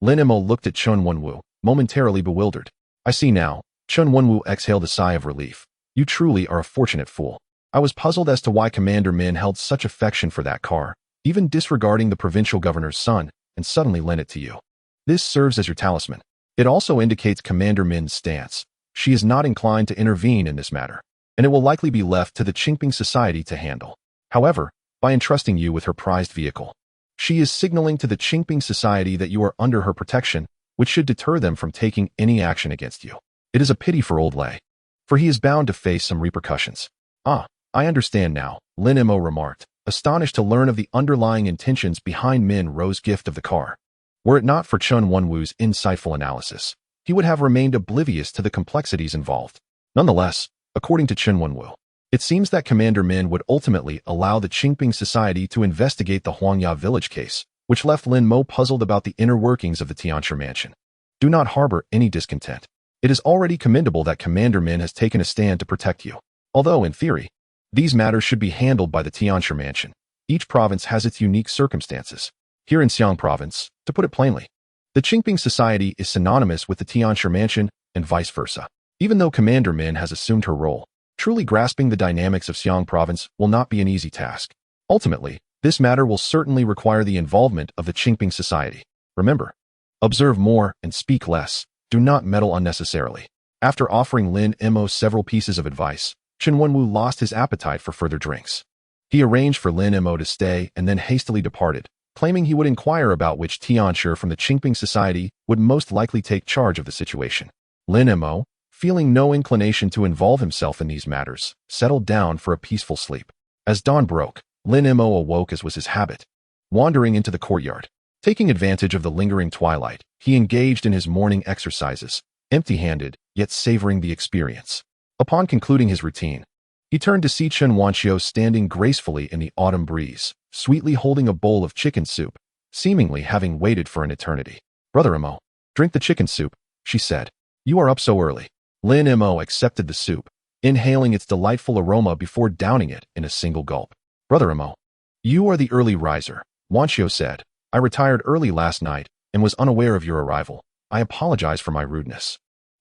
Lin Mo looked at Chun Wenwu, momentarily bewildered. "I see now." Chun Wenwu exhaled a sigh of relief. "You truly are a fortunate fool. I was puzzled as to why Commander Min held such affection for that car, even disregarding the provincial governor's son, and suddenly lent it to you. This serves as your talisman. It also indicates Commander Min's stance. She is not inclined to intervene in this matter, and it will likely be left to the Qingping Society to handle. However, by entrusting you with her prized vehicle, she is signaling to the Qingping Society that you are under her protection, which should deter them from taking any action against you. It is a pity for old Lei, for he is bound to face some repercussions." "Ah, I understand now," Lin Mo remarked, astonished to learn of the underlying intentions behind Min Ro's gift of the car. Were it not for Chun Wenwu's insightful analysis, he would have remained oblivious to the complexities involved. Nonetheless, according to Chun Wenwu, it seems that Commander Min would ultimately allow the Qingping Society to investigate the Huangya village case, which left Lin Mo puzzled about the inner workings of the Tianshi mansion. Do not harbor any discontent. It is already commendable that Commander Min has taken a stand to protect you. Although, in theory, these matters should be handled by the Tianshi mansion. Each province has its unique circumstances. Here in Xiang Province, to put it plainly, the Qingping Society is synonymous with the Tianshi Mansion and vice versa. Even though Commander Min has assumed her role, truly grasping the dynamics of Xiang Province will not be an easy task. Ultimately, this matter will certainly require the involvement of the Qingping Society. Remember, observe more and speak less. Do not meddle unnecessarily. After offering Lin Mo several pieces of advice, Chen Wenwu lost his appetite for further drinks. He arranged for Lin Mo to stay and then hastily departed, claiming he would inquire about which Tianshi from the Qingping Society would most likely take charge of the situation. Lin Mo, feeling no inclination to involve himself in these matters, settled down for a peaceful sleep. As dawn broke, Lin Mo awoke as was his habit. Wandering into the courtyard, taking advantage of the lingering twilight, he engaged in his morning exercises, empty-handed, yet savoring the experience. Upon concluding his routine, he turned to see Chen Wanxiu standing gracefully in the autumn breeze, sweetly holding a bowl of chicken soup, seemingly having waited for an eternity. "Brother Mo, drink the chicken soup," she said. "You are up so early." Lin Mo accepted the soup, inhaling its delightful aroma before downing it in a single gulp. "Brother Mo, you are the early riser," Wanxiu said. "I retired early last night and was unaware of your arrival. I apologize for my rudeness."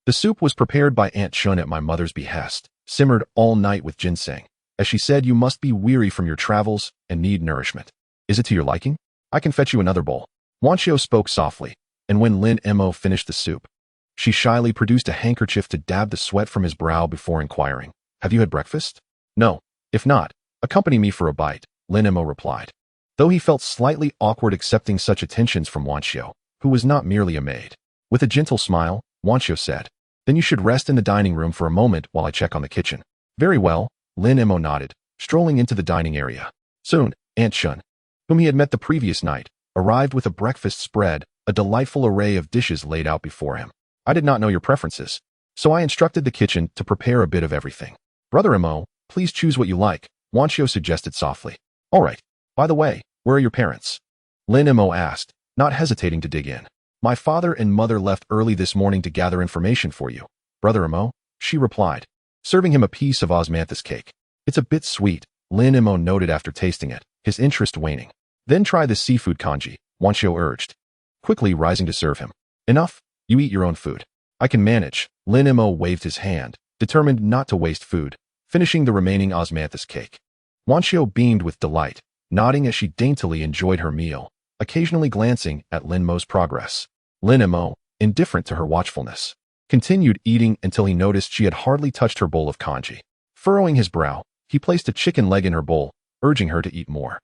The soup was prepared by Aunt Chun at my mother's behest, simmered all night with ginseng. As she said, you must be weary from your travels and need nourishment. Is it to your liking? I can fetch you another bowl. Wanxiu spoke softly, and when Lin Mo finished the soup, she shyly produced a handkerchief to dab the sweat from his brow before inquiring, "Have you had breakfast?" "No. If not, accompany me for a bite," Lin Mo replied. Though he felt slightly awkward accepting such attentions from Wanxiu, who was not merely a maid. With a gentle smile, Wanxiu said, "Then you should rest in the dining room for a moment while I check on the kitchen." "Very well," Lin Mo nodded, strolling into the dining area. Soon, Aunt Chun, whom he had met the previous night, arrived with a breakfast spread, a delightful array of dishes laid out before him. "I did not know your preferences, so I instructed the kitchen to prepare a bit of everything." "Brother Mo, please choose what you like," Wanxiu suggested softly. "All right. By the way, where are your parents?" Lin Mo asked, not hesitating to dig in. "My father and mother left early this morning to gather information for you, Brother Mo," she replied, serving him a piece of osmanthus cake. "It's a bit sweet," Lin Mo noted after tasting it, his interest waning. "Then try the seafood congee," Wanxiu urged, quickly rising to serve him. "Enough, you eat your own food. I can manage." Lin Mo waved his hand, determined not to waste food, finishing the remaining osmanthus cake. Wanxiu beamed with delight, nodding as she daintily enjoyed her meal, occasionally glancing at Lin Mo's progress. Lin Mo, indifferent to her watchfulness, continued eating until he noticed she had hardly touched her bowl of congee. Furrowing his brow, he placed a chicken leg in her bowl, urging her to eat more.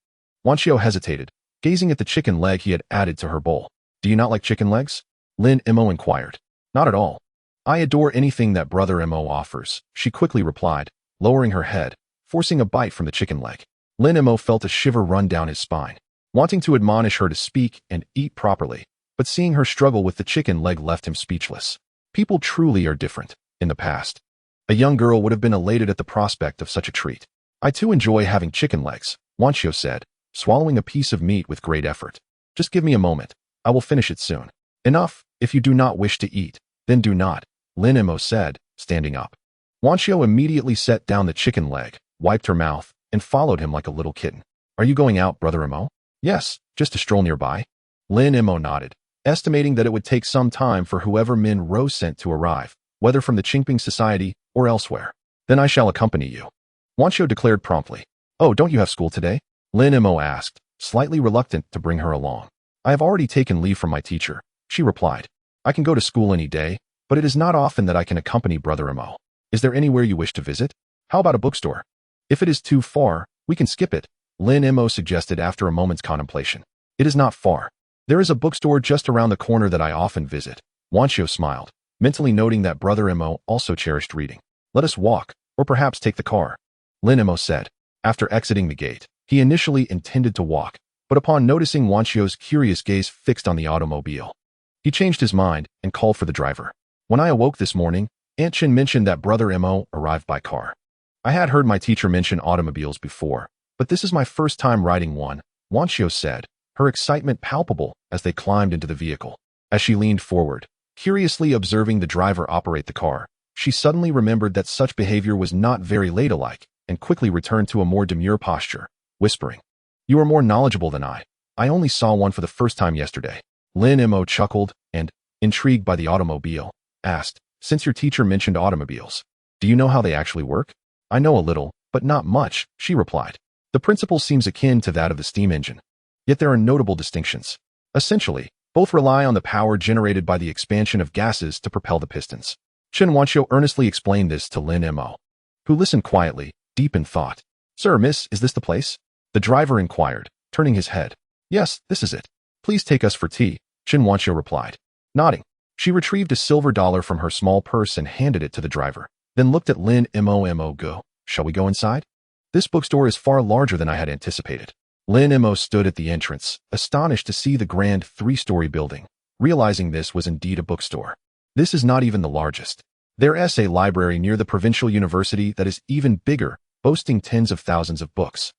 Wanxiu hesitated, gazing at the chicken leg he had added to her bowl. "Do you not like chicken legs?" Lin Mo inquired. "Not at all. I adore anything that Brother Mo offers," she quickly replied, lowering her head, forcing a bite from the chicken leg. Lin Mo felt a shiver run down his spine, wanting to admonish her to speak and eat properly, but seeing her struggle with the chicken leg left him speechless. People truly are different. In the past, a young girl would have been elated at the prospect of such a treat. "I too enjoy having chicken legs," Wanxiu said, swallowing a piece of meat with great effort. "Just give me a moment. I will finish it soon." "Enough. If you do not wish to eat, then do not," Lin Mo said, standing up. Wanxiu immediately set down the chicken leg, wiped her mouth, and followed him like a little kitten. "Are you going out, Brother Mo?" "Yes, just to stroll nearby." Lin Mo nodded, estimating that it would take some time for whoever Min Ro sent to arrive, whether from the Qingping Society or elsewhere. "Then I shall accompany you," Wanxiu declared promptly. "Oh, don't you have school today?" Lin Mo asked, slightly reluctant to bring her along. "I have already taken leave from my teacher," she replied. "I can go to school any day, but it is not often that I can accompany Brother Mo. Is there anywhere you wish to visit? How about a bookstore?" "If it is too far, we can skip it," Lin Mo suggested after a moment's contemplation. "It is not far. There is a bookstore just around the corner that I often visit." Wanxiu smiled, mentally noting that Brother Mo also cherished reading. "Let us walk, or perhaps take the car," Lin Mo said. After exiting the gate, he initially intended to walk, but upon noticing Wanxiu's curious gaze fixed on the automobile, he changed his mind and called for the driver. "When I awoke this morning, Aunt Chen mentioned that Brother Mo arrived by car. I had heard my teacher mention automobiles before, but this is my first time riding one," Wanxiu said, her excitement palpable as they climbed into the vehicle. As she leaned forward, curiously observing the driver operate the car, she suddenly remembered that such behavior was not very ladylike and quickly returned to a more demure posture, whispering, You are more knowledgeable than I. I only saw one for the first time yesterday. Lin Mo chuckled and, intrigued by the automobile, asked, since your teacher mentioned automobiles, do you know how they actually work? I know a little, but not much, she replied. The principle seems akin to that of the steam engine. Yet there are notable distinctions. Essentially, both rely on the power generated by the expansion of gases to propel the pistons. Chen Wanqiu earnestly explained this to Lin Mo, who listened quietly, deep in thought. Sir, miss, is this the place? The driver inquired, turning his head. Yes, this is it. Please take us for tea, Chen Wanqiu replied. Nodding, she retrieved a silver dollar from her small purse and handed it to the driver, then looked at Lin Mo. Go, shall we go inside? This bookstore is far larger than I had anticipated. Lin Mo stood at the entrance, astonished to see the grand three-story building, realizing this was indeed a bookstore. This is not even the largest. There is a library near the provincial university that is even bigger, boasting tens of thousands of books.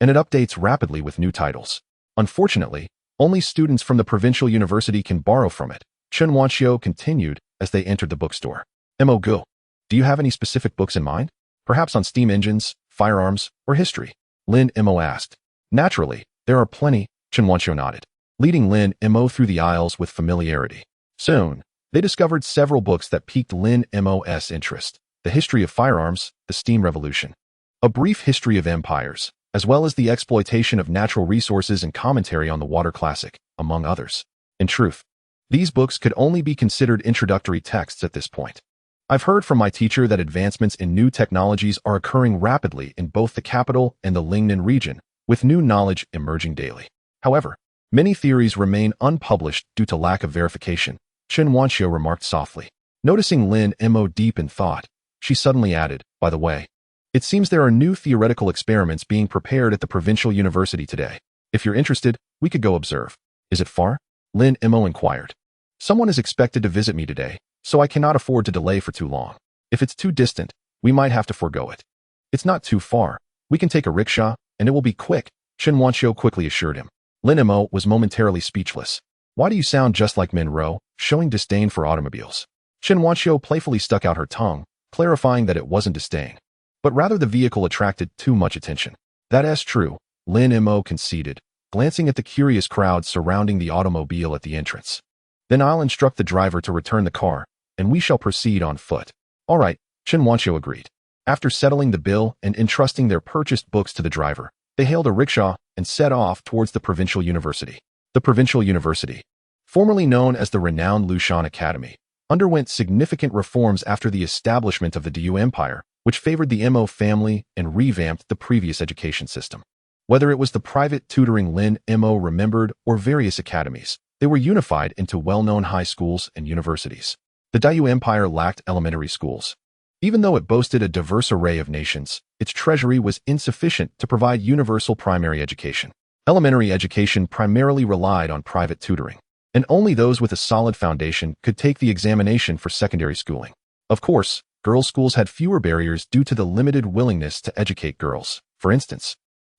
And it updates rapidly with new titles. Unfortunately, only students from the provincial university can borrow from it, Chen Wanqiu continued as they entered the bookstore. Mo Go, do you have any specific books in mind? Perhaps on steam engines, firearms, or history? Lin Mo asked. Naturally, there are plenty, Chen Wanqiu nodded, leading Lin Mo through the aisles with familiarity. Soon, they discovered several books that piqued Lin Mo's interest. The history of firearms, the steam revolution, a brief history of empires, as well as the exploitation of natural resources and commentary on the water classic, among others. In truth, these books could only be considered introductory texts at this point. I've heard from my teacher that advancements in new technologies are occurring rapidly in both the capital and the Lingnan region, with new knowledge emerging daily. However, many theories remain unpublished due to lack of verification, Chen Wanqiu remarked softly. Noticing Lin Mo deep in thought, she suddenly added, by the way, it seems there are new theoretical experiments being prepared at the provincial university today. If you're interested, we could go observe. Is it far? Lin Mo inquired. Someone is expected to visit me today, so I cannot afford to delay for too long. If it's too distant, we might have to forego it. It's not too far. We can take a rickshaw, and it will be quick, Chen Wanqiu quickly assured him. Lin Mo was momentarily speechless. Why do you sound just like Minro, showing disdain for automobiles? Chen Wanqiu playfully stuck out her tongue, clarifying that it wasn't disdain, but rather the vehicle attracted too much attention. That is true, Lin Mo conceded, glancing at the curious crowd surrounding the automobile at the entrance. Then I'll instruct the driver to return the car, and we shall proceed on foot. All right, Chen Wanqiu agreed. After settling the bill and entrusting their purchased books to the driver, they hailed a rickshaw and set off towards the provincial university. The provincial university, formerly known as the renowned Lushan Academy, underwent significant reforms after the establishment of the Du Empire, which favored the Mo family and revamped the previous education system. Whether it was the private tutoring Lin Mo remembered or various academies, they were unified into well-known high schools and universities. The Du Empire lacked elementary schools. Even though it boasted a diverse array of nations, its treasury was insufficient to provide universal primary education. Elementary education primarily relied on private tutoring, and only those with a solid foundation could take the examination for secondary schooling. Of course, girls' schools had fewer barriers due to the limited willingness to educate girls. For instance,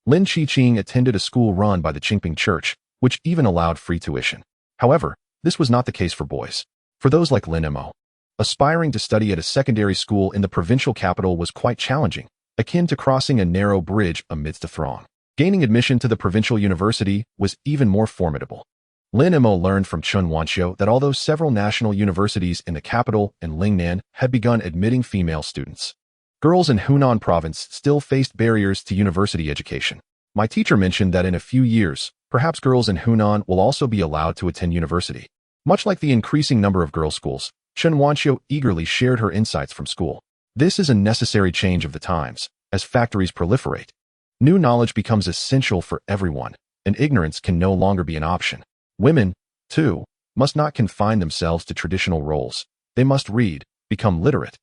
Lin Qiqing attended a school run by the Qingping Church, which even allowed free tuition. However, this was not the case for boys. For those like Lin Mo, aspiring to study at a secondary school in the provincial capital was quite challenging, akin to crossing a narrow bridge amidst a throng. Gaining admission to the provincial university was even more formidable. Lin Mo learned from Chen Wanqiu that although several national universities in the capital and Lingnan had begun admitting female students, girls in Hunan province still faced barriers to university education. My teacher mentioned that in a few years, perhaps girls in Hunan will also be allowed to attend university. Much like the increasing number of girls' schools, Chen Wanqiu eagerly shared her insights from school. This is a necessary change of the times. As factories proliferate, new knowledge becomes essential for everyone, and ignorance can no longer be an option. Women, too, must not confine themselves to traditional roles. They must read, become literate,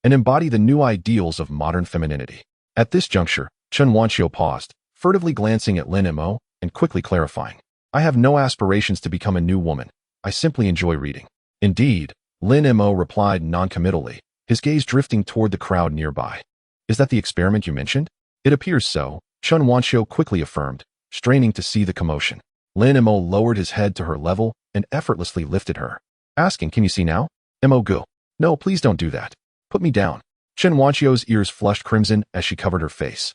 and embody the new ideals of modern femininity. At this juncture, Chen Wanqiu paused, furtively glancing at Lin Mo and quickly clarifying. I have no aspirations to become a new woman. I simply enjoy reading. Indeed, Lin Mo replied noncommittally, his gaze drifting toward the crowd nearby. Is that the experiment you mentioned? It appears so, Chen Wanqiu quickly affirmed, straining to see the commotion. Lin Mo lowered his head to her level and effortlessly lifted her, asking, can you see now? Mo Go. No, please don't do that. Put me down. Chen Wanqiu's ears flushed crimson as she covered her face.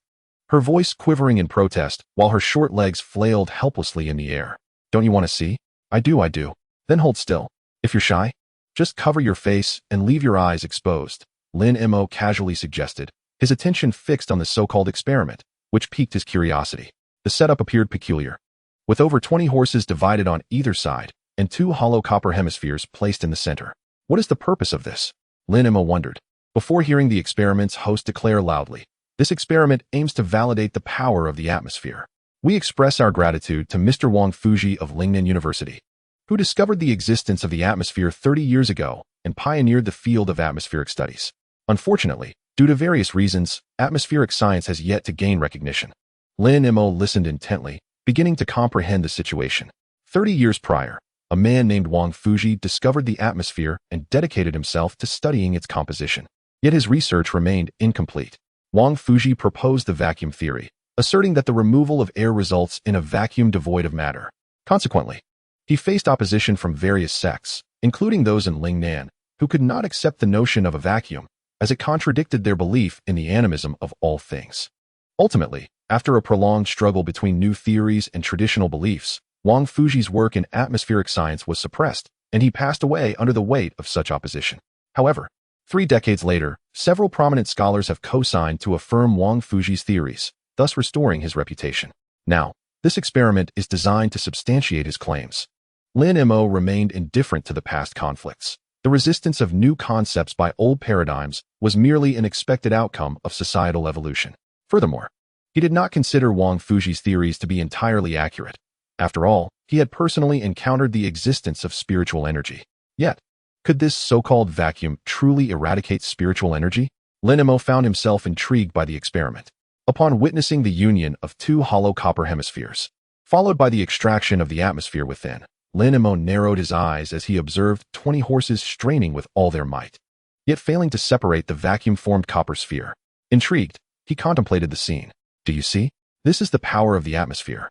her voice quivering in protest while her short legs flailed helplessly in the air. Don't you want to see? I do. Then hold still. If you're shy, just cover your face and leave your eyes exposed, Lin Mo casually suggested, his attention fixed on the so-called experiment, which piqued his curiosity. The setup appeared peculiar. With over 20 horses divided on either side, and 2 hollow copper hemispheres placed in the center. What is the purpose of this? Lin Mo wondered. Before hearing the experiment's host declare loudly, this experiment aims to validate the power of the atmosphere. We express our gratitude to Mr. Wang Fuji of Lingnan University, who discovered the existence of the atmosphere 30 years ago and pioneered the field of atmospheric studies. Unfortunately, due to various reasons, atmospheric science has yet to gain recognition. Lin Mo listened intently, beginning to comprehend the situation. 30 years prior, a man named Wang Fuji discovered the atmosphere and dedicated himself to studying its composition. Yet his research remained incomplete. Wang Fuji proposed the vacuum theory, asserting that the removal of air results in a vacuum devoid of matter. Consequently, he faced opposition from various sects, including those in Lingnan, who could not accept the notion of a vacuum, as it contradicted their belief in the animism of all things. Ultimately, after a prolonged struggle between new theories and traditional beliefs, Wang Fuji's work in atmospheric science was suppressed, and he passed away under the weight of such opposition. However, 3 decades later, several prominent scholars have co-signed to affirm Wang Fuji's theories, thus restoring his reputation. Now, this experiment is designed to substantiate his claims. Lin Mo remained indifferent to the past conflicts. The resistance of new concepts by old paradigms was merely an expected outcome of societal evolution. Furthermore, he did not consider Wang Fuji's theories to be entirely accurate. After all, he had personally encountered the existence of spiritual energy. Yet, could this so-called vacuum truly eradicate spiritual energy? Lin Mo found himself intrigued by the experiment. Upon witnessing the union of 2 hollow copper hemispheres, followed by the extraction of the atmosphere within, Lin Mo narrowed his eyes as he observed 20 horses straining with all their might, yet failing to separate the vacuum-formed copper sphere. Intrigued, he contemplated the scene. Do you see? This is the power of the atmosphere.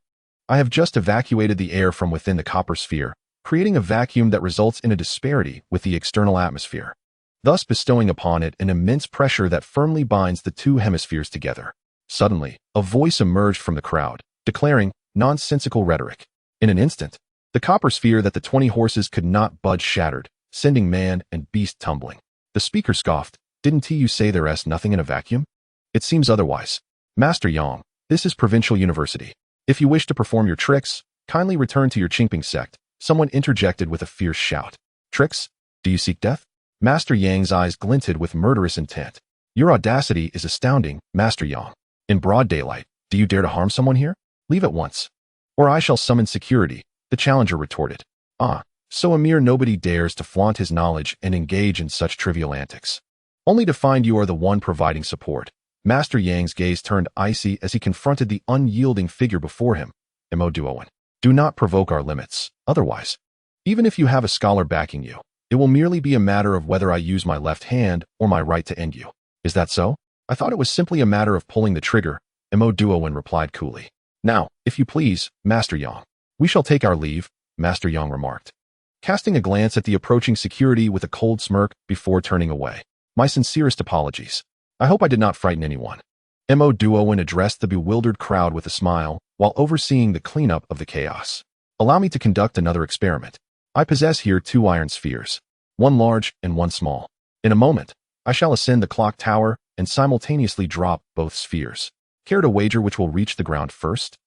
I have just evacuated the air from within the copper sphere, creating a vacuum that results in a disparity with the external atmosphere, thus bestowing upon it an immense pressure that firmly binds the 2 hemispheres together. Suddenly, a voice emerged from the crowd, declaring nonsensical rhetoric. In an instant, the copper sphere that the 20 horses could not budge shattered, sending man and beast tumbling. The speaker scoffed. Didn't you say there's nothing in a vacuum? It seems otherwise. Master Yang, this is Provincial University. If you wish to perform your tricks, kindly return to your Qingping sect, someone interjected with a fierce shout. Tricks? Do you seek death? Master Yang's eyes glinted with murderous intent. Your audacity is astounding, Master Yang. In broad daylight, do you dare to harm someone here? Leave at once, or I shall summon security, the challenger retorted. So a mere nobody dares to flaunt his knowledge and engage in such trivial antics. Only to find you are the one providing support. Master Yang's gaze turned icy as he confronted the unyielding figure before him. Mo Duowen, do not provoke our limits. Otherwise, even if you have a scholar backing you, it will merely be a matter of whether I use my left hand or my right to end you. Is that so? I thought it was simply a matter of pulling the trigger, Mo Duowen replied coolly. Now, if you please, Master Yang. We shall take our leave, Master Yang remarked, casting a glance at the approaching security with a cold smirk before turning away. My sincerest apologies. I hope I did not frighten anyone. Mo Duowen addressed the bewildered crowd with a smile while overseeing the cleanup of the chaos. Allow me to conduct another experiment. I possess here 2 iron spheres, one large and one small. In a moment, I shall ascend the clock tower and simultaneously drop both spheres. Care to wager which will reach the ground first?